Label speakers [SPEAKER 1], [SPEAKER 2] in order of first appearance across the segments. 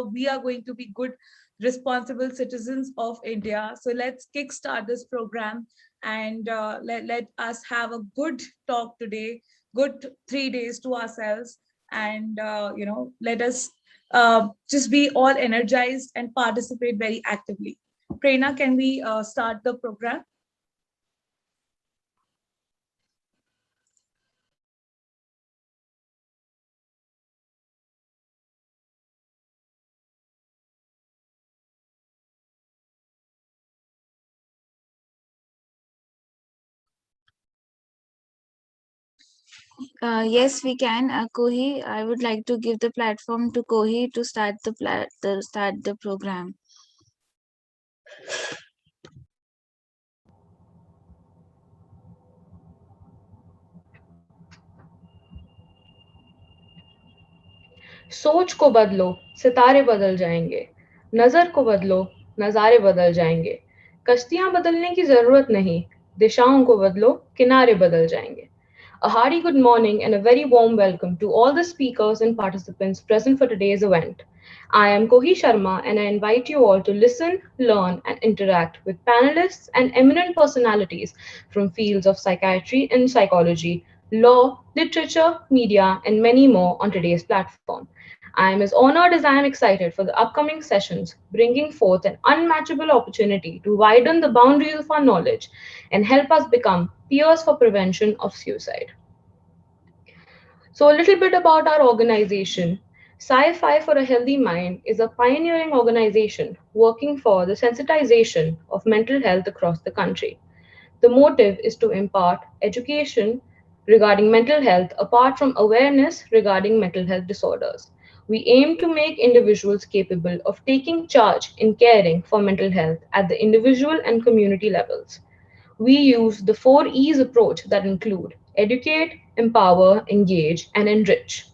[SPEAKER 1] we are going to be good, responsible citizens of India. So let's kickstart this program and let us have a good talk today, good 3 days to ourselves, and let us just be all energized and participate very actively. Prerna, can we start the program?
[SPEAKER 2] Yes, we can. Kohi, I would like to give the platform to Kohi to start the program.
[SPEAKER 3] सोच को बदलो, सितारे बदल जाएंगे। नज़र को बदलो, नज़ारे बदल जाएंगे। कश्तियां बदलने की ज़रूरत नहीं, दिशाओं को बदलो, किनारे बदल जाएंगे। A hearty good morning and a very warm welcome to all the speakers and participants present for today's event. I am Kohi Sharma and I invite you all to listen, learn, and interact with panelists and eminent personalities from fields of psychiatry and psychology, law, literature, media, and many more on today's platform. I am as honored as I am excited for the upcoming sessions, bringing forth an unmatchable opportunity to widen the boundaries of our knowledge and help us become peers for prevention of suicide. So, a little bit about our organization. Sci Fi for a Healthy Mind is a pioneering organization working for the sensitization of mental health across the country. The motive is to impart education regarding mental health apart from awareness regarding mental health disorders. We aim to make individuals capable of taking charge in caring for mental health at the individual and community levels. We use the 4 E's approach that include educate, empower, engage, and enrich.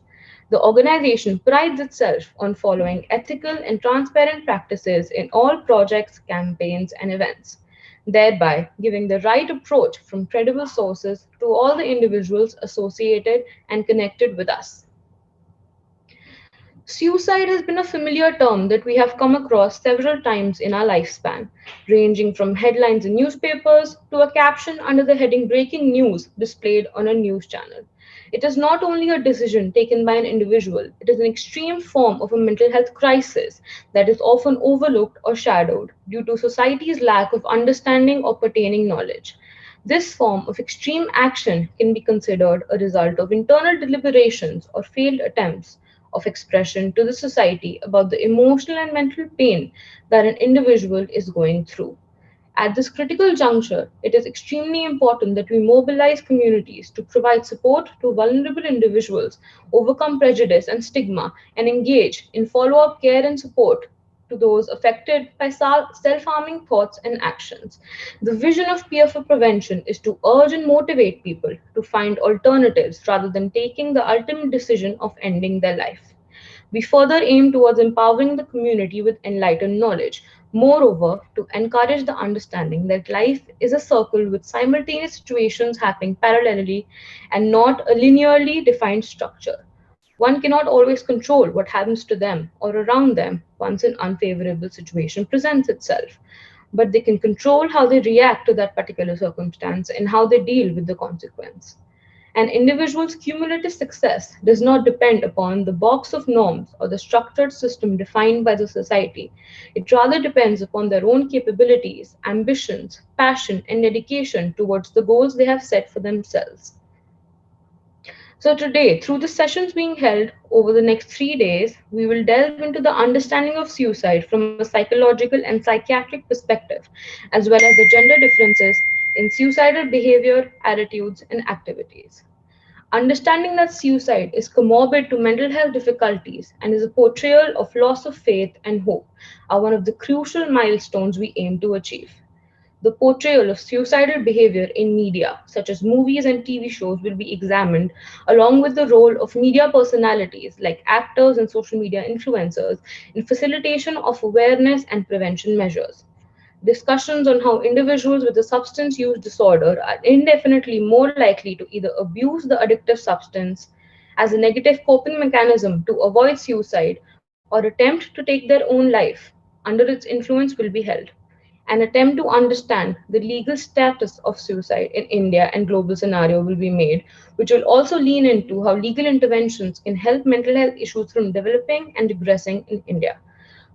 [SPEAKER 3] The organization prides itself on following ethical and transparent practices in all projects, campaigns, and events, thereby giving the right approach from credible sources to all the individuals associated and connected with us. Suicide has been a familiar term that we have come across several times in our lifespan, ranging from headlines in newspapers to a caption under the heading Breaking News displayed on a news channel. It is not only a decision taken by an individual, it is an extreme form of a mental health crisis that is often overlooked or shadowed due to society's lack of understanding or pertaining knowledge. This form of extreme action can be considered a result of internal deliberations or failed attempts of expression to the society about the emotional and mental pain that an individual is going through. At this critical juncture, it is extremely important that we mobilize communities to provide support to vulnerable individuals, overcome prejudice and stigma, and engage in follow up care and support to those affected by self harming thoughts and actions. The vision of peer for prevention is to urge and motivate people to find alternatives rather than taking the ultimate decision of ending their life. We further aim towards empowering the community with enlightened knowledge. Moreover, to encourage the understanding that life is a circle with simultaneous situations happening parallelly and not a linearly defined structure. One cannot always control what happens to them or around them once an unfavorable situation presents itself, but they can control how they react to that particular circumstance and how they deal with the consequence. An individual's cumulative success does not depend upon the box of norms or the structured system defined by the society. It rather depends upon their own capabilities, ambitions, passion, and dedication towards the goals they have set for themselves. So, today, through the sessions being held over the next 3 days, we will delve into the understanding of suicide from a psychological and psychiatric perspective, as well as the gender differences in suicidal behavior, attitudes, and activities. Understanding that suicide is comorbid to mental health difficulties and is a portrayal of loss of faith and hope are one of the crucial milestones we aim to achieve. The portrayal of suicidal behavior in media, such as movies and TV shows, will be examined, along with the role of media personalities like actors and social media influencers in facilitation of awareness and prevention measures. Discussions on how individuals with a substance use disorder are indefinitely more likely to either abuse the addictive substance as a negative coping mechanism to avoid suicide or attempt to take their own life under its influence will be held. An attempt to understand the legal status of suicide in India and global scenario will be made, which will also lean into how legal interventions can help mental health issues from developing and regressing in India.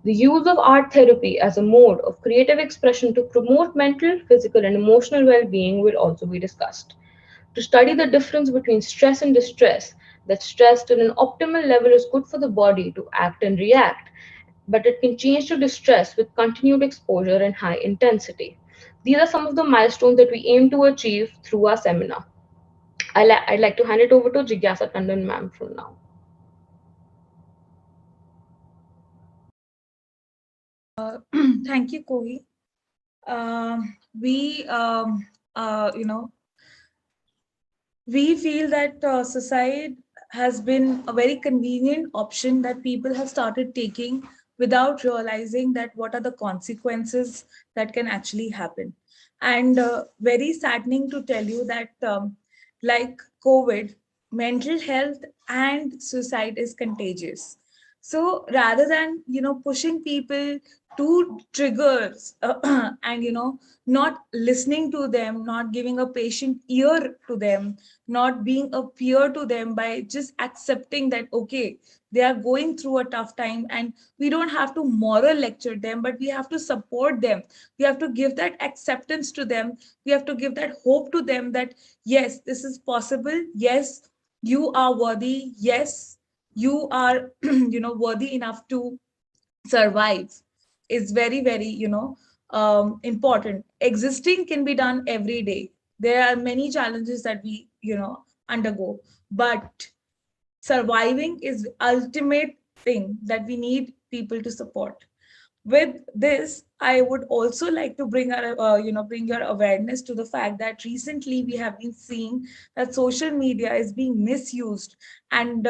[SPEAKER 3] The use of art therapy as a mode of creative expression to promote mental, physical, and emotional well being will also be discussed. To study the difference between stress and distress, that stress at an optimal level is good for the body to act and react, but it can change to distress with continued exposure and high intensity. These are some of the milestones that we aim to achieve through our seminar. I'd like to hand it over to Jigyasa Tandon ma'am from now.
[SPEAKER 1] Thank you, Kohi. We, you know, we feel that suicide has been a very convenient option that people have started taking without realizing that what are the consequences that can actually happen. And very saddening to tell you that like COVID, mental health and suicide is contagious. So rather than pushing people to triggers and not listening to them, not giving a patient ear to them, not being a peer to them, by just accepting that okay, they are going through a tough time, and we don't have to moral lecture them, but we have to support them. We have to give that acceptance to them. We have to give that hope to them that yes, this is possible. Yes, you are worthy. Yes, you are worthy enough to survive. Is very very important. Existing can be done every day. There are many challenges that we undergo, but surviving is ultimate thing that we need people to support. With this, I would also like to bring your awareness to the fact that recently we have been seeing that social media is being misused and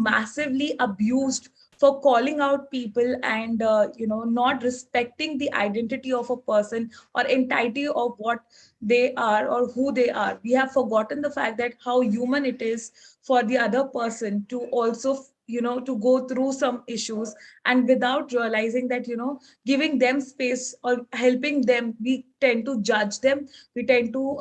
[SPEAKER 1] massively abused for calling out people and not respecting the identity of a person or entirety of what they are or who they are. We have forgotten the fact that how human it is for the other person to also to go through some issues, and without realizing that giving them space or helping them, we tend to judge them. We tend to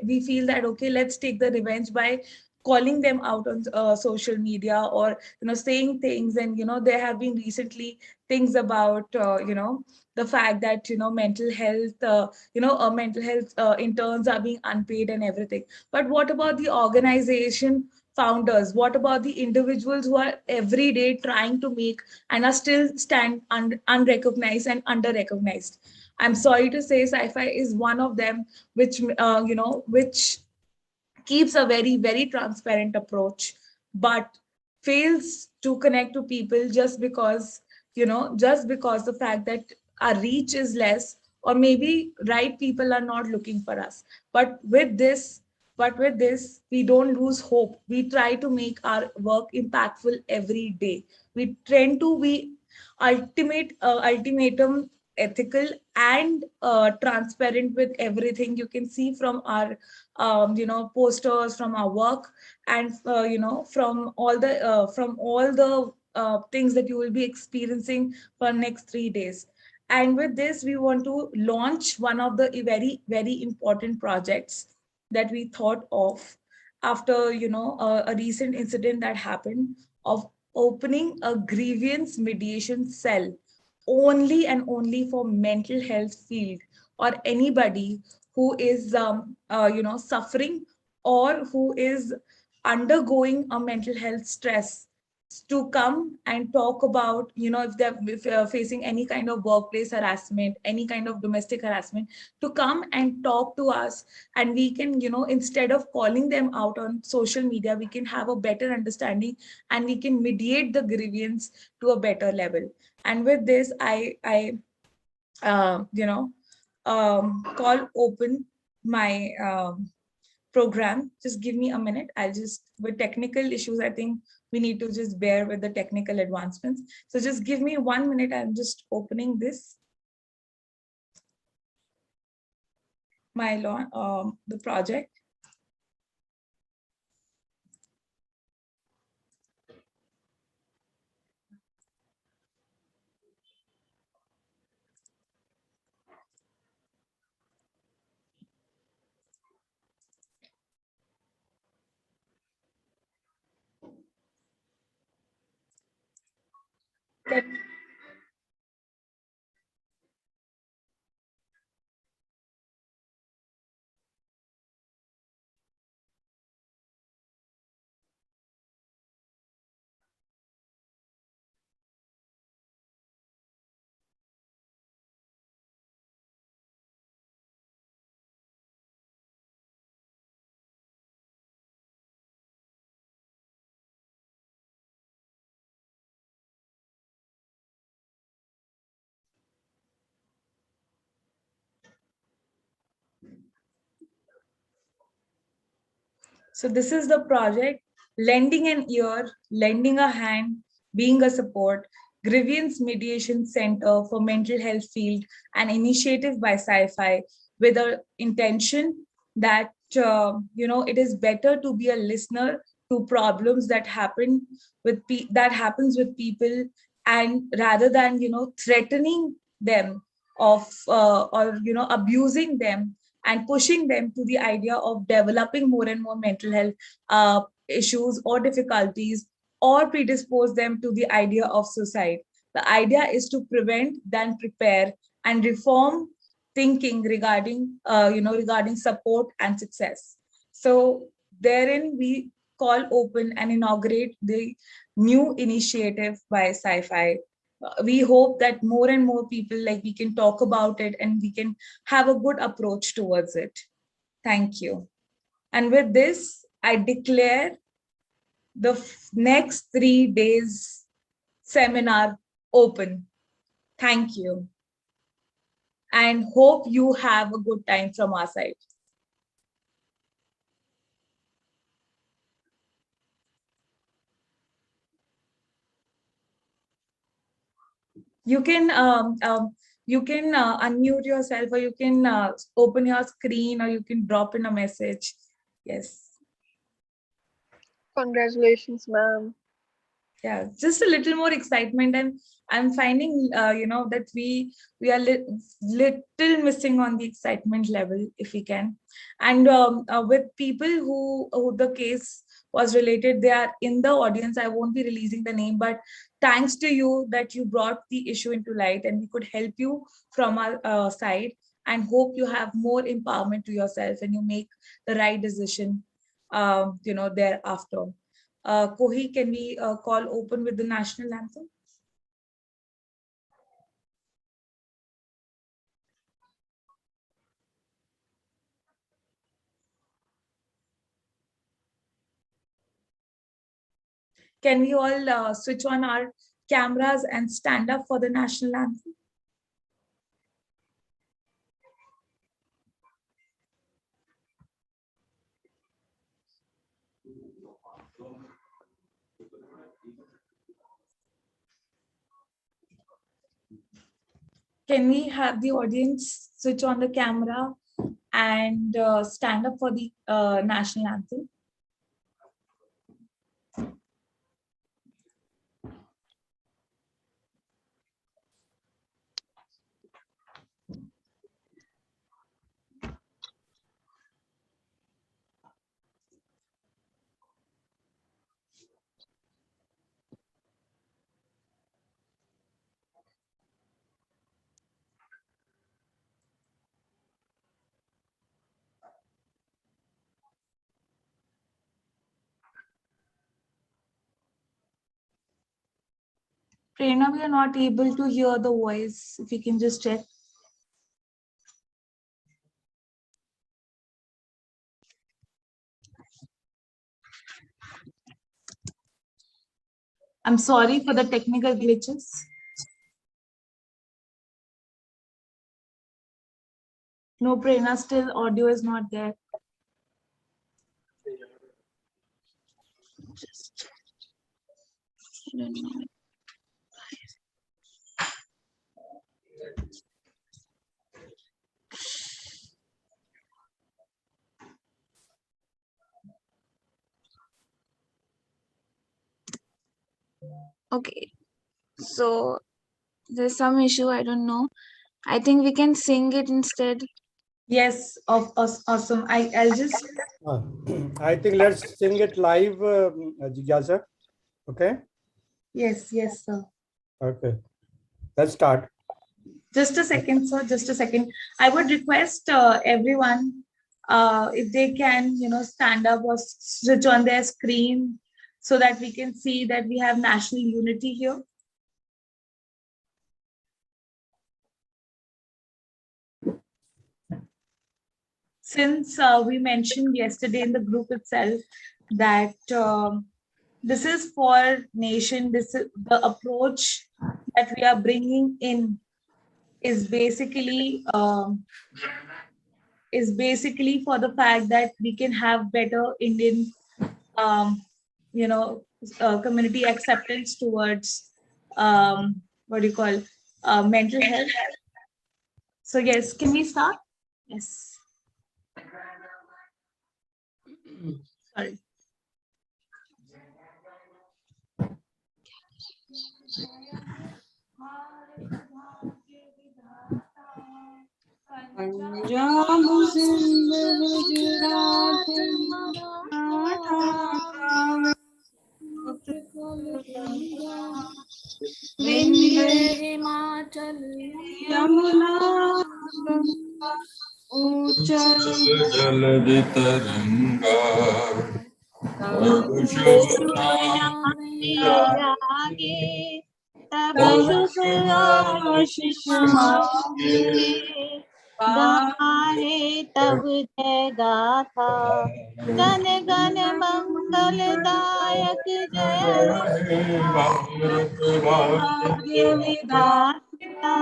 [SPEAKER 1] we feel that okay, let's take the revenge by calling them out on social media, or saying things. And there have been recently things about the fact that mental health interns are being unpaid and everything. But what about the organization founders? What about the individuals who are every day trying to make and are still stand unrecognized and under recognized? I'm sorry to say, sci-fi is one of them, which which keeps a very very transparent approach, but fails to connect to people just because just because the fact that our reach is less, or maybe right people are not looking for us. but with this but with this, we don't lose hope. We try to make our work impactful every day. We tend to be ultimatum ethical and transparent with everything. You can see from our posters, from our work, and from all the things that you will be experiencing for next 3 days. And with this, we want to launch one of the very very important projects that we thought of after a recent incident that happened, of opening a grievance mediation cell only and only for mental health field, or anybody who is suffering, or who is undergoing a mental health stress, to come and talk about if they're facing any kind of workplace harassment, any kind of domestic harassment, to come and talk to us. And we can instead of calling them out on social media, we can have a better understanding, and we can mediate the grievance to a better level. And with this, I call open my program. Just give me a minute. I'll just, with technical issues, I think we need to just bear with the technical advancements. So just give me 1 minute. I'm just opening this, my law, the project. So this is the project, lending an ear, lending a hand, being a support, Grievance Mediation Center for Mental Health Field, an initiative by Sci-Fi with a intention that it is better to be a listener to problems that happen that happens with people, and rather than threatening them of or abusing them and pushing them to the idea of developing more and more mental health issues or difficulties, or predispose them to the idea of suicide. The idea is to prevent, then prepare, and reform thinking regarding regarding support and success. So therein we call open and inaugurate the new initiative by Sci-Fi. We hope that more and more people, like, we can talk about it and we can have a good approach towards it. Thank you. And with this, I declare the next 3 days seminar open. Thank you. And hope you have a good time from our side. You can unmute yourself, or you can open your screen, or you can drop in a message. Yes.
[SPEAKER 4] Congratulations, ma'am.
[SPEAKER 1] Yeah, just a little more excitement, and I'm finding that we are little missing on the excitement level, if we can. And with people who the case was related, they are in the audience. I won't be releasing the name, but thanks to you that you brought the issue into light, and we could help you from our side, and hope you have more empowerment to yourself and you make the right decision thereafter. Kohi, can we call open with the national anthem? Can we all switch on our cameras and stand up for the national anthem? Can we have the audience switch on the camera and stand up for the national anthem? Prerna, we are not able to hear the voice. If you can just check. I'm sorry for the technical glitches. No, Prerna, still audio is not there.
[SPEAKER 2] Just, I don't know. Okay, so there's some issue, I don't know. I think we can sing it instead.
[SPEAKER 1] Yes, awesome. I'll just.
[SPEAKER 5] I think let's sing it live, Jigyasa. Okay.
[SPEAKER 1] Yes, sir.
[SPEAKER 5] Okay, let's start.
[SPEAKER 1] Just a second, sir. Just a second. I would request everyone if they can, stand up or switch on their screen so that we can see that we have national unity here. Since we mentioned yesterday in the group itself that this is for nation, this is the approach that we are bringing in is basically for the fact that we can have better Indian, um, you know, community acceptance towards what do you call mental health. So yes, can we start? Yes. Sorry.
[SPEAKER 2] Punjab Sindh Gujarat Maratha Vindhya Himachal Yamuna उच्चल
[SPEAKER 4] जलधि तरंगा
[SPEAKER 2] तब
[SPEAKER 4] तब शुभ
[SPEAKER 2] शुभ
[SPEAKER 4] नाम
[SPEAKER 2] नाम
[SPEAKER 4] जागे
[SPEAKER 2] जागे तब
[SPEAKER 4] तब
[SPEAKER 2] शुभ
[SPEAKER 4] शुभ
[SPEAKER 2] आशीष
[SPEAKER 4] मांगे
[SPEAKER 2] मांगे गाहे तब जय गाथा गण गण मंगलदायक जय
[SPEAKER 4] जय भारत
[SPEAKER 2] भाग्य विधाता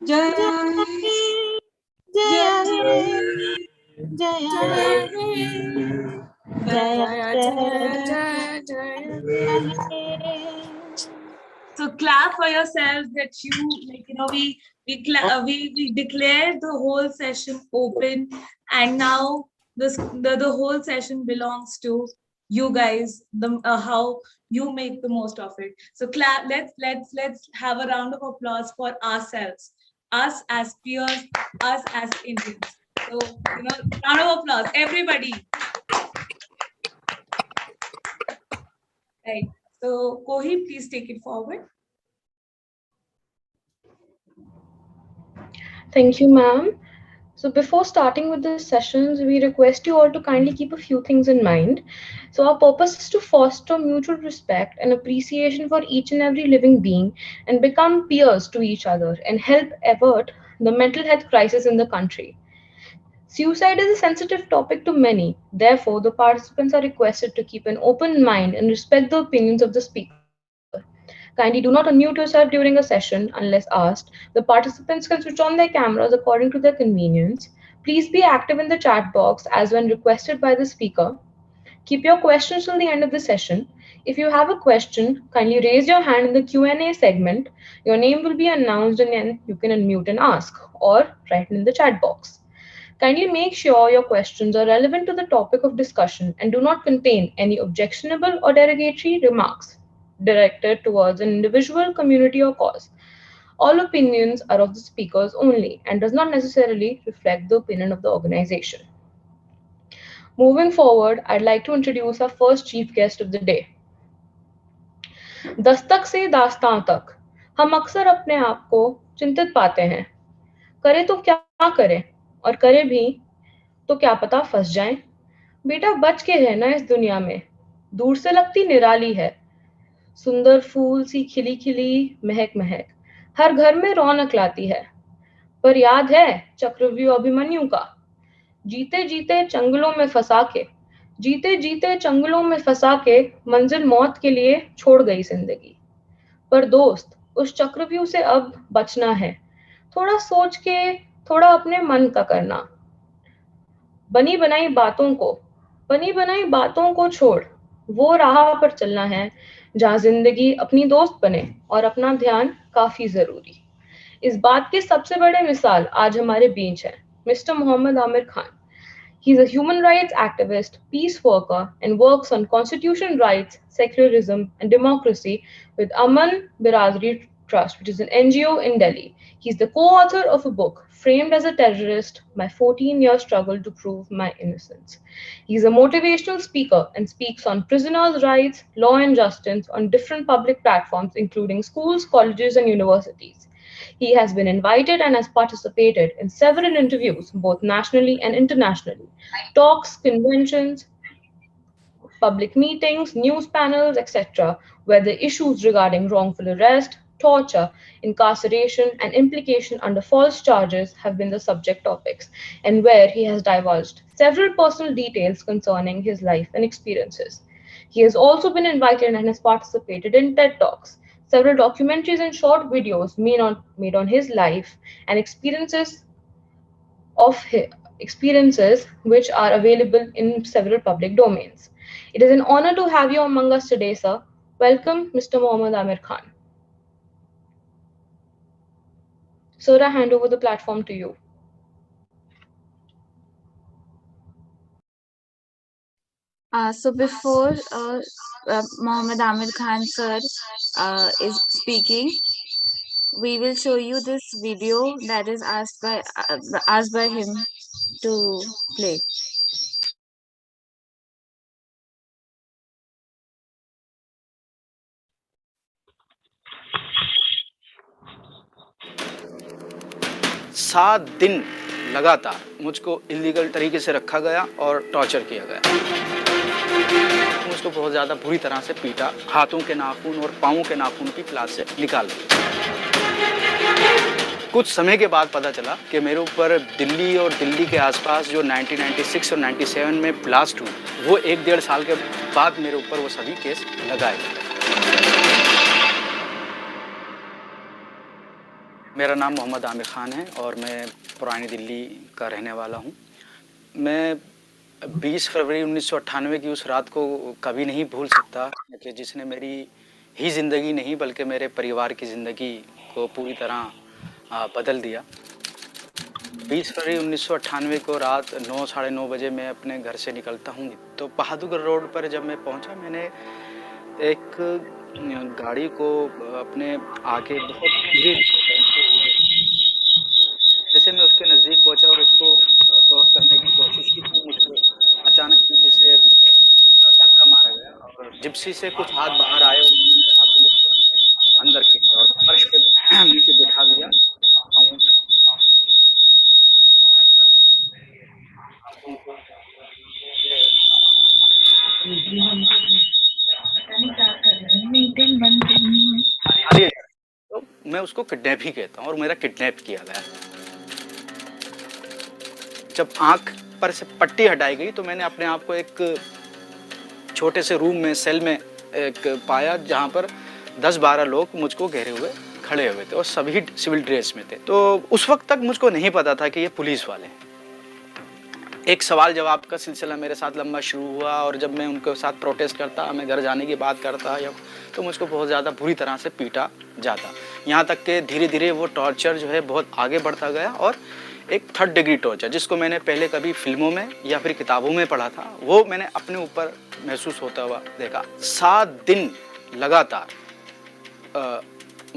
[SPEAKER 2] जय हे जय हे जय हे जय जय जय हे
[SPEAKER 1] So clap for yourselves that we declared the whole session open, and now the whole session belongs to you guys. The how you make the most of it. So clap. Let's have a round of applause for ourselves, us as peers, us as Indians. So round of applause, everybody. Right. So Kohi, please take it forward.
[SPEAKER 3] Thank you, ma'am. So, before starting with the sessions, we request you all to kindly keep a few things in mind. So, our purpose is to foster mutual respect and appreciation for each and every living being and become peers to each other and help avert the mental health crisis in the country. Suicide is a sensitive topic to many. Therefore, the participants are requested to keep an open mind and respect the opinions of the speaker. Kindly do not unmute yourself during a session unless asked. The participants can switch on their cameras according to their convenience. Please be active in the chat box as when requested by the speaker. Keep your questions till the end of the session. If you have a question, kindly raise your hand in the Q&A segment. Your name will be announced and then you can unmute and ask or write in the chat box. Kindly make sure your questions are relevant to the topic of discussion and do not contain any objectionable or derogatory remarks directed towards an individual, community, or cause. All opinions are of the speakers only and does not necessarily reflect the opinion of the organization. Moving forward, I'd like to introduce our first chief guest of the day. Dastak से दास्तां तक हम अक्सर अपने आप को चिंतित पाते हैं. करें तो क्या करें और करें भी तो क्या पता फंस जाएं. बेटा बच के रहना इस दुनिया में. दूर से लगती निराली है, सुंदर फूल सी खिली खिली महक महक हर घर में रौनक लाती है. पर याद है चक्रव्यूह अभिमन्यु का, जीते जीते चंगलों में फंसा के जीते जीते चंगलों में फंसा के मंजिल मौत के लिए छोड़ गई जिंदगी. पर दोस्त उस चक्रव्यूह से अब बचना है. थोड़ा सोच के, थोड़ा अपने मन का करना. बनी बनाई बातों को बनी बनाई बातों को छोड़ वो राह पर चलना है जहाँ जिंदगी अपनी दोस्त बने और अपना ध्यान काफी जरूरी. इस बात के सबसे बड़े मिसाल आज हमारे बीच हैं mister Mohammad Aamir Khan. He is a human rights activist, peace worker, and works on constitution rights, secularism, and democracy with Aman Birazri Trust, which is an NGO in Delhi. He's the co-author of a book, Framed as a Terrorist: My 14-Year Struggle to Prove My Innocence. He's a motivational speaker and speaks on prisoners' rights, law and justice on different public platforms, including schools, colleges, and universities. He has been invited and has participated in several interviews, both nationally and internationally, talks, conventions, public meetings, news panels, etc., where the issues regarding wrongful arrest, torture, incarceration, and implication under false charges have been the subject topics, and where he has divulged several personal details concerning his life and experiences. He has also been invited and has participated in TED Talks, several documentaries and short videos made on his life and of his experiences which are available in several public domains. It is an honor to have you among us today, sir. Welcome, Mr. Mohammad Amir Khan. Sir, I hand over the platform to you.
[SPEAKER 2] So before Mohammed Amir Khan sir is speaking, we will show you this video that is asked by him to play.
[SPEAKER 6] सात दिन लगातार मुझको illegal तरीके से रखा गया और torture किया गया। मुझको बहुत ज़्यादा बुरी तरह से पीटा, हाथों के नाखून और पाँवों के नाखून की क्लास से निकाल दिया। कुछ समय के बाद पता चला कि मेरे ऊपर दिल्ली और दिल्ली के आसपास जो 1996 और 97 में ब्लास्ट हुई, वो 1-1.5 साल के बाद मेरे ऊपर वो सभी केस लगाए गए। मेरा नाम मोहम्मद आमिर ख़ान है और मैं पुरानी दिल्ली का रहने वाला हूँ। मैं 20 फरवरी 1998 की उस रात को कभी नहीं भूल सकता कि जिसने मेरी ही ज़िंदगी नहीं बल्कि मेरे परिवार की ज़िंदगी को पूरी तरह बदल दिया। 20 फरवरी 1998 को रात 9 साढ़े 9 बजे मैं अपने घर से निकलता हूँ। तो बहादुरगढ़ रोड पर जब मैं पहुँचा, मैंने एक गाड़ी को अपने आगे बहुत धीरे जैसे मैं उसके नज़दीक पहुंचा और उसको क्रॉस करने की कोशिश की, तो मुझको अचानक पीछे से धक्का मारा गया और जिप्सी से कुछ हाथ बाहर आए और उन्होंने मेरे हाथों को पकड़ के अंदर खींचा और फर्श पे नीचे बिठा दिया। तो मैं उसको किडनैप ही कहता हूँ और मेरा किडनैप किया गया। जब आँख पर से पट्टी हटाई गई तो मैंने अपने आप को एक छोटे से रूम में, सेल में एक पाया जहाँ पर 10-12 लोग मुझको घेरे हुए खड़े हुए थे और सभी सिविल ड्रेस में थे। तो उस वक्त तक मुझको नहीं पता था कि ये पुलिस वाले हैं। एक सवाल जवाब का सिलसिला मेरे साथ लंबा शुरू हुआ और जब मैं उनके साथ प्रोटेस्ट करता, मैं घर जाने की बात करता या तो मुझको बहुत ज़्यादा बुरी तरह से पीटा जाता। यहाँ तक कि धीरे धीरे वो टॉर्चर जो है बहुत आगे बढ़ता गया और एक 3rd डिग्री टॉर्चर, जिसको मैंने पहले कभी फिल्मों में या फिर किताबों में पढ़ा था, वो मैंने अपने ऊपर महसूस होता हुआ देखा। 7 दिन लगातार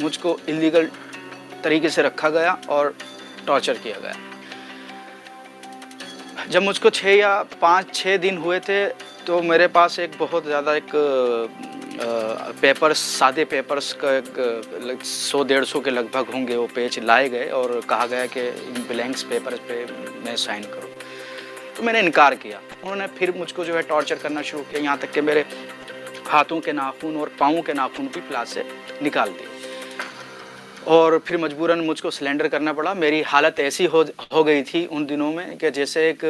[SPEAKER 6] मुझको इलीगल तरीके से रखा गया और टॉर्चर किया गया। जब मुझको 5-6 दिन हुए थे तो मेरे पास एक बहुत ज़्यादा एक पेपर्स, सादे पेपर्स का 100-150 के लगभग होंगे वो पेज लाए गए और कहा गया कि इन ब्लैंक्स पेपर पे मैं साइन करूं। तो मैंने इनकार किया। उन्होंने फिर मुझको जो है टॉर्चर करना शुरू किया, यहाँ तक कि मेरे हाथों के नाखून और पाँवों के नाखून भी क्लास से निकाल दिए और फिर मजबूरन मुझको सिलेंडर करना पड़ा। मेरी हालत ऐसी हो गई थी उन दिनों में कि जैसे एक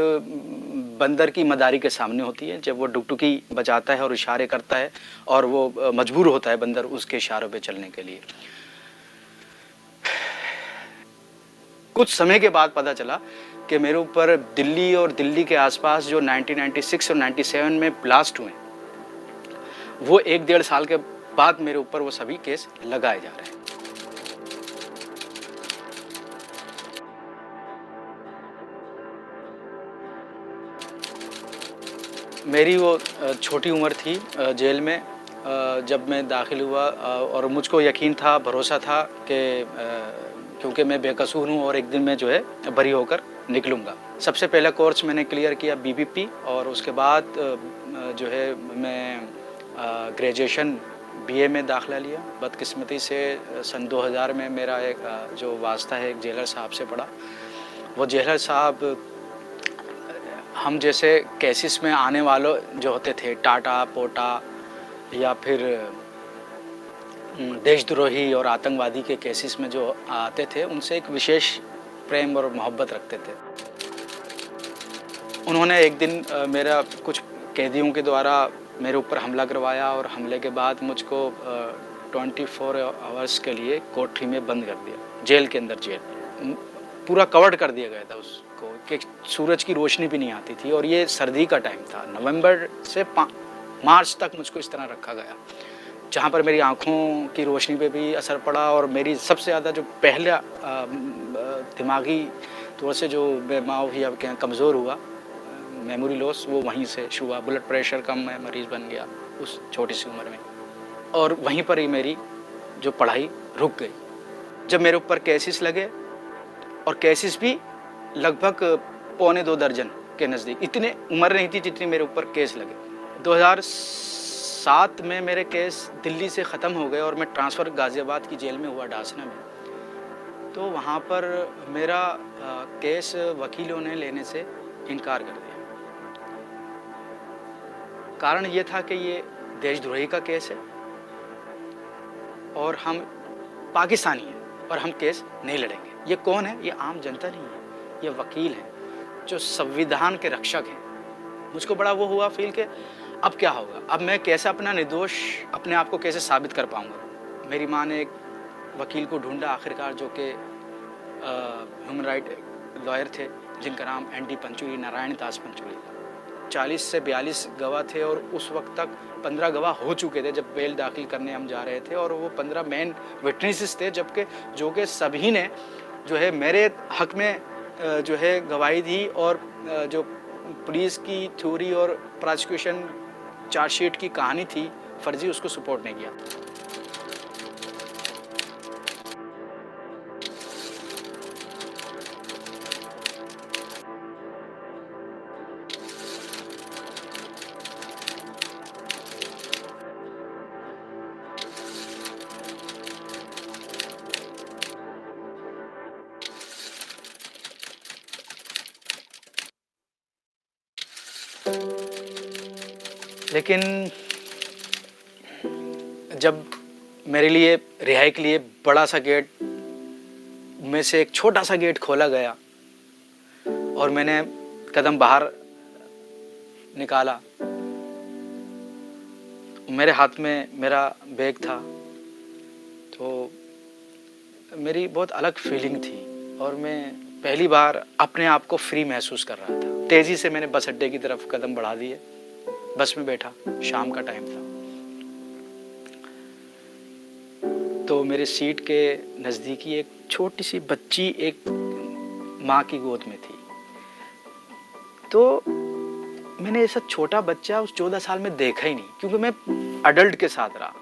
[SPEAKER 6] बंदर की मदारी के सामने होती है, जब वो डुकडुकी बजाता है और इशारे करता है और वो मजबूर होता है बंदर उसके इशारों पे चलने के लिए। कुछ समय के बाद पता चला कि मेरे ऊपर दिल्ली और दिल्ली के आसपास जो 1996 और 97 में ब्लास्ट हुए, वो 1-1.5 साल के बाद मेरे ऊपर वो सभी केस लगाए जा रहे हैं। मेरी वो छोटी उम्र थी जेल में, जब मैं दाखिल हुआ और मुझको यकीन था, भरोसा था कि क्योंकि मैं बेकसूर हूँ और एक दिन मैं जो है बरी होकर निकलूँगा। सबसे पहला कोर्स मैंने क्लियर किया बीबीपी और उसके बाद जो है मैं ग्रेजुएशन बीए में दाखिला लिया। बदकिस्मती से सन 2000 में मेरा एक जो वास्ता है एक जेलर साहब से पड़ा। वो जेलर साहब हम जैसे केसेस में आने वालों जो होते थे, टाटा पोटा या फिर देशद्रोही और आतंकवादी के केसेस में जो आते थे, उनसे एक विशेष प्रेम और मोहब्बत रखते थे। उन्होंने एक दिन मेरा कुछ कैदियों के द्वारा मेरे ऊपर हमला करवाया और हमले के बाद मुझको 24 आवर्स के लिए कोठरी में बंद कर दिया, जेल के अंदर जेल पूरा कवर्ड कर दिया गया था उसको कि सूरज की रोशनी भी नहीं आती थी और ये सर्दी का टाइम था। नवंबर से मार्च तक मुझको इस तरह रखा गया, जहाँ पर मेरी आँखों की रोशनी पे भी असर पड़ा और मेरी सबसे ज़्यादा जो पहला दिमागी तौर से जो बेमाव या कमज़ोर हुआ, मेमोरी लॉस, वो वहीं से शुरू हुआ। ब्लड प्रेशर कम, मैं मरीज़ बन गया उस छोटी सी उम्र में और वहीं पर ही मेरी जो पढ़ाई रुक गई। जब मेरे ऊपर केसेस लगे और केसेस भी लगभग 1.25 दर्जन के नज़दीक, इतने उम्र नहीं थी जितनी मेरे ऊपर केस लगे। 2007 में मेरे केस दिल्ली से ख़त्म हो गए और मैं ट्रांसफ़र गाज़ियाबाद की जेल में हुआ, डासना में। तो वहाँ पर मेरा केस वकीलों ने लेने से इनकार कर दिया। कारण ये था कि ये देशद्रोही का केस है और हम पाकिस्तानी हैं और हम केस नहीं लड़ेंगे। ये कौन है? ये आम जनता नहीं है, ये वकील हैं जो संविधान के रक्षक हैं। मुझको बड़ा वो हुआ फील के अब क्या होगा, अब मैं कैसे अपना निर्दोष अपने आप को कैसे साबित कर पाऊंगा। मेरी माँ ने एक वकील को ढूंढा आखिरकार, जो कि ह्यूमन राइट लॉयर थे, जिनका नाम एनडी पंचुली, नारायण दास पंचुली। 40 से 42 गवाह थे और उस वक्त तक 15 गवाह हो चुके थे जब बेल दाखिल करने हम जा रहे थे और वो 15 मेन विटनेसेस थे, जबकि जो कि सभी ने जो है मेरे हक में जो है गवाही दी और जो पुलिस की थ्योरी और प्रोसिक्यूशन चार्जशीट की कहानी थी फर्जी, उसको सपोर्ट नहीं किया। लेकिन जब मेरे लिए रिहाई के लिए बड़ा सा गेट में से एक छोटा सा गेट खोला गया और मैंने कदम बाहर निकाला, मेरे हाथ में मेरा बैग था, तो मेरी बहुत अलग फीलिंग थी और मैं पहली बार अपने आप को फ्री महसूस कर रहा था। तेज़ी से मैंने बस अड्डे की तरफ कदम बढ़ा दिए, बस में बैठा, शाम का टाइम था। तो मेरे सीट के नज़दीकी एक छोटी सी बच्ची एक माँ की गोद में थी। तो मैंने ऐसा छोटा बच्चा उस 14 साल में देखा ही नहीं, क्योंकि मैं अडल्ट के साथ रहा।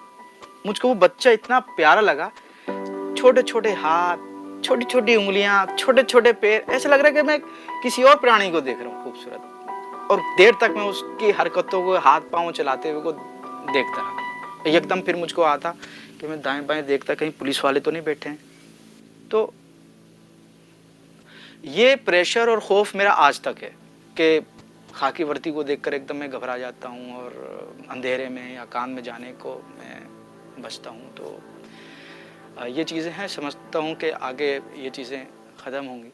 [SPEAKER 6] मुझको वो बच्चा इतना प्यारा लगा, छोटे छोटे हाथ, छोटी छोटी उंगलियां, छोटे छोटे पैर, ऐसा लग रहा है कि मैं किसी और प्राणी को देख रहा हूँ खूबसूरत। और देर तक मैं उसकी हरकतों को, हाथ पांव चलाते हुए को देखता रहा। एकदम फिर मुझको आता कि मैं दाएं बाएं देखता कहीं पुलिस वाले तो नहीं बैठे हैं। तो ये प्रेशर और खौफ मेरा आज तक है कि खाकी वर्दी को देखकर एकदम मैं घबरा जाता हूँ और अंधेरे में या कान में जाने को मैं बचता हूँ। तो ये चीज़ें हैं, समझता हूँ कि आगे ये चीज़ें ख़त्म होंगी।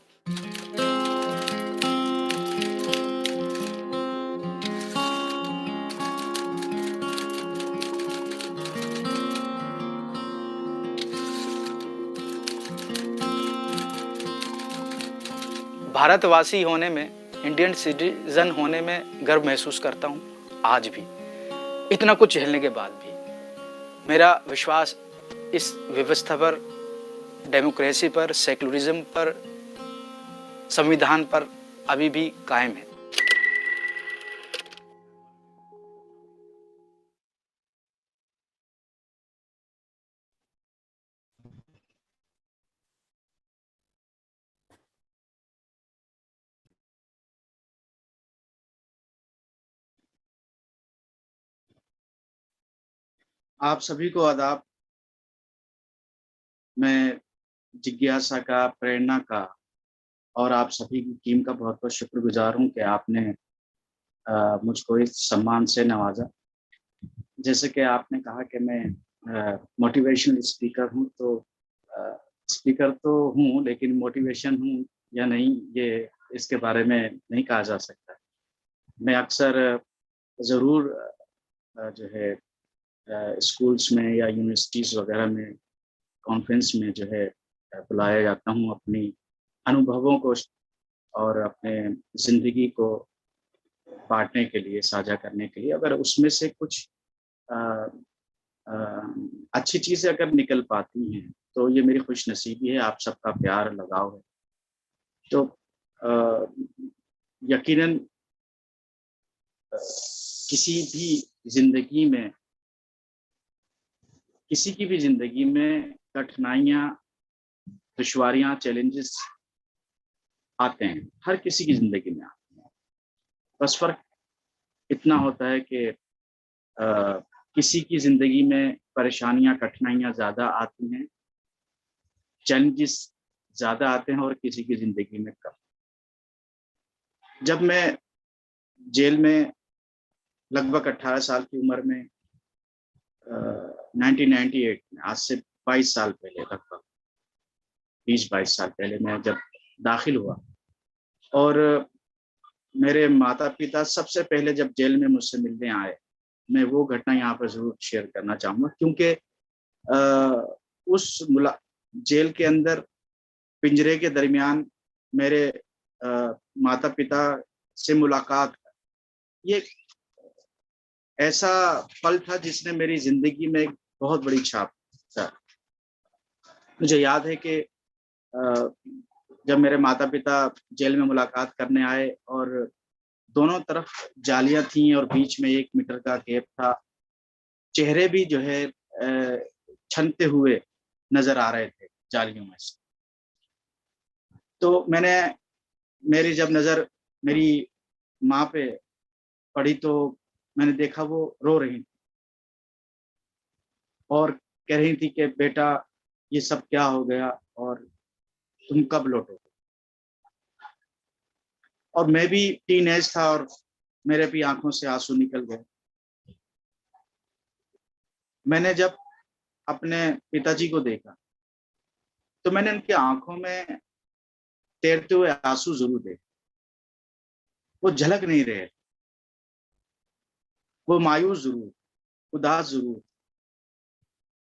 [SPEAKER 6] भारतवासी होने में, इंडियन सिटीजन होने में गर्व महसूस करता हूँ आज भी, इतना कुछ झेलने के बाद भी। मेरा विश्वास इस व्यवस्था पर, डेमोक्रेसी पर, सेकुलरिज्म पर, संविधान पर अभी भी कायम है।
[SPEAKER 7] आप सभी को आदाब। मैं जिज्ञासा का, प्रेरणा का और आप सभी की टीम का बहुत बहुत शुक्रगुजार हूँ कि आपने मुझको इस सम्मान से नवाजा। जैसे कि आपने कहा कि मैं मोटिवेशनल स्पीकर हूँ, तो स्पीकर तो हूँ, लेकिन मोटिवेशन हूँ या नहीं ये इसके बारे में नहीं कहा जा सकता। मैं अक्सर ज़रूर जो है स्कूल्स में या यूनिवर्सिटीज़ वगैरह में कॉन्फ्रेंस में जो है बुलाया जाता हूँ अपनी अनुभवों को और अपने ज़िंदगी को बांटने के लिए, साझा करने के लिए। अगर उसमें से कुछ आ, आ, अच्छी चीज़ें अगर निकल पाती हैं तो ये मेरी खुशनसीबी है, आप सबका प्यार लगाव है। तो यकीनन किसी भी ज़िंदगी में, किसी की भी ज़िंदगी में कठिनाइयाँ, दुश्वारियाँ, चैलेंजेस आते हैं, हर किसी की ज़िंदगी में आते हैं। बस फ़र्क इतना होता है कि किसी की ज़िंदगी में परेशानियाँ, कठिनाइयाँ ज़्यादा आती हैं, चैलेंजेस ज़्यादा आते हैं, और किसी की ज़िंदगी में कम। जब मैं जेल में लगभग 18 साल की उम्र में 1998 में, आज से 22 साल पहले, लगभग 20-22 साल पहले मैं जब दाखिल हुआ, और मेरे माता पिता सबसे पहले जब जेल में मुझसे मिलने आए, मैं वो घटना यहाँ पर ज़रूर शेयर करना चाहूँगा, क्योंकि उस जेल के अंदर पिंजरे के दरमियान मेरे माता पिता से मुलाकात, ये ऐसा पल था जिसने मेरी ज़िंदगी में एक बहुत बड़ी छाप था। मुझे याद है कि जब मेरे माता पिता जेल में मुलाकात करने आए और दोनों तरफ जालियां थीं और बीच में 1 मीटर का गैप था, चेहरे भी जो है छनते हुए नजर आ रहे थे जालियों में से। तो मेरी जब नज़र मेरी माँ पे पड़ी तो मैंने देखा वो रो रही थी और कह रही थी कि बेटा ये सब क्या हो गया और तुम कब लौटोगे। और मैं भी टीनेज था और मेरे भी आंखों से आंसू निकल गए। मैंने जब अपने पिताजी को देखा तो मैंने उनकी आंखों में तैरते हुए आंसू जरूर देखे। वो झलक नहीं रहे, वो मायूस जरूर, उदास जरूर,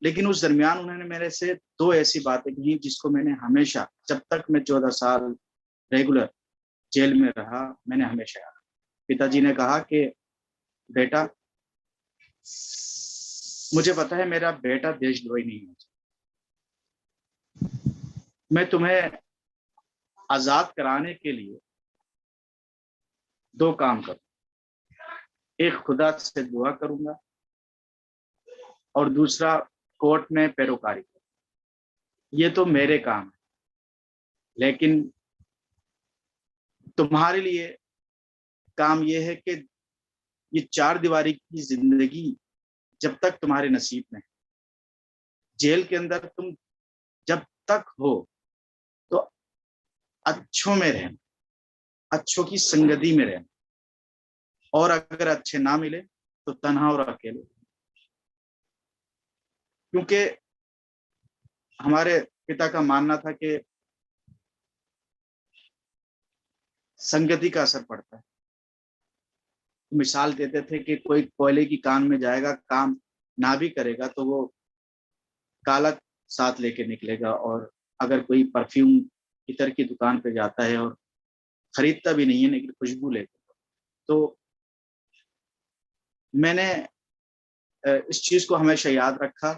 [SPEAKER 7] लेकिन उस दरमियान उन्होंने मेरे से 2 ऐसी बातें कही जिसको मैंने हमेशा, जब तक मैं 14 साल रेगुलर जेल में रहा, मैंने हमेशा याद। पिताजी ने कहा कि बेटा, मुझे पता है मेरा बेटा देशद्रोही नहीं है, मैं तुम्हें आजाद कराने के लिए 2 काम करूँ, एक खुदा से दुआ करूंगा और दूसरा कोर्ट में पैरोकारी करूंगा। ये तो मेरे काम है, लेकिन तुम्हारे लिए काम ये है कि ये 4 दीवारी की जिंदगी जब तक तुम्हारे नसीब में है, जेल के अंदर तुम जब तक हो तो अच्छों में रहना, अच्छों की संगति में रहना, और अगर अच्छे ना मिले तो तन्हा और अकेले। क्योंकि हमारे पिता का मानना था कि संगति का असर पड़ता है। मिसाल देते थे कि कोई कोयले की कान में जाएगा, काम ना भी करेगा तो वो काला साथ लेके निकलेगा, और अगर कोई परफ्यूम इतर की दुकान पे जाता है और खरीदता भी नहीं है लेकिन खुशबू लेता, तो मैंने इस चीज को हमेशा याद रखा।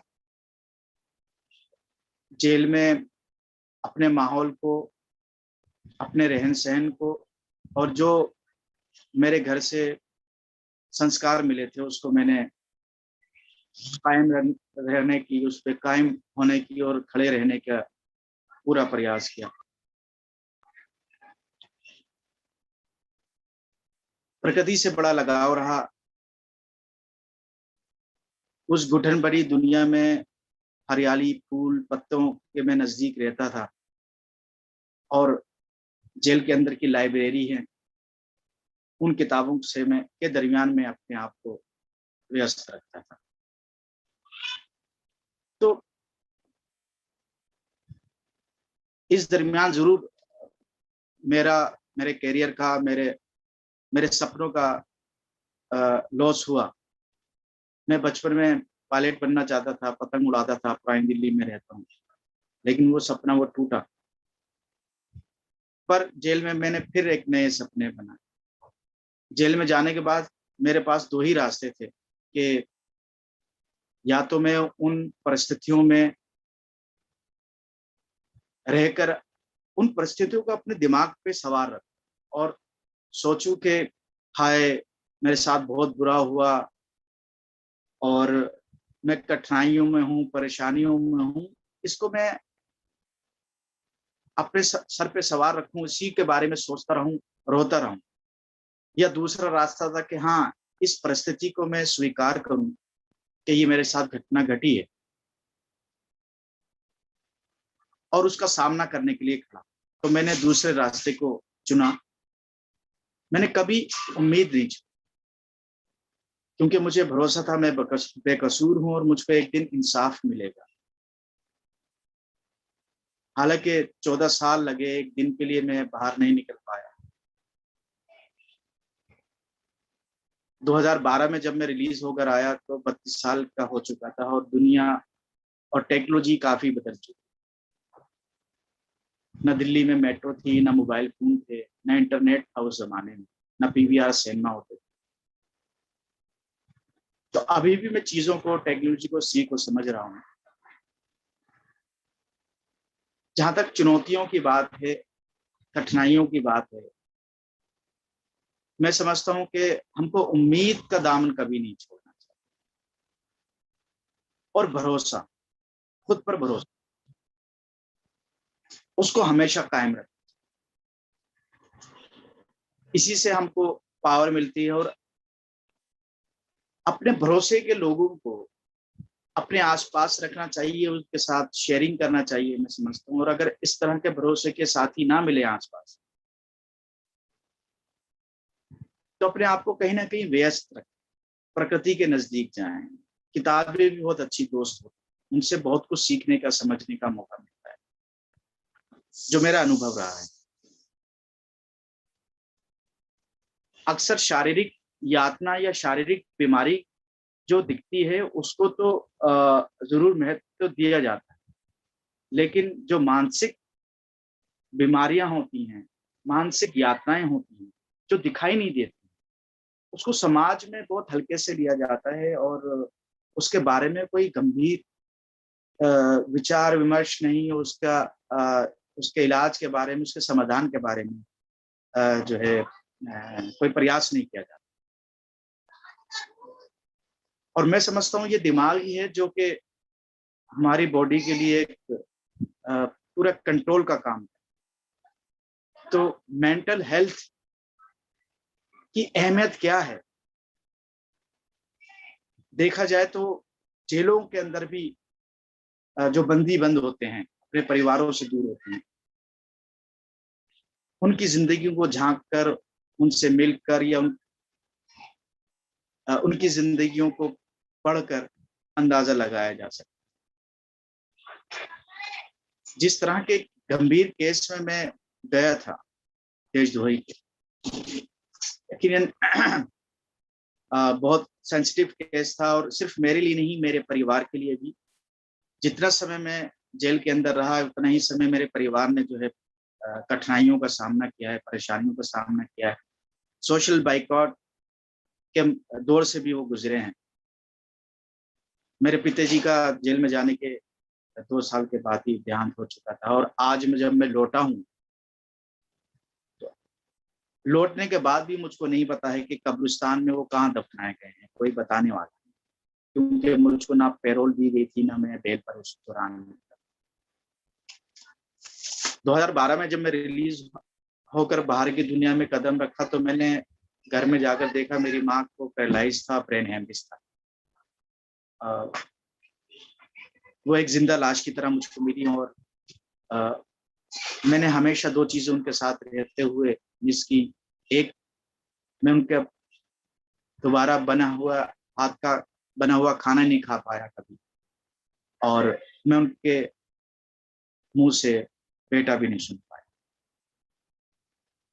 [SPEAKER 7] जेल में अपने माहौल को, अपने रहन सहन को, और जो मेरे घर से संस्कार मिले थे उसको मैंने कायम रहने की, उस पर कायम होने की और खड़े रहने का पूरा प्रयास किया। प्रकृति से बड़ा लगाव रहा, उस घुटन भरी दुनिया में हरियाली, फूल, पत्तों के मैं नजदीक रहता था और जेल के अंदर की लाइब्रेरी है, उन किताबों से मैं के दरमियान में अपने आप को व्यस्त रखता था। तो इस दरमियान जरूर मेरे करियर का, मेरे सपनों का लॉस हुआ। मैं बचपन में पायलट बनना चाहता था, पतंग उड़ाता था, प्राइम दिल्ली में रहता हूँ, लेकिन वो सपना वो टूटा। पर जेल में मैंने फिर एक नए सपने बनाए। जेल में जाने के बाद मेरे पास दो ही रास्ते थे कि या तो मैं उन परिस्थितियों में रहकर उन परिस्थितियों को अपने दिमाग पे सवार रखूं और सोचूं कि हाय मेरे साथ बहुत बुरा हुआ और मैं कठिनाइयों में हूँ, परेशानियों में हूँ, इसको मैं अपने सर पे सवार रखूं, इसी के बारे में सोचता रहूं, रोता रहूं। या दूसरा रास्ता था कि हाँ, इस परिस्थिति को मैं स्वीकार करूं कि ये मेरे साथ घटना घटी है और उसका सामना करने के लिए खड़ा। तो मैंने दूसरे रास्ते को चुना। मैंने कभी उम्मीद नहीं छोड़ी, क्योंकि मुझे भरोसा था मैं बेकसूर हूं और मुझ पर एक दिन इंसाफ मिलेगा। हालांकि 14 साल लगे, एक दिन के लिए मैं बाहर नहीं निकल पाया। 2012 में जब मैं रिलीज होकर आया तो 32 साल का हो चुका था और दुनिया और टेक्नोलॉजी काफी बदल चुकी। न दिल्ली में मेट्रो थी, न मोबाइल फोन थे, न इंटरनेट था उस जमाने में, न पीवीआर सिनेमा होते थे। तो अभी भी मैं चीजों को, टेक्नोलॉजी को, सीख और समझ रहा हूँ। जहां तक चुनौतियों की बात है, कठिनाइयों की बात है, मैं समझता हूं कि हमको उम्मीद का दामन कभी नहीं छोड़ना चाहिए और भरोसा, खुद पर भरोसा, उसको हमेशा कायम रखें। इसी से हमको पावर मिलती है और अपने भरोसे के लोगों को अपने आसपास रखना चाहिए, उनके साथ शेयरिंग करना चाहिए, मैं समझता हूँ। और अगर इस तरह के भरोसे के साथी ना मिले आसपास, तो अपने आप को कहीं ना कहीं व्यस्त रखें, प्रकृति के नजदीक जाएं। किताबें भी बहुत अच्छी दोस्त होती हैं, उनसे बहुत कुछ सीखने का, समझने का मौका मिलता है, जो मेरा अनुभव रहा है। अक्सर शारीरिक यातना या शारीरिक बीमारी जो दिखती है उसको तो जरूर महत्व तो दिया जाता है, लेकिन जो मानसिक बीमारियां होती हैं, मानसिक यातनाएं होती हैं, जो दिखाई नहीं देती, उसको समाज में बहुत हल्के से लिया जाता है और उसके बारे में कोई गंभीर विचार विमर्श नहीं, उसके इलाज के बारे में, उसके समाधान के बारे में जो है कोई प्रयास नहीं किया जाता। और मैं समझता हूँ ये दिमाग ही है जो कि हमारी बॉडी के लिए एक पूरा कंट्रोल का काम है। तो मेंटल हेल्थ की अहमियत क्या है? देखा जाए तो जेलों के अंदर भी जो बंदी बंद होते हैं, अपने परिवारों से दूर होते हैं, उनकी जिंदगी को झांक कर, उनसे मिलकर या उनकी जिंदगियों को पढ़कर अंदाजा लगाया जा सकता। जिस तरह के गंभीर केस में मैं गया था, देशद्रोही के, यकीनन बहुत सेंसिटिव केस था और सिर्फ मेरे लिए नहीं, मेरे परिवार के लिए भी। जितना समय मैं जेल के अंदर रहा, उतना ही समय मेरे परिवार ने जो है कठिनाइयों का सामना किया है, परेशानियों का सामना किया है। सोशल बाइकआउट के दौर से भी वो गुजरे हैं। मेरे पिताजी का जेल में जाने के 2 साल के बाद ही देहांत हो चुका था और आज जब मैं लौटा हूँ, तो लौटने के बाद भी मुझको नहीं पता है कि कब्रिस्तान में वो कहाँ दफनाए गए हैं, कोई बताने वाला नहीं, क्योंकि मुझको ना पैरोल दी गई थी, ना मैं बेल पर उस दौरान। 2012 में जब मैं रिलीज होकर बाहर की दुनिया में कदम रखा तो मैंने घर में जाकर देखा मेरी माँ को पैरालाइज था, ब्रेन हेमरेज था। वो एक जिंदा लाश की तरह मुझको मिली। और मैंने हमेशा दो चीजें उनके साथ रहते हुए, जिसकी एक, मैं उनके दोबारा बना हुआ हाथ का बना हुआ खाना नहीं खा पाया कभी, और मैं उनके मुंह से बेटा भी नहीं सुन पाया।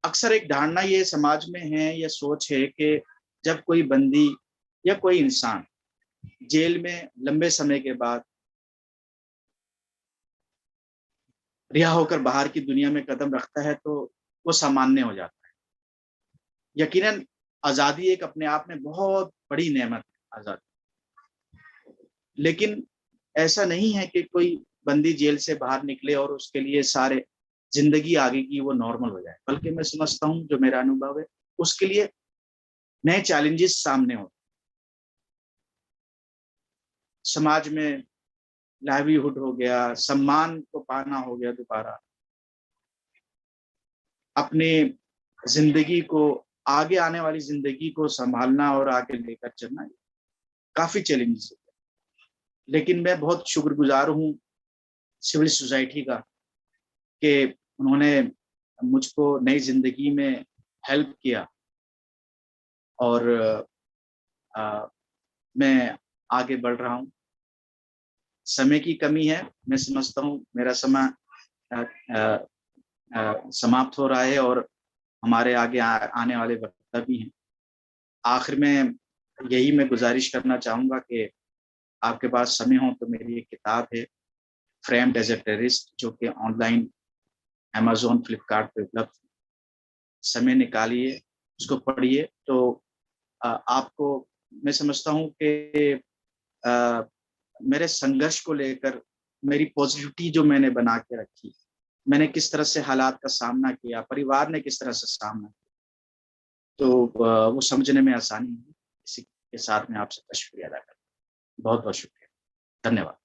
[SPEAKER 7] अक्सर एक धारणा ये समाज में है, यह सोच है कि जब कोई बंदी या कोई इंसान जेल में लंबे समय के बाद रिहा होकर बाहर की दुनिया में कदम रखता है तो वो सामान्य हो जाता है। यकीनन आज़ादी एक अपने आप में बहुत बड़ी नेमत है, आज़ादी। लेकिन ऐसा नहीं है कि कोई बंदी जेल से बाहर निकले और उसके लिए सारे जिंदगी आगे की वो नॉर्मल हो जाए, बल्कि मैं समझता हूँ, जो मेरा अनुभव है, उसके लिए नए चैलेंजेस सामने होते। समाज में लाइवलीहुड हो गया, सम्मान को पाना हो गया, दोबारा अपने जिंदगी को, आगे आने वाली जिंदगी को संभालना और आगे लेकर चलना काफी चैलेंजेस है। लेकिन मैं बहुत शुक्रगुजार हूँ सिविल सोसाइटी का कि उन्होंने मुझको नई जिंदगी में हेल्प किया, और मैं आगे बढ़ रहा हूँ। समय की कमी है, मैं समझता हूँ, मेरा समय समाप्त हो रहा है और हमारे आगे आने वाले वक्त भी हैं। आखिर में यही मैं गुजारिश करना चाहूँगा कि आपके पास समय हो तो मेरी एक किताब है, फ्रेम्ड एज ए टेररिस्ट, जो कि ऑनलाइन अमेज़न, फ्लिपकार्ट पे उपलब्ध। समय निकालिए, उसको पढ़िए, तो आपको, मैं समझता हूँ कि मेरे संघर्ष को लेकर मेरी पॉजिटिविटी जो मैंने बना के रखी, मैंने किस तरह से हालात का सामना किया, परिवार ने किस तरह से सामना किया, तो वो समझने में आसानी हुई। इसी के साथ मैं आपसे शुक्रिया अदा करता हूँ। बहुत बहुत शुक्रिया, धन्यवाद।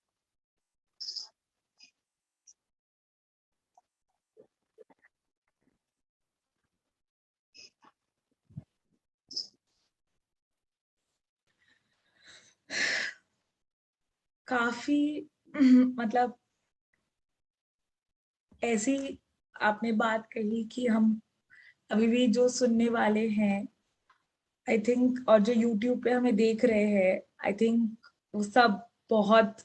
[SPEAKER 1] काफी मतलब ऐसी आपने बात कही कि हम अभी भी जो सुनने वाले हैं, आई थिंक, और जो यूट्यूब पे हमें देख रहे हैं, आई थिंक वो सब बहुत,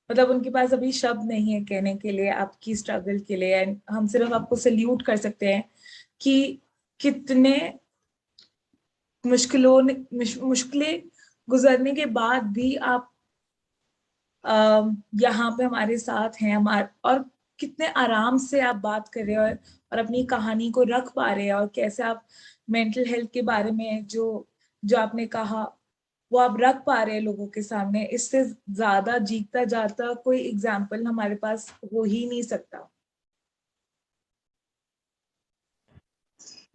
[SPEAKER 1] मतलब उनके पास अभी शब्द नहीं है कहने के लिए आपकी स्ट्रगल के लिए। एंड हम सिर्फ आपको सल्यूट कर सकते हैं कि कितने मुश्किलें गुजरने के बाद भी आप यहाँ पे हमारे साथ हैं, हमारे, और कितने आराम से आप बात कर रहे हो और अपनी कहानी को रख पा रहे हैं, और कैसे आप मेंटल हेल्थ के बारे में जो जो आपने कहा वो आप रख पा रहे हैं लोगों के सामने। इससे ज्यादा जीता जाता कोई एग्जाम्पल हमारे पास हो ही नहीं सकता।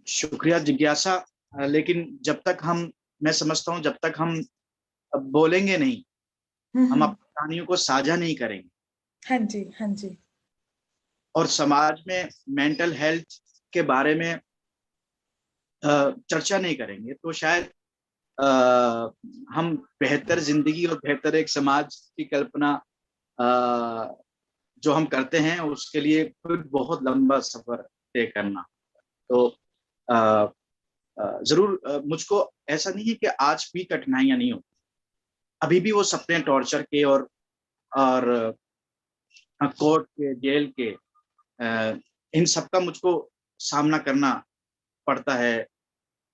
[SPEAKER 7] शुक्रिया जिज्ञासा। लेकिन जब तक हम, मैं समझता हूँ, जब तक हम बोलेंगे नहीं, हम अपनी कहानियों को साझा नहीं करेंगे,
[SPEAKER 1] हाँ जी, हाँ जी,
[SPEAKER 7] और समाज में मेंटल हेल्थ के बारे में चर्चा नहीं करेंगे, तो शायद हम बेहतर जिंदगी और बेहतर एक समाज की कल्पना जो हम करते हैं, उसके लिए फिर बहुत लंबा सफर तय करना। तो जरूर मुझको ऐसा नहीं है कि आज भी कठिनाइयां नहीं होती, अभी भी वो सपने टॉर्चर के और कोर्ट के, जेल के, इन सब का मुझको सामना करना पड़ता है।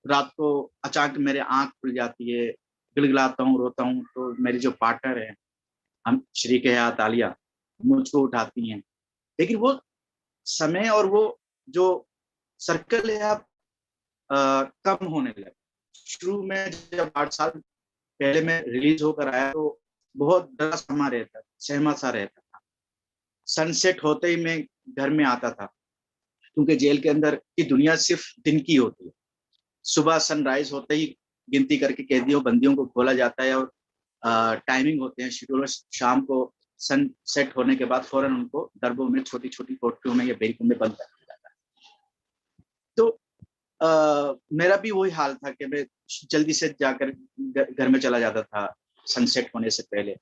[SPEAKER 7] रात को अचानक मेरे आंख खुल जाती है, गिड़गिड़ाता हूँ, रोता हूँ, तो मेरी जो पार्टनर है, हम शरीक हयात आलिया, मुझको उठाती हैं। लेकिन वो समय और वो जो सर्कल है, आप कम होने लगे। शुरू में जब 8 साल पहले मैं रिलीज होकर आया तो बहुत डरा समा रहता, सहमा सा रहता था। सनसेट होते ही मैं घर में आता था, क्योंकि जेल के अंदर की दुनिया सिर्फ दिन की होती है। सुबह सनराइज होते ही गिनती करके कैदियों, बंदियों को खोला जाता है, और टाइमिंग होते हैं शेड्यूल। शाम को सन सेट होने के बाद फौरन उनको डब्बों में, छोटी छोटी कोठरियों में या बैरिकों में बंद कर दिया जाता है। तो मेरा भी वही हाल था कि मैं जल्दी से जाकर घर में चला जाता था, सनसेट होने से पहले।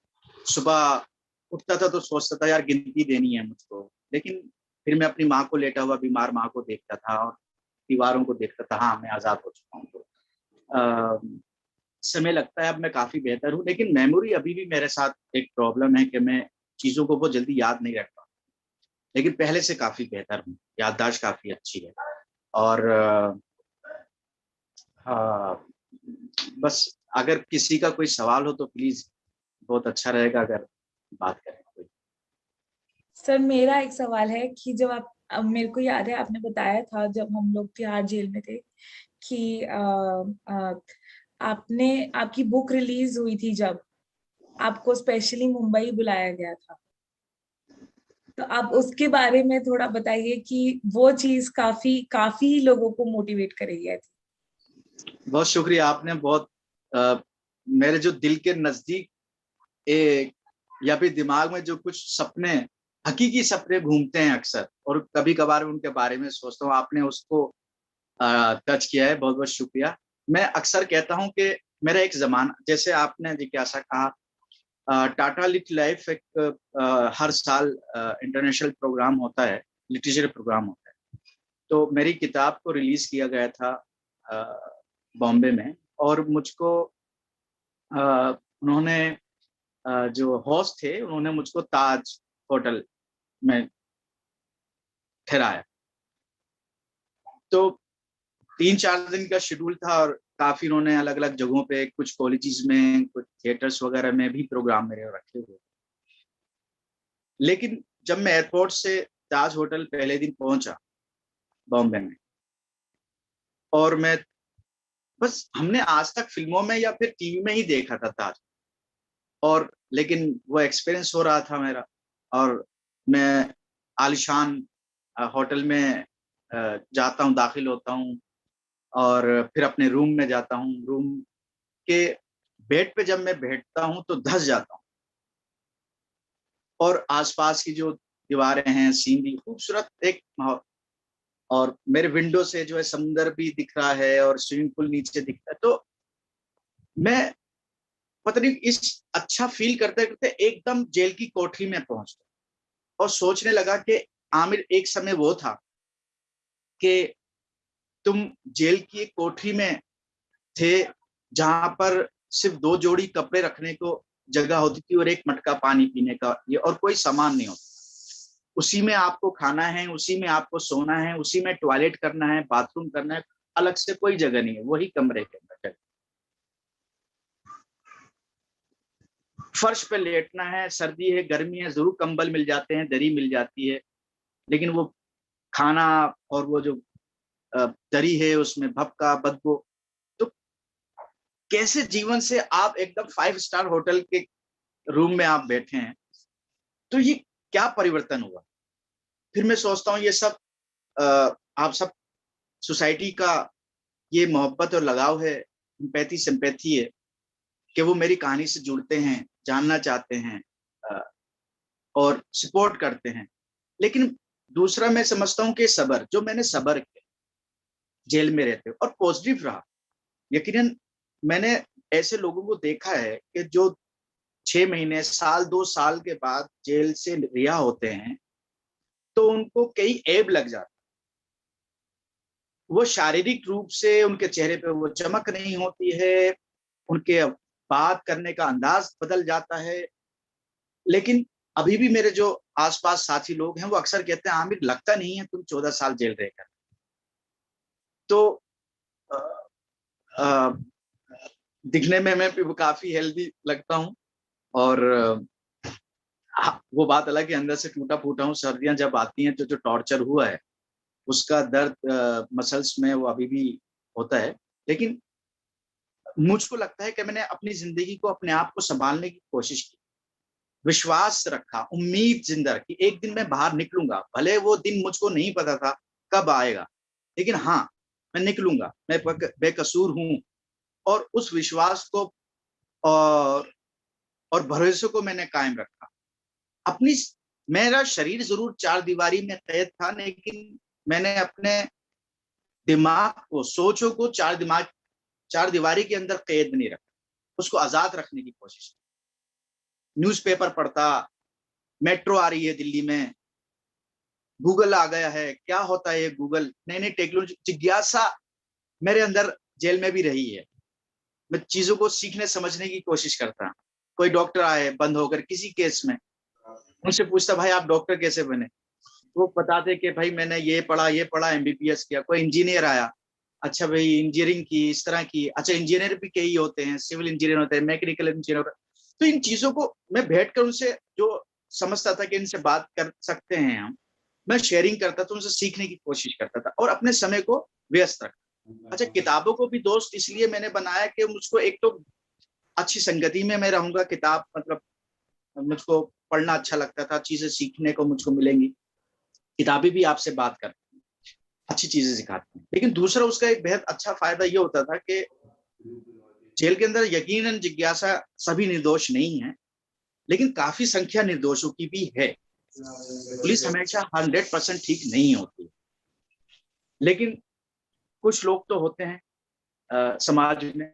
[SPEAKER 7] सुबह उठता था तो सोचता था यार गिनती देनी है मुझको, लेकिन फिर मैं अपनी माँ को, लेटा हुआ बीमार माँ को देखता था और दीवारों को देखता था, हाँ मैं आज़ाद हो चुका हूँ। तो समय लगता है, अब मैं काफ़ी बेहतर हूँ, लेकिन मेमोरी अभी भी मेरे साथ एक प्रॉब्लम है कि मैं चीज़ों को बहुत जल्दी याद नहीं रख पाता, लेकिन पहले से काफ़ी बेहतर हूँ, याददाश्त काफ़ी अच्छी है। और बस अगर किसी का कोई सवाल हो तो प्लीज़ बहुत अच्छा रहेगा अगर बात करें कोई।
[SPEAKER 1] सर मेरा एक सवाल है कि जब आप, अब मेरे को याद है आपने बताया था जब हम लोग तिहाड़ जेल में थे कि आपने, आपकी बुक रिलीज हुई थी, जब आपको स्पेशली मुंबई बुलाया गया था, तो आप उसके बारे में थोड़ा बताइए कि वो चीज काफी काफी लोगों को मोटिवेट करेगी आई थिंक।
[SPEAKER 7] बहुत शुक्रिया, आपने बहुत मेरे जो दिल के नजदीक एक, या फिर दिमाग में जो कुछ सपने, हकीकी सपने घूमते हैं अक्सर, और कभी कभार उनके बारे में सोचता हूँ, आपने उसको टच किया है, बहुत बहुत शुक्रिया। मैं अक्सर कहता हूँ कि मेरा एक जमाना, जैसे आपने जिज्ञासा कहा, टाटा लिट लाइफ एक हर साल इंटरनेशनल प्रोग्राम होता है, लिटरेचर प्रोग्राम होता है। तो मेरी किताब को रिलीज किया गया था बॉम्बे में, और मुझको उन्होंने जो होस्ट थे उन्होंने मुझको ताज होटल में ठहराया। तो 3-4 दिन का शेड्यूल था और काफी उन्होंने अलग अलग जगहों पे, कुछ कॉलेजेस में, कुछ थिएटर्स वगैरह में भी प्रोग्राम मेरे रखे हुए। लेकिन जब मैं एयरपोर्ट से ताज होटल पहले दिन पहुंचा बॉम्बे में, और मैं बस, हमने आज तक फिल्मों में या फिर टीवी में ही देखा था ताज, और लेकिन वो एक्सपीरियंस हो रहा था मेरा, और मैं आलिशान होटल में जाता हूँ, दाखिल होता हूँ, और फिर अपने रूम में जाता हूँ। रूम के बेड पे जब मैं बैठता हूँ तो धस जाता हूँ, और आसपास की जो दीवारें हैं, सीनरी, खूबसूरत एक माहौल, और मेरे विंडो से जो है समुंदर भी दिख रहा है और स्विमिंग पूल नीचे दिखता है। तो मैं पता नहीं, इस अच्छा फील करते करते एकदम जेल की कोठरी में पहुंच गया, और सोचने लगा कि आमिर, एक समय वो था कि तुम जेल की एक कोठरी में थे जहां पर सिर्फ 2 जोड़ी कपड़े रखने को जगह होती थी और एक मटका पानी पीने का, ये, और कोई सामान नहीं होता। उसी में आपको खाना है, उसी में आपको सोना है, उसी में टॉयलेट करना है, बाथरूम करना है, अलग से कोई जगह नहीं है, वही कमरे के अंदर फर्श पे लेटना है, सर्दी है गर्मी है जरूर कंबल मिल जाते हैं, दरी मिल जाती है, लेकिन वो खाना और वो जो दरी है उसमें भपका बदबू। तो कैसे जीवन से आप एकदम 5 स्टार होटल के रूम में आप बैठे हैं, तो ये क्या परिवर्तन हुआ। फिर मैं सोचता हूँ ये सब आप सब सोसाइटी का ये मोहब्बत और लगाव है, एम्पैथी सिंपैथी है, कि वो मेरी कहानी से जुड़ते हैं, जानना चाहते हैं और सपोर्ट करते हैं। लेकिन दूसरा मैं समझता हूँ कि सब्र, जो मैंने सब्र किया जेल में रहते और पॉजिटिव रहा, यकीनन मैंने ऐसे लोगों को देखा है कि जो 6 महीने, साल, 2 साल के बाद जेल से रिहा होते हैं तो उनको कई ऐब लग जाते, वो शारीरिक रूप से उनके चेहरे पे वो चमक नहीं होती है, उनके बात करने का अंदाज बदल जाता है। लेकिन अभी भी मेरे जो आसपास साथी लोग हैं वो अक्सर कहते हैं, आमिर लगता नहीं है तुम 14 साल जेल रहकर। तो आ, आ, दिखने में मैं काफी हेल्दी लगता हूँ, और वो बात अलग है, अंदर से टूटा फूटा हूँ। सर्दियां जब आती हैं तो जो टॉर्चर हुआ है उसका दर्द मसल्स में वो अभी भी होता है। लेकिन मुझको लगता है कि मैंने अपनी जिंदगी को, अपने आप को संभालने की कोशिश की, विश्वास रखा, उम्मीद जिंदा रखी, एक दिन मैं बाहर निकलूंगा। भले वो दिन मुझको नहीं पता था कब आएगा, लेकिन हाँ मैं निकलूंगा, मैं बेकसूर हूँ। और उस विश्वास को और भरोसे को मैंने कायम रखा। अपनी, मेरा शरीर जरूर 4 दीवारी में कैद था, लेकिन मैंने अपने दिमाग को, सोचों को 4 दीवारी के अंदर कैद नहीं रखा। उसको आजाद रखने की कोशिश की। न्यूज़पेपर पढ़ता, मेट्रो आ रही है दिल्ली में, गूगल आ गया है, क्या होता है ये गूगल, नई नई टेक्नोलॉजी, जिज्ञासा मेरे अंदर जेल में भी रही है। मैं चीजों को सीखने समझने की कोशिश करता। कोई डॉक्टर आए बंद होकर किसी केस में, उनसे पूछता भाई आप डॉक्टर कैसे बने, वो बताते कि भाई मैंने ये पढ़ा एमबीबीएस किया। कोई इंजीनियर आया, अच्छा भाई इंजीनियरिंग की, इस तरह की, अच्छा इंजीनियर भी कई होते हैं, सिविल इंजीनियर होते हैं, मैकेनिकल इंजीनियर होते हैं। तो इन चीजों को मैं बैठकर उनसे जो समझता था कि इनसे बात कर सकते हैं हम, मैं शेयरिंग करता था, उनसे सीखने की कोशिश करता था और अपने समय को व्यस्त रखता। अच्छा, किताबों को भी दोस्त इसलिए मैंने बनाया कि मुझको एक तो अच्छी संगति में मैं रहूंगा, किताब मतलब मुझको पढ़ना अच्छा लगता था, चीजें सीखने को मुझको मिलेंगी, किताबें भी आपसे बात कर अच्छी चीजें सिखाती हैं। लेकिन दूसरा उसका एक बेहद अच्छा फायदा ये होता था कि जेल के अंदर यकीनन जिज्ञासा सभी निर्दोष नहीं है, लेकिन काफी संख्या निर्दोषों की भी है। पुलिस हमेशा 100% ठीक नहीं होती, लेकिन कुछ लोग तो होते हैं समाज में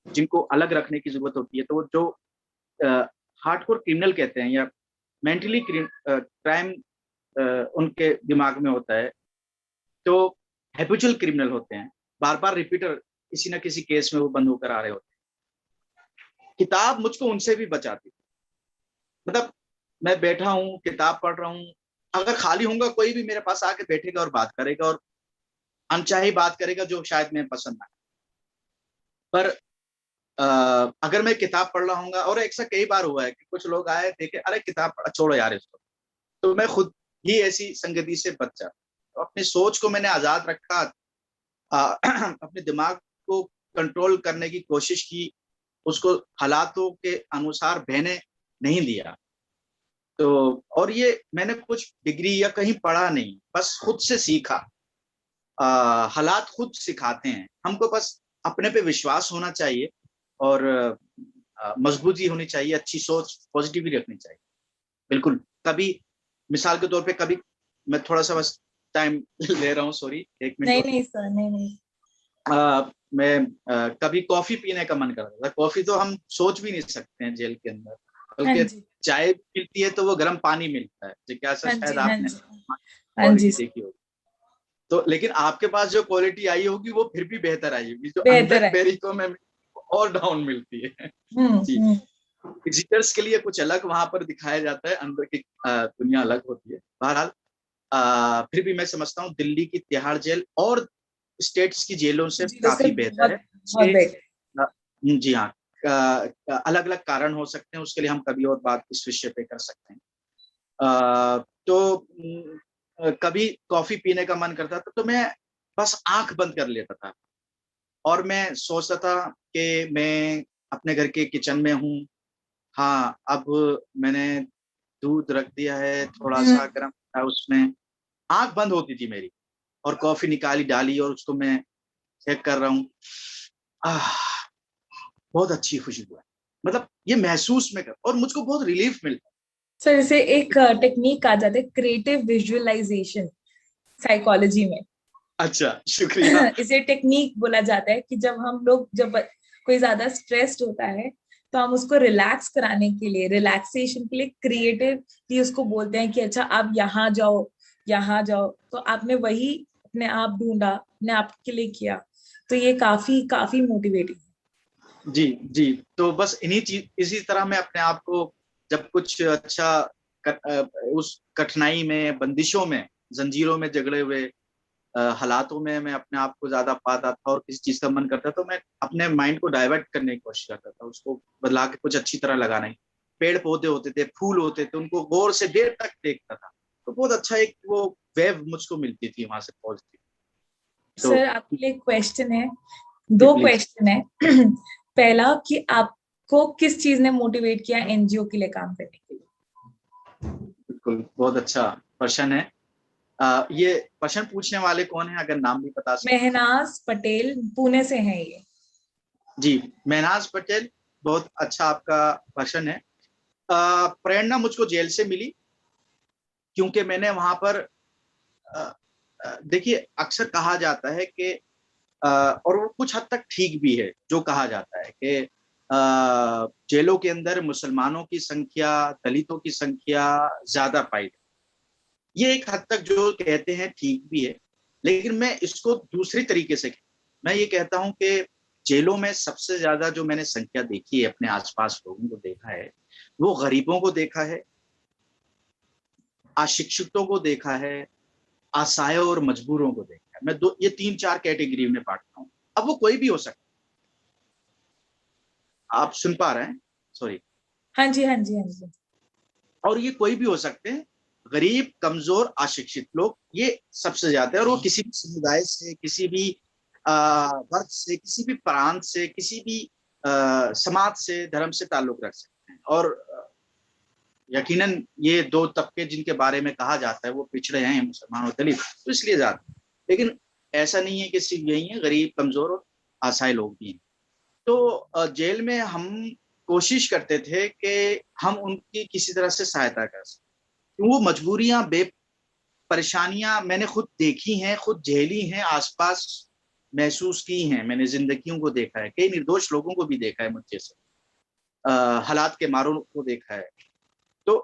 [SPEAKER 7] जिनको अलग रखने की जरूरत होती है। तो जो हार्डकोर क्रिमिनल कहते हैं या मेंटली क्राइम उनके दिमाग में होता है, तो हैबिचुअल क्रिमिनल होते हैं, बार बार रिपीटर किसी ना किसी केस में वो बंद होकर आ रहे होते हैं। किताब मुझको उनसे भी बचाती, मतलब मैं बैठा हूँ किताब पढ़ रहा हूँ, अगर खाली होऊंगा कोई भी मेरे पास आके बैठेगा और बात करेगा और अनचाही बात करेगा जो शायद मैं पसंद ना, पर अगर मैं किताब पढ़ रहा हूँ, और ऐसा कई बार हुआ है कि कुछ लोग आए देखे, अरे किताब छोड़ो यार इसको, तो मैं खुद ही ऐसी संगति से बच जाता। तो अपनी सोच को मैंने आजाद रखा, अपने दिमाग को कंट्रोल करने की कोशिश की, उसको हालातों के अनुसार बहने नहीं दिया। तो और ये मैंने कुछ डिग्री या कहीं पढ़ा नहीं, बस खुद से सीखा। हालात खुद सिखाते हैं हमको, बस अपने पे विश्वास होना चाहिए और मजबूती होनी चाहिए, अच्छी सोच पॉजिटिविटी रखनी चाहिए। बिल्कुल। कभी मिसाल के तौर पे, कभी मैं थोड़ा सा बस टाइम ले रहा हूँ, सॉरी, एक मिनट
[SPEAKER 1] नहीं
[SPEAKER 7] और।
[SPEAKER 1] नहीं सर, नहीं नहीं।
[SPEAKER 7] मैं कभी कॉफी पीने का मन करता था। कॉफी तो हम सोच भी नहीं सकते हैं जेल के अंदर,
[SPEAKER 1] हाँ
[SPEAKER 7] बल्कि
[SPEAKER 1] जी,
[SPEAKER 7] चाय मिलती है तो वो गर्म पानी मिलता है, जिज्ञासा
[SPEAKER 1] हाँ
[SPEAKER 7] शायद
[SPEAKER 1] जी, हाँ
[SPEAKER 7] आपने
[SPEAKER 1] जी, हाँ जी
[SPEAKER 7] क्वालिटी
[SPEAKER 1] सर,
[SPEAKER 7] देखी होगी। तो लेकिन आपके पास जो क्वालिटी आई होगी वो फिर भी बेहतर आई होगी, जो
[SPEAKER 1] बेहतर है।
[SPEAKER 7] अनब्लैकबेरी को मैं और डाउन मिलती है। जी,
[SPEAKER 1] हम्म।
[SPEAKER 7] विजिटर्स के लिए कुछ अलग वहां पर दिखाया जाता है, अंदर की दुनिया अलग होती है। बहरहाल फिर भी मैं समझता हूँ दिल्ली की तिहाड़ जेल और स्टेट्स की जेलों से
[SPEAKER 1] जी
[SPEAKER 7] काफी
[SPEAKER 1] सर,
[SPEAKER 7] बेहतर
[SPEAKER 1] बहुत
[SPEAKER 7] है।
[SPEAKER 1] बहुत बेहतर।
[SPEAKER 7] जी हाँ, अलग अलग कारण हो सकते हैं, उसके लिए हम कभी और बात इस विषय पे कर सकते हैं। तो कभी कॉफी पीने का मन करता था तो मैं बस आंख बंद कर लेता था और मैं सोचता था कि मैं अपने घर के किचन में हूँ। हाँ, अब मैंने दूध रख दिया है, थोड़ा सा गर्म है उसमें, आंख बंद होती थी मेरी, और कॉफी निकाली डाली और उसको मैं चेक कर रहा हूँ। बहुत अच्छी खुशबू है, मतलब ये महसूस में कर, और मुझको बहुत रिलीफ मिलता
[SPEAKER 1] सर इसे एक टेक्निक आ जाता है, क्रिएटिव विजुअलाइजेशन, साइकोलॉजी में।
[SPEAKER 7] है। अच्छा, शुक्रिया।
[SPEAKER 1] इसे टेक्निक बोला जाता है कि जब कोई ज्यादा स्ट्रेस्ड होता है तो हम उसको रिलैक्स कराने के लिए, रिलैक्सेशन के लिए क्रिएटिवली उसको बोलते हैं कि अच्छा आप यहाँ जाओ, यहाँ जाओ। तो आपने वही अपने आप ढूंढा, अपने आप के लिए किया, तो ये काफी काफी मोटिवेटिंग।
[SPEAKER 7] जी जी, तो बस इसी तरह मैं अपने आप को, जब कुछ अच्छा उस कठिनाई में, बंदिशों में, जंजीरों में जकड़े हुए हालातों में मैं अपने आप को ज्यादा पाता था और किसी चीज का मन करता तो मैं अपने माइंड को डाइवर्ट करने की कोशिश करता था, उसको बदला के कुछ अच्छी तरह लगाना। पेड़ पौधे होते थे, फूल होते थे, उनको गौर से देर तक देखता था, तो बहुत अच्छा एक वो वेव मुझको मिलती थी वहां से, पॉजिटिव। तो
[SPEAKER 1] सर आपके लिए क्वेश्चन है,
[SPEAKER 7] जी
[SPEAKER 1] दो
[SPEAKER 7] प्लीज।
[SPEAKER 1] क्वेश्चन है। पहला कि आपको किस चीज ने मोटिवेट किया एनजीओ के लिए काम करने के लिए?
[SPEAKER 7] बिल्कुल, बहुत अच्छा प्रश्न है। ये प्रश्न पूछने वाले कौन है, अगर नाम भी बता सकते?
[SPEAKER 1] मेहनाज पटेल, पुणे से हैं ये।
[SPEAKER 7] जी, महनाज पटेल, बहुत अच्छा आपका प्रश्न है। प्रेरणा मुझको जेल से मिली, क्योंकि मैंने वहां पर देखिए, अक्सर कहा जाता है कि और वो कुछ हद तक ठीक भी है, जो कहा जाता है कि जेलों के अंदर मुसलमानों की संख्या, दलितों की संख्या ज्यादा पाई जाती। ये एक हद तक जो कहते हैं ठीक भी है, लेकिन मैं इसको दूसरी तरीके से मैं ये कहता हूं कि जेलों में सबसे ज्यादा जो मैंने संख्या देखी है, अपने आसपास लोगों को देखा है, वो गरीबों को देखा है, अशिक्षितों को देखा है, असहाय और मजबूरों को देखा है। मैं ये 3-4 कैटेगरी में बांटता हूँ। अब वो कोई भी हो सकता है। आप सुन पा रहे हैं? सॉरी।
[SPEAKER 1] हाँ जी, हाँ जी, हाँ जी।
[SPEAKER 7] और ये कोई भी हो सकते हैं, गरीब, कमजोर, अशिक्षित लोग, ये सबसे ज्यादा है। और वो किसी भी समुदाय से, किसी भी वर्ग से, किसी भी प्रांत से, किसी भी समाज से, धर्म से ताल्लुक रख सकते हैं। और यकीनन ये दो तबके जिनके बारे में कहा जाता है वो पिछड़े हैं, मुसलमान और दलित, तो इसलिए ज्यादा। लेकिन ऐसा नहीं है कि सिर्फ यही है, गरीब, कमजोर और असहाय लोग भी हैं। तो जेल में हम कोशिश करते थे कि हम उनकी किसी तरह से सहायता कर सकें। वो मजबूरियां, परेशानियां मैंने खुद देखी हैं, खुद झेली हैं, आसपास महसूस की हैं। मैंने जिंदगियों को देखा है, कई निर्दोष लोगों को भी देखा है, मुझे से हालात के मारों को देखा है। तो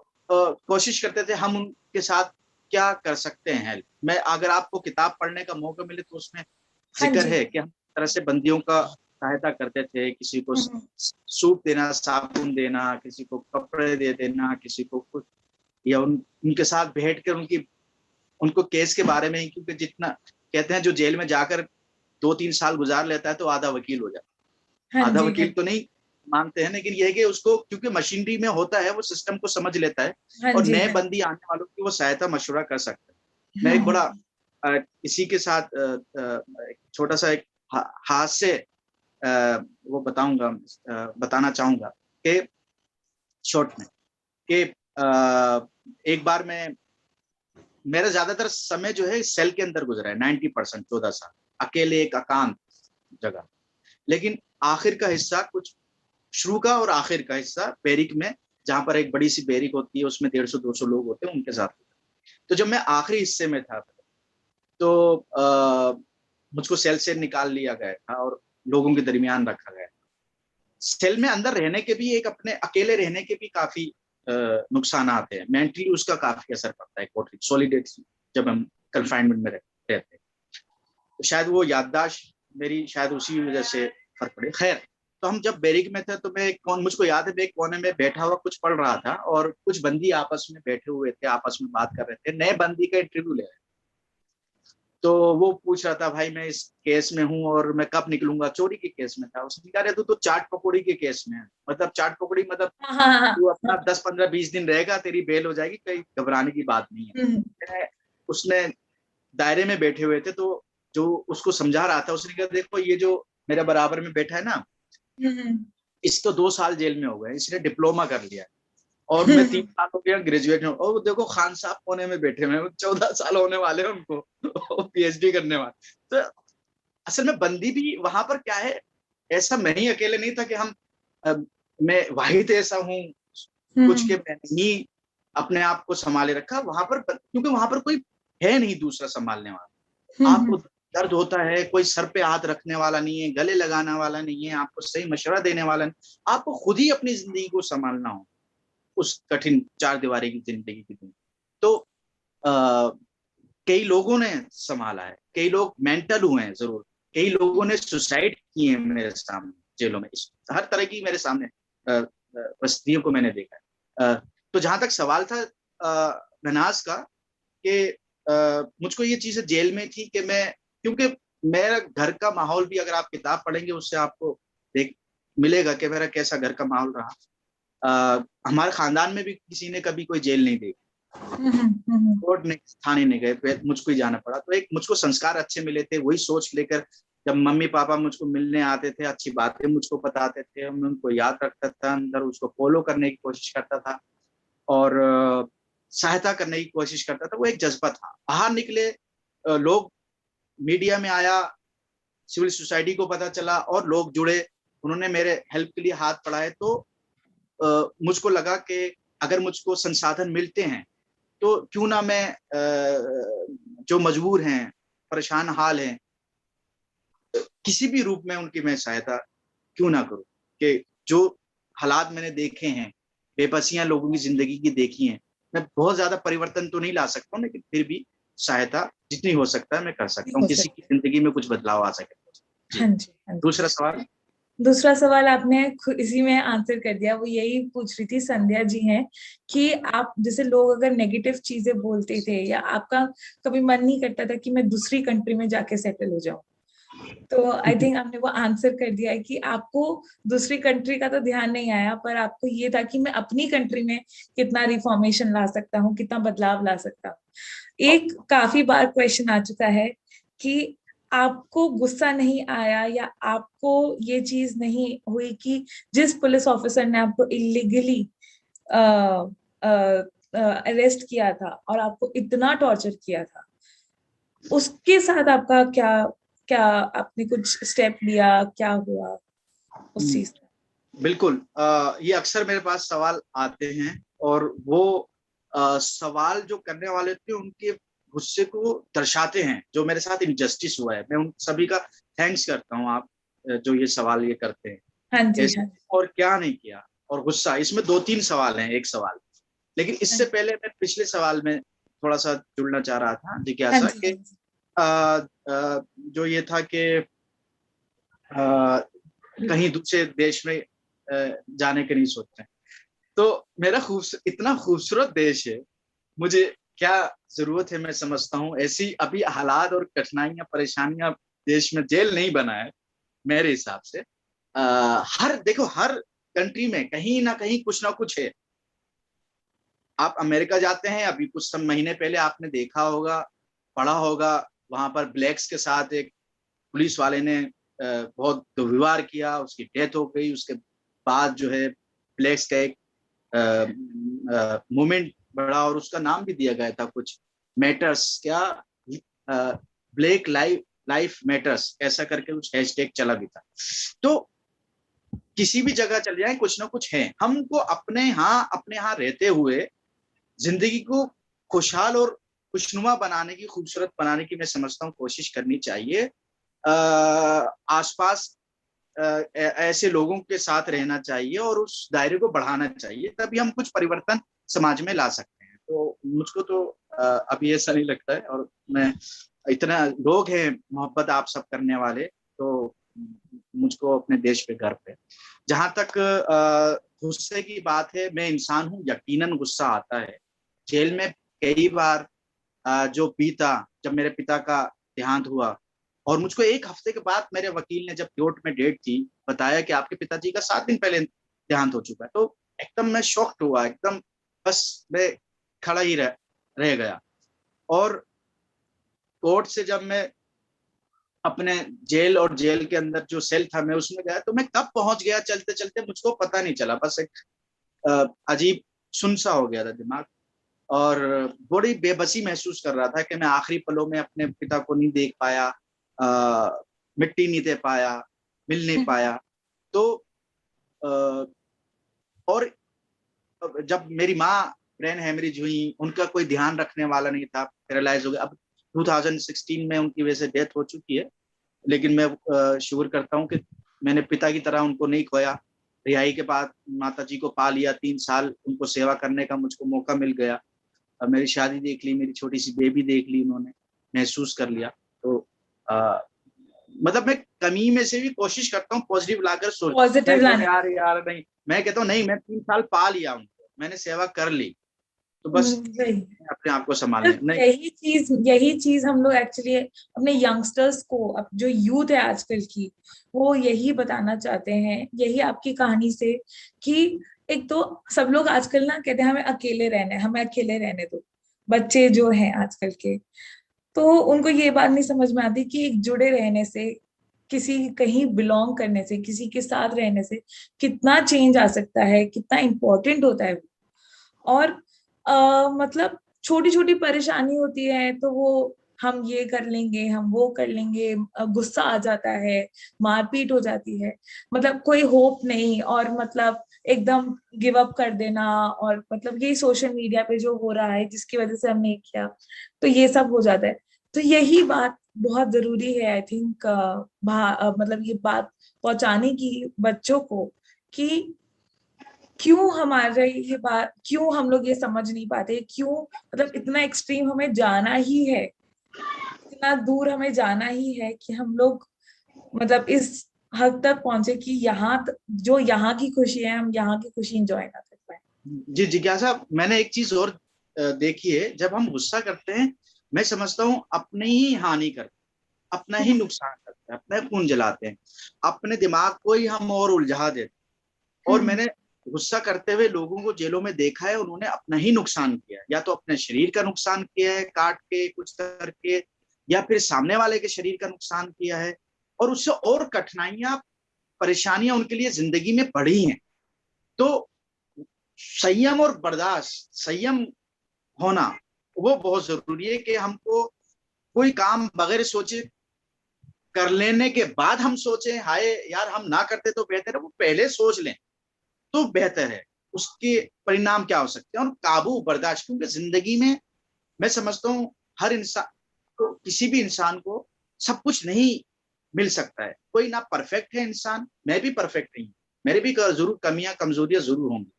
[SPEAKER 7] कोशिश करते थे हम उनके साथ क्या कर सकते हैं हेल्प। मैं, अगर आपको किताब पढ़ने का मौका मिले तो उसमें
[SPEAKER 1] हाँ
[SPEAKER 7] जिक्र
[SPEAKER 1] जी।
[SPEAKER 7] है कि हम तरह से बंदियों का सहायता करते थे। किसी को
[SPEAKER 1] हम्म,
[SPEAKER 7] सूप देना, साबुन देना, किसी को कपड़े दे देना, किसी को कुछ, या उनके साथ बैठ कर उनको केस के बारे में, क्योंकि जितना कहते हैं जो जेल में जाकर 2-3 साल गुजार लेता है तो आधा वकील हो जाता
[SPEAKER 1] हाँ
[SPEAKER 7] है। आधा
[SPEAKER 1] जी, हाँ
[SPEAKER 7] वकील तो नहीं मानते हैं, लेकिन यह है कि उसको, क्योंकि मशीनरी में होता है, वो सिस्टम को समझ लेता है
[SPEAKER 1] हाँ
[SPEAKER 7] और
[SPEAKER 1] जी,
[SPEAKER 7] नए
[SPEAKER 1] हाँ।
[SPEAKER 7] बंदी आने वालों की वो सहायता मशवरा कर सकता है। मैं एक
[SPEAKER 1] हम्म,
[SPEAKER 7] बड़ा इसी के साथ एक छोटा सा एक हास्य वो बताना चाहूंगा कि शॉर्ट में, कि एक बार मेरा ज्यादातर समय जो है सेल के अंदर गुजरा है, 90%, 14 साल अकेले एक एकांत जगह। लेकिन आखिर का हिस्सा, कुछ शुरू का और आखिर का हिस्सा बैरिक में, जहां पर एक बड़ी सी बैरिक होती है, उसमें 150-200 लोग होते हैं, उनके साथ। तो जब मैं आखिरी हिस्से में था तो मुझको सेल से निकाल लिया गया था और लोगों के दरमियान रखा गया। सेल में अंदर रहने के भी, एक अपने अकेले रहने के भी काफी नुकसान आते हैं। मेंटली उसका काफी असर पड़ता है, कोटरी सॉलिडेटली, जब हम कन्फाइनमेंट में रहते हैं। तो शायद वो याददाश्त मेरी शायद उसी वजह से फर्क पड़े। खैर, तो हम जब बैरिक में थे तो मुझको याद है, मैं एक कोने में बैठा हुआ कुछ पढ़ रहा था और कुछ बंदी आपस में बैठे हुए थे, आपस में बात कर रहे थे, नए बंदी का इंटरव्यू ले रहे थे। तो वो पूछ रहा था, भाई मैं इस केस में हूँ और मैं कब निकलूंगा, चोरी के केस में था। उसने कहा, तू तो चाट पकौड़ी के केस में है। मतलब चाट पकौड़ी, मतलब
[SPEAKER 1] हाँ हाँ हाँ।
[SPEAKER 7] तू अपना 10-15-20 दिन रहेगा, तेरी बेल हो जाएगी, कहीं घबराने की बात नहीं
[SPEAKER 1] हम्म,
[SPEAKER 7] है। उसने दायरे में बैठे हुए थे, तो जो उसको समझा रहा था, उसने कहा, देखो ये जो मेरे बराबर में बैठा है ना,
[SPEAKER 1] हम्म,
[SPEAKER 7] इसको 2 साल जेल में हो गए, इसने डिप्लोमा कर लिया और मैं
[SPEAKER 1] हम्म,
[SPEAKER 7] 3 साल हो गया ग्रेजुएट हूँ। और देखो खान साहब कोने में बैठे हुए हैं, 14 साल होने वाले हैं उनको पीएचडी करने वाले। तो असल में बंदी भी वहां पर क्या है, ऐसा मैं ही अकेले नहीं था कि अ, मैं वाहिद ऐसा हूँ कुछ के, मैंने ही अपने आप को संभाले रखा वहां पर, क्योंकि वहां पर कोई है नहीं दूसरा संभालने वाला। आपको दर्द होता है, कोई सर पे हाथ रखने वाला नहीं है, गले लगाने वाला नहीं है, आपको सही मशवरा देने वाला नहीं, आपको खुद ही अपनी जिंदगी को संभालना हो उस कठिन 4 दीवारी की जिंदगी की दिन। तो कई लोगों ने संभाला है, कई लोग मेंटल हुए हैं जरूर, कई लोगों ने सुसाइड किए हैं मेरे सामने जेलों में। हर तरह की मेरे सामने परिस्थितियों को मैंने देखा है। तो जहां तक सवाल था ननाज का, कि मुझको ये चीजें जेल में थी कि मैं, क्योंकि मेरा घर का माहौल भी, अगर आप किताब पढ़ेंगे उससे आपको देख मिलेगा कि मेरा कैसा घर का माहौल रहा। हमारे खानदान में भी किसी ने कभी कोई जेल नहीं देखी, कोर्ट ने, थाने नहीं गए, फिर मुझको ही जाना पड़ा। तो एक मुझको संस्कार अच्छे मिले थे, वही सोच लेकर जब मम्मी पापा मुझको मिलने आते थे, अच्छी बातें मुझको बताते थे, मैं उनको याद रखता था, अंदर उसको फॉलो करने की कोशिश करता था और सहायता करने की कोशिश करता था। वो एक जज्बा था। बाहर निकले, लोग, मीडिया में आया, सिविल सोसाइटी को पता चला और लोग जुड़े, उन्होंने मेरे हेल्प के लिए हाथ बढ़ाए। तो मुझको लगा कि अगर मुझको संसाधन मिलते हैं तो क्यों ना मैं जो मजबूर हैं, परेशान हाल हैं, किसी भी रूप में उनकी मैं सहायता क्यों ना करूं, कि जो हालात मैंने देखे हैं, बेबसियां लोगों की जिंदगी की देखी हैं, मैं बहुत ज्यादा परिवर्तन तो नहीं ला सकता हूँ, लेकिन फिर भी सहायता जितनी हो सकता है मैं कर सकता हूँ,
[SPEAKER 1] हो
[SPEAKER 7] किसी की
[SPEAKER 1] सकता
[SPEAKER 7] जिंदगी में कुछ बदलाव आ सके।
[SPEAKER 1] है।
[SPEAKER 7] जी।
[SPEAKER 1] हाँ जी, हाँ जी।
[SPEAKER 7] दूसरा सवाल।
[SPEAKER 1] दूसरा सवाल आपने इसी में आंसर कर दिया। वो यही पूछ रही थी, संध्या जी हैं, कि आप जैसे लोग अगर नेगेटिव चीजें बोलते थे या आपका कभी मन नहीं करता था कि मैं दूसरी कंट्री में जाके सेटल हो जाऊं, तो आई थिंक आपने वो आंसर कर दिया है कि आपको दूसरी कंट्री का तो ध्यान नहीं आया, पर आपको ये था कि मैं अपनी कंट्री में कितना रिफॉर्मेशन ला सकता हूँ, कितना बदलाव ला सकता हूँ। एक काफी बार क्वेश्चन आ चुका है कि आपको गुस्सा नहीं आया या आपको ये चीज नहीं हुई कि जिस पुलिस ऑफिसर ने आपको इलीगली अरेस्ट किया था और आपको इतना टॉर्चर किया था, उसके साथ आपका क्या क्या आपने कुछ स्टेप लिया, क्या हुआ उस चीज का?
[SPEAKER 7] बिल्कुल, ये अक्सर मेरे पास सवाल आते हैं, और वो सवाल जो करने वाले थे उनके गुस्से को दर्शाते हैं, जो मेरे साथ इनजस्टिस हुआ है। मैं उन सभी का थैंक्स करता हूँ, आप जो ये सवाल ये करते हैं।
[SPEAKER 1] हाँ जी,
[SPEAKER 7] ऐसे
[SPEAKER 1] हाँ जी,
[SPEAKER 7] और क्या नहीं किया, और गुस्सा, इसमें दो तीन सवाल हैं एक सवाल। लेकिन
[SPEAKER 1] हाँ
[SPEAKER 7] इससे पहले मैं पिछले सवाल में थोड़ा सा जुड़ना चाह रहा था,
[SPEAKER 1] हाँ
[SPEAKER 7] जिज्ञासा
[SPEAKER 1] जी,
[SPEAKER 7] के
[SPEAKER 1] हाँ जी।
[SPEAKER 7] जो ये था कि कहीं दूसरे देश में जाने के नहीं सोचते हैं। तो मेरा इतना खूबसूरत देश है, मुझे क्या जरूरत है, मैं समझता हूँ ऐसी अभी हालात और कठिनाइयां परेशानियां देश में जेल नहीं बना है मेरे हिसाब से। हर देखो, हर कंट्री में कहीं ना कुछ है। आप अमेरिका जाते हैं, अभी कुछ some महीने पहले आपने देखा होगा, पढ़ा होगा, वहां पर ब्लैक्स के साथ एक पुलिस वाले ने बहुत दुर्व्यवहार किया, उसकी डेथ हो गई। उसके बाद जो है ब्लैक्स का एक मूवमेंट बढ़ा, और उसका नाम भी दिया गया था कुछ मैटर्स, क्या ब्लैक लाइफ मैटर्स, ऐसा करके कुछ हैशटैग चला भी था। तो किसी भी जगह चल जाए कुछ ना कुछ है। हमको अपने यहाँ रहते हुए जिंदगी को खुशहाल और खुशनुमा बनाने की, खूबसूरत बनाने की, मैं समझता हूँ कोशिश करनी चाहिए। आसपास ऐसे लोगों के साथ रहना चाहिए और उस दायरे को बढ़ाना चाहिए, तभी हम कुछ परिवर्तन समाज में ला सकते हैं। तो मुझको तो अभी ऐसा नहीं लगता है, और मैं इतना लोग हैं मोहब्बत आप सब करने वाले, तो मुझको अपने देश पे गर्व है। जहां तक गुस्से की बात है, मैं इंसान हूँ, यकीनन गुस्सा आता है। जेल में कई बार जो बीता, जब मेरे पिता का देहांत हुआ, और मुझको एक हफ्ते के बाद मेरे वकील ने, जब कोर्ट में डेट थी, बताया कि आपके पिताजी का 7 दिन पहले देहांत हो चुका है, तो एकदम मैं शॉक्ड हुआ, एकदम बस मैं खड़ा ही रह गया। और कोर्ट से जब मैं अपने जेल, और जेल के अंदर जो सेल था मैं उसमें गया, तो मैं कब पहुंच गया चलते चलते मुझको पता नहीं चला। बस एक अजीब सुनसा हो गया था दिमाग, और बड़ी बेबसी महसूस कर रहा था कि मैं आखिरी पलों में अपने पिता को नहीं देख पाया, मिट्टी नहीं दे पाया, मिल नहीं पाया। तो आ, और जब मेरी माँ ब्रेन हेमरेज हुई, उनका कोई ध्यान रखने वाला नहीं था, पैरालाइज हो गया। अब 2016 में उनकी वजह से डेथ हो चुकी है, लेकिन मैं शुक्र करता हूँ कि मैंने पिता की तरह उनको नहीं खोया। रिहाई के बाद माता जी को पा लिया, 3 साल उनको सेवा करने का मुझको मौका मिल गया। मेरी शादी देख ली, मेरी छोटी सी बेबी देख ली, उन्होंने महसूस कर लिया। तो आ, मतलब मैं कमी में से भी कोशिश करता हूँ पॉजिटिव लाकर सोच।
[SPEAKER 1] पॉजिटिव लाने
[SPEAKER 7] यार यार नहीं, मैं कहता हूँ नहीं, मैं 3 साल पा लिया उनको, मैंने सेवा कर ली, तो
[SPEAKER 1] का।
[SPEAKER 7] बस
[SPEAKER 1] वही,
[SPEAKER 7] अपने आप को संभालने
[SPEAKER 1] सिर्फ
[SPEAKER 7] नहीं।
[SPEAKER 1] यही चीज हम लोग एक्चुअली अपने यंगस्टर्स को, अब जो यूथ है आजकल की, वो यही बताना चाहते हैं, यही आपकी कहानी से, कि एक तो सब लोग आजकल ना कहते हैं हमें अकेले रहना है, हमें अकेले रहने दो। बच्चे जो हैं आजकल के, तो उनको ये बात नहीं समझ में आती कि एक जुड़े रहने से, किसी कहीं बिलोंग करने से, किसी के साथ रहने से कितना चेंज आ सकता है, कितना इम्पोर्टेंट होता है। और मतलब छोटी छोटी परेशानी होती है तो वो हम ये कर लेंगे, हम वो कर लेंगे, गुस्सा आ जाता है, मारपीट हो जाती है, मतलब कोई होप नहीं, और मतलब एकदम गिव अप कर देना, और मतलब यही सोशल मीडिया पे जो हो रहा है जिसकी वजह से हमने किया, तो ये सब हो जाता है। तो यही बात बहुत जरूरी है आई थिंक, मतलब ये बात पहुंचाने की बच्चों को, कि क्यों हमारे ये बात, क्यों हम लोग ये समझ नहीं पाते, क्यों मतलब इतना एक्सट्रीम हमें जाना ही है, इतना दूर हमें जाना ही है कि हम लोग मतलब इस हद तक पहुंचे कि जो यहाँ की खुशी है हम यहाँ की खुशी एंजॉय ना कर पाए।
[SPEAKER 7] जी जिज्ञासा, मैंने एक चीज और देखी है, जब हम गुस्सा करते हैं मैं समझता हूँ अपनी ही हानि करते हैं, अपना ही नुकसान करते हैं, अपना खून जलाते हैं, अपने दिमाग को ही हम और उलझा देते हैं। और मैंने गुस्सा करते हुए लोगों को जेलों में देखा है, उन्होंने अपना ही नुकसान किया है, या तो अपने शरीर का नुकसान किया है काट के कुछ करके, या फिर सामने वाले के शरीर का नुकसान किया है, और उससे और कठिनाइयां परेशानियां उनके लिए जिंदगी में बढ़ी हैं। तो संयम और बर्दाश्त, संयम होना वो बहुत जरूरी है कि हमको कोई काम बगैर सोचे कर लेने के बाद हम सोचें हाय यार हम ना करते तो बेहतर है, वो पहले सोच लें तो बेहतर है, उसके परिणाम क्या हो सकते हैं। और काबू बर्दाश्त, क्योंकि जिंदगी में मैं समझता हूँ हर इंसान को, किसी भी इंसान को सब कुछ नहीं मिल सकता है, कोई ना परफेक्ट है इंसान, मैं भी परफेक्ट नहीं, मेरे भी जरूर कमियां कमजोरियां जरूर होंगी,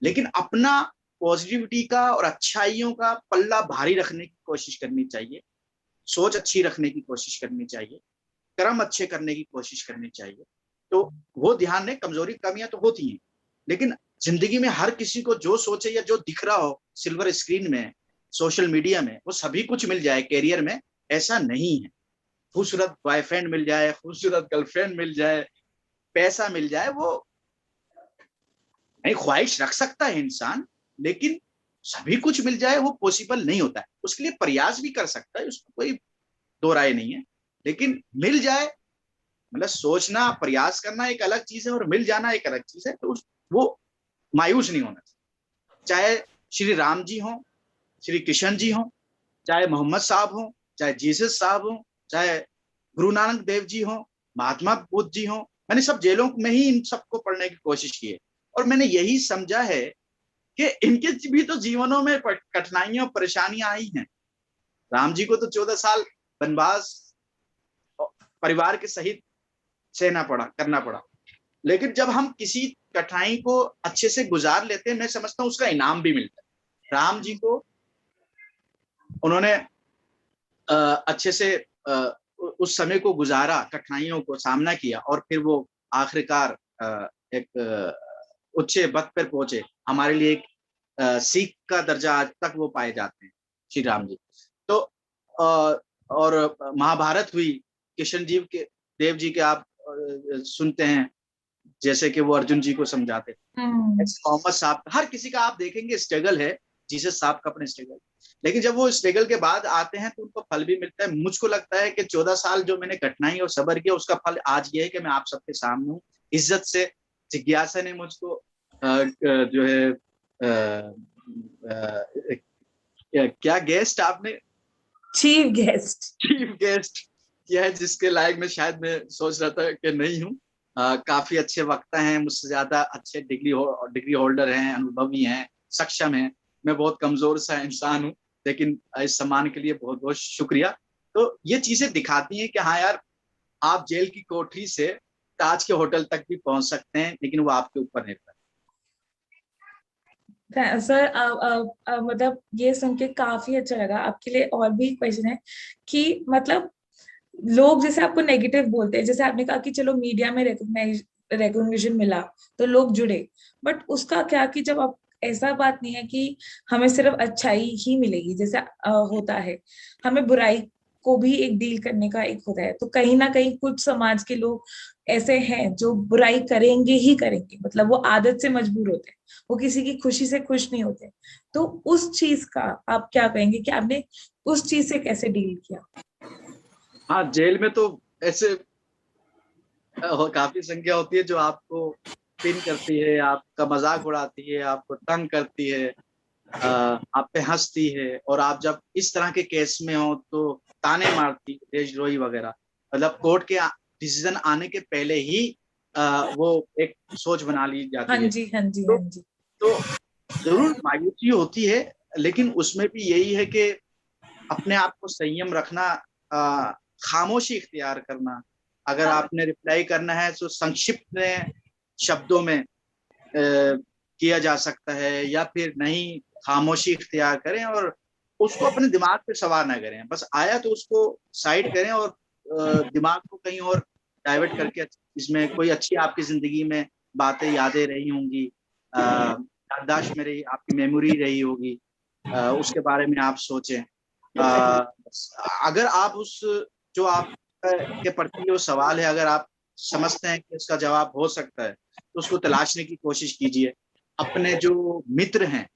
[SPEAKER 7] लेकिन अपना पॉजिटिविटी का और अच्छाइयों का पल्ला भारी रखने की कोशिश करनी चाहिए, सोच अच्छी रखने की कोशिश करनी चाहिए, कर्म अच्छे करने की कोशिश करनी चाहिए। तो वो ध्यान दें, कमजोरी कमियां तो होती हैं, लेकिन जिंदगी में हर किसी को जो सोचे या जो दिख रहा हो सिल्वर स्क्रीन में, सोशल मीडिया में, वो सभी कुछ मिल जाए करियर में, ऐसा नहीं है। खूबसूरत बॉयफ्रेंड मिल जाए, खूबसूरत गर्लफ्रेंड मिल जाए, पैसा मिल जाए, वो नहीं, ख्वाहिश रख सकता है इंसान, लेकिन सभी कुछ मिल जाए वो पॉसिबल नहीं होता है। उसके लिए प्रयास भी कर सकता है, उसको कोई दो राय नहीं है, लेकिन मिल जाए मतलब सोचना प्रयास करना एक अलग चीज है और मिल जाना एक अलग चीज है। तो वो मायूस नहीं होना चाहिए, चाहे श्री राम जी हो, श्री कृष्ण जी हो, चाहे मोहम्मद साहब हो, चाहे जीसस साहब हो, चाहे गुरु नानक देव जी हो, महात्मा बुद्ध जी हो। मैंने सब जेलों में ही इन सबको पढ़ने की कोशिश की है, और मैंने यही समझा है कि इनके भी तो जीवनों में कठिनाइयां और परेशानियां आई हैं। राम जी को तो 14 साल वनवास परिवार के सहित सहना पड़ा, करना पड़ा, लेकिन जब हम किसी कठिनाई को अच्छे से गुजार लेते हैं, मैं समझता हूँ उसका इनाम भी मिलता है। राम जी को उन्होंने अच्छे से उस समय को गुजारा, कठिनाइयों को सामना किया, और फिर वो आखिरकार एक उच्च पद पर पहुंचे। हमारे लिए एक सीख का दर्जा आज तक वो पाए जाते हैं, श्री राम जी। तो और महाभारत हुई, कृष्ण जी के देव जी के आप सुनते हैं जैसे कि वो अर्जुन जी को समझाते हैं। मोहम्मद साहब, हर किसी का आप देखेंगे स्ट्रगल है, जीसस साहब का अपने स्ट्रगल, लेकिन जब वो स्ट्रगल के बाद आते हैं तो उनको फल भी मिलता है। मुझको लगता है कि 14 साल जो मैंने कठिनाई और सब्र किया, उसका फल आज ये है कि मैं आप सबके सामने हूँ इज्जत से। जिज्ञासा ने मुझको जो है क्या गेस्ट आपने,
[SPEAKER 1] चीफ गेस्ट,
[SPEAKER 7] चीफ गेस्ट किया है, जिसके लायक मैं शायद मैं सोच रहा था कि नहीं हूँ। काफी अच्छे वक्ता हैं, मुझसे ज्यादा अच्छे डिग्री होल्डर हैं, अनुभवी हैं, सक्षम हैं। मैं बहुत कमजोर सा इंसान हूँ, लेकिन इस सम्मान के लिए बहुत बहुत शुक्रिया। तो ये चीजें दिखाती हैं कि हाँ यार, आप जेल की कोठरी से ताज के होटल तक भी पहुंच सकते हैं, लेकिन वो आपके ऊपर निर्भर
[SPEAKER 1] सर मतलब ये सुन के काफी अच्छा लगा। आपके लिए और भी क्वेश्चन है कि मतलब लोग जैसे आपको नेगेटिव बोलते हैं, जैसे आपने कहा कि चलो मीडिया में रिकॉग्निशन मिला तो लोग जुड़े, बट उसका क्या कि जब आप, ऐसा बात नहीं है कि हमें सिर्फ अच्छाई ही मिलेगी, जैसे होता है हमें बुराई को भी एक डील करने का एक होता है। तो कहीं ना कहीं कुछ समाज के लोग ऐसे हैं जो बुराई करेंगे ही करेंगे, मतलब वो आदत से मजबूर होते हैं, वो किसी की खुशी से खुश नहीं होते। तो उस चीज का आप क्या कहेंगे कि आपने उस चीज से कैसे डील किया?
[SPEAKER 7] हाँ, जेल में तो ऐसे काफी संख्या होती है जो आपको पिन करती है, आपका मजाक उड़ाती है, आपको तंग करती है, आप पे हंसती है, और आप जब इस तरह के केस में हो तो ताने मारती, देशद्रोही वगैरह। मतलब कोर्ट के डिसीजन आने के पहले ही वो एक सोच बना ली
[SPEAKER 1] हाँ
[SPEAKER 7] जाती है।
[SPEAKER 1] जी, हाँ जी,
[SPEAKER 7] तो,
[SPEAKER 1] हाँ जी।
[SPEAKER 7] तो जरूर मायूसी होती है, लेकिन उसमें भी यही है कि अपने आप को संयम रखना, खामोशी इख्तियार करना। अगर आपने रिप्लाई करना है तो संक्षिप्त में, शब्दों में, किया जा सकता है, या फिर नहीं, खामोशी इख्तियार करें और उसको अपने दिमाग पे सवार ना करें। बस आया तो उसको साइड करें और दिमाग को कहीं और डाइवर्ट करके इसमें कोई अच्छी आपकी जिंदगी में बातें, यादें रही होंगी, याददाश्त में रही, आपकी मेमोरी रही होगी, उसके बारे में आप सोचें। अगर आप उस जो आप के प्रति जो सवाल है, अगर आप समझते हैं कि उसका जवाब हो सकता है, तो उसको तलाशने की कोशिश कीजिए। अपने जो मित्र हैं,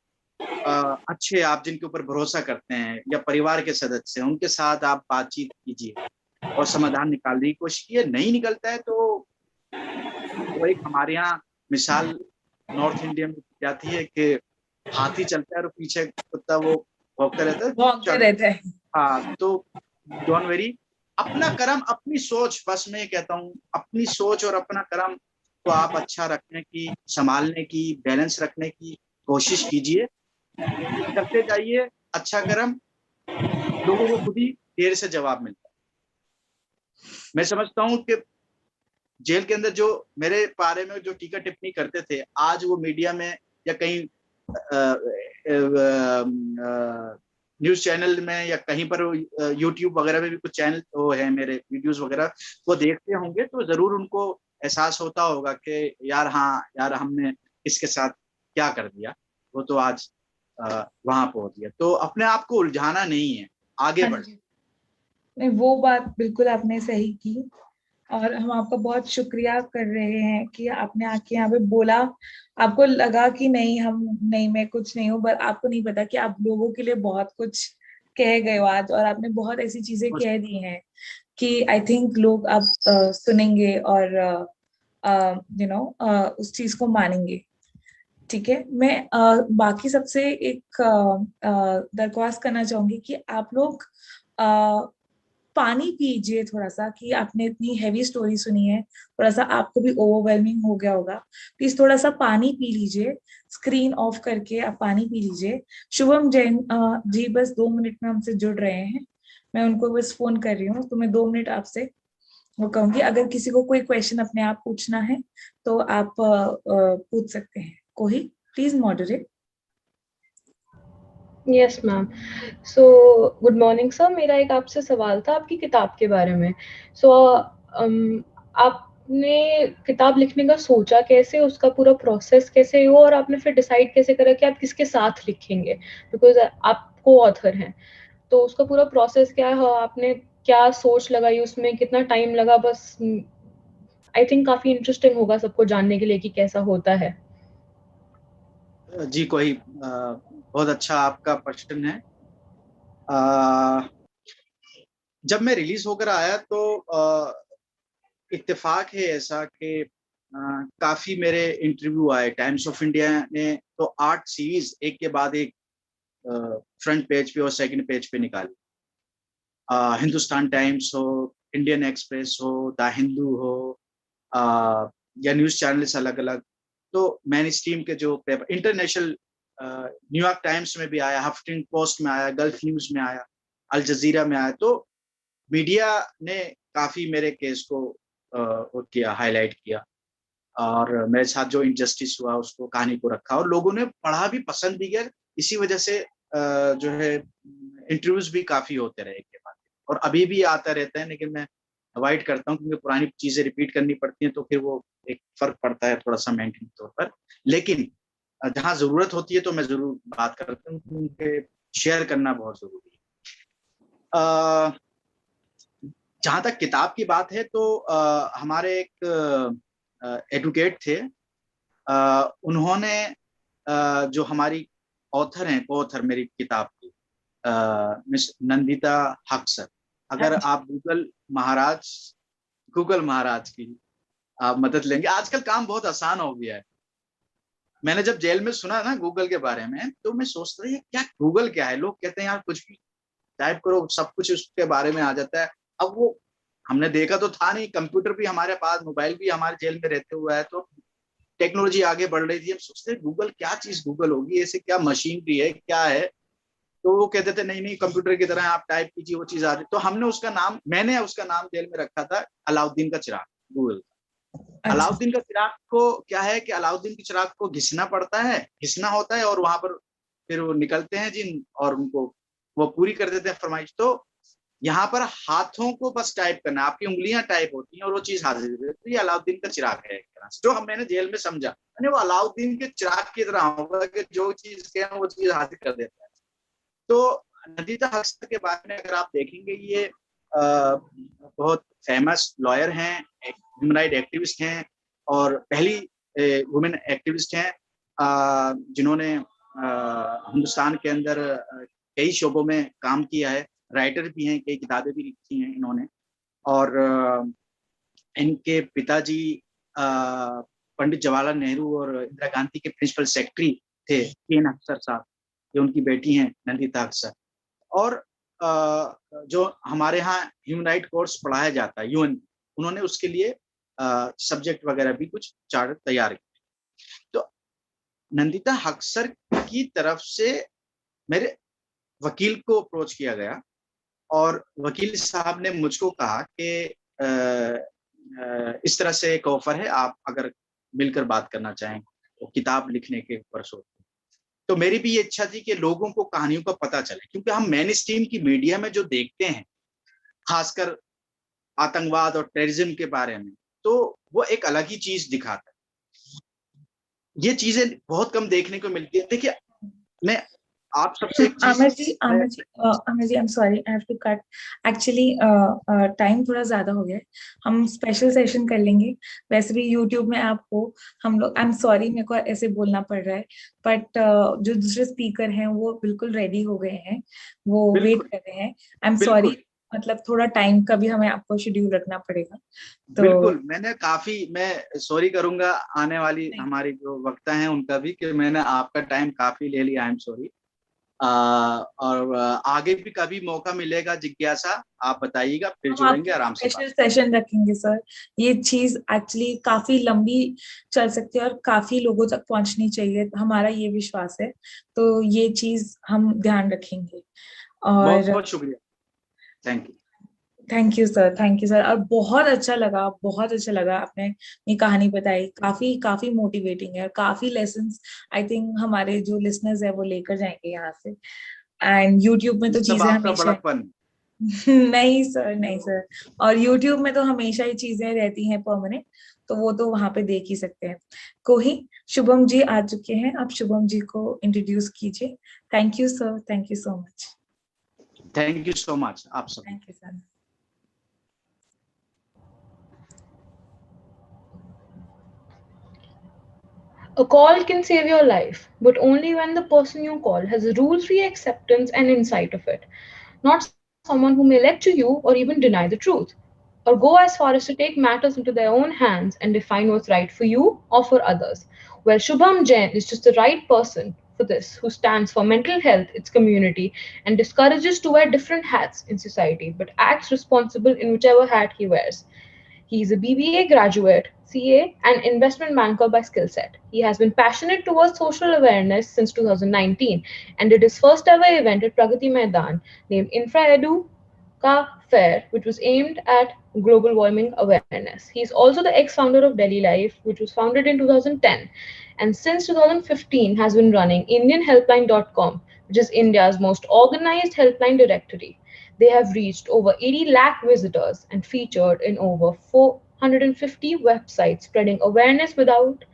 [SPEAKER 7] अच्छे, आप जिनके ऊपर भरोसा करते हैं, या परिवार के सदस्य हैं, उनके साथ आप बातचीत कीजिए और समाधान निकालने की कोशिश कीजिए। नहीं निकलता है तो वो एक हमारे यहाँ मिसाल नॉर्थ इंडिया में जाती है कि हाथी चलता है और पीछे कुत्ता वो भौंकता रहता है,
[SPEAKER 1] भौंकते रहते हैं।
[SPEAKER 7] हाँ, तो डोंट वेरी, अपना कर्म, अपनी सोच, बस मैं ये कहता हूँ, अपनी सोच और अपना कर्म को आप अच्छा रखने की, संभालने की, बैलेंस रखने की कोशिश कीजिए। करते जाइए अच्छा कर्म, लोगों को खुद ही देर से जवाब मिलता है। मैं समझता हूँ कि जेल के अंदर जो मेरे बारे में जो टीका टिप्पणी करते थे, आज वो मीडिया में या कहीं न्यूज चैनल में या कहीं पर यूट्यूब वगैरह में भी कुछ चैनल वो है, मेरे वीडियोस वगैरह वो देखते होंगे, तो जरूर उनको एहसास होता होगा कि यार, हाँ यार, हमने इसके साथ क्या कर दिया, वो तो आज वहां पहुंच गया। तो अपने आप को उलझाना नहीं है, आगे
[SPEAKER 1] हाँ
[SPEAKER 7] बढ़।
[SPEAKER 1] जी। नहीं, वो बात बिल्कुल आपने सही की, और हम आपका बहुत शुक्रिया कर रहे हैं कि आपने आके यहाँ पे बोला। आपको लगा कि नहीं, हम नहीं, मैं कुछ नहीं हूँ, पर आपको नहीं पता कि आप लोगों के लिए बहुत कुछ कह गए हो आज, और आपने बहुत ऐसी चीजें कह दी हैं कि आई थिंक लोग अब सुनेंगे और उस चीज को मानेंगे। ठीक है, मैं बाकी सबसे एक दरख्वास्त करना चाहूंगी कि आप लोग पानी पीजिए थोड़ा सा, कि आपने इतनी हैवी स्टोरी सुनी है, थोड़ा सा आपको भी ओवरवेलमिंग हो गया होगा। प्लीज थोड़ा सा पानी पी लीजिए, स्क्रीन ऑफ करके आप पानी पी लीजिए। शुभम जैन जी बस 2 मिनट में हमसे जुड़ रहे हैं, मैं उनको बस फोन कर रही हूँ, तो मैं 2 मिनट आपसे वो कहूंगी। अगर किसी को कोई क्वेश्चन अपने आप पूछना है तो आप पूछ सकते हैं। कोई please moderate.
[SPEAKER 3] Yes ma'am. So good morning sir, मेरा एक आपसे सवाल था आपकी किताब के बारे में। सो आपने किताब लिखने का सोचा कैसे, उसका पूरा प्रोसेस कैसे हुआ, और आपने फिर डिसाइड कैसे करा कि आप किसके साथ लिखेंगे, बिकॉज आप को ऑथर हैं, तो उसका पूरा प्रोसेस क्या है, आपने क्या सोच लगाई उसमें, कितना टाइम लगा, बस आई थिंक काफी इंटरेस्टिंग होगा सबको जानने के लिए कि कैसा होता है।
[SPEAKER 7] जी, कोई बहुत अच्छा आपका प्रश्न है। अ, जब मैं रिलीज होकर आया तो इत्तेफाक है ऐसा कि काफी मेरे इंटरव्यू आए। टाइम्स ऑफ इंडिया ने तो 8 सीरीज एक के बाद एक फ्रंट पेज पे और सेकंड पेज पे निकाली। हिंदुस्तान टाइम्स हो, इंडियन एक्सप्रेस हो, द हिंदू हो, या न्यूज चैनल्स अलग अलग। तो मैन स्ट्रीम के जो पेपर, इंटरनेशनल, न्यूयॉर्क टाइम्स में भी आया, हफ्टिंग पोस्ट में आया, गल्फ न्यूज में आया, अल जजीरा में आया। तो मीडिया ने काफी मेरे केस को वो किया, हाईलाइट किया, और मेरे साथ जो इनजस्टिस हुआ उसको, कहानी को रखा, और लोगों ने पढ़ा भी, पसंद भी किया। इसी वजह से जो है इंटरव्यूज भी काफी होते रहे के बाद, और अभी भी आता रहता है, लेकिन मैं अवॉइड करता हूँ क्योंकि पुरानी चीजें रिपीट करनी पड़ती हैं, तो फिर वो एक फर्क पड़ता है थोड़ा सा मेंटली तौर पर। लेकिन जहाँ जरूरत होती है तो मैं जरूर बात करता हूँ, क्योंकि शेयर करना बहुत जरूरी है। जहाँ तक किताब की बात है तो हमारे एक एडवोकेट थे, उन्होंने जो हमारी ऑथर हैं, को ऑथर मेरी किताब की, मिस नंदिता हक सर, अगर आप गूगल महाराज की आप मदद लेंगे, आजकल काम बहुत आसान हो गया है। मैंने जब जेल में सुना ना गूगल के बारे में, तो मैं सोचता था क्या गूगल क्या है। लोग कहते हैं यार कुछ भी टाइप करो सब कुछ उसके बारे में आ जाता है। अब वो हमने देखा तो था नहीं, कंप्यूटर भी हमारे पास, मोबाइल भी हमारे जेल में रहते हुआ है, तो टेक्नोलॉजी आगे बढ़ रही थी। हम सोचते गूगल क्या चीज, गूगल होगी ऐसे, क्या मशीनरी है, क्या है। तो वो कहते थे नहीं नहीं, कंप्यूटर की तरह आप टाइप कीजिए वो चीज आ रही। तो मैंने उसका नाम जेल में रखा था अलाउद्दीन का चिराग, गूगल। अलाउद्दीन का चिराग को क्या है कि अलाउद्दीन के चिराग को घिसना पड़ता है, घिसना होता है, और वहां पर फिर वो निकलते हैं जिन, और उनको वो पूरी कर देते हैं फरमाइश। तो यहाँ पर हाथों को बस टाइप करना, आपकी उंगलियां टाइप होती हैं और वो चीज हाजिर होती है। तो ये अलाउद्दीन का चिराग है एक तरह से, जो हम मैंने जेल में समझा, मैंने वो अलाउद्दीन के चिराग की तरह होगा कि जो चीज के वो चीज हाजिर कर देता है। तो नंदिता हक्सर के बारे में अगर आप देखेंगे, ये बहुत फेमस लॉयर हैं, ह्यूमन राइट एक्टिविस्ट हैं, और पहली वुमेन एक्टिविस्ट हैं जिन्होंने हिंदुस्तान के अंदर कई शोबों में काम किया है, राइटर भी हैं, कई किताबें भी लिखी हैं इन्होंने। और इनके पिताजी पंडित जवाहरलाल नेहरू और इंदिरा गांधी के प्रिंसिपल सेक्रेटरी थे, केन अख्तर साहब, जो उनकी बेटी हैं नंदिता अख्तर। और जो हमारे यहाँ ह्यूमन राइट कोर्स पढ़ाया जाता है यूएन, उन्होंने उसके लिए सब्जेक्ट वगैरह भी कुछ चार्ट तैयार किए। तो नंदिता हक्सर की तरफ से मेरे वकील को अप्रोच किया गया, और वकील साहब ने मुझको कहा कि इस तरह से एक ऑफर है, आप अगर मिलकर बात करना चाहें तो किताब लिखने के ऊपर सोच। तो मेरी भी ये इच्छा थी कि लोगों को कहानियों का पता चले, क्योंकि हम मेन स्ट्रीम की मीडिया में जो देखते हैं, खासकर आतंकवाद और टेररिज्म के बारे में, तो वो एक अलग ही चीज दिखाता है। ये चीजें बहुत कम देखने को मिलती है। देखिए, मैं आप सबसे एक चीज,
[SPEAKER 1] Aamir ji, I am sorry, I have to cut. Actually time थोड़ा ज्यादा हो गया है, हम स्पेशल सेशन कर लेंगे। वैसे भी यूट्यूब में आपको हम लोग, आई एम सॉरी मेरे को ऐसे बोलना पड़ रहा है, बट जो दूसरे स्पीकर हैं वो बिल्कुल रेडी हो गए हैं, वो वेट
[SPEAKER 7] बिल्कुल
[SPEAKER 1] कर रहे हैं। आई एम सॉरी,
[SPEAKER 7] बिल्कुल
[SPEAKER 1] मतलब थोड़ा टाइम का भी हमें आपको शेड्यूल रखना पड़ेगा। तो
[SPEAKER 7] बिल्कुल, मैं सॉरी करूंगा आने वाली
[SPEAKER 1] नहीं,
[SPEAKER 7] हमारी जो वक्ता हैं उनका भी, कि मैंने आपका टाइम काफी ले लिया, आई एम सॉरी। और आगे भी कभी मौका मिलेगा जिज्ञासा, आप बताइएगा, फिर
[SPEAKER 1] हम
[SPEAKER 7] जुड़ेंगे,
[SPEAKER 1] आपके लिए
[SPEAKER 7] आराम से
[SPEAKER 1] स्पेशल
[SPEAKER 7] बात।
[SPEAKER 1] सेशन रखेंगे सर। ये चीज एक्चुअली काफी लंबी चल सकती है और काफी लोगों तक पहुंचनी चाहिए, हमारा ये विश्वास है। तो ये चीज हम ध्यान रखेंगे।
[SPEAKER 7] बहुत
[SPEAKER 1] और
[SPEAKER 7] बहुत शुक्रिया, thank you.
[SPEAKER 1] Thank you sir, thank you sir. और बहुत अच्छा लगा, बहुत अच्छा लगा आपने ये कहानी बताई, काफी काफी मोटिवेटिंग है, और काफी लेसन्स आई थिंक हमारे जो लिसनर्स है वो लेकर जाएंगे यहाँ से। एंड यूट्यूब में तो
[SPEAKER 7] सब
[SPEAKER 1] चीजें
[SPEAKER 7] आपका
[SPEAKER 1] हमेशा
[SPEAKER 7] बड़प्पन।
[SPEAKER 1] नहीं सर, नहीं सर। और YouTube में तो हमेशा ही चीजें रहती हैं परमानेंट, तो वो तो वहां पे देख ही सकते हैं। कोही, शुभम जी आ चुके हैं, आप शुभम जी को इंट्रोड्यूस कीजिए। Thank you sir, thank you so much.
[SPEAKER 7] Thank you so much आप सब।
[SPEAKER 1] Thank you sir.
[SPEAKER 3] A call can save your life, but only when the person you call has a rule free acceptance and insight of it, not someone who may lecture you or even deny the truth, or go as far as to take matters into their own hands and define what's right for you or for others. Well, Shubham Jain is just the right person for this, who stands for mental health, its community, and discourages to wear different hats in society, but acts responsible in whichever hat he wears. He is a BBA graduate, CA, and investment banker by skill set. He has been passionate towards social awareness since 2019 and did his first ever event at Pragati Maidan named Infra Edu Ka Fair, which was aimed at global warming awareness. He is also the ex-founder of Delhi Life, which was founded in 2010, and since 2015 has been running IndianHelpline.com, which is India's most organized helpline directory. They have reached over 80 lakh visitors and featured in over 450 websites, spreading awareness without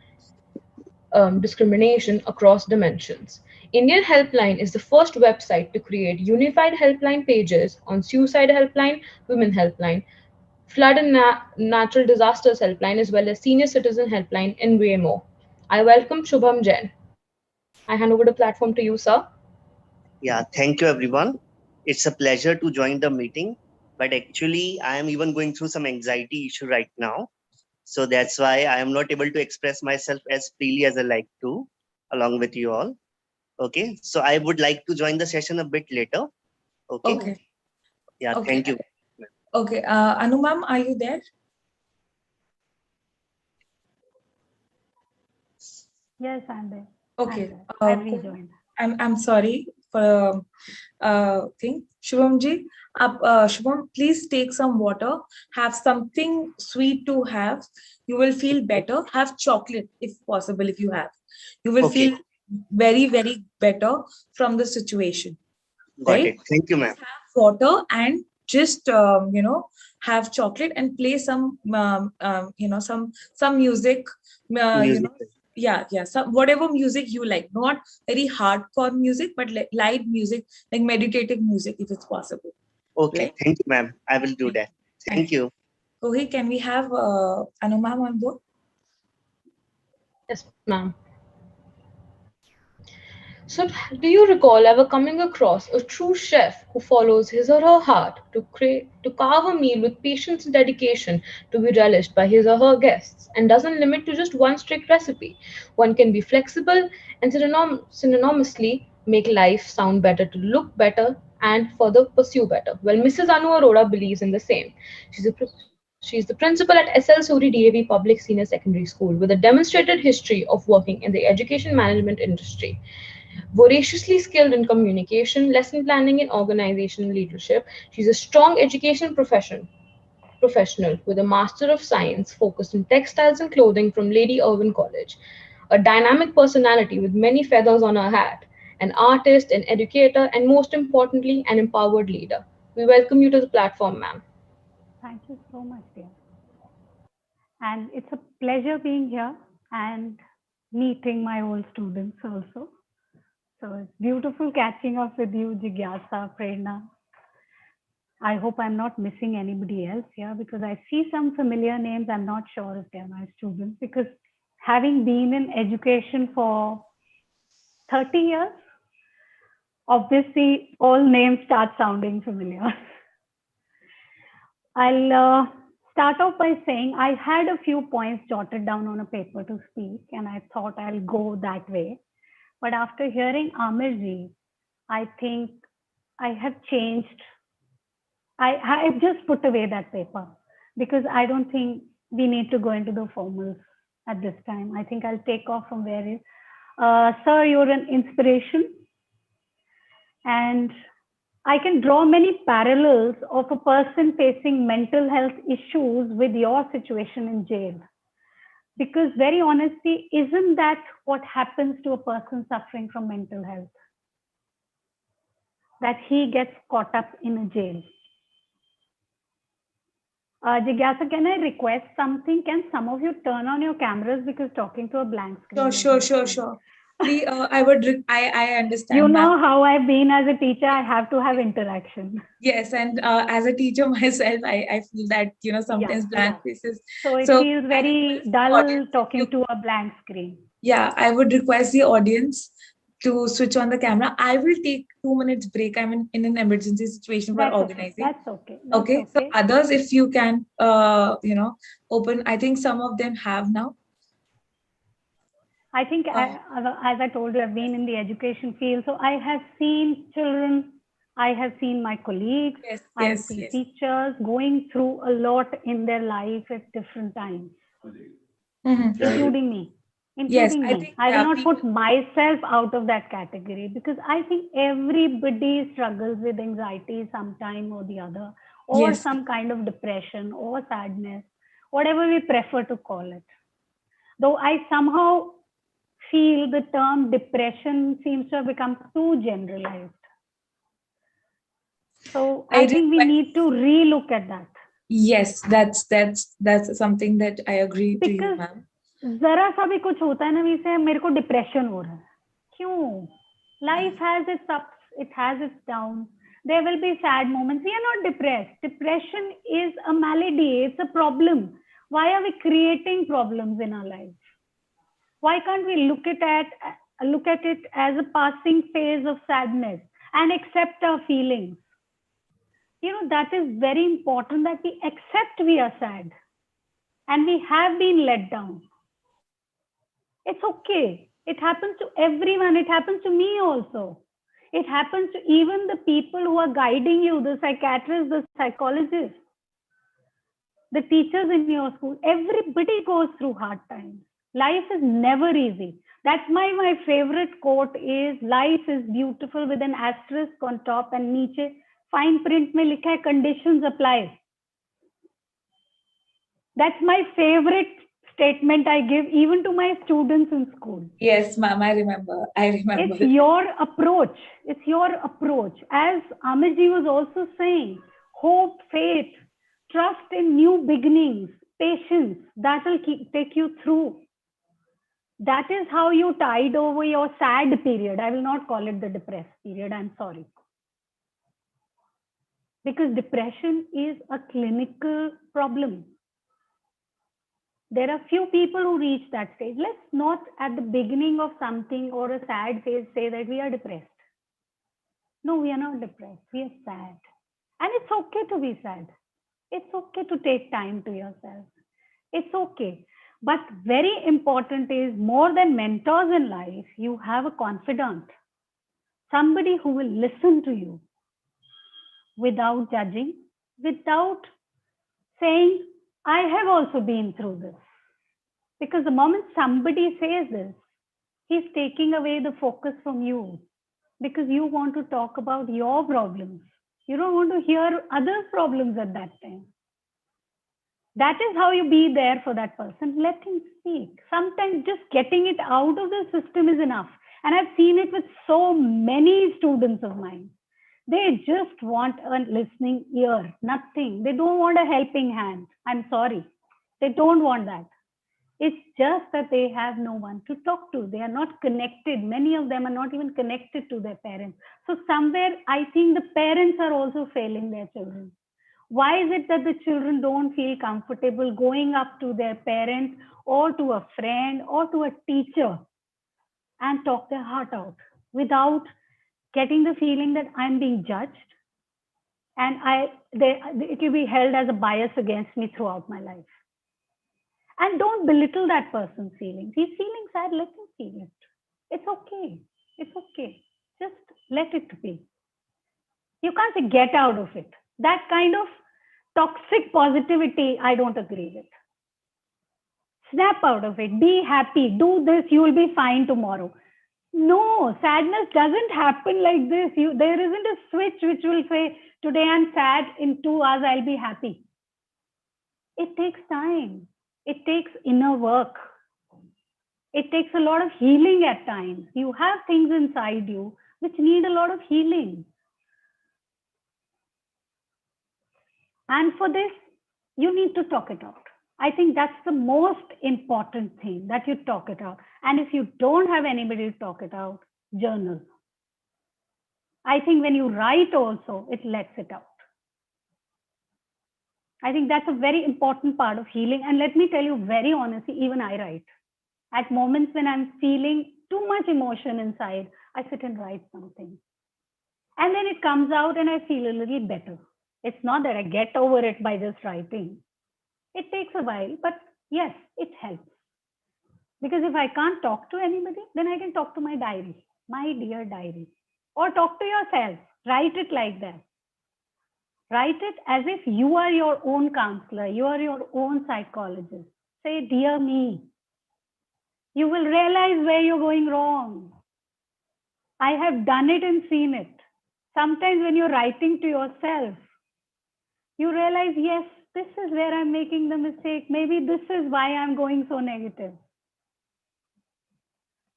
[SPEAKER 3] discrimination across dimensions. Indian Helpline is the first website to create unified helpline pages on suicide helpline, women helpline, flood and natural disasters helpline, as well as senior citizen helpline, and way more. I welcome Shubham Jain. I hand over the platform to you, sir.
[SPEAKER 8] Yeah, thank you everyone. It's a pleasure to join the meeting, but actually I am even going through some anxiety issue right now. So that's why I am not able to express myself as freely as I like to, along with you all. Okay, so I would like to join the session a bit later. Okay,
[SPEAKER 1] Okay,
[SPEAKER 8] yeah,
[SPEAKER 1] okay,
[SPEAKER 8] thank you.
[SPEAKER 1] okay. Anu ma'am, are you there?
[SPEAKER 9] Yes, I'm there.
[SPEAKER 1] Okay.
[SPEAKER 9] I've rejoined.
[SPEAKER 1] I'm sorry. thing. Shubhamji, Shubham, please take some water. Have something sweet to have. You will feel better. Have chocolate if possible. If you have, you will
[SPEAKER 8] Okay,
[SPEAKER 1] feel very very better from the situation.
[SPEAKER 8] got
[SPEAKER 1] Right?
[SPEAKER 8] it. Thank you, ma'am.
[SPEAKER 1] Just have water and just have chocolate and play some some music. You know,
[SPEAKER 8] Music.
[SPEAKER 1] yeah, some whatever music you like, not very hardcore music but light music, like meditative music if it's possible.
[SPEAKER 8] Okay,
[SPEAKER 1] Right?
[SPEAKER 8] thank you, ma'am. I will do
[SPEAKER 1] Thank
[SPEAKER 8] that.
[SPEAKER 1] you.
[SPEAKER 8] Thank
[SPEAKER 1] Thank you.
[SPEAKER 8] you.
[SPEAKER 1] Okay, can we have Anumam on board?
[SPEAKER 3] Yes, ma'am. So, do you recall ever coming across a true chef who follows his or her heart to carve a meal with patience and dedication to be relished by his or her guests and doesn't limit to just one strict recipe? One can be flexible and synonymously make life sound better to look better and further pursue better. Well, Mrs. Anu Arora believes in the same. She's the principal at SL Suri DAV Public Senior Secondary School with a demonstrated history of working in the education management industry. Voraciously skilled in communication, lesson planning, and organizational leadership, she's a strong education professional with a Master of Science focused in textiles and clothing from Lady Irwin College. A dynamic personality with many feathers on her hat, an artist, an educator, and most importantly, an empowered leader. We welcome you to the platform, ma'am.
[SPEAKER 9] Thank you so much, dear. And it's a pleasure being here and meeting my old students also. So it's beautiful catching up with you, Jigyasa, Prerna. I hope I'm not missing anybody else here because I see some familiar names. I'm not sure if they're my students because having been in education for 30 years, obviously all names start sounding familiar. I'll start off by saying I had a few points jotted down on a paper to speak, and I thought I'll go that way. But after hearing Amirji, I think I have changed. I've just put away that paper because I don't think we need to go into the formals at this time. I think I'll take off from where it. Sir, you're an inspiration, and I can draw many parallels of a person facing mental health issues with your situation in jail. Because, very honestly, isn't that what happens to a person suffering from mental health? That he gets caught up in a jail. Jigyasa, can I request something? Can some of you turn on your cameras because talking to a blank screen
[SPEAKER 1] Sure,
[SPEAKER 9] is
[SPEAKER 1] sure,
[SPEAKER 9] not
[SPEAKER 1] sure,
[SPEAKER 9] fun.
[SPEAKER 1] sure. Please, I
[SPEAKER 9] You
[SPEAKER 1] understand, ma'am.
[SPEAKER 9] know how I've been as a teacher, I have to have interaction.
[SPEAKER 1] Yes, and as a teacher myself, I feel that
[SPEAKER 9] Yeah.
[SPEAKER 1] sometimes blank faces.
[SPEAKER 9] So it
[SPEAKER 1] So
[SPEAKER 9] feels
[SPEAKER 1] I
[SPEAKER 9] very
[SPEAKER 1] request the
[SPEAKER 9] dull
[SPEAKER 1] audience if you,
[SPEAKER 9] talking to a blank screen.
[SPEAKER 1] yeah, I would request the audience to switch on the camera. I will take 2 minutes break. I'm in an emergency situation for
[SPEAKER 9] That's okay.
[SPEAKER 1] organizing.
[SPEAKER 9] That's okay. That's
[SPEAKER 1] Okay, so
[SPEAKER 9] okay.
[SPEAKER 1] others, if you can, open. I think some of them have now.
[SPEAKER 9] I think, as I told you, I've been in the education field. So I have seen children, I have seen my colleagues,
[SPEAKER 1] Yes,
[SPEAKER 9] I have
[SPEAKER 1] yes,
[SPEAKER 9] seen
[SPEAKER 1] yes.
[SPEAKER 9] teachers going through a lot in their life at different times, including me.
[SPEAKER 1] Yes,
[SPEAKER 9] Including
[SPEAKER 1] I
[SPEAKER 9] me.
[SPEAKER 1] think,
[SPEAKER 9] I will
[SPEAKER 1] yeah,
[SPEAKER 9] not
[SPEAKER 1] people.
[SPEAKER 9] put myself out of that category because I think everybody struggles with anxiety sometime or the other, or
[SPEAKER 1] Yes,
[SPEAKER 9] some kind of depression or sadness, whatever we prefer to call it. Though I somehow feel the term depression seems to have become too generalized. So
[SPEAKER 1] I
[SPEAKER 9] I think we
[SPEAKER 1] request.
[SPEAKER 9] need to relook at that.
[SPEAKER 1] Yes, that's something that I agree to you,
[SPEAKER 9] Because
[SPEAKER 1] ma'am.
[SPEAKER 9] जरा सा भी कुछ होता है ना वैसे मेरे को डिप्रेशन हो रहा है क्यों life has its ups it has its downs there will be sad moments we are not depressed depression is a malady it's a problem why are we creating problems in our life why can't we look at it as a passing phase of sadness and accept our feelings that is very important that we accept we are sad and we have been let down. It's okay. It happens to everyone. It happens to me also. It happens to even the people who are guiding you, the psychiatrists, the psychologists, the teachers in your school. Everybody goes through hard times. Life is never easy. That's my favorite quote is life is beautiful with an asterisk on top and नीचे fine print में लिखा है conditions apply. That's my favorite statement I give even to my students in school.
[SPEAKER 1] Yes, ma'am, I remember.
[SPEAKER 9] It's your approach. It's your approach. As Amirji was also saying, hope, faith, trust in new beginnings, patience, that will take you through. That is how you tide over your sad period. I will not call it the depressed period. I'm sorry. Because depression is a clinical problem. There are few people who reach that stage. Let's not at the beginning of something or a sad phase say that we are depressed. No, we are not depressed. We are sad. And it's okay to be sad. It's okay to take time to yourself. It's okay. But very important is more than mentors in life, you have a confidant. Somebody who will listen to you without judging, without saying, I have also been through this. Because the moment somebody says this, he's taking away the focus from you because you want to talk about your problems. You don't want to hear others' problems at that time. That is how you be there for that person. Let him speak. Sometimes just getting it out of the system is enough. And I've seen it with so many students of mine. They just want a listening ear, nothing. They don't want a helping hand. I'm sorry. They don't want that. It's just that they have no one to talk to. They are not connected. Many of them are not even connected to their parents. So somewhere I think the parents are also failing their children. Why is it that the children don't feel comfortable going up to their parents or to a friend or to a teacher and talk their heart out without getting the feeling that I'm being judged and it will be held as a bias against me throughout my life? And don't belittle that person's feelings. He's feeling sad, let him feel it. It's okay. It's okay. Just let it be. You can't say get out of it. That kind of toxic positivity, I don't agree with. Snap out of it. Be happy. Do this. You will be fine tomorrow. No, sadness doesn't happen like this. There isn't a switch which will say, today I'm sad, in 2 hours I'll be happy. It takes time. It takes inner work. It takes a lot of healing at times. You have things inside you which need a lot of healing. And for this, you need to talk it out. I think that's the most important thing, that you talk it out. And if you don't have anybody to talk it out, journal. I think when you write also, it lets it out. I think that's a very important part of healing. And let me tell you very honestly, even I write. At moments when I'm feeling too much emotion inside, I sit and write something. And then it comes out and I feel a little better. It's not that I get over it by just writing. It takes a while, but yes, it helps. Because if I can't talk to anybody, then I can talk to my diary, my dear diary. Or talk to yourself. Write it like that. Write it as if you are your own counselor, you are your own psychologist. Say, dear me. You will realize where you're going wrong. I have done it and seen it. Sometimes when you're writing to yourself, you realize, yes, this is where I'm making the mistake. Maybe this is why I'm going so negative.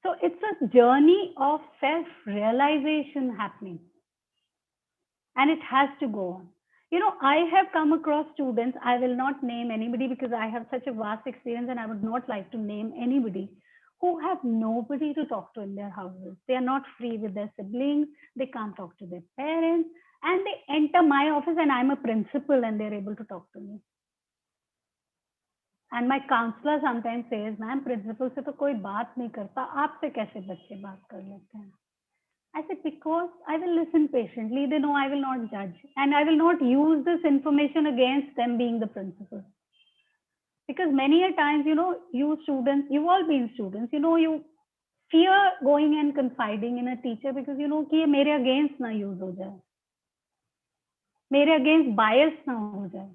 [SPEAKER 9] So it's a journey of self-realization happening. And it has to go on. You know, I have come across students, I will not name anybody because I have such a vast experience and I would not like to name anybody, who have nobody to talk to in their houses. They are not free with their siblings. They can't talk to their parents. And they enter my office and I'm a principal and they're able to talk to me. And my counselor sometimes says, ma'am, principal से तो कोई बात नहीं करता, आपसे कैसे बच्चे बात कर लेते हैं? I said, because I will listen patiently. They know I will not judge. And I will not use this information against them being the principal. Because many a times, you know, you students, you've all been students, you know, you fear going and confiding in a teacher because you know कि ये मेरे against ना use हो जाए, मेरे against bias ना हो जाए,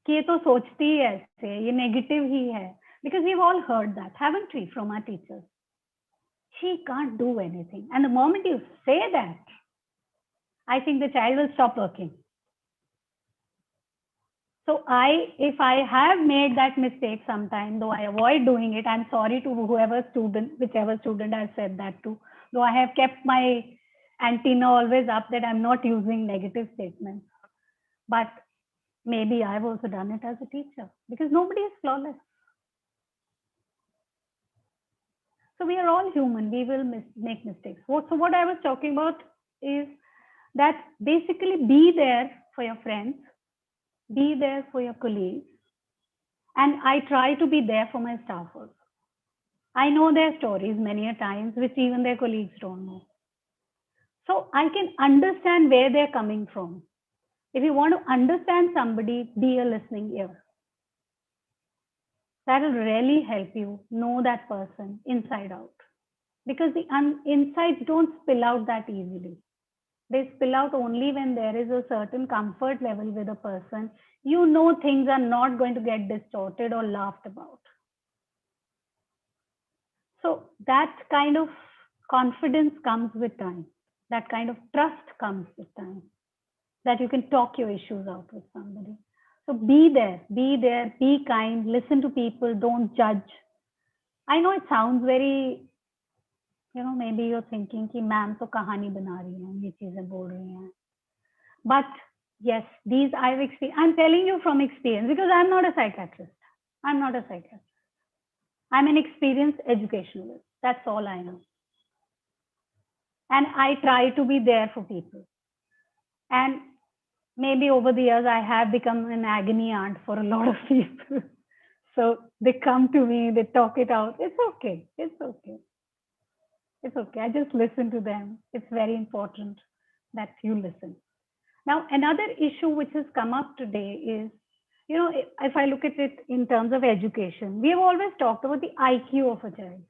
[SPEAKER 9] कि ये तो सोचती ही ऐसे, ये negative ही है. Because we've all heard that, haven't we, from our teachers? She can't do anything. And the moment you say that, I think the child will stop working. So if I have made that mistake sometime, though I avoid doing it, I'm sorry to whichever student I said that to, though I have kept my antenna always up that I'm not using negative statements. But maybe I've also done it as a teacher, because nobody is flawless. So we are all human. We will make mistakes. So what I was talking about is that basically be there for your friends, be there for your colleagues, and I try to be there for my staff also. I know their stories many a times, which even their colleagues don't know. So I can understand where they're coming from. If you want to understand somebody, be a listening ear. That will really help you know that person inside out. Because the insights don't spill out that easily. They spill out only when there is a certain comfort level with a person. You know things are not going to get distorted or laughed about. So that kind of confidence comes with time. That kind of trust comes with time. That you can talk your issues out with somebody. So be there, be kind, listen to people, don't judge. I know it sounds very, maybe you're thinking कि ma'am तो कहानी बना रही हैं, ये चीजें बोल रही हैं. But yes, these I've experienced. I'm telling you from experience because I'm not a psychiatrist. I'm an experienced educationalist. That's all I know. And I try to be there for people. And maybe over the years, I have become an agony aunt for a lot of people. So they come to me, they talk it out. It's okay. I just listen to them. It's very important that you listen. Now, another issue which has come up today is, if I look at it in terms of education, we have always talked about the IQ of a child.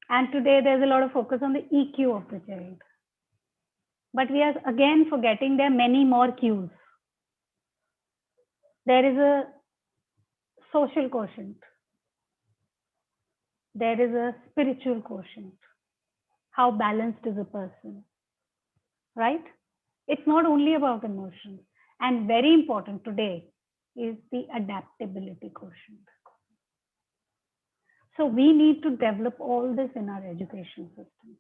[SPEAKER 9] And today there's a lot of focus on the EQ of the child. But we are again forgetting there are many more Qs. There is a social quotient. There is a spiritual quotient. How balanced is a person, right? It's not only about emotions. And very important today is the adaptability quotient. So we need to develop all this in our education system.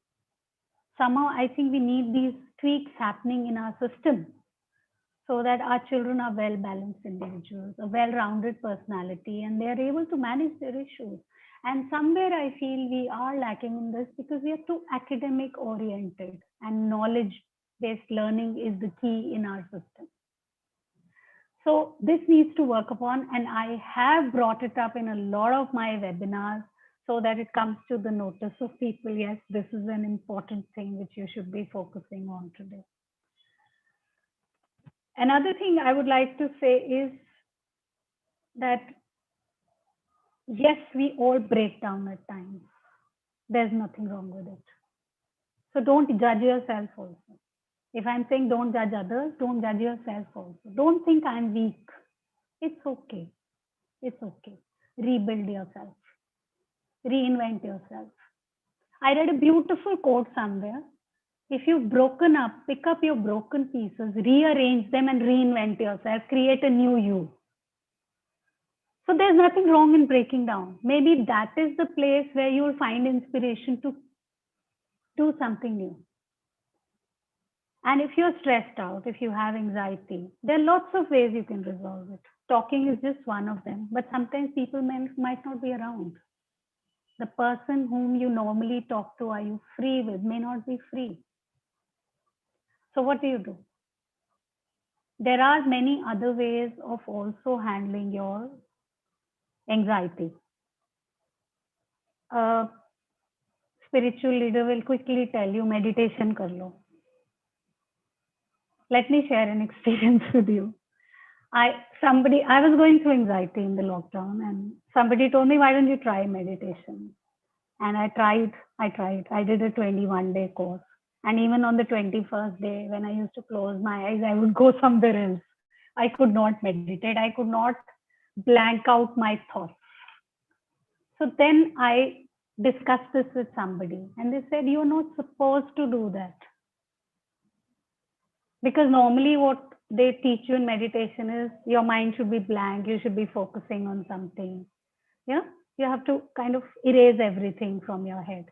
[SPEAKER 9] Somehow I think we need these tweaks happening in our system so that our children are well-balanced individuals, a well-rounded personality, and they are able to manage their issues. And somewhere I feel we are lacking in this because we are too academic oriented, and knowledge-based learning is the key in our system. So this needs to work upon, and I have brought it up in a lot of my webinars so that it comes to the notice of people. Yes, this is an important thing which you should be focusing on today. Another thing I would like to say is that, yes, we all break down at times. There's nothing wrong with it. So don't judge yourself also. If I'm saying don't judge others, don't judge yourself also. Don't think I'm weak. It's okay. Rebuild yourself. Reinvent yourself. I read a beautiful quote somewhere. If you've broken up, pick up your broken pieces, rearrange them and reinvent yourself, create a new you. So there's nothing wrong in breaking down. Maybe that is the place where you'll find inspiration to do something new. And if you're stressed out, if you have anxiety, there are lots of ways you can resolve it. Talking is just one of them, but sometimes people might not be around. The person whom you normally talk to, are you free with, may not be free. So what do? There are many other ways of also handling your anxiety. A spiritual leader will quickly tell you, meditation kar lo. Let me share an experience with you. I was going through anxiety in the lockdown, and somebody told me, why don't you try meditation? And I tried. I did a 21-day course. And even on the 21st day, when I used to close my eyes, I would go somewhere else. I could not meditate. I could not blank out my thoughts. So then I discussed this with somebody and they said, you're not supposed to do that. Because normally what they teach you in meditation is your mind should be blank. You should be focusing on something. You know, you have to kind of erase everything from your head.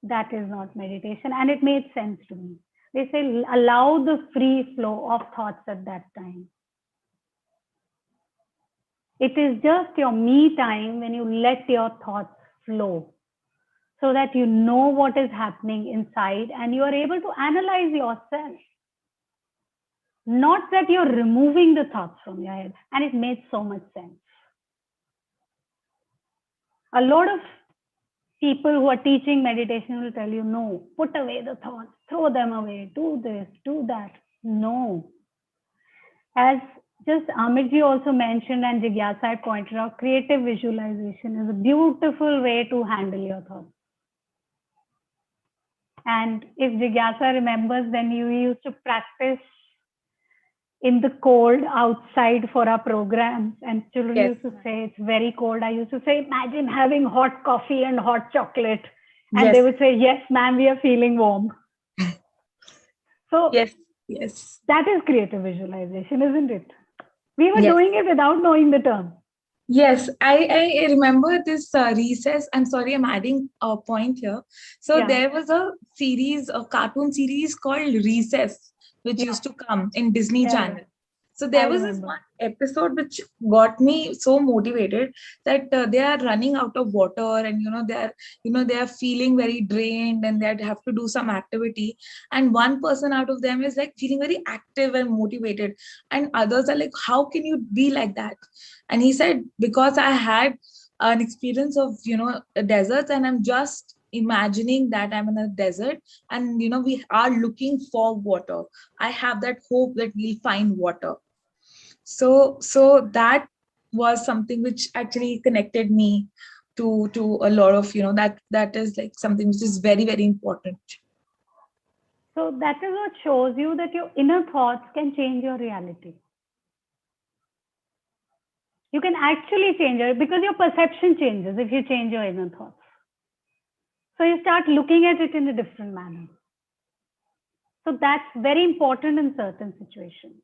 [SPEAKER 9] That is not meditation. And it made sense to me. They say, allow the free flow of thoughts at that time. It is just your me time when you let your thoughts flow so that you know what is happening inside and you are able to analyze yourself. Not that you're removing the thoughts from your head. And it made so much sense. A lot of people who are teaching meditation will tell you, no, put away the thoughts, throw them away, do this, do that. No. As just Amitji also mentioned and Jigyasa had pointed out, creative visualization is a beautiful way to handle your thoughts. And if Jigyasa remembers, then you used to practice in the cold outside for our programs, and children
[SPEAKER 1] Yes.
[SPEAKER 9] used to say it's very cold. I used to say, imagine having hot coffee and hot chocolate. And
[SPEAKER 1] Yes.
[SPEAKER 9] they would say, yes, ma'am, we are feeling warm. So
[SPEAKER 1] Yes.
[SPEAKER 9] that is creative visualization, isn't it? We were
[SPEAKER 1] Yes.
[SPEAKER 9] doing it without knowing the term.
[SPEAKER 1] Yes, I remember this recess. I'm sorry, I'm adding a point here. So
[SPEAKER 9] Yeah.
[SPEAKER 1] there was a series, a cartoon series called Recess, which
[SPEAKER 9] Yeah.
[SPEAKER 1] used to come in Disney
[SPEAKER 9] Yeah,
[SPEAKER 1] Channel.
[SPEAKER 9] yeah.
[SPEAKER 1] So there
[SPEAKER 9] I
[SPEAKER 1] was this
[SPEAKER 9] remember.
[SPEAKER 1] one episode which got me so motivated that they are running out of water, and they are feeling very drained, and they have to do some activity. And one person out of them is like feeling very active and motivated, and others are like, "How can you be like that?" And he said, because I had an experience of deserts, and I'm just imagining that I'm in a desert, and we are looking for water. I have that hope that we'll find water. So that was something which actually connected me to a lot of that is like something which is very, very important.
[SPEAKER 9] So that is what shows you that your inner thoughts can change your reality. You can actually change it because your perception changes if you change your inner thoughts. So you start looking at it in a different manner. So that's very important in certain situations.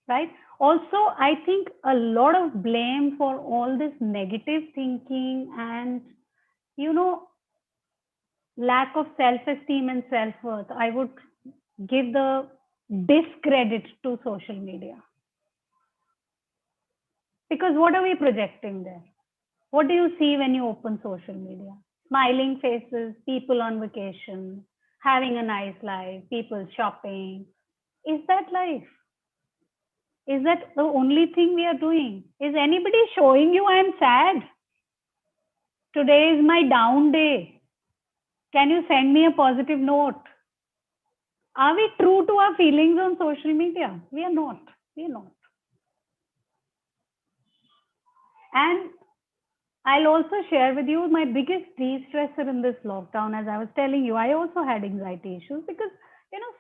[SPEAKER 9] Right? Also, I think a lot of blame for all this negative thinking and, lack of self-esteem and self-worth, I would give the discredit to social media. Because what are we projecting there? What do you see when you open social media? Smiling faces, people on vacation, having a nice life, people shopping. Is that life? Is that the only thing we are doing? Is anybody showing you I am sad? Today is my down day. Can you send me a positive note? Are we true to our feelings on social media? We are not. We are not. And I'll also share with you my biggest de-stressor in this lockdown. As I was telling you, I also had anxiety issues because,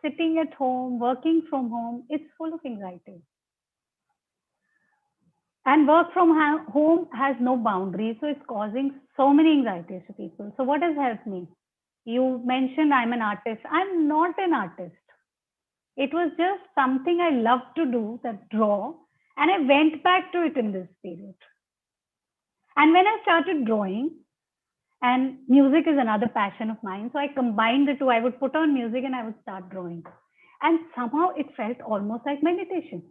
[SPEAKER 9] sitting at home, working from home, it's full of anxiety. And work from home has no boundaries, so it's causing so many anxieties to people. So what has helped me? You mentioned I'm an artist. I'm not an artist. It was just something I love to do, that draw, and I went back to it in this period. And when I started drawing, and music is another passion of mine, so I combined the two. I would put on music and I would start drawing. And somehow it felt almost like meditation.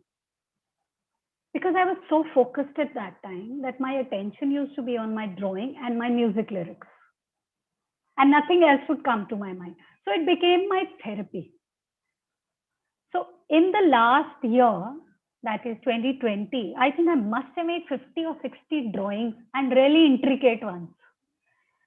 [SPEAKER 9] Because I was so focused at that time that my attention used to be on my drawing and my music lyrics. And nothing else would come to my mind. So it became my therapy. So in the last year, that is 2020, I think I must have made 50 or 60 drawings, and really intricate ones.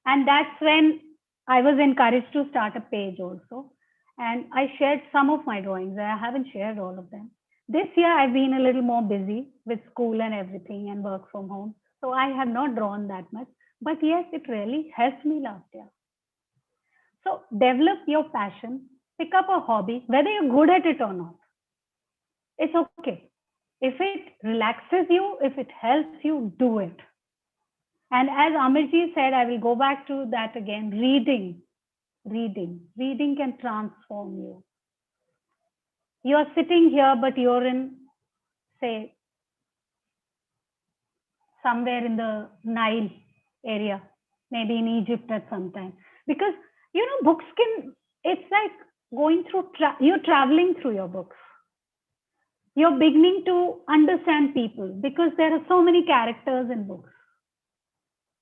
[SPEAKER 9] And that's when I was encouraged to start a page also. And I shared some of my drawings. I haven't shared all of them. This year, I've been a little more busy with school and everything and work from home. So I have not drawn that much. But yes, it really helped me last year. So develop your passion, pick up a hobby, whether you're good at it or not. It's okay. If it relaxes you, if it helps you, do it. And as Amirji said, I will go back to that again. Reading can transform you. You are sitting here, but you're in, say, somewhere in the Nile area, maybe in Egypt at some time. Because, books it's like going through, you're traveling through your books. You're beginning to understand people because there are so many characters in books.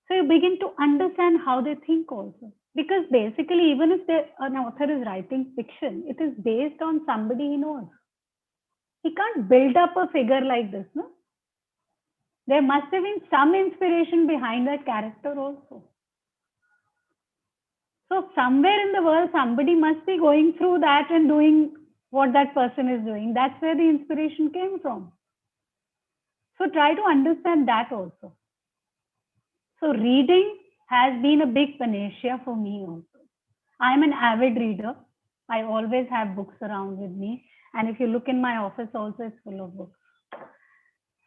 [SPEAKER 9] So you begin to understand how they think also. Because basically, even if an author is writing fiction, it is based on somebody he knows. He can't build up a figure like this, no? There must have been some inspiration behind that character also. So somewhere in the world, somebody must be going through that and doing what that person is doing. That's where the inspiration came from. So try to understand that also. So reading has been a big panacea for me also. I'm an avid reader. I always have books around with me. And if you look in my office also, it's full of books.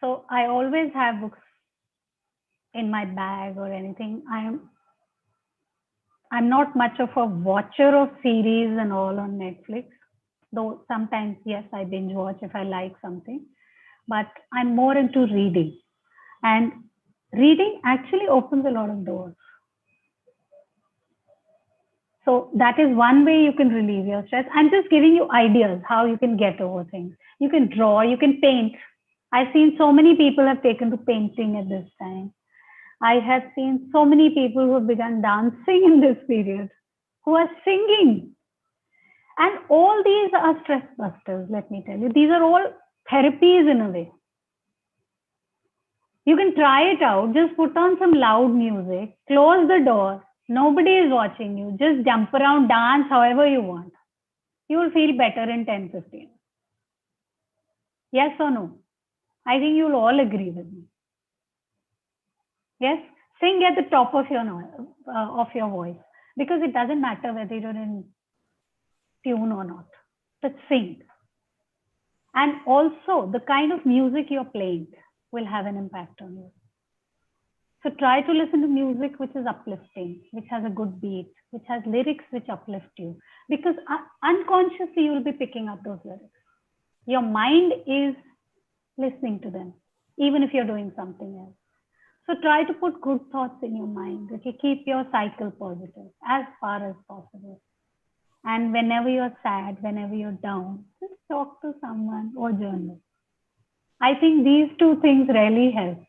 [SPEAKER 9] So I always have books in my bag or anything. I'm not much of a watcher of series and all on Netflix, though sometimes, yes, I binge watch if I like something, but I'm more into reading. And reading actually opens a lot of doors. So that is one way you can relieve your stress. I'm just giving you ideas how you can get over things. You can draw, you can paint. I've seen so many people have taken to painting at this time. I have seen so many people who have begun dancing in this period, who are singing. And all these are stress busters, let me tell you. These are all therapies in a way. You can try it out. Just put on some loud music, close the door. Nobody is watching you. Just jump around, dance however you want. You will feel better in 10-15. Yes or no? I think you'll all agree with me. Yes? Sing at the top of your voice. Because it doesn't matter whether you're in tune or not. But sing. And also, the kind of music you're playing will have an impact on you. So try to listen to music which is uplifting, which has a good beat, which has lyrics which uplift you. Because unconsciously, you will be picking up those lyrics. Your mind is listening to them, even if you're doing something else. So try to put good thoughts in your mind. Okay, keep your cycle positive as far as possible. And whenever you're sad, whenever you're down, just talk to someone or journal. I think these two things really help.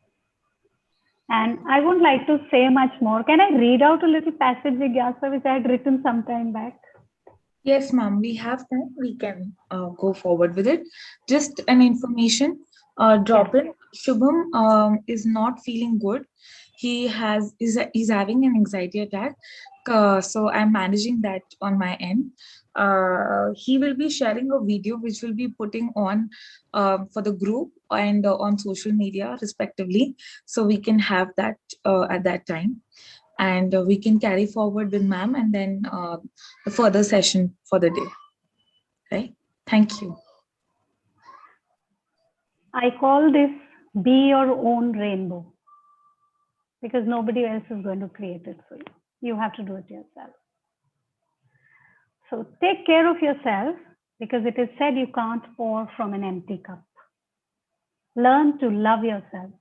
[SPEAKER 9] And I wouldn't like to say much more. Can I read out a little passage, Jigyasa, which I had written some time back?
[SPEAKER 1] Yes, ma'am, we have time. We can go forward with it. Just an information drop in. Shubham is not feeling good. He's having an anxiety attack. So I'm managing that on my end. He will be sharing a video which will be putting on for the group and on social media respectively. So we can have that at that time. And we can carry forward with ma'am and then the further session for the day. Right? Thank you.
[SPEAKER 9] I call this be your own rainbow because nobody else is going to create it for you. You have to do it yourself. So take care of yourself because it is said you can't pour from an empty cup. Learn to love yourself.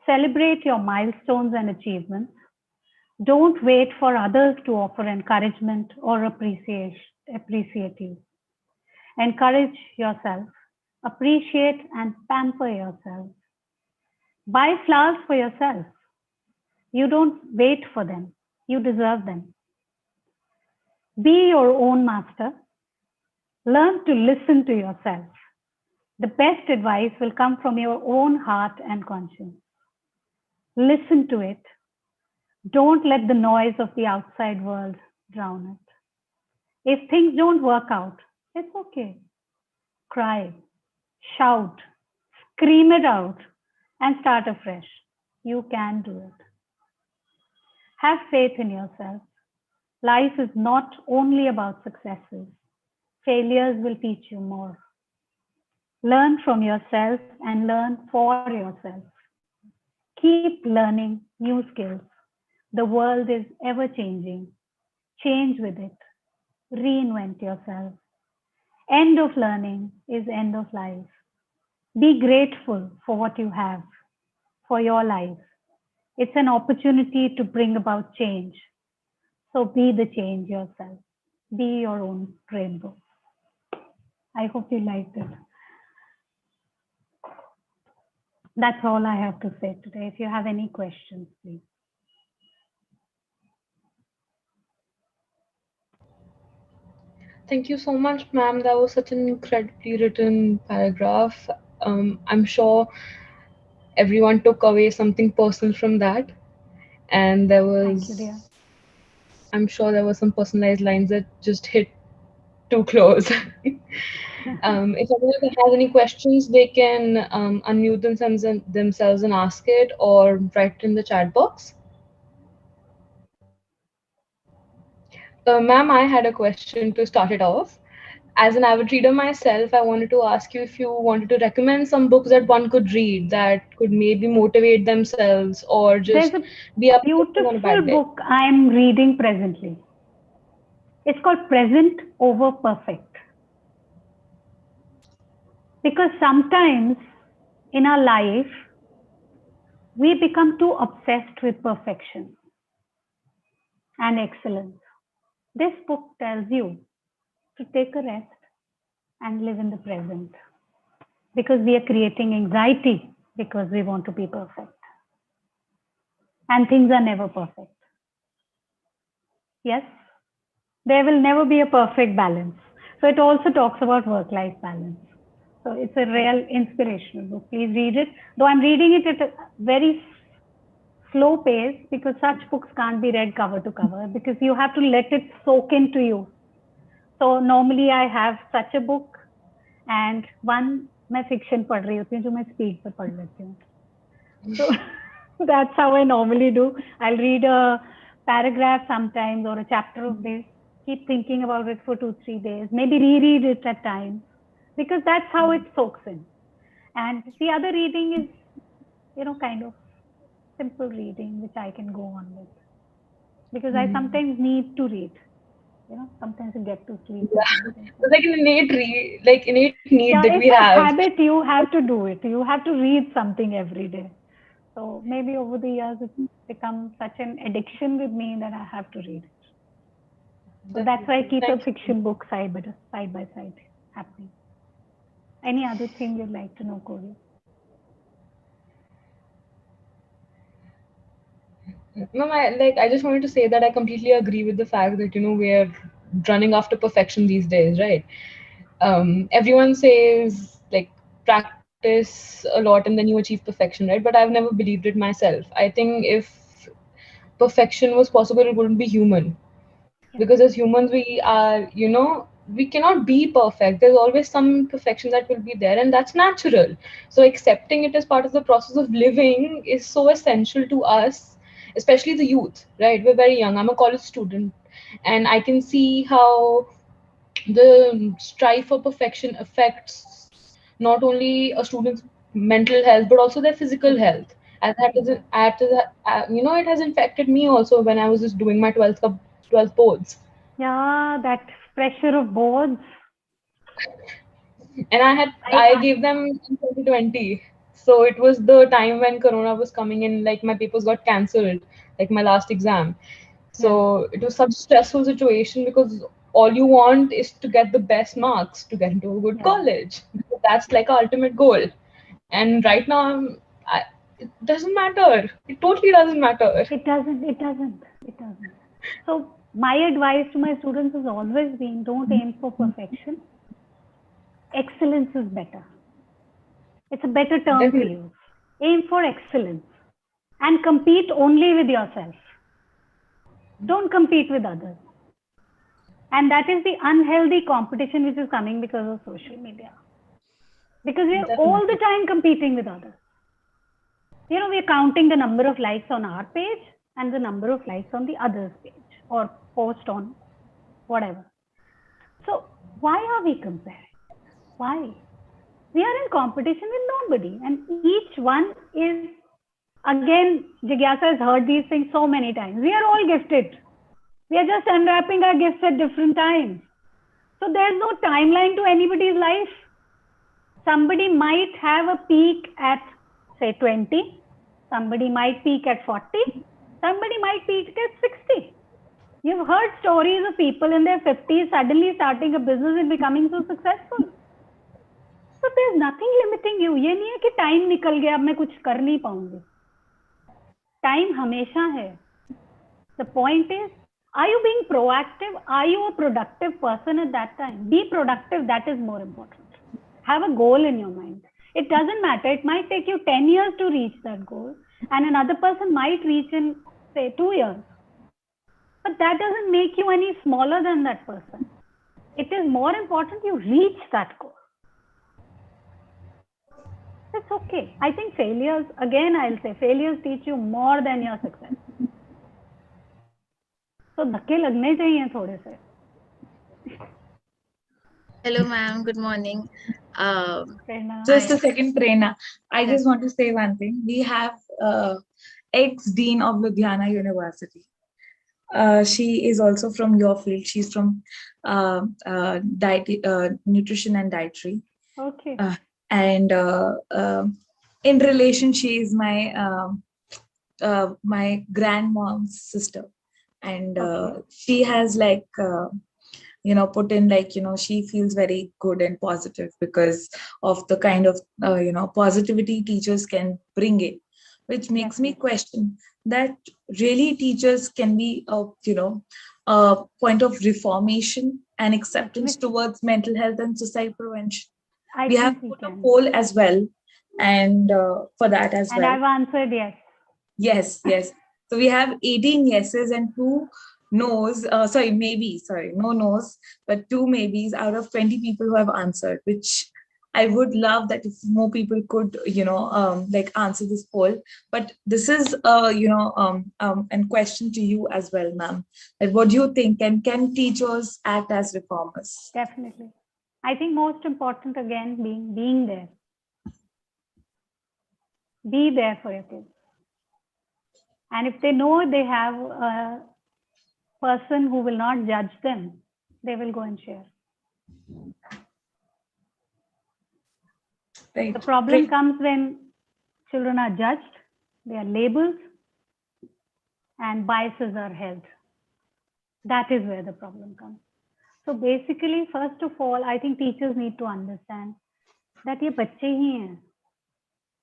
[SPEAKER 9] Celebrate your milestones and achievements. Don't wait for others to offer encouragement or appreciate you. Encourage yourself. Appreciate and pamper yourself. Buy flowers for yourself. You don't wait for them. You deserve them. Be your own master. Learn to listen to yourself. The best advice will come from your own heart and conscience. Listen to it. Don't let the noise of the outside world drown it. If things don't work out, it's okay. Cry, shout, scream it out, and start afresh. You can do it. Have faith in yourself. Life is not only about successes. Failures will teach you more. Learn from yourself and learn for yourself. Keep learning new skills. The world is ever changing. Change with it. Reinvent yourself. End of learning is end of life. Be grateful for what you have, for your life. It's an opportunity to bring about change. So be the change yourself. Be your own rainbow. I hope you liked it. That's all I have to say today. If you have any questions, please.
[SPEAKER 3] Thank you so much, ma'am. That was such an incredibly written paragraph. I'm sure everyone took away something personal from that. And
[SPEAKER 9] Thank you, dear.
[SPEAKER 3] I'm sure there were some personalized lines that just hit too close. If anyone has any questions, they can unmute themselves and ask it, or write it in the chat box. Ma'am, I had a question to start it off. As an avid reader myself, I wanted to ask you if you wanted to recommend some books that one could read that could maybe motivate themselves or
[SPEAKER 9] There's
[SPEAKER 3] just
[SPEAKER 9] a
[SPEAKER 3] be uplifting on a
[SPEAKER 9] beautiful
[SPEAKER 3] bad day.
[SPEAKER 9] book I'm reading presently. It's called Present Over Perfect. Because sometimes in our life, we become too obsessed with perfection and excellence. This book tells you to take a rest and live in the present, because we are creating anxiety because we want to be perfect. And things are never perfect. Yes, there will never be a perfect balance. So it also talks about work-life balance. So it's a real inspirational book. Please read it. Though I'm reading it at a very slow pace, because such books can't be read cover to cover, because you have to let it soak into you. So normally I have such a book, and one मैं fiction पढ़ रही होती हूँ जो मैं speed पे पढ़ लेती हूँ. So that's how I normally do. I'll read a paragraph sometimes or a chapter of this, keep thinking about it for 2-3 days, maybe reread it at times, because that's how it soaks in. And the other reading is, kind of simple reading, which I can go on with, because I sometimes need to read. Sometimes I get to sleep or something.
[SPEAKER 3] It's like an innate need
[SPEAKER 9] Yeah,
[SPEAKER 3] that we
[SPEAKER 9] it's a
[SPEAKER 3] have.
[SPEAKER 9] habit. You have to do it. You have to read something every day. So maybe over the years, it's become such an addiction with me that I have to read it. So that's why I keep a fiction book side by side happening. Any other thing you'd like to know, Corey?
[SPEAKER 3] No, I just wanted to say that I completely agree with the fact that we're running after perfection these days, right? Everyone says like practice a lot and then you achieve perfection, right? But I've never believed it myself. I think if perfection was possible, it wouldn't be human. Because as humans, we cannot be perfect. There's always some imperfection that will be there, and that's natural. So accepting it as part of the process of living is so essential to us, especially the youth, right? We're very young. I'm a college student, and I can see how the strive for perfection affects not only a student's mental health but also their physical health. And that is it has infected me also when I was just doing my 12th boards.
[SPEAKER 9] Yeah, that pressure of boards.
[SPEAKER 3] And I gave them in 2020. So it was the time when Corona was coming in, like my papers got cancelled, like my last exam. So it was such a stressful situation because all you want is to get the best marks to get into a good college. That's like our ultimate goal. And right now, it doesn't matter. It totally doesn't matter.
[SPEAKER 9] It doesn't. So my advice to my students has always been, don't aim for perfection. Excellence is better. It's a better term to use. Aim for excellence and compete only with yourself. Don't compete with others. And that is the unhealthy competition which is coming because of social media. Because we are all the time competing with others. We are counting the number of likes on our page and the number of likes on the other's page or post on whatever. So why are we comparing? Why? We are in competition with nobody, and each one is Again, Jigyasa has heard these things so many times. We are all gifted. We are just unwrapping our gifts at different times. So there's no timeline to anybody's life. Somebody might have a peak at, say, 20. Somebody might peak at 40. Somebody might peak at 60. You've heard stories of people in their 50s suddenly starting a business and becoming so successful. So there's nothing limiting you. ये नहीं है कि time निकल गया अब मैं कुछ कर नहीं पाऊंगी. Time हमेशा है. The point is, are you being proactive? Are you a productive person at that time? Be productive. That is more important. Have a goal in your mind. It doesn't matter. It might take you 10 years to reach that goal, and another person might reach in, say, 2 years. But that doesn't make you any smaller than that person. It is more important you reach that goal. It's okay. I think failures, again, I'll say, failures teach you more than your success. So धक्के लगने चाहिए थोड़े से.
[SPEAKER 2] Hello, ma'am. Good morning.
[SPEAKER 1] Just a second, Prerna. I just want to say one thing. We have ex-dean of Ludhiana University. She is also from your field. She's from nutrition and dietary.
[SPEAKER 9] Okay.
[SPEAKER 1] And in relation, she is my my grandmom's sister, and she has like put in like she feels very good and positive because of the kind of positivity teachers can bring in, which makes me question that really teachers can be a point of reformation and acceptance towards mental health and suicide prevention. We have put a poll as well, and for that as well.
[SPEAKER 9] And I've answered yes.
[SPEAKER 1] Yes. So we have 18 yeses and 2 no's. No no's, but 2 maybes out of 20 people who have answered, which I would love that if more people could, like answer this poll. But this is, and question to you as well, ma'am. That what do you think? Can teachers act as reformers?
[SPEAKER 9] Definitely. I think most important again being there. Be there for your kids. And if they know they have a person who will not judge them, they will go and share.
[SPEAKER 1] Right.
[SPEAKER 9] The problem comes when children are judged, they are labeled, and biases are held. That is where the problem comes. So basically, first of all, I think teachers need to understand that ये बच्चे ही हैं.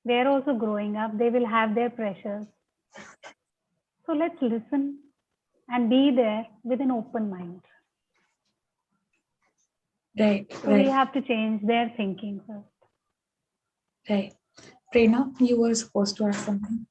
[SPEAKER 9] They are also growing up. They will have their pressures. So let's listen and be there with an open mind.
[SPEAKER 1] Right.
[SPEAKER 9] So we have to change their thinking first.
[SPEAKER 1] Right. Prerna, you were supposed to ask something.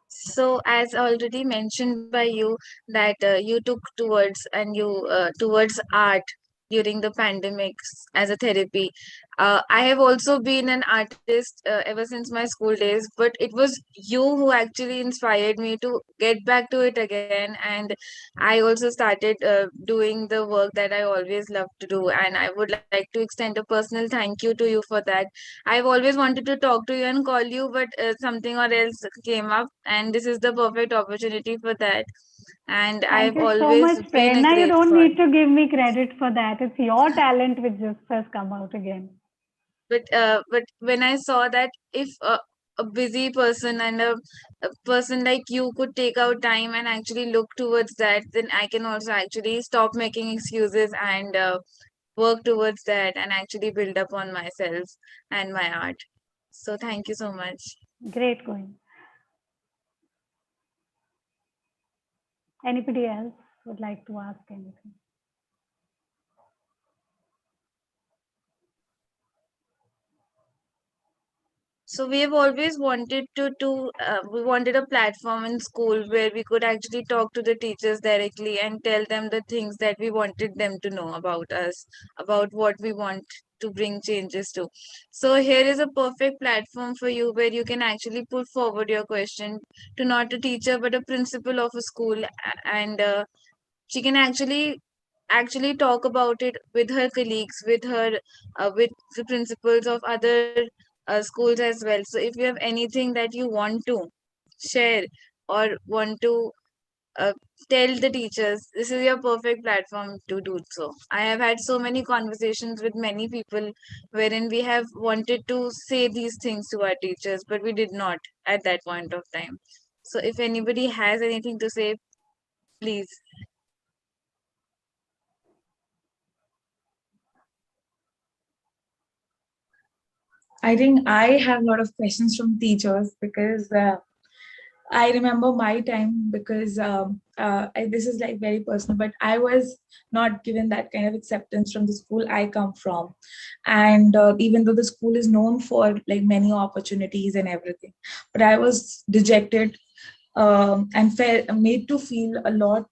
[SPEAKER 2] So, as already mentioned by you, that you took towards and you towards art during the pandemic as a therapy. I have also been an artist ever since my school days, but it was you who actually inspired me to get back to it again. And I also started doing the work that I always loved to do. And I would like to extend a personal thank you to you for that. I've always wanted to talk to you and call you, but something or else came up, and this is the perfect opportunity for that. And
[SPEAKER 9] Thank
[SPEAKER 2] I've
[SPEAKER 9] you so
[SPEAKER 2] always
[SPEAKER 9] much,
[SPEAKER 2] been a
[SPEAKER 9] Prerna. You
[SPEAKER 2] great
[SPEAKER 9] don't
[SPEAKER 2] fan.
[SPEAKER 9] need to give me credit for that. It's your talent which just has come out again.
[SPEAKER 2] But when I saw that if a busy person and a person like you could take out time and actually look towards that, then I can also actually stop making excuses and work towards that and actually build up on myself and my art. So thank you so much.
[SPEAKER 9] Great going. Anybody else would like to ask anything?
[SPEAKER 2] So we have always wanted to we wanted a platform in school where we could actually talk to the teachers directly and tell them the things that we wanted them to know about us, about what we want to bring changes to. So here is a perfect platform for you where you can actually put forward your question to not a teacher but a principal of a school, and she can actually talk about it with her colleagues, with her with the principals of other schools as well. So if you have anything that you want to share or want to uh, tell the teachers, this is your perfect platform to do so. I have had so many conversations with many people wherein we have wanted to say these things to our teachers, but we did not at that point of time. So if anybody has anything to say, please.
[SPEAKER 1] I think I have a lot of questions from teachers because I remember my time because this is like very personal, but I was not given that kind of acceptance from the school I come from, and even though the school is known for like many opportunities and everything, but I was dejected and made to feel a lot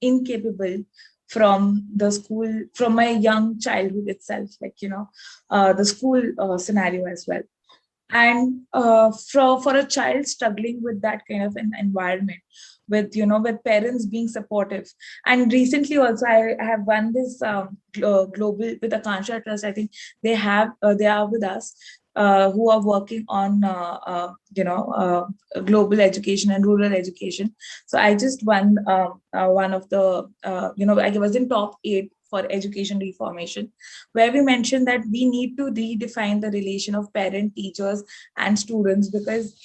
[SPEAKER 1] incapable from the school, from my young childhood itself, like the school scenario as well. And for a child struggling with that kind of an environment, with with parents being supportive. And recently also I have won this global with Akansha Trust. I think they are with us, who are working on global education and rural education. So I just won one of the I was in top 8 for education reformation, where we mentioned that we need to redefine the relation of parent, teachers, and students. Because,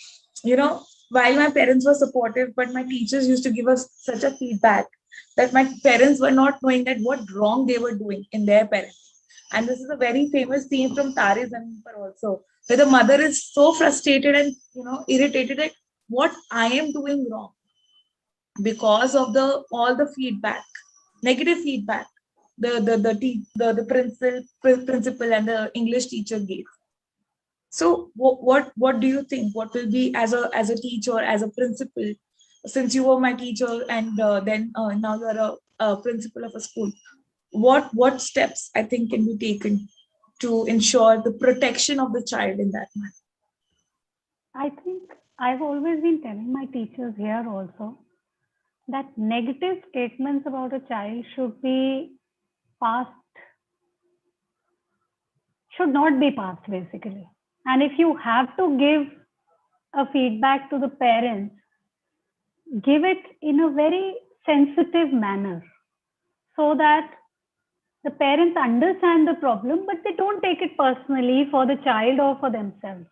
[SPEAKER 1] while my parents were supportive, but my teachers used to give us such a feedback that my parents were not knowing that what wrong they were doing in their parents. And this is a very famous theme from Tare Zameen Par also, where the mother is so frustrated and irritated at what I am doing wrong because of the all the feedback, negative feedback the principal and the English teacher gave. So what do you think? What will be, as a teacher, as a principal, since you were my teacher, and then now you are a principal of a school? What steps I think can be taken to ensure the protection of the child in that manner?
[SPEAKER 9] I think I've always been telling my teachers here also that negative statements about a child passed, should not be passed basically. And if you have to give a feedback to the parents, give it in a very sensitive manner so that the parents understand the problem, but they don't take it personally for the child or for themselves.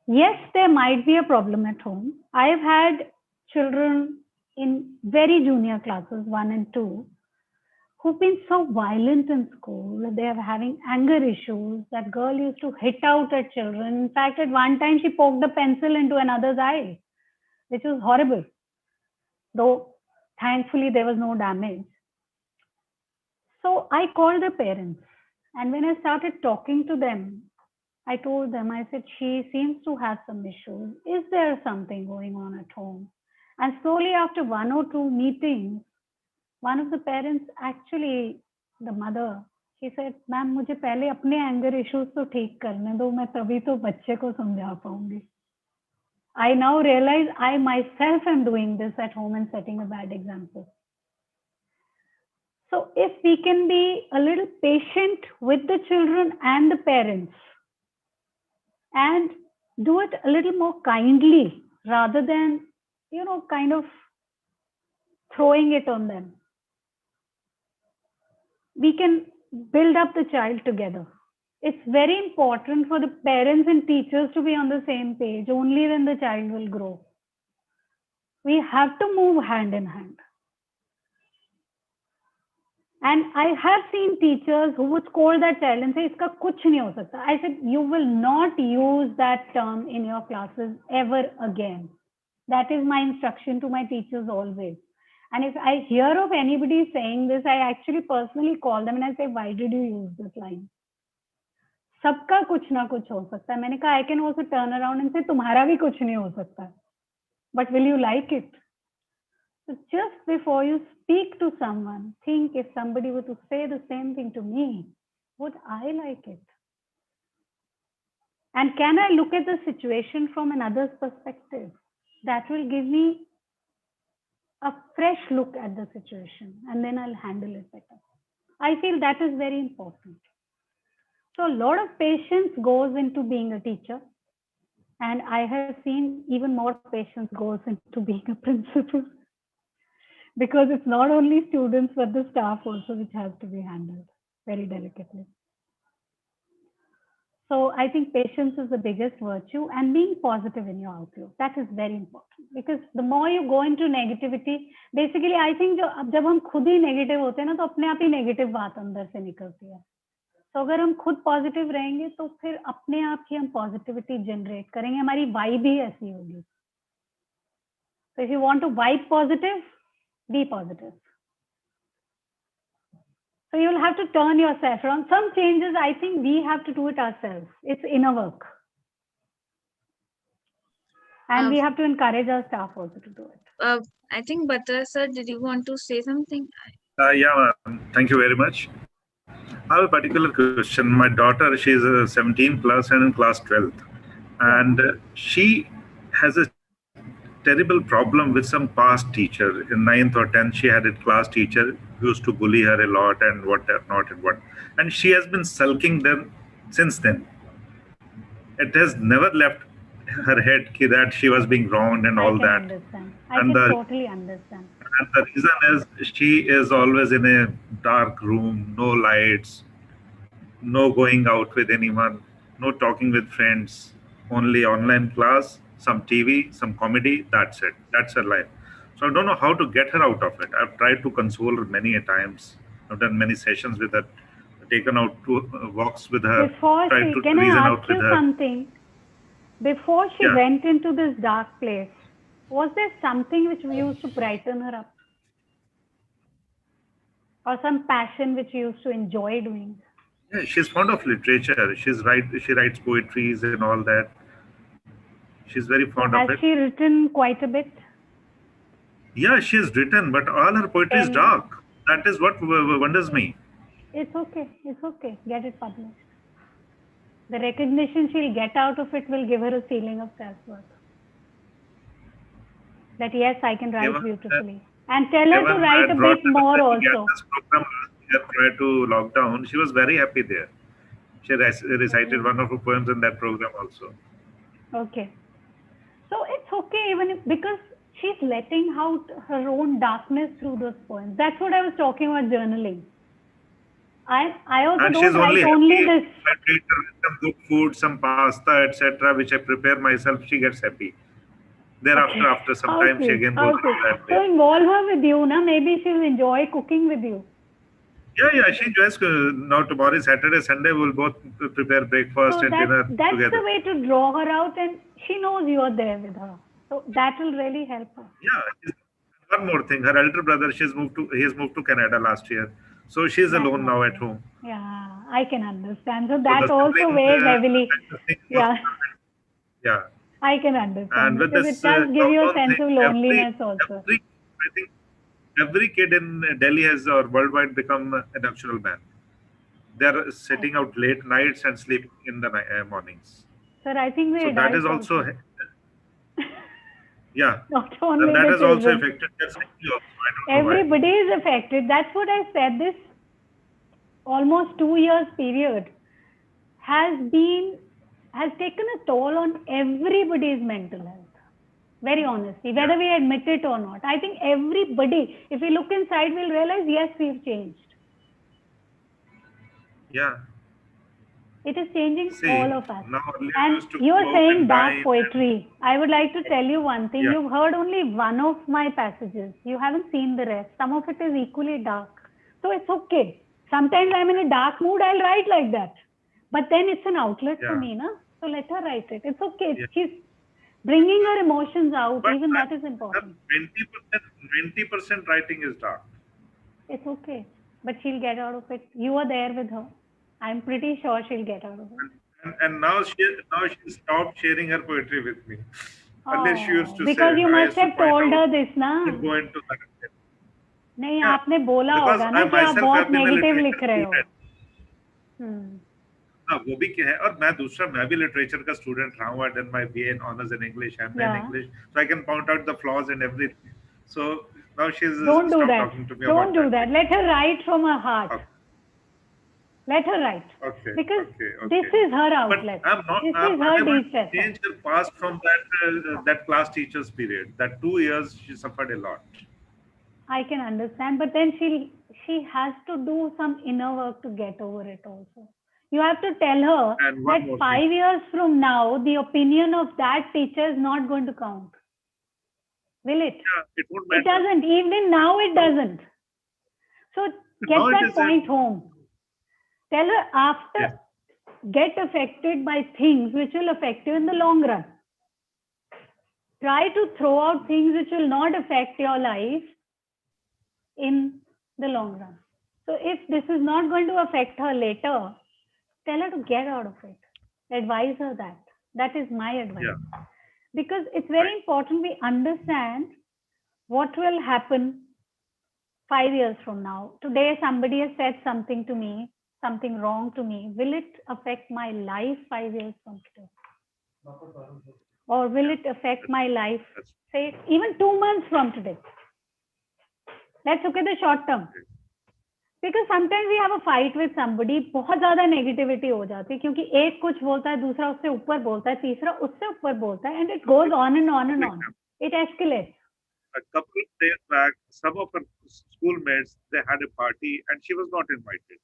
[SPEAKER 9] Yes, there might be a problem at home. I've had children in very junior classes, 1 and 2, who've been so violent in school. They are having anger issues. That girl used to hit out at children. In fact, at one time, she poked a pencil into another's eye, which was horrible. Though, thankfully, there was no damage. So I called the parents. And when I started talking to them, I told them, I said, she seems to have some issues. Is there something going on at home? And slowly, after 1 or 2 meetings, one of the parents, actually the mother, she said, ma'am मुझे पहले अपने anger issues तो ठीक करने दो, मैं तभी तो बच्चे को समझा पाऊंगी. I now realize I myself am doing this at home and setting a bad example. So if we can be a little patient with the children and the parents and do it a little more kindly rather than, kind of throwing it on them, we can build up the child together. It's very important for the parents and teachers to be on the same page. Only then the child will grow. We have to move hand in hand. And I have seen teachers who would scold that child and say, "Iska kuch nahi ho sakta." I said, you will not use that term in your classes ever again. That is my instruction to my teachers always. And if I hear of anybody saying this, I actually personally call them and I say, why did you use this line? सबका कुछ ना कुछ हो सकता है. मैंने कहा, I can also turn around and say, तुम्हारा भी कुछ नहीं हो सकता. But will you like it? So just before you speak to someone, think, if somebody were to say the same thing to me, would I like it? And can I look at the situation from another's perspective? That will give me a fresh look at the situation, and then I'll handle it better. I feel that is very important. So a lot of patience goes into being a teacher. And I have seen even more patience goes into being a principal. Because it's not only students, but the staff also, which has to be handled very delicately. So I think patience is the biggest virtue, and being positive in your outlook. That is very important, because the more you go into negativity, basically I think जब हम खुद ही negative होते हैं ना, तो अपने आप ही negative बात अंदर से निकलती है. तो अगर हम खुद पॉजिटिव रहेंगे तो फिर अपने आप ही हम पॉजिटिविटी जनरेट करेंगे, हमारी वाइब ही ऐसी होगी. So if you want to vibe positive, be positive. So you'll have to turn yourself around. Some changes, I think we have to do it ourselves. It's inner work. And we have to encourage our staff also to do it.
[SPEAKER 2] I think Batra sir, did you want to say something?
[SPEAKER 10] Yeah, thank you very much. I have a particular question. My daughter, she's 17 plus and in class 12th. And she has a terrible problem with some past teacher. In 9th or 10th, she had a class teacher who used to bully her a lot and what not and what. And she has been sulking them since then. It has never left her head that she was being wronged and all that.
[SPEAKER 9] I can totally understand.
[SPEAKER 10] And the reason is she is always in a dark room, no lights, no going out with anyone, no talking with friends, only online class, some TV, some comedy, that's it. That's her life. So I don't know how to get her out of it. I've tried to console her many a times. I've done many sessions with her, taken out to walks with her,
[SPEAKER 9] Before
[SPEAKER 10] tried
[SPEAKER 9] she,
[SPEAKER 10] to
[SPEAKER 9] can
[SPEAKER 10] reason
[SPEAKER 9] I
[SPEAKER 10] out
[SPEAKER 9] ask
[SPEAKER 10] with
[SPEAKER 9] you
[SPEAKER 10] her.
[SPEAKER 9] something? Before she went into this dark place, was there something which used to brighten her up? Or some passion which you used to enjoy doing?
[SPEAKER 10] Yeah, she's fond of literature. She writes poetries and all that. She's very fond of it.
[SPEAKER 9] Has she written quite a bit?
[SPEAKER 10] Yeah, she has written, but all her poetry is dark. That is what wonders me.
[SPEAKER 9] It's okay. It's okay. Get it published. The recognition she'll get out of it will give her a feeling of self-worth. That yes, I can write beautifully. And tell her to write a bit more also.
[SPEAKER 10] Prior to lockdown, she was very happy there. She recited one of her poems in that program also.
[SPEAKER 9] Okay. So it's okay even if, because she's letting out her own darkness through those poems. That's what I was talking about journaling. I also don't write only this.
[SPEAKER 10] I treat her with some good food, some pasta, etc., which I prepare myself. She gets happy. Thereafter, after some time, she again goes into that way.
[SPEAKER 9] So involve her with you, na? Maybe she'll enjoy cooking with you.
[SPEAKER 10] Yeah, she enjoys. Now tomorrow is Saturday, Sunday, we'll both prepare breakfast and dinner
[SPEAKER 9] That's
[SPEAKER 10] together.
[SPEAKER 9] the way to draw her out, and she knows you are there with her. So that will really help her.
[SPEAKER 10] Yeah. One more thing, her elder brother, he has moved to Canada last year. So she's alone now at home.
[SPEAKER 9] Yeah, I can understand. So that also weighs heavily. Yeah.
[SPEAKER 10] Yeah.
[SPEAKER 9] I can understand.
[SPEAKER 10] And with
[SPEAKER 9] because
[SPEAKER 10] this,
[SPEAKER 9] it does give you a sense of loneliness
[SPEAKER 10] also.
[SPEAKER 9] also.
[SPEAKER 10] I think every kid in Delhi has or worldwide become a nocturnal man. They're sitting out late nights and sleeping in the mornings.
[SPEAKER 9] Sir, I think
[SPEAKER 10] so that is also. Yeah.
[SPEAKER 9] Not only
[SPEAKER 10] and that has also
[SPEAKER 9] children.
[SPEAKER 10] affected their psyche also.
[SPEAKER 9] Everybody is affected. That's what I said. This almost 2 years period has taken a toll on everybody's mental health. Very honestly, whether we admit it or not. I think everybody, if we look inside, we'll realize, yes, we've changed.
[SPEAKER 10] Yeah.
[SPEAKER 9] It is changing all of us. And
[SPEAKER 10] you
[SPEAKER 9] are saying dark poetry. I would like to tell you one thing.
[SPEAKER 10] Yeah.
[SPEAKER 9] You've heard only one of my passages. You haven't seen the rest. Some of it is equally dark. So it's okay. Sometimes I'm in a dark mood, I'll write like that. But then it's an outlet for me, na? So let her write it. It's okay. Yeah. She's bringing her emotions out. But even that is important.
[SPEAKER 10] 20% writing is dark.
[SPEAKER 9] It's okay. But she'll get out of it. You are there with her. I'm pretty sure she'll get out of it.
[SPEAKER 10] And now she stopped sharing her poetry with me. Earlier she used to
[SPEAKER 9] because
[SPEAKER 10] say,
[SPEAKER 9] you must have told her this, na?
[SPEAKER 10] Go into that.
[SPEAKER 9] नहीं आपने बोला होगा ना कि आप बहुत negative लिख रहे हो.
[SPEAKER 10] हाँ वो भी क्या है और मैं भी लिटरेचर का स्टूडेंट रहा हूँ. I did my BA in honors in English, MA in English, so I can point out the flaws and everything. So now she's
[SPEAKER 9] don't do that.
[SPEAKER 10] Talking to me
[SPEAKER 9] don't do that. Let her write from her heart. Let her write.
[SPEAKER 10] Okay.
[SPEAKER 9] Because
[SPEAKER 10] Okay.
[SPEAKER 9] this is her outlet.
[SPEAKER 10] But I'm not.
[SPEAKER 9] This
[SPEAKER 10] I'm
[SPEAKER 9] is her
[SPEAKER 10] unable to
[SPEAKER 9] de-stressor.
[SPEAKER 10] change her past from that class teacher's period. That 2 years she suffered a lot.
[SPEAKER 9] I can understand, but then she has to do some inner work to get over it also. You have to tell her
[SPEAKER 10] And one
[SPEAKER 9] that
[SPEAKER 10] more
[SPEAKER 9] 5
[SPEAKER 10] thing.
[SPEAKER 9] years from now, the opinion of that teacher is not going to count. Will it?
[SPEAKER 10] Yeah, it won't
[SPEAKER 9] It
[SPEAKER 10] matter.
[SPEAKER 9] doesn't. Even now, it doesn't. So get
[SPEAKER 10] Now it
[SPEAKER 9] that
[SPEAKER 10] is
[SPEAKER 9] point home. Tell her after,
[SPEAKER 10] Yes.
[SPEAKER 9] get affected by things which will affect you in the long run. Try to throw out things which will not affect your life in the long run. So if this is not going to affect her later, tell her to get out of it. Advise her that. That is my advice.
[SPEAKER 10] Yeah.
[SPEAKER 9] Because it's very
[SPEAKER 10] Right.
[SPEAKER 9] important we understand what will happen 5 years from now. Today, somebody has said something to me, something wrong to me. Will it affect my life 5 years from today? Or will it affect my life, say, even 2 months from today? Let's look at the short term. Because sometimes we have a fight with somebody, बहुत ज़्यादा negativity हो जाती है क्योंकि एक कुछ बोलता है, दूसरा उससे ऊपर बोलता है, तीसरा उससे ऊपर बोलता है, and it goes on and on and on. It escalates.
[SPEAKER 10] A couple of days back, some of her schoolmates, they had a party and she was not invited.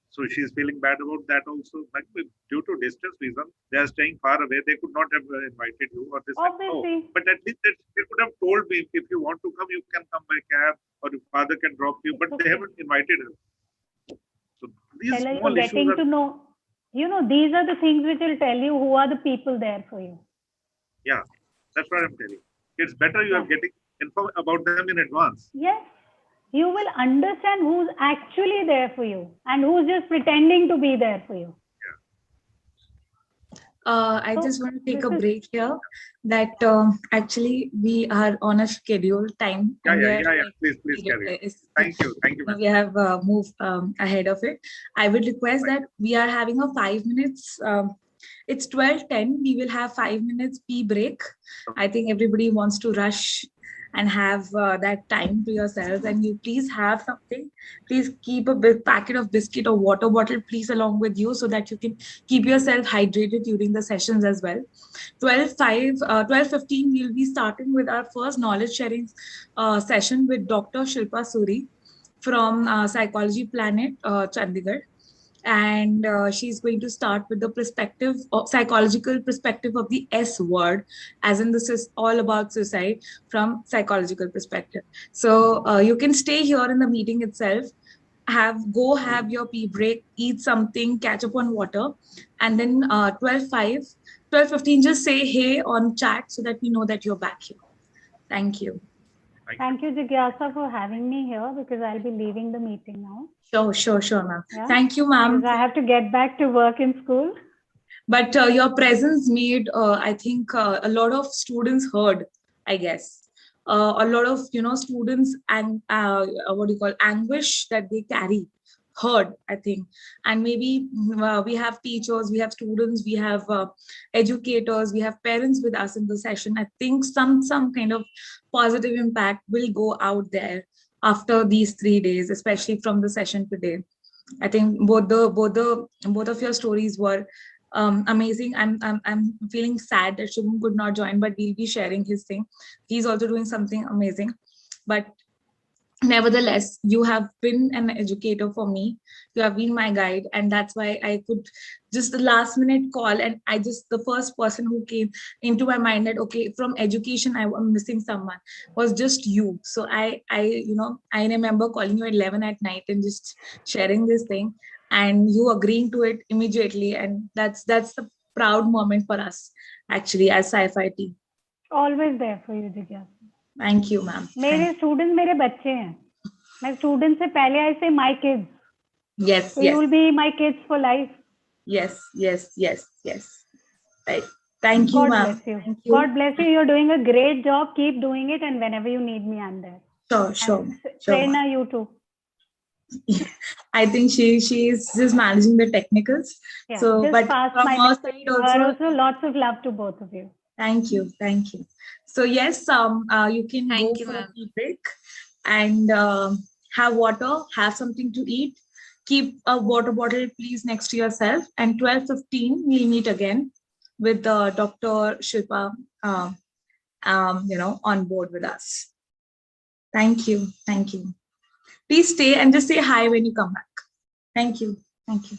[SPEAKER 10] So she's feeling bad about that also. Like due to distance reason, they are staying far away. They could not have invited you, or they said no.
[SPEAKER 9] Obviously.
[SPEAKER 10] But at least they could have told me, if you want to come, you can come by cab, or your father can drop you. But they haven't invited her. So these
[SPEAKER 9] Tell her
[SPEAKER 10] small
[SPEAKER 9] you're
[SPEAKER 10] issues
[SPEAKER 9] getting
[SPEAKER 10] are.
[SPEAKER 9] to know, these are the things which will tell you who are the people there for you.
[SPEAKER 10] Yeah, that's what I'm telling. It's better you are getting info about them in advance.
[SPEAKER 9] Yes. You will understand who's actually there for you and who's just pretending to be there for you.
[SPEAKER 1] I
[SPEAKER 9] So,
[SPEAKER 1] just want to take a
[SPEAKER 9] this is-
[SPEAKER 1] break here. That actually we are on a schedule time.
[SPEAKER 10] Yeah,
[SPEAKER 1] and we
[SPEAKER 10] yeah,
[SPEAKER 1] are
[SPEAKER 10] yeah, yeah. Please carry on. Thank you,
[SPEAKER 1] we have moved ahead of it. I would request that we are having a 5 minutes. It's 12:10. We will have 5 minutes pee break. I think everybody wants to rush and have that time to yourselves, and you please have something. Please keep a big packet of biscuit or water bottle please along with you so that you can keep yourself hydrated during the sessions as well. 12:15 we'll be starting with our first knowledge sharing session with Dr. Shilpa Suri from Psychology Planet, Chandigarh. And she's going to start with the perspective of psychological perspective of the S word, as in this is all about suicide from psychological perspective. So you can stay here in the meeting itself, have your pee break, eat something, catch up on water, and then 12:15 just say hey on chat so that we know that you're back here. Thank you.
[SPEAKER 9] Thank you, Jigyasa, for having me here because I'll be leaving the meeting now.
[SPEAKER 1] Sure, ma'am. Yeah? Thank you, ma'am.
[SPEAKER 9] Because I have to get back to work in school.
[SPEAKER 1] But your presence made, I think, a lot of students heard, I guess. A lot of, students and anguish that they carry heard, I think. And maybe we have teachers, we have students, we have educators, we have parents with us in the session. I think some kind of positive impact will go out there after these 3 days, especially from the session today. I think both of your stories were amazing. I'm feeling sad that Shubham could not join, but we'll be sharing his thing. He's also doing something amazing. But nevertheless, you have been an educator for me. You have been my guide, and that's why I could just the last minute call, and the first person who came into my mind that okay, from education I'm missing someone was just you. So I remember calling you at 11 at night and just sharing this thing, and you agreeing to it immediately, and that's the proud moment for us actually as sci-fi team.
[SPEAKER 9] Always there for you, Jigyasa.
[SPEAKER 1] Thank you, ma'am.
[SPEAKER 9] मेरे student मेरे बच्चे हैं. मैं student से पहले I say my kids.
[SPEAKER 1] Yes.
[SPEAKER 9] So you will be my kids for life.
[SPEAKER 1] Yes. Right. Thank you, ma'am.
[SPEAKER 9] God bless you. God bless you. You're doing a great job. Keep doing it, and whenever you need me, I'm there.
[SPEAKER 1] Sure.
[SPEAKER 9] Prerna, you too.
[SPEAKER 1] I think she is just managing the technicals.
[SPEAKER 9] Yeah,
[SPEAKER 1] so,
[SPEAKER 9] just
[SPEAKER 1] but
[SPEAKER 9] pass
[SPEAKER 1] from
[SPEAKER 9] my
[SPEAKER 1] our side
[SPEAKER 9] also lots of love to both of you.
[SPEAKER 1] Thank you. So yes, you can go for a tea break and have water, have something to eat, keep a water bottle please next to yourself. And 12:15 we'll meet again with Dr. Shilpa, on board with us. Thank you. Thank you. Please stay and just say hi when you come back. Thank you. Thank you.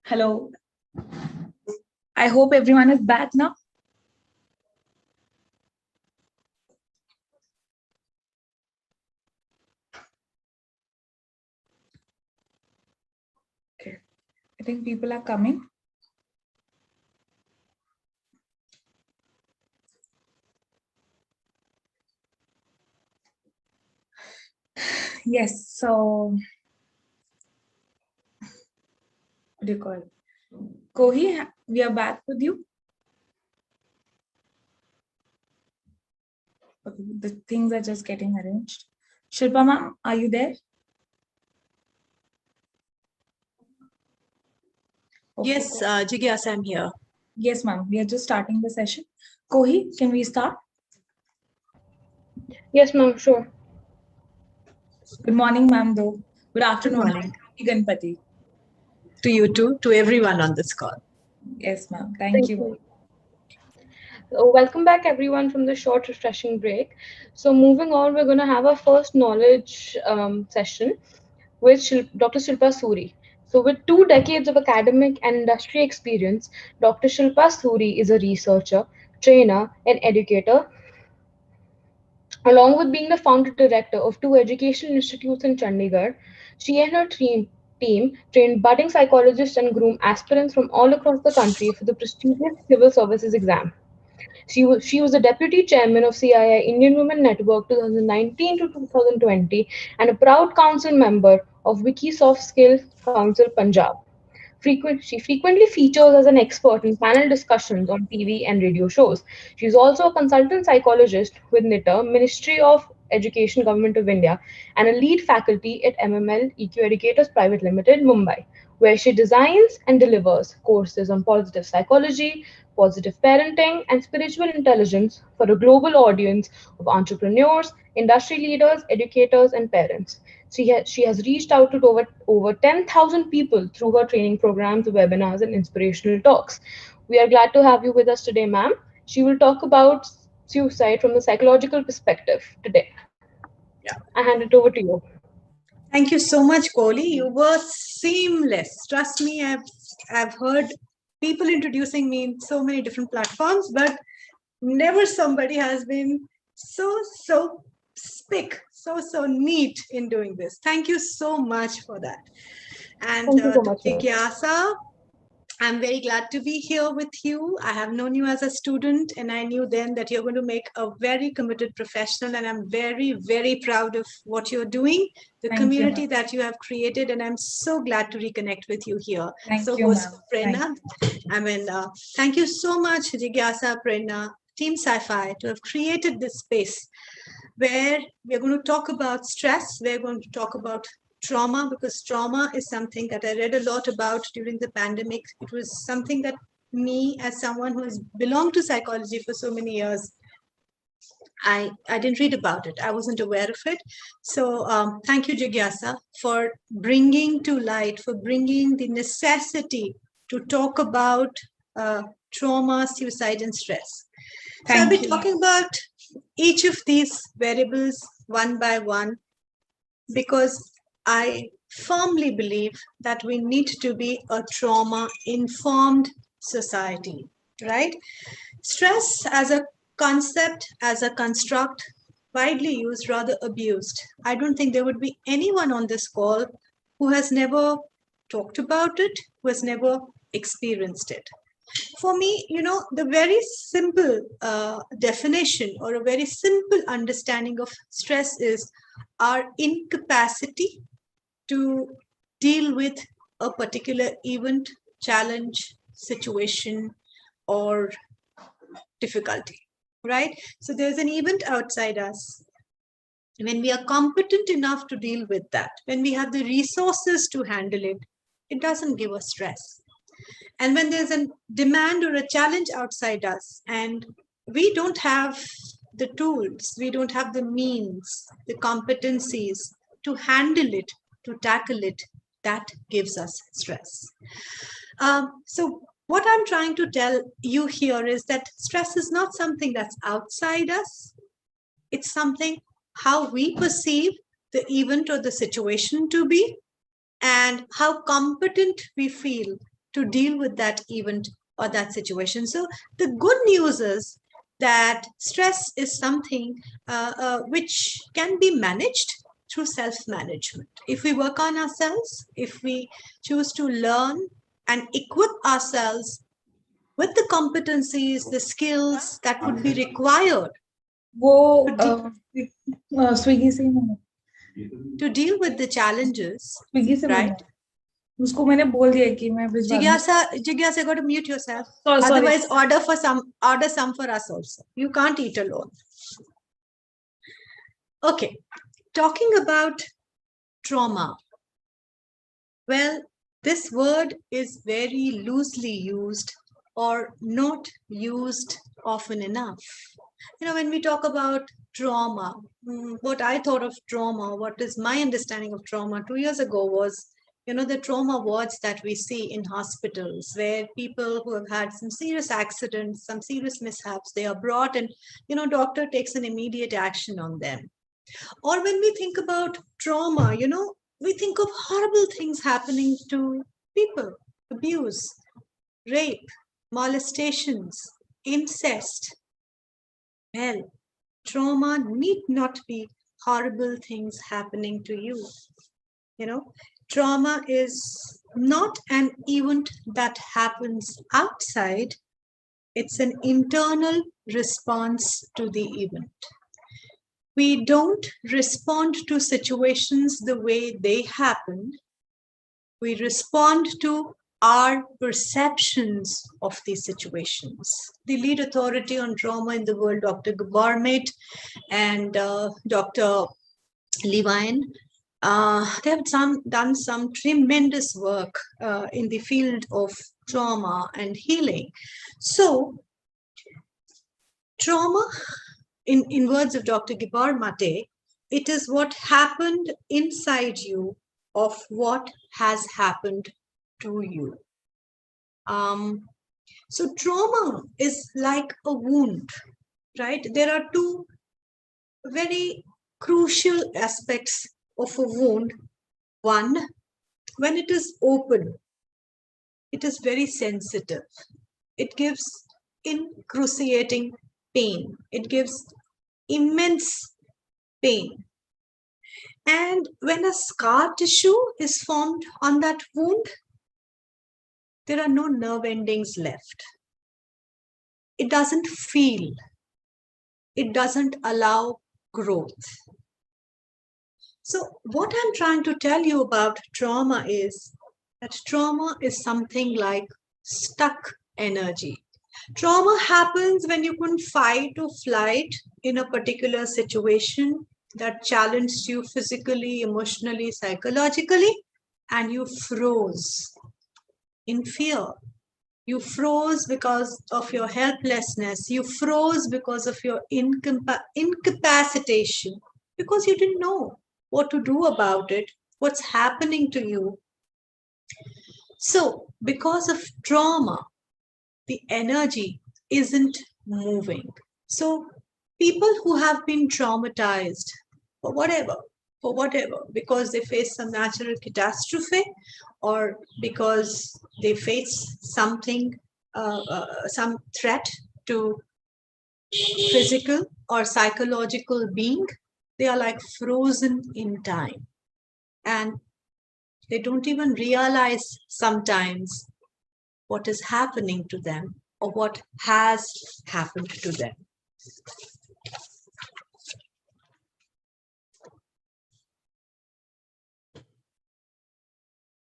[SPEAKER 1] Hello. I hope everyone is back now. Okay. I think people are coming. Yes, so what do you call it? Kohi, we are back with you. Okay, the things are just getting arranged. Shilpa ma'am, are you there?
[SPEAKER 11] Yes, Jigyasa, I'm here.
[SPEAKER 1] Yes, ma'am. We are just starting the session. Kohi, can we start?
[SPEAKER 3] Yes, ma'am, sure.
[SPEAKER 1] Good morning, ma'am, though. Good
[SPEAKER 11] Good
[SPEAKER 1] afternoon.
[SPEAKER 11] morning
[SPEAKER 1] Happy Ganpati.
[SPEAKER 11] to you too, to everyone on this call.
[SPEAKER 1] Yes, ma'am. Thank you.
[SPEAKER 3] Welcome back, everyone, from the short, refreshing break. So, moving on, we're going to have our first knowledge session with Dr. Shilpa Suri. So, with 2 decades of academic and industry experience, Dr. Shilpa Suri is a researcher, trainer, and educator, along with being the founder director of 2 educational institutes in Chandigarh. She and her team train budding psychologists and groom aspirants from all across the country for the prestigious civil services exam. She was the deputy chairman of CII Indian Women Network 2019 to 2020 and a proud council member of Wikisoft Skills Council Punjab. She frequently features as an expert in panel discussions on TV and radio shows. She is also a consultant psychologist with NITR, Ministry of Education, Government of India, and a lead faculty at MML EQ Educators Private Limited, Mumbai, where she designs and delivers courses on positive psychology, positive parenting, and spiritual intelligence for a global audience of entrepreneurs, industry leaders, educators, and parents. She has reached out to over 10,000 people through her training programs, webinars, and inspirational talks. We are glad to have you with us today, ma'am. She will talk about suicide from the psychological perspective today.
[SPEAKER 11] Yeah.
[SPEAKER 3] I hand it over to you.
[SPEAKER 11] Thank you so much, Kohli. You were seamless. Trust me, I've heard people introducing me in so many different platforms, but never somebody has been so spick, so neat in doing this. Thank you so much for that. And
[SPEAKER 3] Thank you so much, ma'am.
[SPEAKER 11] Jigyasa, I'm very glad to be here with you. I have known you as a student, and I knew then that you're going to make a very committed professional, and I'm very proud of what you're doing, the
[SPEAKER 1] Thank you,
[SPEAKER 11] community
[SPEAKER 1] ma'am.
[SPEAKER 11] that you have created, and I'm so glad to reconnect with you here.
[SPEAKER 1] Thank
[SPEAKER 11] So
[SPEAKER 1] you,
[SPEAKER 11] was
[SPEAKER 1] ma'am.
[SPEAKER 11] Prerna. I mean, thank you so much, Jigyasa, Prerna, Team Sci-Fi, to have created this space where we're going to talk about stress. We're going to talk about trauma, because trauma is something that I read a lot about during the pandemic. It was something that me, as someone who has belonged to psychology for so many years, I didn't read about it. I wasn't aware of it. So thank you, Jigyasa, for bringing to light, for bringing the necessity to talk about trauma, suicide, and stress. So I'll be talking about each of these variables one by one, because I firmly believe that we need to be a trauma-informed society, right? Stress as a concept, as a construct, widely used, rather abused. I don't think there would be anyone on this call who has never talked about it, who has never experienced it. For me, the very simple definition or a very simple understanding of stress is our incapacity to deal with a particular event, challenge, situation, or difficulty, right? So there's an event outside us. When we are competent enough to deal with that, when we have the resources to handle it, it doesn't give us stress. And when there's a demand or a challenge outside us, and we don't have the tools, we don't have the means, the competencies to handle it, to tackle it, that gives us stress. So what I'm trying to tell you here is that stress is not something that's outside us. It's something how we perceive the event or the situation to be, and how competent we feel to deal with that event or that situation. So the good news is that stress is something which can be managed through self-management. If we work on ourselves, if we choose to learn and equip ourselves with the competencies, the skills that would be required
[SPEAKER 1] Swiggy से ही मैंने
[SPEAKER 11] to deal with the challenges,
[SPEAKER 1] Swiggy से
[SPEAKER 11] right?
[SPEAKER 1] बोला उसको मैंने बोल दिया कि मैं भिजवा दूंगी।
[SPEAKER 11] Jigyasa, you got to mute yourself.
[SPEAKER 1] Sorry.
[SPEAKER 11] Otherwise, order some for us also. You can't eat alone. Okay, talking about trauma. Well, This word is very loosely used or not used often enough. When we talk about trauma, what I thought of trauma, what is my understanding of trauma 2 years ago was, the trauma wards that we see in hospitals where people who have had some serious accidents, some serious mishaps, they are brought and, doctor takes an immediate action on them. Or when we think about trauma, we think of horrible things happening to people, abuse, rape, molestations, incest. Well, trauma need not be horrible things happening to you. Trauma is not an event that happens outside, it's an internal response to the event. We don't respond to situations the way they happen. We respond to our perceptions of these situations. The lead authority on trauma in the world, Dr. Gabarmate and Dr. Levine, they have done some tremendous work in the field of trauma and healing. So, trauma, in words of Dr. Gibor Mate, it is what happened inside you of what has happened to you. So trauma is like a wound, right? There are two very crucial aspects of a wound. One, when it is open, it is very sensitive. It gives excruciating pain. It gives immense pain. And when a scar tissue is formed on that wound, there are no nerve endings left. It doesn't feel. It doesn't allow growth. So what I'm trying to tell you about trauma is that trauma is something like stuck energy. Trauma happens when you couldn't fight or flight in a particular situation that challenged you physically, emotionally, psychologically, and you froze in fear. You froze because of your helplessness. You froze because of your incapacitation, because you didn't know what to do about it, what's happening to you. So, because of trauma, the energy isn't moving. So, people who have been traumatized for whatever, because they face some natural catastrophe or because they face something, some threat to physical or psychological being, they are like frozen in time. And they don't even realize sometimes what is happening to them or what has happened to them.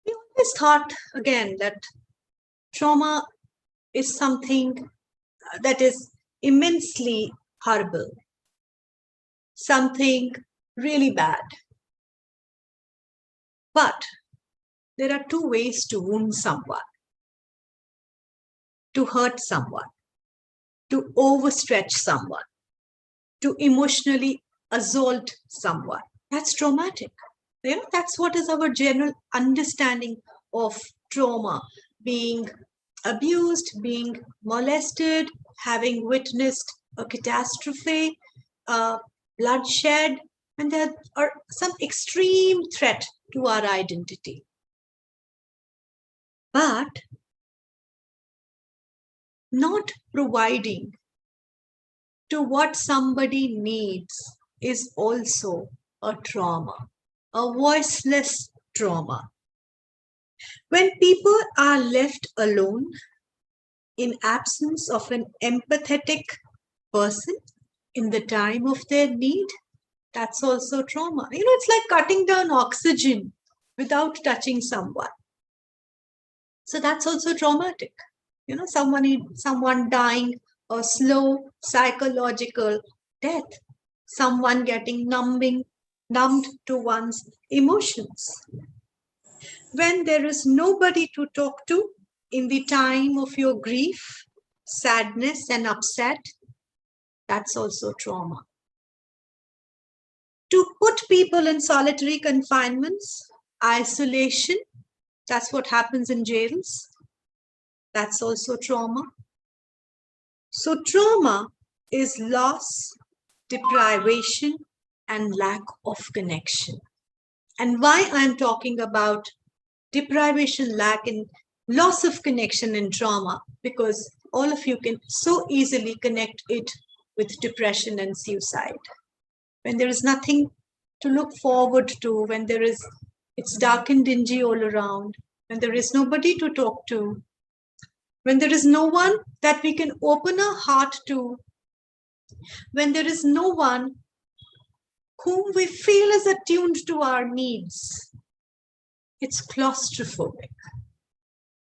[SPEAKER 11] We always thought, again, that trauma is something that is immensely horrible, something really bad. But there are two ways to wound someone, to hurt someone, to overstretch someone, to emotionally assault someone. That's traumatic. That's what is our general understanding of trauma: being abused, being molested, having witnessed a catastrophe, bloodshed, and there are some extreme threat to our identity. But not providing to what somebody needs is also a trauma, a voiceless trauma. When people are left alone in absence of an empathetic person in the time of their need, that's also trauma. It's like cutting down oxygen without touching someone. So that's also traumatic. Someone dying a slow psychological death, someone getting numbed to one's emotions. When there is nobody to talk to in the time of your grief, sadness, and upset, that's also trauma. To put people in solitary confinements, isolation, that's what happens in jails. That's also trauma. So trauma is loss, deprivation, and lack of connection. And why I'm talking about deprivation, lack, and loss of connection in trauma, because all of you can so easily connect it with depression and suicide. When there is nothing to look forward to, when it's dark and dingy all around, when there is nobody to talk to, when there is no one that we can open our heart to, when there is no one whom we feel is attuned to our needs, it's claustrophobic.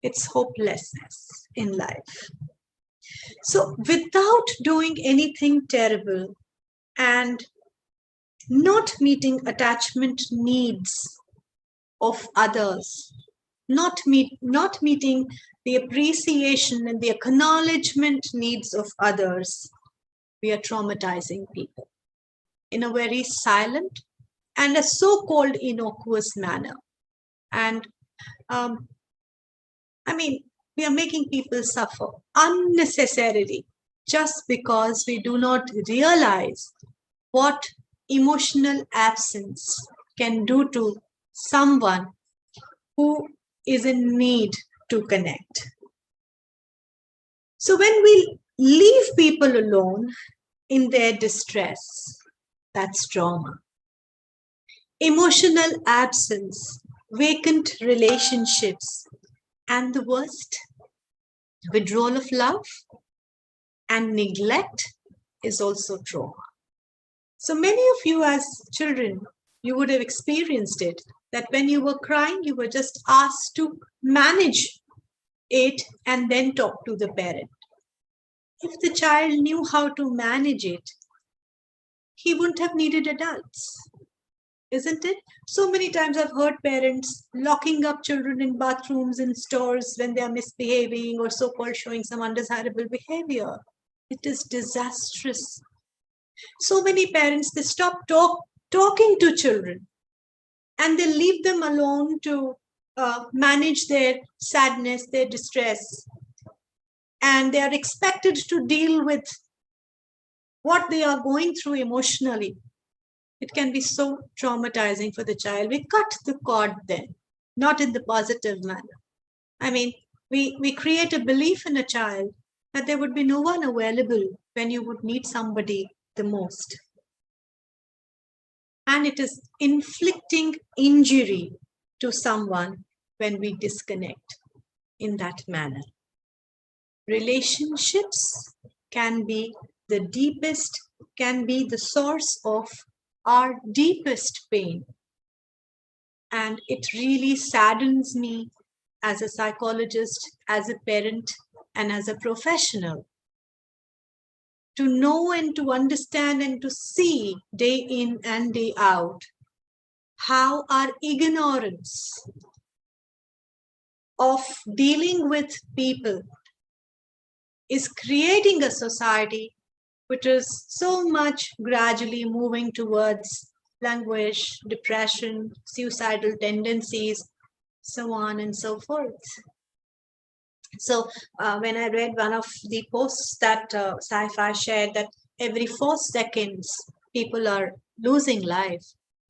[SPEAKER 11] It's hopelessness in life. So without doing anything terrible and not meeting attachment needs of others, not meeting the appreciation and the acknowledgement needs of others, we are traumatizing people in a very silent and a so-called innocuous manner. And we are making people suffer unnecessarily just because we do not realize what emotional absence can do to someone who is in need to connect. So when we leave people alone in their distress, that's trauma. Emotional absence, vacant relationships, and the worst, withdrawal of love and neglect is also trauma. So many of you as children, you would have experienced it, that when you were crying, you were just asked to manage it and then talk to the parent. If the child knew how to manage it, he wouldn't have needed adults, isn't it? So many times I've heard parents locking up children in bathrooms, in stores when they are misbehaving or so-called showing some undesirable behavior. It is disastrous. So many parents, they stop talking to children and they leave them alone to manage their sadness, their distress, and they are expected to deal with what they are going through emotionally. It can be so traumatizing for the child. We cut the cord then, not in the positive manner. I mean, we create a belief in a child that there would be no one available when you would need somebody the most. And it is inflicting injury to someone when we disconnect in that manner. Relationships can be the deepest, can be the source of our deepest pain. And it really saddens me as a psychologist, as a parent, and as a professional to know and to understand and to see day in and day out how our ignorance of dealing with people is creating a society which is so much gradually moving towards languish, depression, suicidal tendencies, so on and so forth. So when I read one of the posts that Sci-Fi shared that every 4 seconds people are losing life,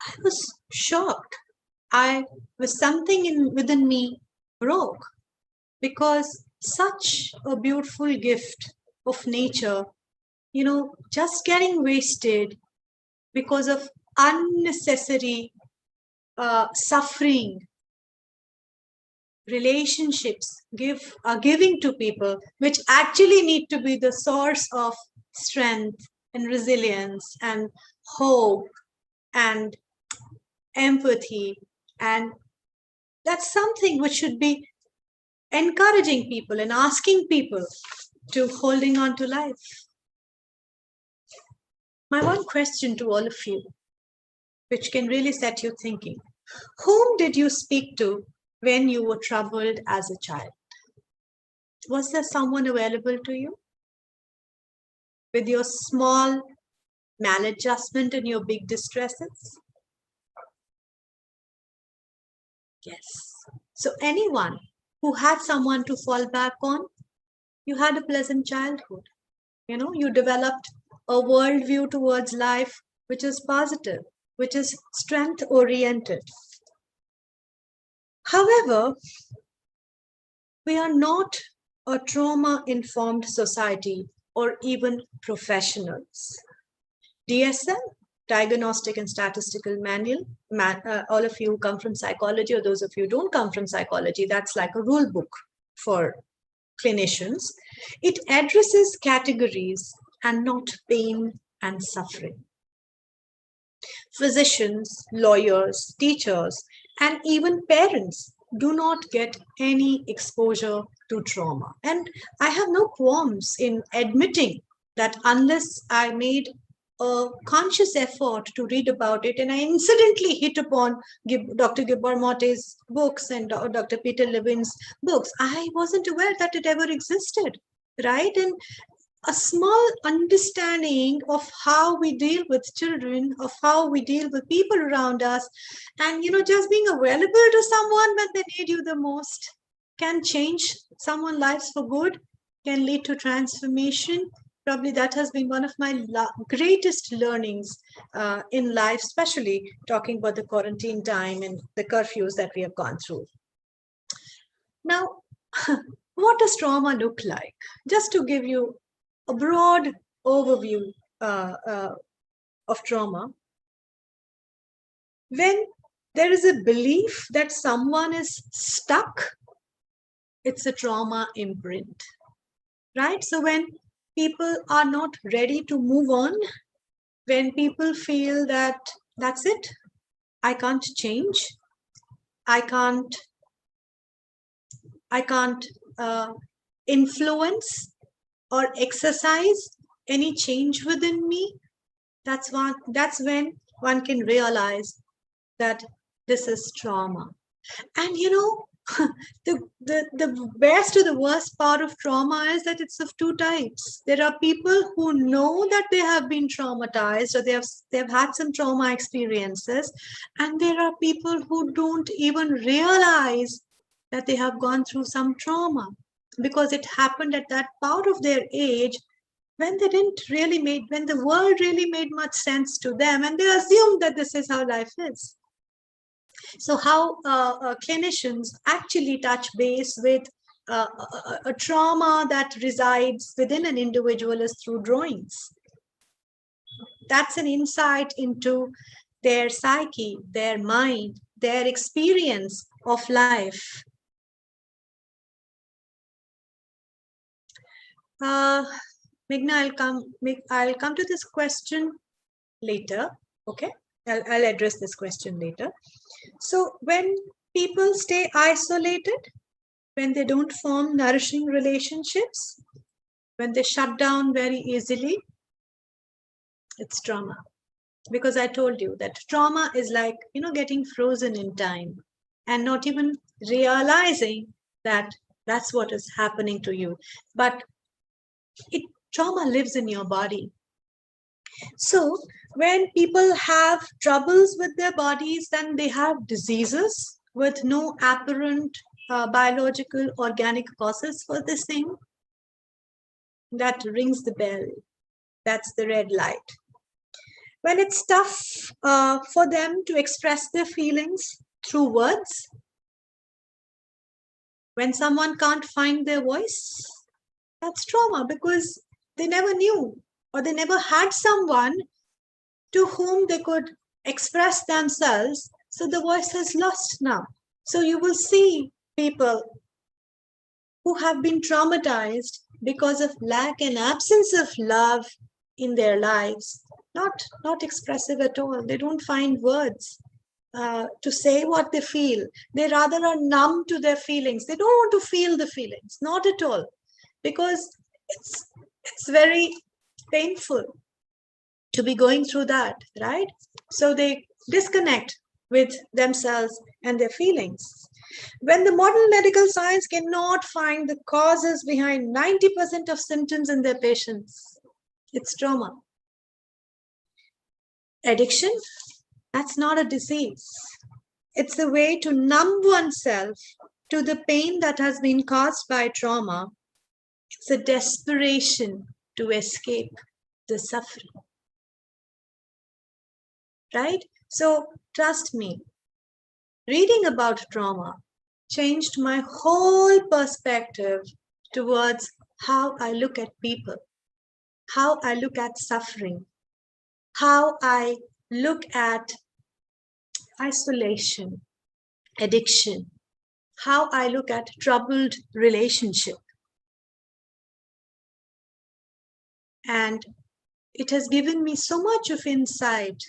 [SPEAKER 11] I was shocked. Something within me broke, because such a beautiful gift of nature, just getting wasted because of unnecessary suffering. Relationships are giving to people, which actually need to be the source of strength and resilience and hope and empathy. And that's something which should be encouraging people and asking people to holding on to life. My one question to all of you, which can really set you thinking: Whom did you speak to when you were troubled as a child? Was there someone available to you? With your small maladjustment and your big distresses? Yes. So anyone who had someone to fall back on, you had a pleasant childhood. You know, you developed a worldview towards life which is positive, which is strength oriented. However, we are not a trauma informed society or even professionals. DSM, Diagnostic and Statistical Manual, all of you come from psychology, or those of you who don't come from psychology, that's like a rule book for clinicians. It addresses categories and not pain and suffering. Physicians, lawyers, teachers, and even parents do not get any exposure to trauma. And I have no qualms in admitting that unless I made a conscious effort to read about it, and I incidentally hit upon Dr. Gabor Mate's books and Dr. Peter Levine's books, I wasn't aware that it ever existed, right? And a small understanding of how we deal with children, of how we deal with people around us, and just being available to someone when they need you the most can change someone's lives for good, can lead to transformation. Probably that has been one of my greatest learnings in life, especially talking about the quarantine time and the curfews that we have gone through. Now, what does trauma look like? Just to give you a broad overview of trauma. When there is a belief that someone is stuck, it's a trauma imprint, right? So when people are not ready to move on, when people feel that that's it, I can't change, I can't influence or exercise any change within me, that's when one can realize that this is trauma. And the best or the worst part of trauma is that it's of two types. There are people who know that they have been traumatized, or they've had some trauma experiences, and there are people who don't even realize that they have gone through some trauma because it happened at that part of their age when when the world really made much sense to them, and they assumed that this is how life is. So how clinicians actually touch base with a trauma that resides within an individual is through drawings. That's an insight into their psyche, their mind, their experience of life. Meghna, I'll come to this question later. Okay, I'll address this question later. So when people stay isolated, when they don't form nourishing relationships, when they shut down very easily, it's trauma. Because I told you that trauma is like, getting frozen in time and not even realizing that that's what is happening to you. But trauma lives in your body. So when people have troubles with their bodies, then they have diseases with no apparent biological organic causes for this thing. That rings the bell. That's the red light. When it's tough for them to express their feelings through words, when someone can't find their voice, that's trauma, because they never knew, or they never had someone to whom they could express themselves. So the voice is lost now. So you will see people who have been traumatized because of lack and absence of love in their lives, not expressive at all. They don't find words to say what they feel. They rather are numb to their feelings. They don't want to feel the feelings, not at all, because it's very painful to be going through that, right? So they disconnect with themselves and their feelings. When the modern medical science cannot find the causes behind 90% of symptoms in their patients, it's trauma. Addiction, that's not a disease. It's a way to numb oneself to the pain that has been caused by trauma. It's a desperation to escape the suffering. Right? So trust me, reading about trauma changed my whole perspective towards how I look at people, how I look at suffering, how I look at isolation, addiction, how I look at troubled relationship. And it has given me so much of insight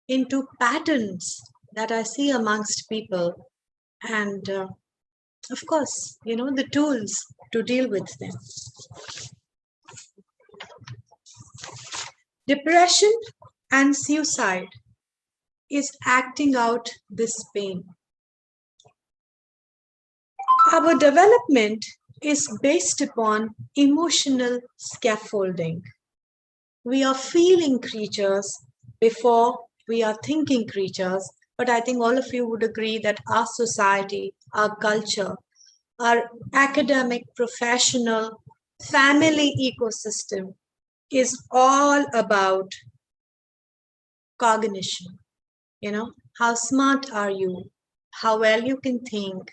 [SPEAKER 11] into patterns that I see amongst people. And of course, the tools to deal with them. Depression and suicide is acting out this pain. Our development is based upon emotional scaffolding. We are feeling creatures before we are thinking creatures, but I think all of you would agree that our society, our culture, our academic, professional, family ecosystem is all about cognition. How smart are you? How well you can think?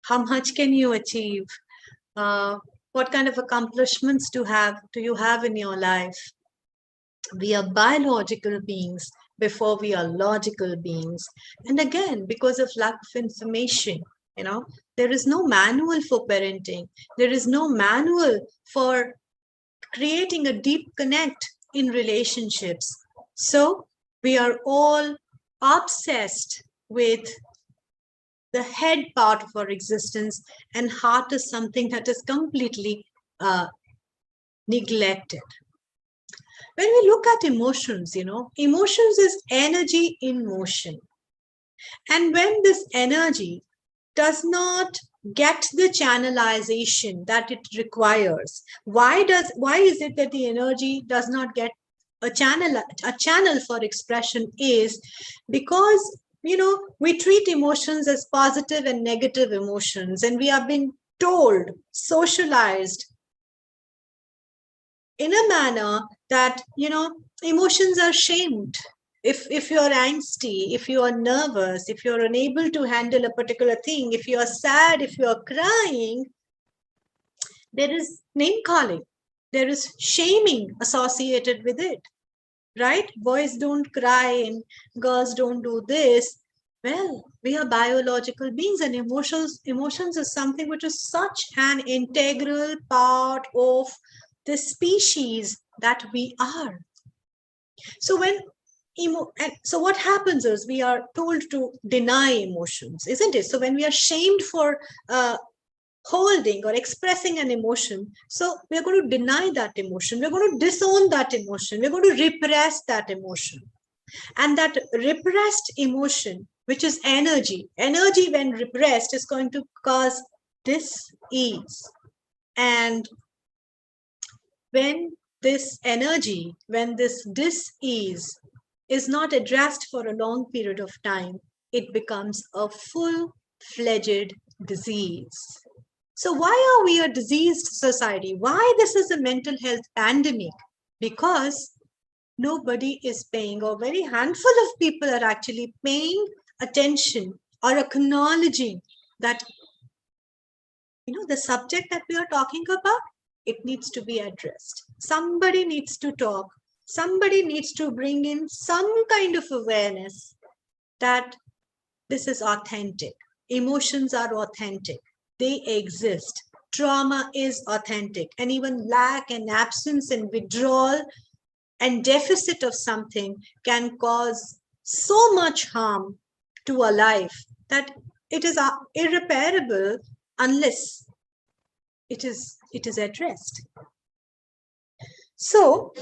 [SPEAKER 11] How much can you achieve? What kind of accomplishments do you have in your life? We are biological beings before we are logical beings. And again, because of lack of information, there is no manual for parenting. There is no manual for creating a deep connect in relationships. So we are all obsessed with the head part of our existence, and heart is something that is completely neglected. When we look at emotions, emotions is energy in motion. And when this energy does not get the channelization that it requires, why is it that the energy does not get a channel for expression? Is because we treat emotions as positive and negative emotions, and we have been told, socialized in a manner that emotions are shamed. If you're angsty, if you are nervous, if you're unable to handle a particular thing, if you are sad, if you are crying, there is name calling, there is shaming associated with it, right? Boys don't cry and girls don't do this. Well, we are biological beings, and emotions is something which is such an integral part of the species that we are. So so what happens is we are told to deny emotions, isn't it? So when we are shamed for holding or expressing an emotion, so we're going to deny that emotion, we're going to disown that emotion, we're going to repress that emotion. And that repressed emotion, which is energy when repressed, is going to cause dis-ease. And when this energy, when this dis-ease is not addressed for a long period of time, it becomes a full-fledged disease. So why are we a diseased society? Why this is a mental health pandemic? Because nobody is paying, or very handful of people are actually paying attention or acknowledging that, the subject that we are talking about, it needs to be addressed. Somebody needs to talk. Somebody needs to bring in some kind of awareness that this is authentic. Emotions are authentic. They exist. Trauma is authentic. And even lack and absence and withdrawal and deficit of something can cause so much harm to a life that it is irreparable unless it is addressed. So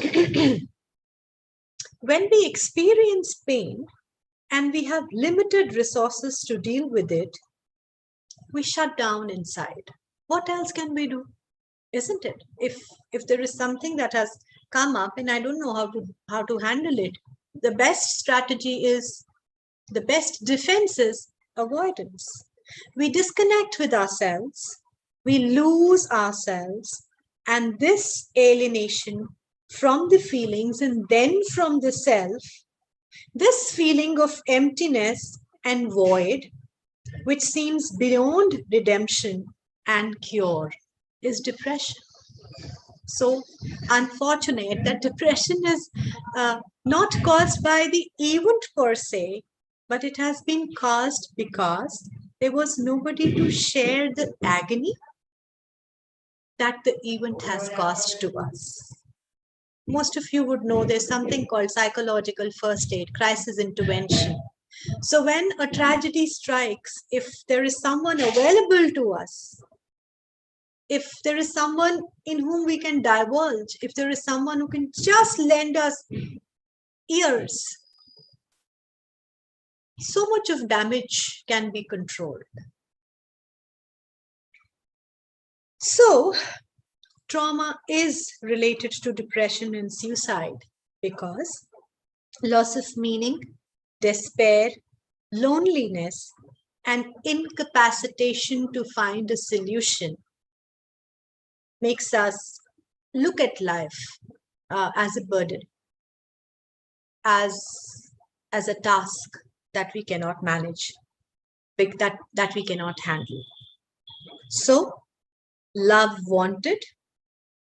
[SPEAKER 11] when we experience pain and we have limited resources to deal with it, we shut down inside. What else can we do? Isn't it? If there is something that has come up and I don't know how to handle it, the best strategy is, the best defense is avoidance. We disconnect with ourselves, we lose ourselves, and this alienation from the feelings and then from the self, this feeling of emptiness and void, which seems beyond redemption and cure, is depression. So unfortunate that depression is not caused by the event per se, but it has been caused because there was nobody to share the agony that the event has caused to us. Most of you would know there's something called psychological first aid, crisis intervention. So when a tragedy strikes, if there is someone available to us, if there is someone in whom we can divulge, if there is someone who can just lend us ears, so much of damage can be controlled. So trauma is related to depression and suicide because loss of meaning, despair, loneliness, and incapacitation to find a solution makes us look at life as a burden, as a task that we cannot manage, that we cannot handle. So love wanted,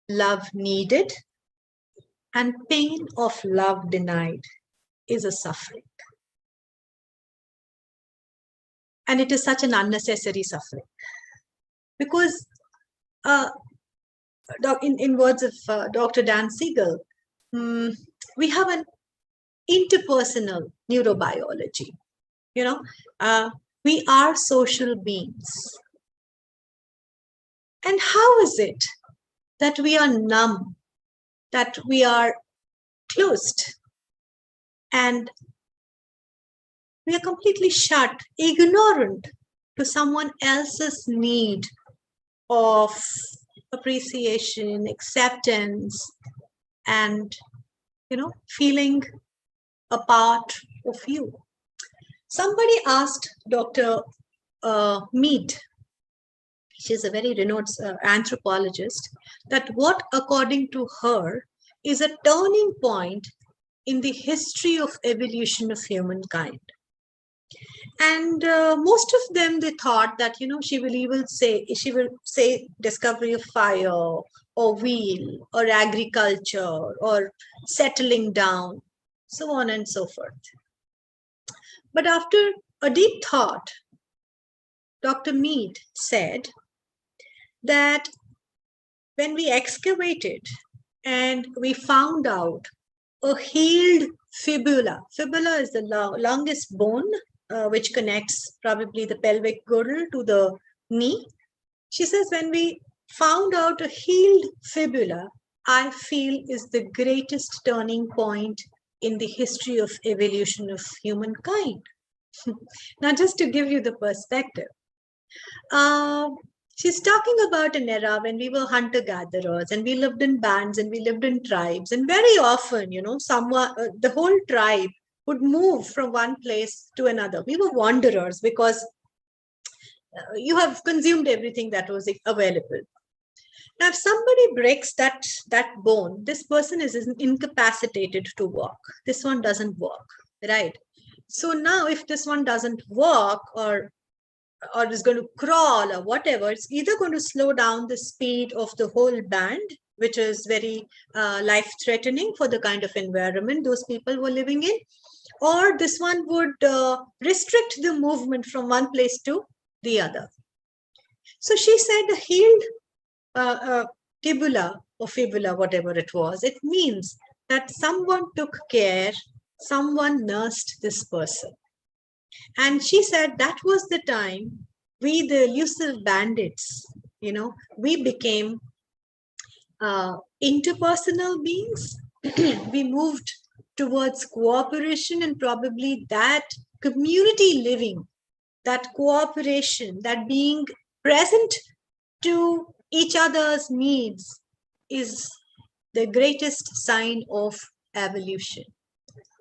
[SPEAKER 11] love needed, and pain of love denied is a suffering. And it is such an unnecessary suffering. Because in words of Dr. Dan Siegel, we have an interpersonal neurobiology. You know, we are social beings. And how is it that we are numb, that we are closed, and we are completely shut, ignorant to someone else's need of appreciation, acceptance, and, you know, feeling a part of you? Somebody asked Dr. Mead, she's a very renowned anthropologist, that what, according to her, is a turning point in the history of evolution of humankind. And most of them, they thought that, you know, she will say discovery of fire or wheel or agriculture or settling down, so on and so forth. But after a deep thought, Dr. Mead said that when we excavated and we found out a healed fibula, fibula is the longest bone which connects probably the pelvic girdle to the knee. She says, when we found out a healed fibula, I feel is the greatest turning point in the history of evolution of humankind. Now, just to give you the perspective, she's talking about an era when we were hunter-gatherers and we lived in bands and we lived in tribes. And very often, you know, the whole tribe would move from one place to another. We were wanderers because you have consumed everything that was available. Now, if somebody breaks that bone, this person is incapacitated to walk. This one doesn't walk, right? So now if this one doesn't walk or is going to crawl or whatever, it's either going to slow down the speed of the whole band, which is very life-threatening for the kind of environment those people were living in, or this one would restrict the movement from one place to the other. So she said the healed tibula or fibula, whatever it was, it means that someone took care, someone nursed this person. And she said that was the time we, the elusive bandits, you know, we became interpersonal beings. We moved towards cooperation, and probably that community living, that cooperation, that being present to each other's needs is the greatest sign of evolution.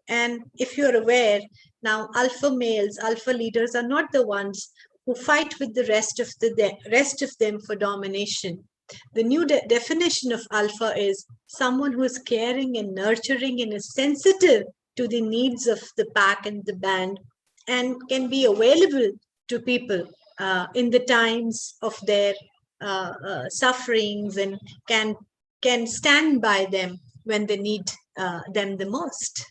[SPEAKER 11] And if you're aware, now alpha males, alpha leaders are not the ones who fight with the rest of them for domination. The new definition of alpha is someone who is caring and nurturing and is sensitive to the needs of the pack and the band, and can be available to people in the times of their sufferings, and can stand by them when they need them the most.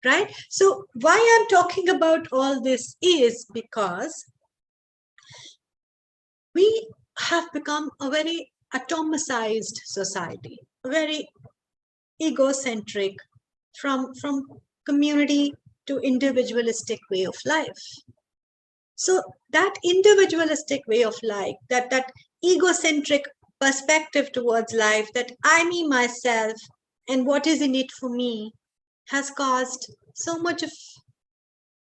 [SPEAKER 11] Right? So why I'm talking about all this is because we have become a very atomicized society, a very egocentric, from community to individualistic way of life. So that individualistic way of life, that egocentric perspective towards life, that I, me, myself, and what is in it for me, has caused so much of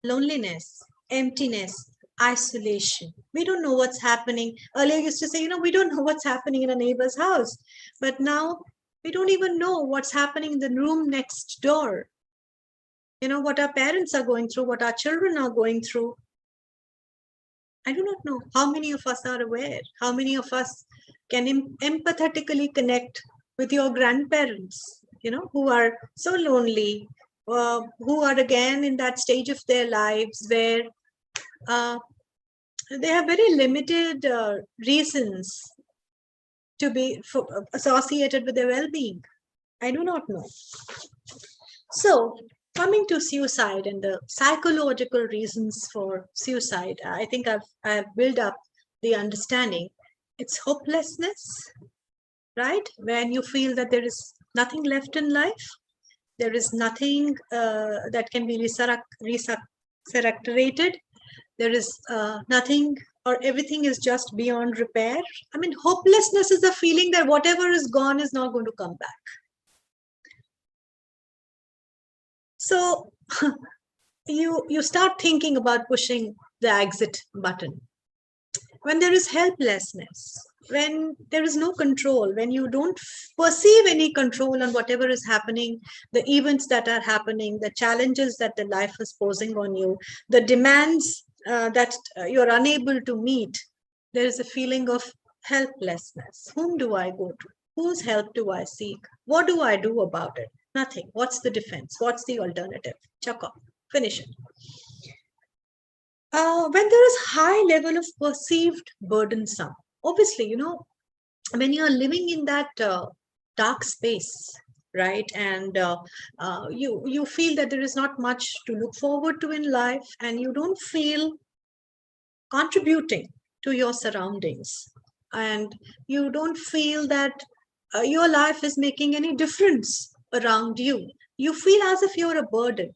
[SPEAKER 11] loneliness, emptiness, isolation. We don't know what's happening. Earlier I used to say, we don't know what's happening in a neighbor's house. But now we don't even know what's happening in the room next door. What our parents are going through, what our children are going through. I do not know how many of us are aware, how many of us can empathetically connect with your grandparents, who are so lonely, who are again in that stage of their lives where they have very limited reasons to be associated with their well-being. I do not know. So coming to suicide and the psychological reasons for suicide, I think I've built up the understanding. It's hopelessness, right? When you feel that there is nothing left in life, there is nothing that can be resurrected. There is nothing, or everything is just beyond repair. I mean, hopelessness is the feeling that whatever is gone is not going to come back. So you start thinking about pushing the exit button. When there is helplessness, when there is no control, when you don't perceive any control on whatever is happening, the events that are happening, the challenges that the life is posing on you, the demands that you're unable to meet, there is a feeling of helplessness. Whom do I go to? Whose help do I seek? What do I do about it? Nothing. What's the defense? What's the alternative? Chuck off. Finish it. When there is high level of perceived burdensome, obviously, when you're living in that dark space, right, and you feel that there is not much to look forward to in life, and you don't feel contributing to your surroundings, and you don't feel that your life is making any difference around you, you feel as if you're a burden,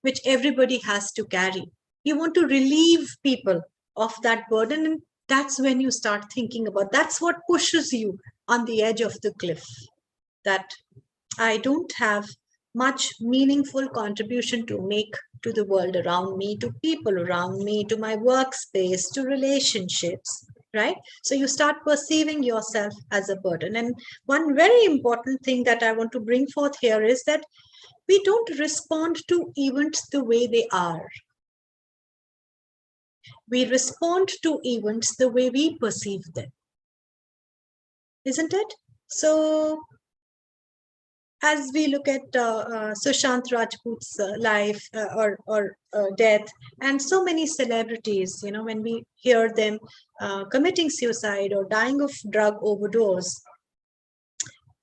[SPEAKER 11] which everybody has to carry. You want to relieve people of that burden, and that's when you start thinking about, that's what pushes you on the edge of the cliff, that I don't have much meaningful contribution to make to the world around me, to people around me, to my workspace, to relationships, right? So you start perceiving yourself as a burden. And one very important thing that I want to bring forth here is that we don't respond to events the way they are. We respond to events the way we perceive them, isn't it? So as we look at Sushant Rajput's life or death, and so many celebrities, when we hear them committing suicide or dying of drug overdose,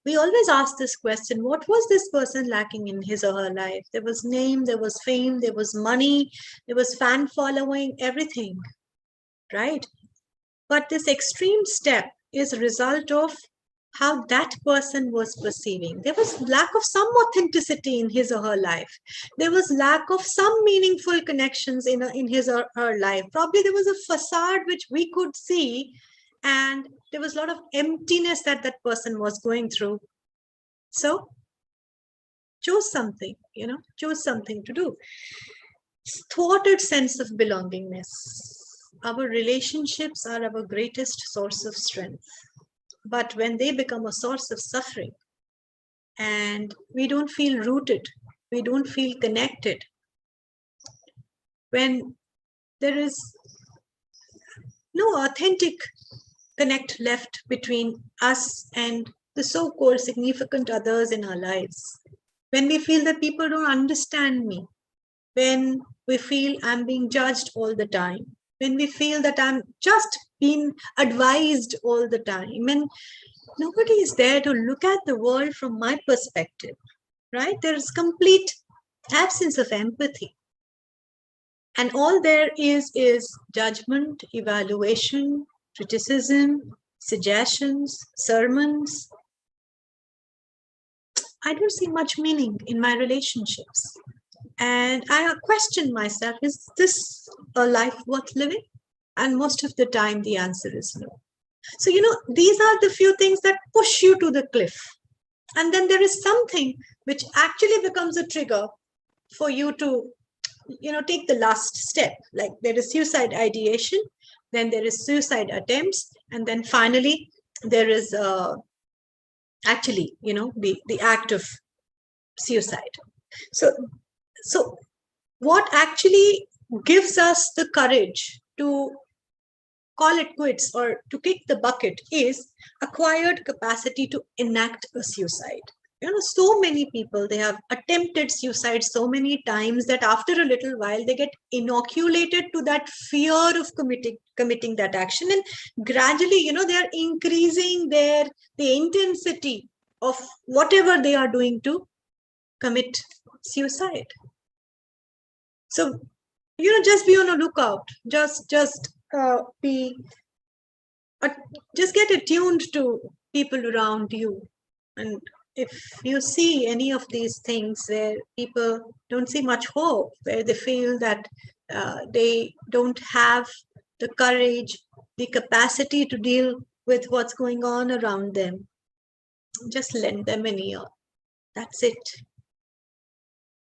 [SPEAKER 11] we always ask this question, what was this person lacking in his or her life? There was name, there was fame, there was money, there was fan following, everything, right? But this extreme step is a result of how that person was perceiving. There was lack of some authenticity in his or her life. There was lack of some meaningful connections in his or her life. Probably there was a facade which we could see, and there was a lot of emptiness that that person was going through. So choose something, choose something to do. thwarted sense of belongingness. Our relationships are our greatest source of strength. But when they become a source of suffering and we don't feel rooted, we don't feel connected, when there is no authentic connect left between us and the so-called significant others in our lives, when we feel that people don't understand me, when we feel I'm being judged all the time, when we feel that I'm just being advised all the time, and nobody is there to look at the world from my perspective, right? There is complete absence of empathy. And all there is judgment, evaluation, criticism, suggestions, sermons. I don't see much meaning in my relationships. And I question myself, is this a life worth living? And most of the time, the answer is no. So, these are the few things that push you to the cliff. And then there is something which actually becomes a trigger for you to, take the last step. Like there is suicide ideation, then there is suicide attempts, and then finally there is actually, the act of suicide. So what actually gives us the courage to call it quits or to kick the bucket is acquired capacity to enact a suicide. So many people, they have attempted suicide so many times that after a little while they get inoculated to that fear of committing that action, and gradually, they are increasing the intensity of whatever they are doing to commit suicide. So, just be on a lookout. Just get attuned to people around you. And if you see any of these things where people don't see much hope, where they feel that they don't have the courage, the capacity to deal with what's going on around them, just lend them an ear. That's it.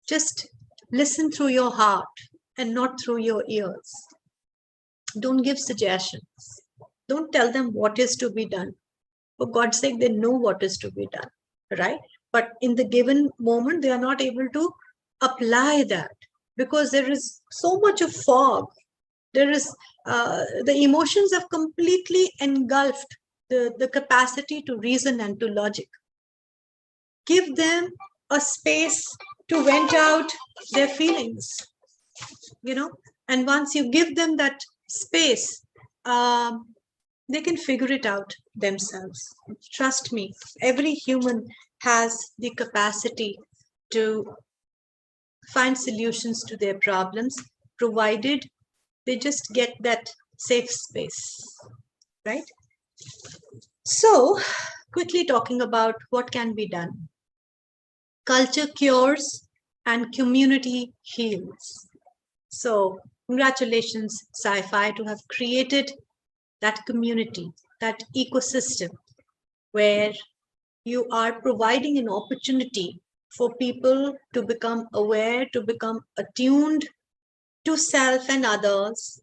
[SPEAKER 11] Just listen through your heart and not through your ears. Don't give suggestions. Don't tell them what is to be done. For God's sake, they know what is to be done, right? But in the given moment, they are not able to apply that because there is so much of fog. There is, the emotions have completely engulfed the capacity to reason and to logic. Give them a space to vent out their feelings, and once you give them that space, they can figure it out themselves. Trust me, every human has the capacity to find solutions to their problems, provided they just get that safe space, right? So, quickly talking about what can be done. Culture cures and community heals. So, congratulations, Sci-Fi, to have created that community, that ecosystem where you are providing an opportunity for people to become aware, to become attuned to self and others.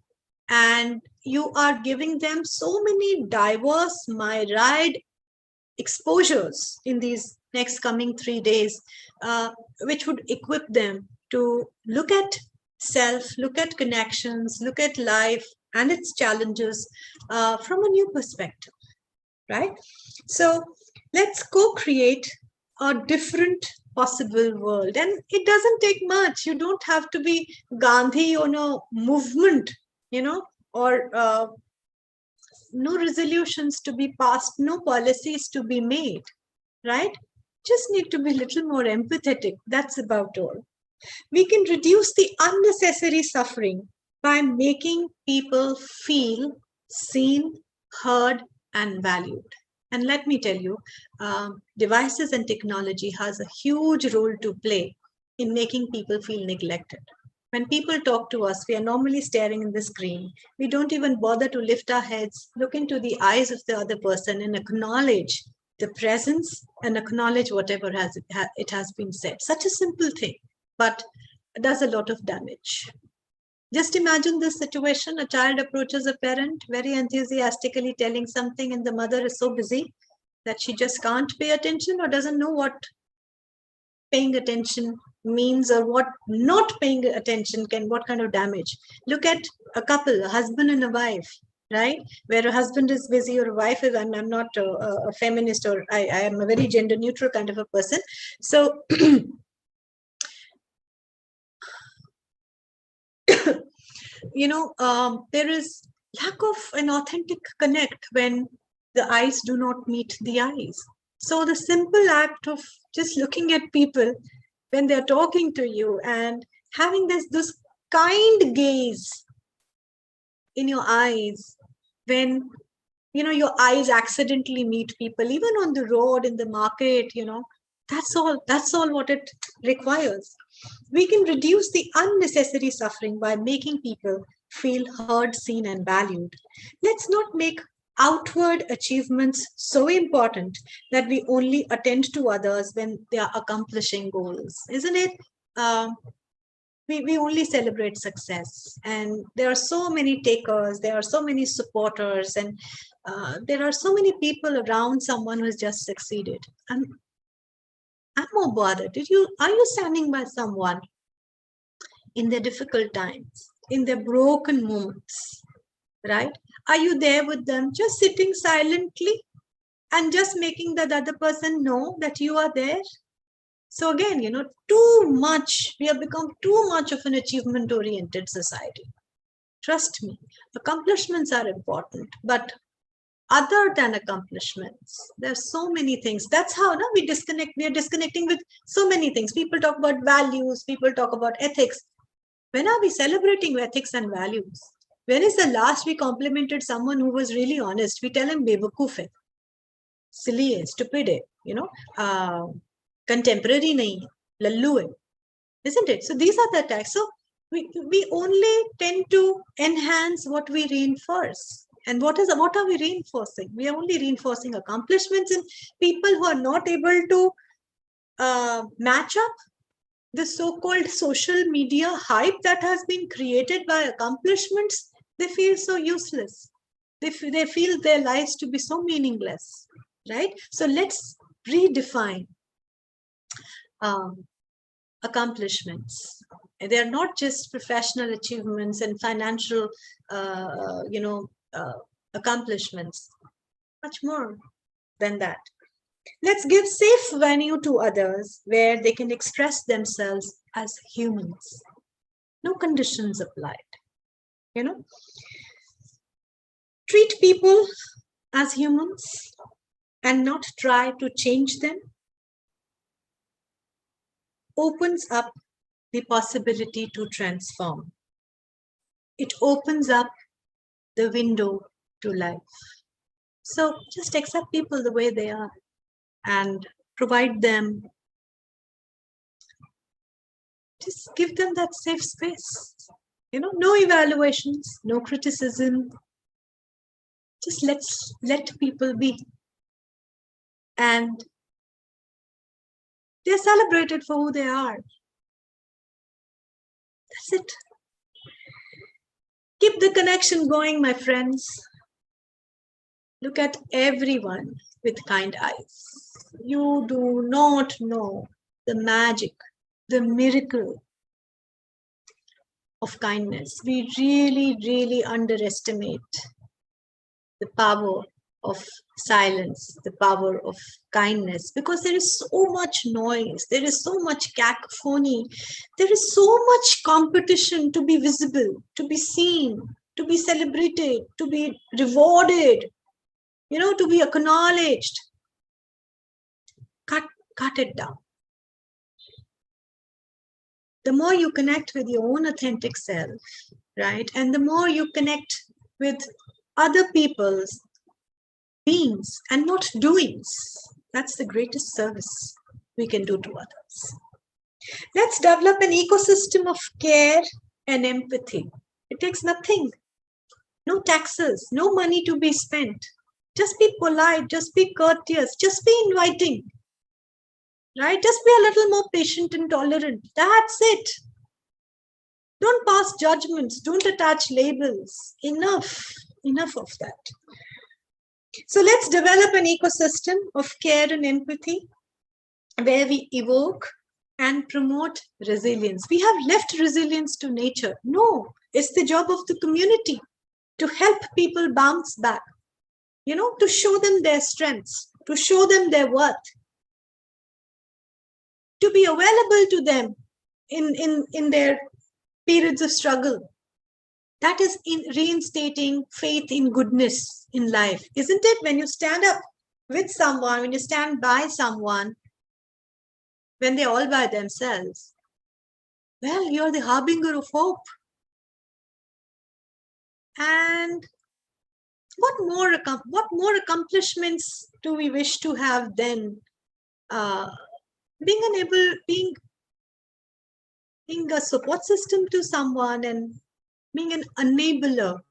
[SPEAKER 11] And you are giving them so many diverse, myriad exposures in these next coming 3 days, which would equip them to look at self, look at connections, look at life and its challenges from a new perspective, right? So let's co-create a different possible world. And it doesn't take much. You don't have to be Gandhi on a movement, or no resolutions to be passed, no policies to be made, right? Just need to be a little more empathetic. That's about all. We can reduce the unnecessary suffering by making people feel seen, heard, and valued. And let me tell you, devices and technology has a huge role to play in making people feel neglected. When people talk to us, we are normally staring in the screen. We don't even bother to lift our heads, look into the eyes of the other person and acknowledge the presence and acknowledge whatever it has been said. Such a simple thing. But does a lot of damage. Just imagine this situation. A child approaches a parent very enthusiastically telling something, and the mother is so busy that she just can't pay attention or doesn't know what paying attention means, or what not paying attention what kind of damage. Look at a couple, a husband and a wife, right? Where a husband is busy or a wife is, I'm not a feminist, or I am a very gender neutral kind of a person. So, there is lack of an authentic connect when the eyes do not meet the eyes. So the simple act of just looking at people when they're talking to you and having this kind gaze in your eyes, when your eyes accidentally meet people, even on the road, in the market, that's all what it requires. We can reduce the unnecessary suffering by making people feel heard, seen, and valued. Let's not make outward achievements so important that we only attend to others when they are accomplishing goals, isn't it? We only celebrate success, and there are so many takers, there are so many supporters, and there are so many people around someone who has just succeeded. I'm more bothered. Are you standing by someone in their difficult times, in their broken moments, right? Are you there with them, just sitting silently and just making the other person know that you are there? So again, we have become too much of an achievement-oriented society. Trust me, accomplishments are important, but other than accomplishments, there's so many things. That's how we disconnect. We are disconnecting with so many things. People talk about values, people talk about ethics. When are we celebrating ethics and values? When is the last we complimented someone who was really honest? We tell him bewakoof hai, silly hai, stupid hai, contemporary nahi hai, lallu hai, isn't it? So these are the attacks. So we only tend to enhance what we reinforce. And what are we reinforcing? We are only reinforcing accomplishments in people who are not able to match up the so-called social media hype that has been created by accomplishments. They feel so useless. They feel their lives to be so meaningless, right? So let's redefine accomplishments. They're not just professional achievements and financial, accomplishments. Much more than that. Let's give safe venue to others where they can express themselves as humans. No conditions applied. Treat people as humans and not try to change them opens up the possibility to transform. It opens up the window to life. So just accept people the way they are and provide them, just give them that safe space. No evaluations, no criticism. Just let people be. And they're celebrated for who they are. That's it. Keep the connection going, my friends. Look at everyone with kind eyes. You do not know the magic, the miracle of kindness. We really, really underestimate the power of silence, the power of kindness, because there is so much noise, there is so much cacophony, there is so much competition to be visible, to be seen, to be celebrated, to be rewarded, to be acknowledged. Cut it down. The more you connect with your own authentic self, right? And the more you connect with other people's beings and not doings, that's the greatest service we can do to others. Let's develop an ecosystem of care and empathy. It takes nothing. No taxes, no money to be spent. Just be polite, just be courteous, just be inviting. Right? Just be a little more patient and tolerant. That's it. pass judgments, don't attach labels. Enough of that. So let's develop an ecosystem of care and empathy where we evoke and promote resilience. We have left resilience to nature. No, it's the job of the community to help people bounce back, to show them their strengths, to show them their worth, to be available to them in their periods of struggle. That is in reinstating faith in goodness in life, isn't it? When you stand up with someone, when you stand by someone, when they're all by themselves, well, you're the harbinger of hope. And what more accomplishments do we wish to have than being a support system to someone and being an enabler of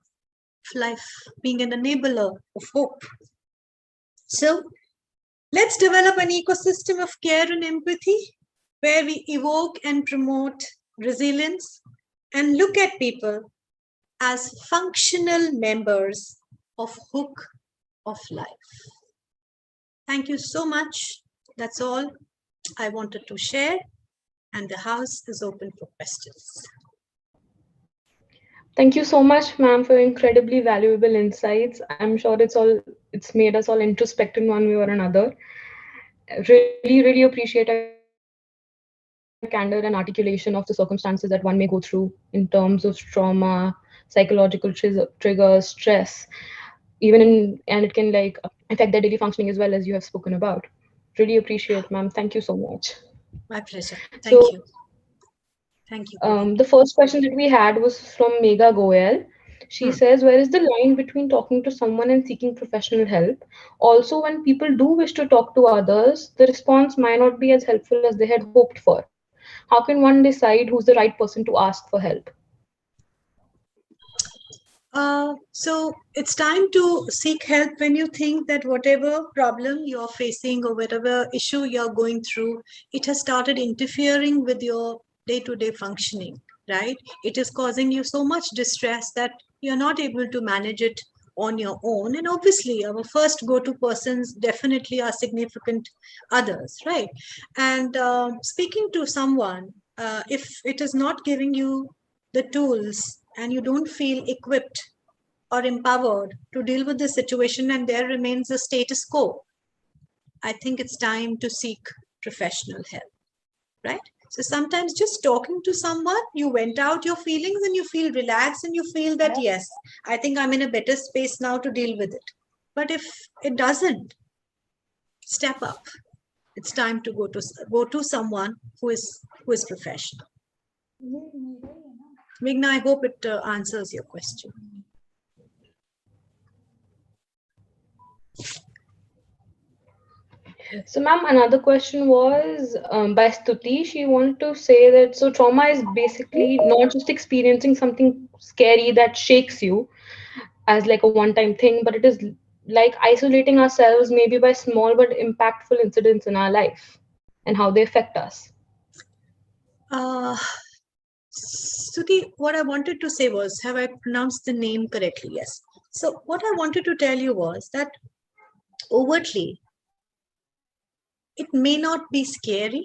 [SPEAKER 11] life, being an enabler of hope. So let's develop an ecosystem of care and empathy where we evoke and promote resilience and look at people as functional members of hook of life. Thank you so much. That's all I wanted to share, and the house is open for questions.
[SPEAKER 3] Thank you so much, ma'am, for incredibly valuable insights. I'm sure it's made us all introspect in one way or another. Really, really appreciate your candor and articulation of the circumstances that one may go through in terms of trauma, psychological triggers, stress, and it can affect their daily functioning as well, as you have spoken about. Really appreciate, ma'am. Thank you so much.
[SPEAKER 11] My pleasure.
[SPEAKER 3] So,
[SPEAKER 11] Thank you. Thank you.
[SPEAKER 3] the first question that we had was from Megha Goyal. She says, where is the line between talking to someone and seeking professional help? Also, when people do wish to talk to others, the response might not be as helpful as they had hoped for. How can one decide who's the right person to ask for help?
[SPEAKER 11] So it's time to seek help when you think that whatever problem you're facing or whatever issue you're going through, it has started interfering with your day-to-day functioning, right? It is causing you so much distress that you're not able to manage it on your own. And obviously, our first go-to persons definitely are significant others, right? And speaking to someone, if it is not giving you the tools and you don't feel equipped or empowered to deal with the situation and there remains a status quo, I think it's time to seek professional help, right? So sometimes just talking to someone, you vent out your feelings and you feel relaxed and you feel that, yes, I think I'm in a better space now to deal with it. But if it doesn't, step up. It's time to go to someone who is professional. Meghna, I hope it answers your question.
[SPEAKER 3] So, ma'am, another question was by Stuti. She wanted to say that so trauma is basically not just experiencing something scary that shakes you as like a one-time thing, but it is like isolating ourselves maybe by small but impactful incidents in our life and how they affect us.
[SPEAKER 11] Stuti, what I wanted to say was, have I pronounced the name correctly? Yes. So what I wanted to tell you was that overtly, it may not be scary,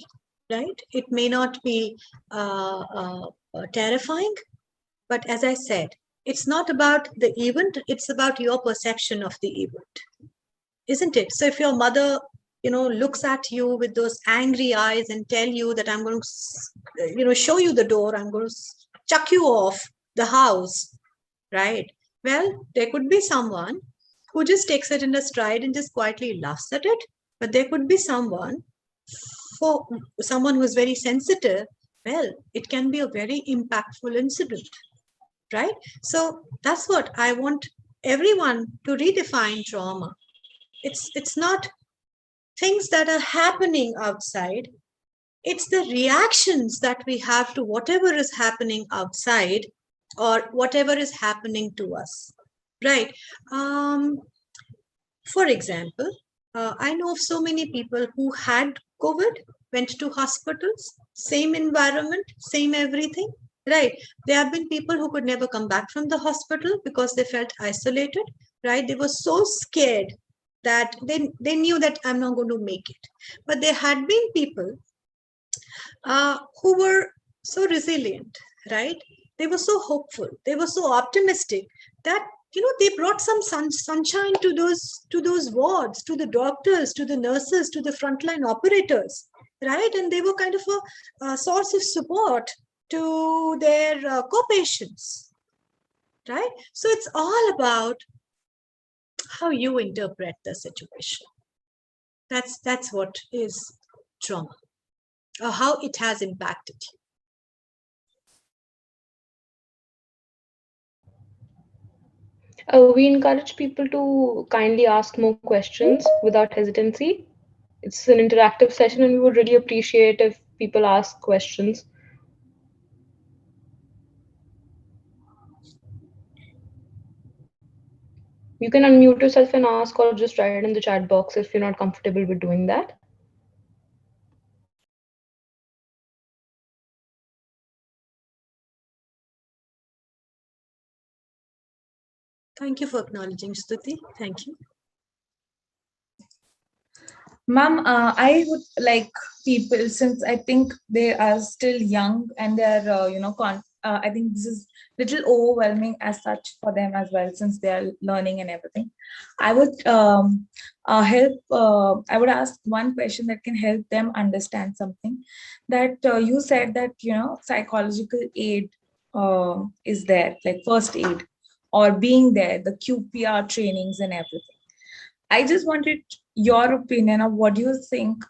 [SPEAKER 11] right? It may not be terrifying, but as I said, it's not about the event, it's about your perception of the event, isn't it? So if your mother, looks at you with those angry eyes and tell you that I'm going to, show you the door, I'm going to chuck you off the house, right? Well, there could be someone who just takes it in a stride and just quietly laughs at it. But there could be someone who is very sensitive. Well, it can be a very impactful incident, right? So that's what I want everyone to redefine trauma. It's not things that are happening outside. It's the reactions that we have to whatever is happening outside or whatever is happening to us, right? For example, I know of so many people who had COVID, went to hospitals, same environment, same everything, right? There have been people who could never come back from the hospital because they felt isolated, right? They were so scared that they knew that I'm not going to make it. But there had been people who were so resilient, right? They were so hopeful. They were so optimistic that they brought some sunshine to those wards, to the doctors, to the nurses, to the frontline operators, right? And they were kind of a source of support to their co-patients, right? So it's all about how you interpret the situation. That's what is trauma, or how it has impacted you.
[SPEAKER 3] We encourage people to kindly ask more questions without hesitancy. It's an interactive session, and we would really appreciate if people ask questions. You can unmute yourself and ask, or just write it in the chat box if you're not comfortable with doing that.
[SPEAKER 11] Thank you for acknowledging, Stuti. Thank you.
[SPEAKER 1] Ma'am, I would like people, since I think they are still young and they're, I think this is little overwhelming as such for them as well, since they are learning and everything. I would I would ask one question that can help them understand something. That you said that, psychological aid is there, like first aid or being there, the QPR trainings and everything. I just wanted your opinion of what do you think,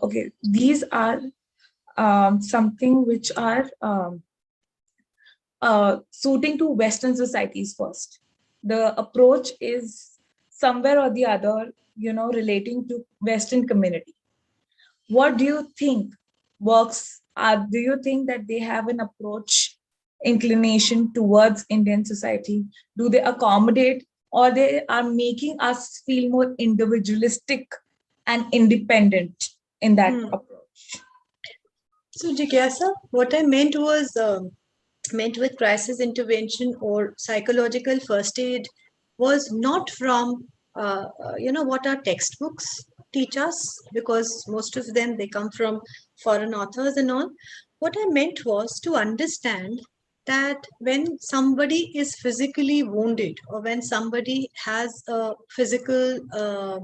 [SPEAKER 1] okay, these are something which are suiting to Western societies first. The approach is somewhere or the other, relating to Western community. What do you think works? Do you think that they have an approach, inclination towards Indian society? Do they accommodate, or they are making us feel more individualistic and independent in that approach?
[SPEAKER 11] So, Jigyasa, what I meant was meant with crisis intervention or psychological first aid was not from what our textbooks teach us, because most of them, they come from foreign authors and all. What I meant was to understand that when somebody is physically wounded, or when somebody has a physical a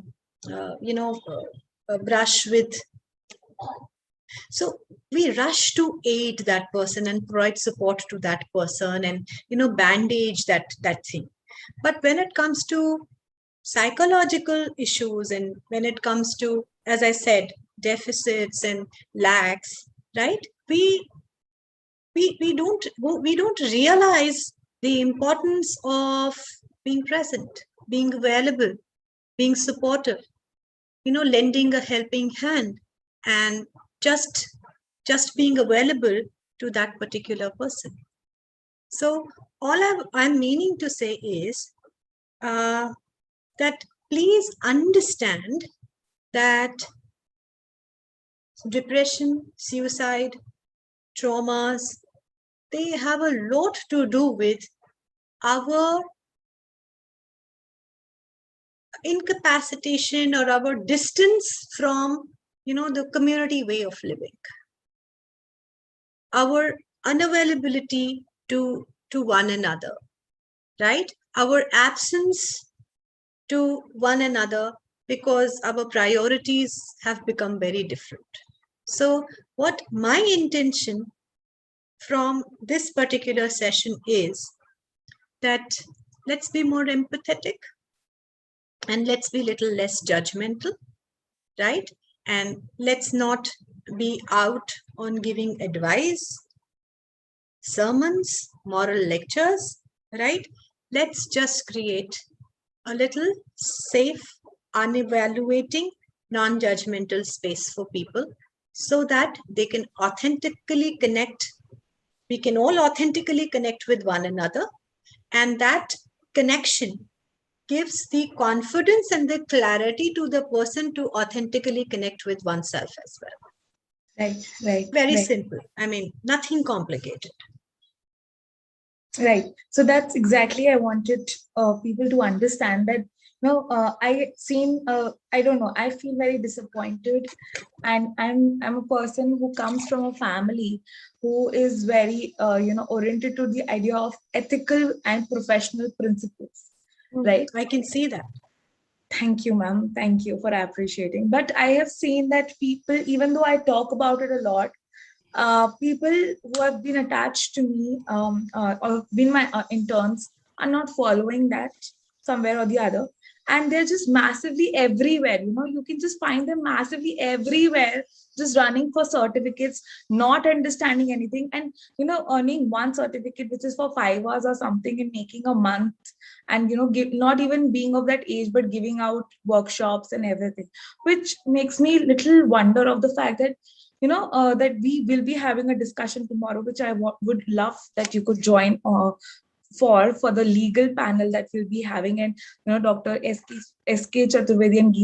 [SPEAKER 11] brush with, so we rush to aid that person and provide support to that person, and bandage that thing. But when it comes to psychological issues, and when it comes to, as I said, deficits and lacks, right, we don't realize the importance of being present, being available, being supportive, lending a helping hand, and just being available to that particular person. So all I'm meaning to say is that please understand that depression, suicide, traumas, they have a lot to do with our incapacitation or our distance from the community way of living, our unavailability to one another, right? Our absence to one another because our priorities have become very different. So what my intention from this particular session is that let's be more empathetic, and let's be a little less judgmental, right? And let's not be out on giving advice, sermons, moral lectures, right? Let's just create a little safe, unevaluating, non-judgmental space for people, so that they can authentically connect. We can all authentically connect with one another, and that connection gives the confidence and the clarity to the person to authentically connect with oneself as well.
[SPEAKER 1] Right.
[SPEAKER 11] Very simple. I mean, nothing complicated.
[SPEAKER 1] Right. So that's exactly I wanted people to understand that. No, I don't know. I feel very disappointed, and I'm a person who comes from a family who is very oriented to the idea of ethical and professional principles. Right.
[SPEAKER 11] I can see that.
[SPEAKER 1] Thank you, ma'am. Thank you for appreciating. But I have seen that people, even though I talk about it a lot, people who have been attached to me or been my interns are not following that somewhere or the other. And they're just massively everywhere. You can just find them massively everywhere, just running for certificates, not understanding anything, and earning one certificate which is for 5 hours or something and making a month, and not even being of that age, but giving out workshops and everything, which makes me little wonder of the fact that that we will be having a discussion tomorrow, which I would love that you could join for the legal panel that we'll be having, and Dr. SK Chaturvedi and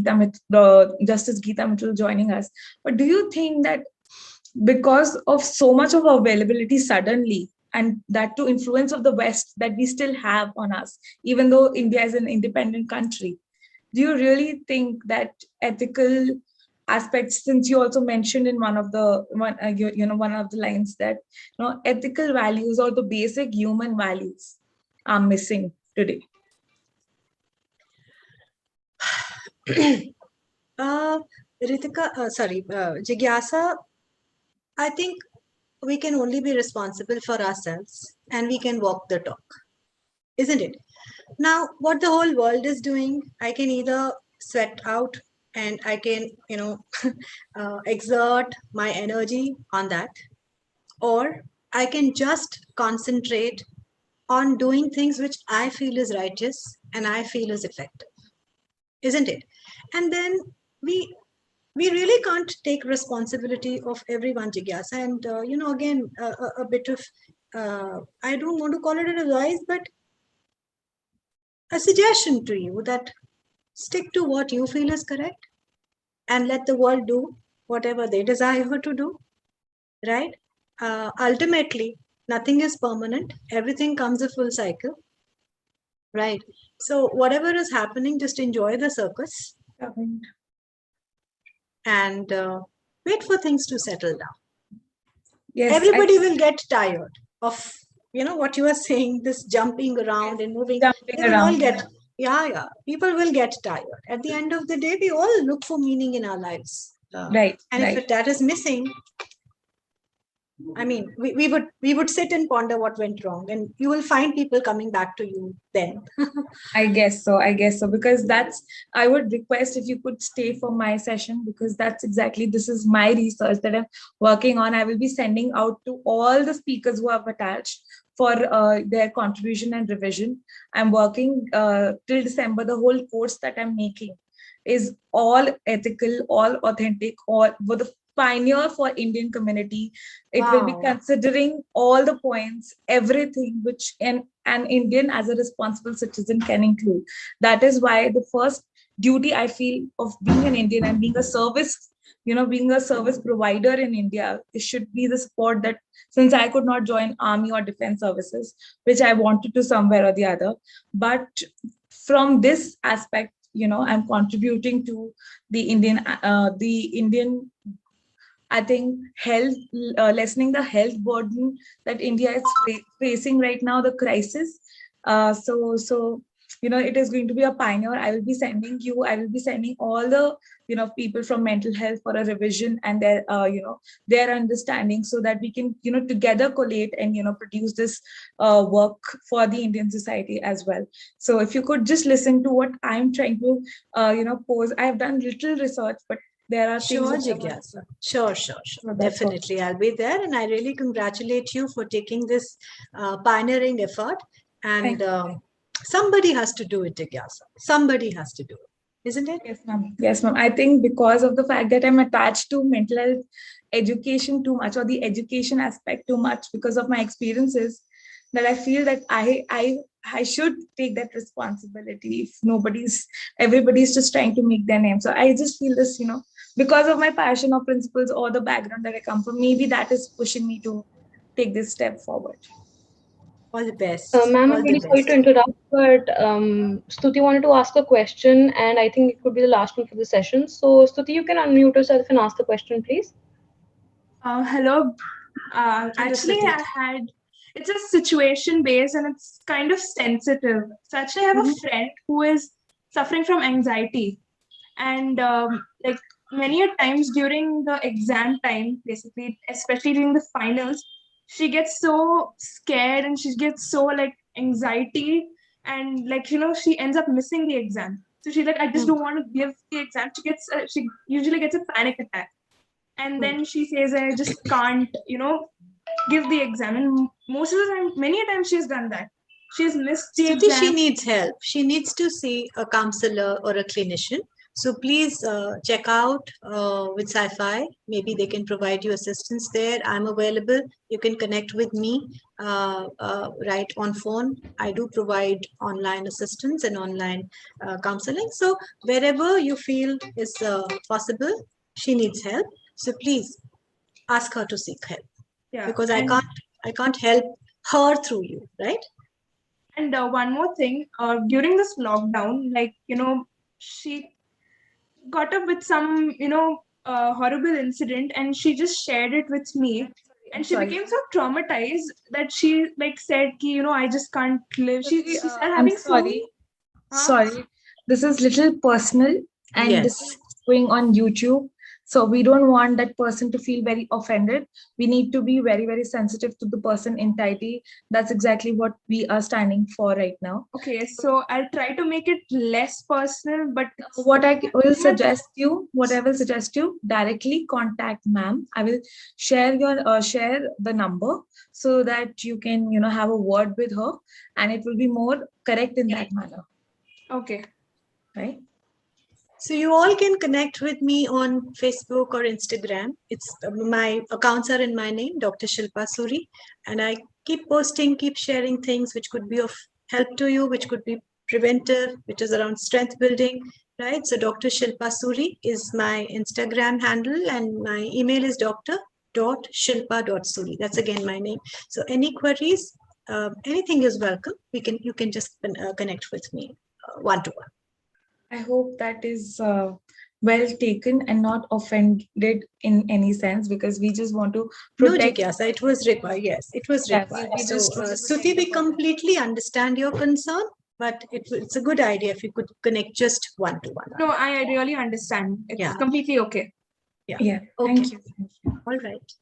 [SPEAKER 1] Justice Geeta Mitchell joining us. But do you think that because of so much of availability suddenly, and that to influence of the West that we still have on us, even though India is an independent country, do you really think that ethical aspects, since you also mentioned in one of the one of the lines that ethical values or the basic human values are missing today?
[SPEAKER 11] Jigyasa, I think we can only be responsible for ourselves and we can walk the talk, isn't it? Now, what the whole world is doing, I can either sweat out and I can, exert my energy on that, or I can just concentrate on doing things which I feel is righteous and I feel is effective, isn't it? And then we really can't take responsibility of everyone, Jigyasa. And again, a bit of I don't want to call it an advice, but a suggestion to you that stick to what you feel is correct and let the world do whatever they desire to do, right? Ultimately, nothing is permanent. Everything comes a full cycle, right? So whatever is happening, just enjoy the circus and wait for things to settle down. Yes, everybody will get tired of what you are saying, this jumping around and moving. They will all get people will get tired. At the end of the day, we all look for meaning in our lives, and if that is missing, I mean, we would sit and ponder what went wrong, and you will find people coming back to you then.
[SPEAKER 1] I guess so, because I would request if you could stay for my session, because this is my research that I'm working on. I will be sending out to all the speakers who have attached for their contribution and revision. I'm working till December. The whole course that I'm making is all ethical, all authentic, all with the pioneer for Indian community. It will be considering all the points, everything which an Indian as a responsible citizen can include. That is why the first duty I feel of being an Indian and being a service, being a service provider in India, it should be the support that, since I could not join army or defense services, which I wanted to somewhere or the other, but from this aspect, I'm contributing to the Indian, I think, health, lessening the health burden that India is facing right now, the crisis. So it is going to be a pioneer. I will be sending all the people from mental health for a revision and their understanding, so that we can together collate and produce this work for the Indian society as well. So if you could just listen to what I'm trying to pose. I have done little research, but there are
[SPEAKER 11] sure,
[SPEAKER 1] things.
[SPEAKER 11] Jigyasa. Sure. Definitely, I'll be there, and I really congratulate you for taking this pioneering effort. And somebody has to do it, Jigyasa. Somebody has to do it, isn't it?
[SPEAKER 1] Yes, ma'am. I think because of the fact that I'm attached to mental health education too much, or the education aspect too much, because of my experiences, that I feel that I I should take that responsibility if everybody's just trying to make their name. So I just feel this, because of my passion or principles or the background that I come from, maybe that is pushing me to take this step forward.
[SPEAKER 11] All the best.
[SPEAKER 3] Ma'am,
[SPEAKER 11] All
[SPEAKER 3] I'm
[SPEAKER 11] the
[SPEAKER 3] really sorry
[SPEAKER 11] best.
[SPEAKER 3] to interrupt, but Stuti wanted to ask a question, and I think it could be the last one for the session. So, Stuti, you can unmute yourself and ask the question, please.
[SPEAKER 12] Hello.
[SPEAKER 11] Hello,
[SPEAKER 12] Actually,
[SPEAKER 11] Stuti.
[SPEAKER 12] it's a situation based and it's kind of sensitive. So, actually, I have a friend who is suffering from anxiety. And like many a times during the exam time, basically, especially during the finals, she gets so scared and she gets so like anxiety. And like, she ends up missing the exam. So she's like, I just don't want to give the exam. She usually gets a panic attack. And then she says, I just can't, give the exam. And most of the time, many a time she's done that. She's missed the
[SPEAKER 11] Stuti, she
[SPEAKER 12] exam.
[SPEAKER 11] needs help. She needs to see a counselor or a clinician. So please check out with Sci-Fi. Maybe they can provide you assistance there. I'm available. You can connect with me right on phone. I do provide online assistance and online counseling. So wherever you feel is possible, she needs help. So please ask her to seek help.
[SPEAKER 12] Yeah.
[SPEAKER 11] Because I can't help her through you, right?
[SPEAKER 12] And one more thing, during this lockdown, like, she got up with some, horrible incident and she just shared it with me. And she became so traumatized that she like said, I just can't live. She started
[SPEAKER 1] I'm
[SPEAKER 12] having
[SPEAKER 1] sorry.
[SPEAKER 12] Huh?
[SPEAKER 1] Sorry. This is little personal and this
[SPEAKER 11] Yes.
[SPEAKER 1] is going on YouTube. So we don't want that person to feel very offended. We need to be very, very sensitive to the person entirety. That's exactly what we are standing for right now.
[SPEAKER 12] Okay, so I'll try to make it less personal, but
[SPEAKER 1] What I will suggest you, directly contact ma'am. I will share the number so that you can, have a word with her and it will be more correct in that manner.
[SPEAKER 12] Okay.
[SPEAKER 1] Right?
[SPEAKER 11] So you all can connect with me on Facebook or Instagram. It's my accounts are in my name, Dr. Shilpa Suri, and I keep posting, keep sharing things which could be of help to you, which could be preventive, which is around strength building, right? So Dr. Shilpa Suri is my Instagram handle, and my email is dr.shilpa.suri. That's again my name. So any queries, anything is welcome. You can just connect with me one to one.
[SPEAKER 1] I hope that is well taken and not offended in any sense because we just want to protect.
[SPEAKER 11] No, Jigyasa, it was required. Yes, it was required.
[SPEAKER 1] We
[SPEAKER 11] So,
[SPEAKER 1] just want to
[SPEAKER 11] Stuti, we completely understand your concern, but it's a good idea if you could connect just one to one.
[SPEAKER 12] No, I really understand. It's completely okay.
[SPEAKER 1] Yeah.
[SPEAKER 11] Okay.
[SPEAKER 1] Thank you.
[SPEAKER 11] All right.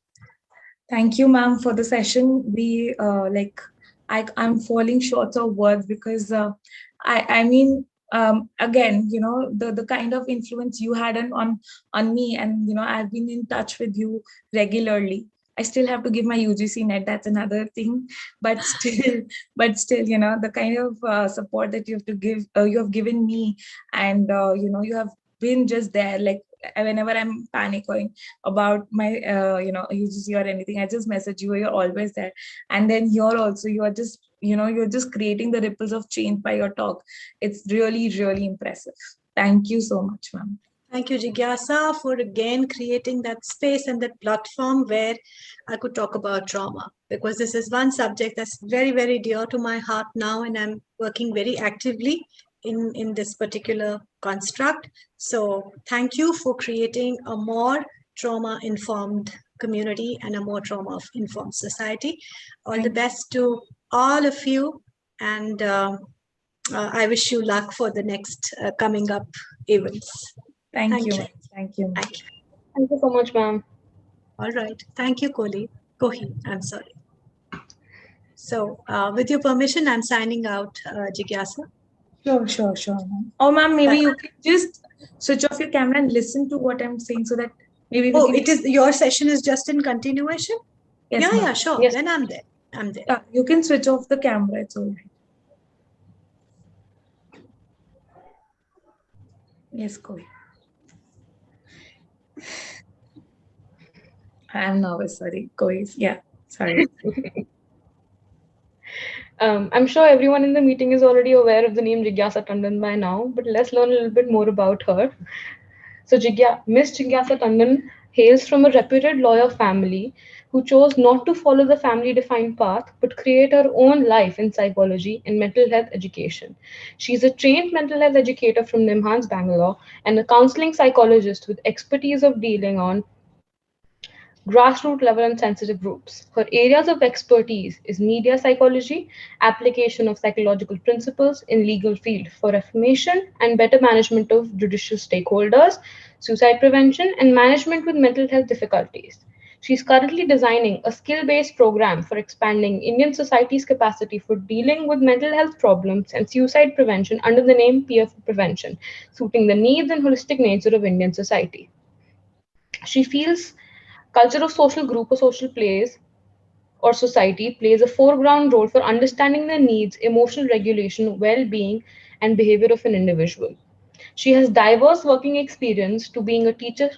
[SPEAKER 1] Thank you, ma'am, for the session. We I'm falling short of words because I mean again, the kind of influence you had on me, and I've been in touch with you regularly. I still have to give my UGC net. That's another thing, but still, the kind of support that you have given me, and you have been just there. Like whenever I'm panicking about my UGC or anything, I just message you. You're always there, and then here also you are just you're just creating the ripples of change by your talk. It's really, really impressive. Thank you so much, ma'am.
[SPEAKER 11] Thank you, Jigyasa, for again creating that space and that platform where I could talk about trauma, because this is one subject that's very, very dear to my heart now, and I'm working very actively in this particular construct. So thank you for creating a more trauma-informed community and a more trauma-informed society. All the best to all of you, and I wish you luck for the next coming up events.
[SPEAKER 1] Thank you. Thank you.
[SPEAKER 11] Thank you.
[SPEAKER 3] Thank you so much, ma'am.
[SPEAKER 11] All right. Thank you, Kohi. I'm sorry. So with your permission, I'm signing out, Jigyasa.
[SPEAKER 1] Sure. Oh, ma'am, maybe you can just switch off your camera and listen to what I'm saying so that maybe we can...
[SPEAKER 11] it is your session is just in continuation?
[SPEAKER 1] Yes,
[SPEAKER 11] yeah, sure.
[SPEAKER 1] Yes.
[SPEAKER 11] Then I'm there.
[SPEAKER 1] Yeah, you can switch off the camera. It's all right. Yes, Koi. I'm nervous. Sorry, Koi. Yeah, sorry.
[SPEAKER 3] I'm sure everyone in the meeting is already aware of the name Jigyasa Tandon by now, but let's learn a little bit more about her. So Miss Jigyasa Tandon hails from a reputed lawyer family who chose not to follow the family defined path but create her own life in psychology and mental health education. She's a trained mental health educator from Nimhans, Bangalore, and a counseling psychologist with expertise of dealing on grassroots level and sensitive groups. Her areas of expertise is media psychology, application of psychological principles in legal field for reformation and better management of judicial stakeholders, suicide prevention and management with mental health difficulties. She is currently designing a skill-based program for expanding Indian society's capacity for dealing with mental health problems and suicide prevention under the name Peer Prevention, suiting the needs and holistic nature of Indian society. She feels culture of social group or social plays or society plays a foreground role for understanding the needs, emotional regulation, well-being, and behavior of an individual. She has diverse working experience to being a teacher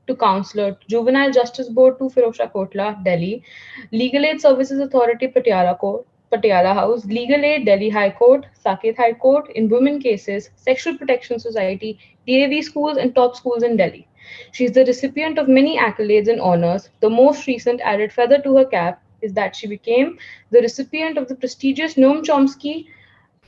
[SPEAKER 3] to counselor, Juvenile Justice Board to Firozshah Kotla, Delhi, Legal Aid Services Authority, Patiala House, Legal Aid, Delhi High Court, Saket High Court, in women cases, Sexual Protection Society, DAV schools, and top schools in Delhi. She is the recipient of many accolades and honors. The most recent added feather to her cap is that she became the recipient of the prestigious Noam Chomsky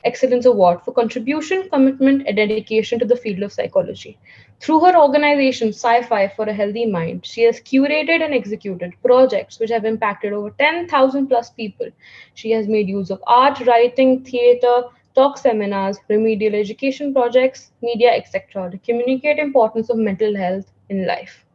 [SPEAKER 3] Excellence Award for contribution, commitment, and dedication to the field of psychology. Through her organization, Sci-Fi for a Healthy Mind, she has curated and executed projects which have impacted over 10,000 plus people. She has made use of art, writing, theater, talk seminars, remedial education projects, media, etc. to communicate importance of mental health in life.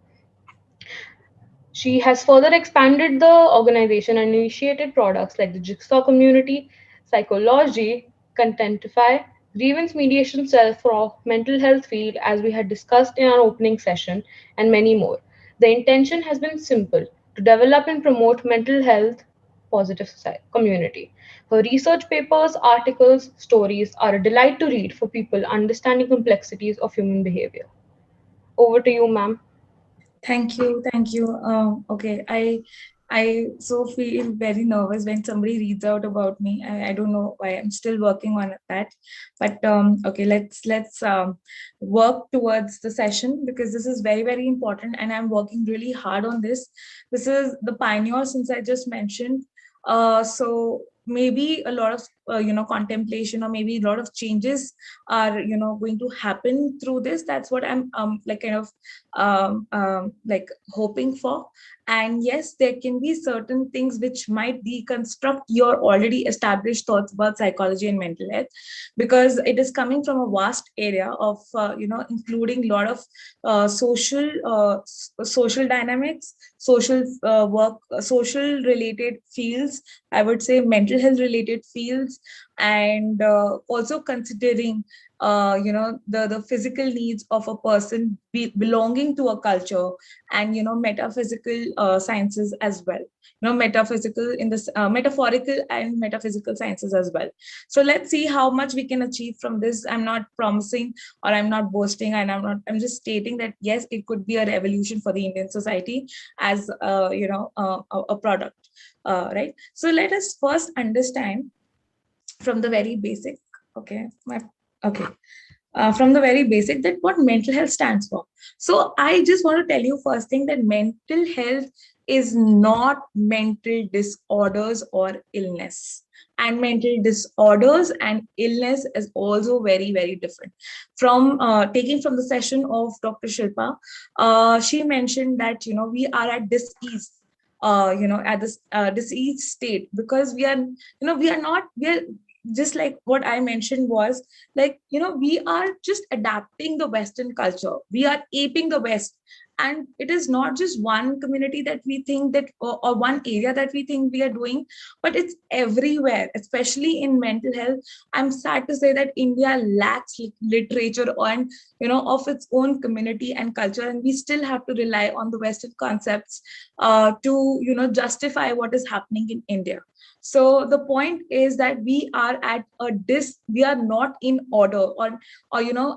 [SPEAKER 3] She has further expanded the organization and initiated products like the Jigsaw Community, Psychology, Contentify, Grievance Mediation Cell for mental health field, as we had discussed in our opening session, and many more. The intention has been simple to develop and promote mental health positive society, community. Her research papers, articles, stories are a delight to read for people understanding complexities of human behavior. Over to you, ma'am.
[SPEAKER 1] Thank you, thank you. Okay, I so feel very nervous when somebody reads out about me. I don't know why. I'm still working on that, but okay, let's work towards the session, because this is very important, and I'm working really hard on this. This is the pioneer, since I just mentioned. So maybe a lot of contemplation, or maybe a lot of changes are going to happen through this. That's what I'm like kind of like hoping for. And yes, there can be certain things which might deconstruct your already established thoughts about psychology and mental health, because it is coming from a vast area of including a lot of social dynamics, social work, social related fields, I would say mental health related fields, and also considering the physical needs of a person belonging to a culture, and metaphysical sciences as well, metaphysical in this metaphorical and metaphysical sciences as well. So let's see how much we can achieve from this. I'm not promising, or I'm not boasting, and I'm just stating that yes, it could be a revolution for the Indian society as a product, right? So let us first understand from the very basic. Okay, okay, from the very basic, that what mental health stands for. So I just want to tell you first thing that mental health is not mental disorders or illness, and mental disorders and illness is also very different. From taking from the session of Dr. Shilpa, she mentioned that we are at dis-ease, at this disease state, because we are just like what I mentioned was, like we are just adapting the Western culture, we are aping the West. And it is not just one community that we think that, or one area that we think we are doing, but it's everywhere, especially in mental health. I'm sad to say that India lacks literature on of its own community and culture, and we still have to rely on the Western concepts to justify what is happening in India. So the point is that we are at we are not in order, or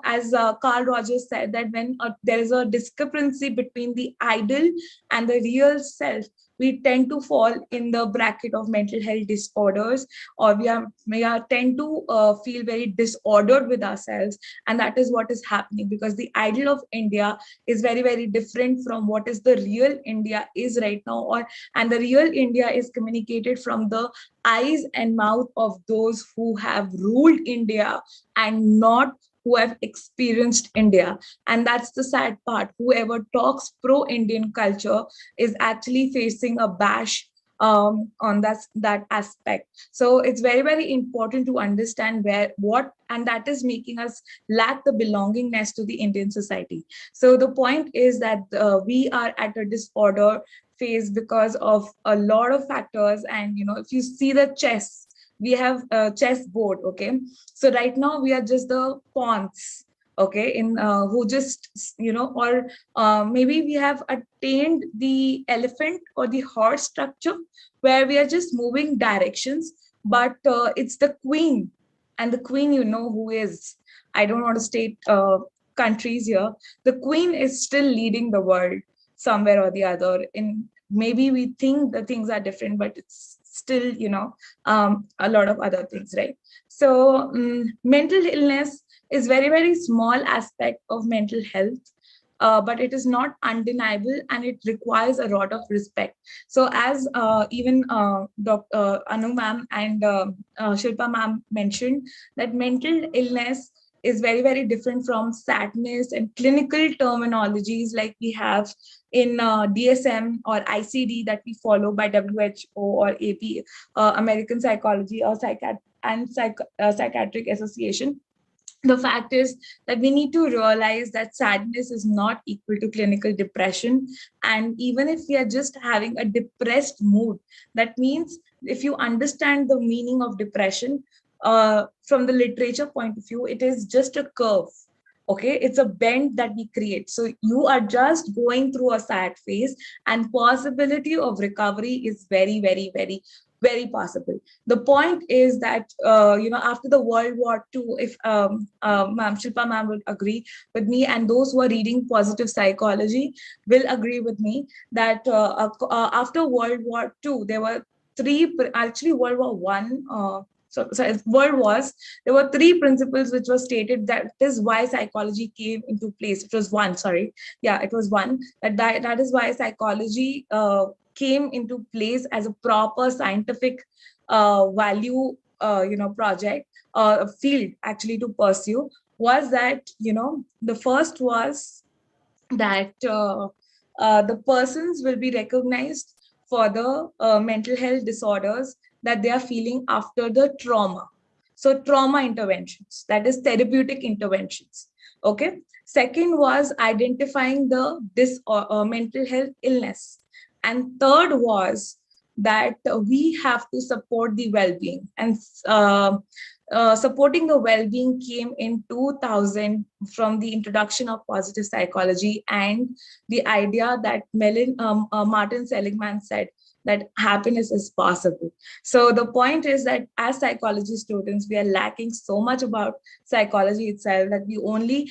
[SPEAKER 1] as Carl Rogers said, that when there is a discrepancy between the ideal and the real self, we tend to fall in the bracket of mental health disorders, or we are tend to feel very disordered with ourselves. And that is what is happening, because the ideal of India is very, very different from what is the real India is right now, and the real India is communicated from the eyes and mouth of those who have ruled India and not who have experienced India. And that's the sad part. Whoever talks pro-Indian culture is actually facing a bash on that aspect. So it's very, very important to understand and that is making us lack the belongingness to the Indian society. So the point is that we are at a disorder phase because of a lot of factors. And if you see the chess, we have a chess board. Okay, so right now we are just the pawns. Okay, in who just or maybe we have attained the elephant or the horse structure, where we are just moving directions, but it's the queen. And the queen, who is, I don't want to state countries here, the queen is still leading the world somewhere or the other. In maybe we think the things are different, but it's still a lot of other things, right? So mental illness is very, very small aspect of mental health, but it is not undeniable, and it requires a lot of respect. So as even Dr. Anu ma'am and Shilpa ma'am mentioned, that mental illness is very, very different from sadness and clinical terminologies like we have in DSM or ICD that we follow by WHO or AP, American Psychology or Psychiatric Association. The fact is that we need to realize that sadness is not equal to clinical depression. And even if we are just having a depressed mood, that means if you understand the meaning of depression from the literature point of view, it is just a curve. Okay, it's a bend that we create. So you are just going through a sad phase, and possibility of recovery is very, very, very, very possible. The point is that after the World War II, if ma'am Shilpa ma'am would agree with me, and those who are reading positive psychology will agree with me, that after World War II, there were actually World War One. So World Wars, there were three principles which were stated, that is why psychology came into place. It was one, sorry. Yeah, it was one. That is why psychology came into place as a proper scientific value, project, field actually to pursue. Was that, the first was that the persons will be recognized for the mental health disorders that they are feeling after the trauma. So trauma interventions, that is therapeutic interventions. Okay. Second was identifying the mental health illness. And third was that we have to support the well-being. And supporting the well-being came in 2000 from the introduction of positive psychology and the idea that Martin Seligman said that happiness is possible. So the point is that as psychology students, we are lacking so much about psychology itself that we only,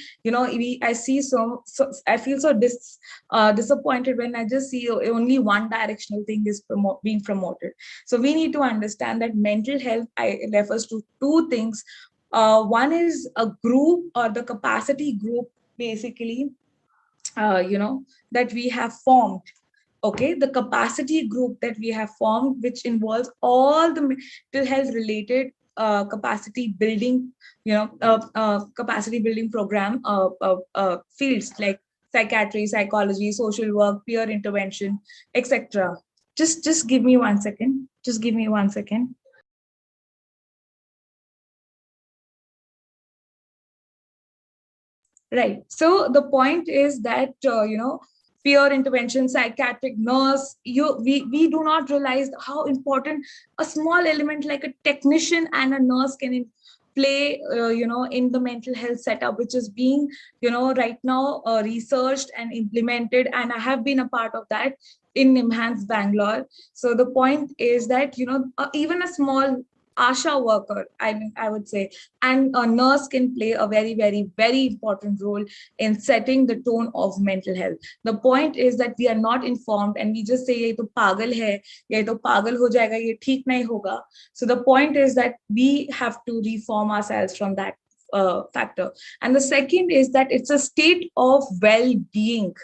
[SPEAKER 1] I feel so disappointed when I just see only one directional thing is being promoted. So we need to understand that mental health refers to two things. One is a group or the capacity group, basically, that we have formed. Okay, the capacity group that we have formed, which involves all the mental health related capacity building, capacity building program fields like psychiatry, psychology, social work, peer intervention, etc. Just give me 1 second. Just give me 1 second. Right. So the point is that, peer intervention, psychiatric nurse, we do not realize how important a small element like a technician and a nurse can play, in the mental health setup, which is being, right now researched and implemented. And I have been a part of that in NIMHANS Bangalore. So the point is that, even a small ASHA worker, I mean, I would say, and a nurse can play a very, very, very important role in setting the tone of mental health. The point is that we are not informed and we just say, ye to pagal hai, ye to pagal ho jayega, ye theek nahi hoga. So the point is that we have to reform ourselves from that factor. And the second is that it's a state of well-being.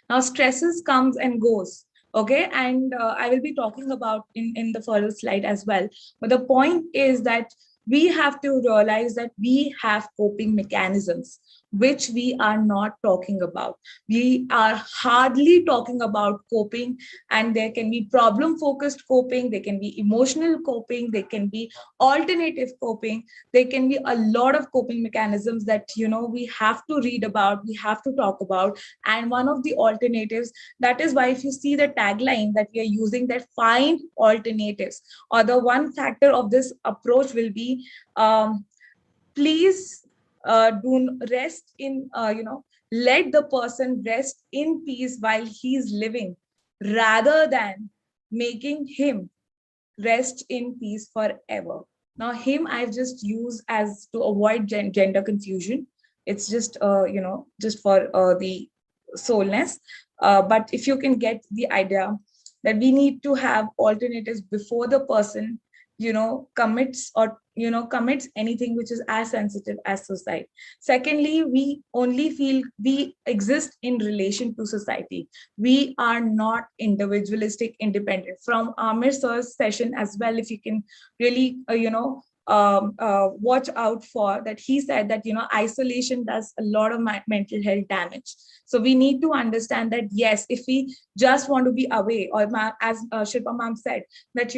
[SPEAKER 1] Now, stresses comes and goes. Okay, and I will be talking about in the further slide as well. But the point is that we have to realize that we have coping mechanisms which we are not talking about. We are hardly talking about coping, and there can be problem focused coping, there can be emotional coping, there can be alternative coping, there can be a lot of coping mechanisms that we have to read about, we have to talk about. And one of the alternatives, that is why if you see the tagline that we are using, that find alternatives, or the one factor of this approach will be, please do rest in, let the person rest in peace while he's living, rather than making him rest in peace forever. Now, him I've just used as to avoid gender confusion. It's just, just for the soulness. But if you can get the idea that we need to have alternatives before the person, commits, or, commits anything which is as sensitive as suicide. Secondly, we only feel we exist in relation to society. We are not individualistic, independent. From Amir sir's session as well, if you can really, watch out for that, he said that, isolation does a lot of mental health damage. So we need to understand that, yes, if we just want to be away, or as Shilpa ma'am said, that,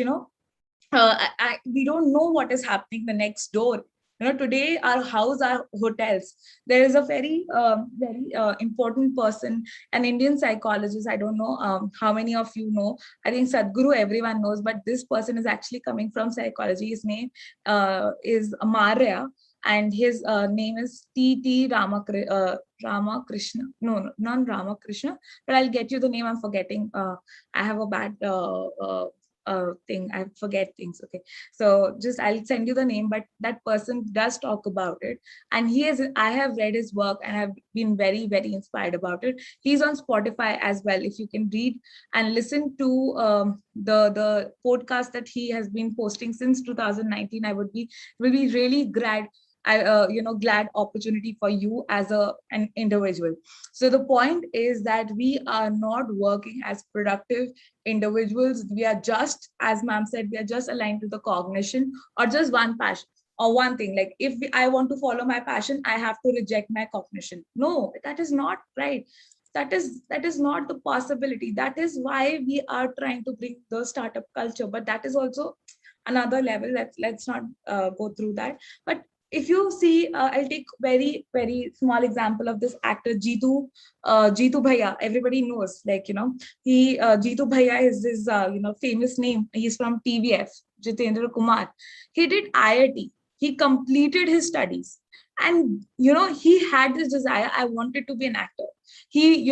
[SPEAKER 1] we don't know what is happening the next door. Today our house are hotels. There is a very important person, an Indian psychologist. I don't know how many of you know. I think Sadhguru everyone knows, but this person is actually coming from psychology. His name is Marya, and his name is T.T. Ramakrishna. No, not Ramakrishna, but I'll get you the name. I'm forgetting. I have a bad thing. I forget things. Okay. So just I'll send you the name, but that person does talk about it. And I have read his work and I've been very, very inspired about it. He's on Spotify as well. If you can read and listen to the podcast that he has been posting since 2019, will be really glad opportunity for you as an individual. So the point is that we are not working as productive individuals. We are just, as ma'am said, we are just aligned to the cognition or just one passion or one thing. Like if I want to follow my passion, I have to reject my cognition. No, that is not right. That is not the possibility. That is why we are trying to bring the startup culture, but that is also another level. Let's not go through that. But if you see, I'll take very, very small example of this actor, Jitu Bhaiya. Everybody knows, like, Jitu Bhaiya is his, famous name. He's from TVF, Jitendra Kumar. He did IIT. He completed his studies. And, he had this desire. I wanted to be an actor. He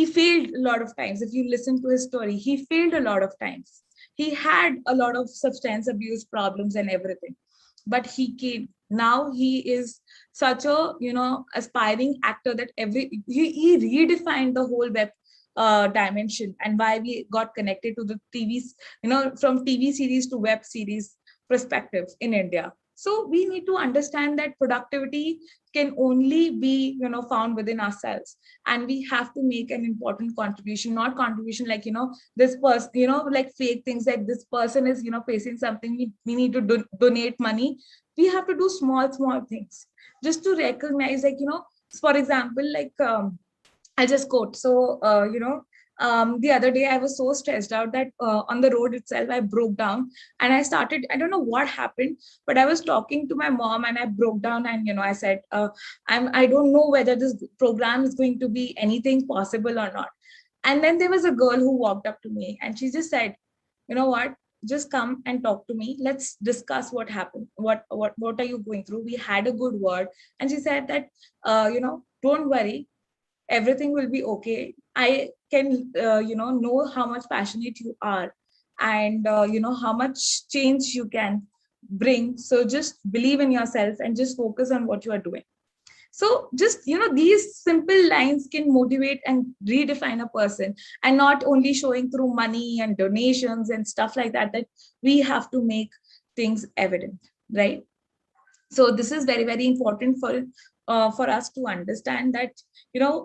[SPEAKER 1] failed a lot of times. If you listen to his story, he failed a lot of times. He had a lot of substance abuse problems and everything, but he came. Now he is such a aspiring actor that he redefined the whole web dimension, and why we got connected to the TVs, from TV series to web series perspective in India. So we need to understand that productivity can only be found within ourselves, and we have to make an important contribution. Not contribution like this person, like fake things, like this person is facing something, we need to donate money. We have to do small things just to recognize, like for example, like I'll just quote. So, the other day I was so stressed out that on the road itself, I broke down and I don't know what happened, but I was talking to my mom and I broke down and, I said, I don't know whether this program is going to be anything possible or not. And then there was a girl who walked up to me and she just said, you know what? Just come and talk to me. Let's discuss what happened. What are you going through? We had a good word. And she said that, don't worry, everything will be okay. I can know how much passionate you are, and how much change you can bring. So just believe in yourself and just focus on what you are doing. So just these simple lines can motivate and redefine a person, and not only showing through money and donations and stuff like that, that we have to make things evident, right? So this is very, very important for us to understand that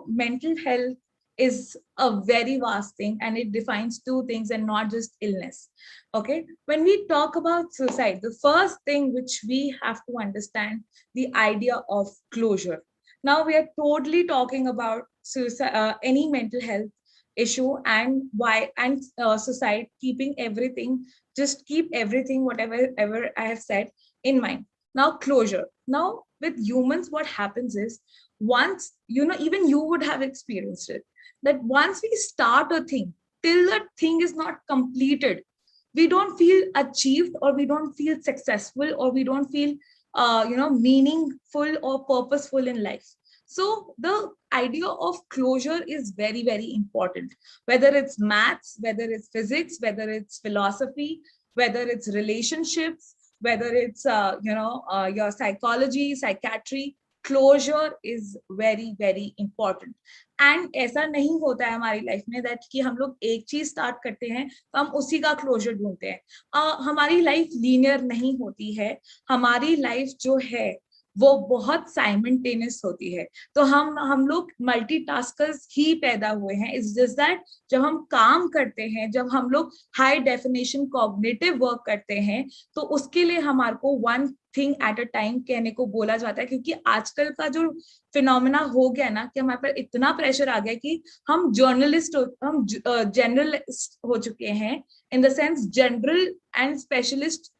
[SPEAKER 1] mental health is a very vast thing, and it defines two things and not just illness. Okay, when we talk about suicide, the first thing which we have to understand, the idea of closure. Now we are totally talking about suicide, any mental health issue, and why, and suicide, keeping everything, just keep everything whatever ever I have said in mind. Now closure. Now with humans, what happens is, once even you would have experienced it, that once we start a thing, till that thing is not completed, we don't feel achieved, or we don't feel successful, or we don't feel meaningful or purposeful in life. So the idea of closure is very, very important, whether it's maths, whether it's physics, whether it's philosophy, whether it's relationships, whether it's your psychology, psychiatry. Closure is very, very important. And ऐसा नहीं होता है हमारी life में that कि हम लोग एक चीज स्टार्ट करते हैं तो हम उसी का क्लोजर ढूंढते हैं. हमारी लाइफ लीनियर नहीं होती है. हमारी लाइफ जो है वो बहुत साइमल्टेनियस होती है. तो हम लोग मल्टीटास्कर्स ही पैदा हुए हैं. इट्स जस्ट दैट जब हम काम करते हैं, जब हम लोग हाई डेफिनेशन कॉग्निटिव वर्क करते हैं, तो उसके लिए हमारे को one thing at a time कहने को बोला जाता है. क्योंकि आजकल का जो फिनोमेना हो गया ना, कि हमारे पर इतना प्रेशर आ गया कि हम जनरलिस्ट हो चुके हैं, in the sense general and specialist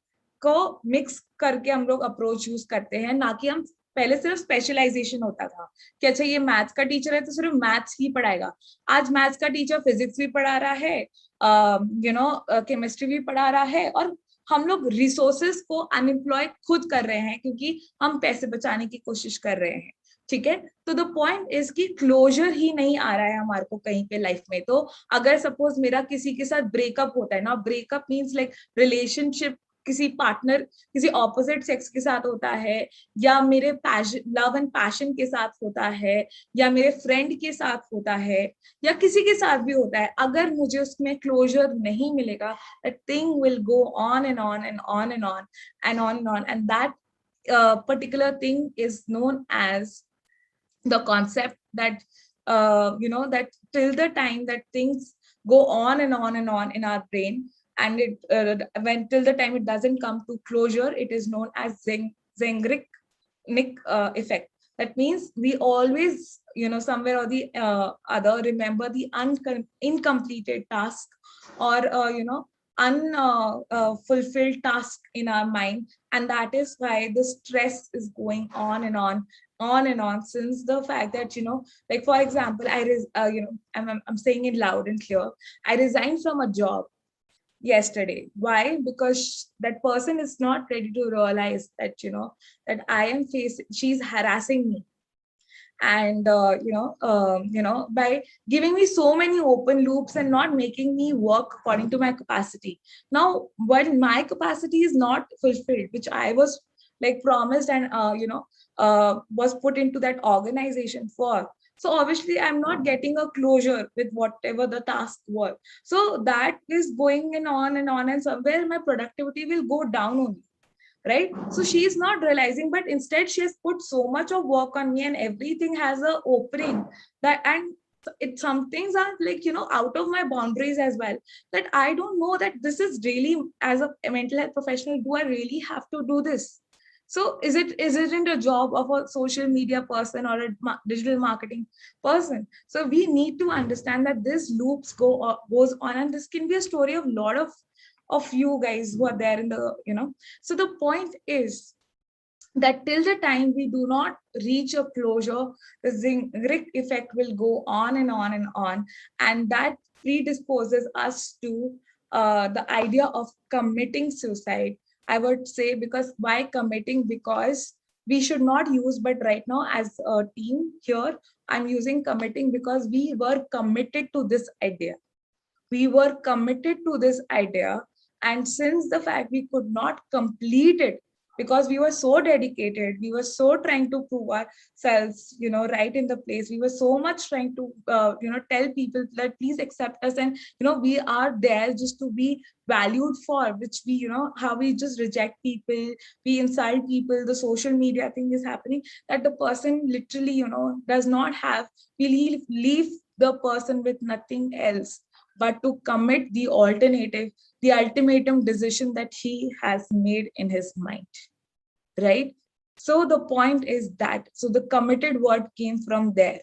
[SPEAKER 1] को मिक्स करके हम लोग अप्रोच यूज करते हैं. ना कि हम पहले सिर्फ स्पेशलाइजेशन होता था कि अच्छा ये मैथ्स का टीचर है तो सिर्फ मैथ्स ही पढ़ाएगा. आज मैथ्स का टीचर फिजिक्स भी पढ़ा रहा है, केमिस्ट्री भी पढ़ा रहा है, और हम लोग रिसोर्सेस को अनएम्प्लॉय खुद कर रहे हैं क्योंकि हम पैसे बचाने की कोशिश कर रहे हैं. ठीक है, तो द पॉइंट इज कि क्लोजर ही नहीं आ रहा है हमारे को कहीं पे लाइफ में. तो अगर सपोज मेरा किसी के साथ ब्रेकअप होता है ना, ब्रेकअप मीन्स लाइक रिलेशनशिप किसी पार्टनर, किसी ऑपोजिट सेक्स के साथ होता है, या मेरे लव एंड पैशन के साथ होता है, या मेरे फ्रेंड के साथ होता है, या किसी के साथ भी होता है, अगर मुझे उसमें क्लोजर नहीं मिलेगा, that thing will go on and on and on and on and on and on, and that particular thing is known as the concept that that till the time that things go on and on and on in our brain, and it when till the time it doesn't come to closure, it is known as Zengrick effect. That means we always somewhere or the other remember the incompleted task, or unfulfilled task in our mind, and that is why the stress is going on and on and on, since the fact that like for example, I'm saying it loud and clear, I resigned from a job yesterday. Why? Because that person is not ready to realize that that I am facing, she's harassing me, and by giving me so many open loops and not making me work according to my capacity. Now when my capacity is not fulfilled, which I was like promised and was put into that organization for, so obviously I'm not getting a closure with whatever the task was. So that is going on and on, and somewhere my productivity will go down only, right? So she is not realizing, but instead she has put so much of work on me, and everything has a opening that, and it, some things are like out of my boundaries as well, that I don't know that this is really, as a mental health professional, do I really have to do this? So is it a job of a social media person or a digital marketing person? So we need to understand that this loops goes on, and this can be a story of a lot of you guys who are there in the So the point is that till the time we do not reach a closure, the Zingrick effect will go on and on and on, and that predisposes us to the idea of committing suicide, I would say. Because why committing? Because we should not use, but right now as a team here, I'm using committing because we were committed to this idea. we were committed to this idea, and since the fact we could not complete it because we were so dedicated, we were so trying to prove ourselves, right in the place. We were so much trying to, tell people that please accept us, and we are there just to be valued for, which we, how we just reject people, we insult people. The social media thing is happening that the person literally, does not have, we leave the person with nothing else but to commit the alternative, the ultimatum decision that he has made in his mind, right? So the point is that, so the committed word came from there,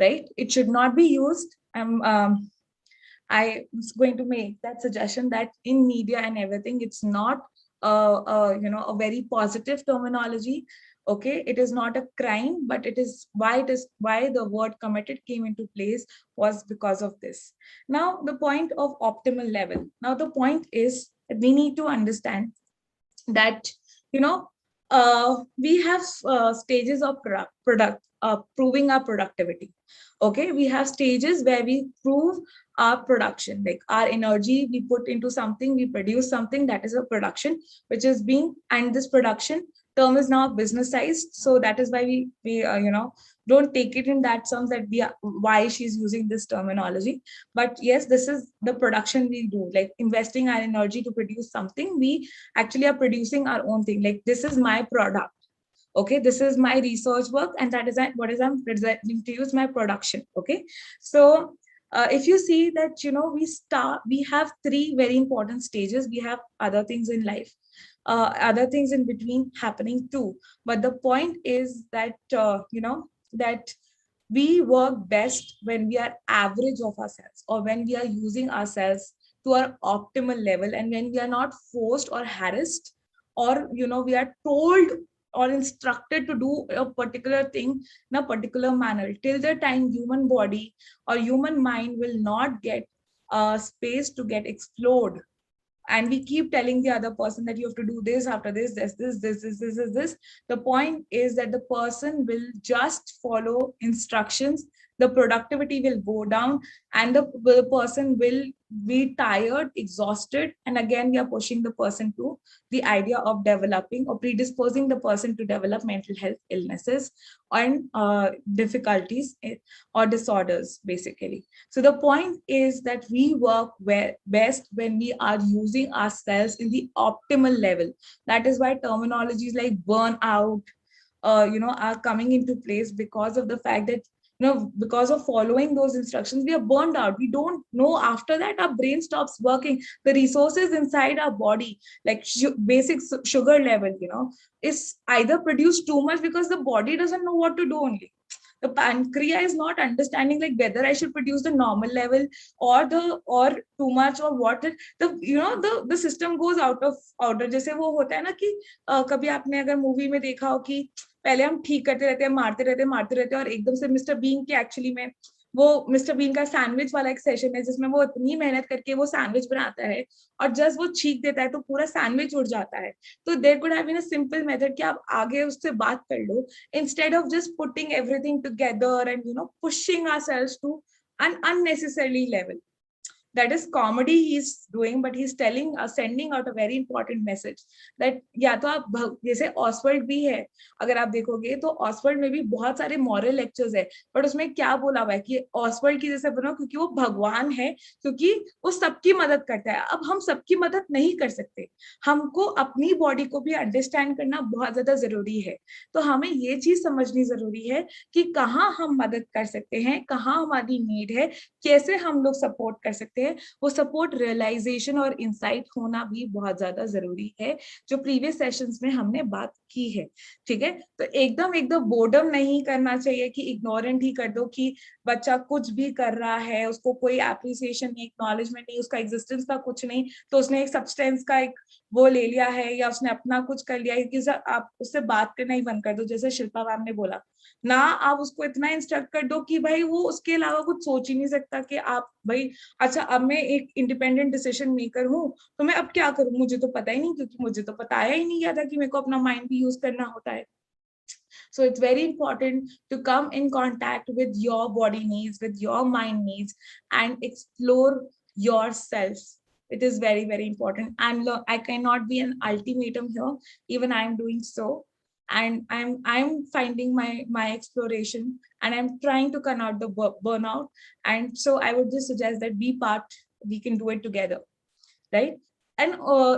[SPEAKER 1] right? It should not be used. I was going to make that suggestion that in media and everything, it's not a very positive terminology. Okay, it is not a crime, but it is why the word committed came into place was because of this. Now, the point of optimal level. Now, the point is that we need to understand that we have stages of proving our productivity. Okay, we have stages where we prove our production, like our energy we put into something, we produce something, that is a production which is being, and this production term is now businessized. So that is why we don't take it in that sense that we are, why she's using this terminology. But yes, this is the production we do, like investing our energy to produce something. We actually are producing our own thing, like this is my product. Okay, this is my research work, and that is what is I'm presenting to you is my production. Okay, so if you see that we have three very important stages. We have other things in life, other things in between happening too, but the point is that that we work best when we are average of ourselves, or when we are using ourselves to our optimal level, and when we are not forced or harassed, or we are told or instructed to do a particular thing in a particular manner. Till the time human body or human mind will not get space to get explored, and we keep telling the other person that you have to do this after this. The point is that the person will just follow instructions, the productivity will go down, and the person will be tired, exhausted, and again we are pushing the person to the idea of developing or predisposing the person to develop mental health illnesses and difficulties or disorders, basically. So the point is that we work best when we are using ourselves in the optimal level. That is why terminologies like burnout, are coming into place, because of the fact that because of following those instructions, we are burned out. We don't know, after that our brain stops working. The resources inside our body, like basic sugar level, is either produced too much because the body doesn't know what to do only. The pancreas is not understanding like whether I should produce the normal level or too much, or what the system goes out of order. जैसे वो होता है ना कि कभी आपने अगर movie में देखा हो कि पहले हम ठीक करते रहते हैं, मारते रहते हैं, और एकदम से मिस्टर बीन के एक्चुअली में वो मिस्टर बीन का सैंडविच वाला एक सेशन है जिसमें वो इतनी मेहनत करके वो सैंडविच बनाता है और जस्ट वो छींक देता है तो पूरा सैंडविच उड़ जाता है. तो there could have been a simple method कि आप आगे उससे बात कर लो, instead of just putting everything together and pushing ourselves to an unnecessary level. That is comedy he's doing, but he's telling us, sending out a very important message that या तो आप जैसे ऑसवर्ल्ड भी है, अगर आप देखोगे तो ऑसवर्ल्ड में भी बहुत सारे मॉरल लेक्चर्स है, बट उसमें क्या बोला हुआ है कि ऑसवर्ल्ड की जैसे बनो क्योंकि वो भगवान है, क्योंकि वो सबकी मदद करता है. अब हम सबकी मदद नहीं कर सकते, हमको अपनी बॉडी को भी अंडरस्टैंड करना बहुत ज्यादा जरूरी है. तो हमें ये चीज समझनी जरूरी है कि कहाँ हम मदद कर सकते हैं, कहाँ हमारी नीड है, कैसे हम लोग सपोर्ट कर सकते हैं. वो सपोर्ट रियलाइजेशन और इंसाइट होना भी बहुत ज्यादा जरूरी है, जो प्रीवियस सेशंस में हमने बात की है. ठीक है, तो एकदम बोर्डम नहीं करना चाहिए कि इग्नोरेंट ही कर दो कि बच्चा कुछ भी कर रहा है, उसको कोई एप्रिसिएशन नहीं, एक्नॉलेजमेंट नहीं, उसका एग्जिस्टेंस का कुछ नहीं, तो उसने एक सब्सटेंस का एक वो ले लिया है या उसने अपना कुछ कर लिया है कि आप उससे बात करना ही बंद कर दो. जैसे शिल्पा मैम ने बोला ना, आप उसको इतना इंस्ट्रक्ट कर दो कि भाई वो उसके अलावा कुछ सोच ही नहीं सकता कि आप भाई अच्छा अब मैं एक इंडिपेंडेंट डिसीजन मेकर हूँ तो मैं अब क्या करूँ, मुझे तो पता ही नहीं, क्योंकि मुझे तो बताया ही नहीं गया था कि मेरे को अपना माइंड भी यूज करना होता है. So it's very important to come in contact with your body needs, with your mind needs, and explore yourself. It is very, very important. And look, I cannot be an ultimatum here. Even I am doing so. And I'm finding my exploration, and I'm trying to cut out the burnout. And so I would just suggest that we can do it together, right? And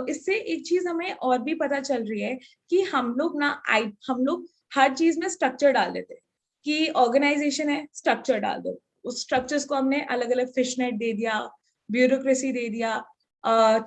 [SPEAKER 1] इससे एक चीज हमें और भी पता चल रही है कि हम लोग हर चीज में स्ट्रक्चर डाल देते हैं कि ऑर्गेनाइजेशन है, स्ट्रक्चर डाल दो। उस स्ट्रक्चर्स को हमने अलग अलग फिश नेट दे दिया, ब्यूरोक्रेसी दे दिया,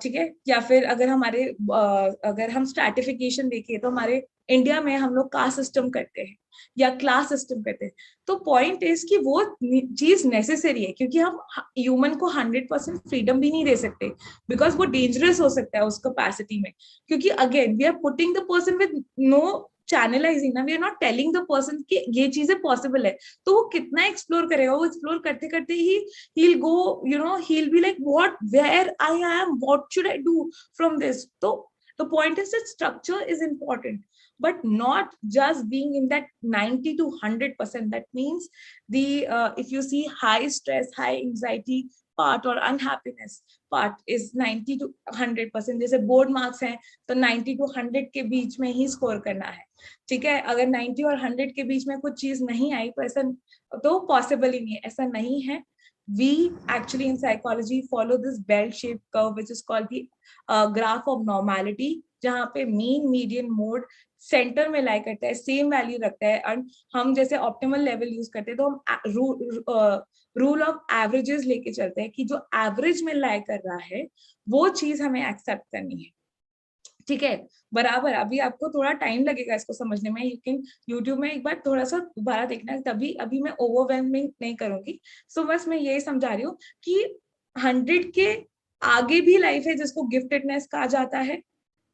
[SPEAKER 1] ठीक है। या फिर अगर हम स्ट्रैटिफिकेशन देखें तो हमारे इंडिया में हम लोग कास्ट सिस्टम करते हैं या क्लास सिस्टम करते हैं। तो पॉइंट इज कि वो चीज नेसेसरी है, क्योंकि हम ह्यूमन को 100% फ्रीडम भी नहीं दे सकते, बिकॉज वो डेंजरस हो सकता है उस कैपेसिटी में। क्योंकि again we are putting the person with no channelising ना, we are not telling the person कि ये चीजें पॉसिबल है। तो वो कितना एक्सप्लोर करेगा, वो एक्सप्लोर करते करते ही he'll go, he'll be like, what, where I am, what should I do from this? So the point is that structure is important, but not just being in that 90 to 100%. That means if you see high stress, high anxiety part or unhappiness part is 90 to 100%. जैसे board marks हैं तो 90 to 100 के बीच में ही score करना है, ठीक है। अगर 90 और 100 के बीच में कुछ चीज नहीं आई तो ऐसा तो पॉसिबल ही नहीं है, ऐसा नहीं है। We actually in psychology follow this bell-shaped curve, which is called the graph of normality, जहाँ पे मीन, मीडियन, मोड सेंटर में लाई करता है, सेम वैल्यू रखता है। एंड हम जैसे ऑप्टिमल लेवल यूज करते हैं तो हम रूल ऑफ एवरेजेस लेके चलते हैं कि जो एवरेज में लाई कर रहा है वो चीज हमें एक्सेप्ट करनी है, ठीक है। बराबर अभी आपको थोड़ा टाइम लगेगा इसको समझने में, यू कैन यूट्यूब में एक बार थोड़ा सा दोबारा देखना है, तभी अभी मैं ओवरवेलमिंग नहीं करूंगी। सो बस मैं यही समझा रही हूँ कि 100 के आगे भी लाइफ है जिसको गिफ्टेडनेस कहा जाता है,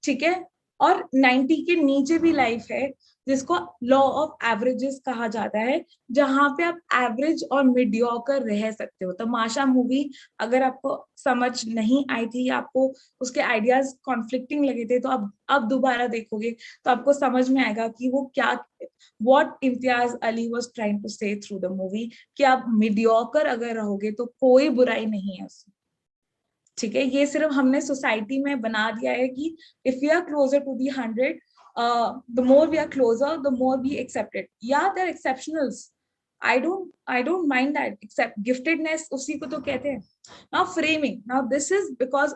[SPEAKER 1] ठीक है, और 90 के नीचे भी लाइफ है जिसको लॉ ऑफ एवरेजेस कहा जाता है, जहां पे आप एवरेज और मीडियोकर रह सकते हो। तमाशा मूवी अगर आपको समझ नहीं आई थी, आपको उसके आइडियाज कॉन्फ्लिक्टिंग लगे थे, तो अब दोबारा देखोगे तो आपको समझ में आएगा कि वो क्या, what Imtiaz Ali was trying to say through the movie, कि आप मीडियोकर अगर रहोगे तो कोई बुराई नहीं है उसमें, ठीक है। ये सिर्फ हमने सोसाइटी में बना दिया है कि if we are closer to the 100, the more we are closer, the more we accept it. Yeah, there are exceptionals. I don't mind that. Except giftedness, उसी को तो कहते हैं। Now framing. Now this is because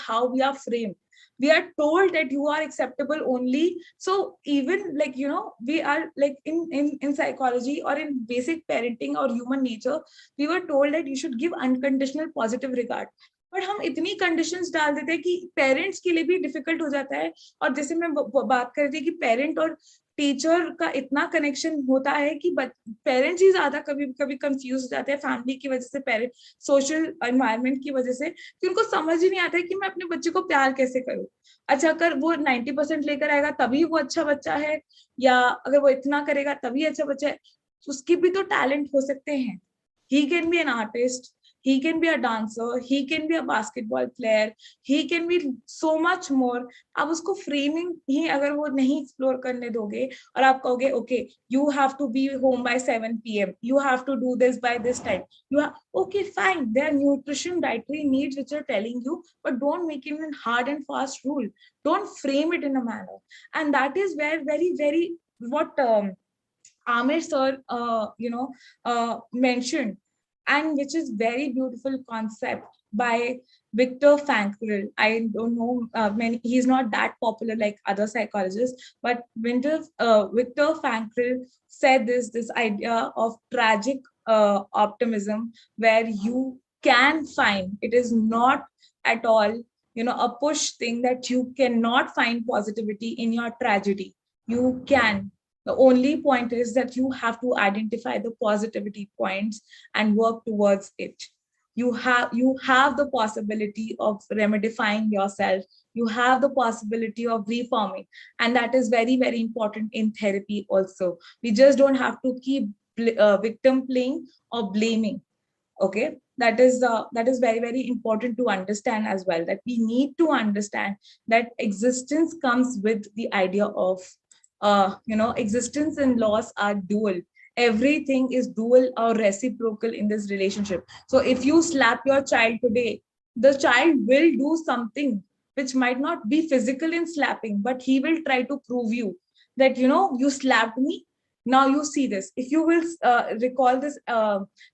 [SPEAKER 1] how we are framed. We are told that you are acceptable only. So even like we are like in psychology or in basic parenting or human nature, we were told that you should give unconditional positive regard. But हम इतनी conditions डाल देते हैं कि parents के लिए भी difficult हो जाता है। और जैसे मैं बात कर रही थी कि पेरेंट और टीचर का इतना कनेक्शन होता है कि पेरेंट्स ही ज्यादा कभी कभी कंफ्यूज हो जाते हैं फैमिली की वजह से, पेरेंट सोशल एनवायरनमेंट की वजह से, कि उनको समझ ही नहीं आता है कि मैं अपने बच्चे को प्यार कैसे करूं। अच्छा, अगर वो 90% लेकर आएगा तभी वो अच्छा बच्चा है, या अगर वो इतना करेगा तभी अच्छा बच्चा है। उसकी भी तो टैलेंट हो सकते हैं। He can be an artist, he can be a dancer, he can be a basketball player, he can be so much more. आप उसको framing ही अगर वो नहीं explore करने दोगे और आप कहोगे okay, you have to be home by 7 p.m, you have to do this by this time, okay fine, there are nutrition dietary needs which are telling you, but don't make it a hard and fast rule. Don't frame it in a manner. And that is where very very what Amir sir mentioned, and which is very beautiful concept by Viktor Frankl. I don't know he's not that popular like other psychologists, but Viktor Frankl said this idea of tragic optimism, where you can find, it is not at all a push thing that you cannot find positivity in your tragedy. You can. The only point is that you have to identify the positivity points and work towards it. You have the possibility of remedifying yourself. You have the possibility of reforming. And that is very, very important in therapy also. We just don't have to keep victim playing or blaming. Okay, that is very, very important to understand as well, that we need to understand that existence comes with the idea of existence and loss are dual. Everything is dual or reciprocal in this relationship. So if you slap your child today, the child will do something which might not be physical in slapping, but he will try to prove you that, you slapped me. Now you see this. If you will recall this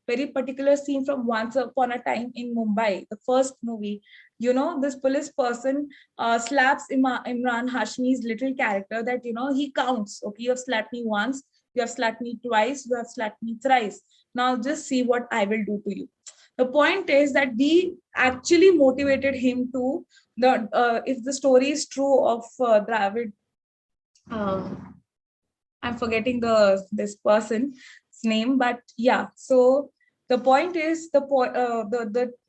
[SPEAKER 1] very particular scene from Once Upon a Time in Mumbai, the first movie, this police person slaps Imran Hashmi's little character that, he counts. Okay, you have slapped me once, you have slapped me twice, you have slapped me thrice. Now just see what I will do to you. The point is that we actually motivated him to if the story is true of Dravid, I'm forgetting this person's name, but yeah. So the point is the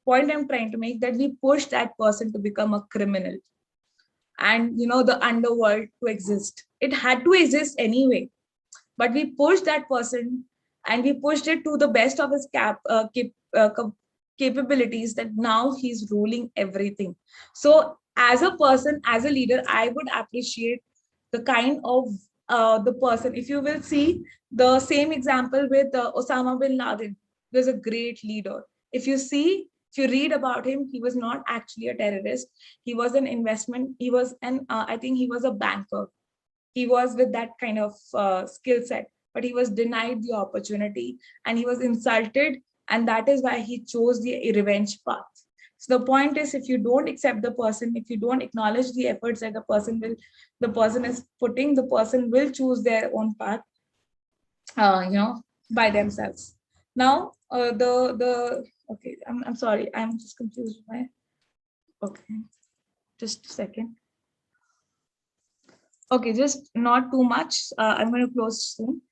[SPEAKER 1] point I'm trying to make, that we push that person to become a criminal, and the underworld to exist. It had to exist anyway, but we pushed that person, and we pushed it to the best of his capabilities, that now he's ruling everything. So as a person, as a leader, I would appreciate the kind of the person. If you will see the same example with Osama bin Laden, he was a great leader. If you read about him, he was not actually a terrorist. He was an investment. He was I think he was a banker. He was with that kind of skill set, but he was denied the opportunity, and he was insulted, and that is why he chose the revenge path. So the point is, if you don't accept the person, if you don't acknowledge the efforts that the person is putting, the person will choose their own path, by themselves. Now, okay, I'm sorry, I'm just confused. Okay, just a second. Okay, just not too much. I'm going to close soon.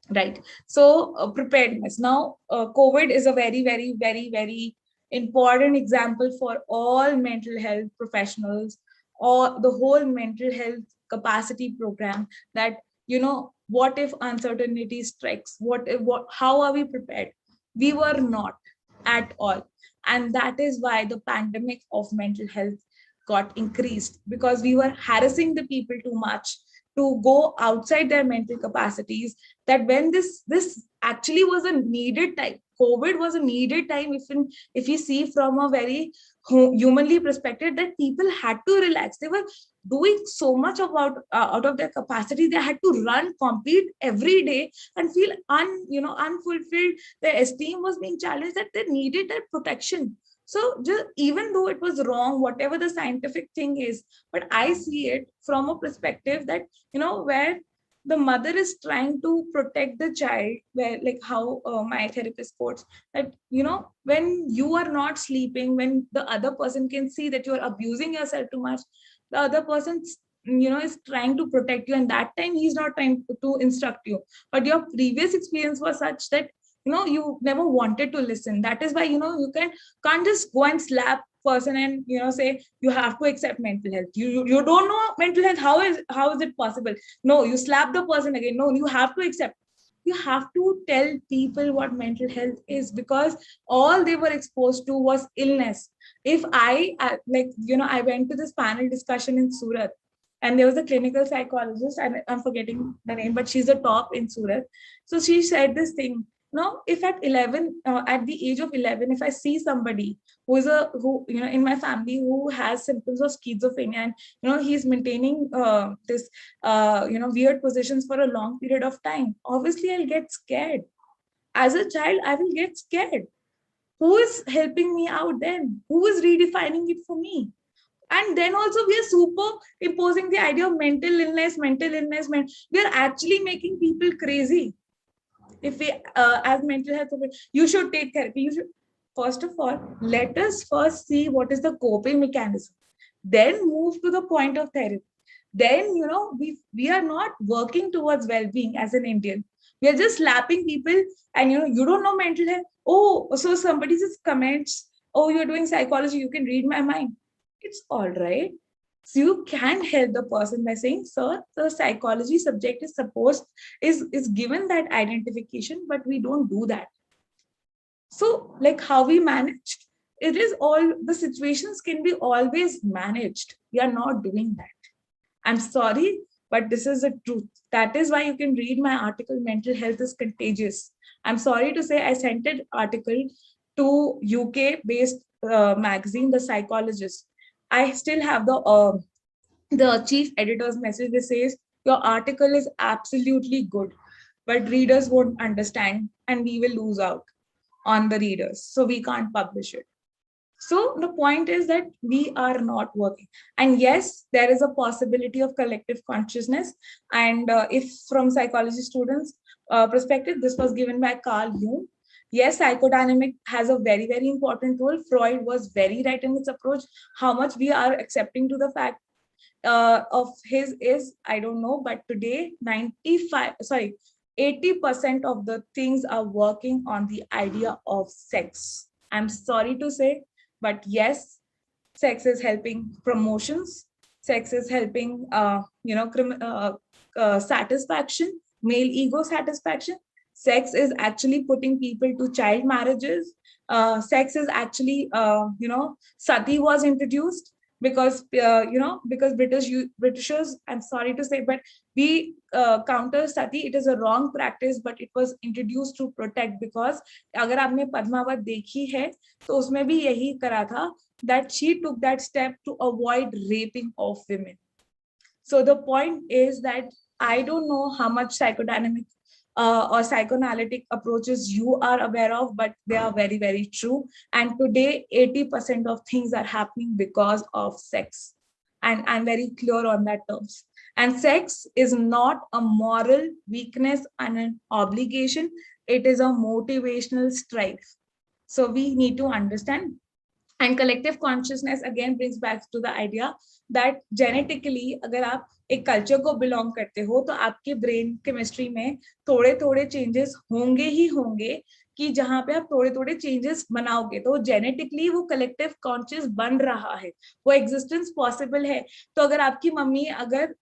[SPEAKER 1] Right. So preparedness. Now, COVID is a very, very, very, very important example for all mental health professionals, or the whole mental health capacity program, that, what if uncertainty strikes? How are we prepared? We were not at all. And that is why the pandemic of mental health got increased, because we were harassing the people too much to go outside their mental capacities, that when this actually was a needed time. COVID was a needed time, if you see from a very humanly perspective, that people had to relax. They were doing so much out of their capacity. They had to run, compete every day, and feel unfulfilled. Their esteem was being challenged, that they needed that protection. So just, even though it was wrong, whatever the scientific thing is, but I see it from a perspective that, where the mother is trying to protect the child, where, like, how my therapist quotes that, when you are not sleeping, when the other person can see that you are abusing yourself too much, the other person, is trying to protect you, and that time he's not trying to instruct you, but your previous experience was such that, you never wanted to listen. That is why, you can't just go and slap person and, say you have to accept mental health. You don't know mental health. How is it possible? No, you slap the person again. No, you have to accept. You have to tell people what mental health is, because all they were exposed to was illness. If I went to this panel discussion in Surat, and there was a clinical psychologist, and I'm forgetting the name, but she's the top in Surat. So she said this thing. Now, if at 11, at the age of 11, if I see somebody who in my family, who has symptoms of schizophrenia, and he's maintaining this weird positions for a long period of time, obviously I'll get scared. As a child, I will get scared. Who is helping me out then? Who is redefining it for me? And then also we are super imposing the idea of mental illness. We are actually making people crazy. If we, as mental health, you should take therapy. You should, first of all, let us first see what is the coping mechanism. Then move to the point of therapy. Then, we are not working towards well-being as an Indian. We are just slapping people, and you don't know mental health. Oh, so somebody just comments, oh, you're doing psychology, you can read my mind. It's all right. So you can help the person by saying, sir, the psychology subject is given that identification, but we don't do that. So, like, how we manage, it is all, the situations can be always managed. We are not doing that. I'm sorry, but this is the truth. That is why you can read my article, Mental Health is Contagious. I'm sorry to say, I sent an article to UK based magazine, The Psychologist. I still have the chief editor's message that says, your article is absolutely good, but readers won't understand and we will lose out on the readers. So we can't publish it. So the point is that we are not working. And yes, there is a possibility of collective consciousness. And if from psychology students' perspective, this was given by Carl Jung. Yes, psychodynamic has a very, very important role. Freud was very right in its approach. How much we are accepting to the fact of his is, I don't know, but today 80% of the things are working on the idea of sex. I'm sorry to say, but yes, sex is helping promotions, sex is helping satisfaction, male ego satisfaction. Sex is actually putting people to child marriages. Sex is actually sati was introduced because because Britishers, I'm sorry to say, but we counter sati. It is a wrong practice, but it was introduced to protect, because अगर आपने पद्मावत देखी है तो उसमें भी यही करा था, that she took that step to avoid raping of women. So the point is that I don't know how much psychodynamic or psychoanalytic approaches you are aware of, but they are very, very true. And today, 80% of things are happening because of sex. And I'm very clear on that terms. And sex is not a moral weakness and an obligation. It is a motivational strife. So we need to understand. And collective consciousness again brings back to the idea that genetically, अगर आप एक culture को belong करते हो तो आपके brain chemistry में थोड़े थोड़े चेंजेस होंगे ही होंगे, कि जहां पे आप थोड़े थोड़े चेंजेस बनाओगे तो जेनेटिकली वो कलेक्टिव कॉन्शियस बन रहा है, वो एग्जिस्टेंस पॉसिबल है. तो अगर आपकी मम्मी अगर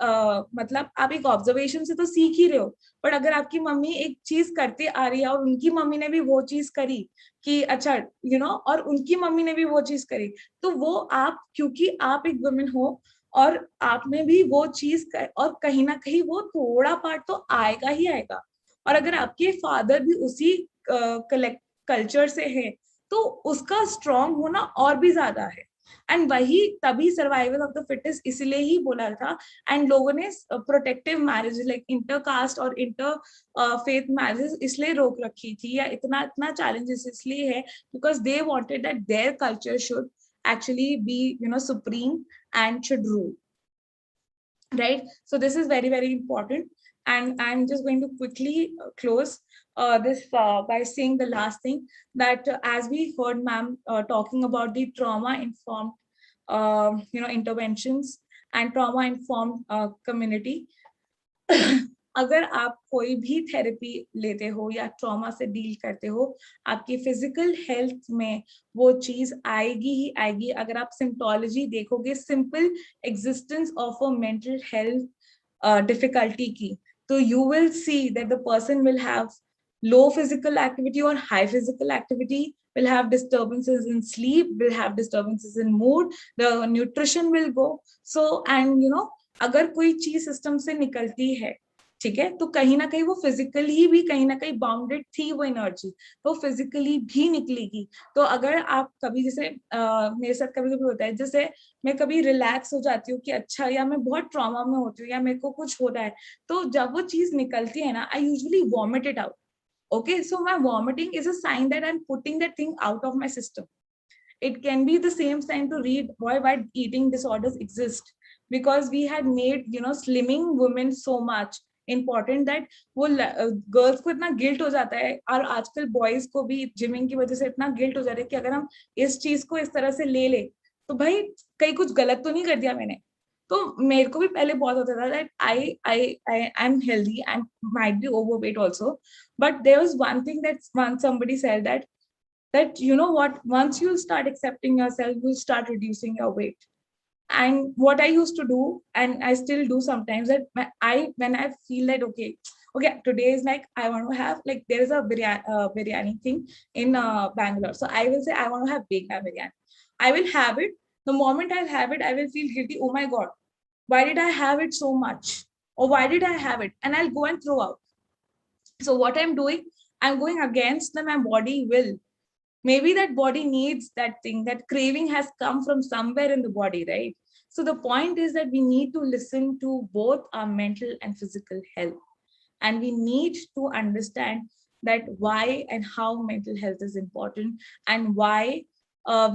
[SPEAKER 1] मतलब आप एक ऑब्जर्वेशन से तो सीख ही रहे हो, बट अगर आपकी मम्मी एक चीज करते आ रही है और उनकी मम्मी ने भी वो चीज करी कि अच्छा और उनकी मम्मी ने भी वो चीज करी, तो वो आप, क्योंकि आप एक वुमेन हो और आपने भी वो चीज और कहीं ना कहीं वो थोड़ा पार्ट तो आएगा ही आएगा. और अगर आपके फादर भी उसी कल्चर से है तो उसका स्ट्रॉन्ग होना और भी ज्यादा है. एंड वही तभी सर्वाइवल ऑफ द फिटेस्ट इसलिए ही बोला था. एंड लोगों ने प्रोटेक्टिव मैरिज लाइक इंटरकास्ट और इंटर फेथ मैरिज इसलिए रोक रखी थी, या इतना इतना चैलेंजेस इसलिए है because they wanted that their culture should actually be supreme and should rule, right? So this is very, very important. And I'm just going to quickly close this by saying the last thing, that as we heard ma'am talking about the trauma informed interventions and trauma informed community. अगर आप कोई भी therapy लेते हो या trauma से deal करते हो, आपकी फिजिकल हेल्थ में वो चीज आएगी ही आएगी. अगर आप सिम्टोलॉजी देखोगे, simple existence of a mental health difficulty की, तो you will see that the person will have low physical activity or high physical activity, will have disturbances in sleep, will have disturbances in mood, the nutrition will go. So and अगर कोई चीज system से निकलती है, ठीक है, तो कहीं ना कहीं वो फिजिकली भी कहीं ना कहीं बाउंडेड थी वो एनर्जी, तो फिजिकली भी निकलेगी. तो अगर आप कभी जैसे मेरे साथ कभी कभी होता है, जैसे मैं कभी रिलैक्स हो जाती हूँ कि अच्छा, या मैं बहुत ट्रॉमा में होती हूँ या मेरे को कुछ हो रहा है, तो जब वो चीज निकलती है ना, I usually vomit it out. Okay, so my vomiting is a sign that I'm putting that thing out of my system. It can be the same sign to read why eating disorders exist, because we had made slimming women so much important that वो girls को इतना guilt हो जाता है, और आजकल boys को भी जिमिंग की वजह से इतना गिल्ट हो जाता है कि अगर हम इस चीज को इस तरह से ले तो भाई कहीं कुछ गलत तो नहीं कर दिया मैंने. तो मेरे को भी पहले बहुत होता था that I am healthy and might be overweight also, but there was one thing that once somebody said that you know what, once you start accepting yourself, you start reducing your weight. And what I used to do, and I still do sometimes, that when I feel that okay, today is like I want to have, like there is a biryani thing in Bangalore, so I will say I want to have big biryani. I will have it. The moment I have it, I will feel guilty. Oh my God, why did I have it so much? Or why did I have it? And I'll go and throw out. So what I'm doing, I'm going against my body will. maybe that body needs that thing. That craving has come from somewhere in the body, right? So the point is that we need to listen to both our mental and physical health, and we need to understand that why and how mental health is important, and why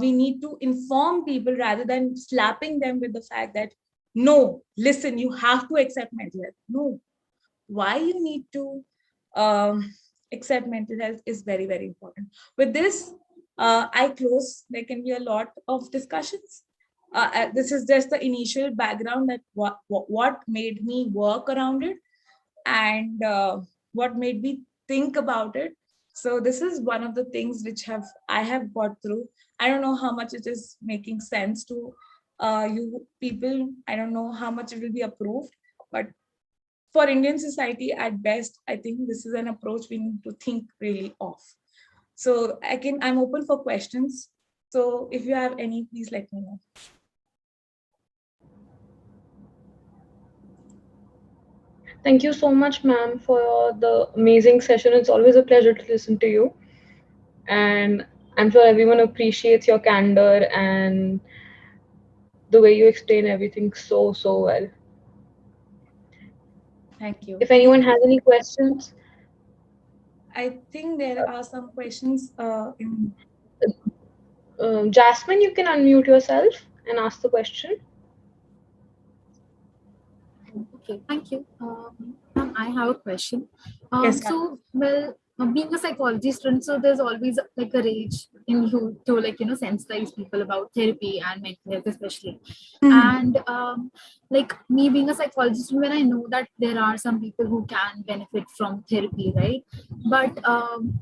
[SPEAKER 1] we need to inform people rather than slapping them with the fact that no, listen, you have to accept mental health. No, why you need to accept mental health is very, very important. With this, I close. There can be a lot of discussions. This is just the initial background that what made me work around it, and what made me think about it. So this is one of the things which I have got through. I don't know how much it is making sense to you people. I don't know how much it will be approved, but for Indian society at best, I think this is an approach we need to think really of. So I'm open for questions. So if you have any, please let me know.
[SPEAKER 3] Thank you so much, ma'am, for the amazing session. It's always a pleasure to listen to you. And I'm sure everyone appreciates your candor and the way you explain everything so, so well.
[SPEAKER 1] Thank you.
[SPEAKER 3] If anyone has any questions,
[SPEAKER 1] I think there are some questions in.
[SPEAKER 3] Jasmine, you can unmute yourself and ask the question.
[SPEAKER 13] Okay, thank you. I have a question.
[SPEAKER 1] Yes,
[SPEAKER 13] Being a psychology student, so there's always like a rage in you to sensitize people about therapy and mental health, especially. And like me being a psychologist, student, when I know that there are some people who can benefit from therapy, right? But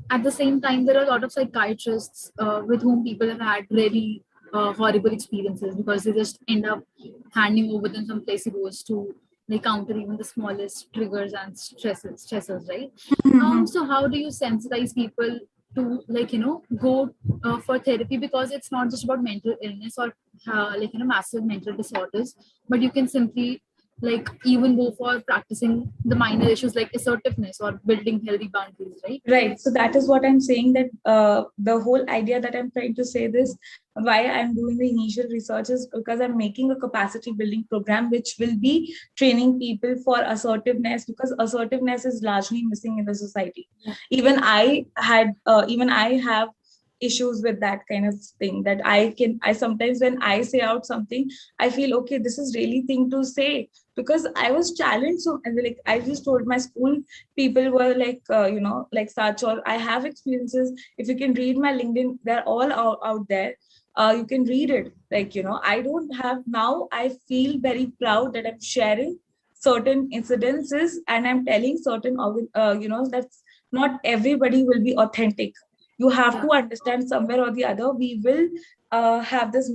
[SPEAKER 13] at the same time, there are a lot of psychiatrists with whom people have had really horrible experiences because they just end up handing over them some placebos to counter even the smallest triggers and stressors, right? So how do you sensitize people to go for therapy, because it's not just about mental illness or massive mental disorders, but you can simply even go for practicing the minor issues like assertiveness or building healthy boundaries, right?
[SPEAKER 1] Right. So that is what I'm saying, that the whole idea that I'm trying to say this, why I'm doing the initial research is because I'm making a capacity building program, which will be training people for assertiveness, because assertiveness is largely missing in the society.
[SPEAKER 13] Yeah.
[SPEAKER 1] Even I have issues with that kind of thing, that I sometimes when I say out something, I feel, okay, this is really thing to say, because I was challenged. So I just told my school people were like such, or I have experiences. If you can read my LinkedIn, they're all out there. You can read it. I don't have, now I feel very proud that I'm sharing certain incidences, and I'm telling certain that's not everybody will be authentic. You have to understand, somewhere or the other we will have this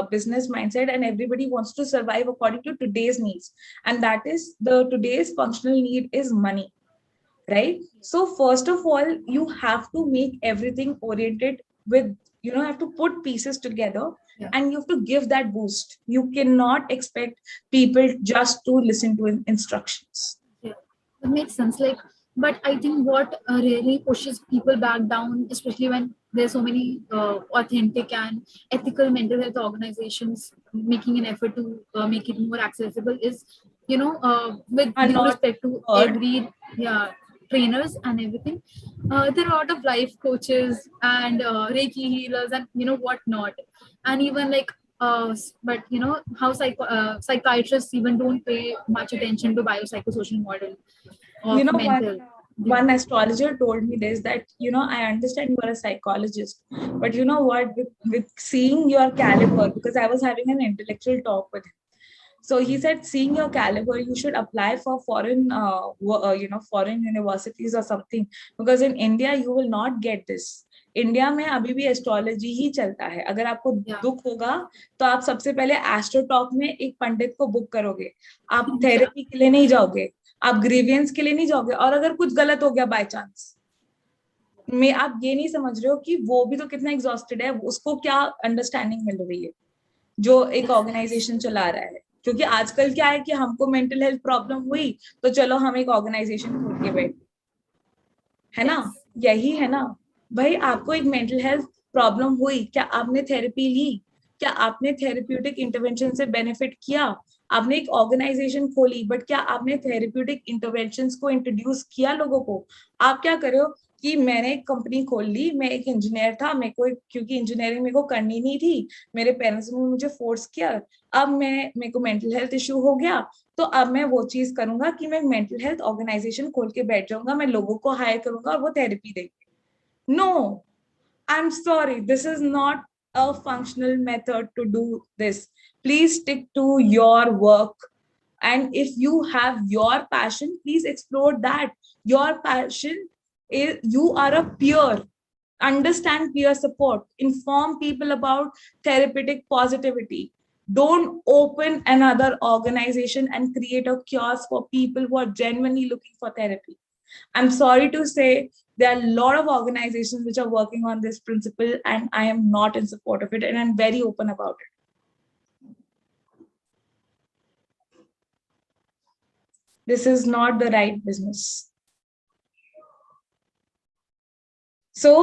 [SPEAKER 1] business mindset, and everybody wants to survive according to today's needs, and that is today's functional need is money, right? So first of all, you have to make everything oriented with, have to put pieces together.
[SPEAKER 13] Yeah.
[SPEAKER 1] And you have to give that boost. You cannot expect people just to listen to instructions.
[SPEAKER 13] Yeah, that makes sense. But I think what really pushes people back down, especially when there's so many authentic and ethical mental health organizations making an effort to make it more accessible, is with
[SPEAKER 1] Are
[SPEAKER 13] due
[SPEAKER 1] not
[SPEAKER 13] respect to
[SPEAKER 1] heard.
[SPEAKER 13] every trainers and everything, there are a lot of life coaches and Reiki healers and whatnot, and even but how psychiatrists even don't pay much attention to biopsychosocial model of mental.
[SPEAKER 1] One astrologer told me this, that I understand you are a psychologist, but you know what, with seeing your caliber, because I was having an intellectual talk with him. So he said, seeing your caliber, you should apply for foreign foreign universities or something, because in India you will not get this. India में अभी भी astrology ही चलता है. अगर आपको दुख होगा तो आप सबसे पहले एस्ट्रोटॉक में एक पंडित को बुक करोगे. आप थेरेपी के लिए नहीं जाओगे, आप ग्रीवियंस के लिए नहीं जाओगे, और अगर कुछ गलत हो गया बाय चांस में, आप ये नहीं समझ रहे हो कि वो भी तो कितना एग्जॉस्टेड है, उसको क्या अंडरस्टैंडिंग मिल रही है जो एक ऑर्गेनाइजेशन चला रहा है. क्योंकि आजकल क्या है कि हमको मेंटल हेल्थ प्रॉब्लम हुई तो चलो हम एक ऑर्गेनाइजेशन खोल के बैठे, है ना? यही है ना भाई, आपको एक मेंटल हेल्थ प्रॉब्लम हुई, क्या आपने थेरेपी ली? क्या आपने थेरेप्यूटिक इंटरवेंशन से बेनिफिट किया? आपने एक ऑर्गेनाइजेशन खोली, बट क्या आपने थेरेप्यूटिक इंटरवेंशंस को इंट्रोड्यूस किया लोगों को? आप क्या करो कि मैंने एक कंपनी खोल ली, मैं एक इंजीनियर था, मेरे को क्योंकि इंजीनियरिंग मेरे को करनी नहीं थी, मेरे पेरेंट्स ने मुझे फोर्स किया, अब मेरे को मेंटल हेल्थ इश्यू हो गया, तो अब मैं वो चीज करूंगा कि मैं मेंटल हेल्थ ऑर्गेनाइजेशन खोल के बैठ जाऊंगा, मैं लोगों को हायर करूंगा और वो थेरेपी देंगे। No, I'm sorry, this is not a functional method to do this. Please stick to your work. And if you have your passion, please explore that. Your passion is you are a peer. Understand peer support. Inform people about therapeutic positivity. Don't open another organization and create a kiosk for people who are genuinely looking for therapy. I'm sorry to say there are a lot of organizations which are working on this principle, and I am not in support of it, and I'm very open about it. This is not the right business. So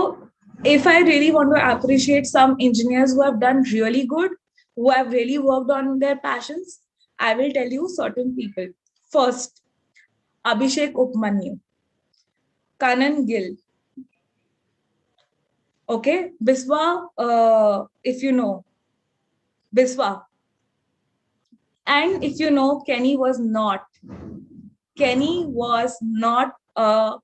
[SPEAKER 1] if I really want to appreciate some engineers who have done really good, who have really worked on their passions, I will tell you certain people. First, Abhishek Upmanyu, Kanan Gill. Okay, Biswa, if you know, Biswa. And if you know, Kenny was not a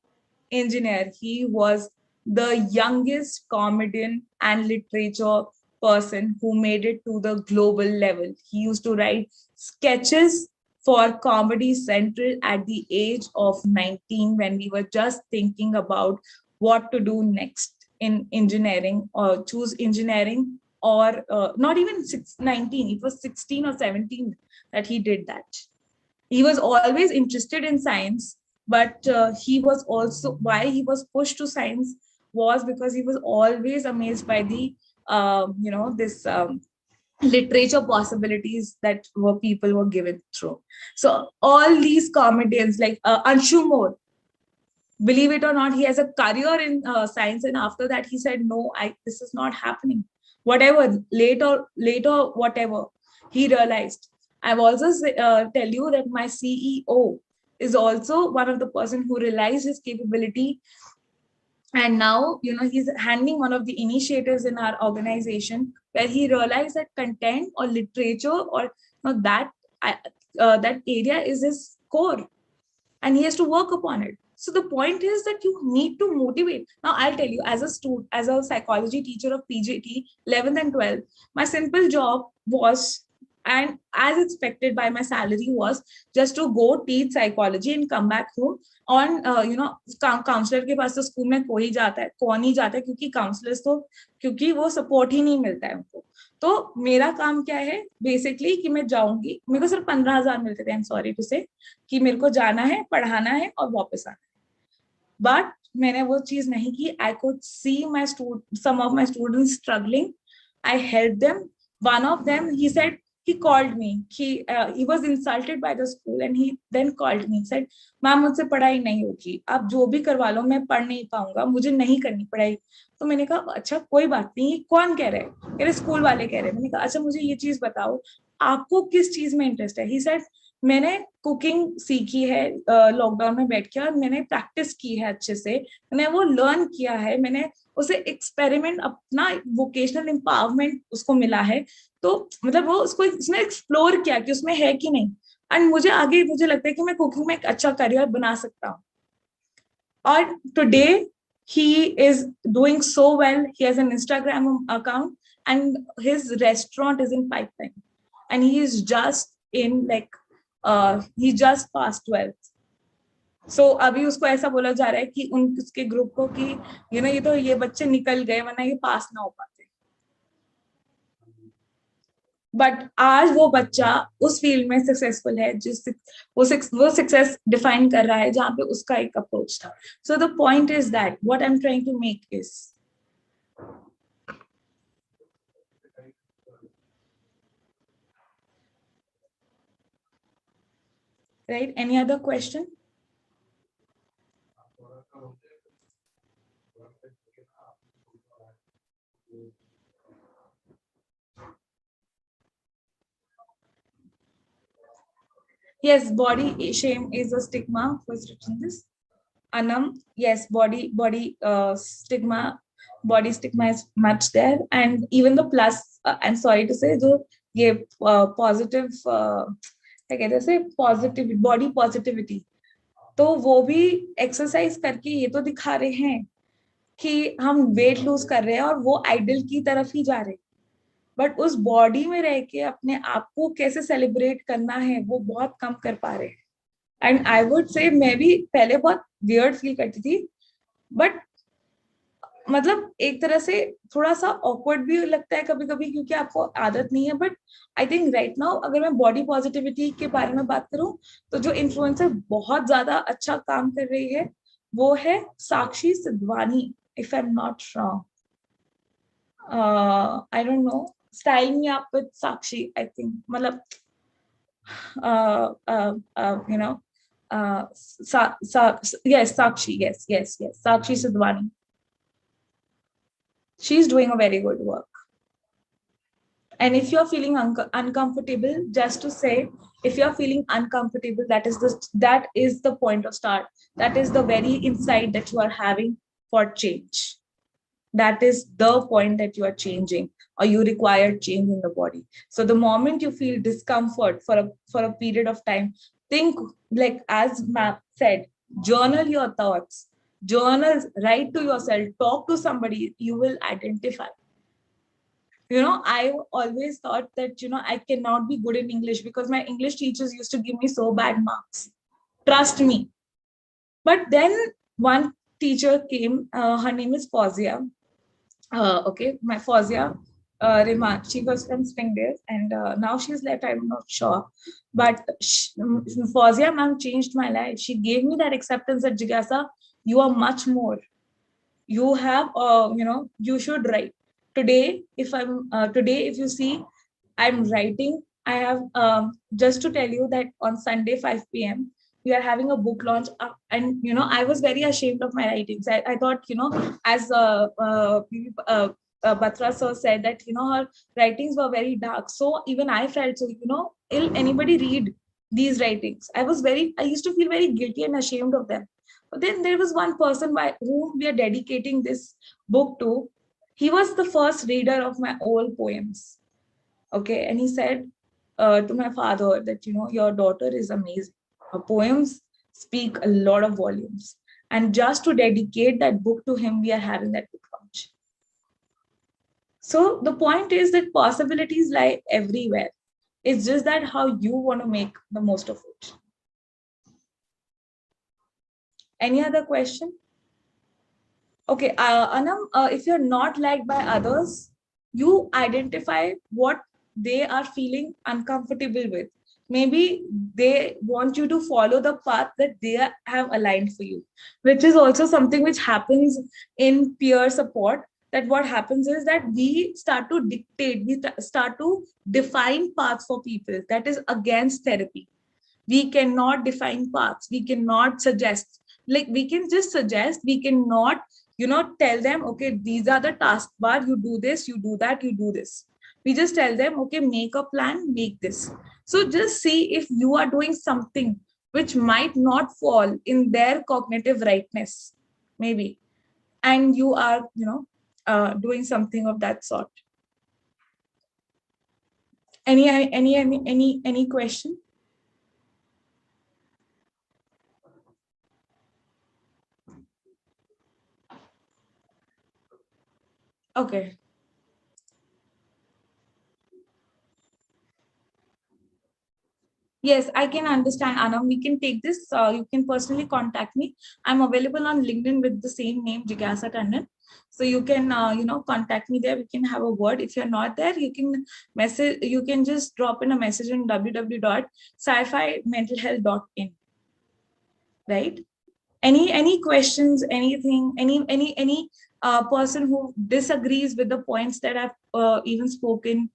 [SPEAKER 1] engineer. He was the youngest comedian and literature person who made it to the global level. He used to write sketches for Comedy Central at the age of 19, when we were just thinking about what to do next in engineering, or choose engineering, or not even 19, it was 16 or 17 that he did that. He was always interested in science, but he was also, why he was pushed to science was because he was always amazed by the this literature possibilities that people were given through. So all these comedians like Anshu Moore, believe it or not, he has a career in science, and after that he said, no, this is not happening. Whatever, later whatever he realized. I've also tell you that my CEO is also one of the person who realized his capability, and now he's handling one of the initiatives in our organization where he realized that content or literature or that that area is his core, and he has to work upon it. So the point is that you need to motivate. Now I'll tell you, as a student, as a psychology teacher of PGT 11th and 12th, my simple job was, and as expected by my salary, was just to go teach psychology and come back home on counsellor के पास तो school में कोई जाता है, कौन ही जाता है, क्योंकि काउंसलर्स तो क्योंकि वो सपोर्ट ही नहीं मिलता है उनको। तो मेरा काम क्या है बेसिकली कि मैं जाऊंगी, मेरे को सिर्फ 15,000 मिलते थे, आई एम सॉरी टू से, कि मेरे को जाना है, पढ़ाना है और वापस आना है। बट मैंने वो चीज नहीं की। I could see my some of my students struggling, I help them. One of them he said, he called me, he was insulted by the school and he then called me, said ma'am मुझसे पढ़ाई नहीं होगी, आप जो भी करवा लो मैं पढ़ नहीं पाऊंगा, मुझे नहीं करनी पढ़ाई। तो मैंने कहा अच्छा कोई बात नहीं, कौन कह रहे हैं? कह रहे स्कूल वाले कह रहे हैं। मैंने कहा अच्छा मुझे ये चीज बताओ, आपको किस चीज में इंटरेस्ट है? ही सेड मैंने कुकिंग सीखी है लॉकडाउन में बैठ के, और मैंने प्रैक्टिस की है अच्छे से, मैंने वो लर्न किया है, मैंने उसे एक्सपेरिमेंट, अपना वोकेशनल एम्पावरमेंट उसको मिला है। तो मतलब वो उसको उसने एक्सप्लोर किया कि उसमें है कि नहीं, एंड मुझे आगे मुझे लगता है कि मैं कुकिंग में एक अच्छा करियर बना सकता हूँ। और today he is doing so well. He has an Instagram account and his restaurant is in pipeline, and he is just in he just passed 12th. So अभी उसको ऐसा बोला जा रहा है कि उसके ग्रुप को कि ये बच्चे निकल गए वरना ये पास ना हो पाते। बट आज वो बच्चा उस फील्ड में सक्सेसफुल है जिस वो सक्सेस डिफाइन कर रहा है जहां पे उसका एक अप्रोच था। So the point is that what I am trying to make is, right? Any other question? Yes, body shame is a stigma. Who's written this? Anam. Yes, body stigma. Body stigma is much there, and even the plus. I'm sorry to say, जो ये positive क्या कहते हैं से positive body positivity. तो वो भी exercise करके ये तो दिखा रहे हैं कि हम वेट लूज कर रहे हैं और वो आइडल की तरफ ही जा रहे हैं, बट उस बॉडी में रह के अपने आप को कैसे सेलिब्रेट करना है वो बहुत कम कर पा रहे हैं। एंड आई वुड से मैं भी पहले बहुत वियर्ड फील करती थी, बट मतलब एक तरह से थोड़ा सा ऑकवर्ड भी लगता है कभी कभी क्योंकि आपको आदत नहीं है, but I think right now अगर मैं बॉडी पॉजिटिविटी के बारे में बात करूं तो जो इन्फ्लुएंसर बहुत ज्यादा अच्छा काम कर रही है वो है Sakshi Siddhwani, if I am not wrong. I don't know, style me up with Sakshi I think, मतलब you know yes Sakshi, yes Sakshi Sidhwani, she's doing a very good work. And if you're feeling uncomfortable, just to say, if you're feeling uncomfortable, that is the point of start. That is the very insight that you are having for change. That is the point that you are changing or you require change in the body. So the moment you feel discomfort for a period of time, think, like as Map said, journal your thoughts, journal, write to yourself, talk to somebody, you will identify. I always thought that, I cannot be good in English because my English teachers used to give me so bad marks. Trust me. But then one teacher came, her name is Fauzia. Okay, my Fauzia Reman, she was from Springdale and now she's left, I'm not sure. But Fauzia ma'am changed my life. She gave me that acceptance that Jigyasa, you are much more. You have, you should write. Today, if you see, I'm writing. I have, just to tell you that on Sunday, 5 p.m., we are having a book launch. And, I was very ashamed of my writings. I thought, as Batra sir said that, her writings were very dark. So even I felt, so, will anybody read these writings? I used to feel very guilty and ashamed of them. But then there was one person by whom we are dedicating this book to. He was the first reader of my old poems. Okay. And he said to my father that, your daughter is amazing. Her poems speak a lot of volumes. And just to dedicate that book to him, we are having that book launch. So the point is that possibilities lie everywhere. It's just that how you want to make the most of it. Any other question? Okay, Anam, if you're not liked by others, you identify what they are feeling uncomfortable with. Maybe they want you to follow the path that they have aligned for you, which is also something which happens in peer support. That what happens is that we start to dictate, we start to define paths for people. That is against therapy. We cannot define paths. We cannot suggest. Like we can just suggest. We cannot, tell them, okay, these are the task bar. You do this, you do that, you do this. We just tell them, okay, make a plan, make this. So just see if you are doing something which might not fall in their cognitive rightness, maybe, and you are, doing something of that sort. Any question? Okay. Yes, I can understand, Anam. We can take this. You can personally contact me. I'm available on LinkedIn with the same name, Jigyasa Tandon. So you can, contact me there. We can have a word. If you're not there, you can message. You can just drop in a message in www.sci-fi-mentalhealth.in. Right? Any questions? Anything? Any person who disagrees with the points that I've even spoken,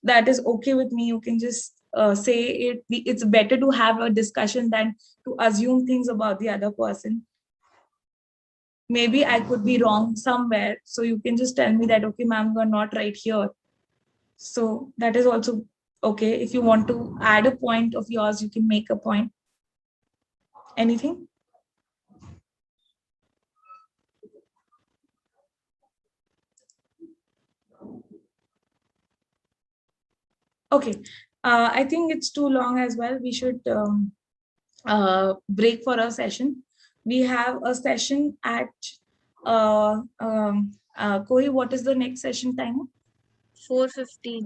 [SPEAKER 1] that is okay with me. You can just say it. It's better to have a discussion than to assume things about the other person. Maybe I could be wrong somewhere. So you can just tell me that, okay, ma'am, you're not right here. So that is also Okay, if you want to add a point of yours, you can make a point. Anything? Okay, I think it's too long as well. We should break for a session. We have a session at Koi, what is the next session time?
[SPEAKER 2] 4:15.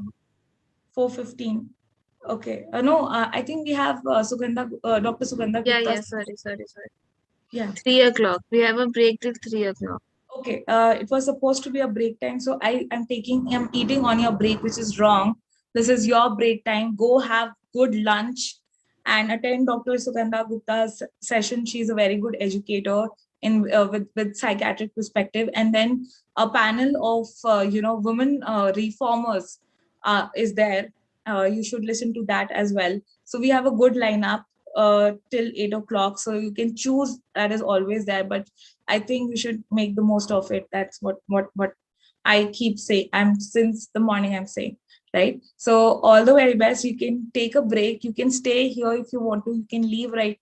[SPEAKER 1] 4:15. Okay. No, I think we have Sugandha, Dr. Sugandha
[SPEAKER 2] Yeah,
[SPEAKER 1] Gupta.
[SPEAKER 2] yeah. Sorry.
[SPEAKER 1] Yeah.
[SPEAKER 2] 3 o'clock. We have a break till 3 o'clock.
[SPEAKER 1] Okay. It was supposed to be a break time, so I'm eating on your break, which is wrong. This is your break time. Go have good lunch and attend Dr. Sugandha Gupta's session. She's a very good educator in with psychiatric perspective, and then a panel of women reformers is there. You should listen to that as well. So we have a good lineup till 8 o'clock. So you can choose. That is always there, but I think we should make the most of it. That's what I keep saying. I'm since the morning I'm saying, right? So all the very best. You can take a break. You can stay here if you want to. You can leave right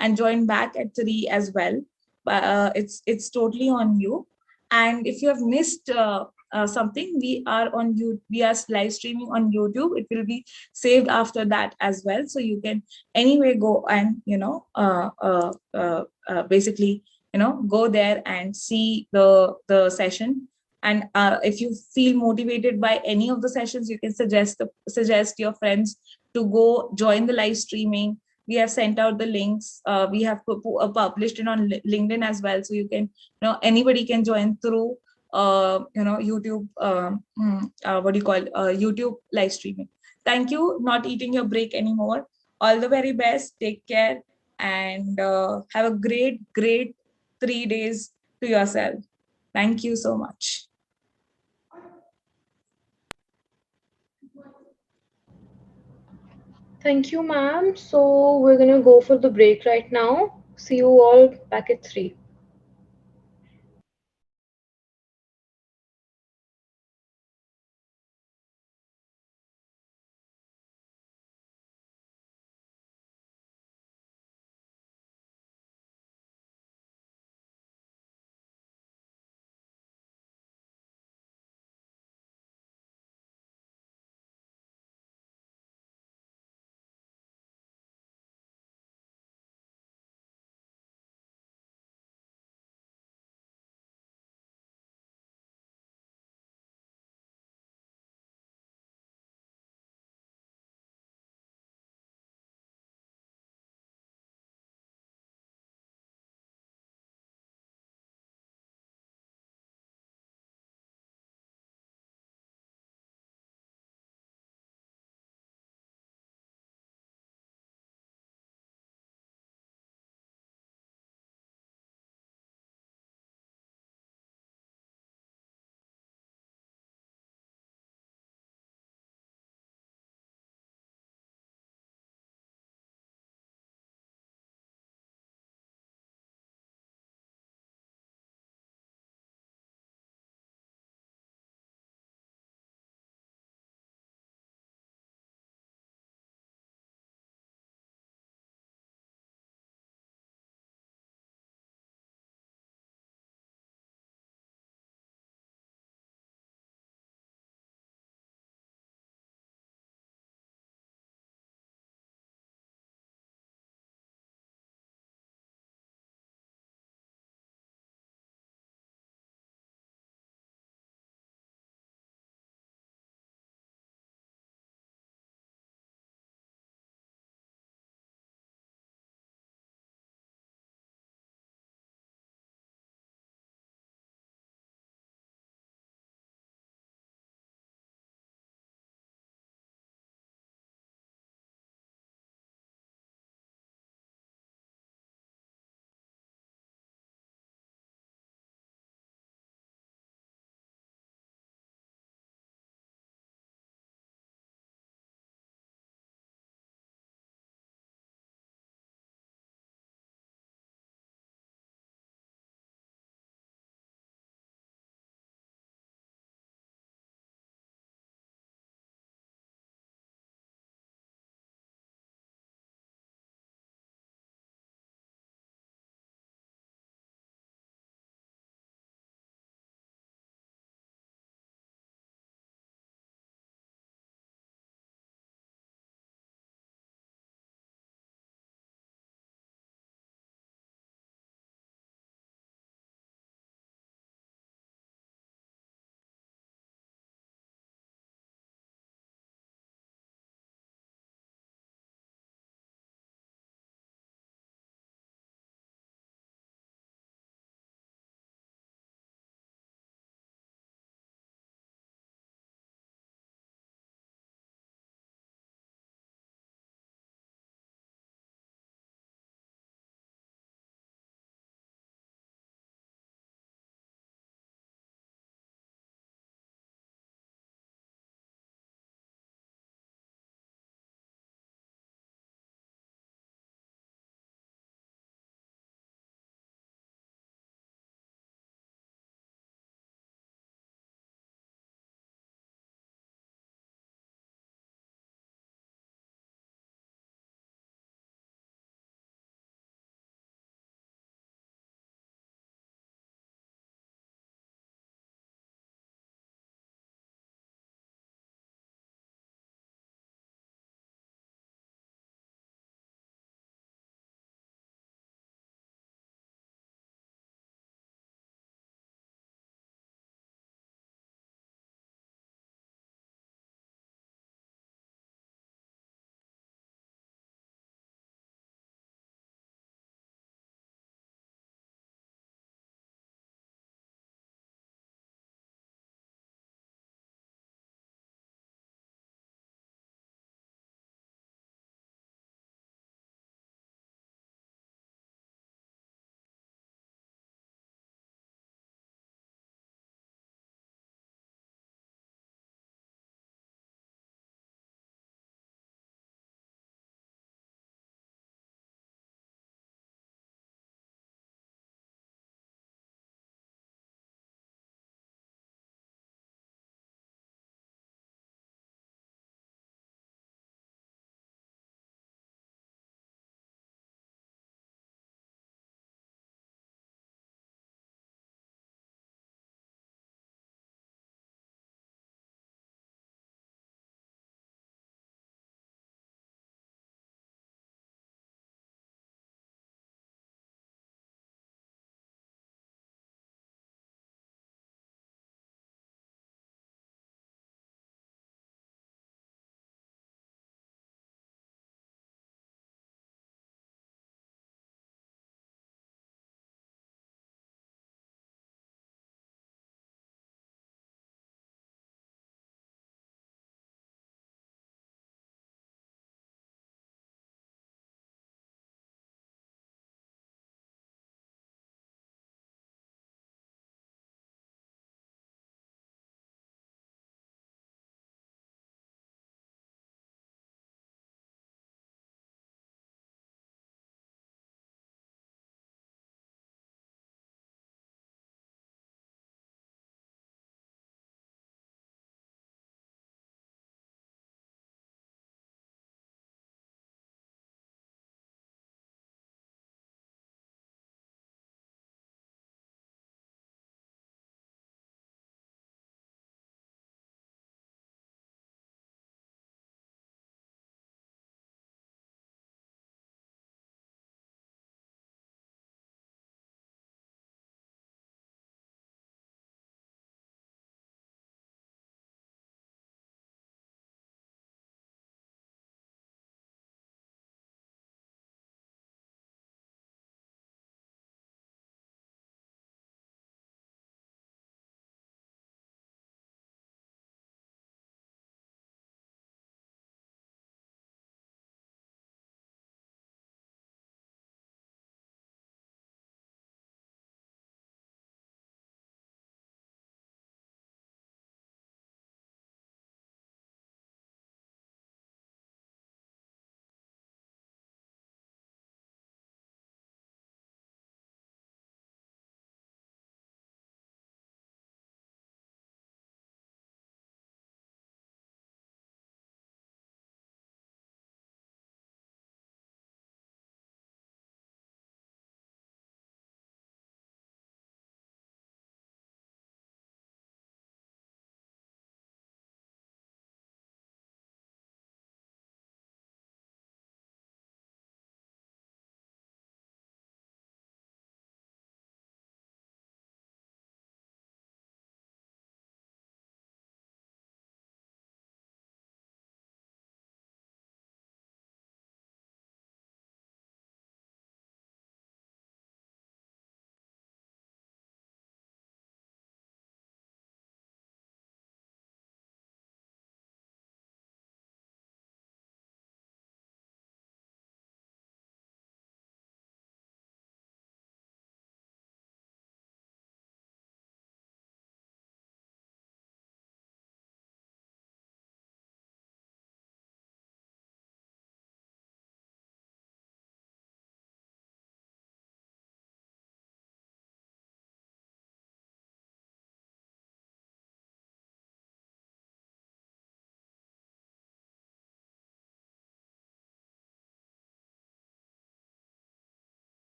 [SPEAKER 1] and join back at 3 as well. But it's totally on you. And if you have missed something, we are on you. We are live streaming on YouTube. It will be saved after that as well. So you can anyway go and basically go there and see the session. And if you feel motivated by any of the sessions, you can suggest your friends to go join the live streaming. We have sent out the links. We have published it on LinkedIn as well, so you can anybody can join through YouTube. What do you call YouTube live streaming? Thank you. Not eating your break anymore. All the very best. Take care and have a great 3 days to yourself. Thank you so much.
[SPEAKER 3] Thank you, ma'am. So we're gonna go for the break right now. See you all back at 3.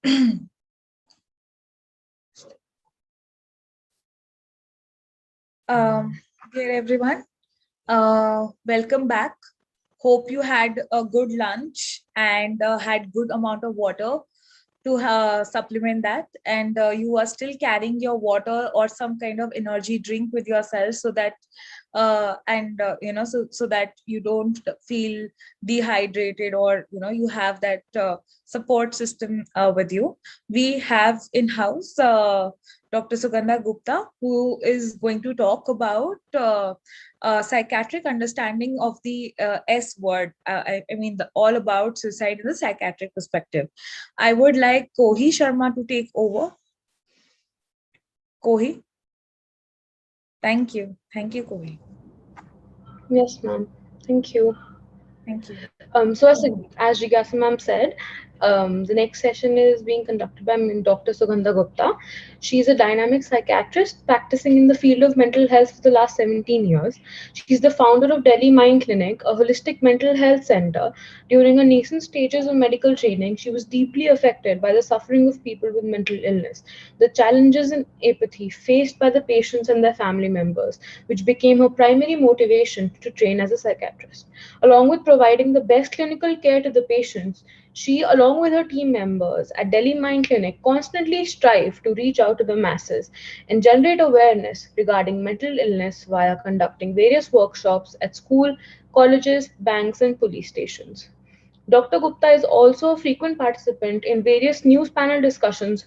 [SPEAKER 1] Dear everyone, welcome back. Hope you had a good lunch and had good amount of water to supplement that, and you are still carrying your water or some kind of energy drink with yourself, so that so that you don't feel dehydrated, or you have that support system with you. We have in house Dr. Sugandha Gupta, who is going to talk about psychiatric understanding of the S word. I mean, all about suicide in the psychiatric perspective. I would like Kohi Sharma to take over. Kohi. Thank you. Thank you, Kohi.
[SPEAKER 3] Yes, ma'am. Thank you.
[SPEAKER 1] Thank you.
[SPEAKER 3] So as Jigyasa ma'am said, the next session is being conducted by Dr. Sugandha Gupta. She's a dynamic psychiatrist practicing in the field of mental health for the last 17 years. She's the founder of Delhi Mind Clinic, a holistic mental health center. During her nascent stages of medical training, she was deeply affected by the suffering of people with mental illness, the challenges and apathy faced by the patients and their family members, which became her primary motivation to train as a psychiatrist. Along with providing the best clinical care to the patients, she, along with her team members at Delhi Mind Clinic, constantly strive to reach out to the masses and generate awareness regarding mental illness via conducting various workshops at school, colleges, banks, and police stations. Dr. Gupta is also a frequent participant in various news panel discussions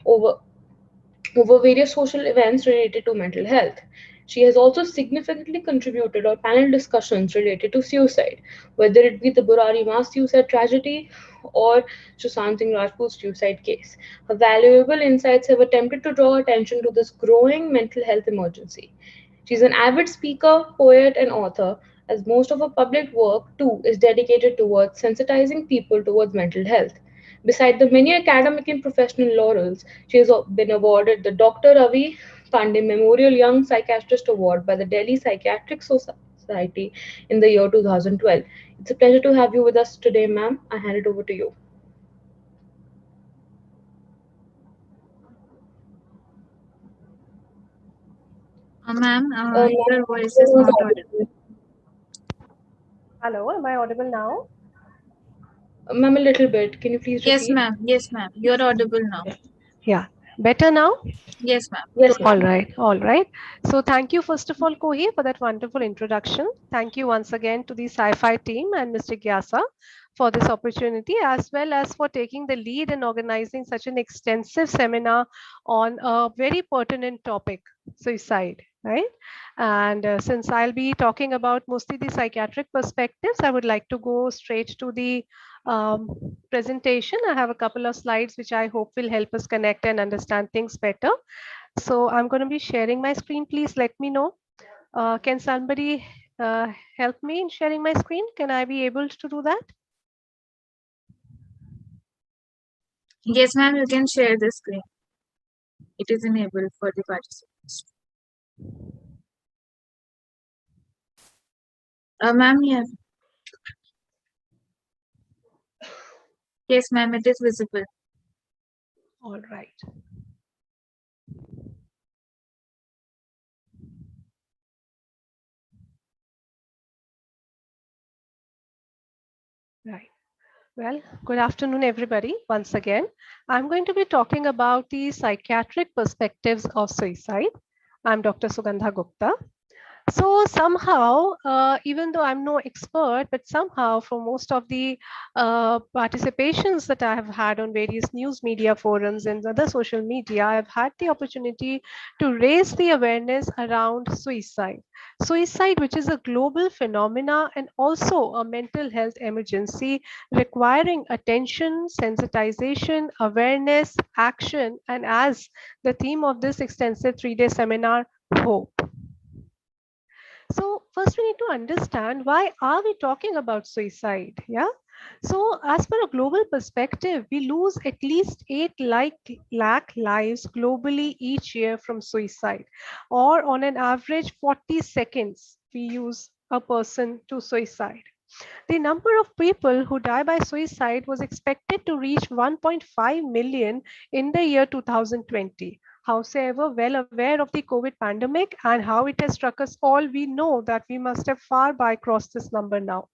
[SPEAKER 3] over various social events related to mental health. She has also significantly contributed on panel discussions related to suicide, whether it be the Burari mass suicide tragedy or Sushant Singh Rajput's suicide case. Her valuable insights have attempted to draw attention to this growing mental health emergency. She's an avid speaker, poet, and author, as most of her public work too is dedicated towards sensitizing people towards mental health. Beside the many academic and professional laurels, she has been awarded the Dr. Ravi Pandey Memorial Young Psychiatrist Award by the Delhi Psychiatric Society in the year 2012. It's a pleasure to have you with us today, ma'am. I hand it over to you.
[SPEAKER 2] Ma'am, your voice is not audible.
[SPEAKER 14] Hello, am I audible now?
[SPEAKER 3] Ma'am, a little bit. Can you please
[SPEAKER 2] Yes,
[SPEAKER 3] repeat?
[SPEAKER 2] ma'am. Yes, ma'am. You're audible now.
[SPEAKER 14] Yeah, better now?
[SPEAKER 2] Yes, ma'am.
[SPEAKER 3] Yes,
[SPEAKER 14] All
[SPEAKER 3] ma'am.
[SPEAKER 14] right, all right. So thank you, first of all, Kohi, for that wonderful introduction. Thank you once again to the sci-fi team and Mr. Gyasa for this opportunity, as well as for taking the lead in organizing such an extensive seminar on a very pertinent topic, suicide, right? And since I'll be talking about mostly the psychiatric perspectives, I would like to go straight to the presentation. I have a couple of slides which I hope will help us connect and understand things better. So I'm going to be sharing my screen. Please let me know. Can somebody help me in sharing my screen? Can I be able to do that?
[SPEAKER 2] Yes, ma'am. You can share the screen. It is enabled for the participants. Ma'am, yes. Yes, ma'am. It is visible.
[SPEAKER 14] All right. Right. Well, good afternoon, everybody. Once again, I'm going to be talking about the psychiatric perspectives of suicide. I'm Dr. Sugandha Gupta. So somehow, even though I'm no expert, but somehow for most of the participations that I have had on various news media forums and other social media, I've had the opportunity to raise the awareness around suicide. Suicide, which is a global phenomena and also a mental health emergency requiring attention, sensitization, awareness, action, and as the theme of this extensive 3-day seminar, hope. So first we need to understand, why are we talking about suicide? Yeah. So as per a global perspective, we lose at least 8 lakh lives globally each year from suicide, or on an average 40 seconds we use a person to suicide. The number of people who die by suicide was expected to reach 1.5 million in the year 2020. Howsoever, well aware of the COVID pandemic and how it has struck us all, we know that we must have far by crossed this number now.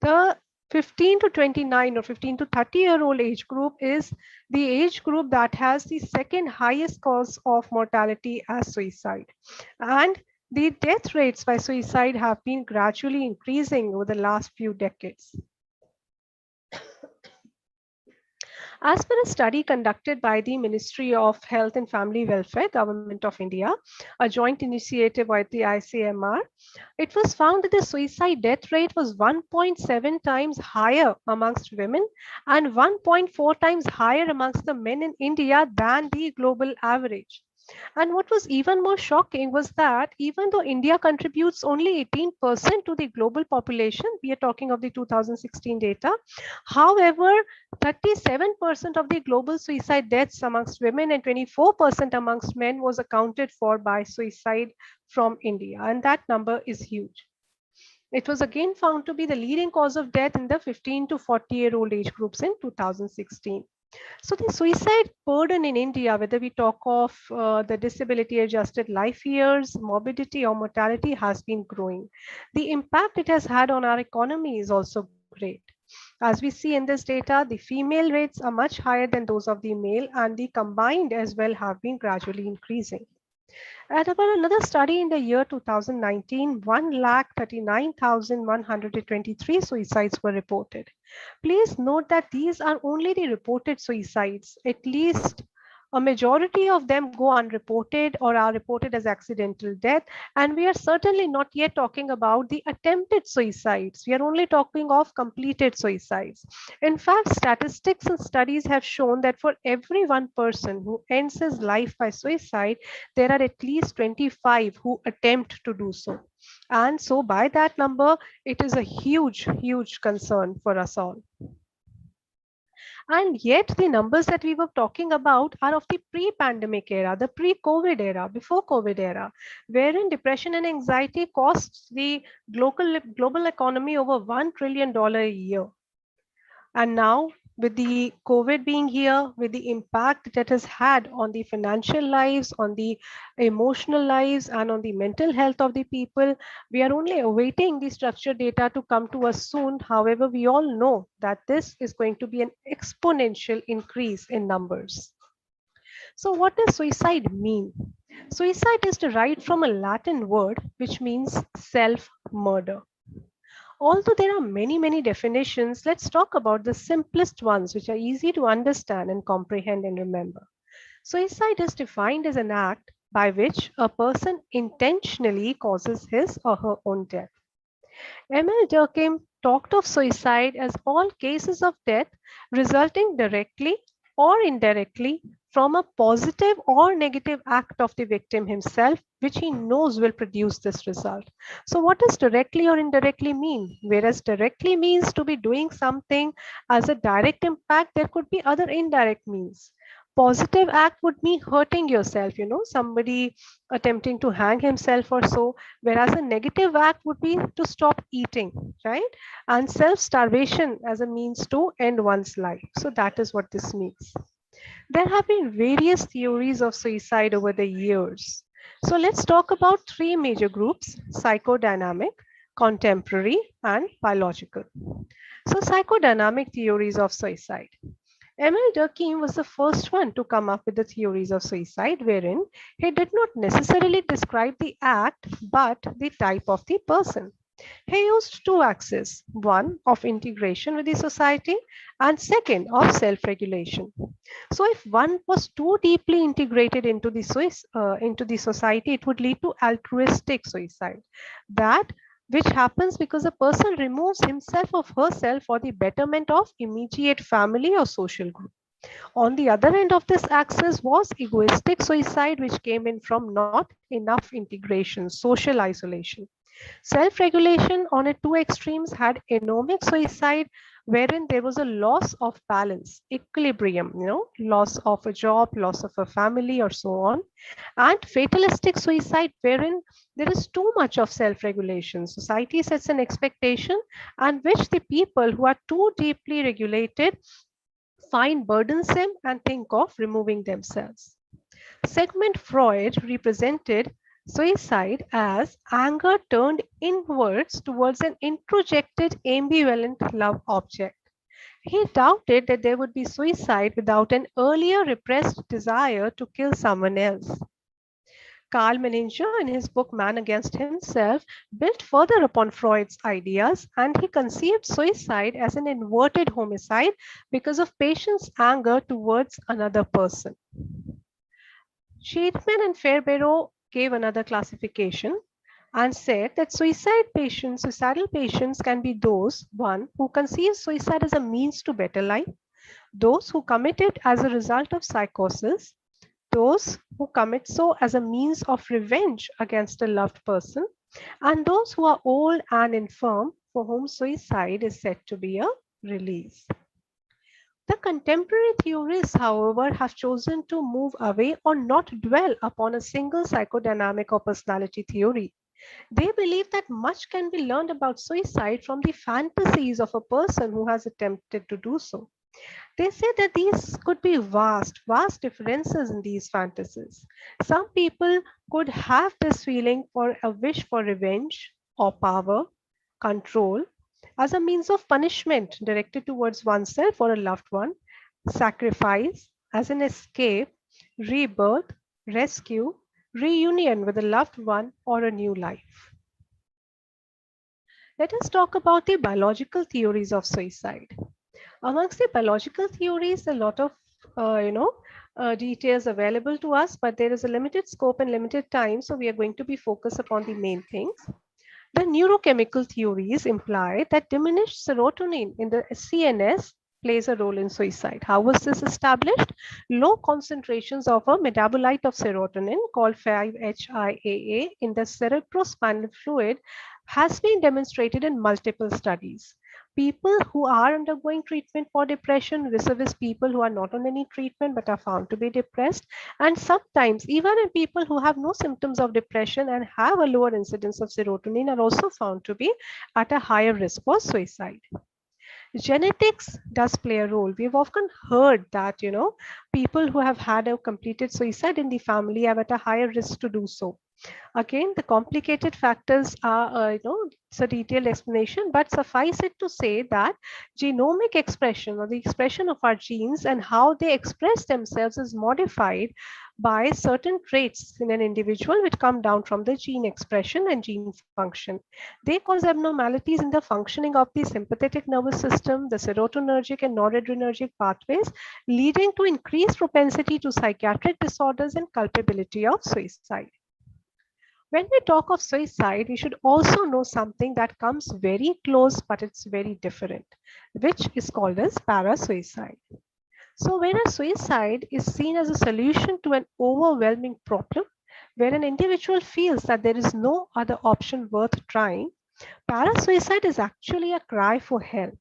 [SPEAKER 14] The 15 to 29 or 15 to 30-year-old age group is the age group that has the second highest cause of mortality as suicide. And the death rates by suicide have been gradually increasing over the last few decades. As per a study conducted by the Ministry of Health and Family Welfare, Government of India, a joint initiative by the ICMR, it was found that the suicide death rate was 1.7 times higher amongst women and 1.4 times higher amongst the men in India than the global average. And what was even more shocking was that even though India contributes only 18% to the global population, we are talking of the 2016 data, however, 37% of the global suicide deaths amongst women and 24% amongst men was accounted for by suicide from India. And that number is huge. It was again found to be the leading cause of death in the 15 to 40-year-old age groups in 2016. So the suicide burden in India, whether we talk of the disability adjusted life years, morbidity or mortality, has been growing. The impact it has had on our economy is also great. As we see in this data, the female rates are much higher than those of the male, and the combined as well have been gradually increasing. At about another study in the year 2019, 1,39,123 suicides were reported. Please note that these are only the reported suicides. At least a majority of them go unreported or are reported as accidental death. And we are certainly not yet talking about the attempted suicides. We are only talking of completed suicides. In fact, statistics and studies have shown that for every one person who ends his life by suicide, there are at least 25 who attempt to do so. And so by that number, it is a huge, huge concern for us all. And yet the numbers that we were talking about are of the pre-pandemic era, the pre-COVID era, before COVID era, wherein depression and anxiety costs the global economy over $1 trillion a year. And now with the COVID being here, with the impact that has had on the financial lives, on the emotional lives, and on the mental health of the people, we are only awaiting the structured data to come to us soon. However, we all know that this is going to be an exponential increase in numbers. So what does suicide mean? Suicide is derived from a Latin word which means self-murder. Although there are many definitions, let's talk about the simplest ones which are easy to understand and comprehend and remember. Suicide is defined as an act by which a person intentionally causes his or her own death. Emil Durkheim talked of suicide as all cases of death resulting directly or indirectly from a positive or negative act of the victim himself, which he knows will produce this result. So what does directly or indirectly mean? Whereas directly means to be doing something as a direct impact, there could be other indirect means. Positive act would mean hurting yourself, somebody attempting to hang himself or so, whereas a negative act would be to stop eating, right? And self-starvation as a means to end one's life. So that is what this means. There have been various theories of suicide over the years. So let's talk about three major groups: psychodynamic, contemporary, and biological. So psychodynamic theories of suicide. Emil Durkheim was the first one to come up with the theories of suicide, wherein he did not necessarily describe the act, but the type of the person. He used two axes, one of integration with the society and second of self-regulation. So if one was too deeply integrated into the society, it would lead to altruistic suicide. That which happens because a person removes himself or herself for the betterment of immediate family or social group. On the other end of this axis was egoistic suicide, which came in from not enough integration, social isolation. Self-regulation on its two extremes had anomic suicide, wherein there was a loss of balance, equilibrium, loss of a job, loss of a family, or so on, and fatalistic suicide, wherein there is too much of self-regulation. Society sets an expectation and which the people who are too deeply regulated find burdensome and think of removing themselves. Sigmund Freud represented suicide as anger turned inwards towards an introjected ambivalent love object. He doubted that there would be suicide without an earlier repressed desire to kill someone else. Carl Menninger, in his book Man Against Himself, built further upon Freud's ideas, and he conceived suicide as an inverted homicide because of patient's anger towards another person. Sheetman and Fairbarrow gave another classification and said that suicidal patients can be those, one, who conceive suicide as a means to better life, those who commit it as a result of psychosis, those who commit so as a means of revenge against a loved person, and those who are old and infirm for whom suicide is said to be a release. The contemporary theorists, however, have chosen to move away or not dwell upon a single psychodynamic or personality theory. They believe that much can be learned about suicide from the fantasies of a person who has attempted to do so. They say that these could be vast differences in these fantasies. Some people could have this feeling for a wish for revenge or power, control, as a means of punishment directed towards oneself or a loved one, sacrifice as an escape, rebirth, rescue, reunion with a loved one, or a new life. Let us talk about the biological theories of suicide. Amongst the biological theories, a lot of details available to us, but there is a limited scope and limited time, so we are going to be focused upon the main things. The neurochemical theories imply that diminished serotonin in the CNS plays a role in suicide. How was this established? Low concentrations of a metabolite of serotonin called 5-HIAA in the cerebrospinal fluid has been demonstrated in multiple studies. People who are undergoing treatment for depression vis-a-vis people who are not on any treatment but are found to be depressed, and sometimes even in people who have no symptoms of depression and have a lower incidence of serotonin are also found to be at a higher risk for suicide. Genetics does play a role. We've often heard that people who have had a completed suicide in the family have at a higher risk to do so. Again, the complicated factors are, it's a detailed explanation, but suffice it to say that genomic expression or the expression of our genes and how they express themselves is modified by certain traits in an individual which come down from the gene expression and gene function. They cause abnormalities in the functioning of the sympathetic nervous system, the serotonergic and noradrenergic pathways, leading to increased propensity to psychiatric disorders and culpability of suicide. When we talk of suicide, we should also know something that comes very close, but it's very different, which is called as parasuicide. So whereas suicide is seen as a solution to an overwhelming problem, where an individual feels that there is no other option worth trying, parasuicide is actually a cry for help.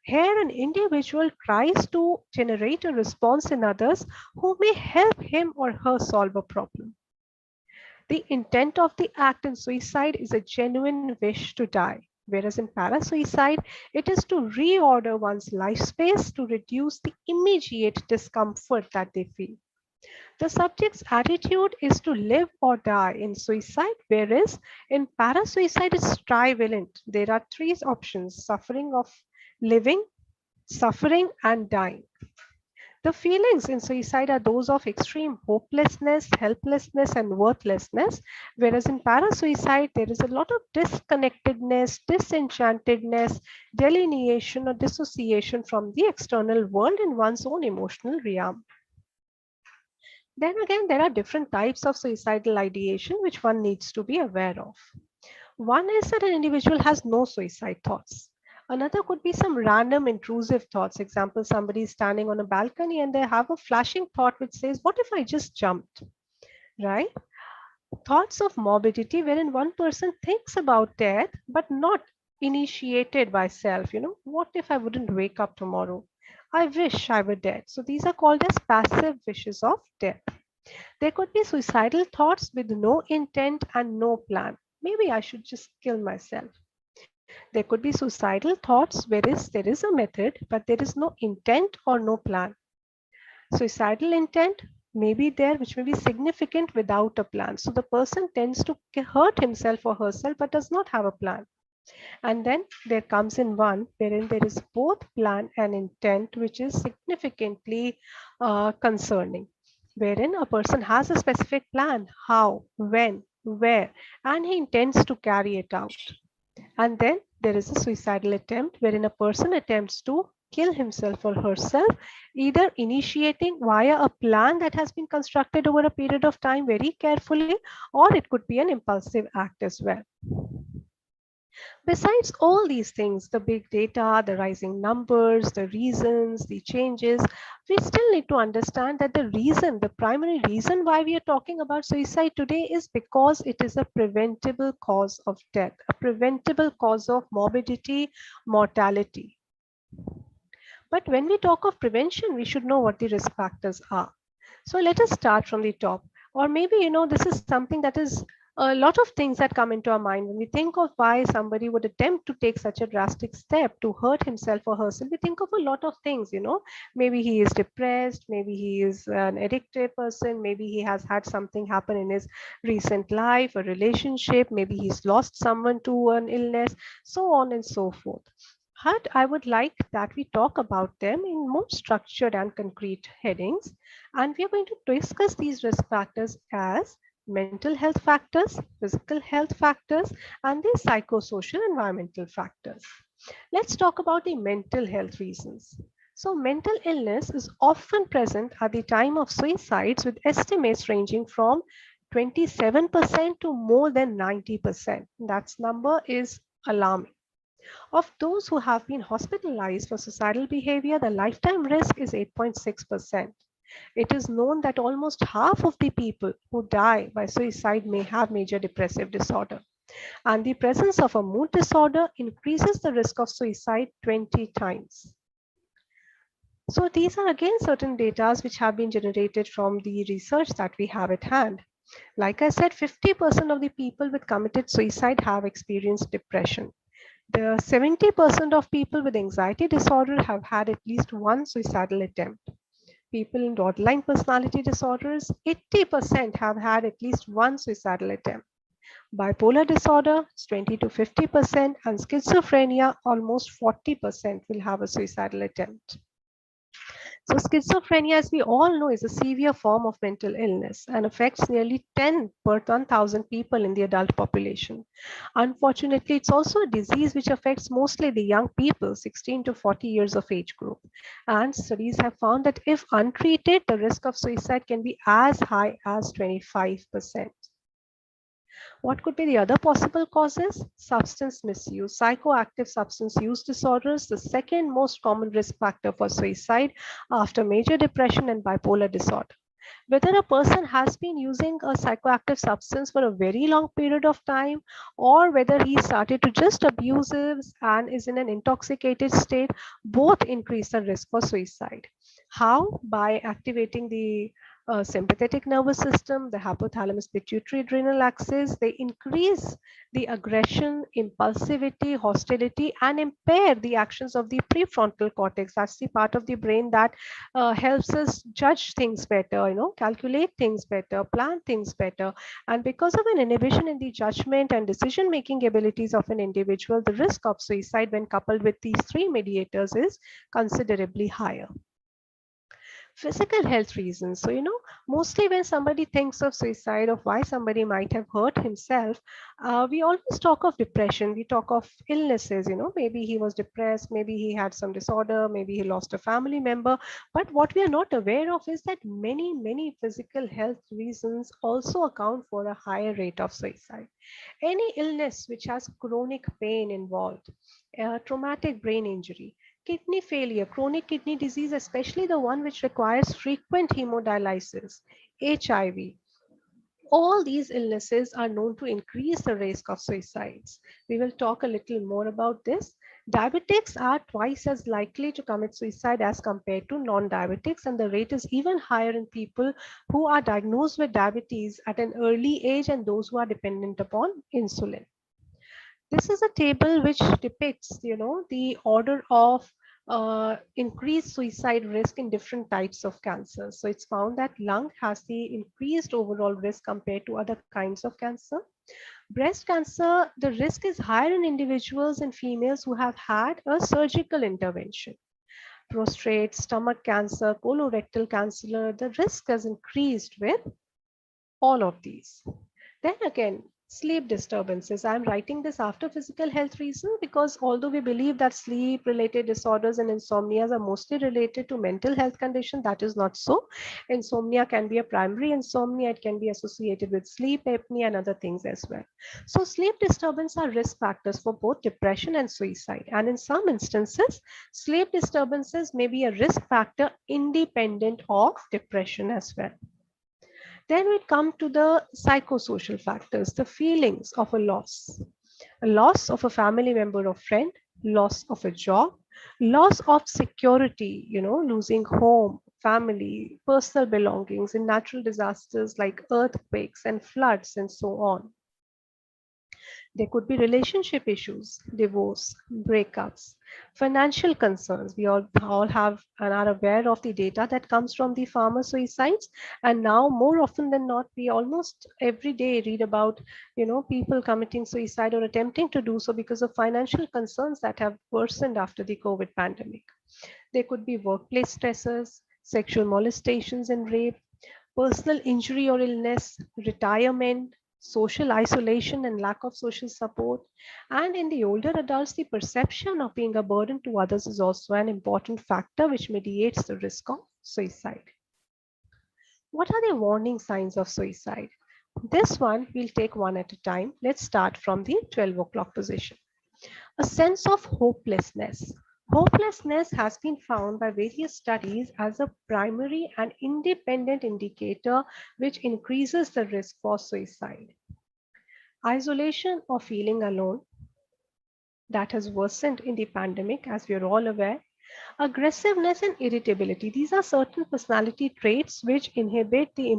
[SPEAKER 14] Here, an individual tries to generate a response in others who may help him or her solve a problem. The intent of the act in suicide is a genuine wish to die, whereas in parasuicide, it is to reorder one's life space to reduce the immediate discomfort that they feel. The subject's attitude is to live or die in suicide, whereas in parasuicide, it's trivalent. There are three options: suffering of living, suffering, and dying. The feelings in suicide are those of extreme hopelessness, helplessness, and worthlessness, whereas in parasuicide, there is a lot of disconnectedness, disenchantedness, delineation, or dissociation from the external world in one's own emotional realm. Then again, there are different types of suicidal ideation which one needs to be aware of. One is that an individual has no suicide thoughts. Another could be some random intrusive thoughts. Example, somebody is standing on a balcony and they have a flashing thought which says, what if I just jumped, right? Thoughts of morbidity wherein one person thinks about death, but not initiated by self. What if I wouldn't wake up tomorrow? I wish I were dead. So these are called as passive wishes of death. There could be suicidal thoughts with no intent and no plan. Maybe I should just kill myself. There could be suicidal thoughts where there is a method, but there is no intent or no plan. Suicidal intent may be there, which may be significant without a plan. So the person tends to hurt himself or herself, but does not have a plan. And then there comes in one wherein there is both plan and intent, which is significantly concerning, wherein a person has a specific plan, how, when, where, and he intends to carry it out. And then there is a suicidal attempt wherein a person attempts to kill himself or herself, either initiating via a plan that has been constructed over a period of time very carefully, or it could be an impulsive act as well. Besides all these things, the big data, the rising numbers, the reasons, the changes, we still need to understand that the primary reason why we are talking about suicide today is because it is a preventable cause of death, a preventable cause of morbidity, mortality. But when we talk of prevention, we should know what the risk factors are. So let us start from the top. Or maybe, this is something that is a lot of things that come into our mind when we think of why somebody would attempt to take such a drastic step to hurt himself or herself. We think of a lot of things. Maybe he is depressed, maybe he is an addicted person, maybe he has had something happen in his recent life, a relationship, maybe he's lost someone to an illness, so on and so forth. But I would like that we talk about them in more structured and concrete headings. And we are going to discuss these risk factors as mental health factors, physical health factors, and the psychosocial environmental factors. Let's talk about the mental health reasons. So mental illness is often present at the time of suicides, with estimates ranging from 27% to more than 90%. That number is alarming. Of those who have been hospitalized for suicidal behavior, the lifetime risk is 8.6%. It is known that almost half of the people who die by suicide may have major depressive disorder. And the presence of a mood disorder increases the risk of suicide 20 times. So these are again certain data which have been generated from the research that we have at hand. Like I said, 50% of the people with committed suicide have experienced depression. The 70% of people with anxiety disorder have had at least one suicidal attempt. People in borderline personality disorders, 80% have had at least one suicidal attempt. Bipolar disorder, 20 to 50%, and schizophrenia, almost 40% will have a suicidal attempt. So schizophrenia, as we all know, is a severe form of mental illness and affects nearly 10 per 1,000 people in the adult population. Unfortunately, it's also a disease which affects mostly the young people, 16 to 40 years of age group. And studies have found that if untreated, the risk of suicide can be as high as 25%. What could be the other possible causes? Substance misuse. Psychoactive substance use disorders, the second most common risk factor for suicide after major depression and bipolar disorder. Whether a person has been using a psychoactive substance for a very long period of time, or whether he started to just abuse it and is in an intoxicated state, both increase the risk for suicide. How? By activating the sympathetic nervous system, the hypothalamus pituitary adrenal axis. They increase the aggression, impulsivity, hostility, and impair the actions of the prefrontal cortex. That's the part of the brain that helps us judge things better, calculate things better, plan things better. And because of an inhibition in the judgment and decision making abilities of an individual, the risk of suicide when coupled with these three mediators is considerably higher. Physical health reasons. So, mostly when somebody thinks of suicide, of why somebody might have hurt himself, we always talk of depression. We talk of illnesses, maybe he was depressed, maybe he had some disorder, maybe he lost a family member. But what we are not aware of is that many physical health reasons also account for a higher rate of suicide. Any illness which has chronic pain involved, traumatic brain injury, kidney failure, chronic kidney disease, especially the one which requires frequent hemodialysis, HIV, All these illnesses are known to increase the risk of suicides. We will talk a little more about this. Diabetics are twice as likely to commit suicide as compared to non-diabetics, and the rate is even higher in people who are diagnosed with diabetes at an early age and those who are dependent upon insulin. This is a table which depicts, the order of increased suicide risk in different types of cancer. So it's found that lung has the increased overall risk compared to other kinds of cancer. Breast cancer, the risk is higher in individuals and females who have had a surgical intervention. Prostate, stomach cancer, colorectal cancer, the risk has increased with all of these. Then again, sleep disturbances. I'm writing this after physical health reason because although we believe that sleep related disorders and insomnias are mostly related to mental health conditions, that is not so. Insomnia can be a primary insomnia. It can be associated with sleep apnea and other things as well. So sleep disturbance are risk factors for both depression and suicide. And in some instances, sleep disturbances may be a risk factor independent of depression as well. Then we come to the psychosocial factors, the feelings of a loss of a family member or friend, loss of a job, loss of security, losing home, family, personal belongings in natural disasters like earthquakes and floods and so on. There could be relationship issues, divorce, breakups, financial concerns. We all have and are aware of the data that comes from the farmer suicides. And now more often than not, we almost every day read about, people committing suicide or attempting to do so because of financial concerns that have worsened after the COVID pandemic. There could be workplace stressors, sexual molestations and rape, personal injury or illness, retirement, social isolation and lack of social support. And in the older adults, the perception of being a burden to others is also an important factor which mediates the risk of suicide. What are the warning signs of suicide? This one we'll take one at a time. Let's start from the 12 o'clock position. A sense of hopelessness. Hopelessness has been found by various studies as a primary and independent indicator which increases the risk for suicide. Isolation or feeling alone, that has worsened in the pandemic, as we are all aware. Aggressiveness and irritability, these are certain personality traits which inhibit the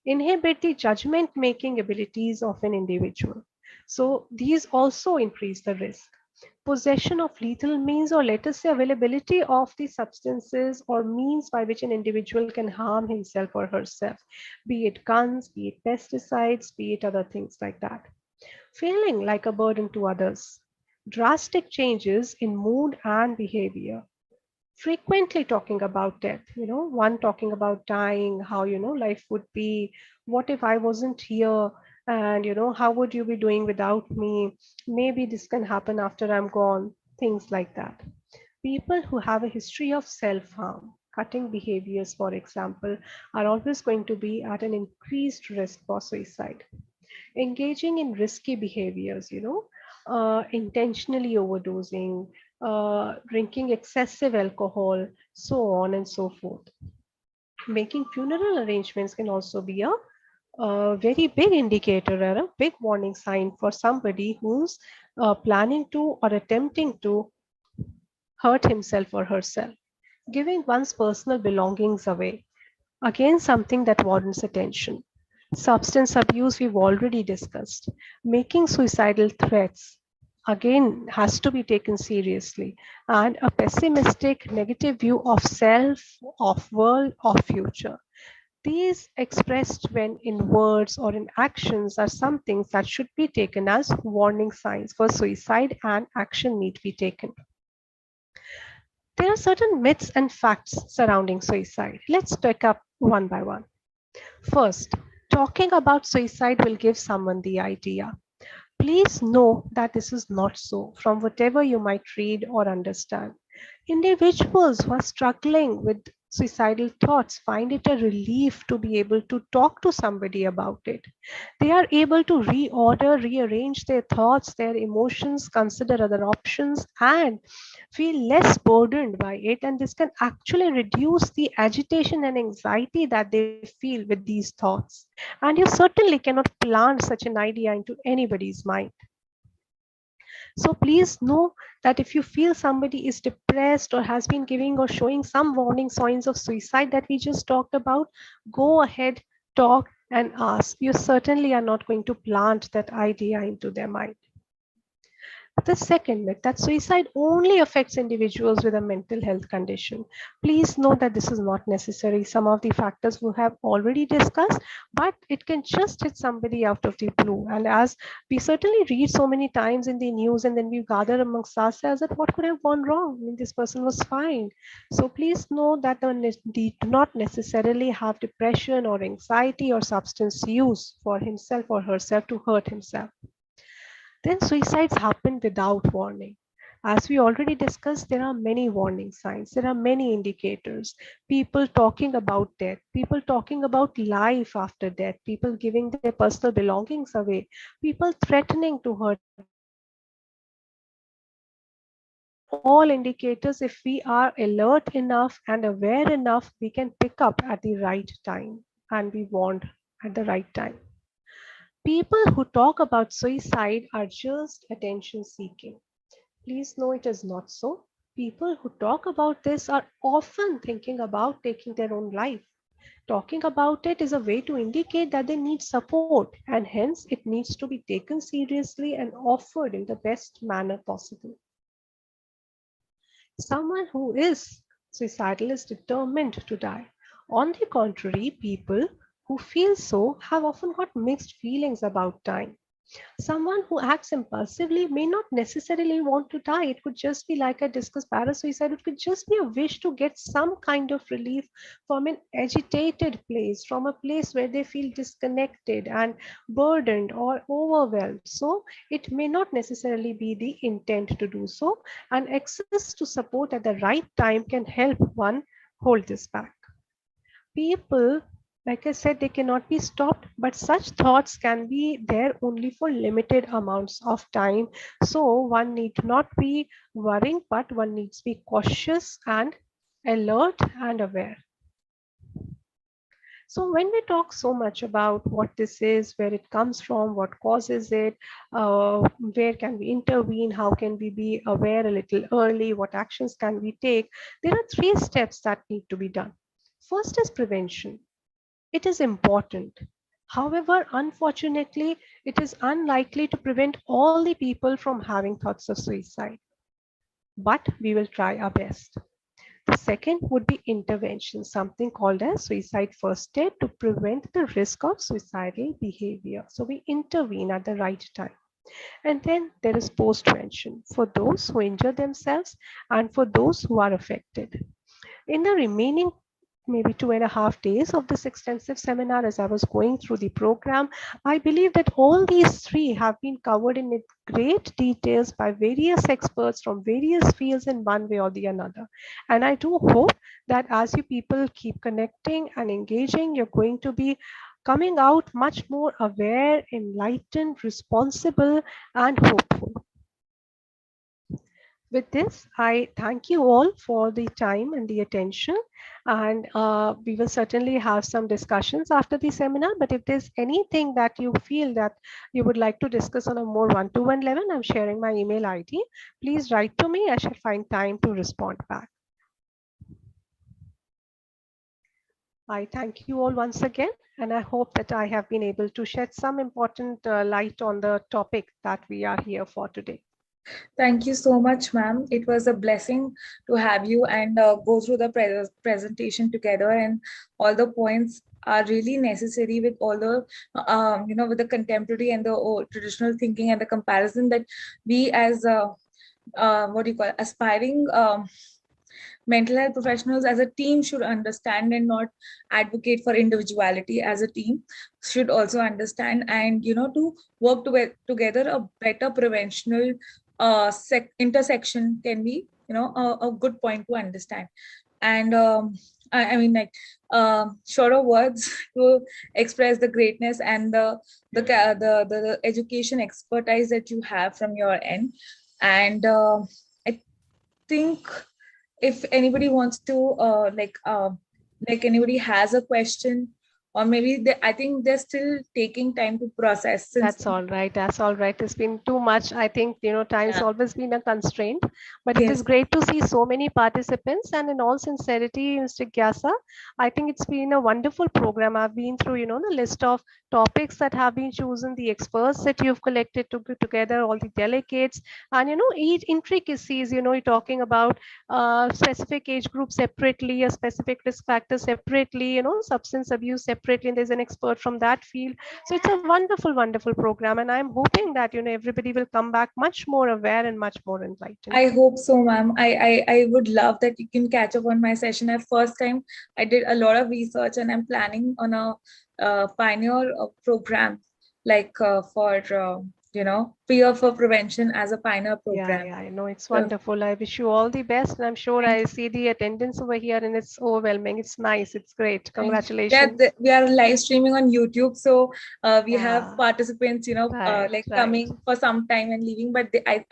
[SPEAKER 14] inhibit the judgment making abilities of an individual. So these also increase the risk. Possession of lethal means, or let us say availability of the substances or means by which an individual can harm himself or herself, be it guns, be it pesticides, be it other things like that. Feeling like a burden to others. Drastic changes in mood and behavior. Frequently talking about death, one talking about dying, how, life would be, what if I wasn't here, and, how would you be doing without me? Maybe this can happen after I'm gone, things like that. People who have a history of self-harm, cutting behaviors, for example, are always going to be at an increased risk for suicide. Engaging in risky behaviors, intentionally overdosing, drinking excessive alcohol, so on and so forth. Making funeral arrangements can also be a very big indicator or a big warning sign for somebody who's planning to or attempting to hurt himself or herself. Giving one's personal belongings away, again, something that warrants attention. Substance abuse, we've already discussed. Making suicidal threats, again, has to be taken seriously. And a pessimistic, negative view of self, of world, of future. These expressed when in words or in actions are some things that should be taken as warning signs for suicide, and action need be taken. There are certain myths and facts surrounding suicide. Let's take up one by one. First, talking about suicide will give someone the idea. Please know that this is not so from whatever you might read or understand. Individuals who are struggling with suicidal thoughts find it a relief to be able to talk to somebody about it. They are able to reorder, rearrange their thoughts, their emotions, consider other options, and feel less burdened by it. And this can actually reduce the agitation and anxiety that they feel with these thoughts. And you certainly cannot plant such an idea into anybody's mind. So please know that if you feel somebody is depressed or has been giving or showing some warning signs of suicide that we just talked about, go ahead, talk and ask. You certainly are not going to plant that idea into their mind. The second myth, that suicide only affects individuals with a mental health condition. Please know that this is not necessary. Some of the factors we have already discussed, but it can just hit somebody out of the blue. And as we certainly read so many times in the news, and then we gather amongst ourselves that what could have gone wrong? I mean, this person was fine. So please know that they do not necessarily have depression or anxiety or substance use for himself or herself to hurt himself. Then suicides happen without warning. As we already discussed, there are many warning signs, there are many indicators. People talking about death, people talking about life after death, people giving their personal belongings away, people threatening to hurt themselves. These are all indicators. If we are alert enough and aware enough, we can pick up at the right time and be warned at the right time. People who talk about suicide are just attention seeking. Please know it is not so. People who talk about this are often thinking about taking their own life. Talking about it is a way to indicate that they need support, and hence it needs to be taken seriously and offered in the best manner possible. Someone who is suicidal is determined to die. On the contrary, people who feel so have often got mixed feelings about dying. Someone who acts impulsively may not necessarily want to die. It could just be, like I discussed, parasuicide. It could just be a wish to get some kind of relief from an agitated place, from a place where they feel disconnected and burdened or overwhelmed. So it may not necessarily be the intent to do so. And access to support at the right time can help one hold this back. People, like I said, they cannot be stopped, but such thoughts can be there only for limited amounts of time. So one need not be worrying, but one needs to be cautious and alert and aware. So when we talk so much about what this is, where it comes from, what causes it, where can we intervene, how can we be aware a little early, what actions can we take, there are three steps that need to be done. First is prevention. It is important. However, unfortunately, it is unlikely to prevent all the people from having thoughts of suicide. But we will try our best. The second would be intervention, something called as suicide first aid to prevent the risk of suicidal behavior. So we intervene at the right time. And then there is postvention for those who injure themselves and for those who are affected. In the remaining maybe 2.5 days of this extensive seminar, as I was going through the program, I believe that all these three have been covered in great details by various experts from various fields in one way or the another. And I do hope that as you people keep connecting and engaging, you're going to be coming out much more aware, enlightened, responsible, and hopeful. With this, I thank you all for the time and the attention. And we will certainly have some discussions after the seminar. But if there's anything that you feel that you would like to discuss on a more one-to-one level, I'm sharing my email ID. Please write to me. I shall find time to respond back. I thank you all once again, and I hope that I have been able to shed some important light on the topic that we are here for today.
[SPEAKER 1] Thank you so much, ma'am. It was a blessing to have you and go through the presentation together, and all the points are really necessary with all the, with the contemporary and the traditional thinking and the comparison that we as, aspiring mental health professionals as a team should understand and not advocate for individuality. As a team should also understand and, to work together, a better preventional intersection can be, a good point to understand. And I mean, like, shorter words to express the greatness and the education expertise that you have from your end. And I think if anybody wants to like anybody has a question, or maybe I think they're still taking time to process since
[SPEAKER 14] That's all right. That's all right. It's been too much. I think, time's
[SPEAKER 1] yeah.
[SPEAKER 14] always been a constraint, but it is
[SPEAKER 1] Yes,
[SPEAKER 14] great to see so many participants. And in all sincerity, Mr. Gyasa, I think it's been a wonderful program. I've been through, the list of topics that have been chosen, the experts that you've collected together, all the delegates, and, each intricacies, you're talking about specific age group separately, a specific risk factor separately, substance abuse separately, and there's an expert from that field. So it's a wonderful, wonderful program, and I'm hoping that everybody will come back much more aware and much more enlightened.
[SPEAKER 1] I hope so, ma'am. I would love that you can catch up on my session. At first time, I did a lot of research, and I'm planning on a pioneer program, like for peer for prevention as a pioneer
[SPEAKER 14] Yeah,
[SPEAKER 1] program.
[SPEAKER 14] yeah, I know it's
[SPEAKER 1] So
[SPEAKER 14] wonderful. I wish you all the best, and I'm sure
[SPEAKER 1] thank
[SPEAKER 14] I
[SPEAKER 1] you.
[SPEAKER 14] see the attendance over here, and it's overwhelming. It's nice. It's great.
[SPEAKER 1] Thank you. Yeah,
[SPEAKER 14] Congratulations.
[SPEAKER 1] we are live streaming on YouTube, so we have
[SPEAKER 14] Yeah,
[SPEAKER 1] participants,
[SPEAKER 14] right,
[SPEAKER 1] like
[SPEAKER 14] right.
[SPEAKER 1] coming for some time and leaving. But I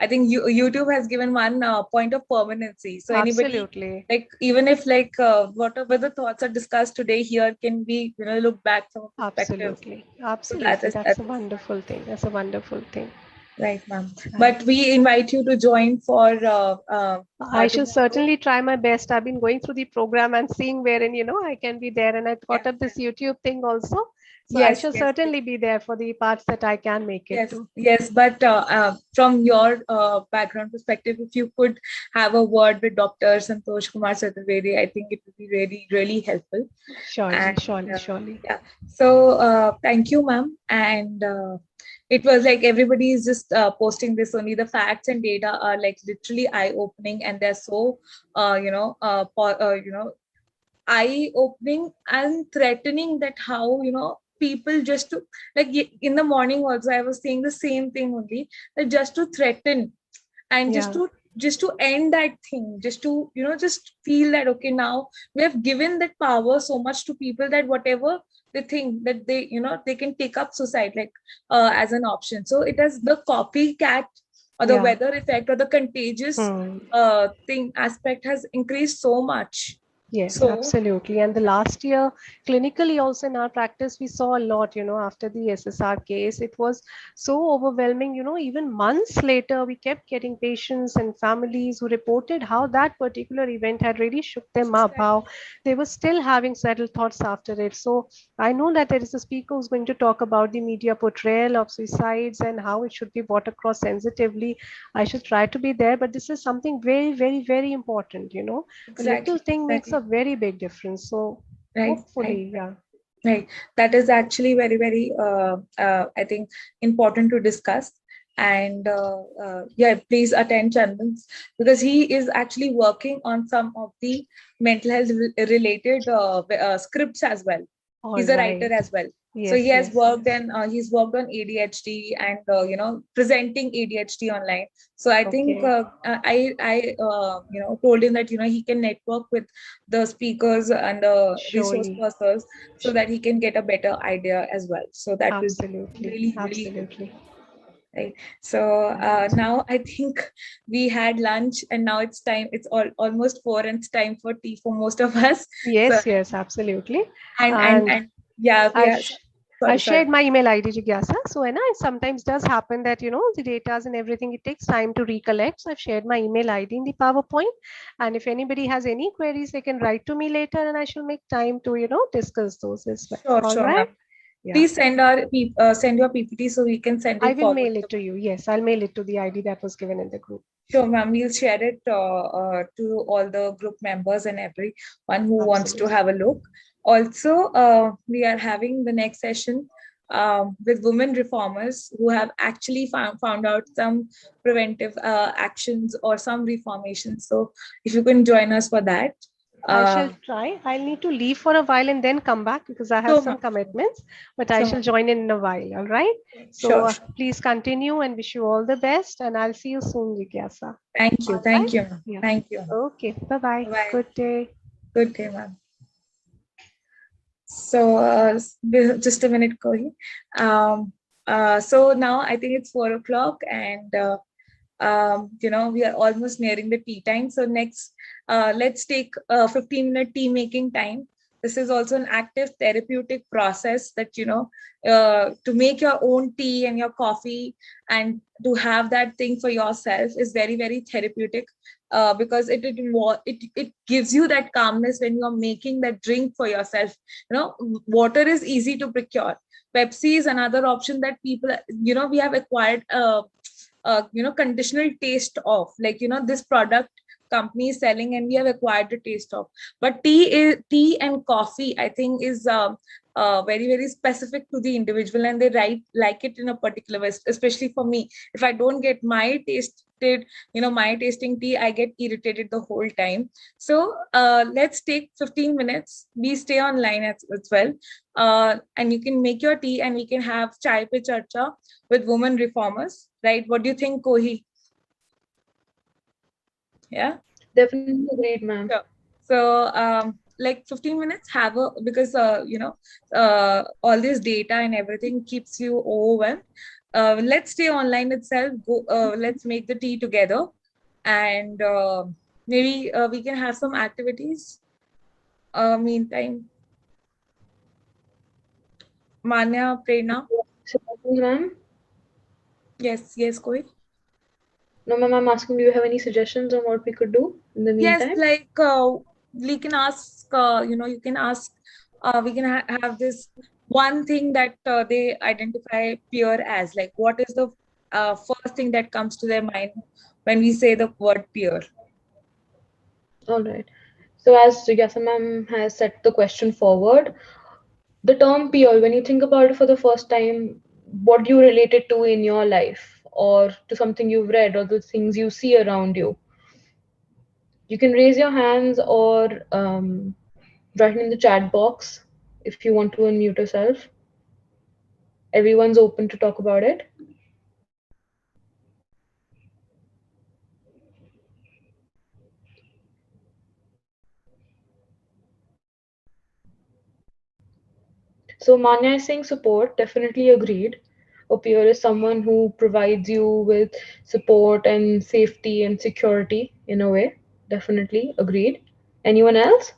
[SPEAKER 1] think YouTube has given one point of permanency. So anybody,
[SPEAKER 14] Absolutely.
[SPEAKER 1] like, even if like whatever the thoughts are discussed today here can be look back from a perspective.
[SPEAKER 14] Absolutely.
[SPEAKER 1] So that
[SPEAKER 14] Absolutely.
[SPEAKER 1] is
[SPEAKER 14] That's
[SPEAKER 1] that
[SPEAKER 14] a
[SPEAKER 1] is
[SPEAKER 14] wonderful thing. That's a wonderful thing.
[SPEAKER 1] right, ma'am.
[SPEAKER 14] Right.
[SPEAKER 1] But we invite you to join for
[SPEAKER 14] I shall
[SPEAKER 1] tomorrow.
[SPEAKER 14] certainly try my best. I've been going through the program and seeing wherein, I can be there. And I
[SPEAKER 1] Yeah.
[SPEAKER 14] got up this YouTube thing also. So I
[SPEAKER 1] Yes,
[SPEAKER 14] shall
[SPEAKER 1] yes, yes.
[SPEAKER 14] certainly be there for the parts that I can make it
[SPEAKER 1] Yes,
[SPEAKER 14] to.
[SPEAKER 1] yes, but from your background perspective, if you could have a word with Dr. Santosh Kumar Chaturvedi, I think it would be really, really helpful.
[SPEAKER 14] Surely,
[SPEAKER 1] And
[SPEAKER 14] surely, surely.
[SPEAKER 1] yeah, so thank you, ma'am. And it was like everybody is just posting this only. The facts and data are like literally eye-opening, and they're so, eye-opening and threatening, that how people just to, like, in the morning also I was saying the same thing only, that just to threaten and
[SPEAKER 14] Yeah.
[SPEAKER 1] just to end that thing, just to just feel that okay, now we have given that power so much to people that whatever they think that they they can take up suicide, like as an option. So it has the copycat or the
[SPEAKER 14] Yeah.
[SPEAKER 1] weather effect or the contagious
[SPEAKER 14] Hmm.
[SPEAKER 1] thing aspect has increased so much.
[SPEAKER 14] Yes,
[SPEAKER 1] So
[SPEAKER 14] absolutely. And the last year, clinically also in our practice, we saw a lot, after the SSR case. It was so overwhelming, even months later, we kept getting patients and families who reported how that particular event had really shook them up, how they were still having settled thoughts after it. So I know that there is a speaker who's going to talk about the media portrayal of suicides and how it should be brought across sensitively. I should try to be there, but this is something very, very, very important, A little
[SPEAKER 1] exactly,
[SPEAKER 14] thing makes a
[SPEAKER 1] exactly.
[SPEAKER 14] very big difference. So
[SPEAKER 1] Right, right,
[SPEAKER 14] hopefully, yeah.
[SPEAKER 1] right. That is actually very, very, I think, important to discuss. And yeah, please attend Chandan's, because he is actually working on some of the mental health related scripts as well.
[SPEAKER 14] All
[SPEAKER 1] He's a writer
[SPEAKER 14] right.
[SPEAKER 1] as well. So he
[SPEAKER 14] Yes,
[SPEAKER 1] has
[SPEAKER 14] yes,
[SPEAKER 1] worked,
[SPEAKER 14] yes.
[SPEAKER 1] and he's worked on ADHD and presenting ADHD online. So I think
[SPEAKER 14] Okay.
[SPEAKER 1] I told him that he can network with the speakers and the resource
[SPEAKER 14] Surely.
[SPEAKER 1] persons, so that he can get a better idea as well. So that will be
[SPEAKER 14] Absolutely.
[SPEAKER 1] really, really helpful.
[SPEAKER 14] Absolutely.
[SPEAKER 1] Right. So
[SPEAKER 14] Right.
[SPEAKER 1] now I think we had lunch, and now it's time. It's almost 4, and it's time for tea for most of us. So
[SPEAKER 14] Yes, yes, absolutely.
[SPEAKER 1] and
[SPEAKER 14] And
[SPEAKER 1] yeah, we
[SPEAKER 14] I've
[SPEAKER 1] are.
[SPEAKER 14] sh- I
[SPEAKER 1] Sorry,
[SPEAKER 14] shared
[SPEAKER 1] sorry.
[SPEAKER 14] my email ID, Jigyasa. So, and it sometimes does happen that, the data and everything, it takes time to recollect. So I've shared my email ID in the PowerPoint. And if anybody has any queries, they can write to me later and I shall make time to, discuss those as well.
[SPEAKER 1] Sure,
[SPEAKER 14] All
[SPEAKER 1] sure,
[SPEAKER 14] right.
[SPEAKER 1] ma'am.
[SPEAKER 14] Yeah.
[SPEAKER 1] Please send your PPT so we can send
[SPEAKER 14] I
[SPEAKER 1] it
[SPEAKER 14] will
[SPEAKER 1] forward.
[SPEAKER 14] mail it to you. Yes, I'll mail it to the ID that was given in the group.
[SPEAKER 1] Sure, ma'am. We'll share it to all the group members and everyone who wants to
[SPEAKER 14] Absolutely.
[SPEAKER 1] have a look. Also, we are having the next session with women reformers who have actually found out some preventive actions or some reformations. So if you can join us for that.
[SPEAKER 14] I shall
[SPEAKER 1] Uh,
[SPEAKER 14] try. I'll need to leave for a while and then come back because I have
[SPEAKER 1] sure,
[SPEAKER 14] some
[SPEAKER 1] ma'am.
[SPEAKER 14] commitments, but I
[SPEAKER 1] Sure,
[SPEAKER 14] shall
[SPEAKER 1] ma'am.
[SPEAKER 14] join in a while. All right. So
[SPEAKER 1] Sure, sure.
[SPEAKER 14] please continue and wish you all the best. And I'll see you soon, Jigyasa.
[SPEAKER 1] Thank you.
[SPEAKER 14] All right.
[SPEAKER 1] Thank you, ma'am.
[SPEAKER 14] Yeah.
[SPEAKER 1] Thank you.
[SPEAKER 14] Okay. Bye bye.
[SPEAKER 1] Bye-bye.
[SPEAKER 14] Good day.
[SPEAKER 1] Good day, ma'am. So just a minute, Kohi. So now I think it's 4 o'clock, and we are almost nearing the tea time. So next, let's take a 15-minute tea making time. This is also an active therapeutic process that, to make your own tea and your coffee and to have that thing for yourself is very, very therapeutic, because it gives you that calmness when you are making that drink for yourself. Water is easy to procure. Pepsi is another option that people, we have acquired conditional taste of, like, this product company is selling and we have acquired the taste of. But tea and coffee, I think, is very, very specific to the individual, and they like it in a particular way. Especially for me, if I don't get my tasting tea, I get irritated the whole time. So let's take 15 minutes. We stay online as well, and you can make your tea and we can have chai pe charcha with women reformers, right? What do you think, Kohi? Yeah.
[SPEAKER 3] Definitely agreed, ma'am.
[SPEAKER 1] Sure. So, like 15 minutes, because all this data and everything keeps you overwhelmed. Let's stay online itself. Let's make the tea together, and maybe we can have some activities. Meantime, Manya, Prerna.
[SPEAKER 3] Suggestions, ma'am?
[SPEAKER 1] Yes, Kohi.
[SPEAKER 3] No, ma'am, I'm asking, do you have any suggestions on what we could do in the
[SPEAKER 1] Yes,
[SPEAKER 3] meantime?
[SPEAKER 1] like we can ask, you can ask, we can have this one thing that they identify peer as, like, what is the first thing that comes to their mind when we say the word peer?
[SPEAKER 3] All right. So as Jigyasa ma'am has set the question forward, the term peer, when you think about it for the first time, what do you relate it to in your life or to something you've read or the things you see around you? You can raise your hands or write it in the chat box if you want to unmute yourself. Everyone's open to talk about it. So Manya is saying support, definitely agreed. A peer is someone who provides you with support and safety and security in a way. Definitely agreed. Anyone else?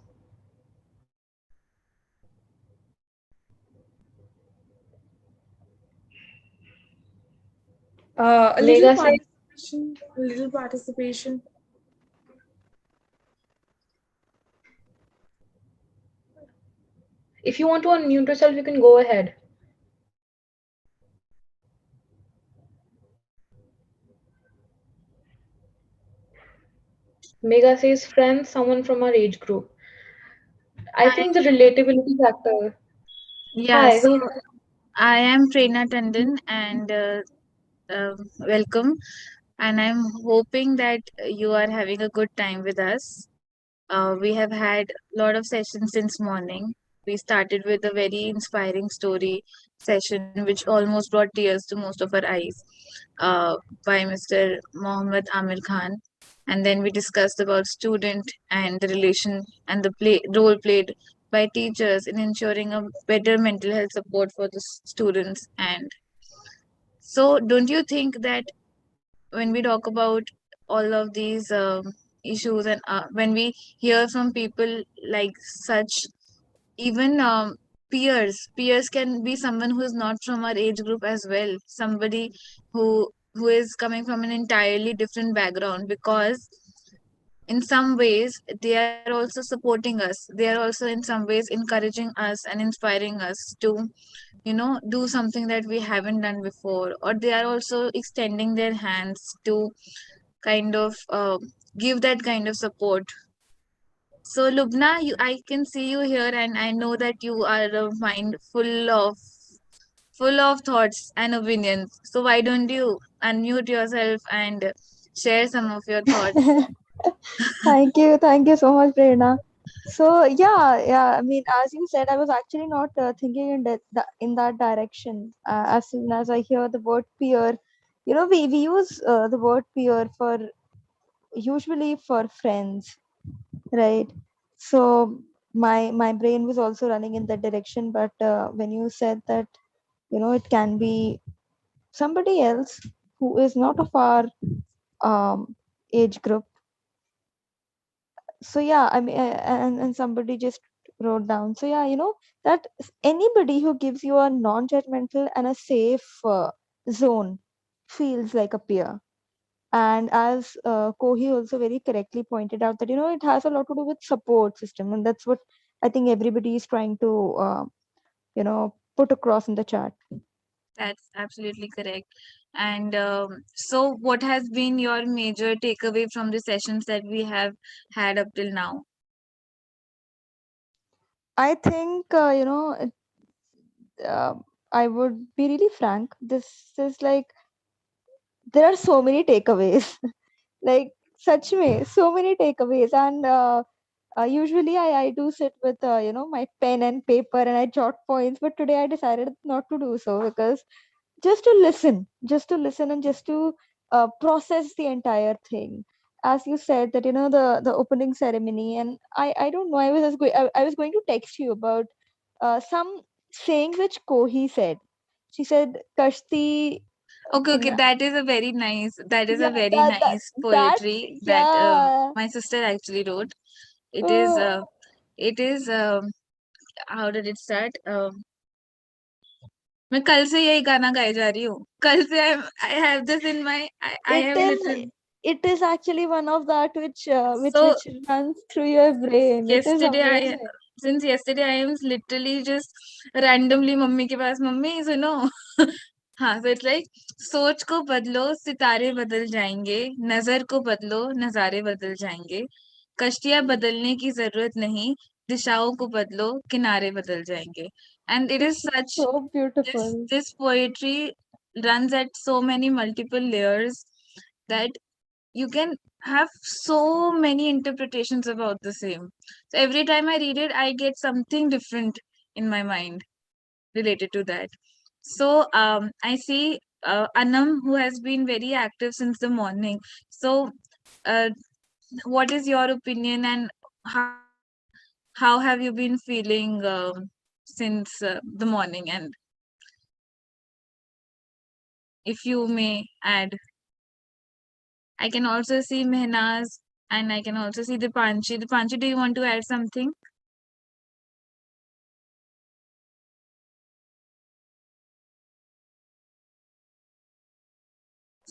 [SPEAKER 1] A little
[SPEAKER 3] Megha says,
[SPEAKER 1] participation, a little participation.
[SPEAKER 3] if you want to unmute yourself, you can go ahead. Megha says, friends, someone from our age group. I
[SPEAKER 2] Hi.
[SPEAKER 3] think the relatability factor.
[SPEAKER 2] Yeah,
[SPEAKER 3] Hi,
[SPEAKER 2] so
[SPEAKER 3] who?
[SPEAKER 2] I am Prerna Tandon, and welcome. And I'm hoping that you are having a good time with us. We have had a lot of sessions since morning. We started with a very inspiring story session, which almost brought tears to most of our eyes, uh, by Mr. Mohammed Amir Khan. And then we discussed about student and the relation and the role played by teachers in ensuring a better mental health support for the students. And so, don't you think that when we talk about all of these issues, and when we hear from people like such, even peers can be someone who is not from our age group as well, somebody who is coming from an entirely different background, because in some ways they are also supporting us, they are also in some ways encouraging us and inspiring us to do something that we haven't done before, or they are also extending their hands to kind of give that kind of support. So Lubna, I can see you here, and I know that you are a mind full of thoughts and opinions. So why don't you unmute yourself and share some of your thoughts?
[SPEAKER 15] Thank you so much, Prerna. So yeah. I mean, as you said, I was actually not thinking in that direction. As soon as I hear the word peer, we use the word peer for usually for friends, right? So my brain was also running in that direction. But when you said that, it can be somebody else who is not of our age group. So yeah, I mean, and somebody just wrote down. So yeah, that anybody who gives you a non-judgmental and a safe zone feels like a peer. And as Kohi also very correctly pointed out that, it has a lot to do with support system, and that's what I think everybody is trying to put across in the chat.
[SPEAKER 2] That's absolutely correct. And so, what has been your major takeaway from the sessions that we have had up till now?
[SPEAKER 15] I think I would be really frank. This is like, there are so many takeaways. Like, such में so many takeaways. And usually I do sit with my pen and paper and I jot points, but today I decided not to do so, because just to listen and just to process the entire thing. As you said that, the opening ceremony, and I don't know, I was going to text you about some sayings which Kohi said. She said kashti
[SPEAKER 2] Okay,
[SPEAKER 15] kina.
[SPEAKER 2] that is a very nice. That is a
[SPEAKER 15] Yeah,
[SPEAKER 2] very
[SPEAKER 15] that that
[SPEAKER 2] nice
[SPEAKER 15] that
[SPEAKER 2] poetry that
[SPEAKER 15] yeah.
[SPEAKER 2] my sister actually wrote. It is.
[SPEAKER 15] Oh,
[SPEAKER 2] It is. How did it start? मैं कल से यही गाना गाए जा रही हूँ. कल से I have this in my. I
[SPEAKER 15] it
[SPEAKER 2] have
[SPEAKER 15] is
[SPEAKER 2] literally.
[SPEAKER 15] it is actually one of that which
[SPEAKER 2] So
[SPEAKER 15] which runs through your brain. It is
[SPEAKER 2] yesterday
[SPEAKER 15] amazing.
[SPEAKER 2] since yesterday I am literally just randomly mummy के पास mummy सुनो. हाँ, so it's like सोच को बदलो सितारे बदल जाएंगे, नजर को बदलो नजारे बदल जाएंगे, कश्तियां बदलने की जरूरत नहीं, दिशाओं को बदलो किनारे बदल जाएंगे. And it is such,
[SPEAKER 15] So
[SPEAKER 2] this
[SPEAKER 15] beautiful.
[SPEAKER 2] this poetry runs at so many multiple layers that you can have so many interpretations about the same. So every time I read it, I get something different in my mind related to that. So I see Anam, who has been very active since the morning. So uh, what is your opinion, and how have you been feeling since the morning? And if you may add, I can also see Mehnaz, and I can also see Dipanshi. Dipanshi, do you want to add something?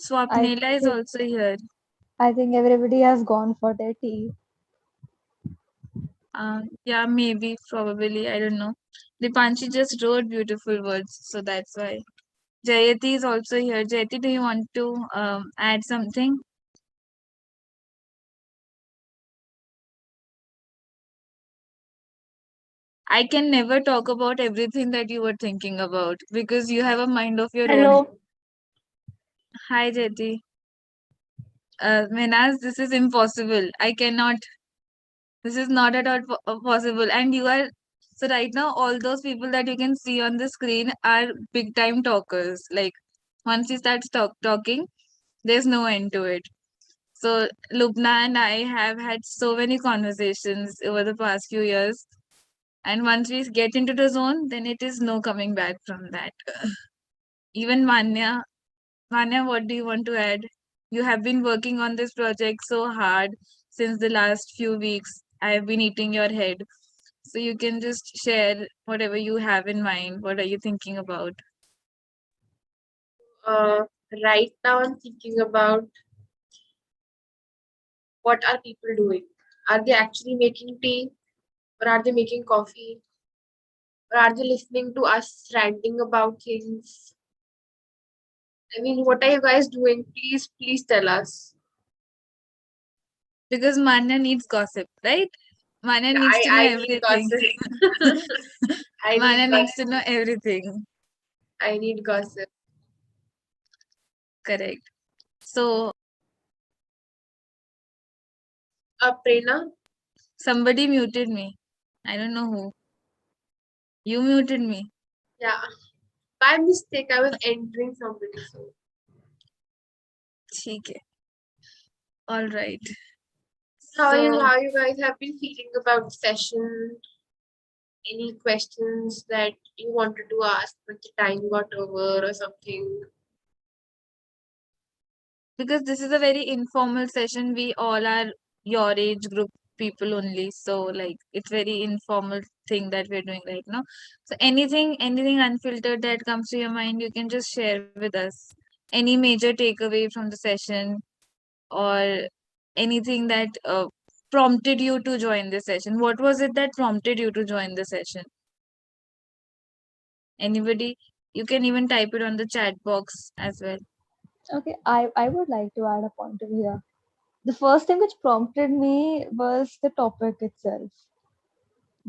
[SPEAKER 15] I
[SPEAKER 2] Swapnila is
[SPEAKER 15] think
[SPEAKER 2] also here.
[SPEAKER 15] I think everybody has gone for their tea.
[SPEAKER 2] Yeah, maybe, probably, I don't know. Dipanshi just wrote beautiful words, so that's why. Jayati is also here. Jayati, do you want to add something? I can never talk about everything that you were thinking about because you have a mind of your own.
[SPEAKER 3] Hello.
[SPEAKER 2] Hi, Jayati. Menas, this is impossible. I cannot. This is not at all possible. And you are. So, right now, all those people that you can see on the screen are big time talkers. Like, once you start talking, there's no end to it. So Lubna and I have had so many conversations over the past few years. And once we get into the zone, then it is no coming back from that. Even Manya, what do you want to add? You have been working on this project so hard since the last few weeks. I have been eating your head. So you can just share whatever you have in mind. What are you thinking about?
[SPEAKER 3] Uh, right now, I'm thinking about what are people doing? Are they actually making tea, or are they making coffee, or are they listening to us ranting about things? I mean, what are you guys doing? Please, please tell us.
[SPEAKER 2] Because Manya needs gossip, right? Manya
[SPEAKER 3] Yeah,
[SPEAKER 2] needs to know
[SPEAKER 3] I need
[SPEAKER 2] everything.
[SPEAKER 3] gossip. I
[SPEAKER 2] Manya
[SPEAKER 3] need
[SPEAKER 2] needs to
[SPEAKER 3] gossip.
[SPEAKER 2] know everything.
[SPEAKER 3] I need gossip.
[SPEAKER 2] Correct. So
[SPEAKER 3] Prerna?
[SPEAKER 2] somebody muted me. I don't know who. You muted me.
[SPEAKER 3] Yeah. By mistake, I was entering somebody. So
[SPEAKER 2] ठीक है. All right. So
[SPEAKER 16] how you guys have been feeling about the session? Any questions that you wanted to ask, but the time got over or something?
[SPEAKER 2] because this is a very informal session, we all are your age group people only. So like it's very informal thing that we're doing right now. So anything unfiltered that comes to your mind, you can just share with us. Any major takeaway from the session, or anything that prompted you to join the session. What was it that prompted you to join the session? Anybody? You can even type it on the chat box as well.
[SPEAKER 15] Okay, I would like to add a point of view. The first thing which prompted me was the topic itself.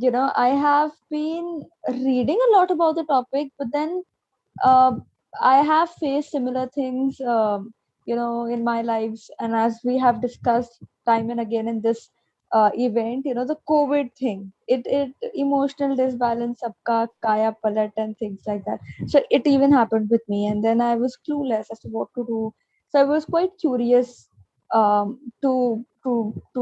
[SPEAKER 15] I have been reading a lot about the topic, but then uh, I have faced similar things, in my lives. And as we have discussed time and again in this event, the COVID thing, it emotional disbalance, sabka kaya palat and things like that. So it even happened with me, and then I was clueless as to what to do. So I was quite curious to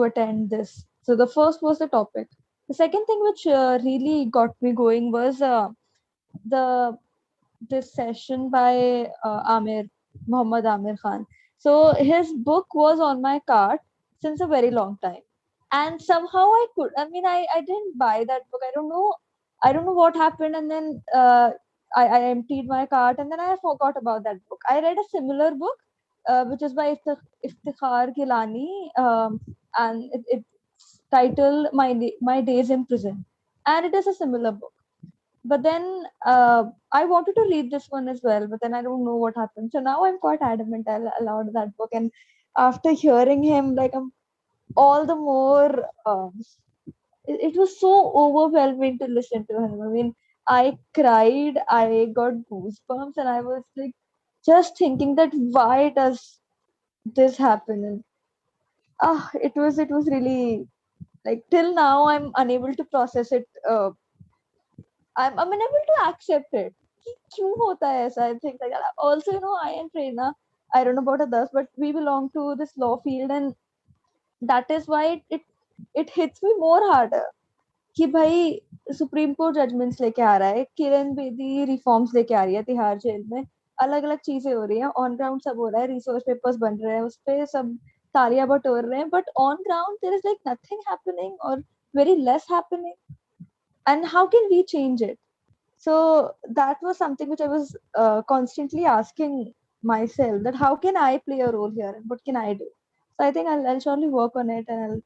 [SPEAKER 15] attend this. So the first was the topic. The second thing which really got me going was the this session by Muhammad Amir Khan. So his book was on my cart since a very long time, and somehow I didn't buy that book. I don't know what happened, and then I emptied my cart, and then I forgot about that book. I read a similar book, which is by Iftikhar Gilani, and it's titled My Days in Prison, and it is a similar book. But then I wanted to read this one as well, but then I don't know what happened. So now I'm quite adamant I'll allow that book. And after hearing him, like I'm all the more. It was so overwhelming to listen to him. I mean, I cried, I got goosebumps, and I was like just thinking that why does this happen? And it was really like till now I'm unable to process it. I'm unable to accept it. कि क्यों होता है ऐसा? I think like that. Also, I and Prerna, I don't know about others, but we belong to this law field, and that is why it hits me more harder. कि भाई supreme court judgements लेके आ रहा है, Kiran Bedi reforms लेके आ रही है Tihar jail में, अलग अलग चीजें हो रही हैं, ऑन ग्राउंड सब हो रहा है, रिसोर्स पेपर्स बन रहे हैं, उस पे सब तालियां बटोर रहे हैं, but on ground there is like nothing happening और very less happening. And how can we change it? So that was something which I was constantly asking myself, that how can I play a role here and what can I do? So I think I'll surely work on it, and I'll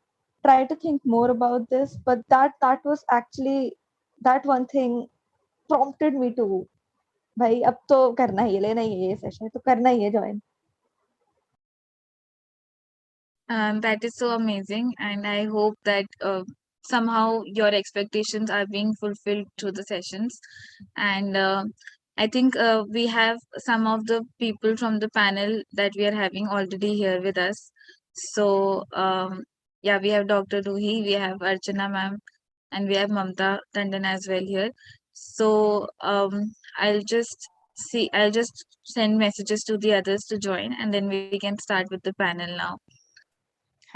[SPEAKER 15] try to think more about this. But that was actually that one thing prompted me to, भाई अब तो करना ही है, लेना ही है ये session, तो करना ही है join.
[SPEAKER 2] That is so amazing, and I hope that somehow your expectations are being fulfilled through the sessions. And I think we have some of the people from the panel that we are having already here with us. So yeah, we have Dr. Ruhi, we have Archana ma'am, and we have Mamta Tandon as well here. So I'll just send messages to the others to join, and then we can start with the panel now.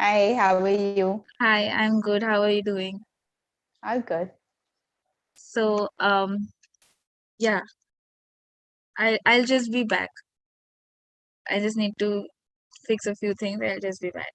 [SPEAKER 17] Hi, how are you?
[SPEAKER 2] Hi, I'm good. How are you doing?
[SPEAKER 17] All good.
[SPEAKER 2] So, yeah, I'll just be back. I just need to fix a few things. I'll just be back.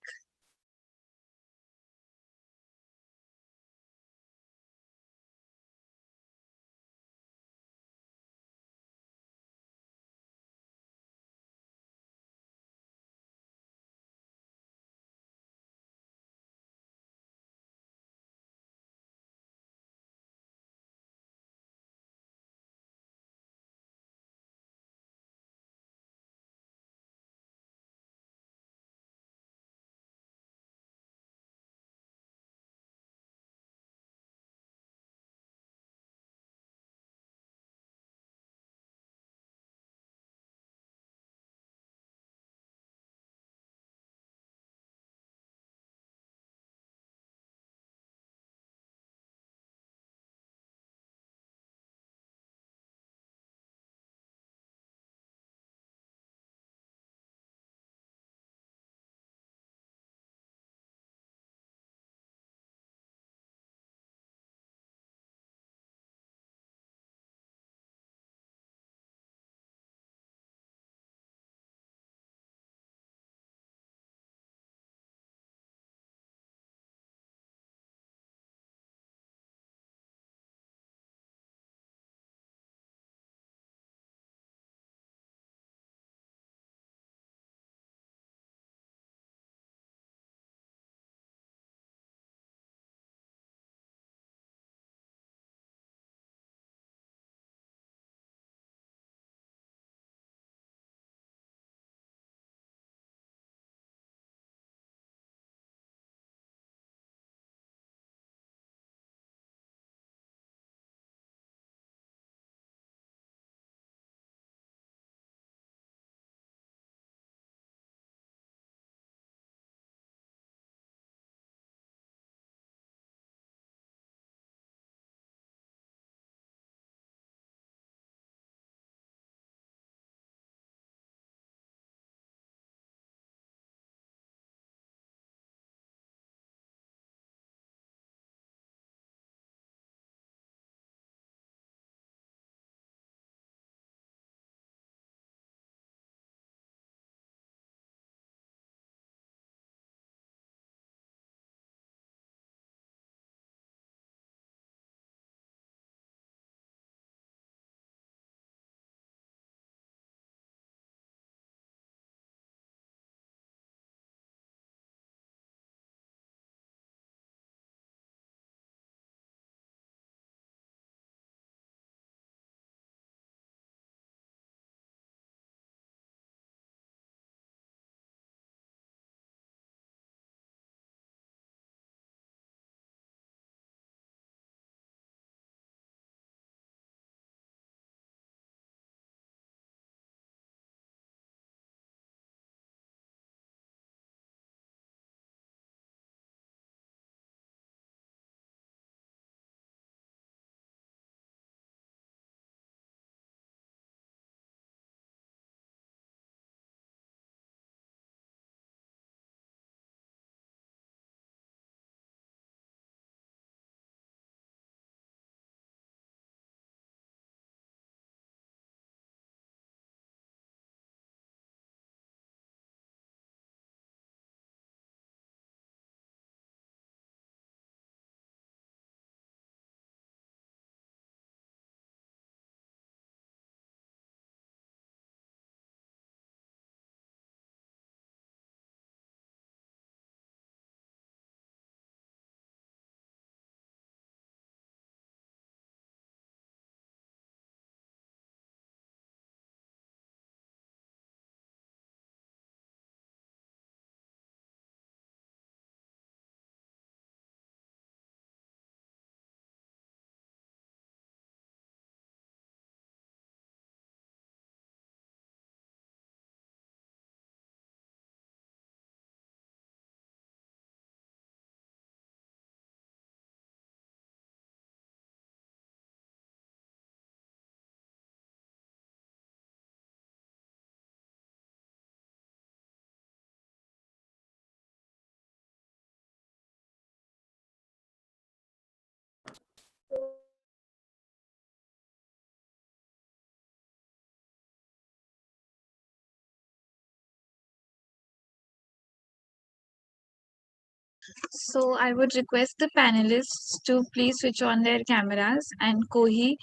[SPEAKER 2] So I would request the panelists to please switch on their cameras and Kohi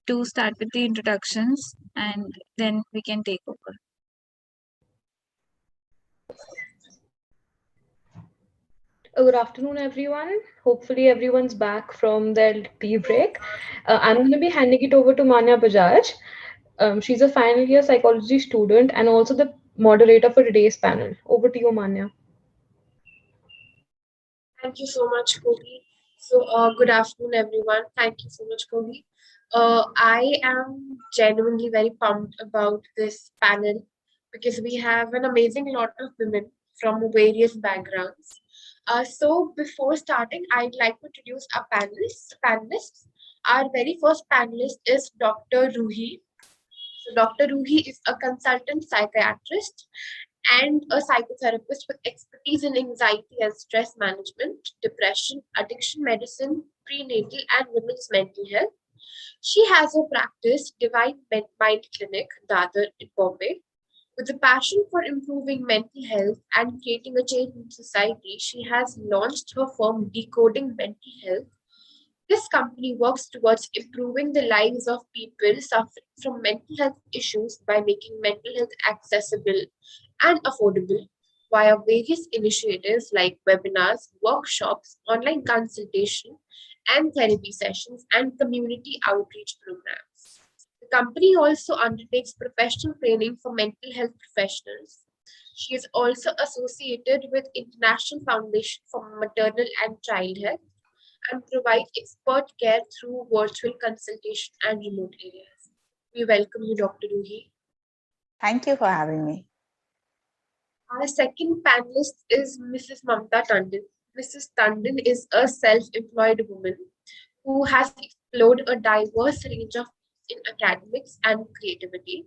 [SPEAKER 2] to start with the introductions, and then we can take over.
[SPEAKER 3] Good afternoon, everyone. Hopefully, everyone's back from their tea break. I'm going to be handing it over to Manya Bajaj. She's a final year psychology student and also the moderator for today's panel. Over to you, Manya.
[SPEAKER 16] Thank you so much, Kobi. So, good afternoon, everyone. Thank you so much, Kobi. I am genuinely very pumped about this panel because we have an amazing lot of women from various backgrounds. So, before starting, I'd like to introduce our panelists. Our very first panelist is Dr. Ruhi. So, Dr. Ruhi is a consultant psychiatrist and a psychotherapist with expertise in anxiety and stress management, depression, addiction medicine, prenatal, and women's mental health. She has a practice, Divine Mind Clinic, Dadar in Bombay. With a passion for improving mental health and creating a change in society, she has launched her firm Decoding Mental Health. This company works towards improving the lives of people suffering from mental health issues by making mental health accessible and affordable via various initiatives like webinars, workshops, online consultation, and therapy sessions, and community outreach programs. The company also undertakes professional training for mental health professionals. She is also associated with International Foundation for Maternal and Child Health and provides expert care through virtual consultation and remote areas. We welcome you, Dr. Ruhi.
[SPEAKER 17] Thank you for having me.
[SPEAKER 16] Our second panelist is Mrs. Mamta Tandon. Mrs. Tandon is a self-employed woman who has explored a diverse range of in academics and creativity,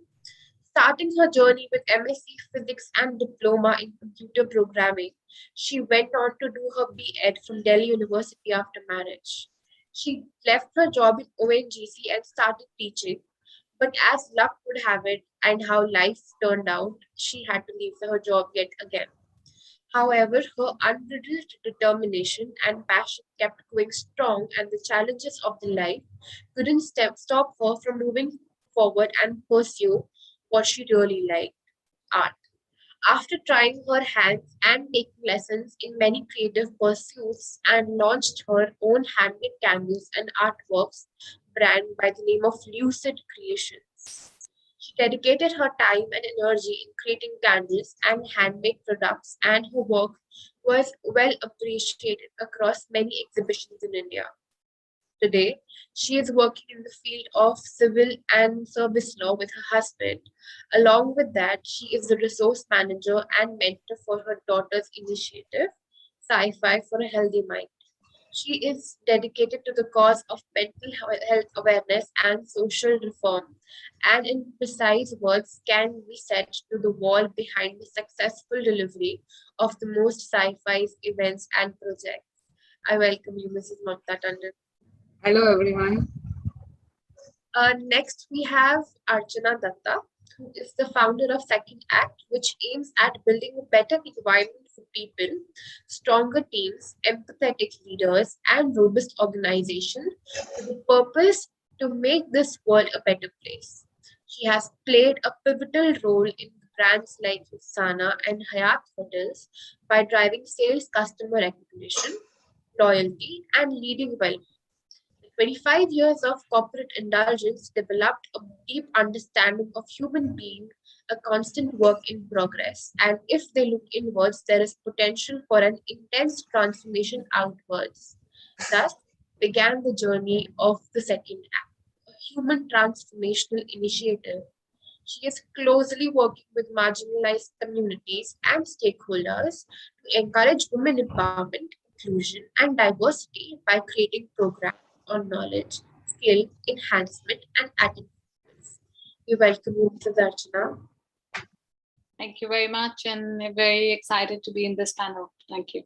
[SPEAKER 16] starting her journey with MSc Physics and Diploma in Computer Programming. She went on to do her B.Ed from Delhi University after marriage. She left her job in ONGC and started teaching, but as luck would have it, and how life turned out, she had to leave her job yet again. However, her unbridled determination and passion kept going strong, and the challenges of the life couldn't stop her from moving forward and pursue what she really liked, art. After trying her hands and taking lessons in many creative pursuits and launched her own handmade candles and artworks brand by the name of Lucid Creations. She dedicated her time and energy in creating candles and handmade products, and her work was well appreciated across many exhibitions in India. Today, she is working in the field of civil and service law with her husband. Along with that, she is the resource manager and mentor for her daughter's initiative, Sci-Fi for a Healthy Mind. She is dedicated to the cause of mental health awareness and social reform, and in precise words, can be set to the wall behind the successful delivery of the most sci-fi events and projects. I welcome you, Mrs. Mamta Tandon.
[SPEAKER 18] Hello, everyone.
[SPEAKER 16] Next, we have Archana Datta, who is the founder of Second Act, which aims at building a better environment for people, stronger teams, empathetic leaders, and robust organizations with the purpose to make this world a better place. She has played a pivotal role in brands like Sana and Hyatt Hotels by driving sales, customer recognition, loyalty, and leading well 25 years of corporate indulgence developed a deep understanding of human being, a constant work in progress. And if they look inwards, there is potential for an intense transformation outwards. Thus began the journey of the Second Act, a human transformational initiative. She is closely working with marginalized communities and stakeholders to encourage women empowerment, inclusion, and diversity by creating programs on knowledge, skill enhancement, and attitudes. We welcome you, Mrs. Archana.
[SPEAKER 19] Thank you very much, and we're very excited to be in this panel. Thank you.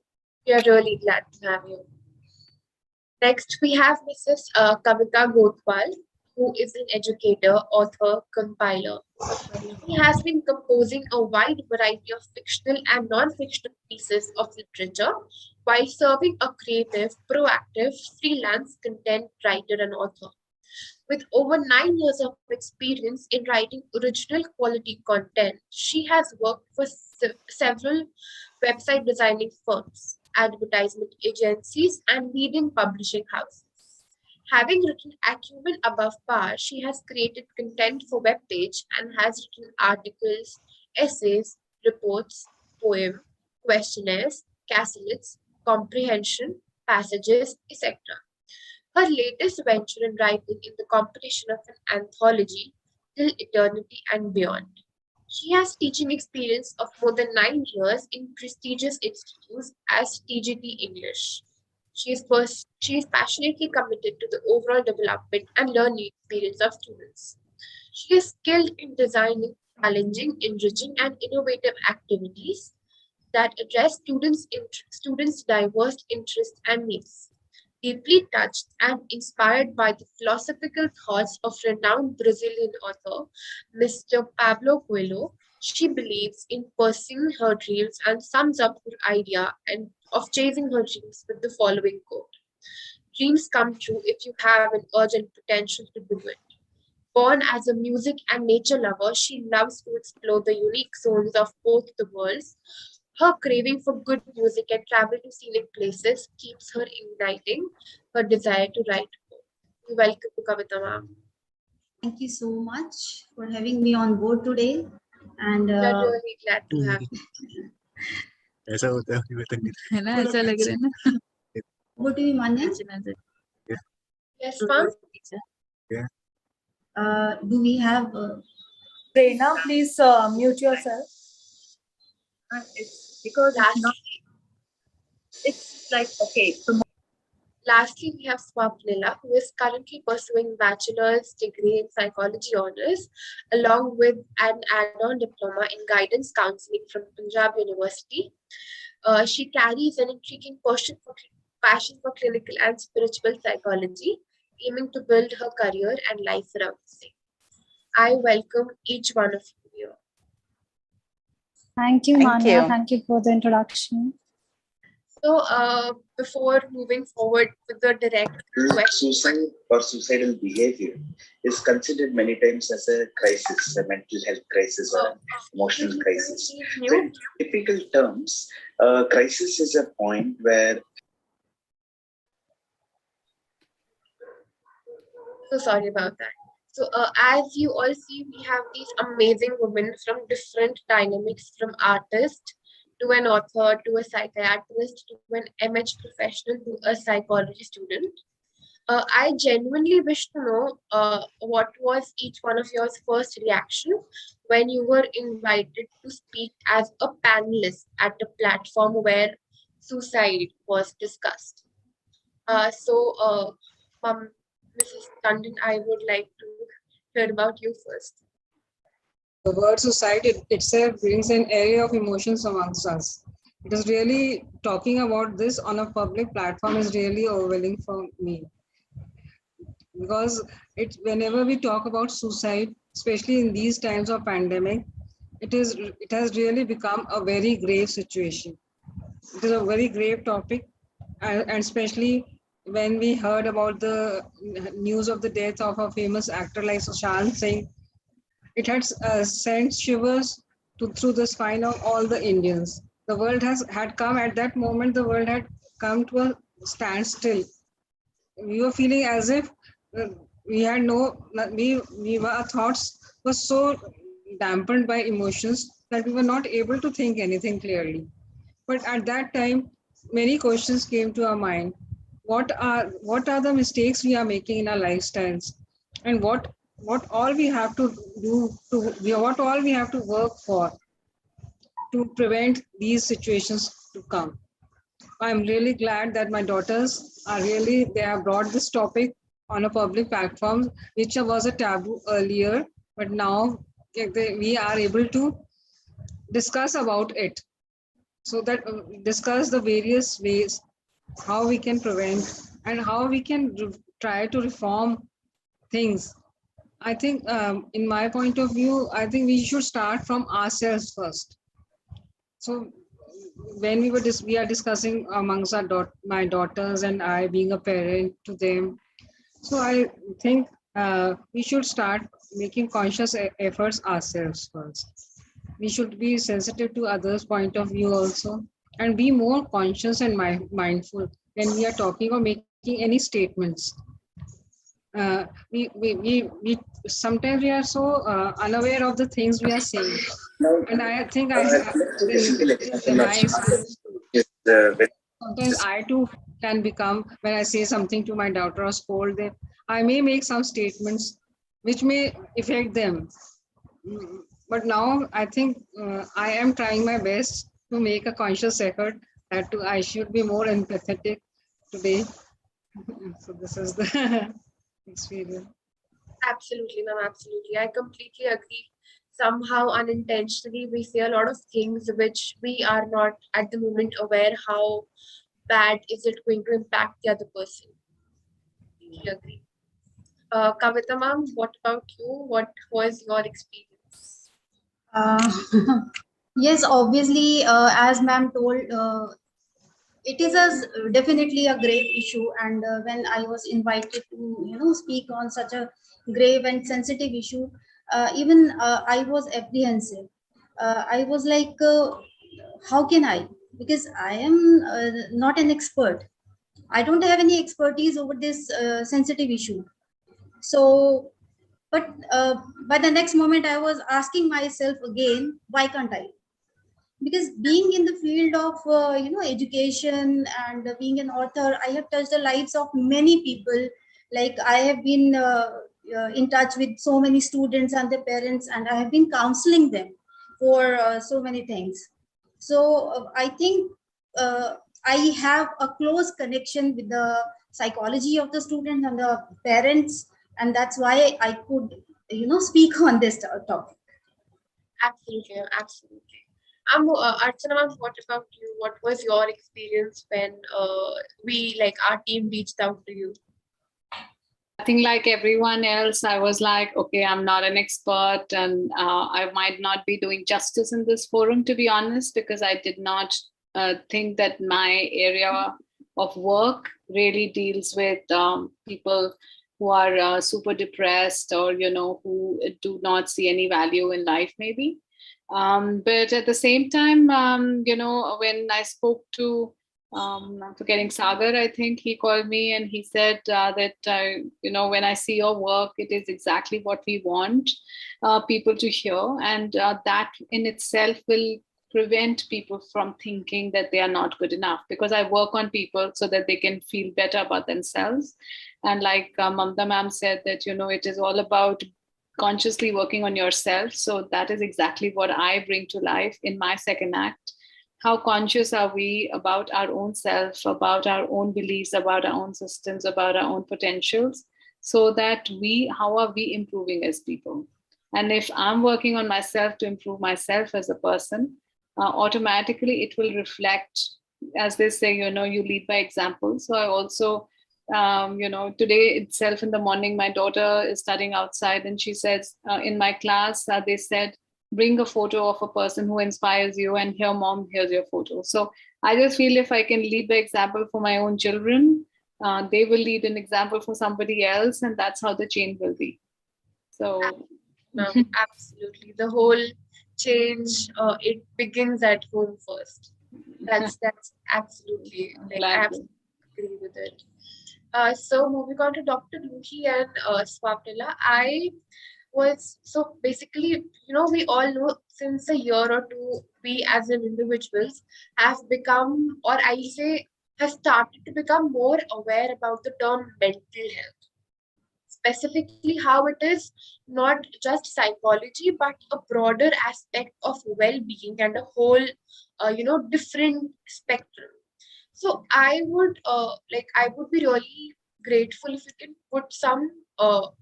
[SPEAKER 16] We are really glad to have you. Next, we have Mrs. Kavita Gotwal, who is an educator, author, compiler. She has been composing a wide variety of fictional and non-fictional pieces of literature, while serving a creative, proactive, freelance content writer and author. With over 9 years of experience in writing original quality content, she has worked for several website designing firms, advertisement agencies, and leading publishing houses. Having written Acumen Above Par, she has created content for web page and has written articles, essays, reports, poem, questionnaires, cassettes, comprehension, passages, etc. Her latest venture in writing is the competition of an anthology, Till Eternity and Beyond. She has teaching experience of more than 9 years in prestigious institutes as TGT English. She is passionately committed to the overall development and learning experience of students. She is skilled in designing challenging, enriching, and innovative activities that address students' diverse interests and needs. Deeply touched and inspired by the philosophical thoughts of renowned Brazilian author Mr. Pablo Coelho, she believes in pursuing her dreams and sums up her idea and of chasing her dreams with the following quote: "Dreams come true if you have an urgent potential to do it." Born as a music and nature lover, she loves to explore the unique zones of both the worlds. Her craving for good music and travel to scenic places keeps her igniting her desire to write more. Welcome to Kavita ma'am.
[SPEAKER 20] Thank you so much for having me on board today. And
[SPEAKER 16] We are really glad to have you.
[SPEAKER 21] ऐसा होता है
[SPEAKER 20] है ना ऐसा लग रहा है ना Over to you, Manya.
[SPEAKER 16] Yes, ma'am.
[SPEAKER 20] Do we have
[SPEAKER 1] Prerna, please mute yourself.
[SPEAKER 20] It's because it's like okay.
[SPEAKER 16] Lastly, we have Swapnila, who is currently pursuing bachelor's degree in psychology honors, along with an add-on diploma in guidance counseling from Punjab University. She carries an intriguing passion for clinical and spiritual psychology, aiming to build her career and life around the same. I welcome each one of you here.
[SPEAKER 22] Thank you,
[SPEAKER 21] Thank
[SPEAKER 22] Manya.
[SPEAKER 21] you.
[SPEAKER 22] Thank you for the introduction.
[SPEAKER 16] So, before moving forward with the direct question,
[SPEAKER 23] Suicide or suicidal behavior is considered many times as a crisis, a mental health crisis or an emotional crisis. So in typical terms, crisis is a point where.
[SPEAKER 16] So sorry about that. So, as you all see, we have these amazing women from different dynamics, from artist to an author, to a psychiatrist, to an MH professional, to a psychology student. I genuinely wish to know what was each one of yours first reaction when you were invited to speak as a panelist at a platform where suicide was discussed. Mrs. Tandon, I would like to hear about you first.
[SPEAKER 24] The word suicide itself brings an area of emotions amongst us. It is really talking about this on a public platform is really overwhelming for me. Because whenever we talk about suicide, especially in these times of pandemic, it has really become a very grave situation. It is a very grave topic, and especially when we heard about the news of the death of a famous actor like Sushant Singh, it had sent shivers through the spine of all the Indians. The world had come at that moment. The world had come to a standstill. We were feeling as if we had our thoughts were so dampened by emotions that we were not able to think anything clearly. But at that time, many questions came to our mind. What are the mistakes we are making in our lifestyles, and what all we have to do what all we have to work for to prevent these situations to come. I'm really glad that my daughters they have brought this topic on a public platform, which was a taboo earlier, but now we are able to discuss about it. So that discuss the various ways how we can prevent and how we can try to reform things. I think in my point of view, I think we should start from ourselves first. So when we are discussing amongst my daughters and I, being a parent to them. So I think we should start making conscious efforts ourselves first. We should be sensitive to others' point of view also, and be more conscious and mindful when we are talking or making any statements. We sometimes we are so unaware of the things we are saying, and I think I have in my experience. Sometimes I too can become, when I say something to my daughter or scold them, I may make some statements which may affect them. But now I think I am trying my best to make a conscious effort that I should be more empathetic today. So this is the experience.
[SPEAKER 16] Absolutely, ma'am. Absolutely. I completely agree. Somehow, unintentionally, we say a lot of things which we are not at the moment aware how bad is it going to impact the other person. Completely agree. Kavita ma'am, what about you? What was your experience?
[SPEAKER 20] Uh, yes, obviously, as ma'am told, it is definitely a grave issue. And when I was invited to, speak on such a grave and sensitive issue, even I was apprehensive. I was like, how can I? Because I am not an expert. I don't have any expertise over this sensitive issue. So, but by the next moment, I was asking myself again, why can't I? Because being in the field of education and being an author, I have touched the lives of many people. Like I have been in touch with so many students and their parents, and I have been counseling them for so many things. So I think I have a close connection with the psychology of the students and the parents, and that's why I could speak on this topic.
[SPEAKER 16] Absolutely, absolutely. Archana ma'am, what about you? What was your experience when our team reached out to you?
[SPEAKER 19] I think like everyone else, I was like, okay, I'm not an expert and I might not be doing justice in this forum, to be honest, because I did not think that my area of work really deals with people who are super depressed or, who do not see any value in life, maybe. But at the same time, when I spoke to I'm forgetting Sagar, I think he called me and he said that, when I see your work, it is exactly what we want people to hear. And that in itself will prevent people from thinking that they are not good enough, because I work on people so that they can feel better about themselves. And like Mamta ma'am said, that, it is all about consciously working on yourself. So that is exactly what I bring to life in my second act. How conscious are we about our own self, about our own beliefs, about our own systems, about our own potentials, so that how are we improving as people? And if I'm working on myself to improve myself as a person, automatically it will reflect, as they say, you lead by example. So I also, today itself in the morning, my daughter is studying outside and she says, in my class, they said, bring a photo of a person who inspires you, and here, mom, here's your photo. So I just feel if I can lead by example for my own children, they will lead an example for somebody else, and that's how the chain will be. So
[SPEAKER 16] absolutely, the whole change, it begins at home first. That's absolutely, like, I absolutely agree with it. So moving on to Dr. Luhi and Swapnila, so basically, we all know since a year or two, we as an individuals have become, or I say, have started to become more aware about the term mental health, specifically how it is not just psychology, but a broader aspect of well-being and a whole, different spectrum. So I would be really grateful if you can put some of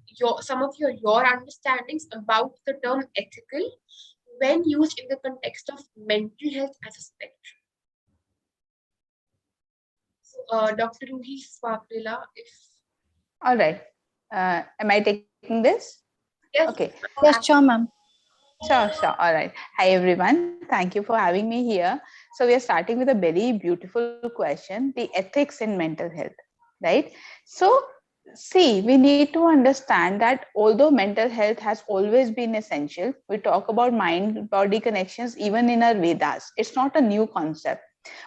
[SPEAKER 16] your understandings about the term ethical when used in the context of mental health as a spectrum. So, Dr. Ruhi Swakrila, if
[SPEAKER 17] All right. Am I taking this?
[SPEAKER 16] yes,
[SPEAKER 17] Okay.
[SPEAKER 22] Yes, sure, ma'am.
[SPEAKER 17] Sure, sure. All right. Hi, everyone. Thank you for having me here. So, we are starting with a very beautiful question, the ethics in mental health, right? So, see, we need to understand that although mental health has always been essential, we talk about mind body connections even in our Vedas. It's not a new concept,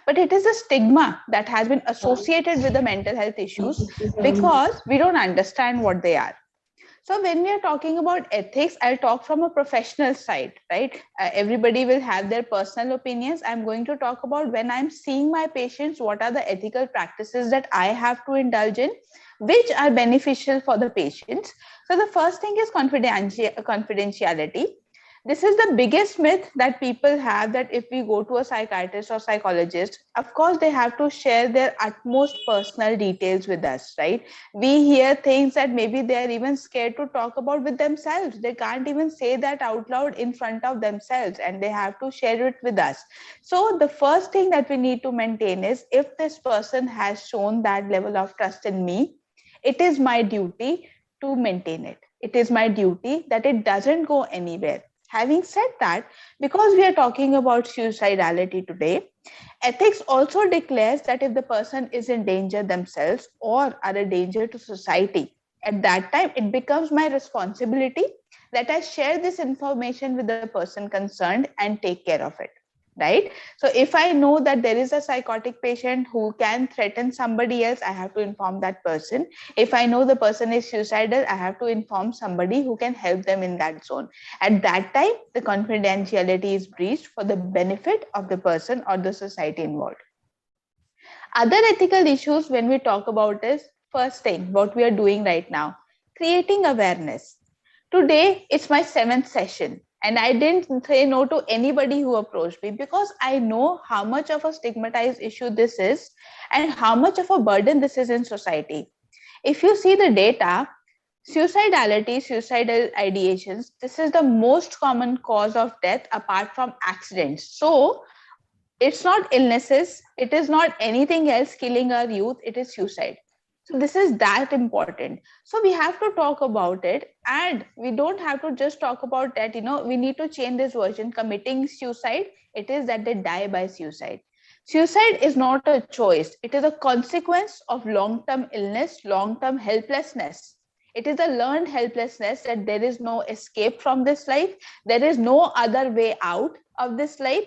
[SPEAKER 17] but it is a stigma that has been associated with the mental health issues because we don't understand what they are. So when we are talking about ethics, I'll talk from a professional side, right? Everybody will have their personal opinions. I'm going to talk about when I'm seeing my patients, what are the ethical practices that I have to indulge in, which are beneficial for the patients. So the first thing is confidentiality. This is the biggest myth that people have, that if we go to a psychiatrist or psychologist, of course they have to share their utmost personal details with us, right? We hear things that maybe they are even scared to talk about with themselves. They can't even say that out loud in front of themselves, and they have to share it with us. So the first thing that we need to maintain is, if this person has shown that level of trust in me, it is my duty to maintain it. It is my duty that it doesn't go anywhere. Having said that, because we are talking about suicidality today, ethics also declares that if the person is in danger themselves or are a danger to society, at that time it becomes my responsibility that I share this information with the person concerned and take care of it. Right? So if I know that there is a psychotic patient who can threaten somebody else, I have to inform that person. If I know the person is suicidal, I have to inform somebody who can help them in that zone. At that time, the confidentiality is breached for the benefit of the person or the society involved. Other ethical issues when we talk about is, first thing, what we are doing right now, creating awareness. Today, it's my 7th session, and I didn't say no to anybody who approached me because I know how much of a stigmatized issue this is and how much of a burden this is in society. If you see the data, suicidality, suicidal ideations, this is the most common cause of death apart from accidents. So, it's not illnesses, it is not anything else killing our youth, it is suicide. So this is that important. So we have to talk about it, and we don't have to just talk about that, we need to change this version. Committing suicide, it is that they die by suicide. Suicide is not a choice, it is a consequence of long-term illness, long-term helplessness. It is a learned helplessness that there is no escape from this life, there is no other way out of this life.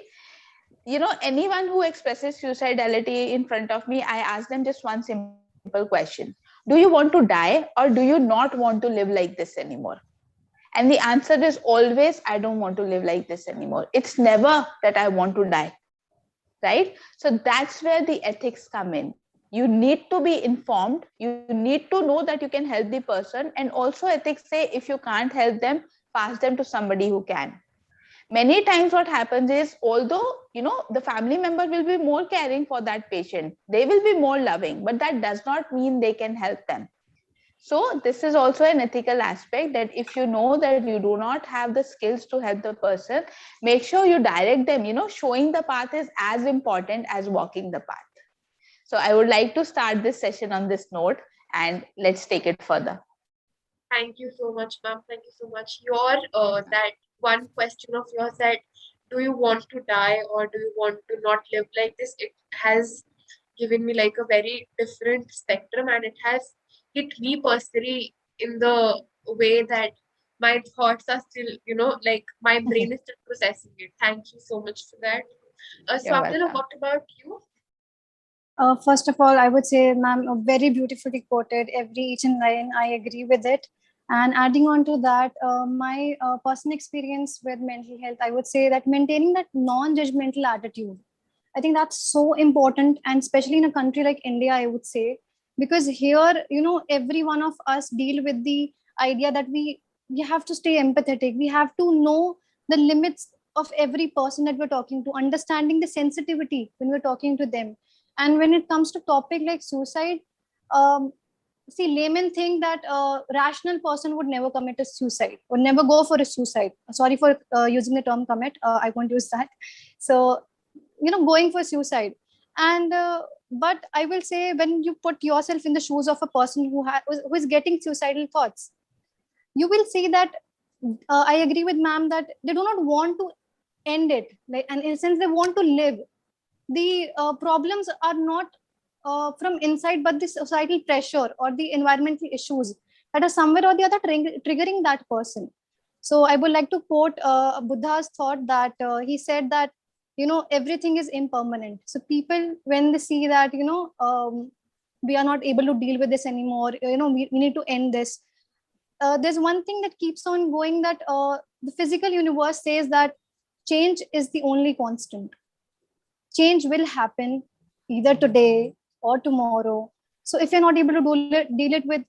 [SPEAKER 17] Anyone who expresses suicidality in front of me, I ask them just one simple question: do you want to die, or do you not want to live like this anymore? And the answer is always, I don't want to live like this anymore. It's never that I want to die, right? So that's where the ethics come in. You need to be informed, you need to know that you can help the person, and also ethics say, if you can't help them, pass them to somebody who can. Many times what happens is, although the family member will be more caring for that patient, they will be more loving, but that does not mean they can help them. So this is also an ethical aspect, that if you know that you do not have the skills to help the person, make sure you direct them. Showing the path is as important as walking the path. So I would like to start this session on this note, and let's take it further.
[SPEAKER 16] Thank you so much, ma'am. Thank you so much. Your that one question of yours, that do you want to die or do you want to not live like this? It has given me like a very different spectrum, and it has hit me personally in the way that my thoughts are still, like my brain is still processing it. Thank you so much for that.
[SPEAKER 17] You're
[SPEAKER 16] Swapnila,
[SPEAKER 17] welcome.
[SPEAKER 16] what about you?
[SPEAKER 22] First of all, I would say, ma'am, very beautifully quoted. Every each and line, I agree with it. And adding on to that, my personal experience with mental health, I would say that maintaining that non-judgmental attitude, I think that's so important, and especially in a country like India, I would say, because here, every one of us deal with the idea that we have to stay empathetic. We have to know the limits of every person that we're talking to, understanding the sensitivity when we're talking to them. And when it comes to topic like suicide, um, see, laymen think that a rational person would never commit a suicide or never go for a suicide. Sorry for using the term commit. I won't use that. So, going for suicide. And but I will say, when you put yourself in the shoes of a person who is getting suicidal thoughts, you will see that I agree with ma'am that they do not want to end it, like, and in a sense they want to live. The problems are not from inside, but the societal pressure or the environmental issues that are somewhere or the other triggering that person. So I would like to quote Buddha's thought that he said that, everything is impermanent. So people, when they see that, we are not able to deal with this anymore, we need to end this. There's one thing that keeps on going, that the physical universe says that change is the only constant. Change will happen either today or tomorrow. So if you're not able to deal it with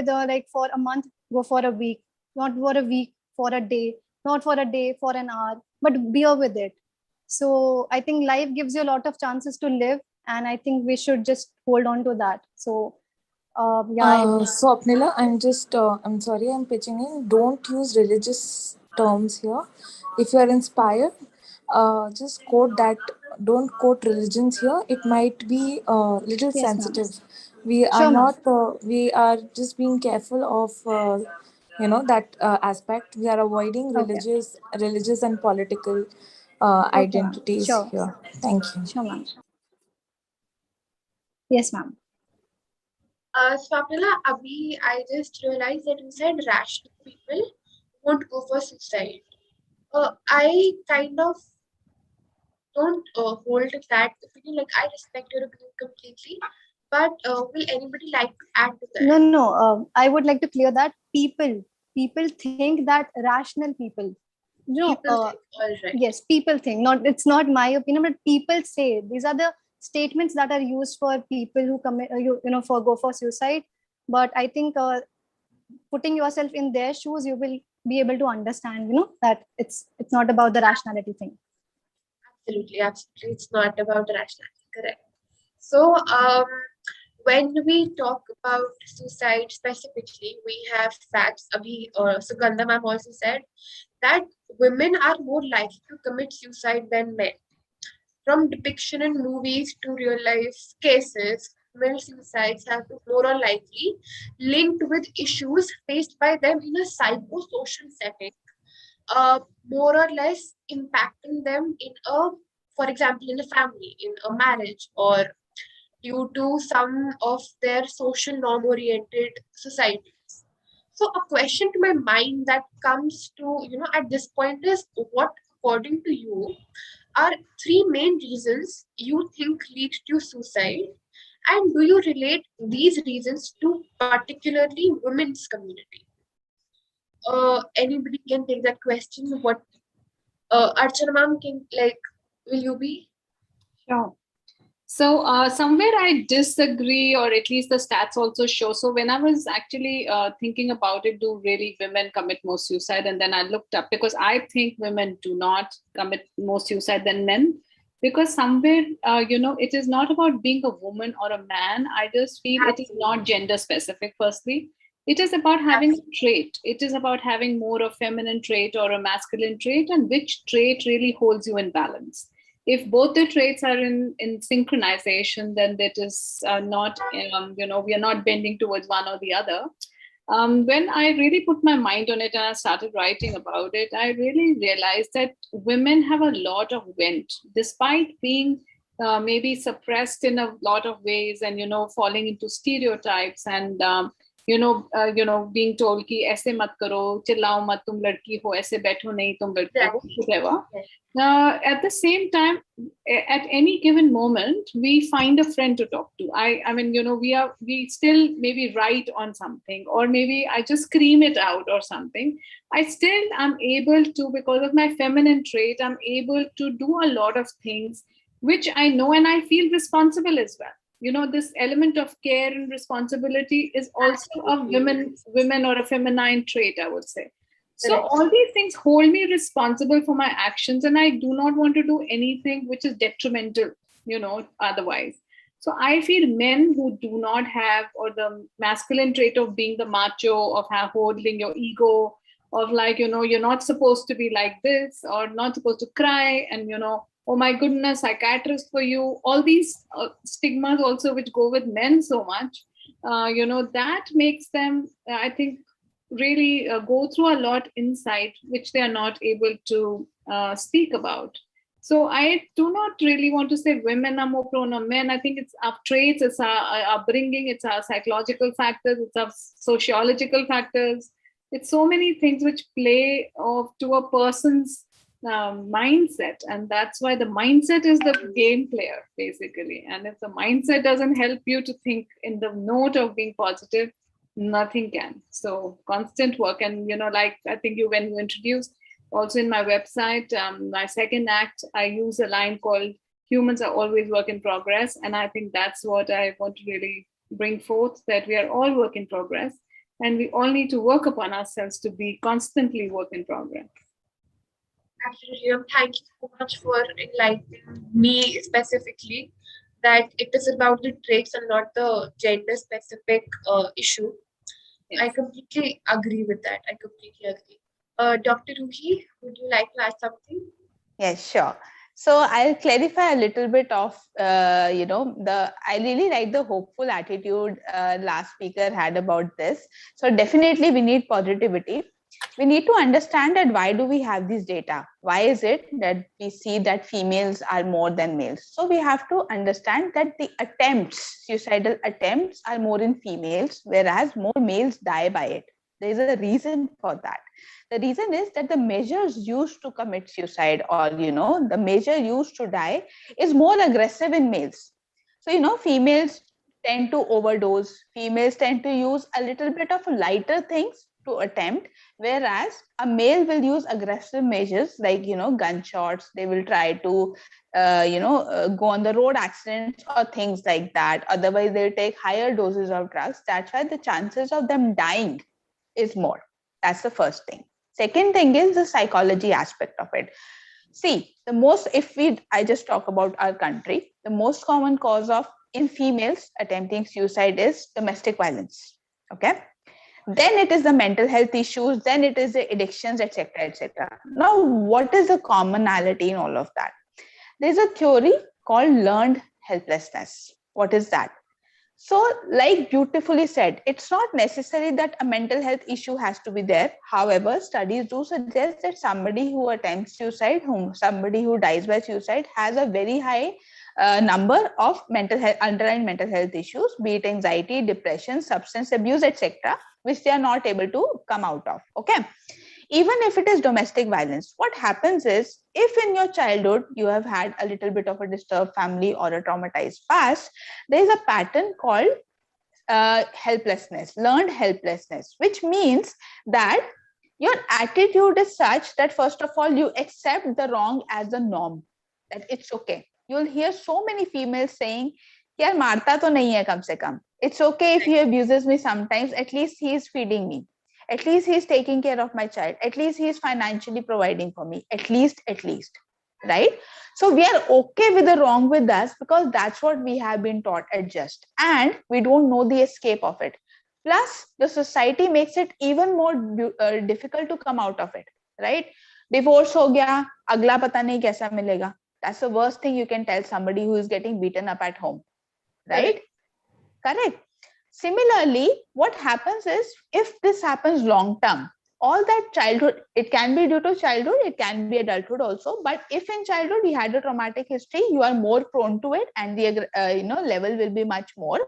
[SPEAKER 22] like for a month, go for a week, not for a week, for a day, not for a day, for an hour, but bear with it. So I think life gives you a lot of chances to live, and I think we should just hold on to that. So
[SPEAKER 4] Swapnila, I'm sorry, I'm pitching in. Don't use religious terms here. If you are inspired, just quote that. Don't quote religions here. It might be a little
[SPEAKER 22] Yes, ma'am.
[SPEAKER 4] sensitive. We are
[SPEAKER 22] Sure, ma'am.
[SPEAKER 4] not. We are just being careful of, that aspect. We are avoiding
[SPEAKER 22] Okay.
[SPEAKER 4] religious and political
[SPEAKER 22] Okay, ma'am.
[SPEAKER 4] identities
[SPEAKER 22] Sure.
[SPEAKER 4] here. Thank you.
[SPEAKER 22] Sure, ma'am. Yes, ma'am.
[SPEAKER 16] Swapnila, Abhi, I just realized that you said rational people won't go for suicide. I kind of don't hold that opinion. Like, I respect your opinion completely, but will anybody like to add to that?
[SPEAKER 22] No. I would like to clear that people think that rational people.
[SPEAKER 16] People think, all right.
[SPEAKER 22] Yes, people think. Not, it's not my opinion, but people say these are the statements that are used for people who commit, for go for suicide. But I think putting yourself in their shoes, you will be able to understand, that it's not about the rationality thing.
[SPEAKER 16] Absolutely. It's not about rationality, correct. So, when we talk about suicide specifically, we have facts. Abhi or Sugandha ma'am also said that women are more likely to commit suicide than men. From depiction in movies to real life cases, female suicides have been more or likely linked with issues faced by them in a psychosocial setting, more or less impacting them in a, for example, in a family, in a marriage, or due to some of their social norm oriented societies. So a question to my mind that comes to, at this point is, what, according to you, are three main reasons you think lead to suicide? And do you relate these reasons to particularly women's community? Anybody can take that question. What Archana ma'am can, like, will you be?
[SPEAKER 22] Sure.
[SPEAKER 19] So somewhere I disagree, or at least the stats also show. So when I was actually thinking about it, do really women commit more suicide? And then I looked up, because I think women do not commit more suicide than men. Because somewhere, it is not about being a woman or a man. I just feel it is not gender specific, firstly. It is about having a trait. It is about having more of feminine trait or a masculine trait, and which trait really holds you in balance. If both the traits are in synchronization, then that is not, we are not bending towards one or the other. When I really put my mind on it and I started writing about it, I really realized that women have a lot of vent, despite being maybe suppressed in a lot of ways, and falling into stereotypes, and being told ki aise mat karo, chillao mat, tum ladki ho, aise baitho nahi, tum ladke ho, whatever. At the same time, at any given moment, we find a friend to talk to. I mean, we still maybe write on something, or maybe I just scream it out or something. I still am able to, because of my feminine trait, I'm able to do a lot of things which I know, and I feel responsible as well. This element of care and responsibility is also a women or a feminine trait, I would say. So all these things hold me responsible for my actions, and I do not want to do anything which is detrimental, otherwise. So I feel men who do not have, or the masculine trait of being the macho, of holding your ego, of like, you're not supposed to be like this, or not supposed to cry, and oh my goodness, psychiatrist for you, all these stigmas also which go with men so much, that makes them, I think, really go through a lot inside, which they are not able to speak about. So I do not really want to say women are more prone or men. I think it's our traits, it's our upbringing, it's our psychological factors, it's our sociological factors. It's so many things which play off to a person's mindset, and that's why the mindset is the game player basically. And if the mindset doesn't help you to think in the note of being positive, nothing can. So constant work. And like I think when you introduced, also in my website, my second act, I use a line called humans are always work in progress. And I think that's what I want to really bring forth, that we are all work in progress, and we all need to work upon ourselves to be constantly work in progress.
[SPEAKER 16] Absolutely. Thank you so much for enlightening me specifically that it is about the traits and not the gender specific issue. Yes. I completely agree with that. I completely agree. Dr. Ruhi, would you like to add something?
[SPEAKER 17] Yes, sure. So I'll clarify a little bit of, I really like the hopeful attitude last speaker had about this. So definitely we need positivity. We need to understand that why do we have this data? Why is it that we see that females are more than males? So we have to understand that the suicidal attempts are more in females, whereas more males die by it. There is a reason for that. The reason is that the measures used to commit suicide, or the measure used to die, is more aggressive in males. So females tend to overdose, females tend to use a little bit of lighter things to attempt, whereas a male will use aggressive measures like gunshots. They will try to go on the road accidents or things like that. Otherwise they'll take higher doses of drugs. That's why the chances of them dying is more. That's the first thing. Second thing is the psychology aspect of it. See, I just talk about our country, the most common cause of in females attempting suicide is domestic violence. Okay. Then it is the mental health issues, then it is the addictions, etc., etc. Now, what is the commonality in all of that? There's a theory called learned helplessness. What is that? So, like beautifully said, it's not necessary that a mental health issue has to be there. However, studies do suggest that somebody who attempts suicide, somebody who dies by suicide, has a very high number of underlying mental health issues, be it anxiety, depression, substance abuse, etc., which they are not able to come out of. Okay. Even if it is domestic violence, what happens is, if in your childhood you have had a little bit of a disturbed family or a traumatized past, there is a pattern called helplessness, learned helplessness, which means that your attitude is such that first of all you accept the wrong as a norm, that it's okay. You'll hear so many females saying, yaar marta to nahi hai kam se kam, it's okay if he abuses me sometimes, at least he is feeding me, at least he is taking care of my child, at least he is financially providing for me, at least, right? So we are okay with the wrong with us because that's what we have been taught at just, and we don't know the escape of it. Plus the society makes it even more difficult to come out of it, right? Divorce ho gaya, agla pata nahi kaisa milega. That's the worst thing you can tell somebody who is getting beaten up at home, right? Correct. Similarly, what happens is, if this happens long term, all that childhood, it can be due to childhood, it can be adulthood also, but if in childhood you had a traumatic history, you are more prone to it, and the level will be much more.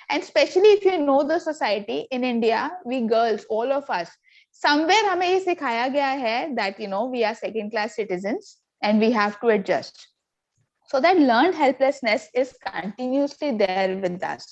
[SPEAKER 17] And especially if you know the society in India, we girls, all of us, somewhere हमें ये सिखाया गया है that we are second class citizens and we have to adjust. So that learned helplessness is continuously there with us.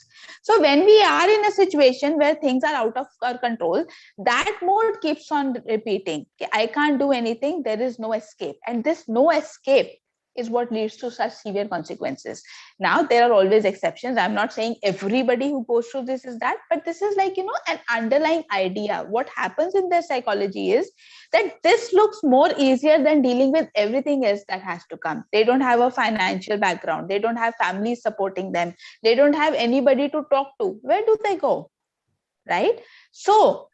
[SPEAKER 17] So when we are in a situation where things are out of our control, that mode keeps on repeating. I can't do anything. There is no escape. And this no escape is what leads to such severe consequences. Now, there are always exceptions. I'm not saying everybody who goes through this is that, but this is like, an underlying idea. What happens in their psychology is that this looks more easier than dealing with everything else that has to come. They don't have a financial background. They don't have families supporting them. They don't have anybody to talk to. Where do they go? Right? So,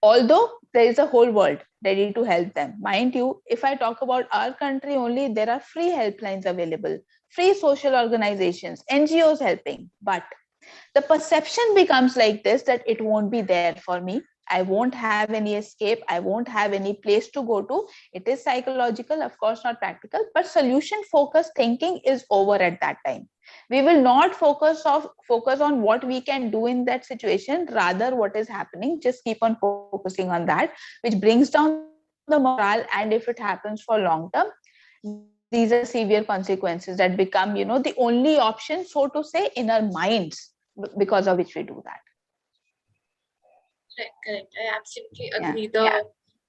[SPEAKER 17] although there is a whole world ready to help them, mind you, if I talk about our country only, there are free helplines available, free social organizations, NGOs helping, but the perception becomes like this, that it won't be there for me. I won't have any escape. I won't have any place to go to. It is psychological, of course, not practical, but solution focused thinking is over at that time. We will not focus on what we can do in that situation, rather what is happening. Just keep on focusing on that, which brings down the morale. And if it happens for long term, these are severe consequences that become, the only option, so to say, in our minds, because of which we do that.
[SPEAKER 16] Correct, correct. I absolutely
[SPEAKER 17] Yeah.
[SPEAKER 16] agree. The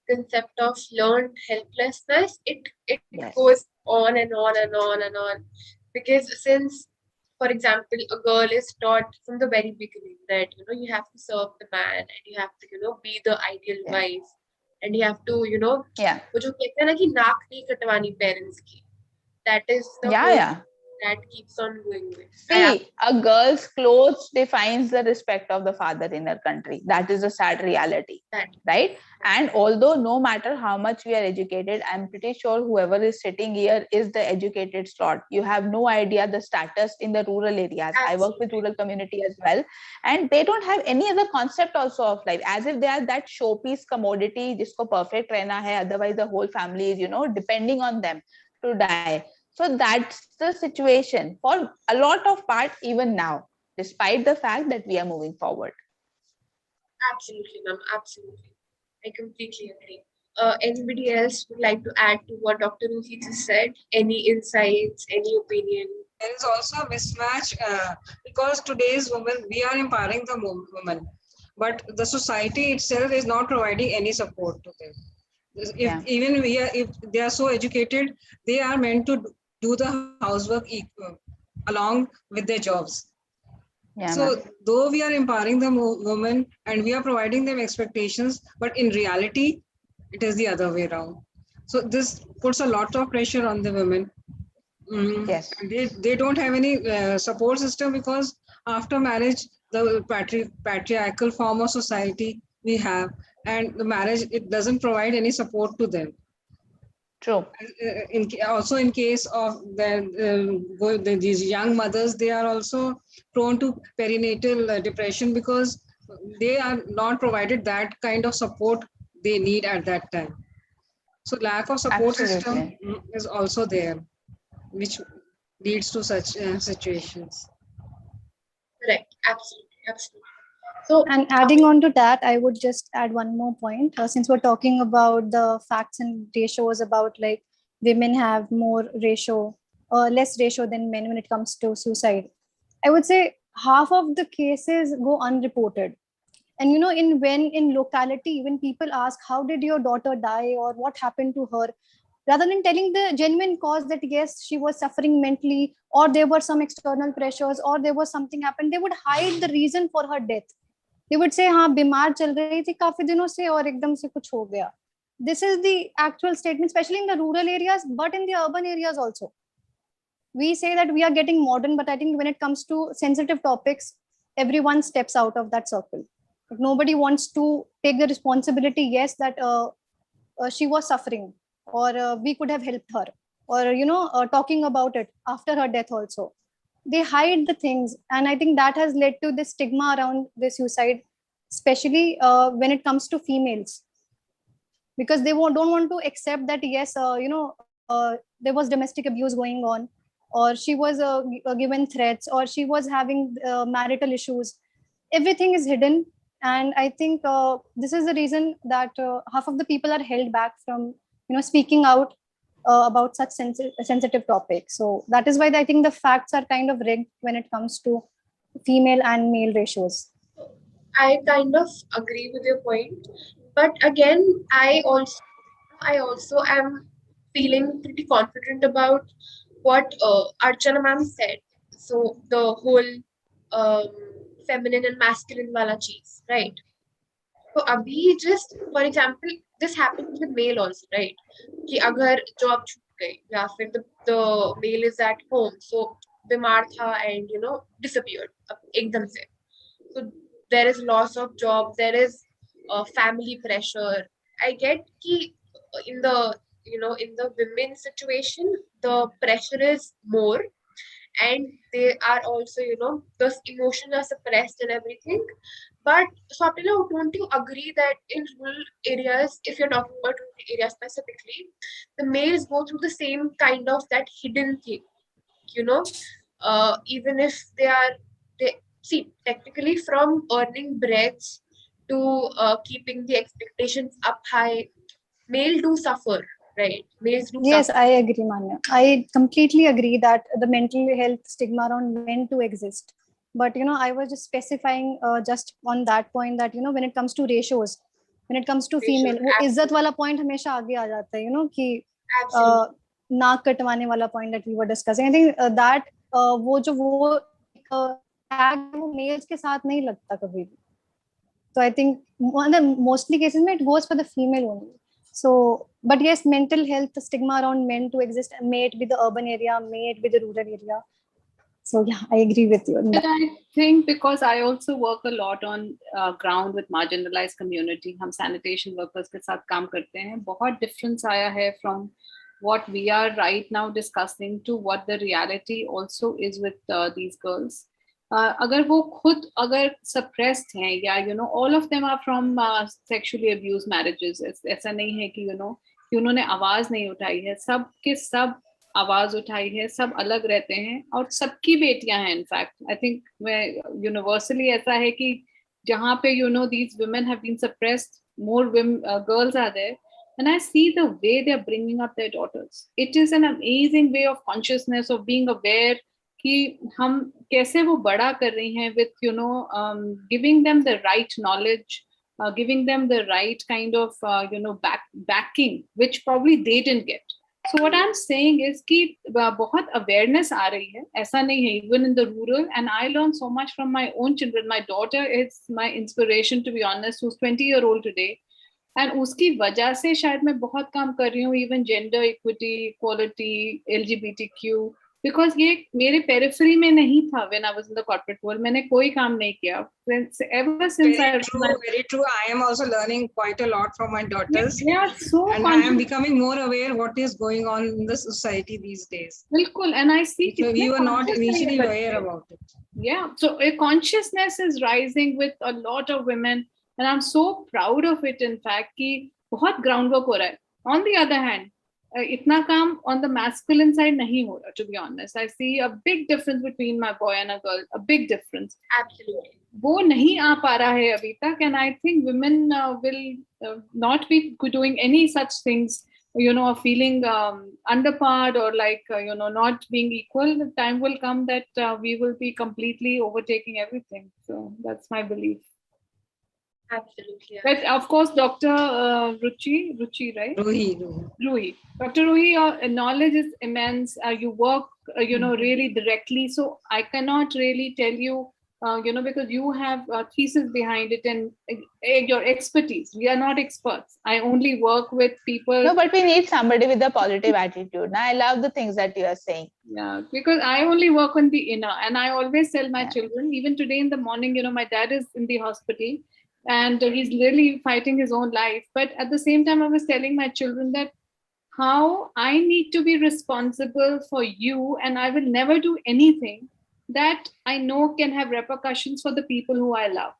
[SPEAKER 16] concept of learned helplessness, it
[SPEAKER 17] Yes.
[SPEAKER 16] goes on and on and on and on. Because since, for example, a girl is taught from the very beginning that, you have to serve the man and you have to, be the ideal
[SPEAKER 17] Yeah.
[SPEAKER 16] wife, and you have to,
[SPEAKER 17] Yeah.
[SPEAKER 16] वो जो कहते हैं ना कि नाक नहीं कटवानी parents की, that is the
[SPEAKER 17] Yeah,
[SPEAKER 16] whole
[SPEAKER 17] yeah.
[SPEAKER 16] that keeps on going with.
[SPEAKER 17] See, a girl's clothes defines the respect of the father in her country. That is a sad reality, right? And although no matter how much we are educated, I'm pretty sure whoever is sitting here is the educated slot. You have no idea the status in the rural areas. I work with rural community as well, and they don't have any other concept also of life, as if they are that showpiece commodity jisko perfect rehna hai, otherwise the whole family is, depending on them to die. So that's the situation for a lot of part even now, despite the fact that we are moving forward.
[SPEAKER 16] Absolutely, ma'am. Absolutely. I completely agree. Anybody else would like to add to what Dr. Ruhi just said? Any insights, any opinion?
[SPEAKER 24] There is also a mismatch because today's women, we are empowering the women, but the society itself is not providing any support to them. If they are so educated, they are meant to do the housework along with their jobs.
[SPEAKER 17] Yeah,
[SPEAKER 24] so though we are empowering the women and we are providing them expectations, but in reality, it is the other way around. So this puts a lot of pressure on the women.
[SPEAKER 17] Yes.
[SPEAKER 24] They don't have any support system, because after marriage, the patriarchal form of society we have, and the marriage, it doesn't provide any support to them.
[SPEAKER 17] True.
[SPEAKER 24] Also in case of these young mothers, they are also prone to perinatal depression, because they are not provided that kind of support they need at that time. So lack of support system is also there, which leads to such situations.
[SPEAKER 16] Correct. Absolutely. Absolutely. So,
[SPEAKER 22] and adding on to that, I would just add one more point. Since we're talking about the facts and ratios about like women have more ratio, less ratio than men when it comes to suicide, I would say half of the cases go unreported. And in locality, when people ask, how did your daughter die or what happened to her, rather than telling the genuine cause that yes, she was suffering mentally, or there were some external pressures, or there was something happened, they would hide the reason for her death. They would say, हाँ बीमार चल रही थी काफी दिनों से और एकदम से कुछ हो गया. This is the actual statement, especially in the rural areas, but in the urban areas also. We say that we are getting modern, but I think when it comes to sensitive topics, everyone steps out of that circle. Like, nobody wants to take the responsibility, yes, that she was suffering, or we could have helped her, or talking about it after her death also. They hide the things, and I think that has led to this stigma around the suicide, especially when it comes to females, because they don't want to accept that yes, there was domestic abuse going on, or she was given threats, or she was having marital issues. Everything is hidden, and I think this is the reason that half of the people are held back from speaking out about such sensitive topics. So that is why I think the facts are kind of rigged when it comes to female and male ratios.
[SPEAKER 16] I kind of agree with your point, but again, I also am feeling pretty confident about what Archana ma'am said. So the whole um, feminine and masculine wala cheese, right? So abhi just for example, this happens with male also, right? कि अगर job छूट गई या फिर the male is at home, so बीमार था and disappeared एकदम से. So there is loss of job, there is family pressure. I get ki in the in the women's situation the pressure is more, and they are also, those emotions are suppressed and everything. But Swapnila, don't you agree that in rural areas, if you're talking about rural areas specifically, the males go through the same kind of that hidden thing, you know, even if they see technically from earning breads to keeping the expectations up high, male do suffer, right? Males do
[SPEAKER 22] Yes,
[SPEAKER 16] suffer.
[SPEAKER 22] I agree, Manya. I completely agree that the mental health stigma around men to exist. But I was just specifying just on that point that when it comes to ratios, when it comes to
[SPEAKER 16] Ratios,
[SPEAKER 22] female, वो इज्जत
[SPEAKER 16] absolutely.
[SPEAKER 22] वाला point हमेशा आगे आ जाता है, कि
[SPEAKER 16] Absolutely.
[SPEAKER 22] नाक कटवाने वाला point that we were discussing. I think that वो tag वो males के साथ नहीं लगता कभी भी. So I think one of the mostly cases it goes for the female only. So, but yes, mental health stigma around men to exist, may it be the urban area, may it be the rural area. So yeah, I agree with you on that.
[SPEAKER 19] But I think because I also work a lot on ground with marginalized community, हम sanitation workers के साथ काम करते हैं, बहुत difference आया है from what we are right now discussing to what the reality also is with these girls. अगर वो खुद अगर suppressed हैं या all of them are from sexually abused marriages, ऐसा नहीं है कि कि उन्होंने आवाज नहीं उठाई है, सब के सब आवाज उठाई है, सब अलग रहते हैं और सबकी बेटियां हैं. इनफैक्ट आई थिंक मैं यूनिवर्सली ऐसा है कि जहाँ पे these women have been suppressed, more women, girls are there, and I see the way they are bringing up their daughters. It is an amazing way of consciousness, of being aware कि हम कैसे वो बड़ा कर रही हैं with giving them the right knowledge, giving them the right kind of backing which probably they didn't get. So what I'm saying is कि बहुत awareness आ रही है, ऐसा नहीं है, even in the rural, and I learn so much from my own children. My daughter is my inspiration, to be honest, who's 20-year-old today, and उसकी वजह से शायद मैं बहुत काम कर रही हूँ, even gender equity, equality, LGBTQ, because ये मेरे periphery में नहीं था when I was in the corporate world. मैंने कोई काम नहीं किया. Ever since
[SPEAKER 24] Very true. I am also learning quite a lot from my daughters.
[SPEAKER 19] Yeah, so
[SPEAKER 24] and I am becoming more aware what is going on in the society these days.
[SPEAKER 19] बिल्कुल, and I see
[SPEAKER 24] so we were not
[SPEAKER 19] conscious
[SPEAKER 24] initially
[SPEAKER 19] नहीं है
[SPEAKER 24] aware
[SPEAKER 19] बच्चे.
[SPEAKER 24] about it.
[SPEAKER 19] Yeah, so a consciousness is rising with a lot of women, and I'm so proud of it. In fact, कि बहुत groundwork हो रहा है. On the other hand, इतना काम on the masculine side नहीं हो रहा. To be honest, I see a big difference between my boy and a girl. A big difference.
[SPEAKER 16] Absolutely.
[SPEAKER 19] वो नहीं आ पा रहा है अभी तक, and I think women will not be doing any such things, feeling underpowered or like not being equal. The time will come that we will be completely overtaking everything. So that's my belief.
[SPEAKER 16] Absolutely.
[SPEAKER 19] But of course, Dr. Ruchi, right? Ruhi. Dr. Ruhi, your knowledge is immense. You work, really directly. So I cannot really tell you, because you have a thesis behind it and your expertise. We are not experts. I only work with people.
[SPEAKER 17] No, but we need somebody with a positive attitude. Now, I love the things that you are saying.
[SPEAKER 19] Yeah, because I only work on the inner, and I always tell my children, even today in the morning, my dad is in the hospital and he's really fighting his own life. But at the same time, I was telling my children that how I need to be responsible for you, and I will never do anything that I know can have repercussions for the people who I love.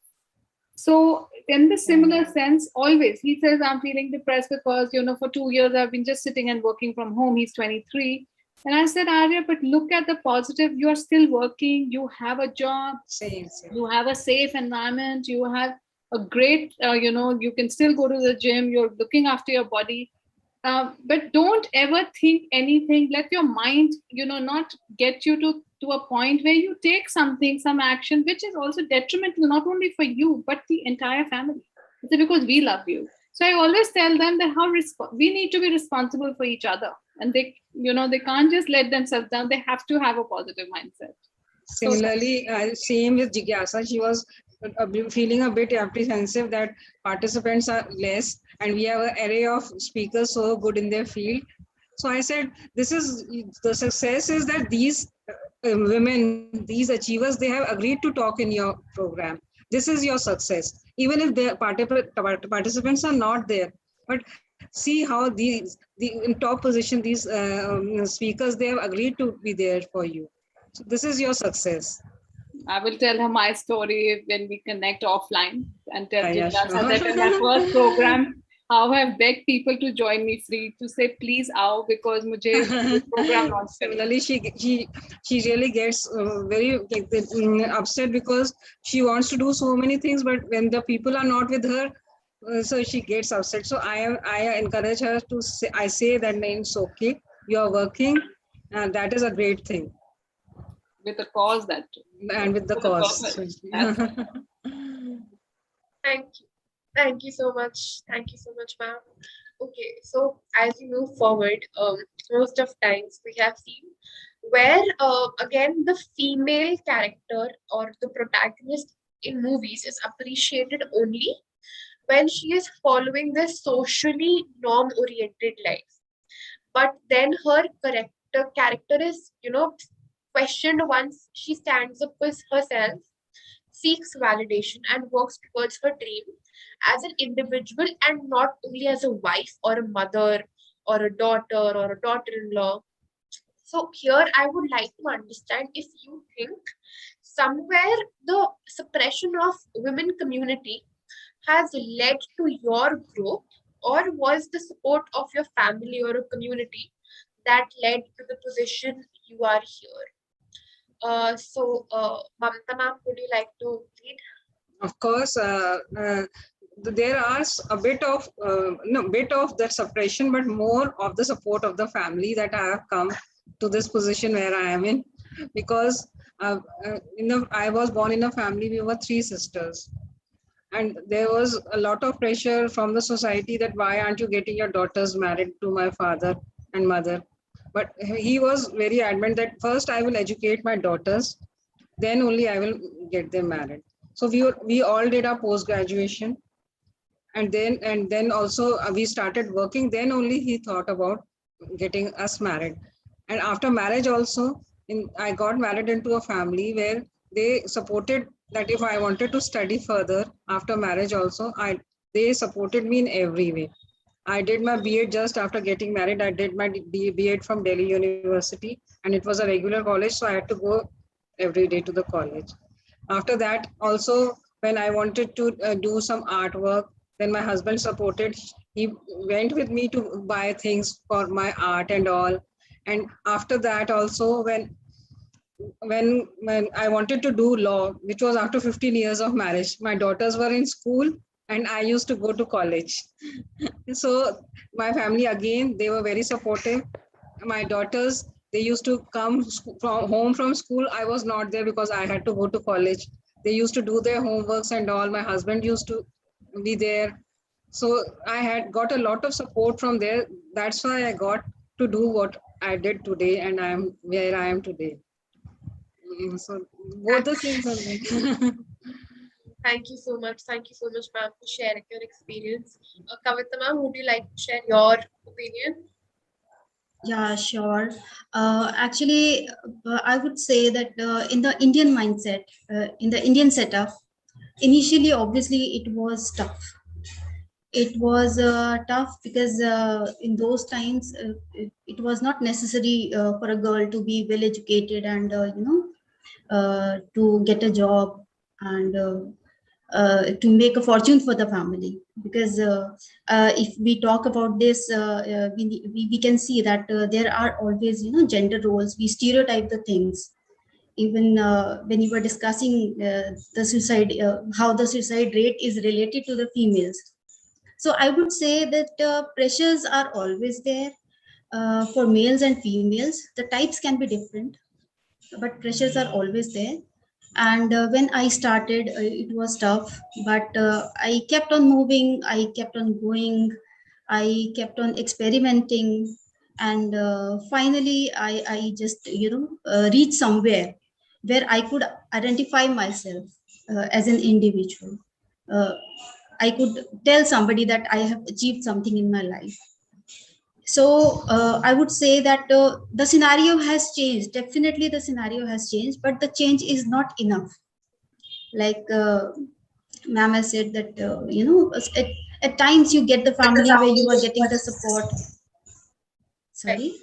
[SPEAKER 19] So in the similar sense, always he says, I'm feeling depressed because, for 2 years I've been just sitting and working from home. He's 23. And I said, Arya, but look at the positive. You are still working. You have a job. You have a safe environment. You have a great, you can still go to the gym. You're looking after your body. But don't ever think anything. Let your mind, not get you to a point where you take something, some action, which is also detrimental, not only for you, but the entire family. It's because we love you. So I always tell them that we need to be responsible for each other. And they, they can't just let themselves down. They have to have a positive mindset.
[SPEAKER 24] Similarly, same with Jigyasa. She was feeling a bit apprehensive that participants are less and we have an array of speakers so good in their field. So I said, this is the success is that these women, these achievers, they have agreed to talk in your program. This is your success. Even if the participants are not there, but see how the in top position, these speakers, they have agreed to be there for you. So this is your success.
[SPEAKER 19] I will tell her my story when we connect offline and tell
[SPEAKER 24] Yeah,
[SPEAKER 19] Jigyasa
[SPEAKER 24] sure.
[SPEAKER 19] that in my first program, how I have begged people to join me free to say, please आओ because मुझे this program launch करना है."
[SPEAKER 24] Similarly, she really gets very upset because she wants to do so many things, but when the people are not with her, so she gets upset. So I encourage her to say, I say that it's okay, you are working, and that is a great thing.
[SPEAKER 19] With a cause that
[SPEAKER 24] And with the
[SPEAKER 19] with a
[SPEAKER 24] cause.
[SPEAKER 19] purpose. That's
[SPEAKER 16] Thank you. Thank you so much. Thank you so much, ma'am. Okay, so as we move forward, most of times we have seen where again the female character or the protagonist in movies is appreciated only when she is following the socially norm-oriented life. But then her character is, questioned once she stands up with herself, seeks validation, and works towards her dream as an individual and not only as a wife or a mother or a daughter or a daughter-in-law. So here I would like to understand if you think somewhere the suppression of women community has led to your growth, or was the support of your family or a community that led to the position you are here? Mamta ma'am, would you like to lead?
[SPEAKER 24] Of course, there are a bit of bit of that suppression, but more of the support of the family that I have come to this position where I am in, because I was born in a family. We were 3 sisters, and there was a lot of pressure from the society that why aren't you getting your daughters married to my father and mother. But he was very adamant that first I will educate my daughters, then only I will get them married. So we all did our post graduation, and then also we started working. Then only he thought about getting us married. And after marriage also, I got married into a family where they supported that if I wanted to study further after marriage also, they supported me in every way. I did my BEd just after getting married. I did my BEd from Delhi University, and it was a regular college, so I had to go every day to the college. After that, also, when I wanted to do some artwork, then my husband supported. He went with me to buy things for my art and all. And after that, also, when I wanted to do law, which was after 15 years of marriage, my daughters were in school and I used to go to college. So my family again, they were very supportive. My daughters, they used to come from home from school. I was not there because I had to go to college. They used to do their homeworks and all. My husband used to be there. So I had got a lot of support from there. That's why I got to do what I did today, and I am where I am today. So both the things are there.
[SPEAKER 16] Thank you so much. Thank you so much, ma'am, for sharing your experience. Kavita ma'am, would you like to share your opinion?
[SPEAKER 20] Yeah, sure. Actually, I would say that in the Indian mindset, in the Indian setup, initially, obviously, it was tough. It was tough because in those times, it was not necessary for a girl to be well educated and, to get a job and to make a fortune for the family. Because if we talk about this, we can see that there are always, gender roles. We stereotype the things. Even when you were discussing the suicide, how the suicide rate is related to the females. So I would say that pressures are always there for males and females. The types can be different, but pressures are always there. And when I started, it was tough, but I kept on moving, I kept on going, I kept on experimenting, and finally I just reached somewhere where I could identify myself as an individual. uh, I could tell somebody that I have achieved something in my life. So I would say that the scenario has changed. Definitely the scenario has changed, but the change is not enough. Like ma'am has said that at times you get the family where you are getting the support. Sorry.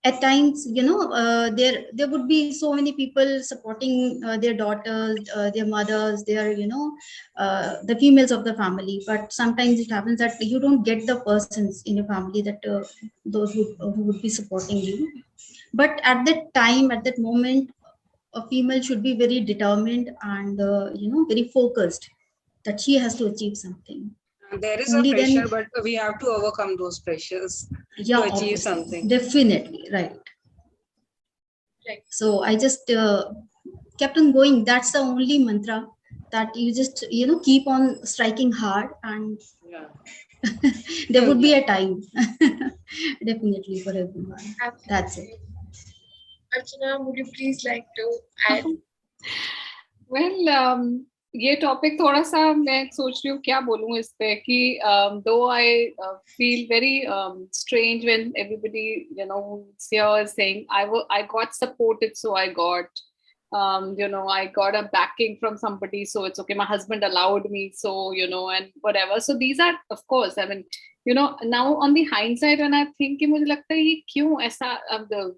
[SPEAKER 20] at times, there would be so many people supporting their daughters, their mothers, their the females of the family. But sometimes it happens that you don't get the persons in your family that those who would be supporting you. But at that time, at that moment, a female should be very determined and very focused that she has to achieve something.
[SPEAKER 24] There is a
[SPEAKER 20] Only
[SPEAKER 24] pressure,
[SPEAKER 20] then,
[SPEAKER 24] but we have to overcome those pressures
[SPEAKER 20] yeah,
[SPEAKER 24] to achieve
[SPEAKER 20] obviously,
[SPEAKER 24] something.
[SPEAKER 20] definitely, right. So I just kept on going. That's the only mantra that you just keep on striking hard, and there would be a time definitely for everyone. That's it.
[SPEAKER 16] Archana, would you please like to add?
[SPEAKER 19] Well, ये topic थोड़ा सा मैं सोच रही हूँ क्या बोलूँ इस पे कि दो I feel very strange when everybody here is saying I got supported, so I got I got a backing from somebody, so it's okay, my husband allowed me, so and whatever. So these are, of course, I mean, now on the hindsight when I think कि मुझे लगता है ये क्यों ऐसा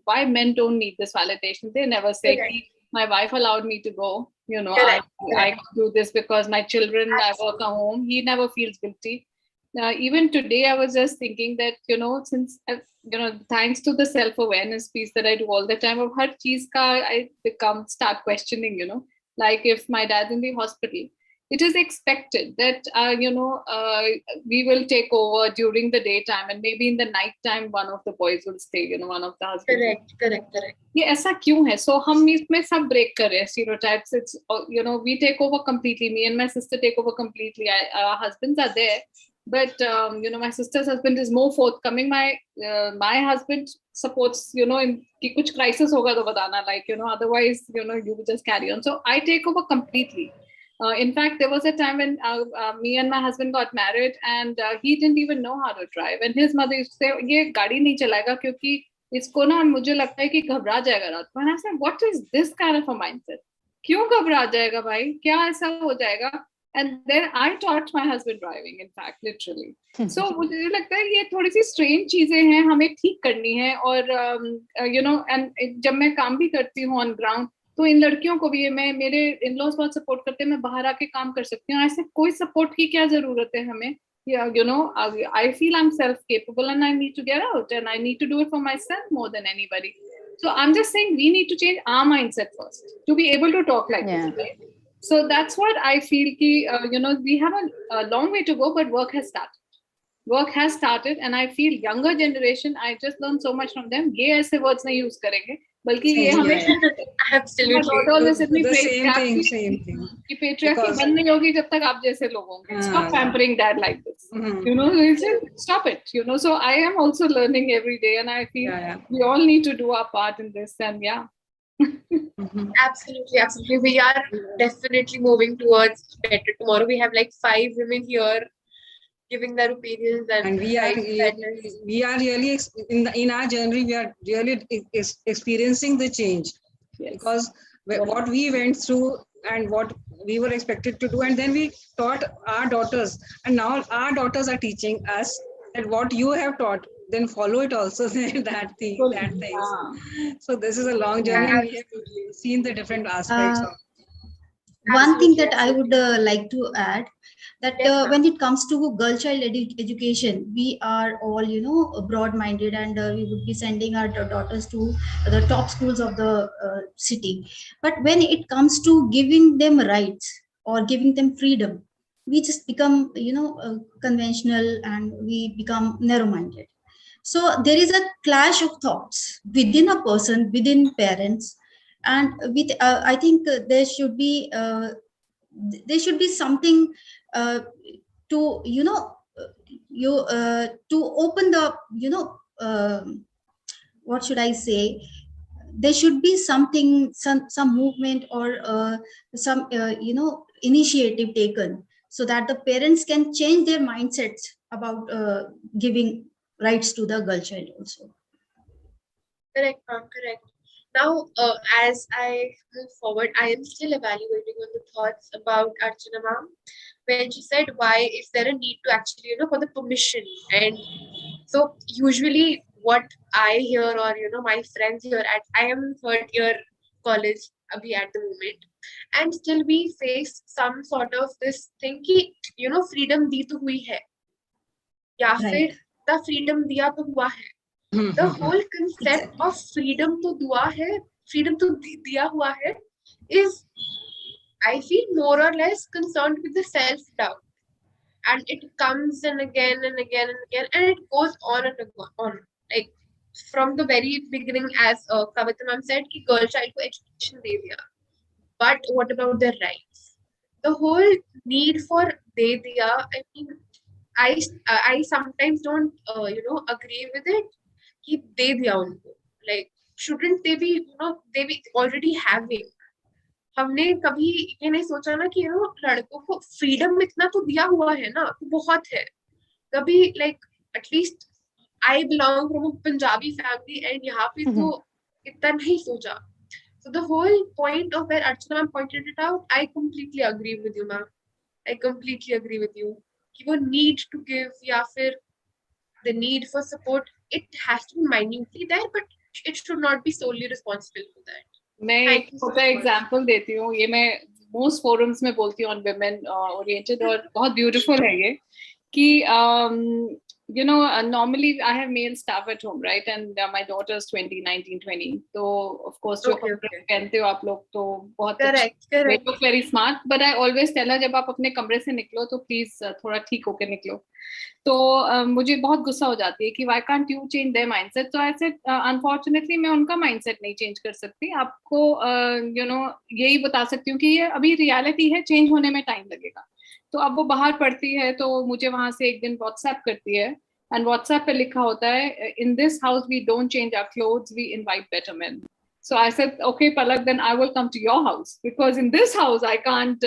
[SPEAKER 19] why men don't need this validation. They never say कि my wife allowed me to go, I do this because my children, I work at home. He never feels guilty. Even today, I was just thinking that, since, thanks to the self-awareness piece that I do all the time, of har cheez ka I start questioning, like if my dad's in the hospital, it is expected that, we will take over during the daytime, and maybe in the night time, one of the boys will stay, one of the husbands.
[SPEAKER 16] Correct.
[SPEAKER 19] ये ऐसा क्यों है? So हम इसमें सब break कर रहे हैं stereotypes. It's we take over completely. Me and my sister take over completely. Our husbands are there, but my sister's husband is more forthcoming. My husband supports in कि कुछ crisis होगा तो बताना, like otherwise you just carry on. So I take over completely. In fact, there was a time when me and my husband got married, and he didn't even know how to drive, and his mother used to say ये गाड़ी नहीं चलाएगा क्योंकि इसको ना मुझे लगता है कि घबरा जाएगा रात को. And I said, what is this kind of a mindset? क्यों घबरा जाएगा भाई? क्या ऐसा हो जाएगा? And then I taught my husband driving, in fact, literally. So मुझे लगता है ये थोड़ी सी strange चीजें हैं, हमें ठीक करनी है. और and जब मैं काम भी करती हूँ on ground, तो इन लड़कियों को भी मैं मेरे in-laws बहुत सपोर्ट करते हैं, मैं बाहर आके काम कर सकती हूँ. ऐसे कोई सपोर्ट की क्या जरूरत है हमें? I feel I'm self-capable and I need to get out and I need to do it for myself more than anybody. So I'm just saying we need to change our mindset first to be able to talk like this. Right? So that's what I feel we have a long way to go, but work has started. And I feel younger generation, I just learned so much from them. ये ऐसे words नहीं use करेंगे, बल्कि ये हमें
[SPEAKER 16] absolutely
[SPEAKER 19] same thing कि patriarchy बंद नहीं होगी जब तक आप जैसे लोग होंगे. Stop pampering dad like this. Stop it. So I am also learning every day, and I feel we all need to do our part in this. And
[SPEAKER 16] Absolutely. We are definitely moving towards better tomorrow. We have like 5 women here giving their opinions, and
[SPEAKER 24] we are really in our journey, we are really experiencing the change. Because what we went through and what we were expected to do, and then we taught our daughters, and now our daughters are teaching us that what you have taught, then follow it also. that things. So this is a long journey, and we have seen the different aspects of.
[SPEAKER 20] One thing that I would like to add, that when it comes to girl child education, we are all broad-minded, and we would be sending our daughters to the top schools of the city. But when it comes to giving them rights or giving them freedom, we just become conventional, and we become narrow-minded. So there is a clash of thoughts within a person, within parents, and with I think there should be something to to open the what should I say, there should be something, some movement or some initiative taken, so that the parents can change their mindsets about giving rights to the girl child also.
[SPEAKER 16] Correct. Now, as I move forward, I am still evaluating on the thoughts about Archana ma'am when she said, why is there a need to actually, for the permission? And so usually what I hear, or my friends here at I am third year college abhi at the moment, and still we face some sort of this thing कि freedom दी तो हुई है या फिर the freedom दिया तो हुआ है. The whole concept of freedom to dua hai, freedom to diya hua hai, is, I feel, more or less concerned with the self-doubt. And it comes in again and again and again, and it goes on and on. Like, from the very beginning, as Kavita ma'am said, ki girl child ko education de diya. But what about their rights? The whole need for de diya, I mean, I sometimes don't, agree with it. कि दे दिया उनको, like shouldn't they be they be already having. हमने कभी ये नहीं सोचा ना कि लड़कों को फ्रीडम इतना तो दिया हुआ है ना, तो बहुत है. कभी like at least I belong from a Punjabi family and यहाँ पे तो इतना नहीं सोचा. So the whole point of where Archana ma'am pointed it out, I completely agree with you, ma'am. I completely agree with you. कि वो need to give या फिर the need for support, it has to be minutely there, but it should not be solely responsible for that.
[SPEAKER 19] मैं एक छोटा example देती हूँ. ये मैं मोस्ट फोरम्स में बोलती हूँ ऑन वुमेन ओरिएंटेड, और बहुत ब्यूटीफुल है ये कि normally I have male staff at home, right? And my daughter is 20, 19, 20. So of course जो पहनते हो आप लोग तो बहुत
[SPEAKER 16] correct.
[SPEAKER 19] They look very smart, but I always tell her जब आप अपने कमरे से निकलो तो please थोड़ा ठीक होके निकलो. तो मुझे बहुत गुस्सा हो जाती है कि why can't you change their mindset? So I said unfortunately मैं उनका mindset नहीं change कर सकती. आपको यही बता सकती हूँ कि ये अभी reality है, change होने में time लगेगा. तो अब वो बाहर पढ़ती है तो मुझे वहां से एक दिन व्हाट्सएप करती है, एंड व्हाट्सएप पे लिखा होता है in this house we don't change our clothes, we invite better men. So I said, okay, Palak, then I will come to your house because in this house I can't,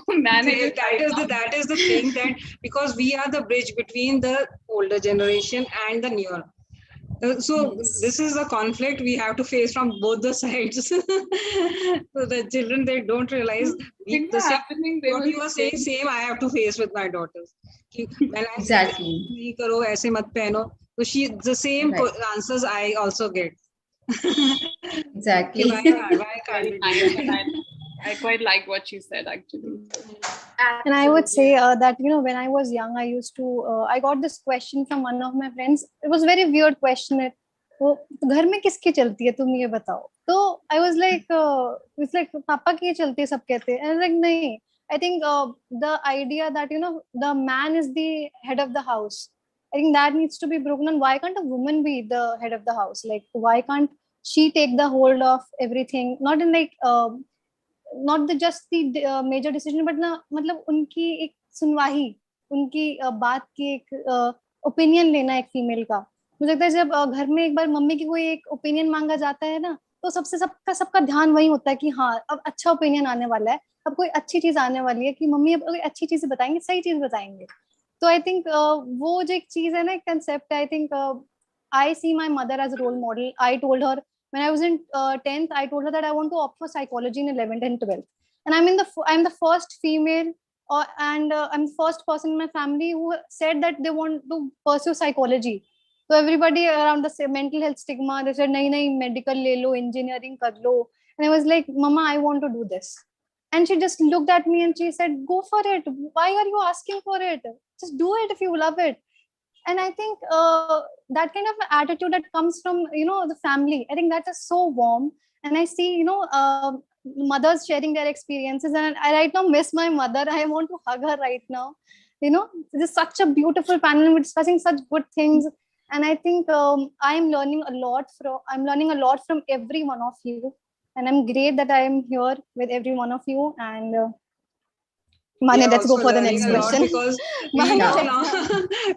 [SPEAKER 19] manage.
[SPEAKER 24] That is the thing, that because we are the bridge between the older generation and the newer. So this is a conflict we have to face from both the sides. So the children, they don't realize what you are saying. Same I have to face with my daughters. When I
[SPEAKER 5] exactly
[SPEAKER 24] say, karo, aise mat pehno, so she the same answers I also get.
[SPEAKER 5] Exactly.
[SPEAKER 24] Why can't
[SPEAKER 19] I quite like what she said actually.
[SPEAKER 22] And I would say that when I was young, I used to I got this question from one of my friends. It was a very weird question. वो घर में किसकी चलती है तुम ये बताओ. तो I was like it's like पापा की चलती है सब कहते हैं. And I was like नहीं. I think the idea that the man is the head of the house, I think that needs to be broken. And why can't a woman be the head of the house? Like why can't she take the hold of everything? Not in like not the just the major decision, but ना मतलब उनकी एक सुनवाई, उनकी बात की एक opinion लेना एक फीमेल का. मुझे लगता है जब घर में एक बार मम्मी की कोई एक ओपिनियन मांगा जाता है ना, तो सबका ध्यान वही होता है कि हाँ अब अच्छा ओपिनियन आने वाला है, अब कोई अच्छी चीज आने वाली है कि मम्मी अब अच्छी चीज बताएंगे, सही चीज बताएंगे. तो आई थिंक वो जो एक चीज है ना, एक कंसेप्ट है. I think I see my mother as a role model. I told her when I was in 10th, I told her that I want to opt for psychology in 11th and 12th. And I'm the first female, and I'm the first person in my family who said that they want to pursue psychology. So everybody around the mental health stigma, they said, nahi, medical le lo, engineering kar lo. And I was like, Mama, I want to do this. And she just looked at me and she said, go for it. Why are you asking for it? Just do it if you love it. And I think that kind of attitude that comes from the family, I think that is so warm. And I see mothers sharing their experiences, and I right now miss my mother. I want to hug her right now. This is such a beautiful panel. We're discussing such good things, and I think I'm learning a lot from every one of you, and I'm great that I am here with every one of you. And Mane, let's go for the next question.
[SPEAKER 24] Because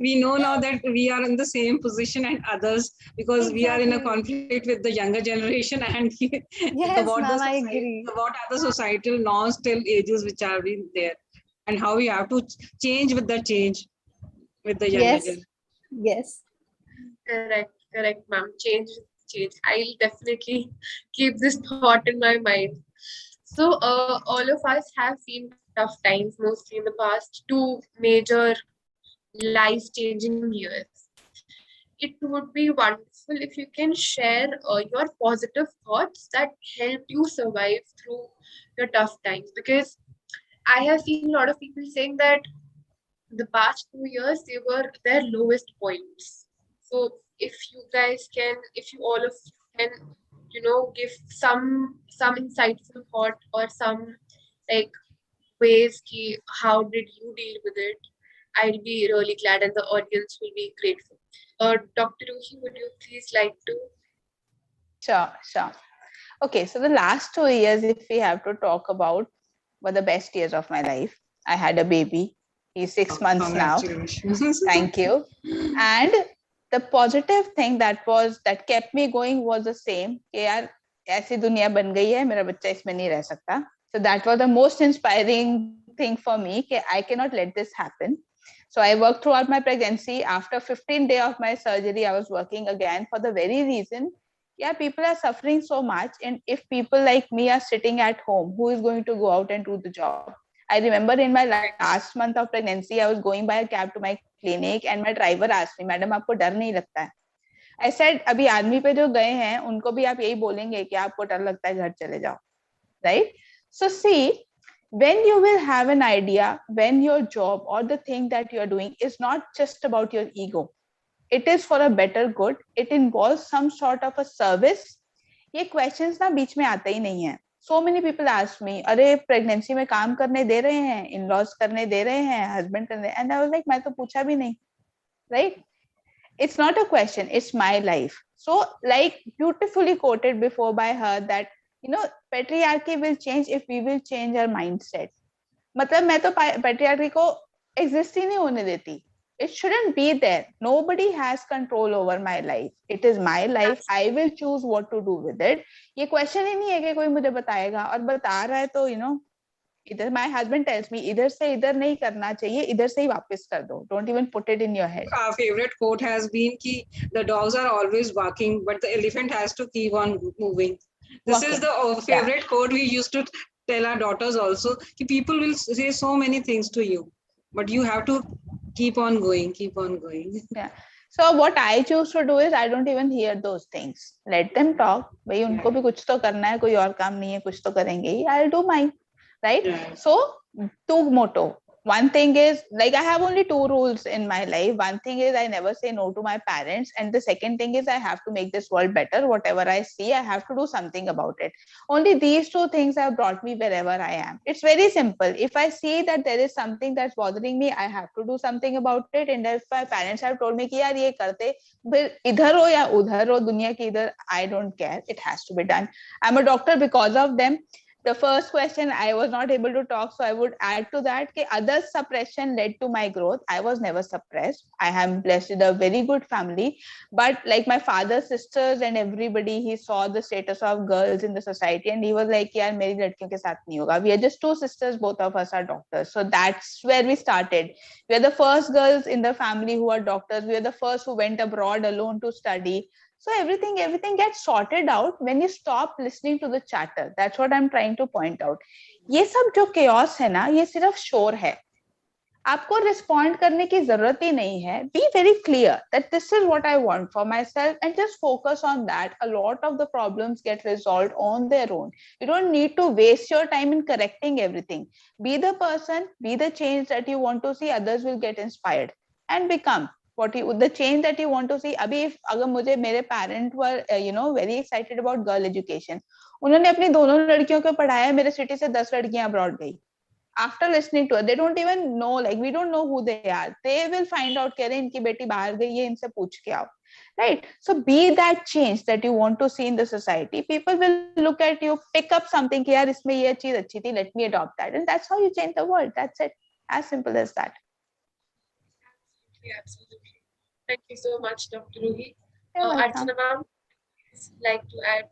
[SPEAKER 24] we know now that we are in the same position and others, because we are in a conflict with the younger generation, and
[SPEAKER 22] yes, I agree.
[SPEAKER 24] What are the societal norms till ages which are being there, and how we have to change with the change with the younger generation.
[SPEAKER 22] Yes.
[SPEAKER 16] Correct, ma'am. Change. I'll definitely keep this thought in my mind. So all of us have seen tough times, mostly in the past 2 major life-changing years. it would be wonderful if you can share your positive thoughts that helped you survive through your tough times. Because I have seen a lot of people saying that the past 2 years they were their lowest points. So if you guys can, if you all of you can, give some insightful thought or some like ways ki how did you deal with it, I'll be really glad and the audience will be grateful. Dr. Ruhi, would you please like to?
[SPEAKER 17] Sure, sure. Okay, so the last 2 years, if we have to talk about, were the best years of my life. I had a baby. He's 6 months now.
[SPEAKER 24] Congratulations.
[SPEAKER 17] Thank you. And the positive thing that kept me going was the same. कि यार ऐसी दुनिया बन गई है, मेरा बच्चा इसमें नहीं रह सकता. So that was the most inspiring thing for me. कि I cannot let this happen. So I worked throughout my pregnancy. After 15 days of my surgery, I was working again for the very reason. Yeah, people are suffering so much, and if people like me are sitting at home, who is going to go out and do the job? I remember in my last month of pregnancy, I was going by a cab to my clinic, and my driver asked me, "Madam, आपको डर नहीं लगता है?" I said, "अभी army पे जो गए हैं, उनको भी आप यही बोलेंगे कि आपको डर लगता है, घर चले जाओ." Right? So see, when you will have an idea, when your job or the thing that you are doing is not just about your ego, it is for a better good, it involves some sort of a service, ये questions ना बीच में आते ही नहीं है. So many people ask me, अरे pregnancy में काम करने दे रहे हैं, in-laws करने दे रहे हैं, husband करने, and I was like, मैं तो पूछा भी नहीं, right? It's not a question, it's my life. So like beautifully quoted before by her that, patriarchy will change if we will change our mindset. मतलब मैं तो patriarchy को exist ही नहीं होने देती. It shouldn't be there. Nobody has control over my life. It is my life. I will choose what to do with it. ये question ही नहीं है कि कोई मुझे बताएगा, और बता रहा है तो इधर my husband tells me इधर से इधर नहीं करना चाहिए, इधर से ही वापस कर दो. Don't even put it in your head.
[SPEAKER 24] Our favorite quote has been ki the dogs are always barking, but the elephant has to keep on moving. This is the favorite quote we used to tell our daughters also. Ki people will say so many things to you, but you have to keep on going, keep on going.
[SPEAKER 17] Yeah. So what I choose to do is I don't even hear those things. Let them talk. भाई उनको भी कुछ तो करना है, कोई और काम नहीं है, कुछ तो करेंगे ही. I'll do mine, right? Yeah. So two motto. One thing is, like, I have only 2 rules in my life. One thing is I never say no to my parents, and the second thing is I have to make this world better. Whatever I see, I have to do something about it. Only these 2 things have brought me wherever I am. It's very simple. If I see that there is something that's bothering me, I have to do something about it. And if my parents have told me कि यार ये करते, फिर इधर हो या उधर हो, दुनिया के इधर, I don't care. It has to be done. I'm a doctor because of them. The first question, I was not able to talk, so I would add to that कि others' suppression led to my growth. I was never suppressed. I am blessed with a very good family, but like my father's sisters and everybody, he saw the status of girls in the society, and he was like, यार मेरी लड़कियों के साथ नहीं होगा. We are just 2 sisters, both of us are doctors, so that's where we started. We are the first girls in the family who are doctors. We are the first who went abroad alone to study. So everything gets sorted out when you stop listening to the chatter. That's what I'm trying to point out. ये सब जो chaos है ना, ये सिर्फ शोर है. आपको respond करने की जरूरत ही नहीं है. Be very clear that this is what I want for myself and just focus on that. A lot of the problems get resolved on their own. You don't need to waste your time in correcting everything. Be the person, be the change that you want to see. Others will get inspired and become the change that you want to see. अभी अगर मुझे मेरे parents were very excited about girl education, उन्होंने अपनी दोनों लड़कियों को पढ़ाया, मेरे सिटी से 10 लड़कियां abroad गई. After listening to her, they don't even know, like we don't know who they are. They will find out कि इनकी बेटी बाहर गई है, इनसे पूछ के आओ. Right? So be that change that you want to see in the society. People will look at you, pick up something कि यार इसमें ये चीज अच्छी थी, let me adopt that, and that's how you change the world. That's it. As simple as that.
[SPEAKER 16] Absolutely. Thank you so much, Dr. Ruhi. Archana ma'am, like to add?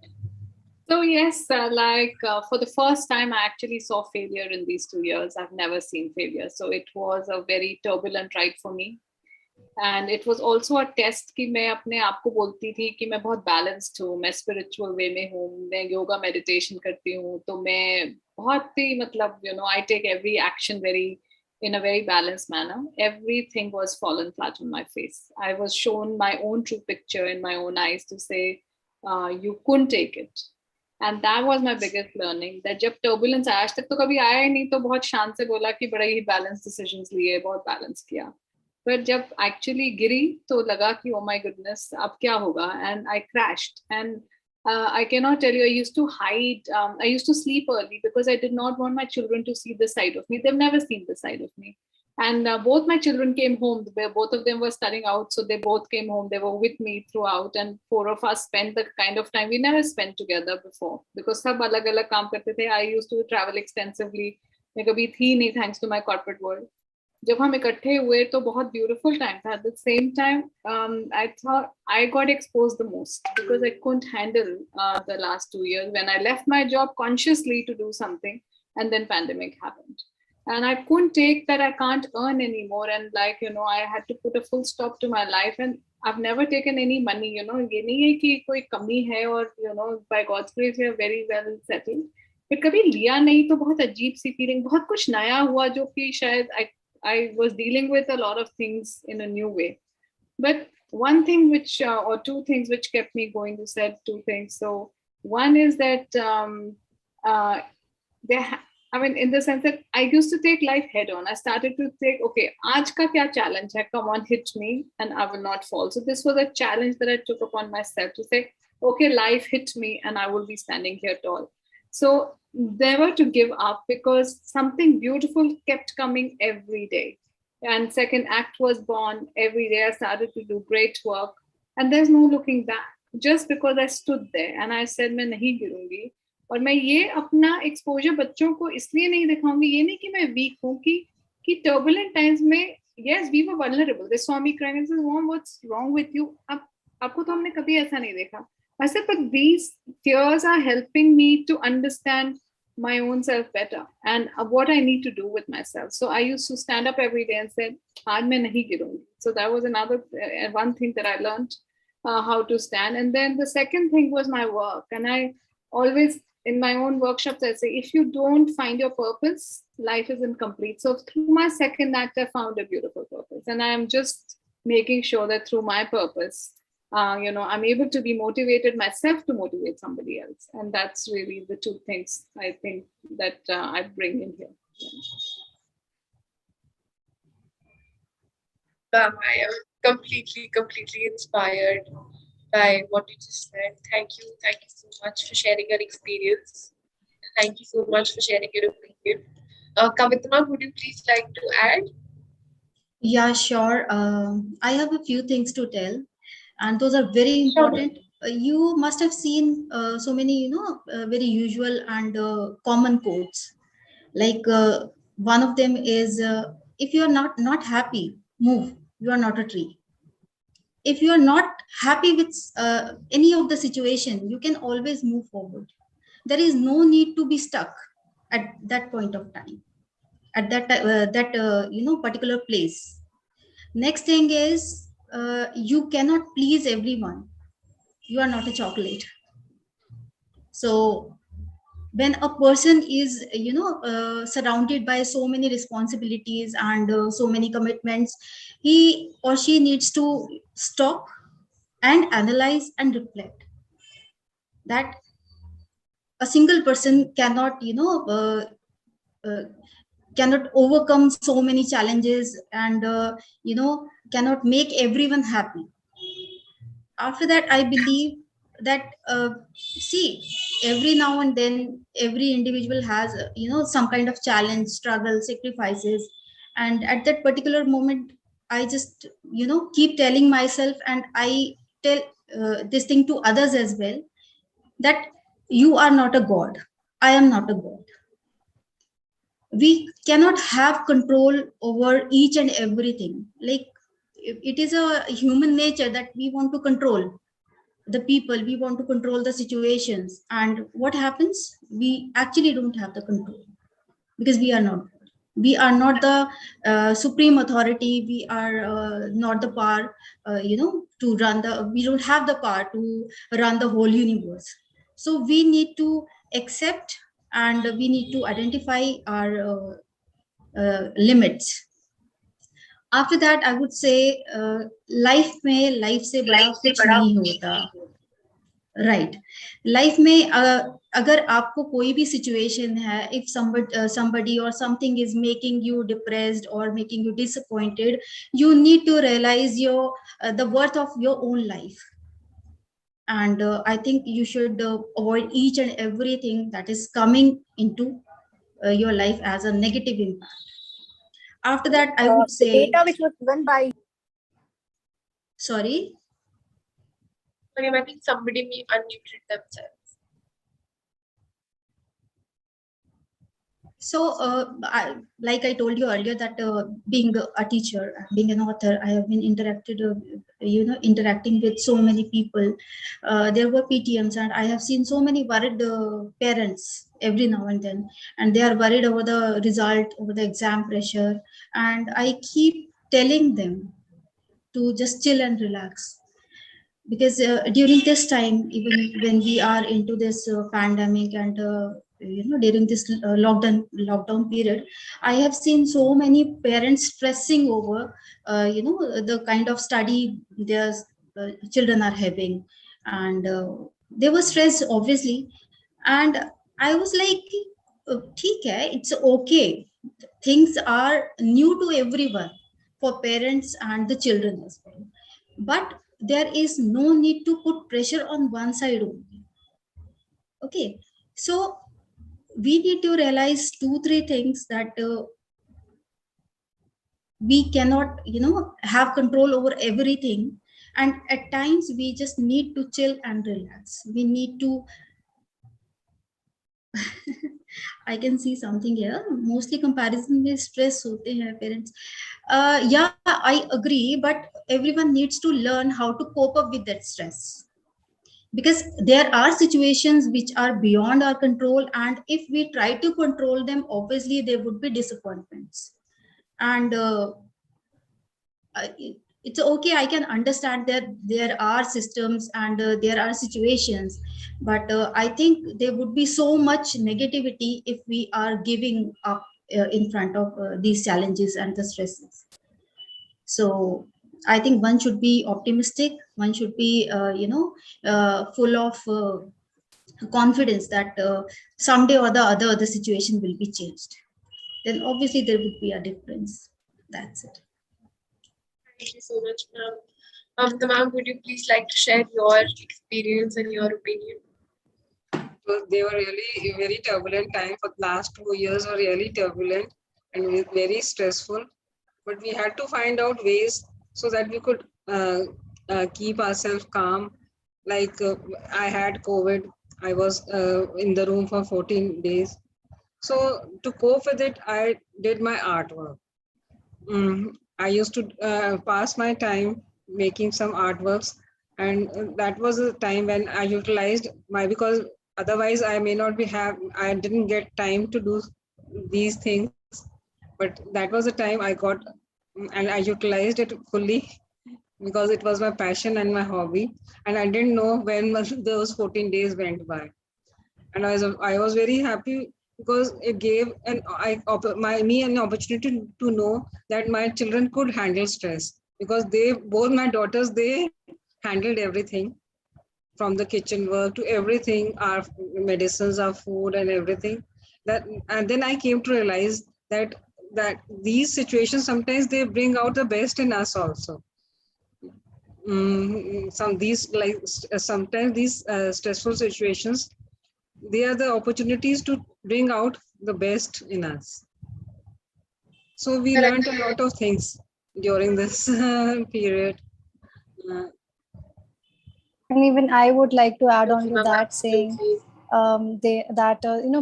[SPEAKER 19] So yes, for the first time, I actually saw failure in these 2 years. I've never seen failure. So it was a very turbulent ride for me. And it was also a test कि मैं अपने आप को बोलती थी कि मैं बहुत balanced हूँ, मैं spiritual way में हूँ, मैं yoga meditation करती हूँ, तो मैं बहुत ही मतलब I take every action very in a very balanced manner, everything was fallen flat on my face. I was shown my own true picture in my own eyes to say, you couldn't take it. And that was my biggest learning, that जब turbulence आया, आज तक तो कभी आया ही नहीं, तो बहुत शांत से बोला कि बड़ा ही balanced decisions लिए, बहुत balance किया. But जब actually गिरी तो लगा कि oh my goodness, अब क्या होगा? And I crashed. And I cannot tell you, I used to hide. I used to sleep early because I did not want my children to see this side of me. They've never seen this side of me. And both my children came home. Both of them were studying out, so they both came home. They were with me throughout, and four of us spent the kind of time we never spent together before because सब अलग अलग काम करते थे. I used to travel extensively. मैं कभी थी नहीं, thanks to my corporate world. जब हम इकट्ठे हुए तो बहुत beautiful time था. At the same time, I thought I got exposed the most because I couldn't handle the last 2 years when I left my job consciously to do something, and then pandemic happened. And I couldn't take that I can't earn anymore. And like, I had to put a full stop to my life. And I've never taken any money, ये नहीं है कि कोई कमी है और, by God's grace, we are very well settled. But कभी लिया नहीं तो बहुत अजीब सी feeling, बहुत कुछ नया हुआ जो कि शायद I was dealing with a lot of things in a new way. But one thing which, or two things which kept me going, you said two things. So one is that in the sense that I used to take life head on. I started to think, okay, aaj ka kya challenge hai? Come on, hit me and I will not fall. So this was a challenge that I took upon myself to say, okay, life hit me and I will be standing here tall. So never to give up because something beautiful kept coming every day. And second act was born every day. I started to do great work and there's no looking back. Just because I stood there and I said, मैं नहीं गिरूंगी. और मैं ये अपना exposure बच्चों को इसलिए नहीं दिखाऊंगी, ये नहीं कि मैं वीक हूँ, कि टर्बुलेंट टाइम्स में yes we were vulnerable. They saw me crying and said, Mom, what's wrong with you? आपको तो हमने कभी ऐसा नहीं देखा. I said, but these tears are helping me to understand my own self better and what I need to do with myself. So I used to stand up every day and said, आज मैं नहीं गिरूंगी. So that was another one thing that I learned how to stand. And then the second thing was my work. And I always in my own workshops, I say, if you don't find your purpose, life is incomplete. So through my second act, I found a beautiful purpose. And I'm just making sure that through my purpose, I'm able to be motivated myself to motivate somebody else. And that's really the two things I think that I bring in here.
[SPEAKER 16] Ma'am, I am completely inspired by what you just said. Thank you so much for sharing your experience. Thank you so much for sharing your opinion. Kavitna, would you please like to add?
[SPEAKER 20] Yeah, sure. I have a few things to tell, and those are very important. You must have seen so many, very usual and common quotes. Like one of them is, if you are not happy, move. You are not a tree. If you are not happy with any of the situation, you can always move forward. There is no need to be stuck at that point of time, at that particular place. Next thing is, you cannot please everyone. You are not a chocolate. So when a person is surrounded by so many responsibilities and so many commitments, he or she needs to stop and analyze and reflect that a single person cannot cannot overcome so many challenges and cannot make everyone happy. After that, I believe that see, every now and then every individual has some kind of challenge, struggle, sacrifices, and at that particular moment I just keep telling myself, and I tell this thing to others as well, that you are not a god, I am not a god. We cannot have control over each and everything. Like, it is a human nature that we want to control the people, we want to control the situations, and what happens, we actually don't have the control because we are not the supreme authority. We are not the power to run the, we don't have the power to run the whole universe. So we need to accept, and we need to identify our limits. After that, I would say life में life से बड़ा कुछ नहीं होता. Right. Life में अगर आपको कोई भी situation है, if somebody or something is making you depressed or making you disappointed, you need to realize the worth of your own life. And I think you should avoid each and everything that is coming into your life as a negative impact. After that, I would say
[SPEAKER 5] the data which was given by.
[SPEAKER 20] Sorry.
[SPEAKER 16] Okay, I think somebody unmuted themselves.
[SPEAKER 20] So, like I told you earlier, that being a teacher, being an author, I have been interacting with so many people. There were PTMs, and I have seen so many worried parents every now and then, and they are worried over the result, over the exam pressure, and I keep telling them to just chill and relax. Because during this time, even when we are into this pandemic and during this lockdown period, I have seen so many parents stressing over the kind of study their children are having, and they were stressed obviously. And I was like, "ठीक है, it's okay. Things are new to everyone, for parents and the children as well. But there is no need to put pressure on one side only." Okay, so we need to realize 2-3 things, that we cannot have control over everything, and at times we just need to chill and relax. We need to I can see something here. Mostly comparison में stress होते हैं parents. Yeah, I agree, but everyone needs to learn how to cope up with that stress, because there are situations which are beyond our control, and if we try to control them, obviously there would be disappointments. And it's okay, I can understand that there are systems and there are situations, but I think there would be so much negativity if we are giving up in front of these challenges and the stresses. So I think one should be optimistic, one should be full of confidence that someday or the other the situation will be changed. Then obviously there would be a difference. That's it.
[SPEAKER 16] Thank you so much, ma'am. Ma'am, would you please like to share your experience and your opinion?
[SPEAKER 24] They were really very turbulent time. For the last 2 years were really turbulent and very stressful. But we had to find out ways so that we could keep ourselves calm. Like I had COVID. I was in the room for 14 days. So to cope with it, I did my artwork. I used to pass my time making some artworks, and that was a time when I utilized because otherwise I may not I didn't get time to do these things, but that was the time I got, and I utilized it fully because it was my passion and my hobby, and I didn't know when those 14 days went by. And I was very happy because it gave me an opportunity to know that my children could handle stress, because both my daughters, they handled everything from the kitchen work to everything, our medicines, our food and everything. And then I came to realize that these situations, sometimes they bring out the best in us also. Sometimes these stressful situations, they are the opportunities to bring out the best in us. So we learned a lot of things during this period.
[SPEAKER 22] And even I would like to add on to that, saying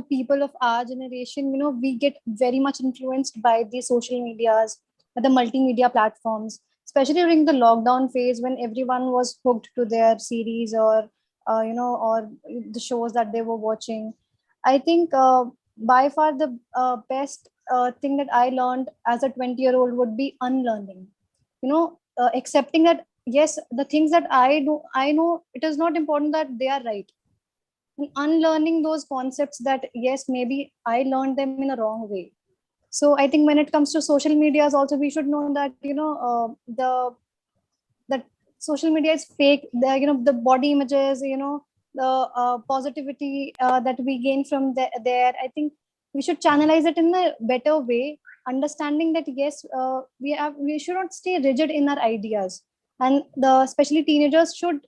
[SPEAKER 22] people of our generation, we get very much influenced by the social medias, the multimedia platforms, especially during the lockdown phase when everyone was hooked to their series or or the shows that they were watching. I think by far the best thing that I learned as a 20-year-old would be unlearning. Accepting that yes, the things that I do, I know it is not important that they are right. And unlearning those concepts that yes, maybe I learned them in a wrong way. So I think when it comes to social medias also, we should know that that social media is fake. The body images, the positivity that we gain from there, I think we should channelize it in a better way, understanding that yes, we should not stay rigid in our ideas, and the especially teenagers should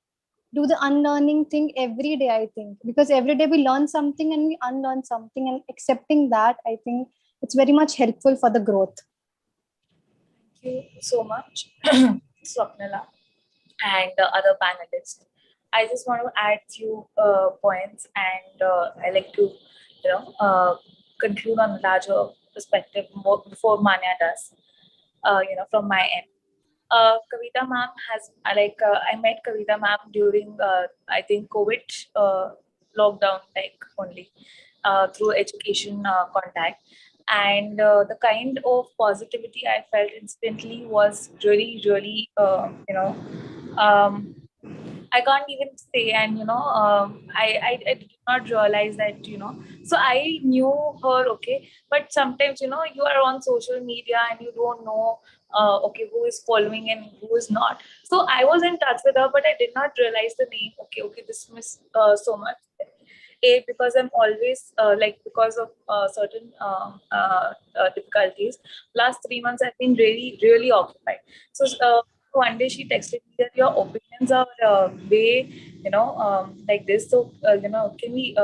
[SPEAKER 22] do the unlearning thing every day, I think, because every day we learn something and we unlearn something, and accepting that, I think it's very much helpful for the growth.
[SPEAKER 1] Thank you so much, Swapnila, and the other panelists. I just want to add few points, and I like to, conclude on a larger perspective more before Manya does. From my end. Kavita ma'am has I met Kavita ma'am during I think COVID lockdown only through education contact, and the kind of positivity I felt instantly was really really um, I can't even say, and I did not realize that So I knew her, okay, but sometimes you are on social media and you don't know, okay, who is following and who is not. So I was in touch with her, but I did not realize the name. Okay, this miss so much. Because I'm always because of certain difficulties. Last 3 months I've been really really occupied. So one day she texted me that your opinions are way like this. So can we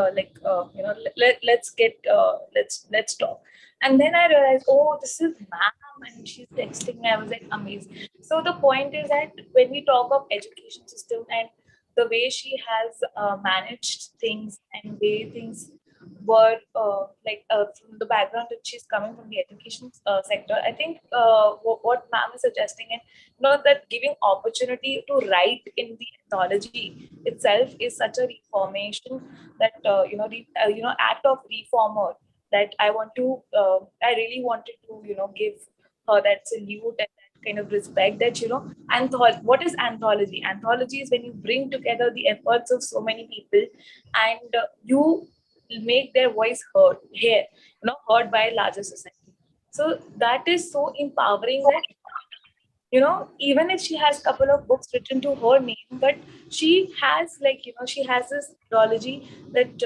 [SPEAKER 1] let's get let's talk. And then I realized, oh, this is ma'am, and she's texting me. I was like amazed. So the point is that when we talk of education system and the way she has managed things and way things were from the background that she's coming from the education sector, I think what ma'am is suggesting, and that giving opportunity to write in the anthology itself is such a reformation that act of reformer that I really wanted to give her that salute and that kind of respect that what is anthology? Anthology is when you bring together the efforts of so many people, and you make their voice heard by a larger society. So that is so empowering that even if she has a couple of books written to her name, but she has she has this ideology that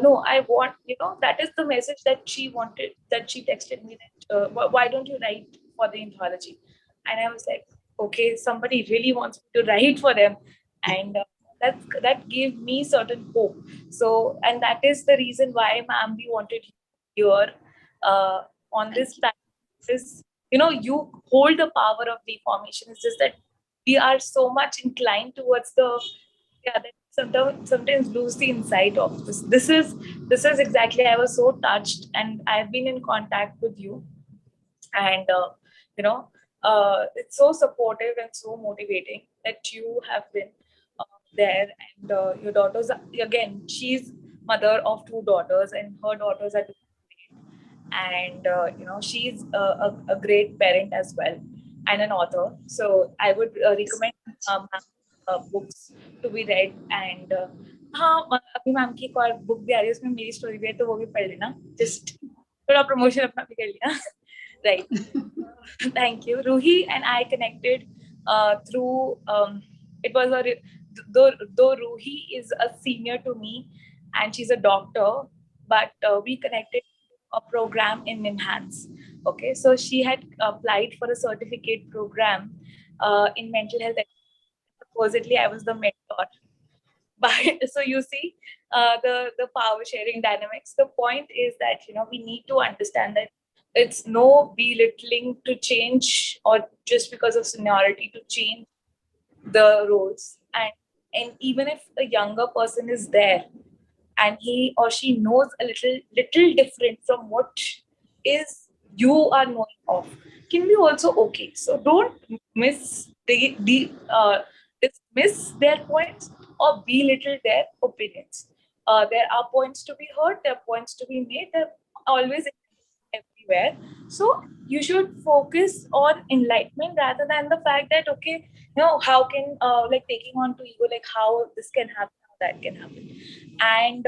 [SPEAKER 1] no, I want that is the message that she wanted, that she texted me that why don't you write for the anthology? And I was like, okay, somebody really wants me to write for them, and that gave me certain hope. So, and that is the reason why ma'am we wanted you here on this platform is you hold the power of reformation. It's just that we are so much inclined towards the that sometimes lose the insight of this. This is exactly, I was so touched, and I've been in contact with you, and it's so supportive and so motivating that you have been there, and your daughters again, she's mother of 2 daughters, and her daughters are and she's a great parent as well, and an author. So I would recommend books to be read, and हाँ अभी ma'am की एक और book भी आ रही है, उसमें मेरी स्टोरी भी है, तो वो भी पढ़ लेना, जस्ट थोड़ा प्रमोशन अपना भी कर लिया. Right. Thank you. Ruhi and I connected through it was though Ruhi is a senior to me and she's a doctor, but we connected a program in Enhance. Okay, so she had applied for a certificate program in mental health. Supposedly, I was the mentor. But so you see the power sharing dynamics. The point is that we need to understand that it's no belittling to change, or just because of seniority to change the roles, and even if a younger person is there and he or she knows a little different from what is you are knowing of, can be also okay. So don't miss dismiss their points or belittle their opinions. There are points to be heard, there are points to be made, there are always everywhere. So you should focus on enlightenment rather than the fact that okay, how can taking on to ego, like how this can happen, how that can happen. And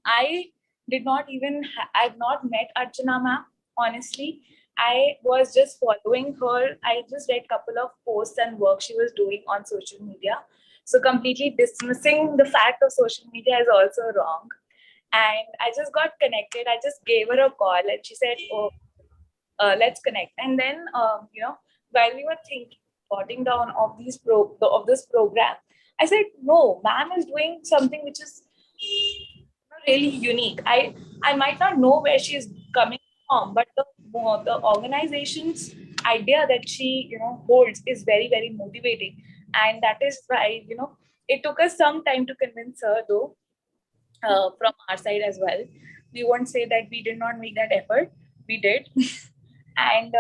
[SPEAKER 1] I did not even, I've not met Archana ma'am, honestly. I was just following her. I just read a couple of posts and work she was doing on social media. So completely dismissing the fact of social media is also wrong. And I just got connected. I just gave her a call and she said, oh, let's connect. And then, while we were thinking, jotting down of of this program, I said, no, ma'am is doing something which is really unique. I might not know where she is coming from, but the organization's idea that she holds is very very motivating, and that is why it took us some time to convince her, though from our side as well. We won't say that we did not make that effort. We did. And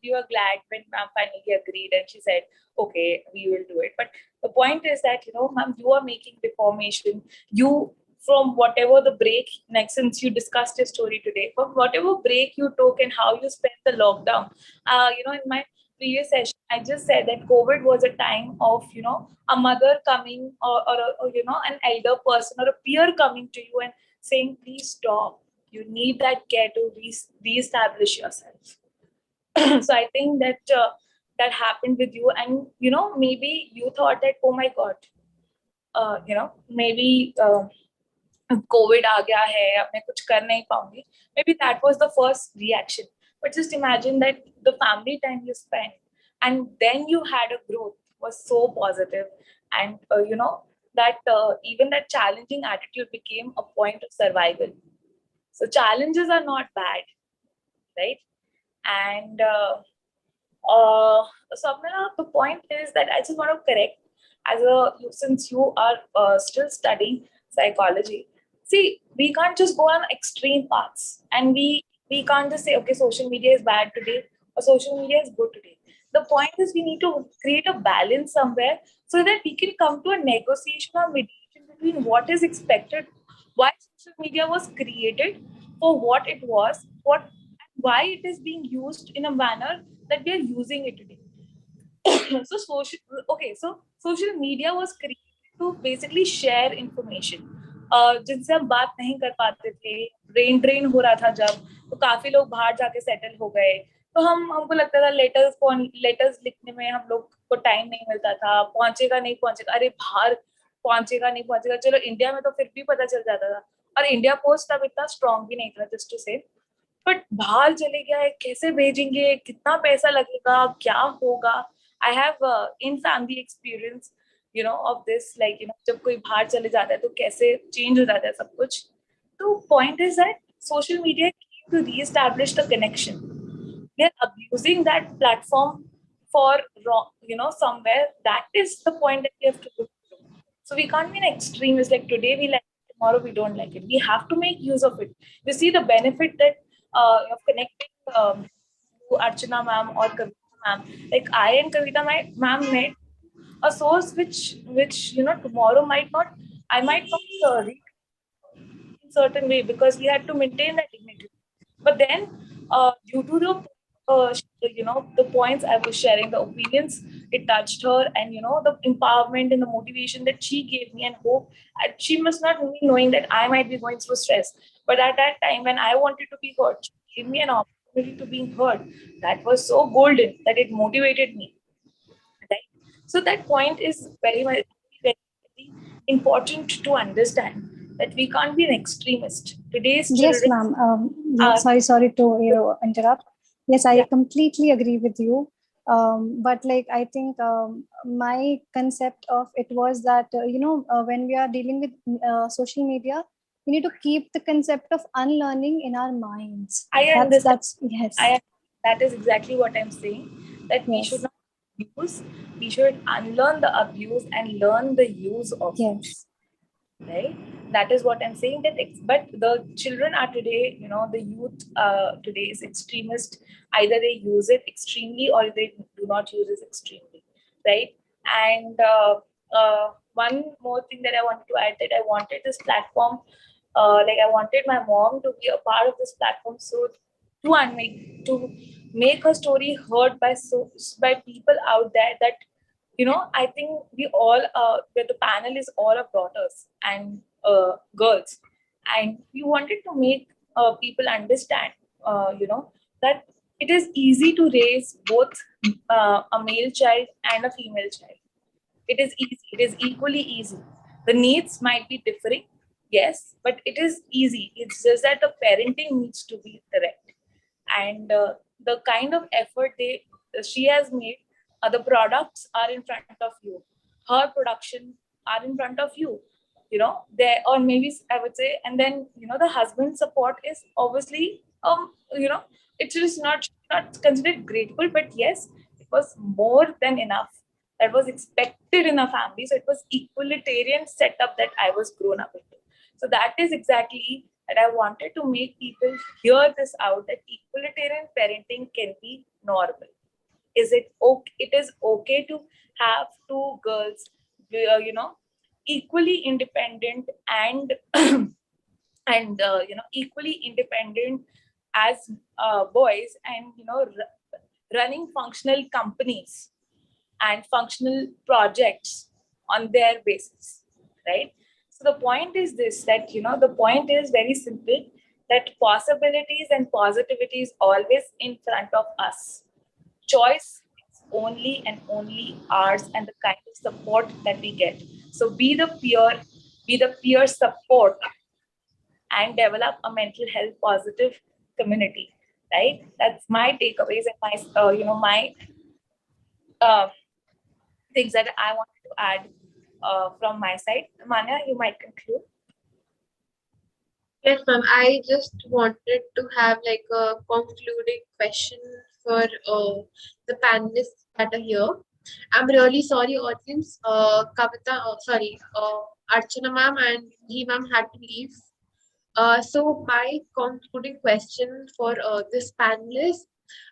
[SPEAKER 1] we were glad when ma'am finally agreed and she said, okay, we will do it. But the point is that ma'am, you are making reformation. You, from whatever the break, next, since you discussed your story today, from whatever break you took and how you spent the lockdown, in my previous session, I just said that COVID was a time of, a mother coming, or an elder person or a peer coming to you and saying, please stop. You need that care to re-establish yourself. So I think that that happened with you, and maybe you thought that, oh my God, maybe COVID आ गया है, अब मैं कुछ कर नहीं पाऊंगी. Maybe that was the first reaction. But just imagine that the family time you spent, and then you had a growth was so positive, and that even that challenging attitude became a point of survival. So challenges are not bad, right? And Swapnila, the point is that I just want to correct, since you are still studying psychology. See, we can't just go on extreme paths, and we can't just say, okay, social media is bad today or social media is good today. The point is we need to create a balance somewhere so that we can come to a negotiation or mediation between what is expected, why social media was created, for what it was, why it is being used in a manner that we are using it today. So social media was created to basically share information. जिनसे हम बात नहीं कर पाते थे, brain drain हो रहा था जब, तो काफी लोग बाहर जाके सेटल हो गए. तो हमको लगता था लेटर्स लिखने में हम लोग को टाइम नहीं मिलता था, पहुंचेगा नहीं पहुंचेगा, अरे बाहर पहुंचेगा नहीं पहुंचेगा, चलो इंडिया में तो फिर भी पता चल जाता था. और इंडिया पोस्ट तब इतना स्ट्रांग भी नहीं था, जस्ट टू से. बट बाहर चले गया है, कैसे भेजेंगे, कितना पैसा लगेगा, क्या होगा. I have in family experience, of this, like, जब कोई बाहर चले जाता है तो कैसे change हो जाता है सब कुछ. तो point is that social media came to re-establish the connection. They're abusing that platform for wrong, somewhere. That is the point that we have to look through. So we can't be an extremist, like today we like it, tomorrow we don't like it. We have to make use of it. You see the benefit that of connecting to Archana ma'am or Kavita ma'am. Like I and Kavita ma'am met a source which tomorrow I might not read in certain way because we had to maintain that dignity. But then, due to the points I was sharing, the opinions it touched her, and the empowerment and the motivation that she gave me and hope. And she must not be knowing that I might be going through stress, but at that time when I wanted to be heard, she gave me an opportunity to be heard. That was so golden that it motivated me. Right. So that point is very, very, very, very important to understand that we can't be an extremist. Today's
[SPEAKER 22] Yes,
[SPEAKER 1] children
[SPEAKER 22] ma'am.
[SPEAKER 1] are
[SPEAKER 22] Sorry to interrupt. Yes, I
[SPEAKER 1] Yeah.
[SPEAKER 22] completely agree with you. But like I think my concept of it was that when we are dealing with social media, we need to keep the concept of unlearning in our minds.
[SPEAKER 1] I understand.
[SPEAKER 22] That's yes.
[SPEAKER 1] That is exactly what I'm saying. That we should
[SPEAKER 22] Yes.
[SPEAKER 1] not abuse. We should unlearn the abuse and learn the use of it.
[SPEAKER 22] Yes.
[SPEAKER 1] Right. That is what I'm saying. But the children are today, the youth today is extremist. Either they use it extremely or they do not use it extremely. Right. And one more thing that I wanted to add, that I wanted this platform, like I wanted my mom to be a part of this platform, so to make her story heard by people out there. That I think we all, the panel is all of daughters and girls, And we wanted to make people understand, that it is easy to raise both a male child and a female child. It is easy. It is equally easy. The needs might be differing, yes, but it is easy. It's just that the parenting needs to be correct. And the kind of effort she has made, the products are in front of you. Her production are in front of you. There, or maybe I would say, and then the husband's support is obviously, it is not considered grateful, but yes, it was more than enough. That was expected in a family. So it was equalitarian setup that I was grown up into. So that is exactly that I wanted to make people hear this out, that equalitarian parenting can be normal. Is it okay? It is okay to have two girls, equally independent and equally independent as boys, and running functional companies and functional projects on their basis, right? So the point is this, that the point is very simple, that possibilities and positivity is always in front of us. Choice is only and only ours, and the kind of support that we get. So be the peer support, and develop a mental health positive community, right? That's my takeaways and my my uh, things that I wanted to add from my side. Manya, you might conclude.
[SPEAKER 16] Yes, ma'am. I just wanted to have like a concluding question for the panelists that are here. I'm really sorry, audience. Kavita, Archana ma'am and He ma'am had to leave. So my concluding question for this panelist,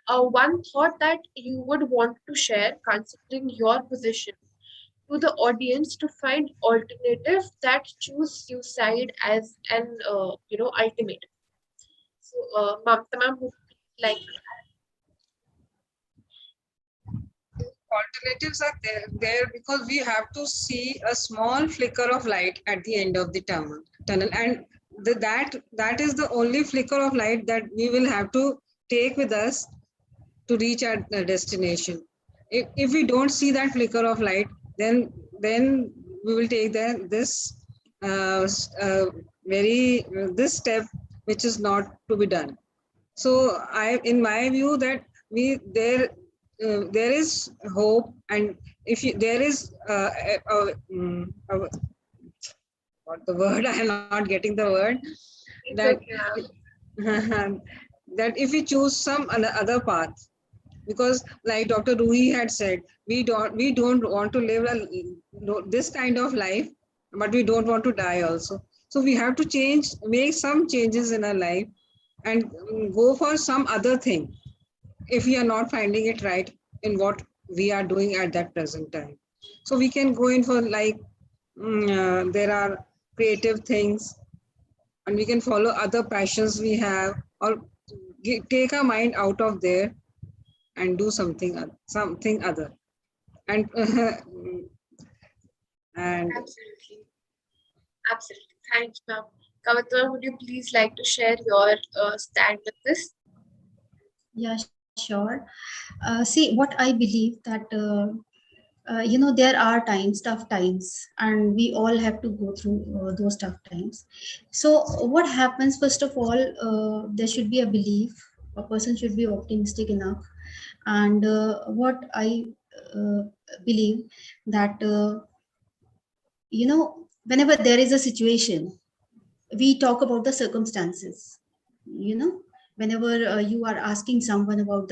[SPEAKER 16] one thought that you would want to share, considering your position, to the audience to find alternatives that choose suicide as an ultimate. So, Mamta ma'am would like to
[SPEAKER 24] Alternatives are there because we have to see a small flicker of light at the end of the tunnel, and that is the only flicker of light that we will have to take with us to reach our destination. If we don't see that flicker of light, then we will take this this step which is not to be done. So in my view, that there is hope, and if there is what the word, I am not getting the word, that that if we choose some other path, because like Dr. Rui had said, we don't want to live this kind of life, but we don't want to die also. So we have to make some changes in our life, and go for some other thing if we are not finding it right in what we are doing at that present time. So we can go in for like there are creative things, and we can follow other passions we have, or take our mind out of there and do something other. And and
[SPEAKER 16] absolutely. Thanks, ma'am. Kavita, would you please like to share your stand with this?
[SPEAKER 20] Yeah, sure. See, what I believe that there are times, tough times, and we all have to go through those tough times. So, what happens? First of all, there should be a belief. A person should be optimistic enough, and what I uh, believe that whenever there is a situation, we talk about the circumstances. you know Whenever you are asking someone about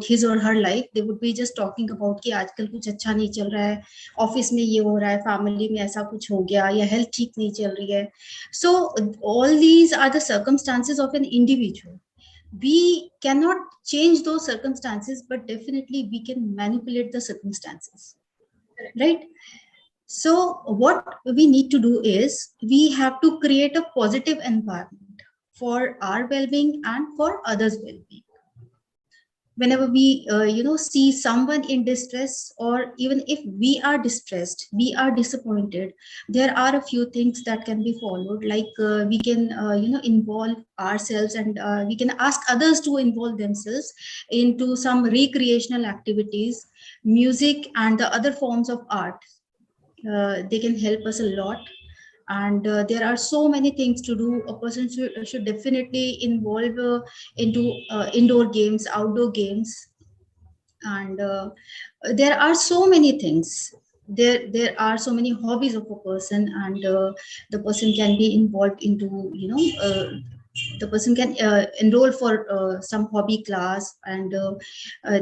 [SPEAKER 20] his or her life, they would be just talking about कि आजकल कुछ अच्छा नहीं चल रहा है, office में ये हो रहा है, फैमिली में ऐसा कुछ हो गया, या हेल्थ ठीक नहीं चल रही है. So all these are the circumstances of an individual. We cannot change those circumstances, but definitely we can manipulate the circumstances, right? So what we need to do is we have to create a positive environment for our well-being and for others' well-being. whenever we see someone in distress, or even if we are distressed, we are disappointed, there are a few things that can be followed, like we can involve ourselves, and we can ask others to involve themselves into some recreational activities. Music and the other forms of art, they can help us a lot. And there are so many things to do. A person should definitely involve into indoor games, outdoor games, and there are so many things. There are so many hobbies of a person, and the person can be involved into the person can enroll for some hobby class, and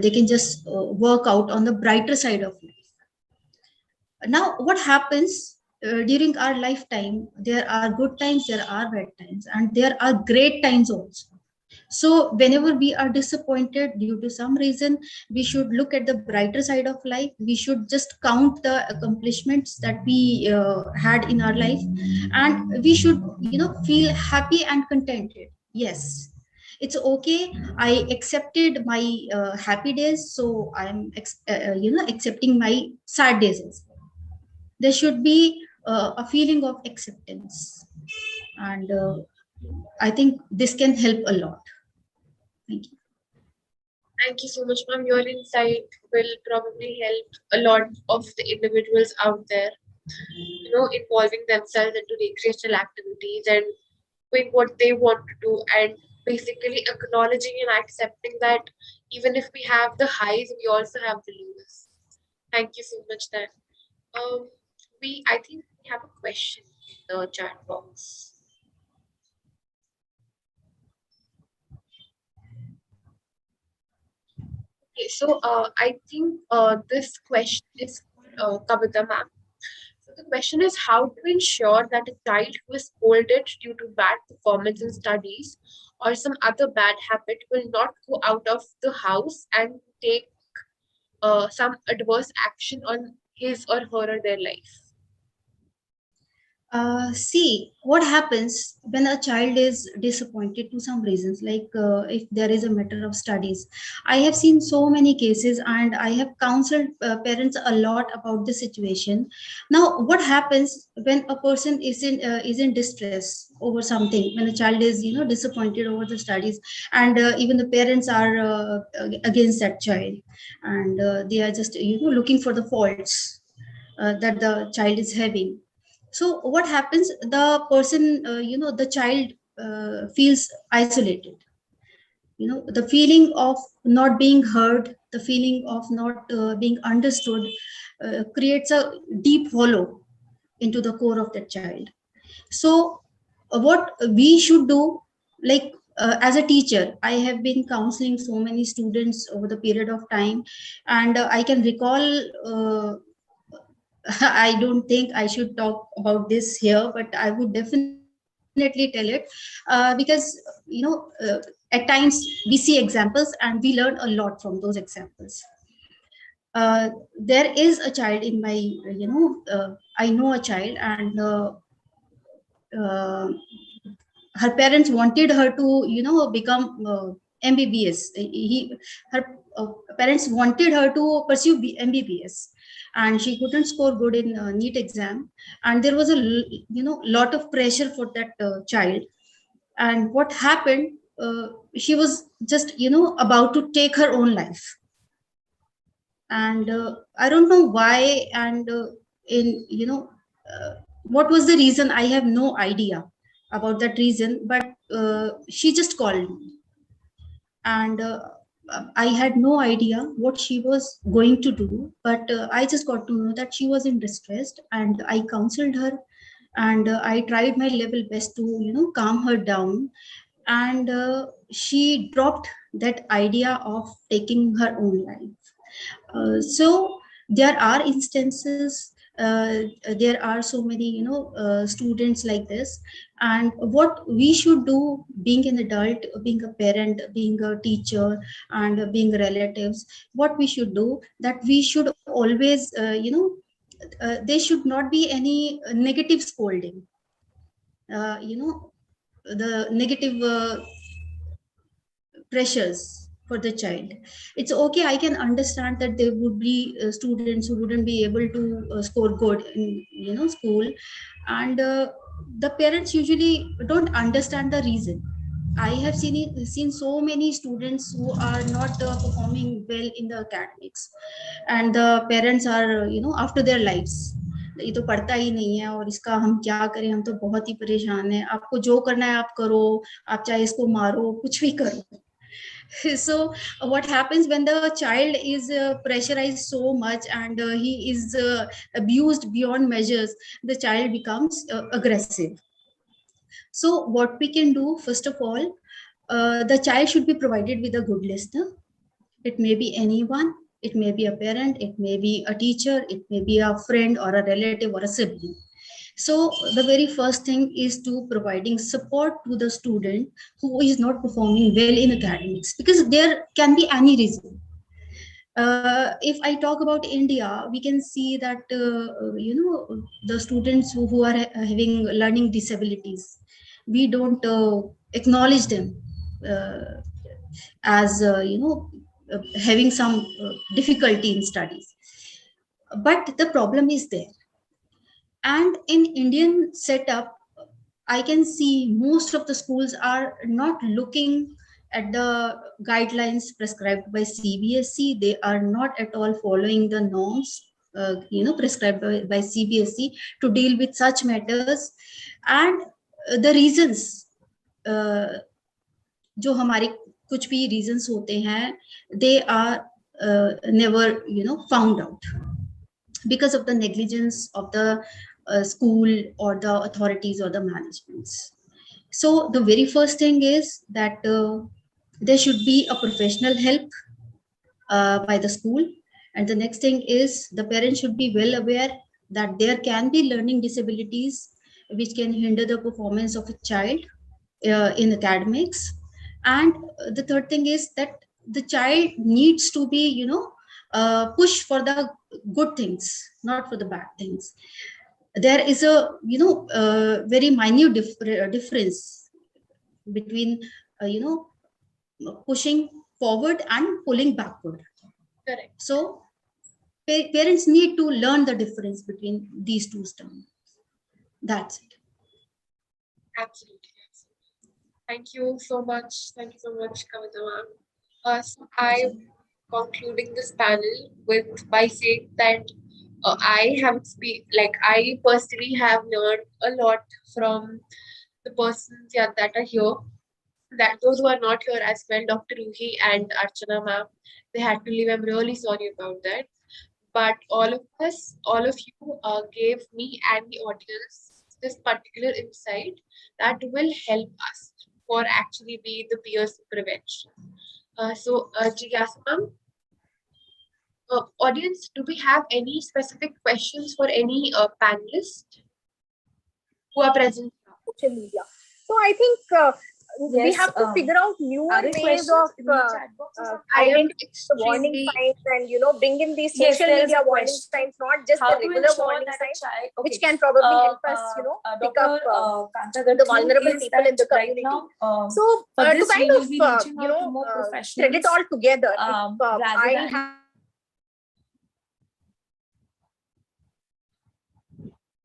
[SPEAKER 20] they can just work out on the brighter side of life. Now what happens during our lifetime, there are good times, there are bad times, and there are great times also. So whenever we are disappointed due to some reason, we should look at the brighter side of life. We should just count the accomplishments that we had in our life, and we should feel happy and contented. Yes, it's okay, I accepted my happy days, so I'm accepting my sad days as well. There should be a feeling of acceptance, and I think this can help a lot. Thank you.
[SPEAKER 16] Thank you so much, ma'am. Your insight will probably help a lot of the individuals out there, involving themselves into recreational activities and doing what they want to do, and basically acknowledging and accepting that even if we have the highs, we also have the lows. Thank you so much, then. Um, I think we have a question in the chat box. Okay, so I think this question is for Kavita ma'am. So the question is how to ensure that a child who is scolded due to bad performance in studies or some other bad habit will not go out of the house and take some adverse action on his or her or their life.
[SPEAKER 20] See what happens when a child is disappointed to some reasons, like if there is a matter of studies. I have seen so many cases, and I have counseled parents a lot about the situation. Now what happens when a person is in distress over something, when a child is disappointed over the studies, and even the parents are against that child, and they are just looking for the faults that the child is having. So what happens, the person the child feels isolated. The feeling of not being heard, the feeling of not being understood creates a deep hollow into the core of that child. So what we should do, like as a teacher, I have been counseling so many students over the period of time, and I can recall I don't think I should talk about this here, but I would definitely tell it because at times we see examples and we learn a lot from those examples. There is a child in my I know a child, and uh, her parents wanted her to become mbbs. Her parents wanted her to pursue mbbs, and she couldn't score good in neat exam, and there was a lot of pressure for that child. And what happened, she was just about to take her own life. And I don't know why, and in what was the reason, I have no idea about that reason, but she just called me, and I had no idea what she was going to do, but I just got to know that she was in distress, and I counseled her, and I tried my level best to calm her down, and she dropped that idea of taking her own life. So there are instances, there are so many students like this. And what we should do, being an adult, being a parent, being a teacher, and being relatives, what we should do, that we should always there should not be any negative scolding. The negative pressures, for the child. It's okay, I can understand that there would be students who wouldn't be able to score good in school, and the parents usually don't understand the reason. I have seen so many students who are not performing well in the academics, and the parents are after their lives, ये तो पढ़ता ही नहीं है और इसका हम क्या करें, हम तो बहुत ही परेशान हैं, आपको जो करना है आप करो, आप चाहे इसको मारो, कुछ भी करो. So what happens when the child is pressurized so much and he is abused beyond measures, the child becomes aggressive. So what we can do, first of all, the child should be provided with a good listener. It may be anyone, it may be a parent, it may be a teacher, it may be a friend or a relative or a sibling. So the very first thing is to providing support to the student who is not performing well in academics, because there can be any reason. If I talk about India, we can see that the students who are having learning disabilities, we don't acknowledge them as having some difficulty in studies, but the problem is there. And in Indian setup, I can see most of the schools are not looking at the guidelines prescribed by CBSE. They are not at all following the norms prescribed by CBSE to deal with such matters. And the reasons, जो हमारे कुछ भी reasons होते हैं, they are never found out because of the negligence of the school or the authorities or the managements. So the very first thing is that there should be a professional help by the school, and the next thing is the parents should be well aware that there can be learning disabilities which can hinder the performance of a child in academics. And the third thing is that the child needs to be pushed for the good things, not for the bad things. There is a very minute difference between pushing forward and pulling backward.
[SPEAKER 16] Correct.
[SPEAKER 20] So parents need to learn the difference between these two terms. That's it.
[SPEAKER 16] Absolutely. Thank you so much. Thank you so much, Kavita ma'am. So I'm concluding this panel by saying that I personally have learned a lot from the persons that are here. That those who are not here as well, Dr. Ruhi and Archana ma'am, they had to leave. I'm really sorry about that. But all of you gave me and the audience this particular insight that will help us for actually be the peers prevention. Jigyasa ma'am, audience, do we have any specific questions for any panelists who are present?
[SPEAKER 5] Social media. So I think we have to figure out newer ways of identifying the warning signs and bring in these social media warning signs, not just the regular warning signs, which can probably help us pick up the vulnerable people in the community. So to kind of thread it all together,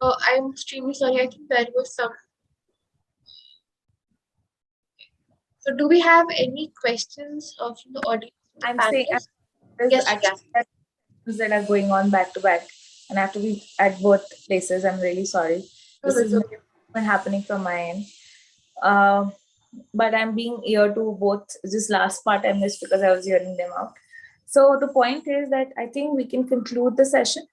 [SPEAKER 16] I'm extremely sorry. I think there was some. So, do we have any questions from the audience?
[SPEAKER 1] I'm saying there's actions that are going on back to back, and I have to be at both places. I'm really sorry. This is not happening from my end. But I'm being ear to both. This last part I missed because I was hearing them out. So the point is that I think we can conclude the session,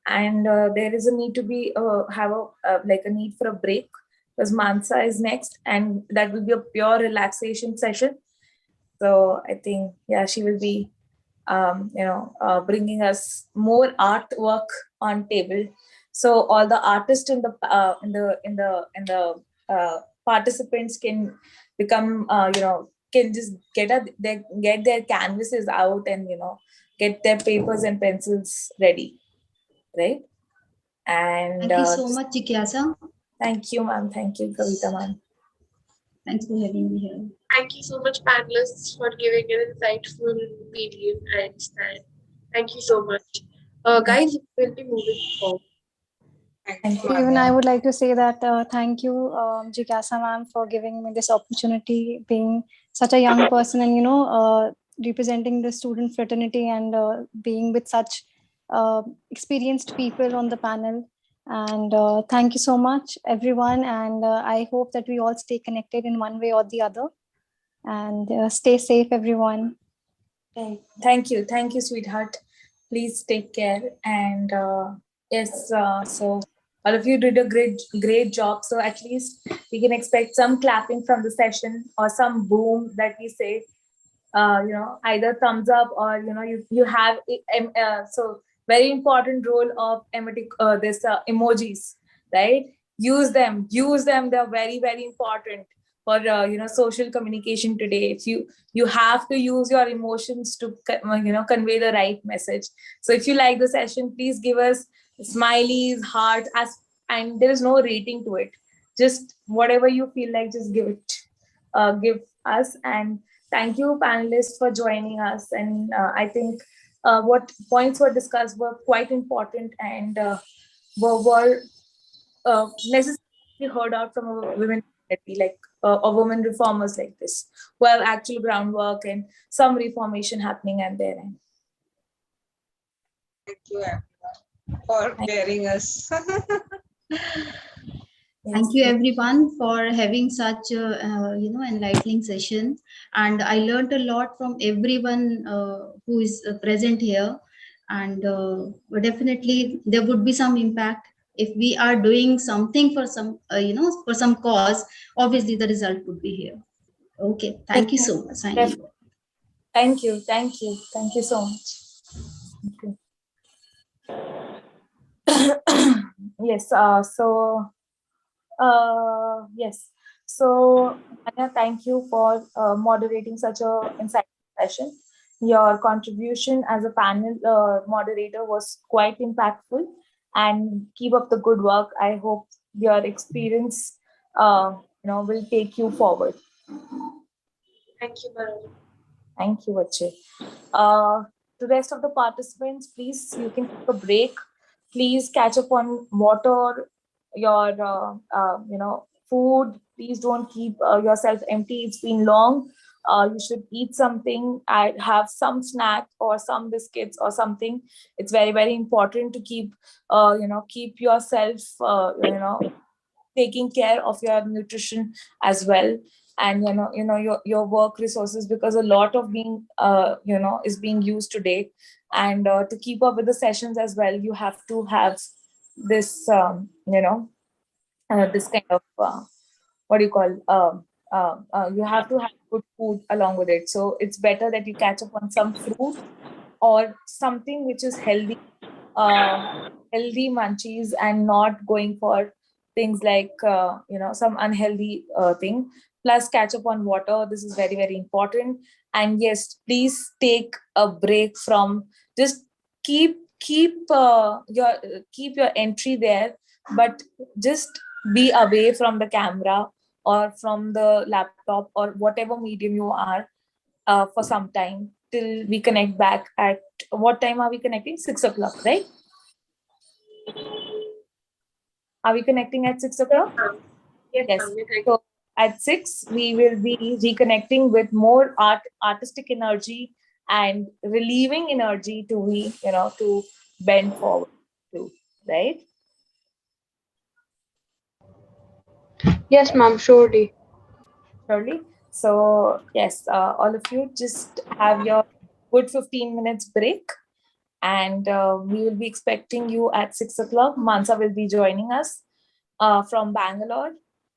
[SPEAKER 1] and there is a need to be have a need for a break, because Mansa is next, and that will be a pure relaxation session. So I think she will be bringing us more artwork on table. So all the artists in the participants can become can just get their canvases out and get their papers and pencils ready, right? And
[SPEAKER 20] thank you so much, Jigyasa.
[SPEAKER 1] Thank you, ma'am. Thank you, Kavita ma'am.
[SPEAKER 20] Thanks for having me here.
[SPEAKER 16] Thank you so much, panelists, for giving an insightful opinion. I understand. Thank you so much. Guys, we'll be moving forward.
[SPEAKER 22] Even I would like to say that thank you, Jikasa ma'am, for giving me this opportunity, being such a young person and, representing the student fraternity and being with such experienced people on the panel. And thank you so much, everyone. And I hope that we all stay connected in one way or the other. And stay safe, everyone.
[SPEAKER 1] Okay. Thank you, sweetheart. Please take care. And yes, so all of you did a great job. So at least we can expect some clapping from the session or some boom that we say. Either thumbs up or you have so very important role of this emojis, right? Use them. They're very very important for social communication today. If you have to use your emotions to convey the right message. So if you like the session, please give us smileys, hearts, and there is no rating to it. Just whatever you feel like, just give us. And thank you, panelists, for joining us. And I think what points were discussed were quite important and were necessarily heard out from a women community, like or women reformers like this, who have actual groundwork and some reformation happening at their end.
[SPEAKER 24] Thank you, everyone, for bearing us.
[SPEAKER 20] Thank you everyone for having such a enlightening session, and I learned a lot from everyone who is present here, and definitely there would be some impact if we are doing something for some for some cause. Obviously the result would be here. Okay, thank you so much.
[SPEAKER 1] Thank you so much. Yes, yes. So, Anya, thank you for moderating such a insightful session. Your contribution as a panel moderator was quite impactful, and keep up the good work. I hope your experience, will take you forward.
[SPEAKER 16] Thank you, Bharani.
[SPEAKER 1] Thank you, Vache. To the rest of the participants, please, you can take a break. Please catch up on water, your food. Please don't keep yourself empty. It's been long. You should eat something. Have some snack or some biscuits or something. It's very very important to keep yourself taking care of your nutrition as well, and your work resources, because a lot of being is being used today. And to keep up with the sessions as well, you have to have this this kind of what do you call you have to have good food along with it. So it's better that you catch up on some fruit or something which is healthy munchies, and not going for things like some unhealthy thing. Plus catch up on water. This is very very important. And yes, please take a break from, just keep your entry there, but just be away from the camera or from the laptop or whatever medium you are for some time, till we connect back at, what time are we connecting? 6 o'clock, right? Are we connecting at 6 o'clock? Yes. So at 6, we will be reconnecting with more artistic energy and relieving energy to bend forward to, right?
[SPEAKER 3] Yes, ma'am, surely.
[SPEAKER 1] Surely. So yes, all of you just have your good 15 minutes break, and we will be expecting you at 6 o'clock. Mansa will be joining us from Bangalore.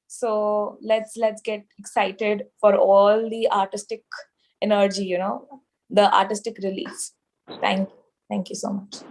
[SPEAKER 1] So let's get excited for all the artistic energy, the artistic release. Thank you so much.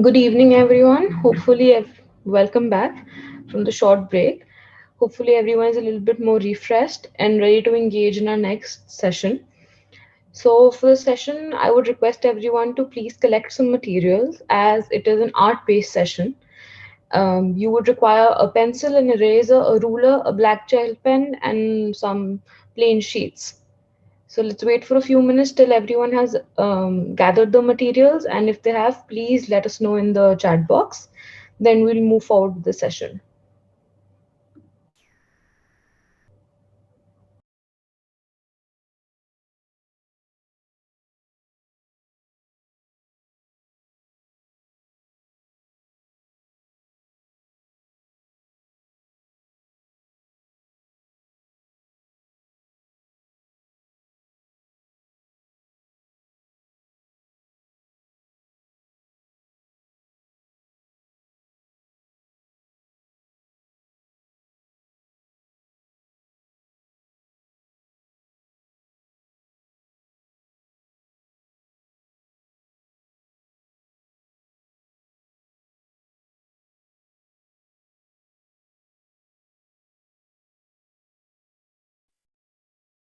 [SPEAKER 3] Good evening, everyone. Welcome back from the short break. Hopefully, everyone is a little bit more refreshed and ready to engage in our next session. So, for the session, I would request everyone to please collect some materials as it is an art based session. You would require a pencil, an eraser, a ruler, a black gel pen, and some plain sheets. So let's wait for a few minutes till everyone has gathered the materials, and if they have, please let us know in the chat box. Then we'll move forward with the session.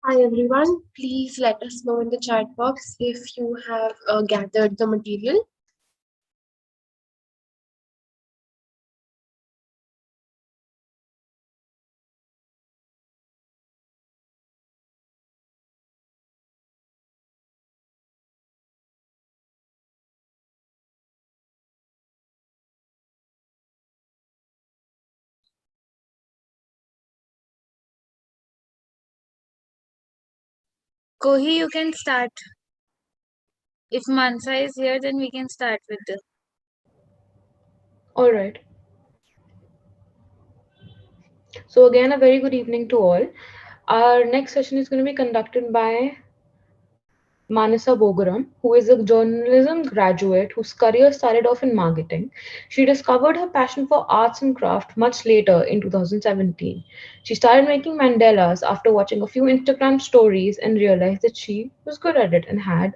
[SPEAKER 16] Hi everyone, please let us know in the chat box if you have gathered the material.
[SPEAKER 2] Kohi, you can start. If Mansa is here, then we can start with the.
[SPEAKER 3] All right. So again, a very good evening to all. Our next session is going to be conducted by Manasa Bogaram, who is a journalism graduate whose career started off in marketing. She discovered her passion for arts and craft much later in 2017. She started making mandalas after watching a few Instagram stories and realized that she was good at it and had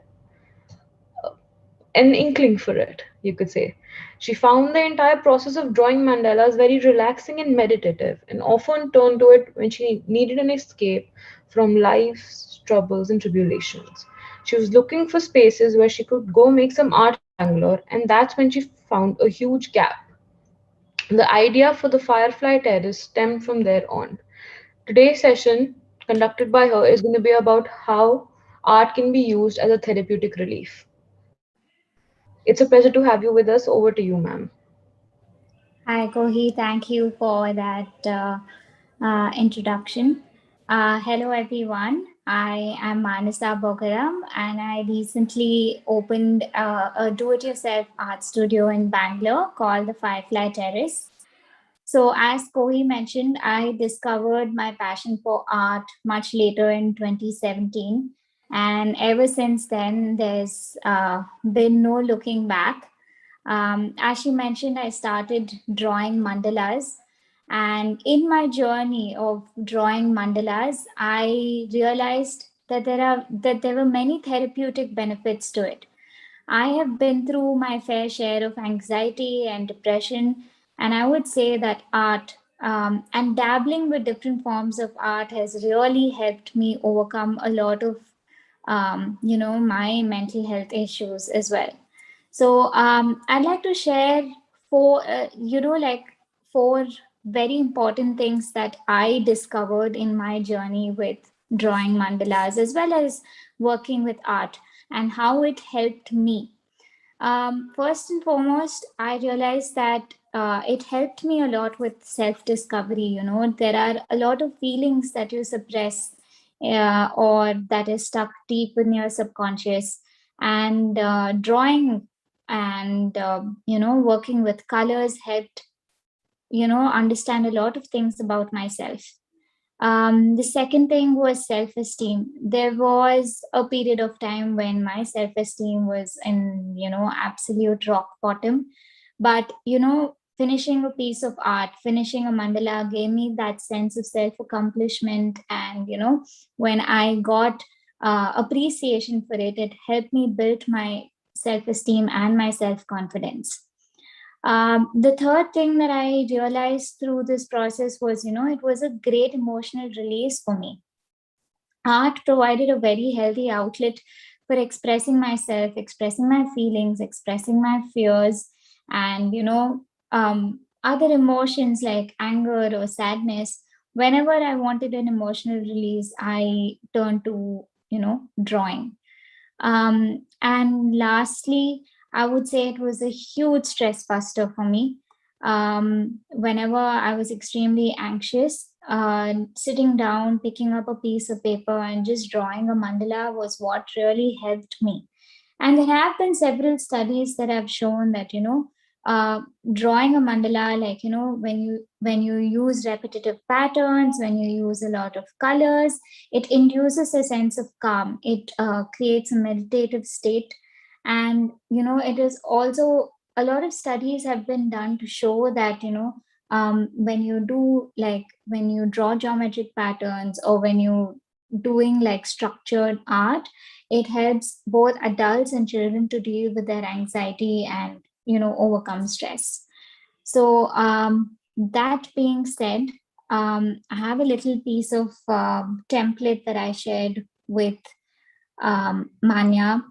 [SPEAKER 3] an inkling for it, you could say. She found the entire process of drawing mandalas very relaxing and meditative, and often turned to it when she needed an escape from life's troubles and tribulations. She was looking for spaces where she could go make some art in Bangalore, and that's when she found a huge gap. The idea for the Firefly Terrace stemmed from there on. Today's session, conducted by her, is going to be about how art can be used as a therapeutic relief. It's a pleasure to have you with us. Over to you, ma'am.
[SPEAKER 6] Hi, Kohi. Thank you for that introduction. Hello, everyone. I am Manasa Bogaram, and I recently opened a do-it-yourself art studio in Bangalore called the Firefly Terrace. So, as Kohi mentioned, I discovered my passion for art much later in 2017. And ever since then, there's been no looking back. As she mentioned, I started drawing mandalas. And in my journey of drawing mandalas, I realized that there were many therapeutic benefits to it. I have been through my fair share of anxiety and depression, and I would say that art and dabbling with different forms of art has really helped me overcome a lot of, my mental health issues as well. So I'd like to share four very important things that I discovered in my journey with drawing mandalas as well as working with art and how it helped me. First and foremost, I realized that it helped me a lot with self-discovery. You know, there are a lot of feelings that you suppress or that is stuck deep in your subconscious. And drawing and working with colors helped understand a lot of things about myself. The second thing was self-esteem. There was a period of time when my self-esteem was in, absolute rock bottom. But, finishing a piece of art, finishing a mandala gave me that sense of self-accomplishment. And, when I got appreciation for it, it helped me build my self-esteem and my self-confidence. The third thing that I realized through this process was, it was a great emotional release for me. Art provided a very healthy outlet for expressing myself, expressing my feelings, expressing my fears, and, other emotions like anger or sadness. Whenever I wanted an emotional release, I turned to, drawing. And lastly, I would say it was a huge stress buster for me. Whenever I was extremely anxious, sitting down, picking up a piece of paper, and just drawing a mandala was what really helped me. And there have been several studies that have shown that, uh, drawing a mandala, like, when you use repetitive patterns, when you use a lot of colors, it induces a sense of calm. It creates a meditative state. And, it is also, a lot of studies have been done to show that, when you do, like, when you draw geometric patterns, or when you doing like structured art, it helps both adults and children to deal with their anxiety and, overcome stress. So, that being said, I have a little piece of template that I shared with Manya,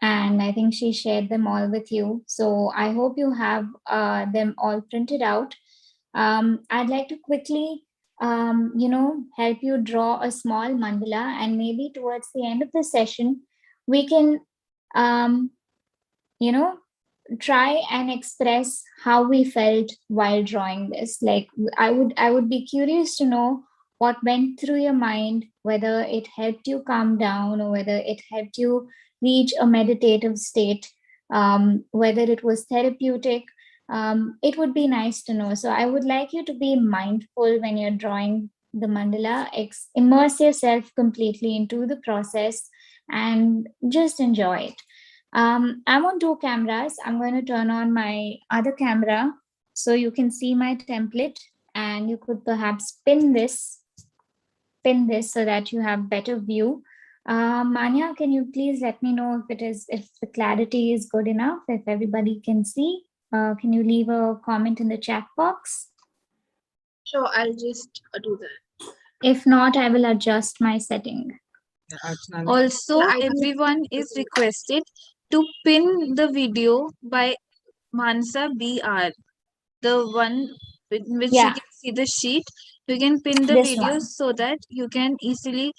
[SPEAKER 6] and I think she shared them all with you. So I hope you have them all printed out. I'd like to quickly, help you draw a small mandala, and maybe towards the end of the session, we can, um, you know, try and express how we felt while drawing this. Like, I would be curious to know what went through your mind, whether it helped you calm down, or whether it helped you reach a meditative state, whether it was therapeutic. It would be nice to know. So I would like you to be mindful when you're drawing the mandala. Immerse yourself completely into the process and just enjoy it. I'm on two cameras. I'm going to turn on my other camera so you can see my template, and you could perhaps pin this so that you have better view. Manya, can you please let me know if the clarity is good enough, if everybody can see? Can you leave a comment in the chat box?
[SPEAKER 16] Sure, I'll just do that.
[SPEAKER 6] If not, I will adjust my setting.
[SPEAKER 2] Also, everyone is requested to pin the video by Mansa BR, the one in which you
[SPEAKER 6] Yeah.
[SPEAKER 2] can see the sheet. You can pin the
[SPEAKER 6] This
[SPEAKER 2] video
[SPEAKER 6] one.
[SPEAKER 2] so that you can easily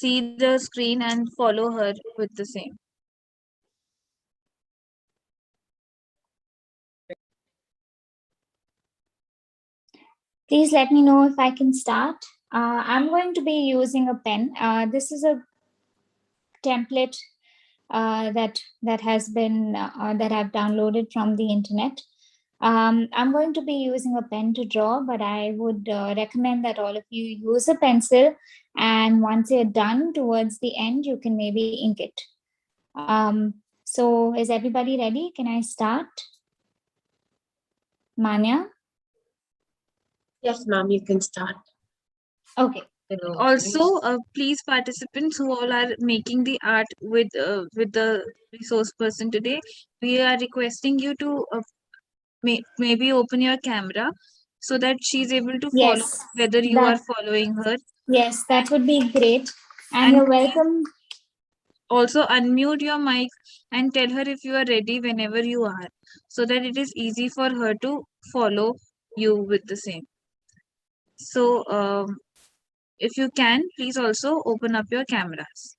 [SPEAKER 2] see the screen and follow her with the same.
[SPEAKER 6] Please let me know if I can start. I'm going to be using a pen. This is a template that has been that I've downloaded from the internet. I'm going to be using a pen to draw, but I would recommend that all of you use a pencil, and once you're done towards the end, you can maybe ink it. So is everybody ready? Can I start? Manya?
[SPEAKER 16] Yes, ma'am, you can start.
[SPEAKER 6] Okay.
[SPEAKER 2] Also, please, participants who all are making the art with the resource person today, we are requesting you to maybe open your camera so that she's able to follow
[SPEAKER 6] Yes,
[SPEAKER 2] whether you are following her.
[SPEAKER 6] Yes, that would be great. And
[SPEAKER 2] And
[SPEAKER 6] you're welcome.
[SPEAKER 2] Also unmute your mic and tell her if you are ready whenever you are, so that it is easy for her to follow you with the same. So if you can, please also open up your cameras.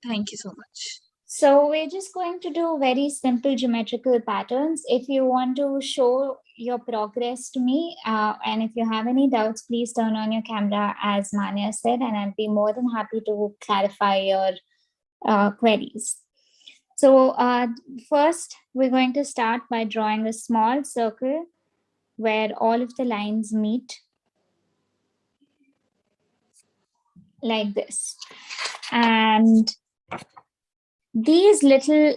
[SPEAKER 2] Thank you so much.
[SPEAKER 6] So we're just going to do very simple geometrical patterns. If you want to show your progress to me, and if you have any doubts, please turn on your camera as Manya said, and I'll be more than happy to clarify your queries. So first, we're going to start by drawing a small circle where all of the lines meet, like this. And these little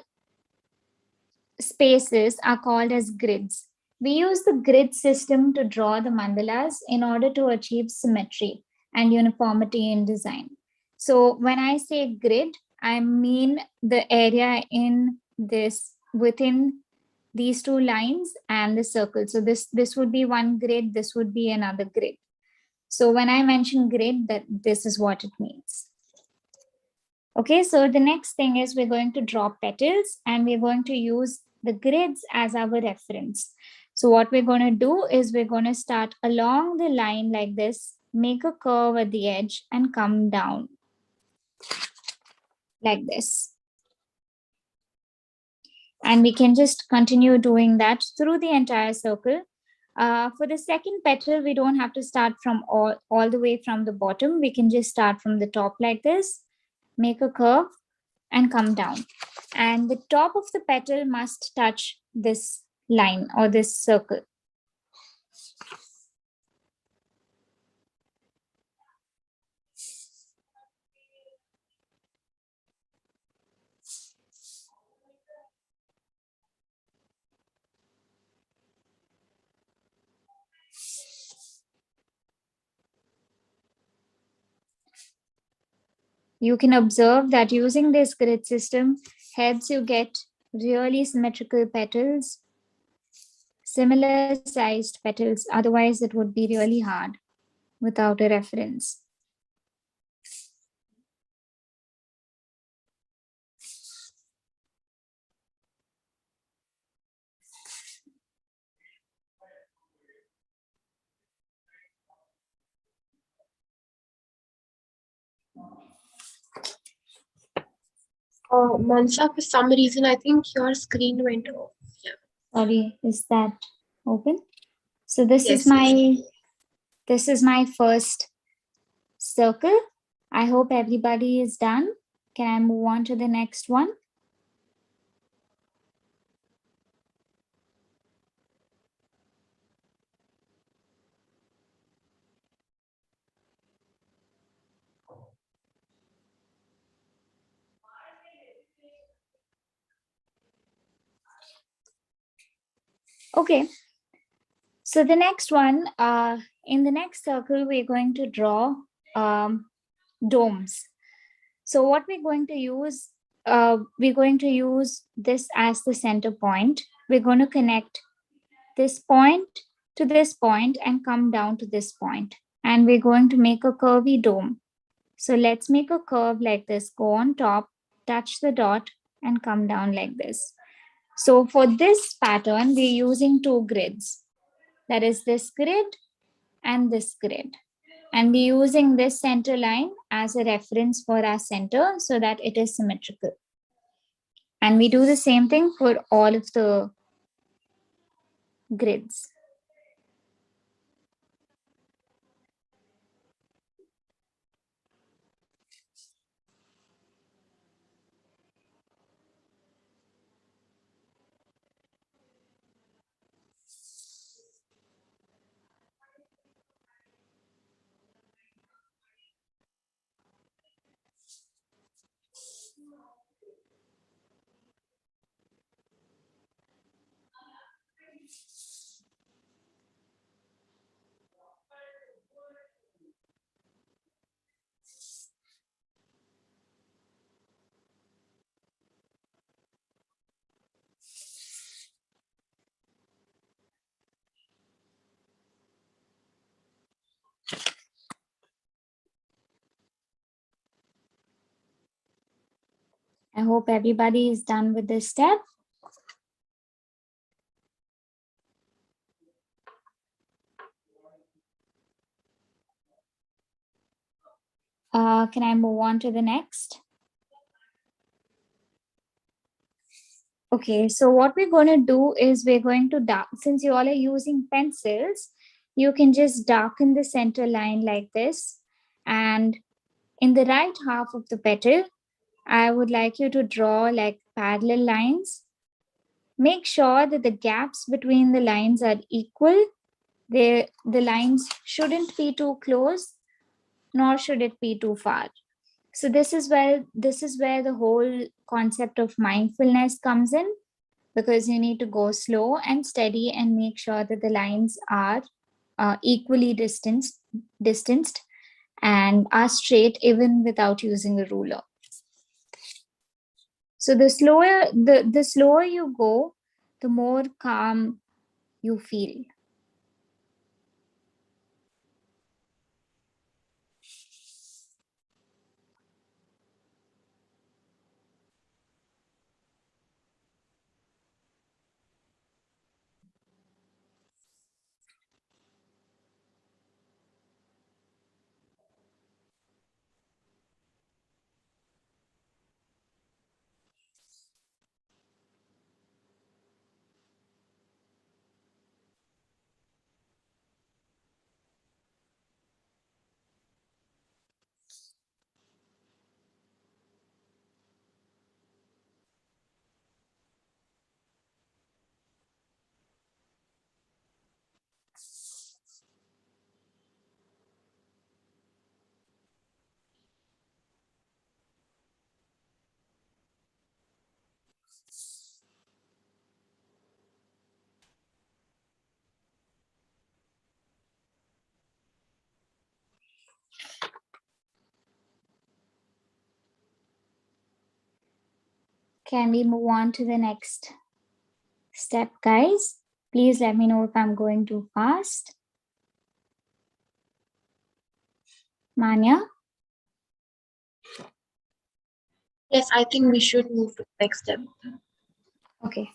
[SPEAKER 6] spaces are called as grids. We use the grid system to draw the mandalas in order to achieve symmetry and uniformity in design. So when I say grid, I mean the area in this within these two lines and the circle. So this would be one grid, this would be another grid. So when I mention grid, that this is what it means. Okay, so the next thing is we're going to draw petals and we're going to use the grids as our reference. So what we're going to do is we're going to start along the line like this, make a curve at the edge and come down like this. And we can just continue doing that through the entire circle. For the second petal, we don't have to start from all the way from the bottom. We can just start from the top like this, make a curve and come down. And the top of the petal must touch this line or this circle. You can observe that using this grid system helps you get really symmetrical petals, similar sized petals. Otherwise, it would be really hard without a reference.
[SPEAKER 16] Mansha, for some reason, I think your screen went off. Yeah.
[SPEAKER 6] Sorry, is that open? So this
[SPEAKER 16] Yes,
[SPEAKER 6] is my this is my first circle. I hope everybody is done. Can I move on to the next one? Okay. So the next one, in the next circle, we're going to draw domes. So what we're going to use this as the center point. We're going to connect this point to this point and come down to this point. And we're going to make a curvy dome. So let's make a curve like this, go on top, touch the dot and come down like this. So for this pattern, we're using two grids. That is this grid and this grid. And we're using this center line as a reference for our center so that it is symmetrical. And we do the same thing for all of the grids. I hope everybody is done with this step. Can I move on to the next? Okay, so what we're going to do is we're going to since you all are using pencils, you can just darken the center line like this. And in the right half of the petal, I would like you to draw like parallel lines. Make sure that the gaps between the lines are equal. The lines shouldn't be too close, nor should it be too far. So this is where the whole concept of mindfulness comes in, because you need to go slow and steady and make sure that the lines are equally distanced and are straight even without using a ruler. So the slower you go, the more calm you feel. Can we move on to the next step, guys? Please let me know if I'm going too fast. Manya?
[SPEAKER 16] Yes, I think we should move to the next step.
[SPEAKER 6] Okay.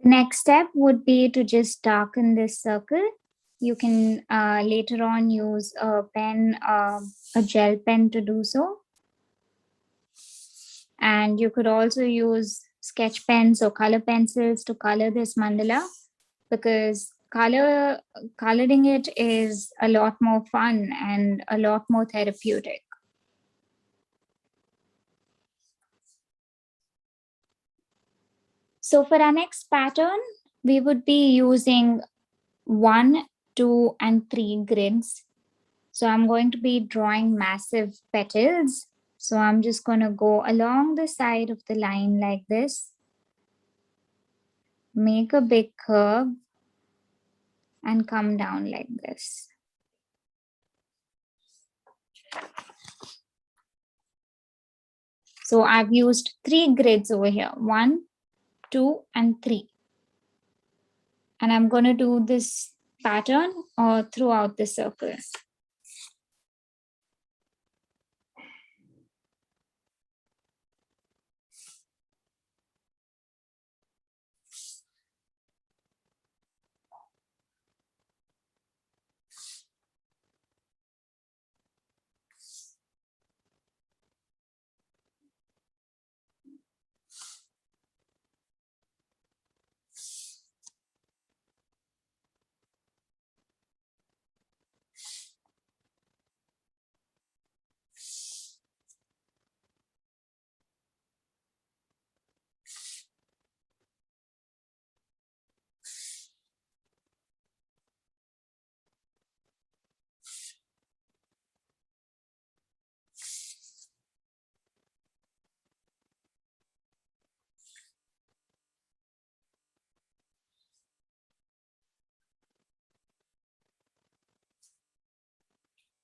[SPEAKER 6] The next step would be to just darken this circle. You can later on use a pen, a gel pen to do so. And you could also use sketch pens or color pencils to color this mandala, because coloring it is a lot more fun and a lot more therapeutic. So for our next pattern, we would be using 1, 2, and 3 grids. So I'm going to be drawing massive petals. So I'm just going to go along the side of the line like this, make a big curve, and come down like this. So I've used 3 grids over here, 1, 2, and 3. And I'm going to do this pattern throughout the circle.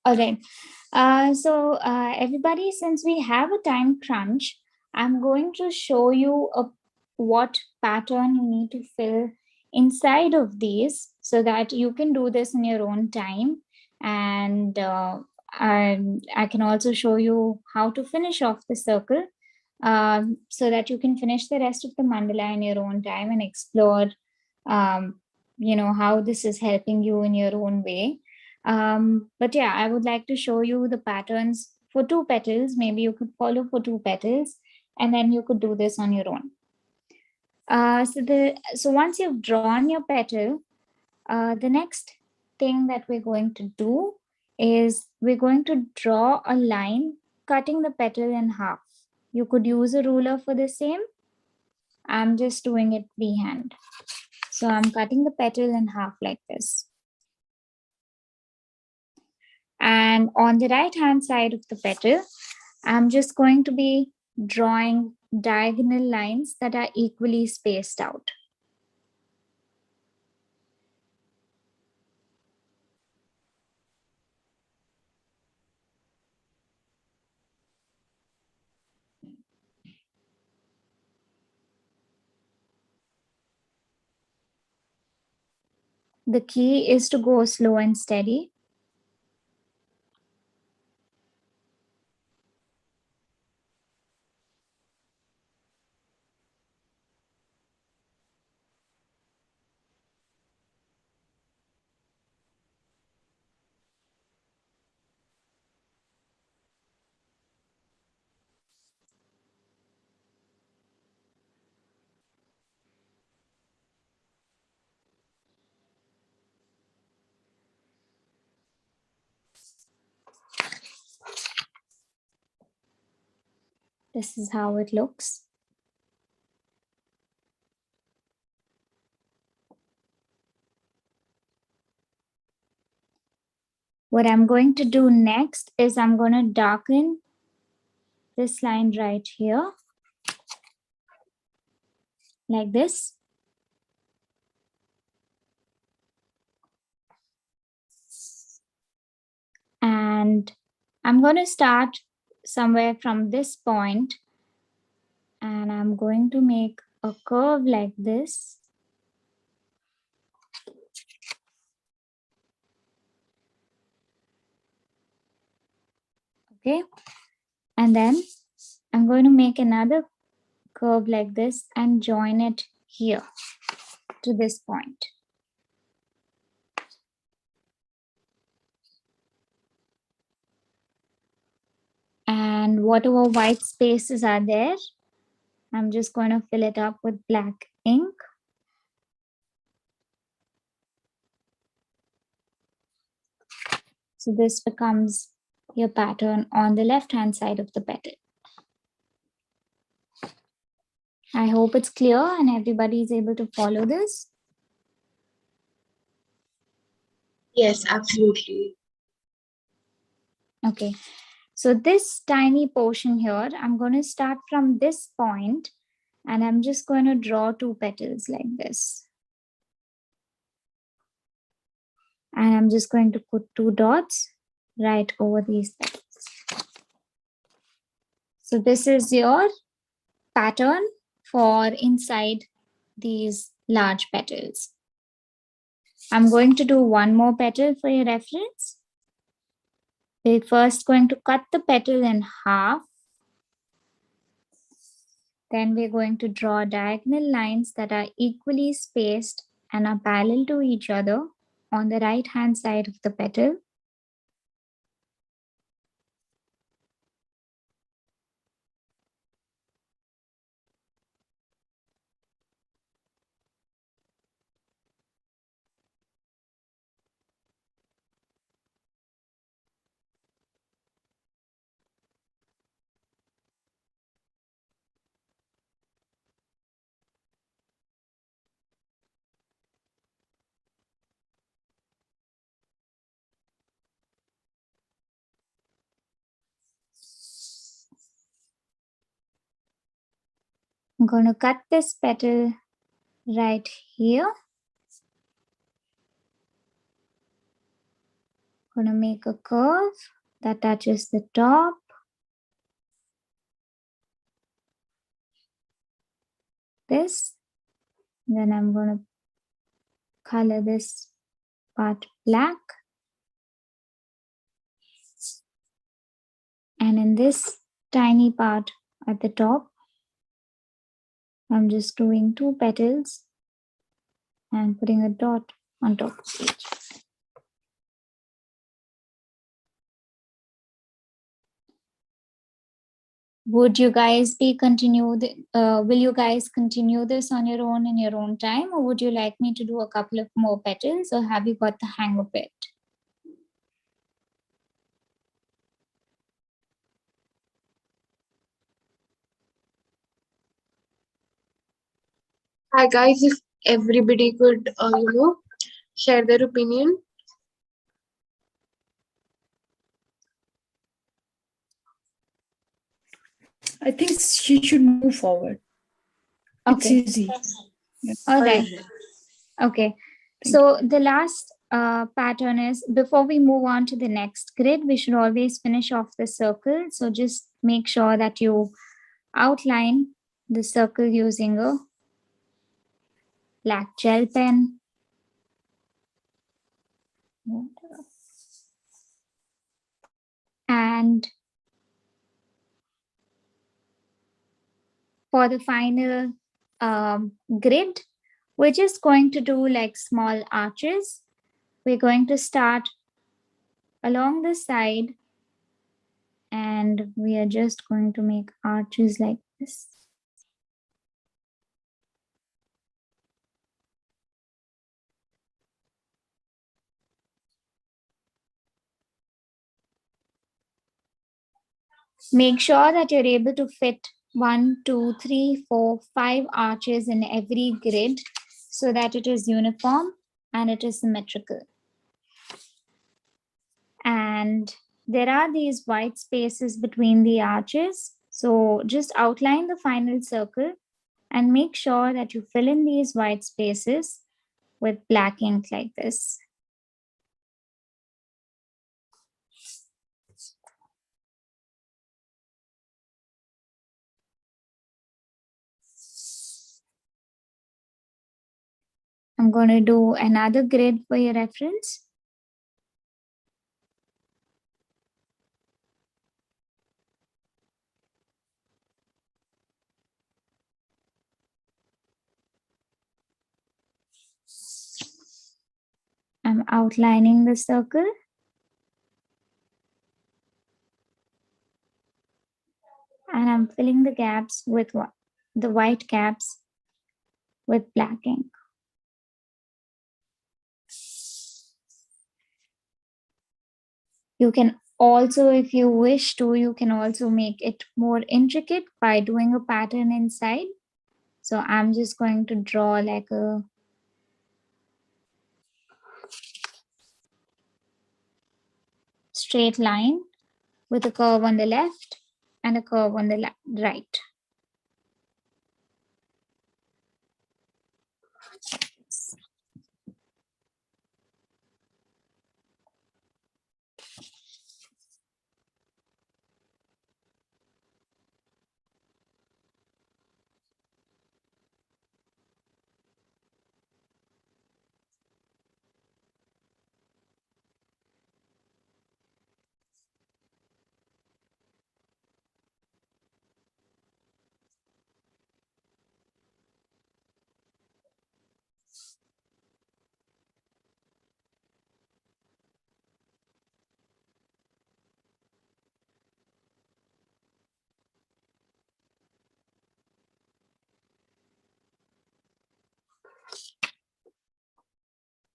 [SPEAKER 6] All right. Everybody, since we have a time crunch, I'm going to show you what pattern you need to fill inside of these so that you can do this in your own time. And I can also show you how to finish off the circle so that you can finish the rest of the mandala in your own time and explore, how this is helping you in your own way. But yeah, I would like to show you the patterns for 2 petals. Maybe you could follow for 2 petals, and then you could do this on your own. So once you've drawn your petal, the next thing that we're going to do is we're going to draw a line cutting the petal in half. You could use a ruler for the same. I'm just doing it freehand. So I'm cutting the petal in half like this. And on the right hand side of the petal, I'm just going to be drawing diagonal lines that are equally spaced out. The key is to go slow and steady. This is how it looks. What I'm going to do next is I'm going to darken this line right here, like this. And I'm going to start somewhere from this point, and I'm going to make a curve like this. Okay, and then I'm going to make another curve like this and join it here to this point. And whatever white spaces are there, I'm just going to fill it up with black ink. So this becomes your pattern on the left-hand side of the petal. I hope it's clear and everybody is able to follow this.
[SPEAKER 16] Yes, absolutely.
[SPEAKER 6] Okay, so this tiny portion here, I'm going to start from this point and I'm just going to draw two petals like this. And I'm just going to put two dots right over these petals. So this is your pattern for inside these large petals. I'm going to do one more petal for your reference. We're first going to cut the petal in half. Then we're going to draw diagonal lines that are equally spaced and are parallel to each other on the right hand side of the petal. I'm going to cut this petal right here. Going to make a curve that touches the top. This. Then I'm going to color this part black. And in this tiny part at the top, I'm just doing two petals and putting a dot on top of each. Would you guys will you guys continue this on your own in your own time, or would you like me to do a couple of more petals, or have you got the hang of it?
[SPEAKER 16] Hi guys, if everybody could, share their opinion.
[SPEAKER 7] I think she should move forward.
[SPEAKER 6] Okay.
[SPEAKER 7] It's easy. Yeah.
[SPEAKER 6] All right. Okay. So the last pattern is, before we move on to the next grid, we should always finish off the circle. So just make sure that you outline the circle using a black gel pen. And for the final grid, we're just going to do like small arches. We're going to start along the side, and we are just going to make arches like this. Make sure that you're able to fit 1, 2, 3, 4, 5 arches in every grid so that it is uniform and it is symmetrical. And there are these white spaces between the arches. So just outline the final circle and make sure that you fill in these white spaces with black ink like this. I'm going to do another grid for your reference. I'm outlining the circle. And I'm filling the gaps with the white gaps with black ink. You can also, if you wish to, you can also make it more intricate by doing a pattern inside. So I'm just going to draw like a straight line with a curve on the left and a curve on the right.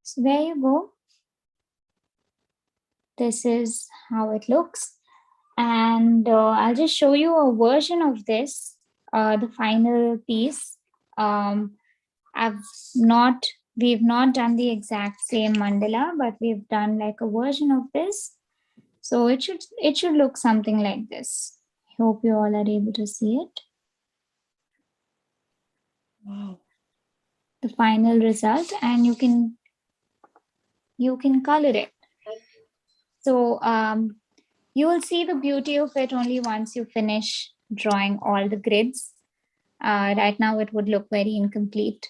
[SPEAKER 6] So there you go. This is how it looks. And I'll just show you a version of this, the final piece. We've not done the exact same mandala, but we've done like a version of this. So it should look something like this. Hope you all are able to see it. Wow. The final result, and you can color it. So you will see the beauty of it only once you finish drawing all the grids. Right now it would look very incomplete,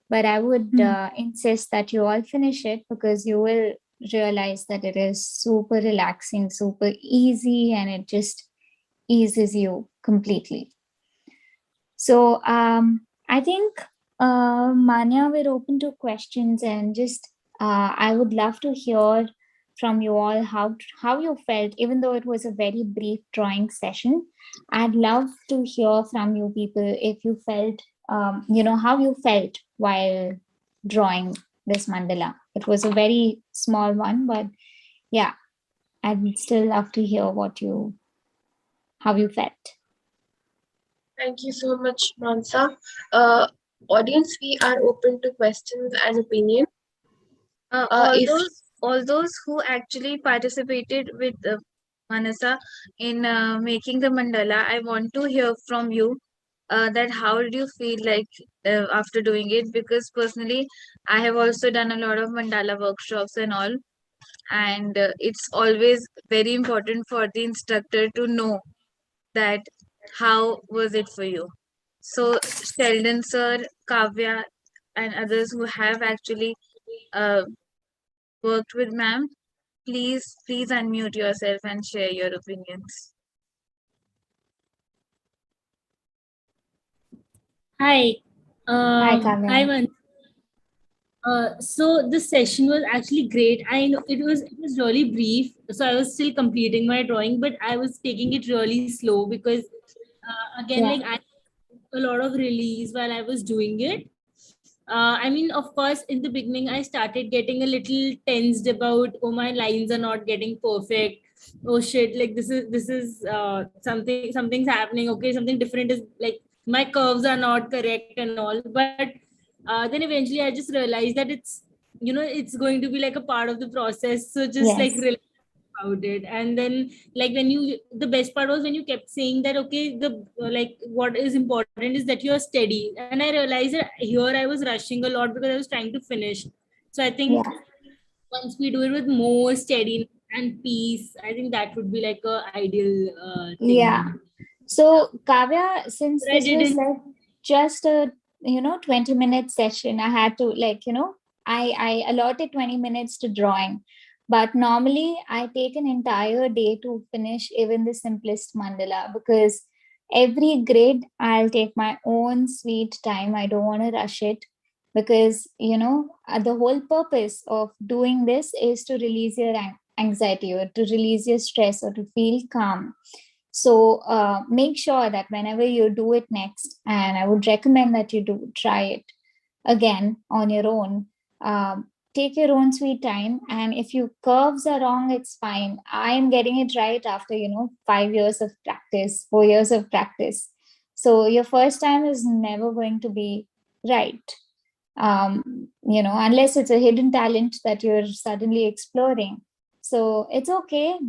[SPEAKER 6] but I would insist that you all finish it, because you will realize that it is super relaxing, super easy, and it just eases you completely. So I think, Manya, we're open to questions, and just I would love to hear from you all how you felt, even though it was a very brief drawing session. I'd love to hear from you people if you felt, how you felt while drawing this mandala. It was a very small one, but yeah, I'd still love to hear how you felt.
[SPEAKER 16] Thank you so much, Mansa. Audience, we are open to questions and opinions.
[SPEAKER 1] All those who actually participated with Manasa in making the mandala, I want to hear from you that how did you feel like after doing it? Because personally, I have also done a lot of mandala workshops and all, and it's always very important for the instructor to know that how was it for you. So Sheldon sir, Kavya, and others who have actually
[SPEAKER 2] worked with, ma'am. Please unmute yourself and share your opinions.
[SPEAKER 8] Hi.
[SPEAKER 6] Hi, Kavya.
[SPEAKER 8] Hi, Van. So this session was actually great. I know it was really brief, so I was still completing my drawing, but I was taking it really slow because again,
[SPEAKER 6] Yeah.
[SPEAKER 8] like I a lot of release while I was doing it. I mean, of course, in the beginning, I started getting a little tensed about, oh, my lines are not getting perfect. Oh shit! Like this is something's happening. Okay, something different is like my curves are not correct and all. But then eventually, I just realized that it's going to be like a part of the process. So just like
[SPEAKER 6] Yes.
[SPEAKER 8] relax about it. And then like when you the best part was when you kept saying that, okay, the like what is important is that you're steady, and I realized that here I was rushing a lot because I was trying to finish. So I think
[SPEAKER 6] Yeah.
[SPEAKER 8] once we do it with more steadiness and peace, I think that would be like a ideal
[SPEAKER 6] Yeah.
[SPEAKER 8] thing.
[SPEAKER 6] So, Kavya, since
[SPEAKER 8] But I
[SPEAKER 6] this was
[SPEAKER 8] didn't.
[SPEAKER 6] like just a 20-minute session, I had to I allotted 20 minutes to drawing. But normally I take an entire day to finish even the simplest mandala, because every grid I'll take my own sweet time. I don't want to rush it, because the whole purpose of doing this is to release your anxiety, or to release your stress, or to feel calm. So make sure that whenever you do it next, and I would recommend that you do try it again on your own. Take your own sweet time, and if your curves are wrong, it's fine. I am getting it right after 5 years of practice, 4 years of practice. So your first time is never going to be right, unless it's a hidden talent that you're suddenly exploring. So it's okay.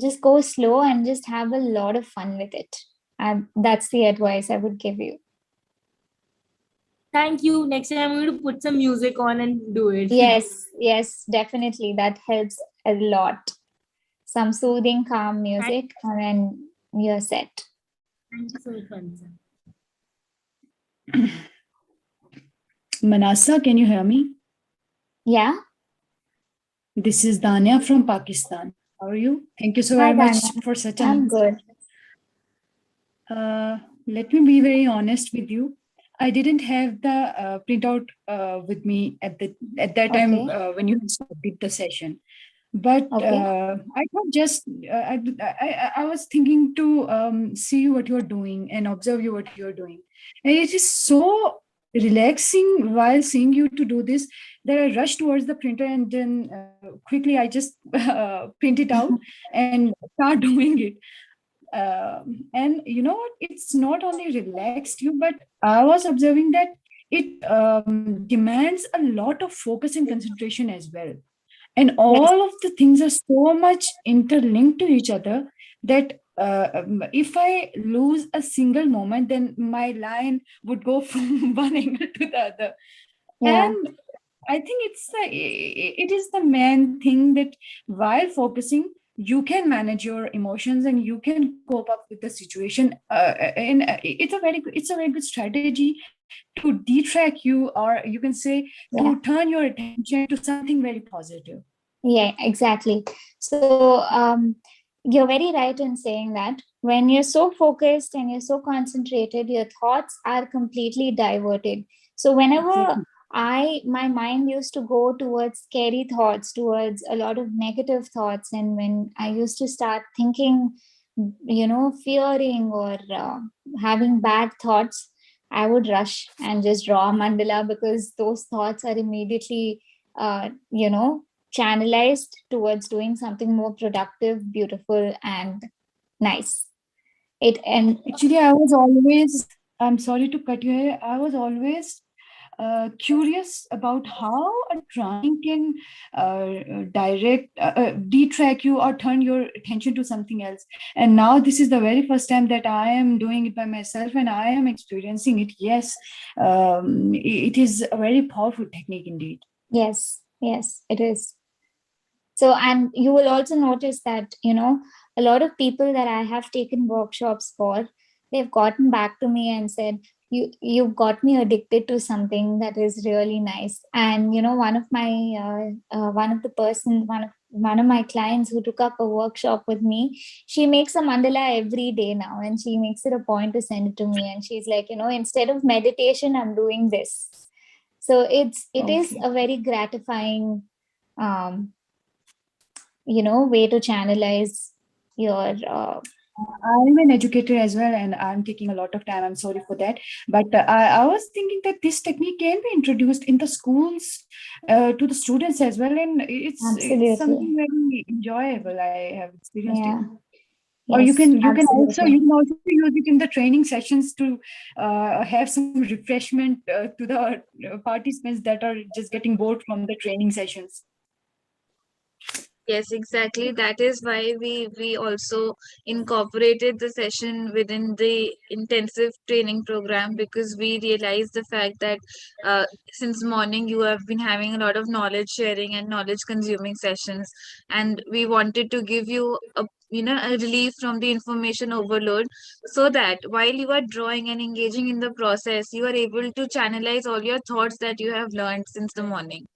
[SPEAKER 6] Just go slow and just have a lot of fun with it. And that's the advice I would give you.
[SPEAKER 8] Thank you. Next time I'm going to put some music on and do it.
[SPEAKER 6] Yes, definitely. That helps a lot. Some soothing, calm music, and then you're set.
[SPEAKER 8] Thank you so much, Vanessa.
[SPEAKER 7] Manasa, can you hear me?
[SPEAKER 6] Yeah.
[SPEAKER 7] This is Dania from Pakistan. How are you? Thank you so
[SPEAKER 6] Hi,
[SPEAKER 7] very much
[SPEAKER 6] Dana.
[SPEAKER 7] for such a
[SPEAKER 6] I'm
[SPEAKER 7] nice.
[SPEAKER 6] good.
[SPEAKER 7] Let me be very honest with you. I didn't have the printout with me at that time
[SPEAKER 6] Okay.
[SPEAKER 7] when you did the session. But
[SPEAKER 6] Okay.
[SPEAKER 7] I thought just I was thinking to see what you're doing and observe you what you're doing, and it is so relaxing while seeing you to do this that I rush towards the printer, and then quickly I just print it out and start doing it. And you know what? It's not only relaxed you, but I was observing that it demands a lot of focus and concentration as well. And all of the things are so much interlinked to each other that if I lose a single moment, then my line would go from one angle to the other.
[SPEAKER 6] Yeah.
[SPEAKER 7] And I think it is the main thing that while focusing, you can manage your emotions and you can cope up with the situation. And it's a very good strategy to detract you, or you can say
[SPEAKER 6] Yeah.
[SPEAKER 7] to turn your attention to something very positive.
[SPEAKER 6] Yeah, exactly. So you're very right in saying that when you're so focused and you're so concentrated, your thoughts are completely diverted. So whenever
[SPEAKER 7] Exactly.
[SPEAKER 6] my mind used to go towards scary thoughts, towards a lot of negative thoughts, and when I used to start thinking, fearing, or having bad thoughts, I would rush and just draw a mandala, because those thoughts are immediately channelized towards doing something more productive, beautiful, and nice.
[SPEAKER 7] Actually, I'm sorry to cut you here. I was always curious about how a drawing can detract you or turn your attention to something else. And now this is the very first time that I am doing it by myself and I am experiencing it. Yes, it is a very powerful technique indeed.
[SPEAKER 6] Yes, it is. So, and you will also notice that, a lot of people that I have taken workshops for, they've gotten back to me and said, you've got me addicted to something that is really nice. And one of my one of my clients who took up a workshop with me, she makes a mandala every day now, and she makes it a point to send it to me, and she's like, instead of meditation, I'm doing this. So it is a very gratifying way to channelize your
[SPEAKER 7] I'm an educator as well, and I'm taking a lot of time. I'm sorry for that. But I was thinking that this technique can be introduced in the schools to the students as well. And it's something very enjoyable. I have experienced it. Or you can also use it in the training sessions to have some refreshment to the participants that are just getting bored from the training sessions.
[SPEAKER 2] Yes, exactly. That is why we also incorporated the session within the intensive training program, because we realized the fact that since morning you have been having a lot of knowledge sharing and knowledge consuming sessions, and we wanted to give you a relief from the information overload, so that while you are drawing and engaging in the process, you are able to channelize all your thoughts that you have learned since the morning.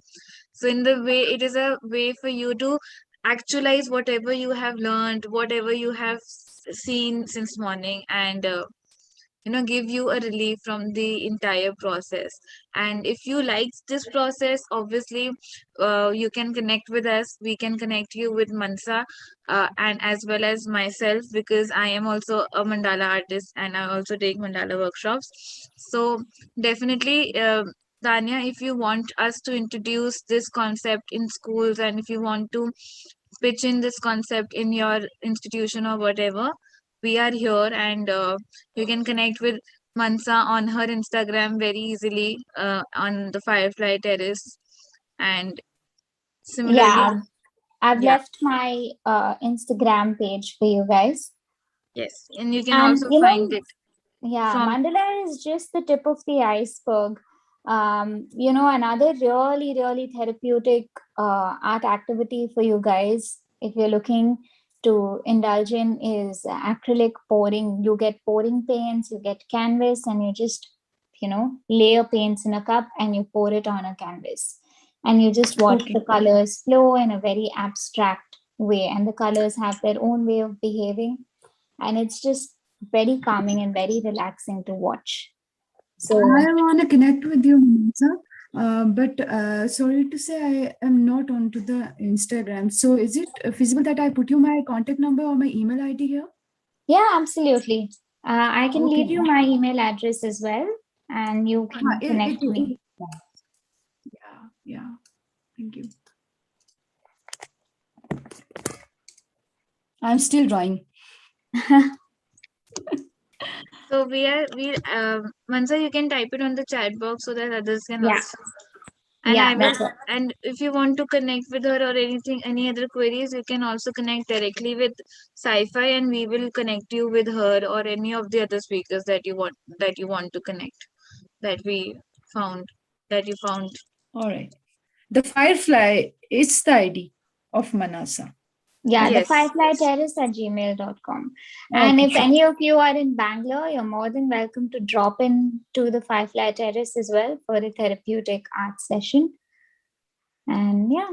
[SPEAKER 2] So in the way, it is a way for you to actualize whatever you have learned, whatever you have seen since morning, and give you a relief from the entire process. And if you like this process, obviously you can connect with us. We can connect you with Mansa, and as well as myself, because I am also a mandala artist and I also take mandala workshops. So definitely, Tanya, if you want us to introduce this concept in schools, and if you want to pitch in this concept in your institution or whatever, we are here. And you can connect with Mansa on her Instagram very easily, on the Firefly Terrace. And similarly,
[SPEAKER 6] I've
[SPEAKER 2] yeah,
[SPEAKER 6] left my Instagram page for you guys.
[SPEAKER 2] yes, and you can
[SPEAKER 6] And
[SPEAKER 2] also find it from
[SPEAKER 6] mandala is just the tip of the iceberg. Another really, really therapeutic art activity for you guys, if you're looking to indulge in, is acrylic pouring. You get pouring paints, you get canvas, and you just, layer paints in a cup and you pour it on a canvas. And you just watch the colors flow in a very abstract way, and the colors have their own way of behaving. And it's just very calming and very relaxing to watch. So
[SPEAKER 7] I want to connect with you, Mansa. But sorry to say, I am not onto the Instagram. So is it feasible that I put you my contact number or my email ID here?
[SPEAKER 6] Yeah, absolutely. I can leave you my email address as well, and you can connect me.
[SPEAKER 7] Yeah. Thank you. I'm still drawing.
[SPEAKER 2] So Mansa, you can type it on the chat box so that others can also. And and if you want to connect with her or any other queries, you can also connect directly with Sci-Fi, and we will connect you with her or any of the other speakers that you want to connect, that you found.
[SPEAKER 7] All right. The Firefly is the ID of Manasa.
[SPEAKER 6] Yeah, the fireflyterrace@gmail.com. And if any of you are in Bangalore, you're more than welcome to drop in to the Firefly Terrace as well for a therapeutic art session. And yeah,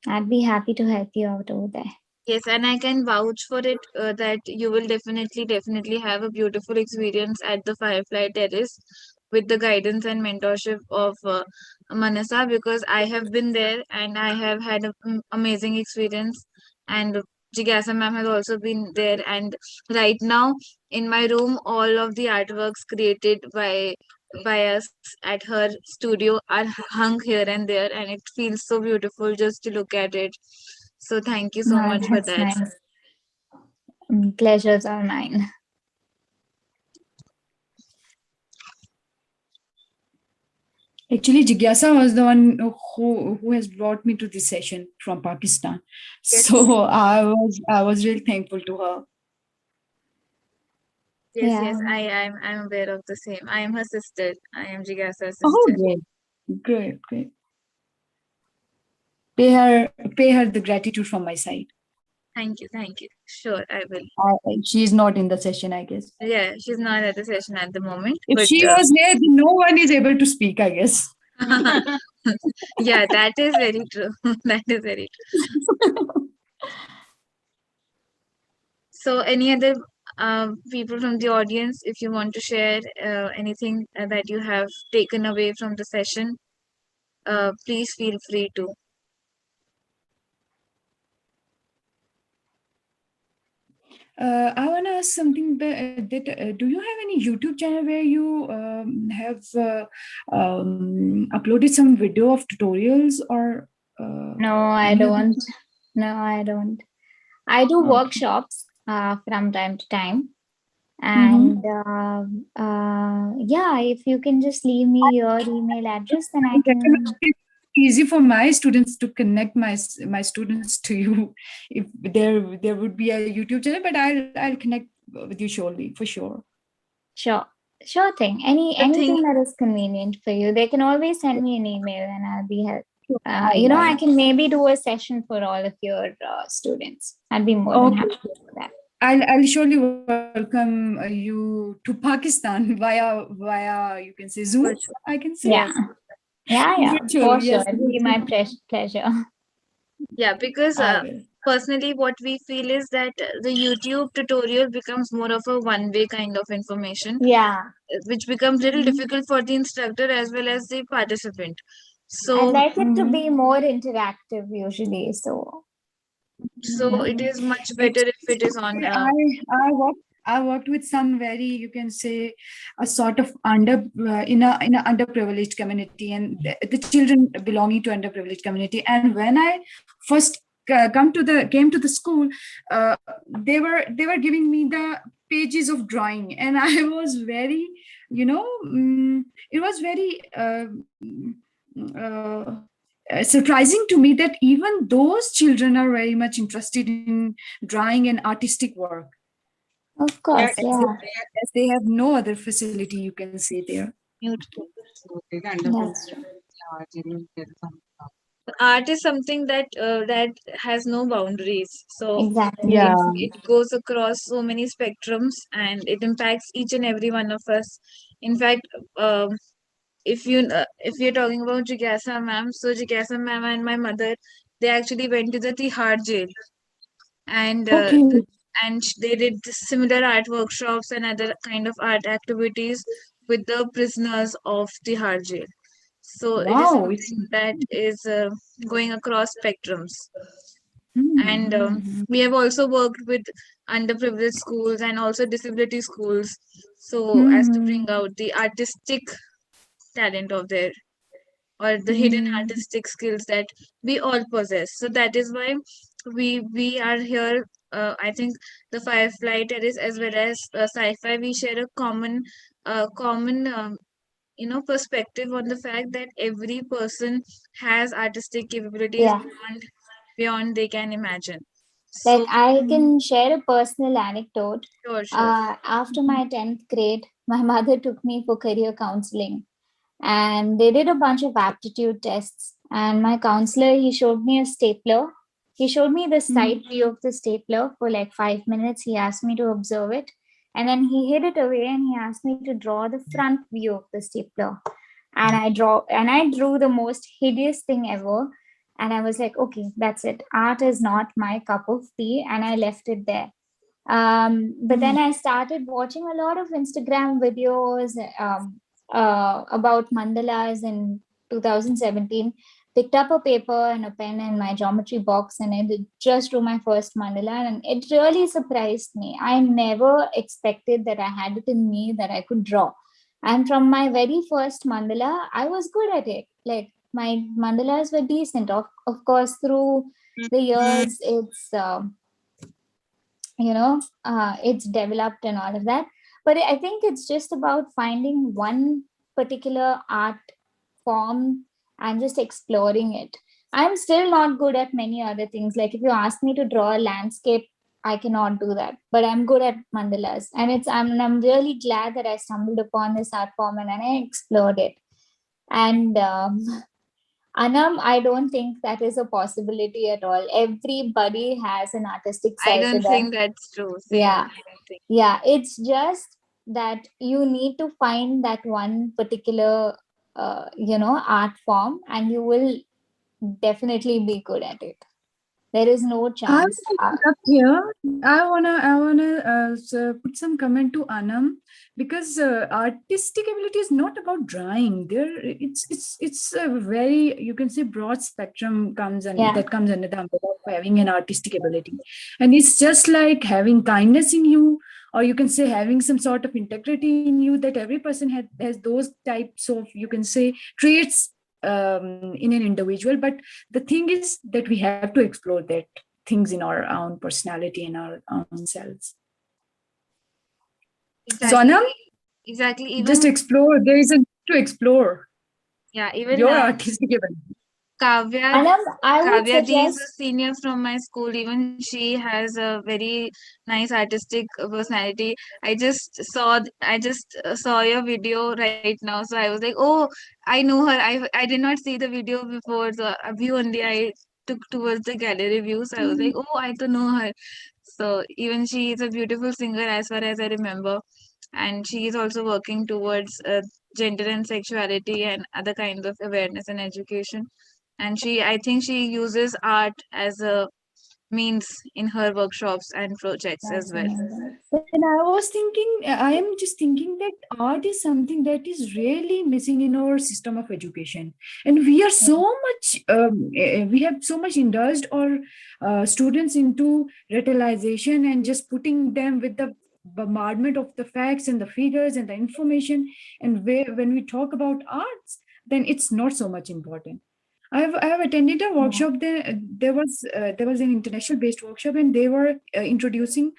[SPEAKER 6] I'd be happy to help you out over there.
[SPEAKER 2] Yes, and I can vouch for it, that you will definitely have a beautiful experience at the Firefly Terrace with the guidance and mentorship of Manasa, because I have been there and I have had an amazing experience. And Jigasa ma'am has also been there. And right now in my room, all of the artworks created by us at her studio are hung here and there, and it feels so beautiful just to look at it. So thank you so much for
[SPEAKER 6] That's
[SPEAKER 2] that.
[SPEAKER 6] nice. Pleasures are mine.
[SPEAKER 7] Actually, Jigyasa was the one who has brought me to this session from Pakistan. Yes. So I was really thankful to her.
[SPEAKER 2] Yes, I'm aware of the same. I am her sister. I am Jigasa's sister.
[SPEAKER 7] Oh, great. Pay her the gratitude from my side.
[SPEAKER 2] Thank you. Thank you. Sure, I will.
[SPEAKER 7] She's not in the session, I guess.
[SPEAKER 2] Yeah, she's not at the session at the moment.
[SPEAKER 7] If
[SPEAKER 2] But
[SPEAKER 7] she was here, then no one is able to speak, I guess.
[SPEAKER 2] yeah, that is very true. That is very true. So, any other people from the audience, if you want to share anything that you have taken away from the session, please feel free to.
[SPEAKER 7] I want to ask something do you have any YouTube channel where you have uploaded some video of tutorials or?
[SPEAKER 6] No, I don't. No, I don't. I do workshops from time to time. And yeah, if you can just leave me your email address, then I can.
[SPEAKER 7] Easy for my students to connect my students to you if there would be a YouTube channel, but I'll connect with you surely for sure.
[SPEAKER 6] Sure thing. Anything that is convenient for you. They can always send me an email and I'll be help. I can maybe do a session for all of your students. I'd be more than happy for that.
[SPEAKER 7] I'll surely welcome you to Pakistan via you can say Zoom. I can say
[SPEAKER 6] Yeah. For sure, it'll be my pleasure.
[SPEAKER 2] Yeah, because personally, what we feel is that the YouTube tutorial becomes more of a one-way kind of information.
[SPEAKER 6] Yeah.
[SPEAKER 2] Which becomes little difficult for the instructor as well as the participant. So
[SPEAKER 6] I'd like it to be more interactive usually.
[SPEAKER 2] So it is much better if it is on.
[SPEAKER 7] I worked with some very, you can say, a sort of in a underprivileged community, and the children belonging to underprivileged community. And when I first came to the school, they were giving me the pages of drawing, and I was very, it was very. Surprising to me that even those children are very much interested in drawing and artistic work.
[SPEAKER 6] Of course,
[SPEAKER 7] as they have no other facility, you can say there.
[SPEAKER 2] Art is something that has no boundaries. So
[SPEAKER 6] exactly,
[SPEAKER 2] it goes across so many spectrums and it impacts each and every one of us. In fact, if you're talking about Jigyasa ma'am, so Jigyasa ma'am and my mother, they actually went to the Tihar jail, and they did similar art workshops and other kind of art activities with the prisoners of Tihar jail. So it is something that is going across spectrums. And we have also worked with underprivileged schools and also disability schools, so as to bring out the artistic talent of their or the hidden artistic skills that we all possess. So that is why we are here. I think the Firefly Terrace as well as sci-fi, we share a common perspective on the fact that every person has artistic capabilities beyond they can imagine.
[SPEAKER 6] Like I can share a personal anecdote.
[SPEAKER 2] Sure.
[SPEAKER 6] After my 10th grade, my mother took me for career counseling, and they did a bunch of aptitude tests. And my counselor, he showed me a stapler. He showed me the side view of the stapler for like 5 minutes. He asked me to observe it, and then he hid it away and he asked me to draw the front view of the stapler. And I drew the most hideous thing ever. And I was like, okay, that's it. Art is not my cup of tea, and I left it there. But then I started watching a lot of Instagram videos about mandalas in 2017. Picked up a paper and a pen and my geometry box, and I just drew my first mandala, and it really surprised me. I never expected that I had it in me that I could draw. And from my very first mandala, I was good at it. Like my mandalas were decent. Of course, through the years, it's developed and all of that. But I think it's just about finding one particular art form and just exploring it. I'm still not good at many other things. Like if you ask me to draw a landscape, I cannot do that, but I'm good at mandalas, and I'm really glad that I stumbled upon this art form and I explored it. And Anam, I don't think that is a possibility at all. Everybody has an artistic
[SPEAKER 2] I
[SPEAKER 6] side to
[SPEAKER 2] don't
[SPEAKER 6] them.
[SPEAKER 2] think that's true. Same.
[SPEAKER 6] Yeah. Yeah. It's just that you need to find that one particular, art form, and you will definitely be good at it. There is no
[SPEAKER 7] I
[SPEAKER 6] chance.
[SPEAKER 7] wanna up here. I wanna put some comment to Anam, because artistic ability is not about drawing. It's a very, you can say, broad spectrum comes, and
[SPEAKER 6] Yeah.
[SPEAKER 7] that comes under the umbrella of having an artistic ability, and it's just like having kindness in you, or you can say having some sort of integrity in you. That every person has those types of, you can say, traits in an individual. But the thing is that we have to explore that things in our own personality and our own selves.
[SPEAKER 2] Exactly.
[SPEAKER 7] Sonam,
[SPEAKER 2] Exactly.
[SPEAKER 7] just
[SPEAKER 2] Even
[SPEAKER 7] explore. There is a need to explore
[SPEAKER 2] even
[SPEAKER 7] your artistic ability.
[SPEAKER 2] Kavya,
[SPEAKER 6] Anam, I would
[SPEAKER 2] Kavya Ji is
[SPEAKER 6] suggest.
[SPEAKER 2] a senior from my school. Even she has a very nice artistic personality. I just saw your video right now, so I was like, oh, I know her. I did not see the video before, so a view only I took towards the gallery view. So I was like, oh, I don't know her. So even she is a beautiful singer as far as I remember, and she is also working towards gender and sexuality and other kinds of awareness and education. And I think she uses art as a means in her workshops and projects as
[SPEAKER 6] That's
[SPEAKER 2] well.
[SPEAKER 6] amazing.
[SPEAKER 7] And I am just thinking that art is something that is really missing in our system of education. And we are so much, we have so much indulged our students into ritualization and just putting them with the bombardment of the facts and the figures and the information. And when we talk about arts, then it's not so much important. I have attended a workshop there. There was an international based workshop, and they were introducing.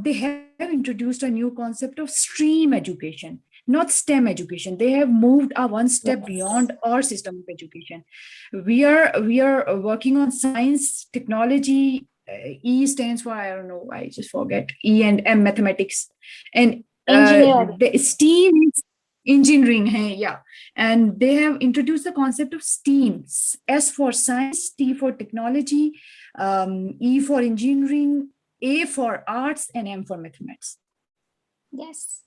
[SPEAKER 7] They have introduced a new concept of stream education, not STEM education. They have moved one step beyond our system of education. We are working on science, technology. E stands for, I don't know. I just forget. E and M, mathematics, and
[SPEAKER 6] Engineering.
[SPEAKER 7] the STEAM is engineering. Hey, yeah, and they have introduced the concept of STEAM. S for science, T for technology, E for engineering, A for arts, and M for mathematics.
[SPEAKER 6] Yes.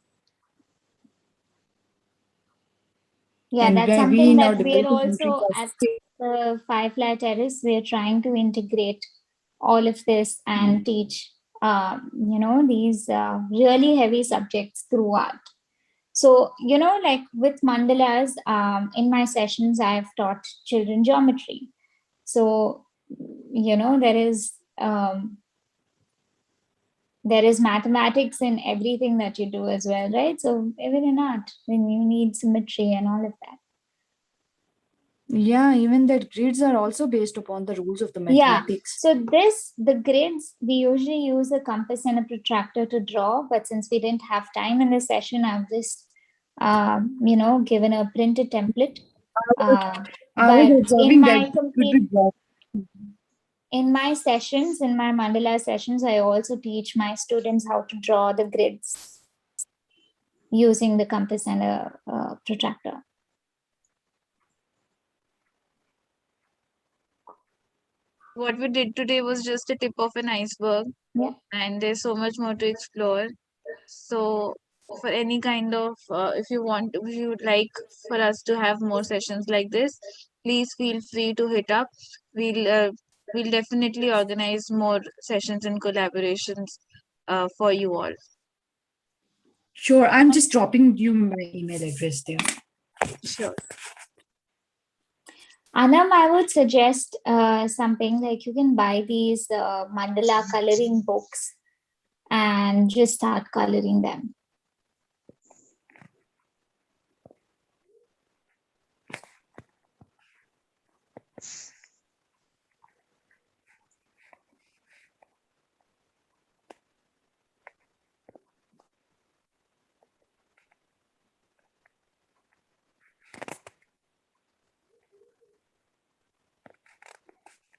[SPEAKER 6] Yeah,
[SPEAKER 7] And
[SPEAKER 6] that's
[SPEAKER 7] where we
[SPEAKER 6] something
[SPEAKER 7] now
[SPEAKER 6] that we are
[SPEAKER 7] developing countries
[SPEAKER 6] also at the Firefly Terrace. We are trying to integrate all of this and teach, these really heavy subjects through art. So, like with mandalas, in my sessions, I've taught children geometry. So, there is mathematics in everything that you do as well, right? So even in art, when you need symmetry and all of that.
[SPEAKER 7] Yeah, even that grids are also based upon the rules of the
[SPEAKER 6] Yeah.
[SPEAKER 7] mathematics.
[SPEAKER 6] So the grids, we usually use a compass and a protractor to draw, but since we didn't have time in the session, I've just, given a printed template.
[SPEAKER 7] I
[SPEAKER 6] But
[SPEAKER 7] was observing that
[SPEAKER 6] in my sessions, in my mandala sessions, I also teach my students how to draw the grids using the compass and a protractor.
[SPEAKER 2] What we did today was just a tip of an iceberg, and there's so much more to explore. So, for any kind of, if you would like for us to have more sessions like this, please feel free to hit up. We'll definitely organize more sessions and collaborations for you all.
[SPEAKER 7] Sure, I'm just dropping you my email address there.
[SPEAKER 2] Sure.
[SPEAKER 6] Anam, I would suggest something like you can buy these mandala coloring books and just start coloring them.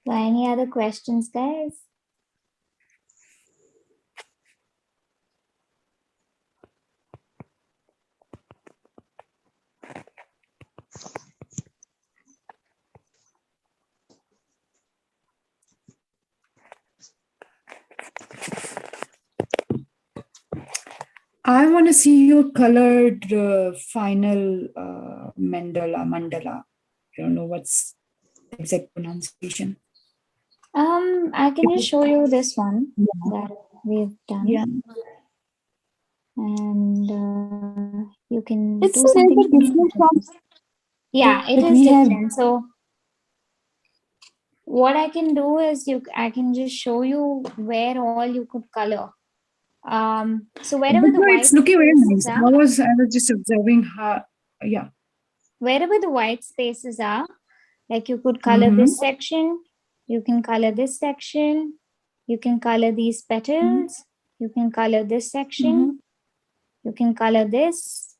[SPEAKER 6] So any other questions, guys?
[SPEAKER 7] I want to see your colored final mandala. I don't know what's the exact pronunciation.
[SPEAKER 6] I can just show you this one that we've done.
[SPEAKER 7] Yeah.
[SPEAKER 6] And you can do
[SPEAKER 7] It's a
[SPEAKER 6] something.
[SPEAKER 7] little bit different from
[SPEAKER 6] Yeah, it
[SPEAKER 7] what
[SPEAKER 6] is
[SPEAKER 7] we have.
[SPEAKER 6] different. So what I can do is I can just show you where all you could color. So wherever the white
[SPEAKER 7] It's looking very
[SPEAKER 6] spaces
[SPEAKER 7] nice.
[SPEAKER 6] are,
[SPEAKER 7] I was just observing how, yeah.
[SPEAKER 6] wherever the white spaces are, like you could color this section, you can color this section, you can color these petals, you can color this section, you can color this,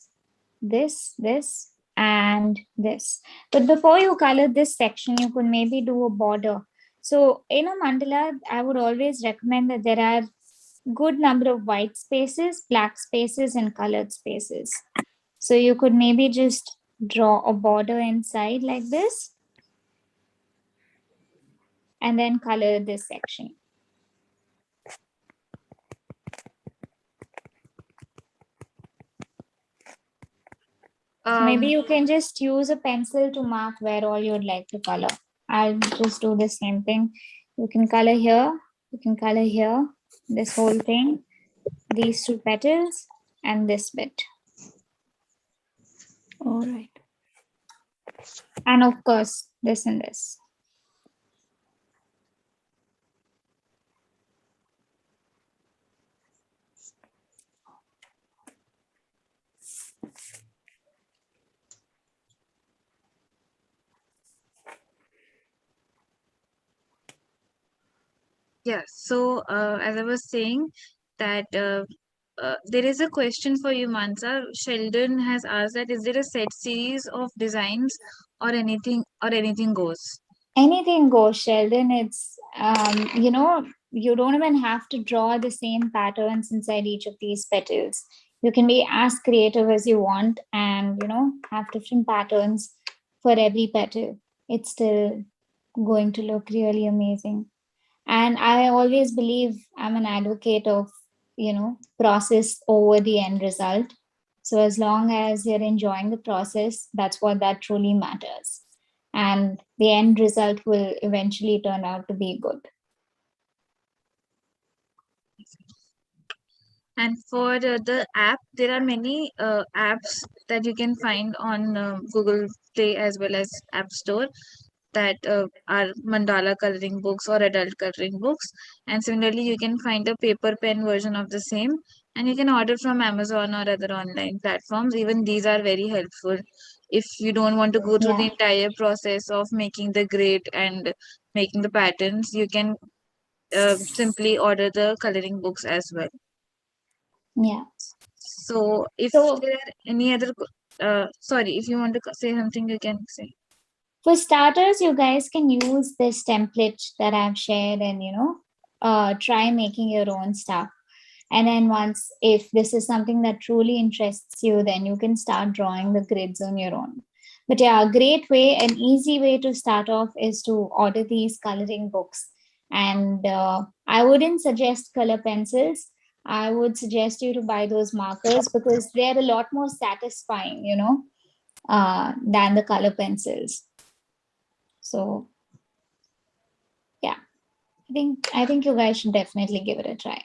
[SPEAKER 6] and this. But before you color this section, you could maybe do a border. So in a mandala, I would always recommend that there are good number of white spaces, black spaces, and colored spaces. So you could maybe just draw a border inside like this, and then color this section. Maybe you can just use a pencil to mark where all you'd like to color. I'll just do the same thing. You can color here, you can color here, this whole thing, these two petals, and this bit.
[SPEAKER 7] All right.
[SPEAKER 6] And of course, this and this.
[SPEAKER 2] Yeah, so as I was saying that there is a question for you, Mansa. Sheldon has asked that is there a set series of designs or anything goes?
[SPEAKER 6] Anything goes, Sheldon. It's you don't even have to draw the same patterns inside each of these petals. You can be as creative as you want, and have different patterns for every petal. It's still going to look really amazing. And I always believe I'm an advocate of process over the end result. So as long as you're enjoying the process, that's what that truly matters, and the end result will eventually turn out to be good.
[SPEAKER 2] And for the app, there are many apps that you can find on Google Play as well as App Store that are mandala coloring books or adult coloring books. And similarly, you can find a paper pen version of the same, and you can order from Amazon or other online platforms. Even these are very helpful if you don't want to go through the entire process of making the grid and making the patterns. You can simply order the coloring books as well.
[SPEAKER 6] Yeah.
[SPEAKER 2] So if there are any other, sorry, if you want to say something, you can say.
[SPEAKER 6] For starters, you guys can use this template that I've shared and try making your own stuff. And then once, if this is something that truly interests you, then you can start drawing the grids on your own. But yeah, a great way, an easy way to start off is to order these coloring books. And I wouldn't suggest color pencils. I would suggest you to buy those markers because they're a lot more satisfying, than the color pencils. So yeah, I think you guys should definitely give it a try.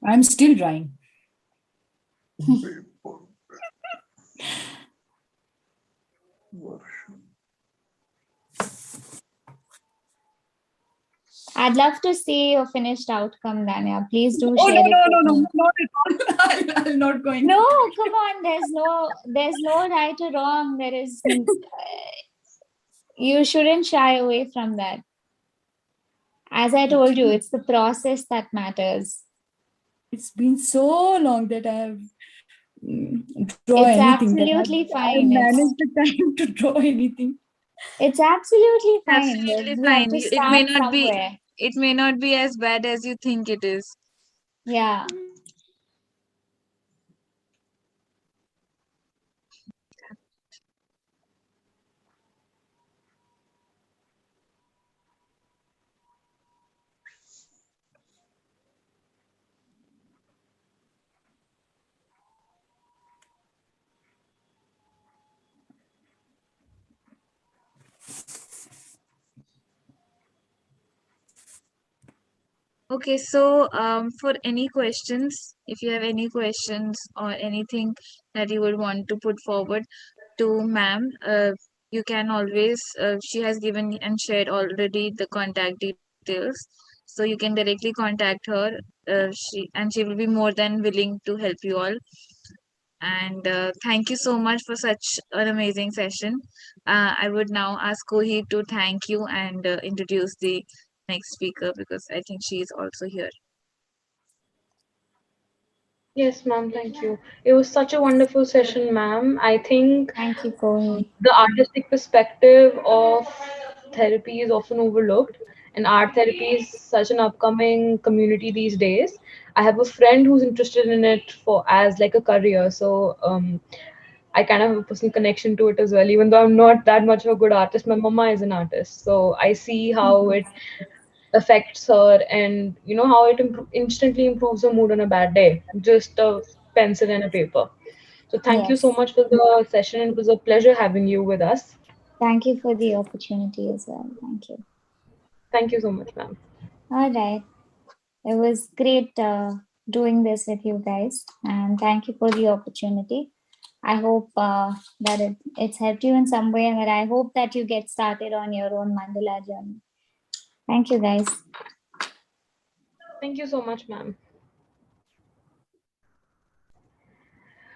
[SPEAKER 7] I'm still drawing.
[SPEAKER 6] I'd love to see your finished outcome, Danya. Please do
[SPEAKER 7] Oh,
[SPEAKER 6] share it with
[SPEAKER 7] no,
[SPEAKER 6] me.
[SPEAKER 7] not at all. I'm not going.
[SPEAKER 6] No, come on. There's no right or wrong. There is. You shouldn't shy away from that. As I told you, it's the process that matters.
[SPEAKER 7] It's been so long that I have draw
[SPEAKER 6] it's
[SPEAKER 7] anything.
[SPEAKER 6] Absolutely
[SPEAKER 7] that I
[SPEAKER 6] fine.
[SPEAKER 7] managed the time to draw anything.
[SPEAKER 6] It's absolutely fine.
[SPEAKER 2] Absolutely
[SPEAKER 6] You
[SPEAKER 2] fine.
[SPEAKER 6] have to
[SPEAKER 2] It may
[SPEAKER 6] start
[SPEAKER 2] not be.
[SPEAKER 6] somewhere.
[SPEAKER 2] It may not be as bad as you think it is.
[SPEAKER 6] Yeah.
[SPEAKER 2] Okay, so for any questions, if you have any questions or anything that you would want to put forward to ma'am, you can always, she has given and shared already the contact details. So you can directly contact her. She will be more than willing to help you all. And thank you so much for such an amazing session. I would now ask Kohi to thank you and introduce the next speaker because I think she is also here.
[SPEAKER 3] Yes, ma'am, thank you. It was such a wonderful session, ma'am. I think
[SPEAKER 6] Thank you, Kohi.
[SPEAKER 3] the artistic perspective of therapy is often overlooked, and art therapy is such an upcoming community these days. I have a friend who's interested in it for as like a career, so I kind of have a personal connection to it as well. Even though I'm not that much of a good artist, my mama is an artist, so I see how it affects her, and you know how it instantly improves her mood on a bad day. Just a pencil and a paper. So thank you so
[SPEAKER 6] Yes.
[SPEAKER 3] much for the session. It was a pleasure having you with us.
[SPEAKER 6] Thank you for the opportunity as well. Thank you.
[SPEAKER 3] Thank you so much, ma'am.
[SPEAKER 6] All right. It was great doing this with you guys, and thank you for the opportunity. I hope that it's helped you in some way, and that I hope that you get started on your own mandala journey. Thank you, guys.
[SPEAKER 3] Thank you so much, ma'am.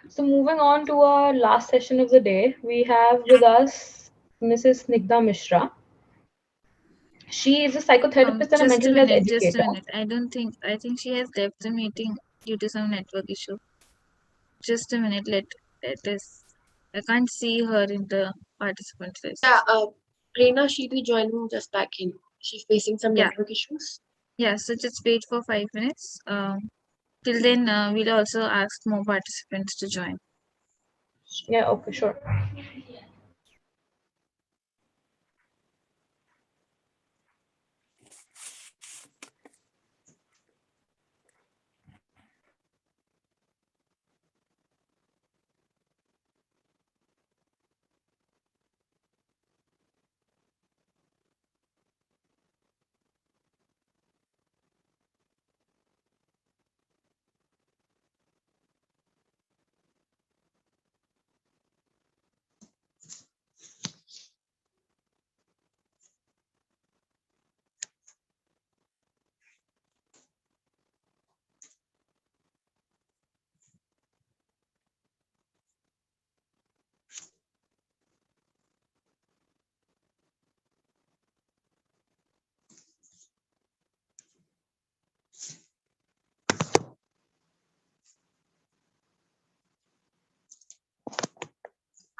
[SPEAKER 3] So moving on to our last session of the day, we have with us Mrs. Snigdha Mishra. She is a psychotherapist and a
[SPEAKER 2] Just
[SPEAKER 3] mental
[SPEAKER 2] a
[SPEAKER 3] health
[SPEAKER 2] minute, just a
[SPEAKER 3] educator.
[SPEAKER 2] minute. I think she has left the meeting due to some network issue. Just a minute, let us. I can't see her in the participant list.
[SPEAKER 16] Yeah, Prerna, she'll be joining just back in. She's facing some
[SPEAKER 2] Yeah,
[SPEAKER 16] network issues.
[SPEAKER 2] yeah. So just wait for 5 minutes. Till then, we'll also ask more participants to join.
[SPEAKER 3] Yeah, okay, sure.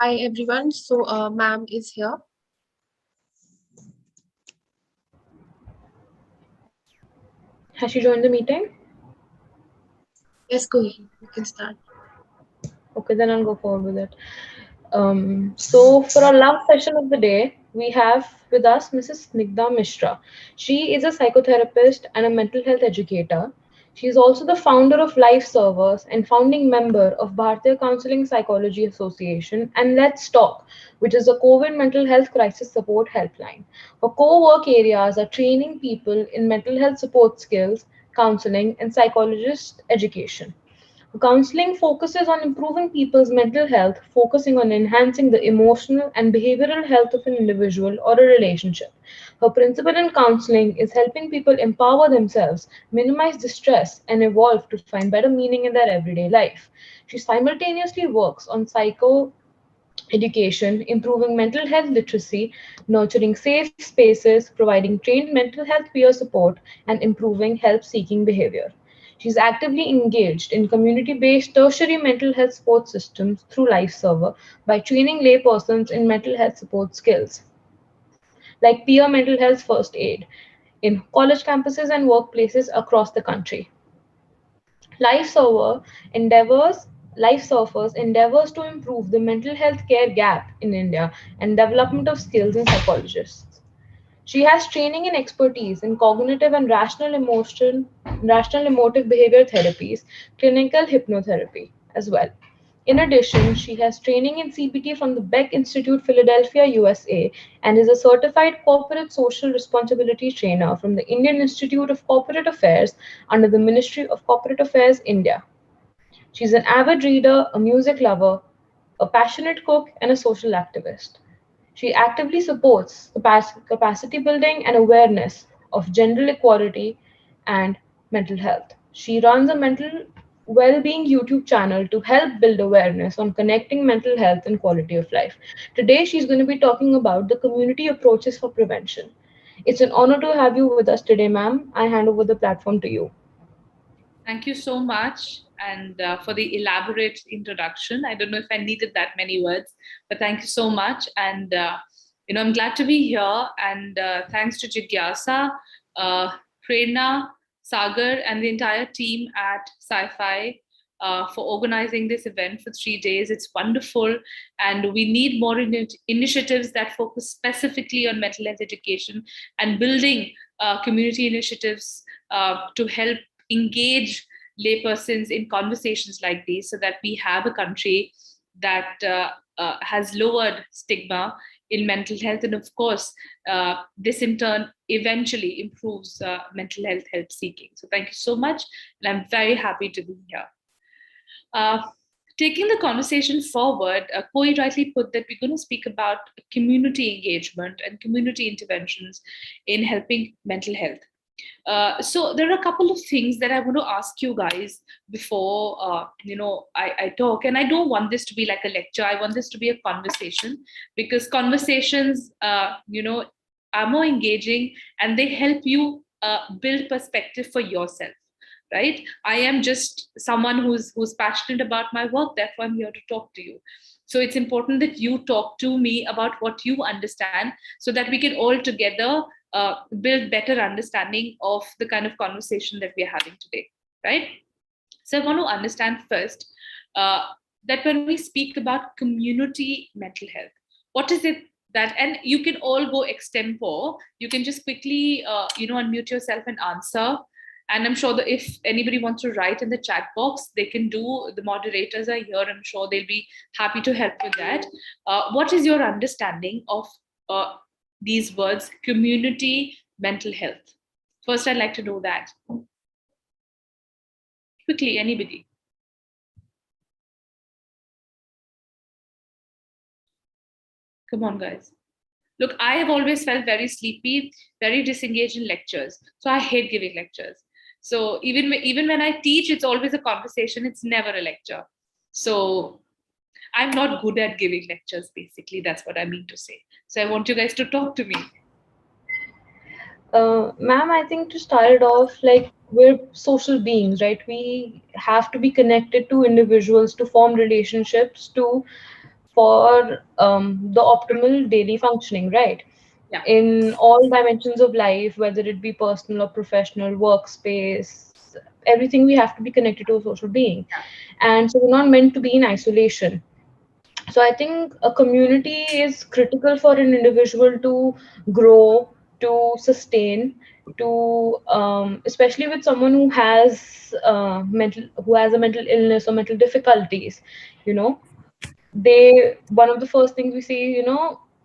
[SPEAKER 16] Hi everyone. So, ma'am is here.
[SPEAKER 3] Has she joined the meeting?
[SPEAKER 16] Yes, go ahead. You can start.
[SPEAKER 3] Okay, then I'll go forward with it. So for our last session of the day, we have with us Mrs. Snigdha Mishra. She is a psychotherapist and a mental health educator. She is also the founder of Life Servers and founding member of Bharatiya Counseling Psychology Association and Let's Talk, which is a COVID mental health crisis support helpline. Her core work areas are training people in mental health support skills, counseling, and psychologist education. Counseling focuses on improving people's mental health, focusing on enhancing the emotional and behavioral health of an individual or a relationship. Her principle in counseling is helping people empower themselves, minimize distress, and evolve to find better meaning in their everyday life. She simultaneously works on psycho education, improving mental health literacy, nurturing safe spaces, providing trained mental health peer support, and improving help seeking behavior. She's actively engaged in community based tertiary mental health support systems through LifeServer by training laypersons in mental health support skills like peer mental health first aid in college campuses and workplaces across the country. Lifesaver endeavors Lifesurfers endeavors to improve the mental health care gap in India and development of skills in psychologists. She has training and expertise in cognitive and rational emotive behavior therapies, clinical hypnotherapy as well. In addition, she has training in CBT from the Beck Institute, Philadelphia, USA, and is a certified corporate social responsibility trainer from the Indian Institute of Corporate Affairs under the Ministry of Corporate Affairs, India. She's an avid reader, a music lover, a passionate cook, and a social activist. She actively supports capacity building and awareness of gender equality and mental health. She runs a mental well-being YouTube channel to help build awareness on connecting mental health and quality of life. Today, she's going to be talking about the community approaches for prevention. It's an honor to have you with us today, ma'am. I hand over the platform to you.
[SPEAKER 9] Thank you so much and for the elaborate introduction. I don't know if I needed that many words, but thank you so much. And, I'm glad to be here. And thanks to Jigyasa, Prerna, Sagar, and the entire team at Sci-Fi for organizing this event for 3 days. It's wonderful. And we need more initiatives that focus specifically on mental health education and building community initiatives to help engage laypersons in conversations like these so that we have a country that has lowered stigma in mental health. And of course, this in turn eventually improves mental health help seeking. So thank you so much. And I'm very happy to be here. Taking the conversation forward, Koi rightly put that we're going to speak about community engagement and community interventions in helping mental health. So there are a couple of things that I want to ask you guys before I talk, and I don't want this to be like a lecture. I want this to be a conversation, because conversations are more engaging and they help you build perspective for yourself. Right? I am just someone who's passionate about my work. Therefore, I'm here to talk to you. So it's important that you talk to me about what you understand, so that we can all together build better understanding of the kind of conversation that we're having today, right? So I want to understand first that when we speak about community mental health, what is it that, and you can all go extempore, you can just quickly, unmute yourself and answer. And I'm sure that if anybody wants to write in the chat box, they can do. The moderators are here. I'm sure they'll be happy to help with that. What is your understanding of these words, community mental health? First, I'd like to know that. Quickly, anybody. Come on, guys. Look, I have always felt very sleepy, very disengaged in lectures. So I hate giving lectures. So even when I teach, it's always a conversation. It's never a lecture. So I'm not good at giving lectures, basically. That's what I mean to say. So I want you guys to talk to me.
[SPEAKER 3] Ma'am, I think to start it off, like, we're social beings, right? We have to be connected to individuals to form relationships for the optimal daily functioning, right?
[SPEAKER 9] Yeah.
[SPEAKER 3] In all dimensions of life, whether it be personal or professional, workspace, everything, we have to be connected to a social being.
[SPEAKER 9] Yeah.
[SPEAKER 3] And so we're not meant to be in isolation. So I think a community is critical for an individual to grow, to sustain, to especially with someone who has a mental illness or mental difficulties. One of the first things we see,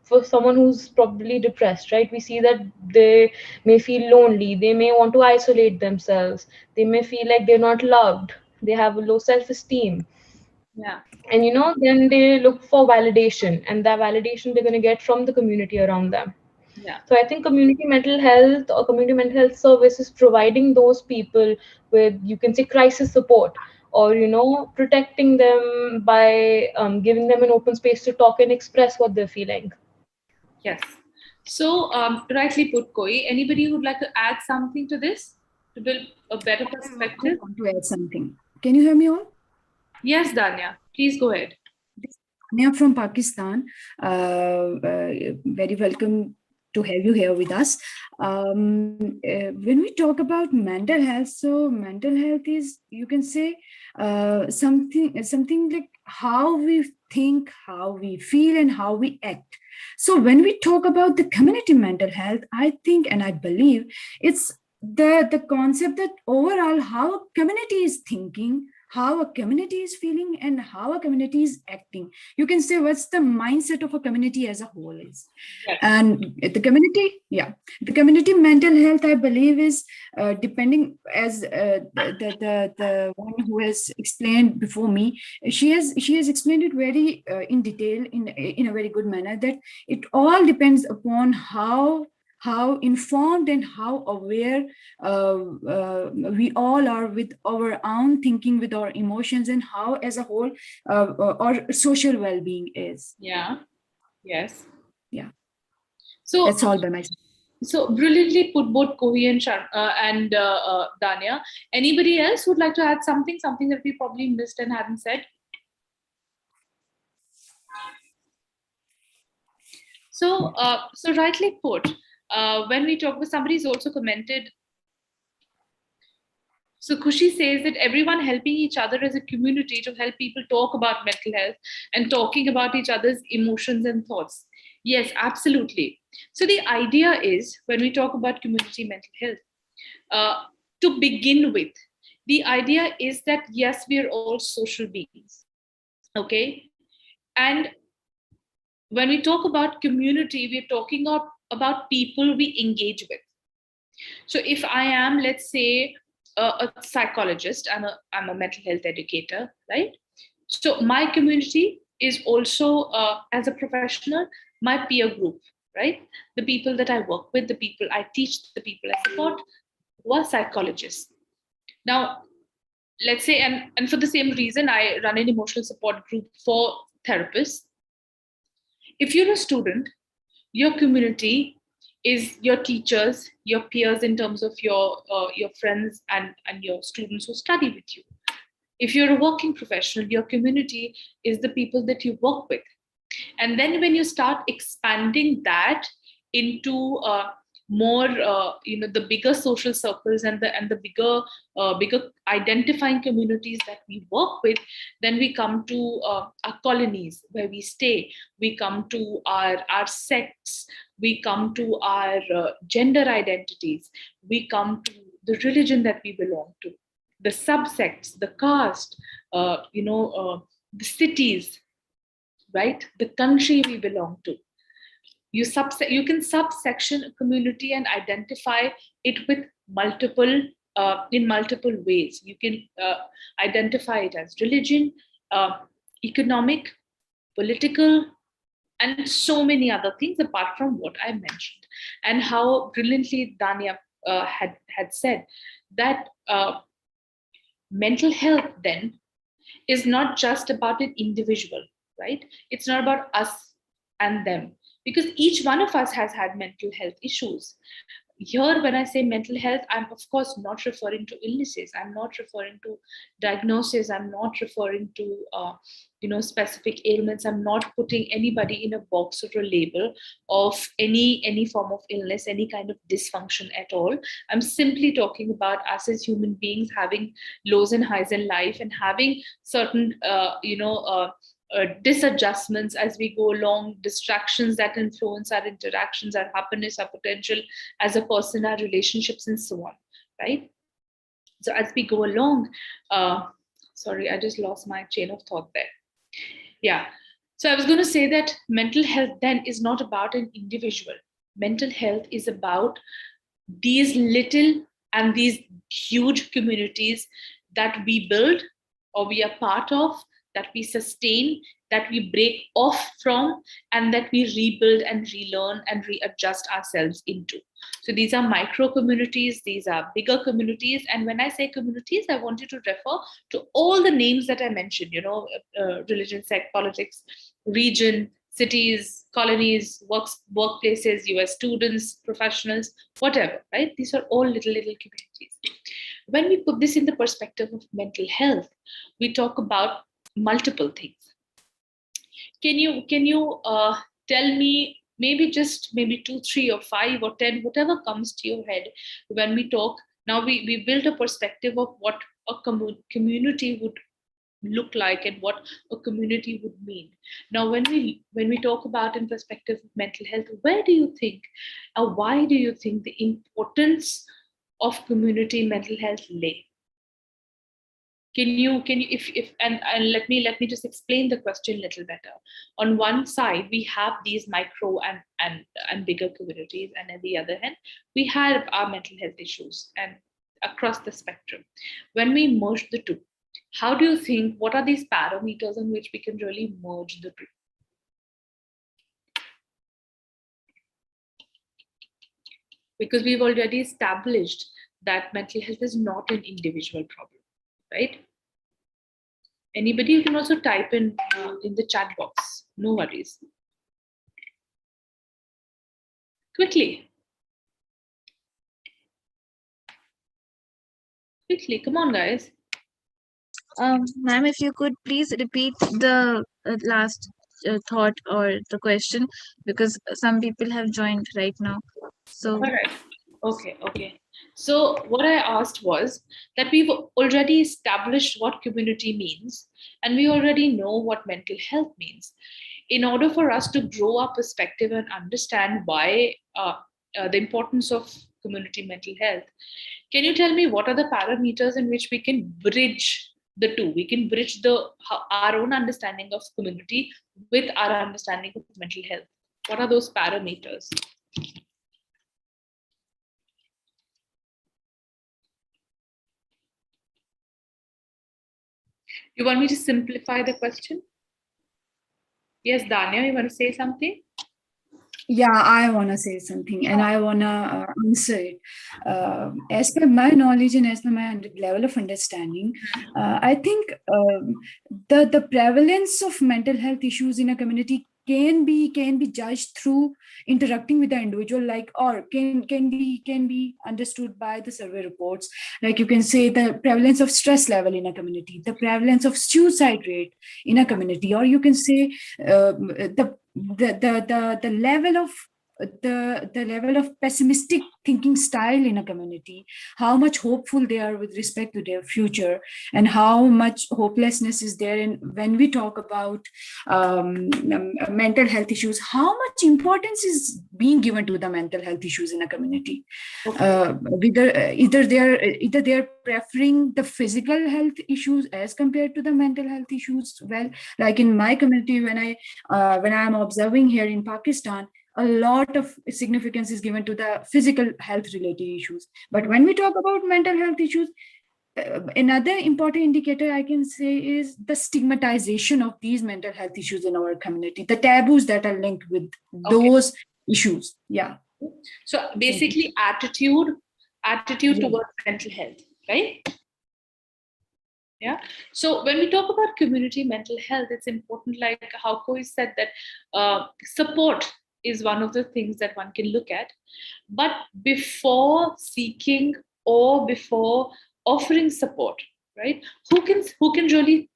[SPEAKER 3] for someone who's probably depressed, right? We see that they may feel lonely, they may want to isolate themselves, they may feel like they're not loved, they have a low self-esteem.
[SPEAKER 9] Yeah.
[SPEAKER 3] And then they look for validation, and that validation they're going to get from the community around them.
[SPEAKER 9] Yeah.
[SPEAKER 3] So I think community mental health or community mental health service is providing those people with, you can say, crisis support, or protecting them by giving them an open space to talk and express what they're feeling.
[SPEAKER 9] Yes. So rightly put, Koi. Anybody who'd like to add something to this to build a better perspective?
[SPEAKER 7] I want to add something. Can you hear me all?
[SPEAKER 9] Yes, Danya. Please go ahead.
[SPEAKER 7] Danya from Pakistan. Very welcome to have you here with us. When we talk about mental health, so mental health is, you can say, something like how we think, how we feel, and how we act. So when we talk about the community mental health, I think and I believe it's the concept that overall how community is thinking, how a community is feeling and how a community is acting. You can say what's the mindset of a community as a whole is.
[SPEAKER 9] Yes.
[SPEAKER 7] And the community mental health, I believe, is depending, as the one who has explained before me, she has explained it very in detail, in a very good manner, that it all depends upon how informed and how aware we all are with our own thinking, with our emotions, and how as a whole our social well-being is.
[SPEAKER 9] Yeah. Yes.
[SPEAKER 7] Yeah.
[SPEAKER 9] So
[SPEAKER 7] that's all by myself.
[SPEAKER 9] So brilliantly put, both Kohi and Dania. Anybody else would like to add something that we probably missed and hadn't said? So, so rightly put. When we talk about, somebody's also commented. So Khushi says that everyone helping each other as a community to help people talk about mental health and talking about each other's emotions and thoughts. Yes, absolutely. So the idea is, when we talk about community mental health, to begin with, the idea is that yes, we are all social beings. Okay. And when we talk about community, we're talking about people we engage with. So if I am, let's say, a psychologist, I'm a mental health educator, right? So my community is also, as a professional, my peer group, right? The people that I work with, the people I teach, the people I support, who are psychologists. Now, let's say, and for the same reason, I run an emotional support group for therapists. If you're a student, your community is your teachers, your peers, in terms of your friends and your students who study with you. If you're a working professional, your community is the people that you work with. And then when you start expanding that into more, the bigger social circles and the bigger identifying communities that we work with, then we come to our colonies where we stay. We come to our sects. We come to our gender identities. We come to the religion that we belong to, the subsects, the caste, the cities, right? The country we belong to. You can subsection a community and identify it with multiple, in multiple ways. You can identify it as religion, economic, political, and so many other things apart from what I mentioned. And how brilliantly Dania had said that mental health then is not just about an individual, right? It's not about us and them, because each one of us has had mental health issues. Here, when I say mental health, I'm of course not referring to illnesses. I'm not referring to diagnosis. I'm not referring to specific ailments. I'm not putting anybody in a box or a label of any form of illness, any kind of dysfunction at all. I'm simply talking about us as human beings having lows and highs in life, and having certain disadjustments as we go along, distractions that influence our interactions, our happiness, our potential as a person, our relationships, and so on, right? So as we go along, sorry, I just lost my chain of thought there. Yeah. So I was going to say that mental health then is not about an individual. Mental health is about these little and these huge communities that we build, or we are part of, that we sustain, that we break off from, and that we rebuild and relearn and readjust ourselves into. So these are micro communities, these are bigger communities. And when I say communities, I want you to refer to all the names that I mentioned, religion, sect, politics, region, cities, colonies, workplaces, US students, professionals, whatever, right? These are all little communities. When we put this in the perspective of mental health, we talk about multiple things. Can you tell me, maybe 2, 3, or 5 or 10, whatever comes to your head, when we talk now, we build a perspective of what a community would look like and what a community would mean. Now, when we talk about in perspective of mental health, where do you think, or why do you think the importance of community mental health lay? Can you if and let me just explain the question a little better. On one side, we have these micro and bigger communities, and on the other hand, we have our mental health issues and across the spectrum. When we merge the two, how do you think, what are these parameters on which we can really merge the two? Because we've already established that mental health is not an individual problem, right? Anybody, you can also type in the chat box. No worries. Quickly. Quickly, come on, guys.
[SPEAKER 2] Ma'am, if you could please repeat the last thought or the question, because some people have joined right now. So.
[SPEAKER 9] All right. Okay. So what I asked was that we've already established what community means, and we already know what mental health means. In order for us to grow our perspective and understand why the importance of community mental health, can you tell me what are the parameters in which we can bridge the two? We can bridge our own understanding of community with our understanding of mental health. What are those parameters? You want me to simplify the question? Yes, Danya, you want to say something?
[SPEAKER 7] Yeah, I want to say something, and I want to answer it. As per my knowledge and as per my level of understanding, I think the prevalence of mental health issues in a community can be judged through interacting with the individual, like, or can be understood by the survey reports. Like, you can say the prevalence of stress level in a community, the prevalence of suicide rate in a community, or you can say the level of the level of pessimistic thinking style in a community, how much hopeful they are with respect to their future, and how much hopelessness is there. And when we talk about mental health issues, how much importance is being given to the mental health issues in a community. Either they are preferring the physical health issues as compared to the mental health issues. Well, like in my community, when I am observing here in Pakistan, a lot of significance is given to the physical health related issues. But when we talk about mental health issues, another important indicator I can say is the stigmatization of these mental health issues in our community, the taboos that are linked with those issues. Yeah.
[SPEAKER 9] So basically, attitude towards mental health, right? Yeah. So when we talk about community mental health, it's important, like how Koi said, that support is one of the things that one can look at. But before seeking or before offering support, right? Who can really,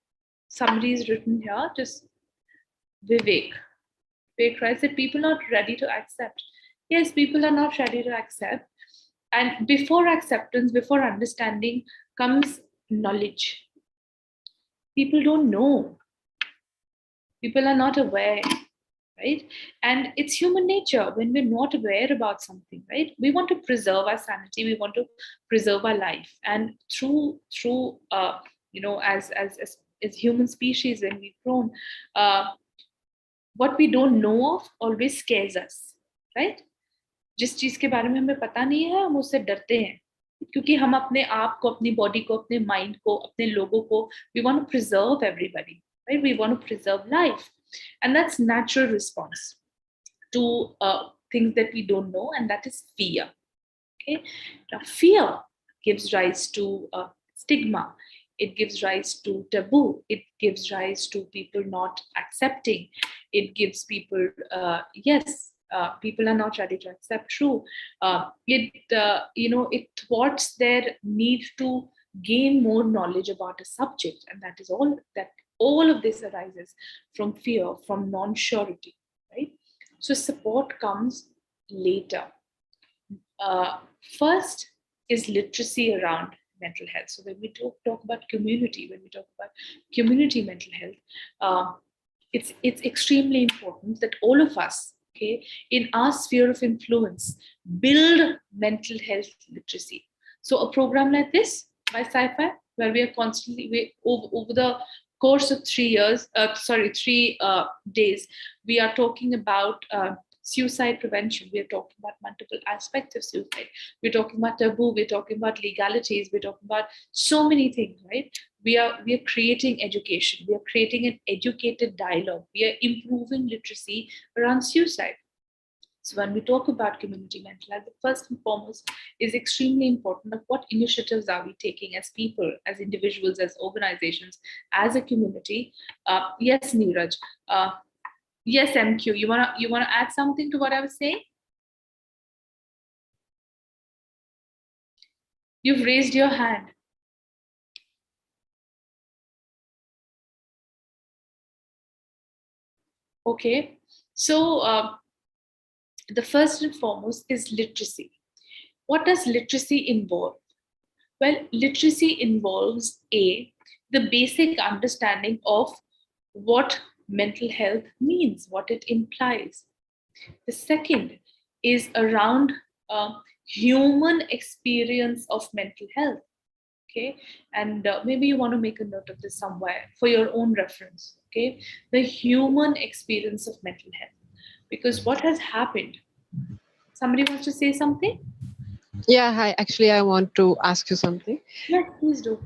[SPEAKER 9] somebody is written here, just Vivek. Vivek writes that people are not ready to accept. Yes, people are not ready to accept. And before acceptance, before understanding comes knowledge. People don't know. People are not aware, right? And it's human nature when we're not aware about something, right? We want to preserve our sanity. We want to preserve our life. And through as human species, when we've grown, what we don't know of always scares us, right? जिस चीज के बारे में हमें पता नहीं है, हम उससे डरते हैं, क्योंकि हम अपने आप को, अपनी बॉडी को, अपने माइंड को, अपने लोगों को, we want to preserve everybody, right? We want to preserve life, and that's natural response to things that we don't know, and that is fear. Okay, now fear gives rise to stigma. It gives rise to taboo. It gives rise to people not accepting. It gives people people are not ready to accept. True. It thwarts their need to gain more knowledge about a subject, and that is all of this arises from fear, from non-surety, right? So support comes later. First is literacy around mental health. So when we talk about community, when we talk about community mental health, it's extremely important that all of us, okay, in our sphere of influence, build mental health literacy. So a program like this by Sci-Fi where we are constantly, over the course of 3 days, we are talking about suicide prevention. We are talking about multiple aspects of suicide. We're talking about taboo. We're talking about legalities. We're talking about so many things, right? We are creating education. We are creating an educated dialogue. We are improving literacy around suicide. So when we talk about community mental health, the first and foremost is extremely important of what initiatives are we taking as people, as individuals, as organizations, as a community. Yes, Neeraj. Yes, MQ. You wanna add something to what I was saying? You've raised your hand. Okay. So the first and foremost is literacy. What does literacy involve? Well, literacy involves the basic understanding of what mental health means, what it implies. The second is around human experience of mental health. Okay, and maybe you want to make a note of this somewhere for your own reference. Okay, the human experience of mental health, because what has happened? Somebody wants to say something?
[SPEAKER 10] Yeah, hi. Actually, I want to ask you something.
[SPEAKER 9] Yes, please do.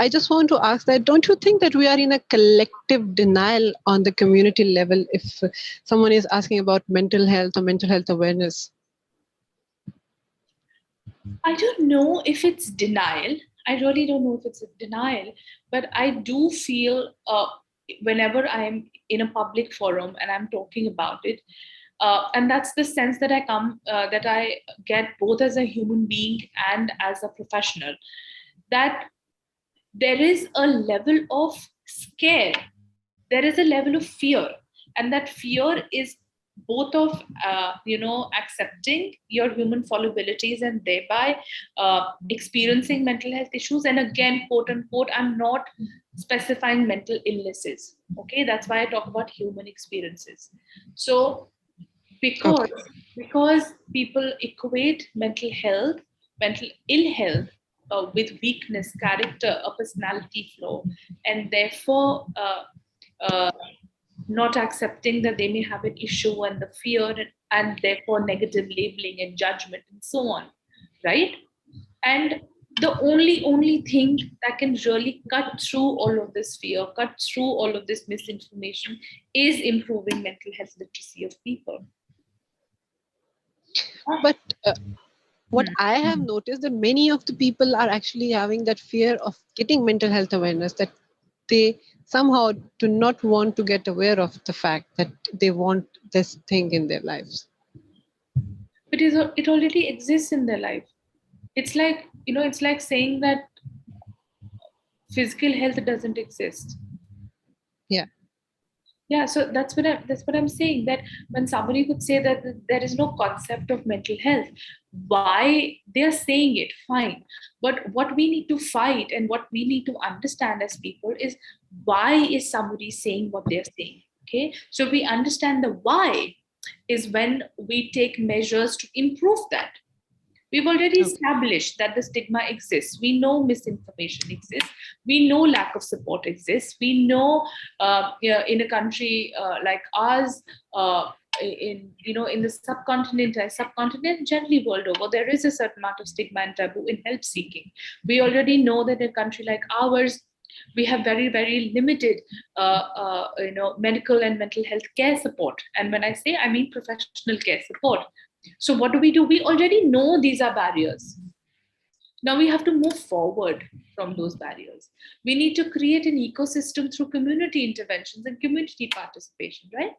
[SPEAKER 10] I just want to ask that, don't you think that we are in a collective denial on the community level if someone is asking about mental health or mental health awareness?
[SPEAKER 9] I don't know if it's denial. I really don't know if it's a denial, but I do feel whenever I'm in a public forum and I'm talking about it, and that's the sense that I get both as a human being and as a professional, that there is a level of scare, there is a level of fear, and that fear is both of accepting your human fallibilities and thereby experiencing mental health issues. And again, quote unquote, I'm not specifying mental illnesses. Okay, that's why I talk about human experiences. So because people equate mental ill health with weakness, character, a personality flaw, and therefore uh, not accepting that they may have an issue, and the fear, and therefore negative labeling and judgment and so on, right? And the only thing that can really cut through all of this fear, cut through all of this misinformation, is improving mental health literacy of people.
[SPEAKER 10] But what I have noticed that many of the people are actually having that fear of getting mental health awareness, that they somehow do not want to get aware of the fact that they want this thing in their lives.
[SPEAKER 9] But it already exists in their life. It's like, it's like saying that physical health doesn't exist. Yeah, so that's what I'm saying, that when somebody could say that there is no concept of mental health, why they are saying it, fine. But what we need to fight and what we need to understand as people is, why is somebody saying what they're saying? Okay, so we understand the why is when we take measures to improve that. We've already established that the stigma exists. We know misinformation exists. We know lack of support exists. We know in a country like ours, in the subcontinent, generally world over, there is a certain amount of stigma and taboo in help seeking. We already know that in a country like ours, we have very, very limited medical and mental health care support. And when I say, I mean professional care support. So what do? We already know these are barriers. Now we have to move forward from those barriers. We need to create an ecosystem through community interventions and community participation, right?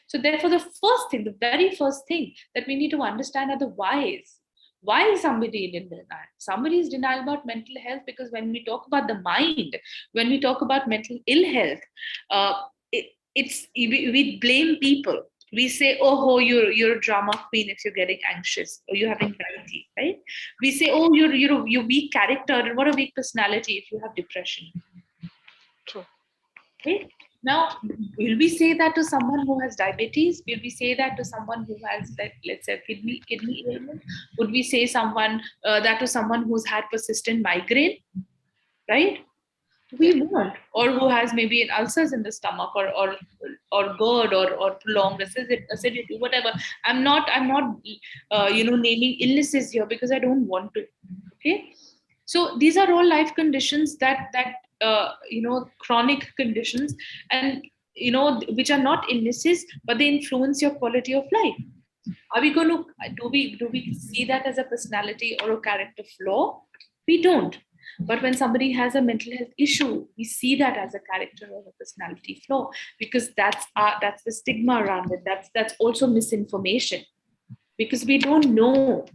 [SPEAKER 9] So therefore, the very first thing that we need to understand are the whys. Why is somebody in denial? Somebody is denial about mental health because when we talk about the mind, when we talk about mental ill health, we blame people. We say, oh, you're a drama queen if you're getting anxious, or you're having anxiety, right? We say, oh, you're weak character, and what a weak personality if you have depression.
[SPEAKER 10] True.
[SPEAKER 9] Okay. Now, will we say that to someone who has diabetes? Will we say that to someone who has, like, let's say, kidney ailment? Would we say that to someone who's had persistent migraine? right? We won't. Or who has maybe an ulcers in the stomach, or GERD, or prolonged acidity, whatever. I'm not naming illnesses here because I don't want to. Okay, so these are all life conditions that chronic conditions, and which are not illnesses, but they influence your quality of life. Are we going to do we see that as a personality or a character flaw? We don't. But when somebody has a mental health issue, we see that as a character or a personality flaw, because that's the stigma around it. That's also misinformation, because we don't know.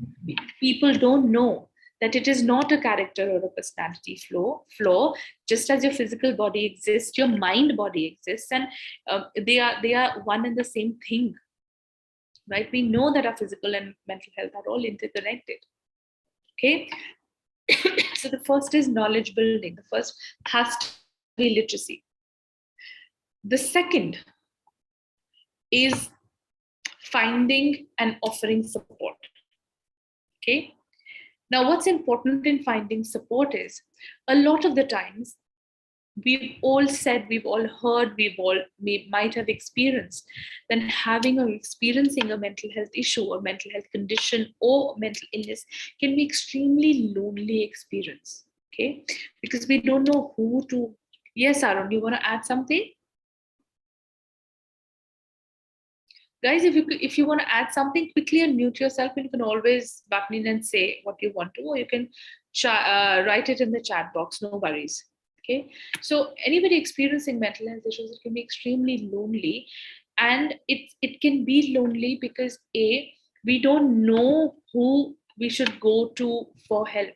[SPEAKER 9] People don't know that it is not a character or a personality flaw. Just as your physical body exists, your mind body exists, and they are one and the same thing, right? We know that our physical and mental health are all interconnected. Okay. So the first is knowledge building. The first has to be literacy. The second is finding and offering support. Okay. Now, what's important in finding support is, a lot of the times, we've all said, we've all heard, might have experienced, then having or experiencing a mental health issue or mental health condition or mental illness can be extremely lonely experience. Okay, because we don't know who to. Yes, Aaron, you want to add something? Guys, if you want to add something, quickly unmute yourself, and you can always button in and say what you want to, or you can write it in the chat box, no worries. Okay, so anybody experiencing mental health issues, it can be extremely lonely, and it can be lonely because we don't know who we should go to for help.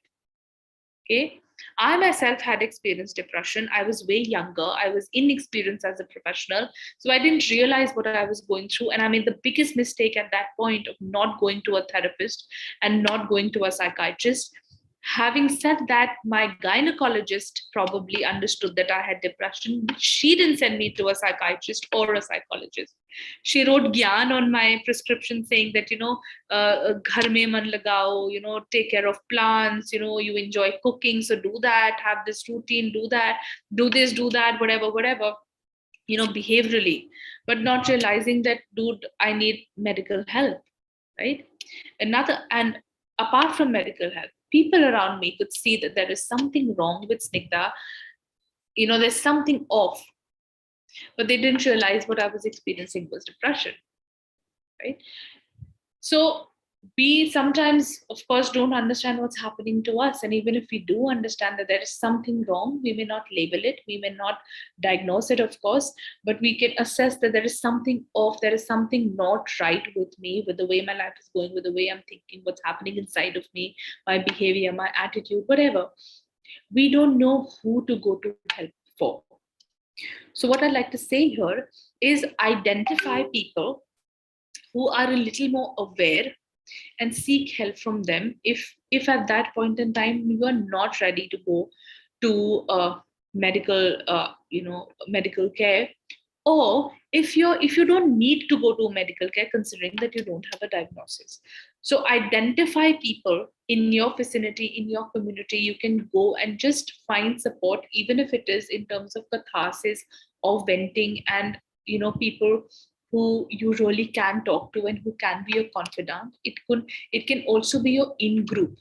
[SPEAKER 9] Okay, I myself had experienced depression. I was way younger. I was inexperienced as a professional. So I didn't realize what I was going through. And I made the biggest mistake at that point of not going to a therapist and not going to a psychiatrist. Having said that, my gynecologist probably understood that I had depression, but she didn't send me to a psychiatrist or a psychologist. She wrote Gyan on my prescription saying that, ghar mein man lagao, take care of plants, you enjoy cooking, so do that, have this routine, do that, do this, do that, whatever, behaviorally, but not realizing that, dude, I need medical help, right? And apart from medical help, people around me could see that there is something wrong with Snigdha. There's something off, but they didn't realize what I was experiencing was depression, right? So we sometimes, of course, don't understand what's happening to us. And even if we do understand that there is something wrong, we may not label it, we may not diagnose it, of course, but we can assess that there is something off, there is something not right with me, with the way my life is going, with the way I'm thinking, what's happening inside of me, my behavior, my attitude, whatever. We don't know who to go to help for. So what I'd like to say here is identify people who are a little more aware and seek help from them if at that point in time you are not ready to go to medical care, or if you don't need to go to medical care considering that you don't have a diagnosis. So identify people in your vicinity, in your community. You can go and just find support, even if it is in terms of catharsis or venting, and people who you really can talk to and who can be your confidant. It can also be your in group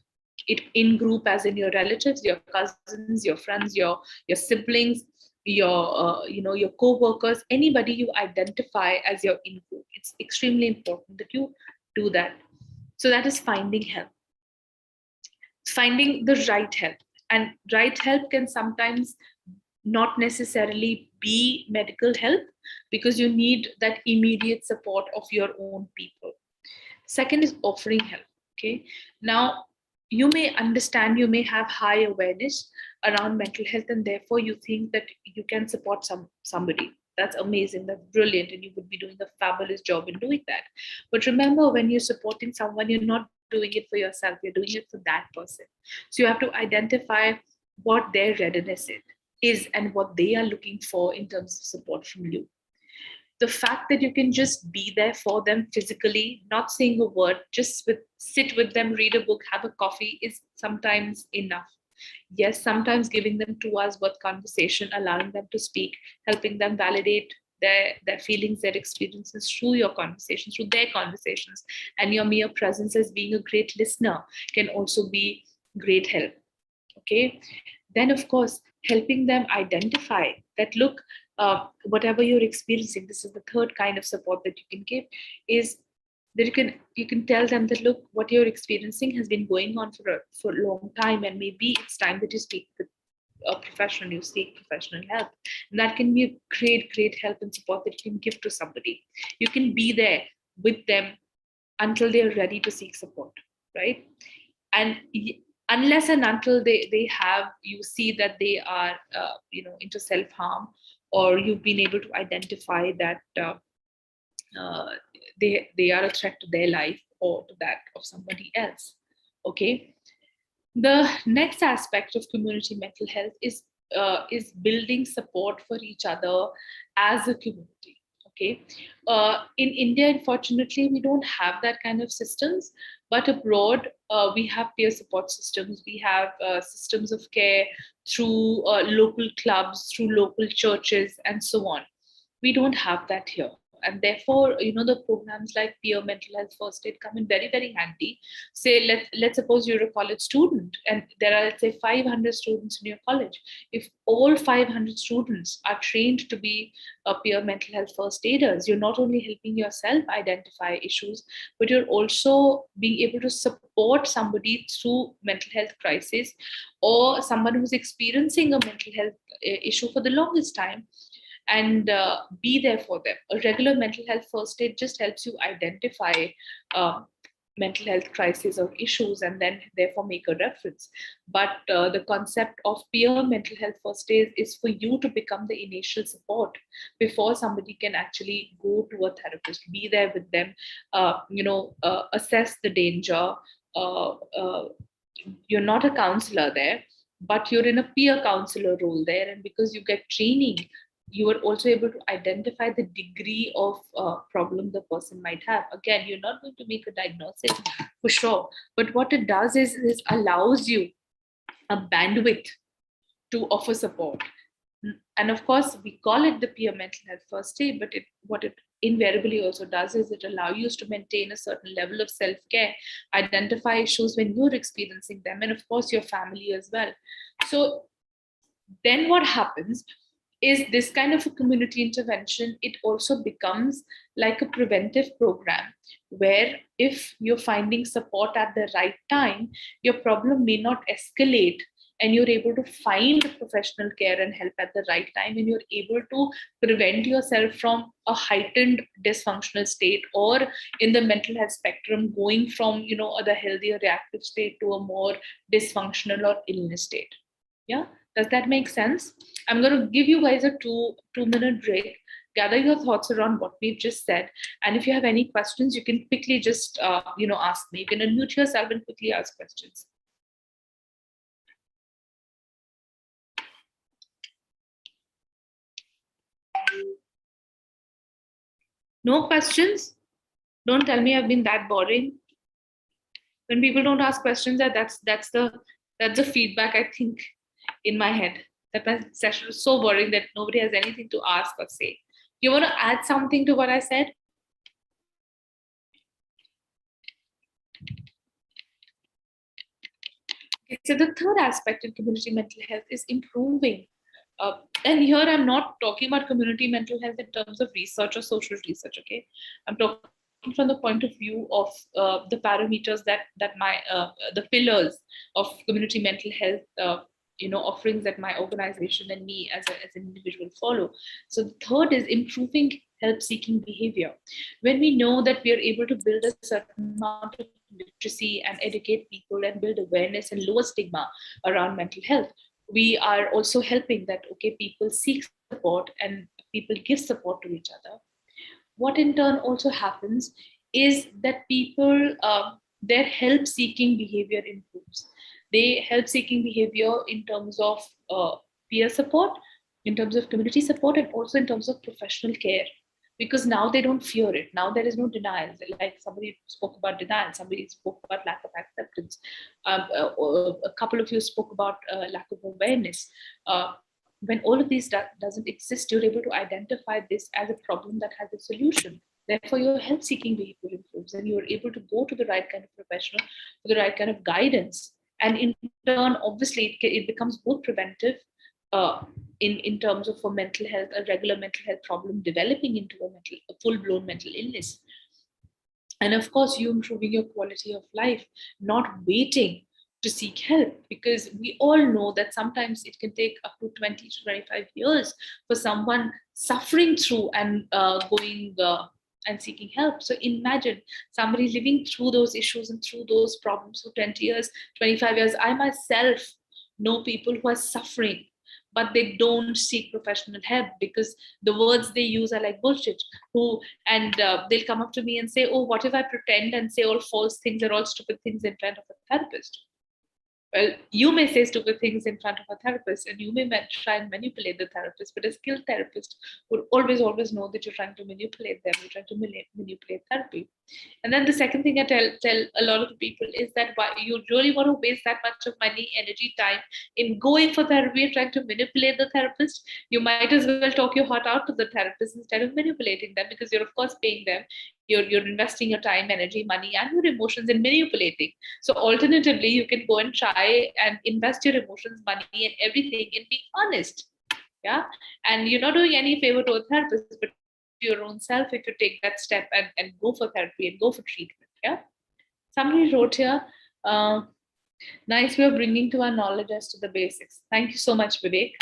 [SPEAKER 9] as in your relatives, your cousins, your friends, your siblings, your co-workers, anybody you identify as your in group. It's extremely important that you do that. So that is finding help, finding the right help. And right help can sometimes not necessarily be medical help, because you need that immediate support of your own people. Second is offering help. Okay, now you may understand, you may have high awareness around mental health, and therefore you think that you can support somebody. That's amazing, that's brilliant, and you would be doing a fabulous job in doing that. But remember, when you're supporting someone, you're not doing it for yourself, you're doing it for that person. So you have to identify what their readiness is and what they are looking for in terms of support from you. The fact that you can just be there for them physically, not saying a word, just sit with them, read a book, have a coffee, is sometimes enough. Yes, sometimes giving them 2 hours worth conversation, allowing them to speak, helping them validate their feelings, their experiences through your conversations, through their conversations, and your mere presence as being a great listener can also be great help. Okay. Then, of course, helping them identify that, look, whatever you're experiencing, this is the third kind of support that you can give, is that you can tell them that, look, what you're experiencing has been going on for a long time, and maybe it's time that you speak with a professional, you seek professional help. And that can be a great help and support that you can give to somebody. You can be there with them until they're ready to seek support, right? And unless and until they have, you see that they are into self-harm, or you've been able to identify that uh, they are a threat to their life or to that of somebody else. Okay. The next aspect of community mental health is building support for each other as a community. Okay, in India, unfortunately, we don't have that kind of systems. But abroad, we have peer support systems. We have systems of care through local clubs, through local churches, and so on. We don't have that here, and therefore, the programs like peer mental health first aid come in very handy. Say, let's suppose you're a college student and there are, let's say, 500 students in your college. If all 500 students are trained to be peer mental health first aiders, you're not only helping yourself identify issues, but you're also being able to support somebody through mental health crisis, or someone who's experiencing a mental health issue for the longest time, and be there for them. A regular mental health first aid just helps you identify mental health crises or issues, and then therefore make a reference. But the concept of peer mental health first aid is for you to become the initial support before somebody can actually go to a therapist. Be there with them, assess the danger. Uh, uh, you're not a counselor there, but you're in a peer counselor role there, and because you get training, you are also able to identify the degree of problem the person might have. Again, you're not going to make a diagnosis for sure, but what it does is allows you a bandwidth to offer support. And of course, we call it the peer mental health first aid, but what it invariably also does is it allows you to maintain a certain level of self-care, identify issues when you're experiencing them, and of course your family as well. So then what happens is, this kind of a community intervention, it also becomes like a preventive program, where if you're finding support at the right time, your problem may not escalate, and you're able to find professional care and help at the right time, and you're able to prevent yourself from a heightened dysfunctional state, or in the mental health spectrum, going from the healthier reactive state to a more dysfunctional or illness state. Yeah, does that make sense? I'm going to give you guys a two-minute break. Gather your thoughts around what we've just said, and if you have any questions, you can quickly just ask me. You can unmute yourself and quickly ask questions. No questions? Don't tell me I've been that boring. When people don't ask questions, that's the feedback I think in my head, that my session was so boring that nobody has anything to ask or say. You want to add something to what I said? Okay, so the third aspect in community mental health is improving. And here I'm not talking about community mental health in terms of research or social research. Okay, I'm talking from the point of view of the parameters that the pillars of community mental health offerings that my organization and me as an individual follow. So the third is improving help seeking behavior. When we know that we are able to build a certain amount of literacy and educate people and build awareness and lower stigma around mental health, we are also helping that, okay, people seek support and people give support to each other. What in turn also happens is that people, their help seeking behavior improves. They help seeking behavior in terms of peer support, in terms of community support, and also in terms of professional care. because now they don't fear it. Now there is no denial. Like somebody spoke about denial, somebody spoke about lack of acceptance. A couple of you spoke about lack of awareness. When all of these doesn't exist, you're able to identify this as a problem that has a solution. Therefore, your health-seeking behavior improves, and you're able to go to the right kind of professional for the right kind of guidance. And in turn, obviously, it becomes both preventive in terms of for mental health, a regular mental health problem developing into a full-blown mental illness. And of course, you improving your quality of life, not waiting to seek help, because we all know that sometimes it can take up to 20 to 25 years for someone suffering through and going and seeking help. So imagine somebody living through those issues and through those problems for 20 years, 25 years. I myself know people who are suffering, but they don't seek professional help because the words they use are like bullshit. They'll come up to me and say, oh, what if I pretend and say all false things or all stupid things in front of a therapist? Well, you may say stupid things in front of a therapist, and you may try and manipulate the therapist, but a skilled therapist would always know that you're trying to manipulate them, you're trying to manipulate therapy. And then the second thing I tell a lot of the people is that why you really want to waste that much of money, energy, time in going for therapy and trying to manipulate the therapist. You might as well talk your heart out to the therapist instead of manipulating them, because you're of course paying them. You're investing your time, energy, money, and your emotions in manipulating. So alternatively, you can go and try and invest your emotions, money, and everything in being honest. Yeah. And you're not doing any favor to a therapist, but your own self if you take that step and go for therapy and go for treatment. Yeah. Somebody wrote here, nice way of bringing to our knowledge as to the basics. Thank you so much, Vivek.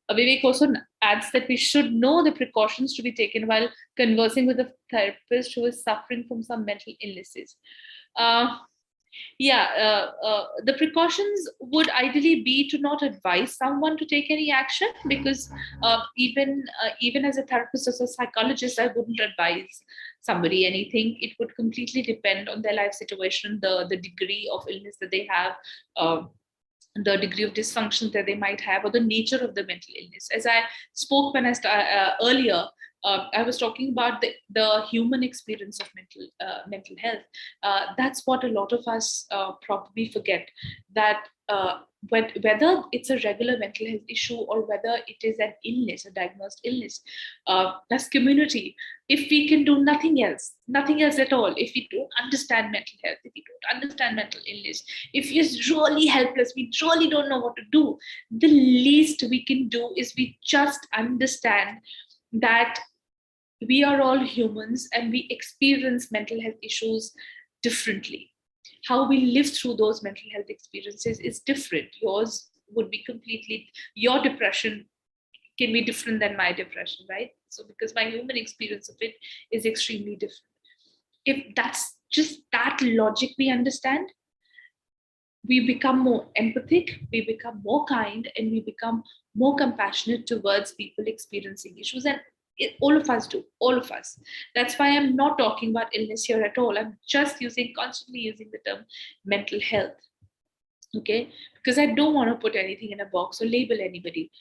[SPEAKER 9] Vivek also adds that we should know the precautions to be taken while conversing with a therapist who is suffering from some mental illnesses. The precautions would ideally be to not advise someone to take any action, because even as a therapist or a psychologist, I wouldn't advise somebody anything. It would completely depend on their life situation, the degree of illness that they have, the degree of dysfunction that they might have, or the nature of the mental illness. As I spoke when earlier, I was talking about the human experience of mental health. That's what a lot of us probably forget, that whether it's a regular mental health issue or whether it is an illness, a diagnosed illness, as community, if we can do nothing else at all, if we don't understand mental health, if we don't understand mental illness, if you're really helpless, we really don't know what to do, the least we can do is we just understand that we are all humans and we experience mental health issues differently. How we live through those mental health experiences is different. Yours would be completely, your depression can be different than my depression, right? So because my human experience of it is extremely different. If that's just that logic we understand, we become more empathic, we become more kind, and we become more compassionate towards people experiencing issues. And all of us do, all of us. That's why I'm not talking about illness here at all. I'm just constantly using the term mental health. Okay, because I don't want to put anything in a box or label anybody.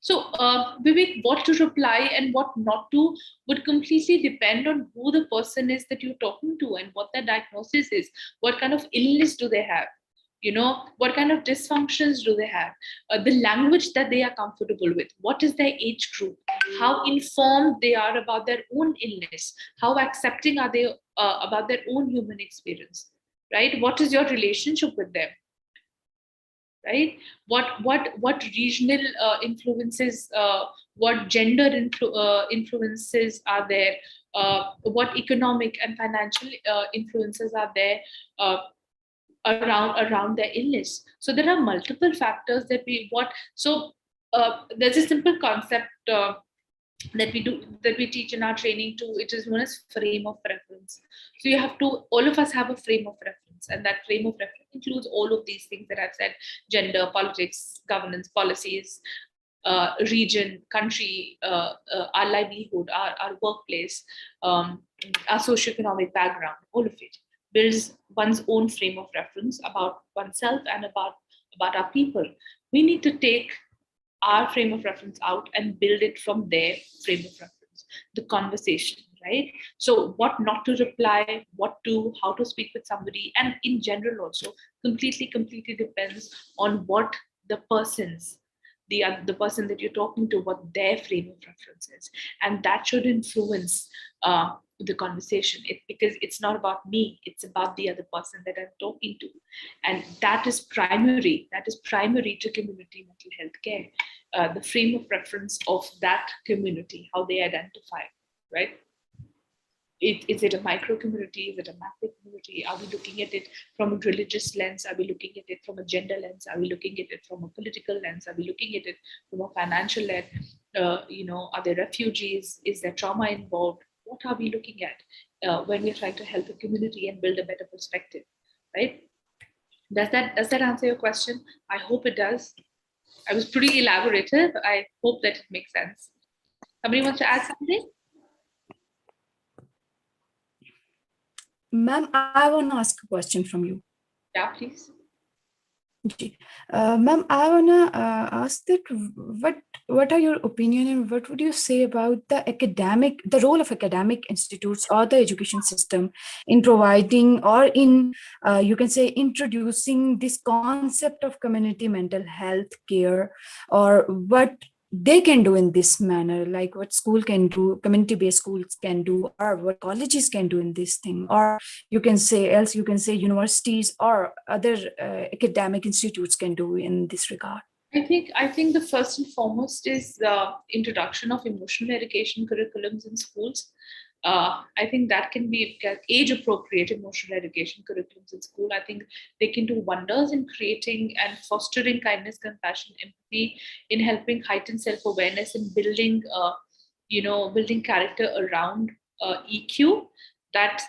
[SPEAKER 9] So, Vivek, what to reply and what not to would completely depend on who the person is that you're talking to and what their diagnosis is. What kind of illness do they have? What kind of dysfunctions do they have? The language that they are comfortable with. What is their age group? How informed they are about their own illness? How accepting are they about their own human experience? Right? What is your relationship with them? Right? What regional influences, what gender influences are there, what economic and financial influences are there around their illness. So there are multiple factors that there's a simple concept that we teach in our training too. It is known as frame of reference. So all of us have a frame of reference, and that frame of reference includes all of these things that I've said: gender, politics, governance, policies, region, country, our livelihood, our workplace, our socioeconomic background. All of it builds one's own frame of reference about oneself and about our people. We need to take our frame of reference out and build it from their frame of reference, the conversation, right? So what not to reply, what to, how to speak with somebody, and in general also completely depends on what the person's, the person that you're talking to, what their frame of reference is, and that should influence the conversation. Because it's not about me, it's about the other person that I'm talking to, and that is primary. That is primary to community mental health care. The frame of reference of that community, how they identify, right? Is it a micro community? Is it a macro community? Are we looking at it from a religious lens? Are we looking at it from a gender lens? Are we looking at it from a political lens? Are we looking at it from a financial lens? Are there refugees? Is there trauma involved? What are we looking at when we're trying to help a community and build a better perspective, right? Does that answer your question? I hope it does. I was pretty elaborative. I hope that it makes sense. Somebody wants to add something?
[SPEAKER 7] Ma'am, I want to ask a question from you.
[SPEAKER 9] Yeah, please.
[SPEAKER 7] Ma'am, I want to ask that what are your opinion and what would you say about the role of academic institutes or the education system in providing or in, you can say, introducing this concept of community mental health care, or what they can do in this manner, like what school can do, community-based schools can do, or what colleges can do in this thing, or you can say universities or other academic institutes can do in this regard?
[SPEAKER 9] I think the first and foremost is the introduction of emotional education curriculums in schools. I think that can be age-appropriate emotional education curriculums in school. I think they can do wonders in creating and fostering kindness, compassion, empathy, in helping heighten self-awareness and building, building character around EQ. That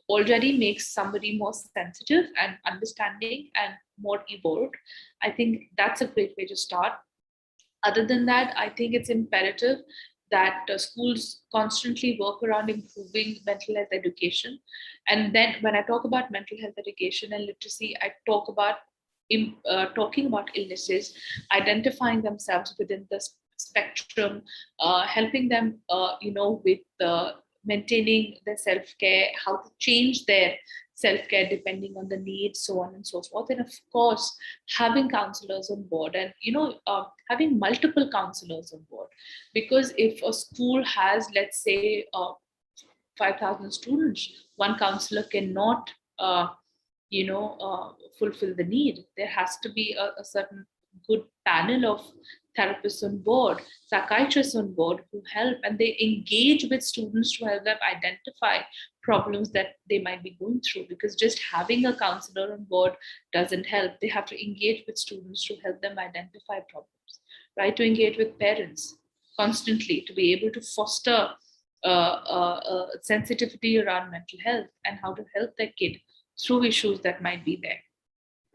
[SPEAKER 9] already makes somebody more sensitive and understanding and more evolved. I think that's a great way to start. Other than that, I think it's imperative that schools constantly work around improving mental health education. And then when I talk about mental health education and literacy, I talk about talking about illnesses, identifying themselves within the spectrum, helping them, with maintaining their self-care, how to change their self-care depending on the needs, so on and so forth. And of course, having counselors on board, and having multiple counselors on board. Because if a school has, let's say, 5,000 students, one counselor cannot fulfill the need. There has to be a certain good panel of therapists on board, psychiatrists on board, who help, and they engage with students to help them identify problems that they might be going through. Because just having a counselor on board doesn't help. They have to engage with students to help them identify problems, right? To engage with parents constantly, to be able to foster sensitivity around mental health and how to help their kid through issues that might be there,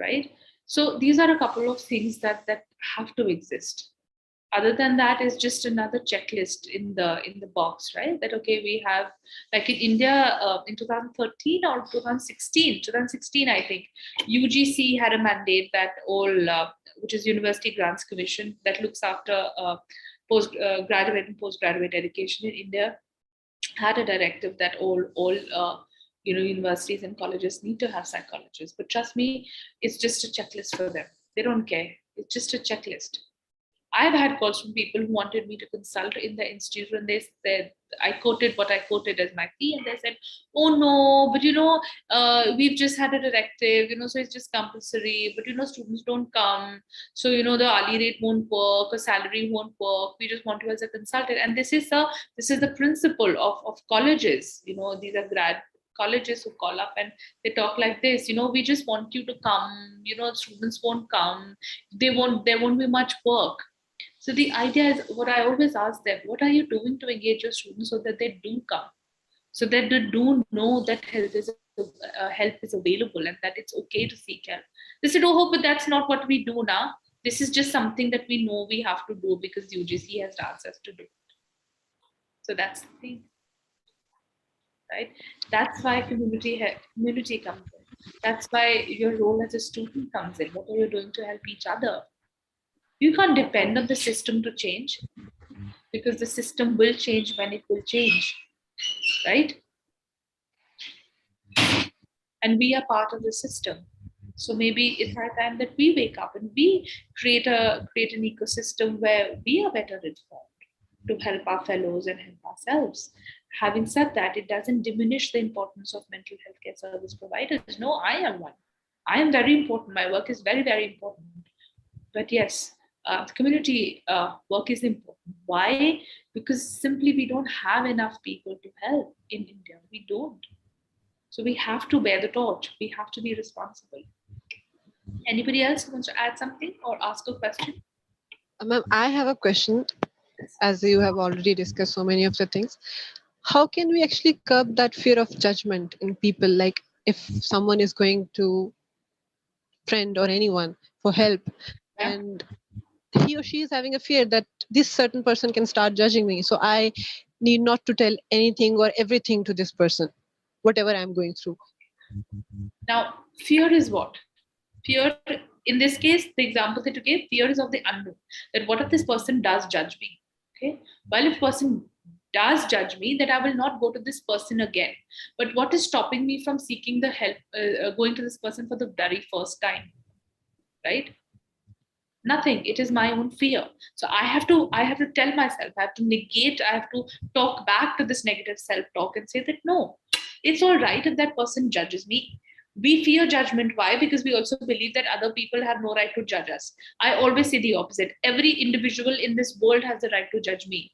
[SPEAKER 9] right? So these are a couple of things that have to exist. Other than that is just another checklist in the box, right? That okay, we have, like in India, in 2013 or 2016, I think UGC had a mandate that all, which is University Grants Commission, that looks after graduate and postgraduate education in India, had a directive that all universities and colleges need to have psychologists. But trust me, it's just a checklist for them. They don't care. It's just a checklist. I've had calls from people who wanted me to consult in the institute, and they said, I quoted what I quoted as my fee, and they said, oh no, but we've just had a directive, so it's just compulsory, but students don't come. So, the hourly rate won't work, a salary won't work. We just want you as a consultant. And this is the principle of colleges. These are grad colleges who call up and they talk like this, we just want you to come, students won't come, there won't be much work. So the idea is, what I always ask them, what are you doing to engage your students so that they do come, so that they do know that help is available and that it's okay to seek help. They said, oh, but that's not what we do now. This is just something that we know we have to do because UGC has asked us to do it. So that's the thing, right? That's why community comes in. That's why your role as a student comes in. What are you doing to help each other? You can't depend on the system to change, because the system will change when it will change, right? And we are part of the system. So maybe it's high time that we wake up and we create an ecosystem where we are better informed to help our fellows and help ourselves. Having said that, it doesn't diminish the importance of mental health care service providers. No, I am one. I am very important. My work is very, very important. But yes, the community work is important. Why? Because simply we don't have enough people to help in India. We don't. So we have to bear the torch. We have to be responsible. Anybody else who wants to add something or ask a question?
[SPEAKER 10] Ma'am, I have a question. As you have already discussed so many of the things, how can we actually curb that fear of judgment in people? Like if someone is going to friend or anyone for help, and he or she is having a fear that this certain person can start judging me, so I need not to tell anything or everything to this person, whatever I'm going through.
[SPEAKER 9] Now, fear is what? Fear, in this case, the example that you gave, fear is of the unknown. That what if this person does judge me? Okay. Well, if person does judge me, that I will not go to this person again. But what is stopping me from seeking the help, going to this person for the very first time? Right? Nothing. It is my own fear. So I have to tell myself, I have to negate, I have to talk back to this negative self-talk and say that no, it's all right if that person judges me. We fear judgment. Why? Because we also believe that other people have no right to judge us. I always say the opposite. Every individual in this world has the right to judge me.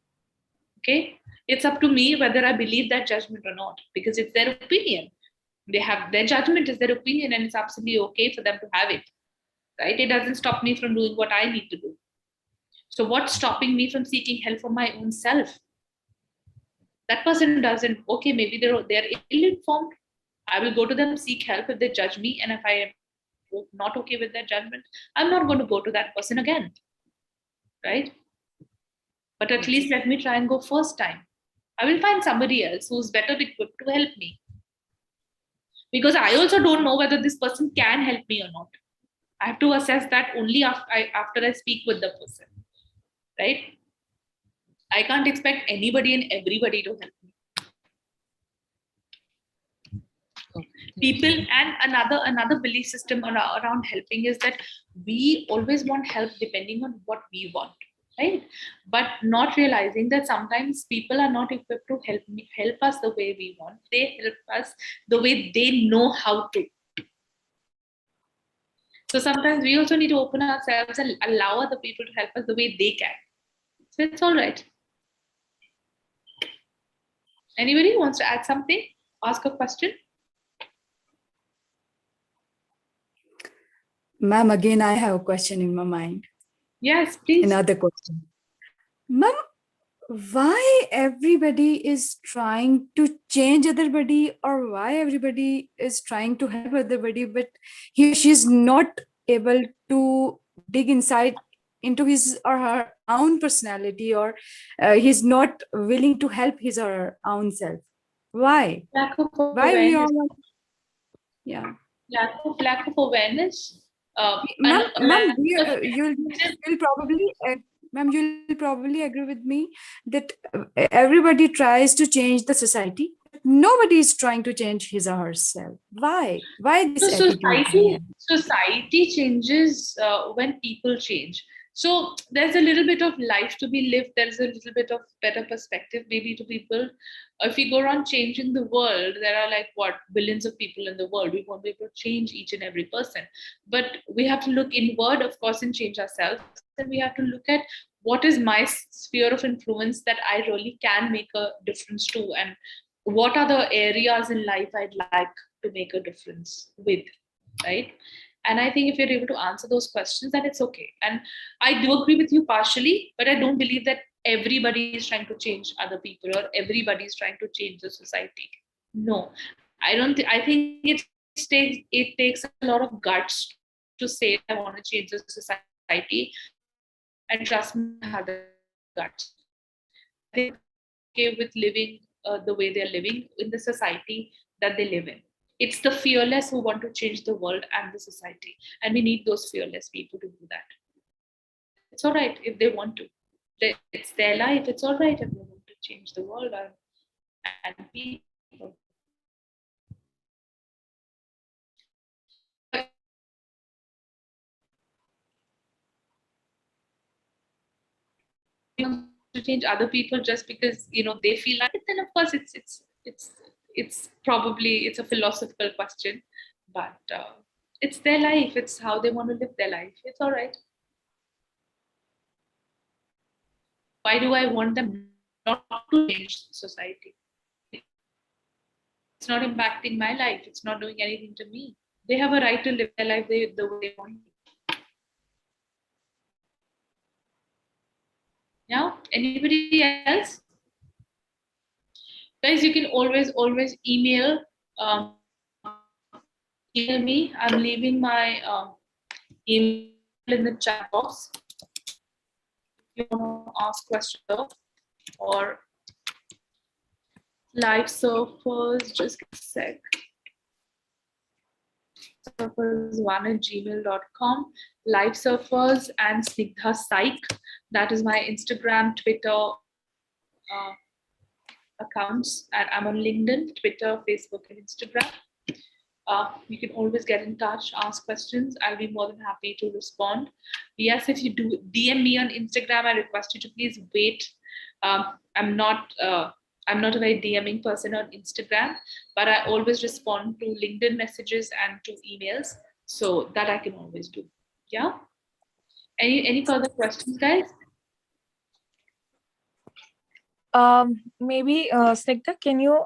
[SPEAKER 9] Okay? It's up to me whether I believe that judgment or not, because it's their opinion. They have their judgment is their opinion, and it's absolutely okay for them to have it. Right? It doesn't stop me from doing what I need to do. So what's stopping me from seeking help for my own self? That person doesn't. Okay, maybe they're ill-informed. I will go to them, seek help if they judge me, and if I am not okay with their judgment, I'm not going to go to that person again. Right? But at least let me try and go first time. I will find somebody else who's better equipped to help me. Because I also don't know whether this person can help me or not. I have to assess that only after I speak with the person. Right? I can't expect anybody and everybody to help me. People, and another belief system around helping is that we always want help depending on what we want, right? But not realizing that sometimes people are not equipped to help us the way we want. They help us the way they know how to. So sometimes we also need to open ourselves and allow other people to help us the way they can. So it's all right. Anybody wants to add something? Ask a question?
[SPEAKER 7] Ma'am, again, I have a question in my mind.
[SPEAKER 9] Yes, please.
[SPEAKER 7] Another question. Ma'am, why everybody is trying to change everybody, or why everybody is trying to help everybody, but he or she is not able to dig inside into his or her own personality, or he's not willing to help his or her own self? Why?
[SPEAKER 9] Lack of
[SPEAKER 7] Why we
[SPEAKER 9] awareness.
[SPEAKER 7] all? Yeah.
[SPEAKER 9] Lack of awareness.
[SPEAKER 7] Ma'am, you'll probably, ma'am, you'll probably agree with me that everybody tries to change the society. Nobody is trying to change his or herself. Why? Why this attitude?
[SPEAKER 9] Society changes when people change. So there's a little bit of life to be lived. There's a little bit of better perspective maybe to people. If we go around changing the world, there are like billions of people in the world. We won't be able to change each and every person. But we have to look inward, of course, and change ourselves. And we have to look at what is my sphere of influence that I really can make a difference to, and what are the areas in life I'd like to make a difference with, right? And I think if you're able to answer those questions, then it's okay. And I do agree with you partially, but I don't believe that everybody is trying to change other people or everybody is trying to change the society. No, I don't. I think it takes a lot of guts to say I want to change the society, and trust me, I don't have the guts. I think okay with living the way they're living in the society that they live in. It's the fearless who want to change the world and the society. And we need those fearless people to do that. It's all right if they want to. It's their life. It's all right if they want to change the world and people. To change other people just because they feel like it, then of course it's probably it's a philosophical question, but it's their life. It's how they want to live their life. It's all right. Why do I want them not to change society? It's not impacting my life. It's not doing anything to me. They have a right to live their life the way they want. Yeah. Anybody else? Guys, you can always email email me. I'm leaving my email in the chat box. If you want to ask questions or live surfers, just a sec. surfers1@gmail.com, live surfers and Snigdha Psych. That is my Instagram, Twitter accounts, and I'm on LinkedIn, Twitter, Facebook, and Instagram. You can always get in touch, ask questions. I'll be more than happy to respond. Yes, if you do DM me on Instagram, I request you to please wait. I'm not a very DMing person on Instagram, but I always respond to LinkedIn messages and to emails, so that I can always do. Yeah. Any further questions, guys?
[SPEAKER 1] Maybe Snigdha, can you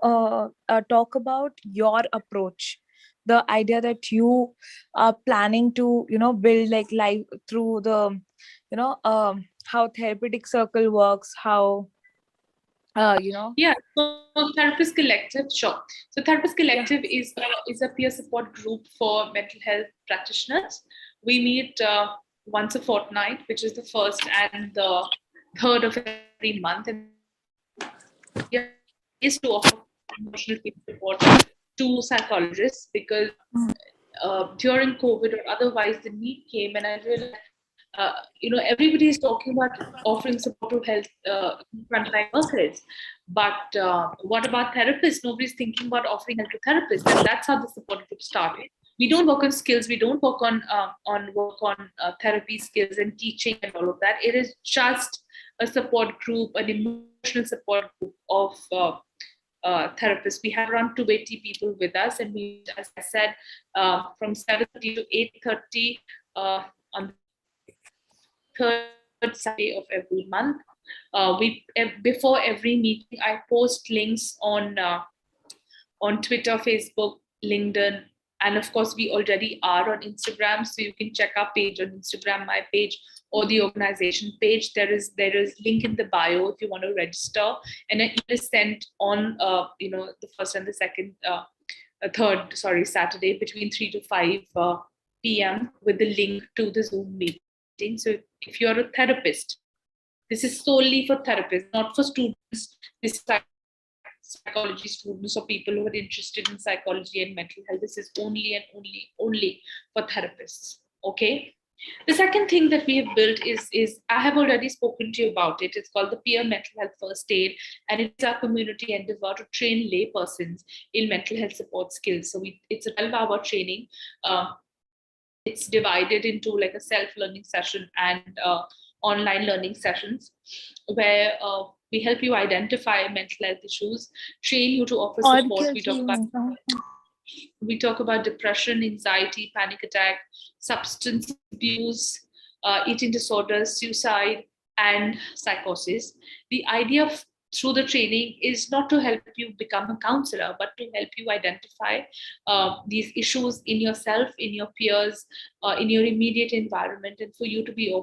[SPEAKER 1] talk about your approach, the idea that you are planning to build like life through the how therapeutic circle works, how
[SPEAKER 9] Yeah, so Therapist Collective, sure. So Therapist Collective is a peer support group for mental health practitioners. We meet once a fortnight, which is the first and the third of every month, and is to offer emotional support to psychologists, because during COVID or otherwise the need came, and I realized everybody is talking about offering support to health frontline workers, but what about therapists? Nobody's thinking about offering help to therapists, and that's how the support group started. We don't work on skills. We don't work on therapy skills and teaching and all of that. It is just a support group, an emotional support group of therapists. We have around 280 people with us, and we, as I said, from 7:30 to 8:30 on the third Saturday of every month. Before every meeting, I post links on Twitter, Facebook, LinkedIn, and of course, we already are on Instagram. So you can check our page on Instagram, my page, or the organization page. There is link in the bio if you want to register, and an email is sent on the first and the second, third Saturday between 3 to 5 p.m. with the link to the Zoom meeting. So if you're a therapist, this is solely for therapists, not for students. This is psychology students or people who are interested in psychology and mental health. This is only and only for therapists. Okay. The second thing that we have built is I have already spoken to you about it. It's called the Peer Mental Health First Aid, and it's our community endeavor to train laypersons in mental health support skills. So it's a 12-hour training. It's divided into like a self-learning session and online learning sessions, where we help you identify mental health issues, train you to offer support. We talk about depression, anxiety, panic attack, substance abuse, eating disorders, suicide, and psychosis. The idea through the training is not to help you become a counselor, but to help you identify these issues in yourself, in your peers, in your immediate environment, and for you to be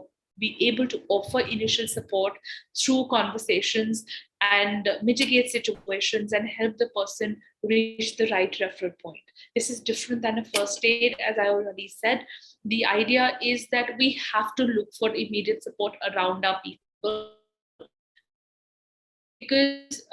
[SPEAKER 9] able to offer initial support through conversations and mitigate situations and help the person reach the right referral point. This is different than a first aid, as I already said. The idea is that we have to look for immediate support around our people, because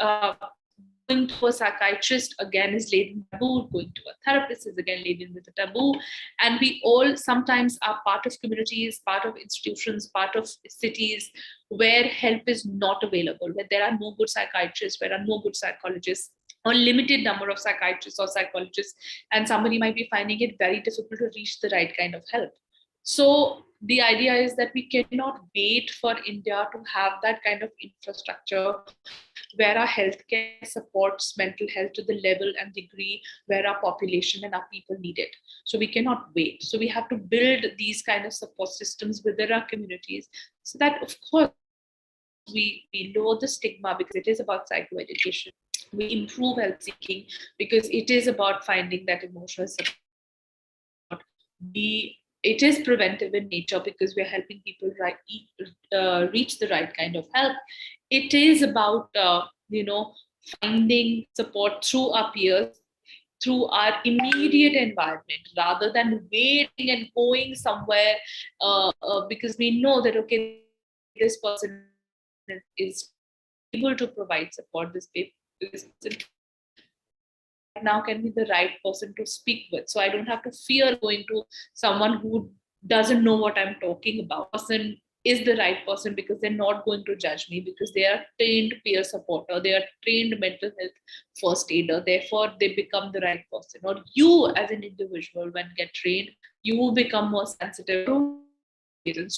[SPEAKER 9] going to a psychiatrist again is laden with taboo, going to a therapist is again laden with a taboo. And we all sometimes are part of communities, part of institutions, part of cities where help is not available, where there are no good psychiatrists, where there are no good psychologists, or limited number of psychiatrists or psychologists, and somebody might be finding it very difficult to reach the right kind of help. So the idea is that we cannot wait for India to have that kind of infrastructure where our healthcare supports mental health to the level and degree where our population and our people need it. So we cannot wait. So we have to build these kind of support systems within our communities so that, of course, we lower the stigma because it is about psychoeducation. We improve health seeking because it is about finding that emotional support. It is preventive in nature because we are helping people reach the right kind of help. It is about finding support through our peers, through our immediate environment, rather than waiting and going somewhere because we know that, okay, this person is able to provide support. This person now can be the right person to speak with. So I don't have to fear going to someone who doesn't know what I'm talking about. Person is the right person because they're not going to judge me, because they are trained peer supporter, they are trained mental health first aider. Therefore, they become the right person. Or you as an individual, when get trained, you will become more sensitive to your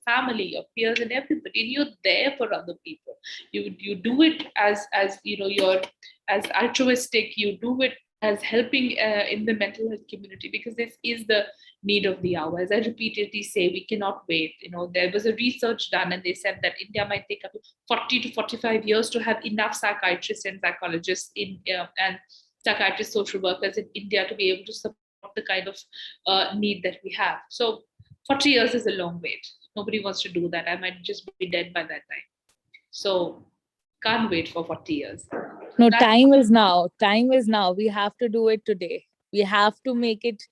[SPEAKER 9] family, your peers, and everybody. And you're there for other people. You do it as you're as altruistic. You do it as helping in the mental health community, because this is the need of the hour. As I repeatedly say, we cannot wait. There was a research done, and they said that India might take up to 40 to 45 years to have enough psychiatrists and psychologists and psychiatrists, social workers in India to be able to support the kind of need that we have. So 40 years is a long wait. Nobody wants to do that. I might just be dead by that time. So can't wait for 40 years.
[SPEAKER 1] No, time is now. Time is now. We have to do it today. We have to make it.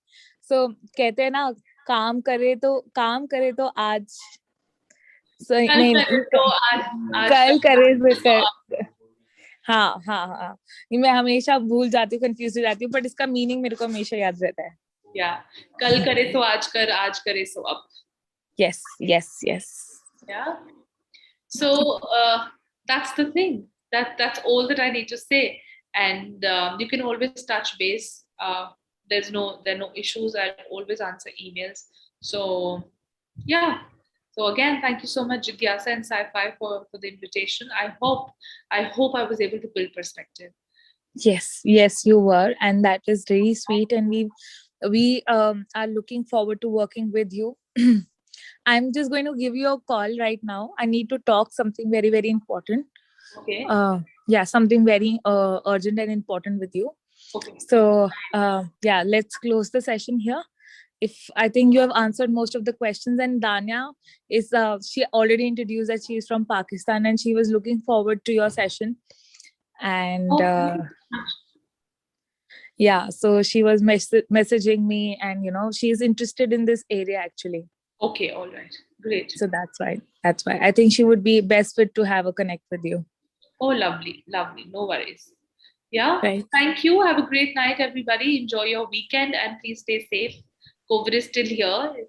[SPEAKER 1] So कहते हैं ना, काम करे तो आज. So नहीं, कल करे हाँ मैं हमेशा भूल जाती हूँ, कंफ्यूज हो जाती हूँ, बट इसका मीनिंग मेरे को हमेशा याद रहता है.
[SPEAKER 9] कल करे तो आज कर, आज करे सो अब.
[SPEAKER 1] Yes.
[SPEAKER 9] Yeah. So that's the thing. That's all that I need to say. And you can always touch base. There are no issues. I always answer emails. So yeah. So again, thank you so much, Jigyasa and Sci-Fi, for the invitation. I hope I was able to build perspective.
[SPEAKER 1] Yes, you were, and that is really sweet. And we are looking forward to working with you. I'm just going to give you a call right now. I need to talk something very, very important.
[SPEAKER 9] Okay.
[SPEAKER 1] Something very urgent and important with you.
[SPEAKER 9] Okay.
[SPEAKER 1] So let's close the session here. I think you have answered most of the questions, and Danya is she already introduced that she is from Pakistan, and she was looking forward to your session. And so she was messaging me, and she is interested in this area actually.
[SPEAKER 9] Okay, all right, great.
[SPEAKER 1] So that's why I think she would be best fit to have a connect with you.
[SPEAKER 9] Oh, lovely, no worries. Yeah,
[SPEAKER 1] right.
[SPEAKER 9] Thank you. Have a great night, everybody. Enjoy your weekend, and please stay safe. COVID is still here.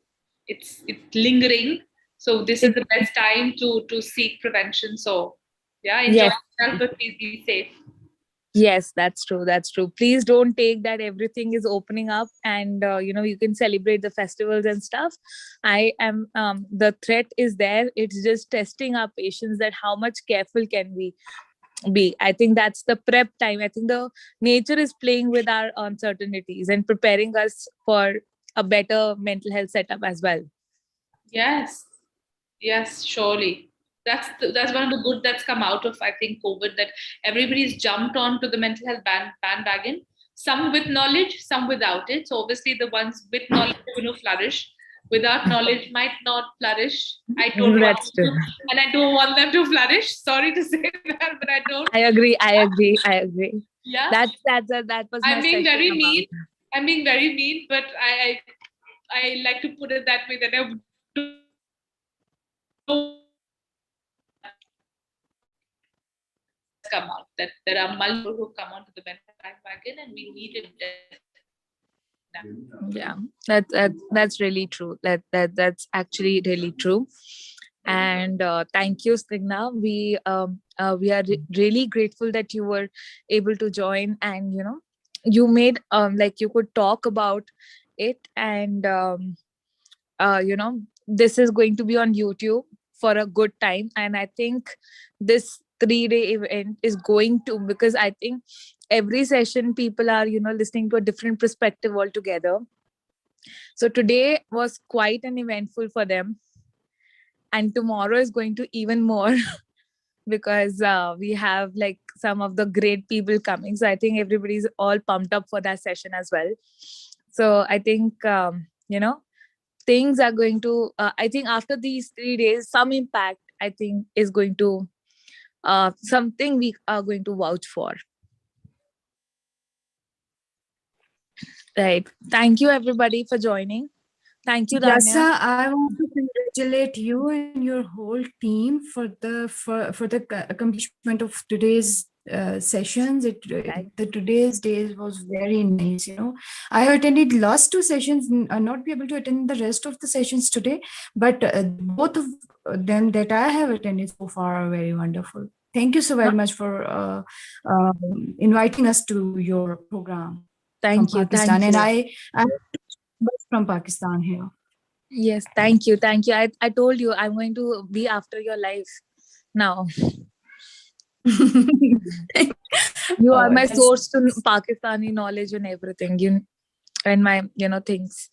[SPEAKER 9] It's lingering. So this is the best time to seek prevention. So enjoy yourself, but please be safe.
[SPEAKER 1] Yes, that's true. Please don't take that everything is opening up and you can celebrate the festivals and stuff. I am the threat is there. It's just testing our patience that how much careful can we be. I think that's the prep time. I think the nature is playing with our uncertainties and preparing us for a better mental health setup as well.
[SPEAKER 9] Yes, surely. That's one of the good that's come out of, I think, COVID, that everybody's jumped on to the mental health bandwagon. Some with knowledge, some without it. So obviously the ones with knowledge are going to flourish. Without knowledge might not flourish. I don't want them to, and I don't want them to flourish. Sorry to say that, but I don't.
[SPEAKER 1] I agree.
[SPEAKER 9] Yeah.
[SPEAKER 1] That was my
[SPEAKER 9] I'm being very mean. I'm being very mean, but I like to put it that way, that I don't come out, that there are multiple who come onto the mental bandwagon, and we need it now.
[SPEAKER 1] Yeah, that's really true. That's actually really true. And thank you, Stigna. We are really grateful that you were able to join, and you made like you could talk about it, and this is going to be on YouTube for a good time. And I think this 3-day event is going to, because I think every session people are listening to a different perspective altogether. So today was quite an eventful for them, and tomorrow is going to even more because we have like some of the great people coming. So I think everybody's all pumped up for that session as well. So I think things are going to. I think after these 3 days, some impact I think is going to something we are going to vouch for. Right. Thank you everybody for joining. Thank you, Danya.
[SPEAKER 7] Yasa, I want to congratulate you and your whole team for the accomplishment of today's sessions. The today's day was very nice. I attended last 2 sessions. Not be able to attend the rest of the sessions today, but both of them that I have attended so far are very wonderful. Thank you so very much for inviting us to your program.
[SPEAKER 1] Thank
[SPEAKER 7] from
[SPEAKER 1] you.
[SPEAKER 7] Pakistan.
[SPEAKER 1] Thank
[SPEAKER 7] And
[SPEAKER 1] you.
[SPEAKER 7] I'm from Pakistan here.
[SPEAKER 1] Yes, thank you. Thank you. I told you I'm going to be after your life now. You are my source to Pakistani knowledge and everything. And my things.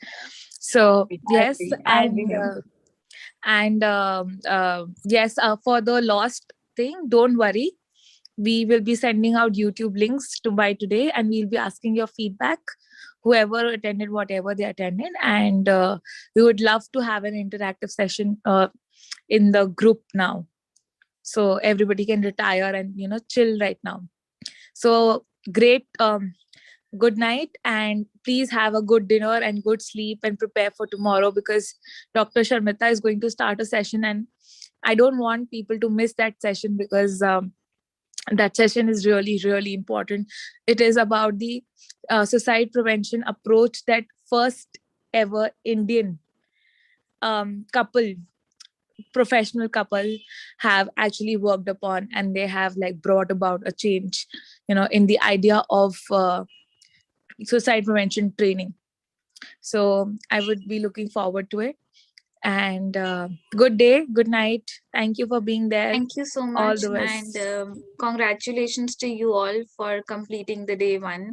[SPEAKER 1] So yes, yes, for the lost thing, don't worry. We will be sending out YouTube links by today, and we'll be asking your feedback, whoever attended whatever they attended. And we would love to have an interactive session in the group now, so everybody can retire and chill right now. So great. Good night, and please have a good dinner and good sleep and prepare for tomorrow, because Dr. Sharmita is going to start a session, and I don't want people to miss that session, because that session is really, really important. It is about the suicide prevention approach that first ever Indian couple, professional couple, have actually worked upon, and they have like brought about a change in the idea of suicide prevention training. So I would be looking forward to it. And good day, good night. Thank you for being there.
[SPEAKER 2] Thank you so
[SPEAKER 1] All
[SPEAKER 2] much,
[SPEAKER 1] the best.
[SPEAKER 2] and congratulations to you all for completing the day 1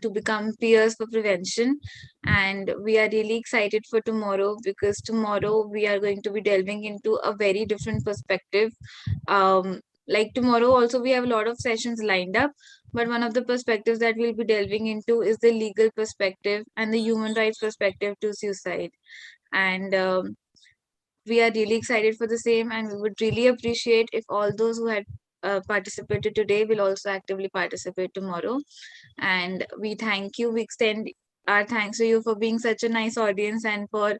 [SPEAKER 2] to become peers for prevention. And we are really excited for tomorrow, because tomorrow we are going to be delving into a very different perspective. Like tomorrow, also we have a lot of sessions lined up, but one of the perspectives that we'll be delving into is the legal perspective and the human rights perspective to suicide. And we are really excited for the same, and we would really appreciate if all those who had participated today will also actively participate tomorrow. And we thank you. We extend our thanks to you for being such a nice audience, and for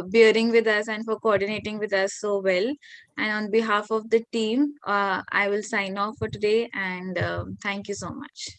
[SPEAKER 2] bearing with us, and for coordinating with us so well. And on behalf of the team, I will sign off for today, and thank you so much.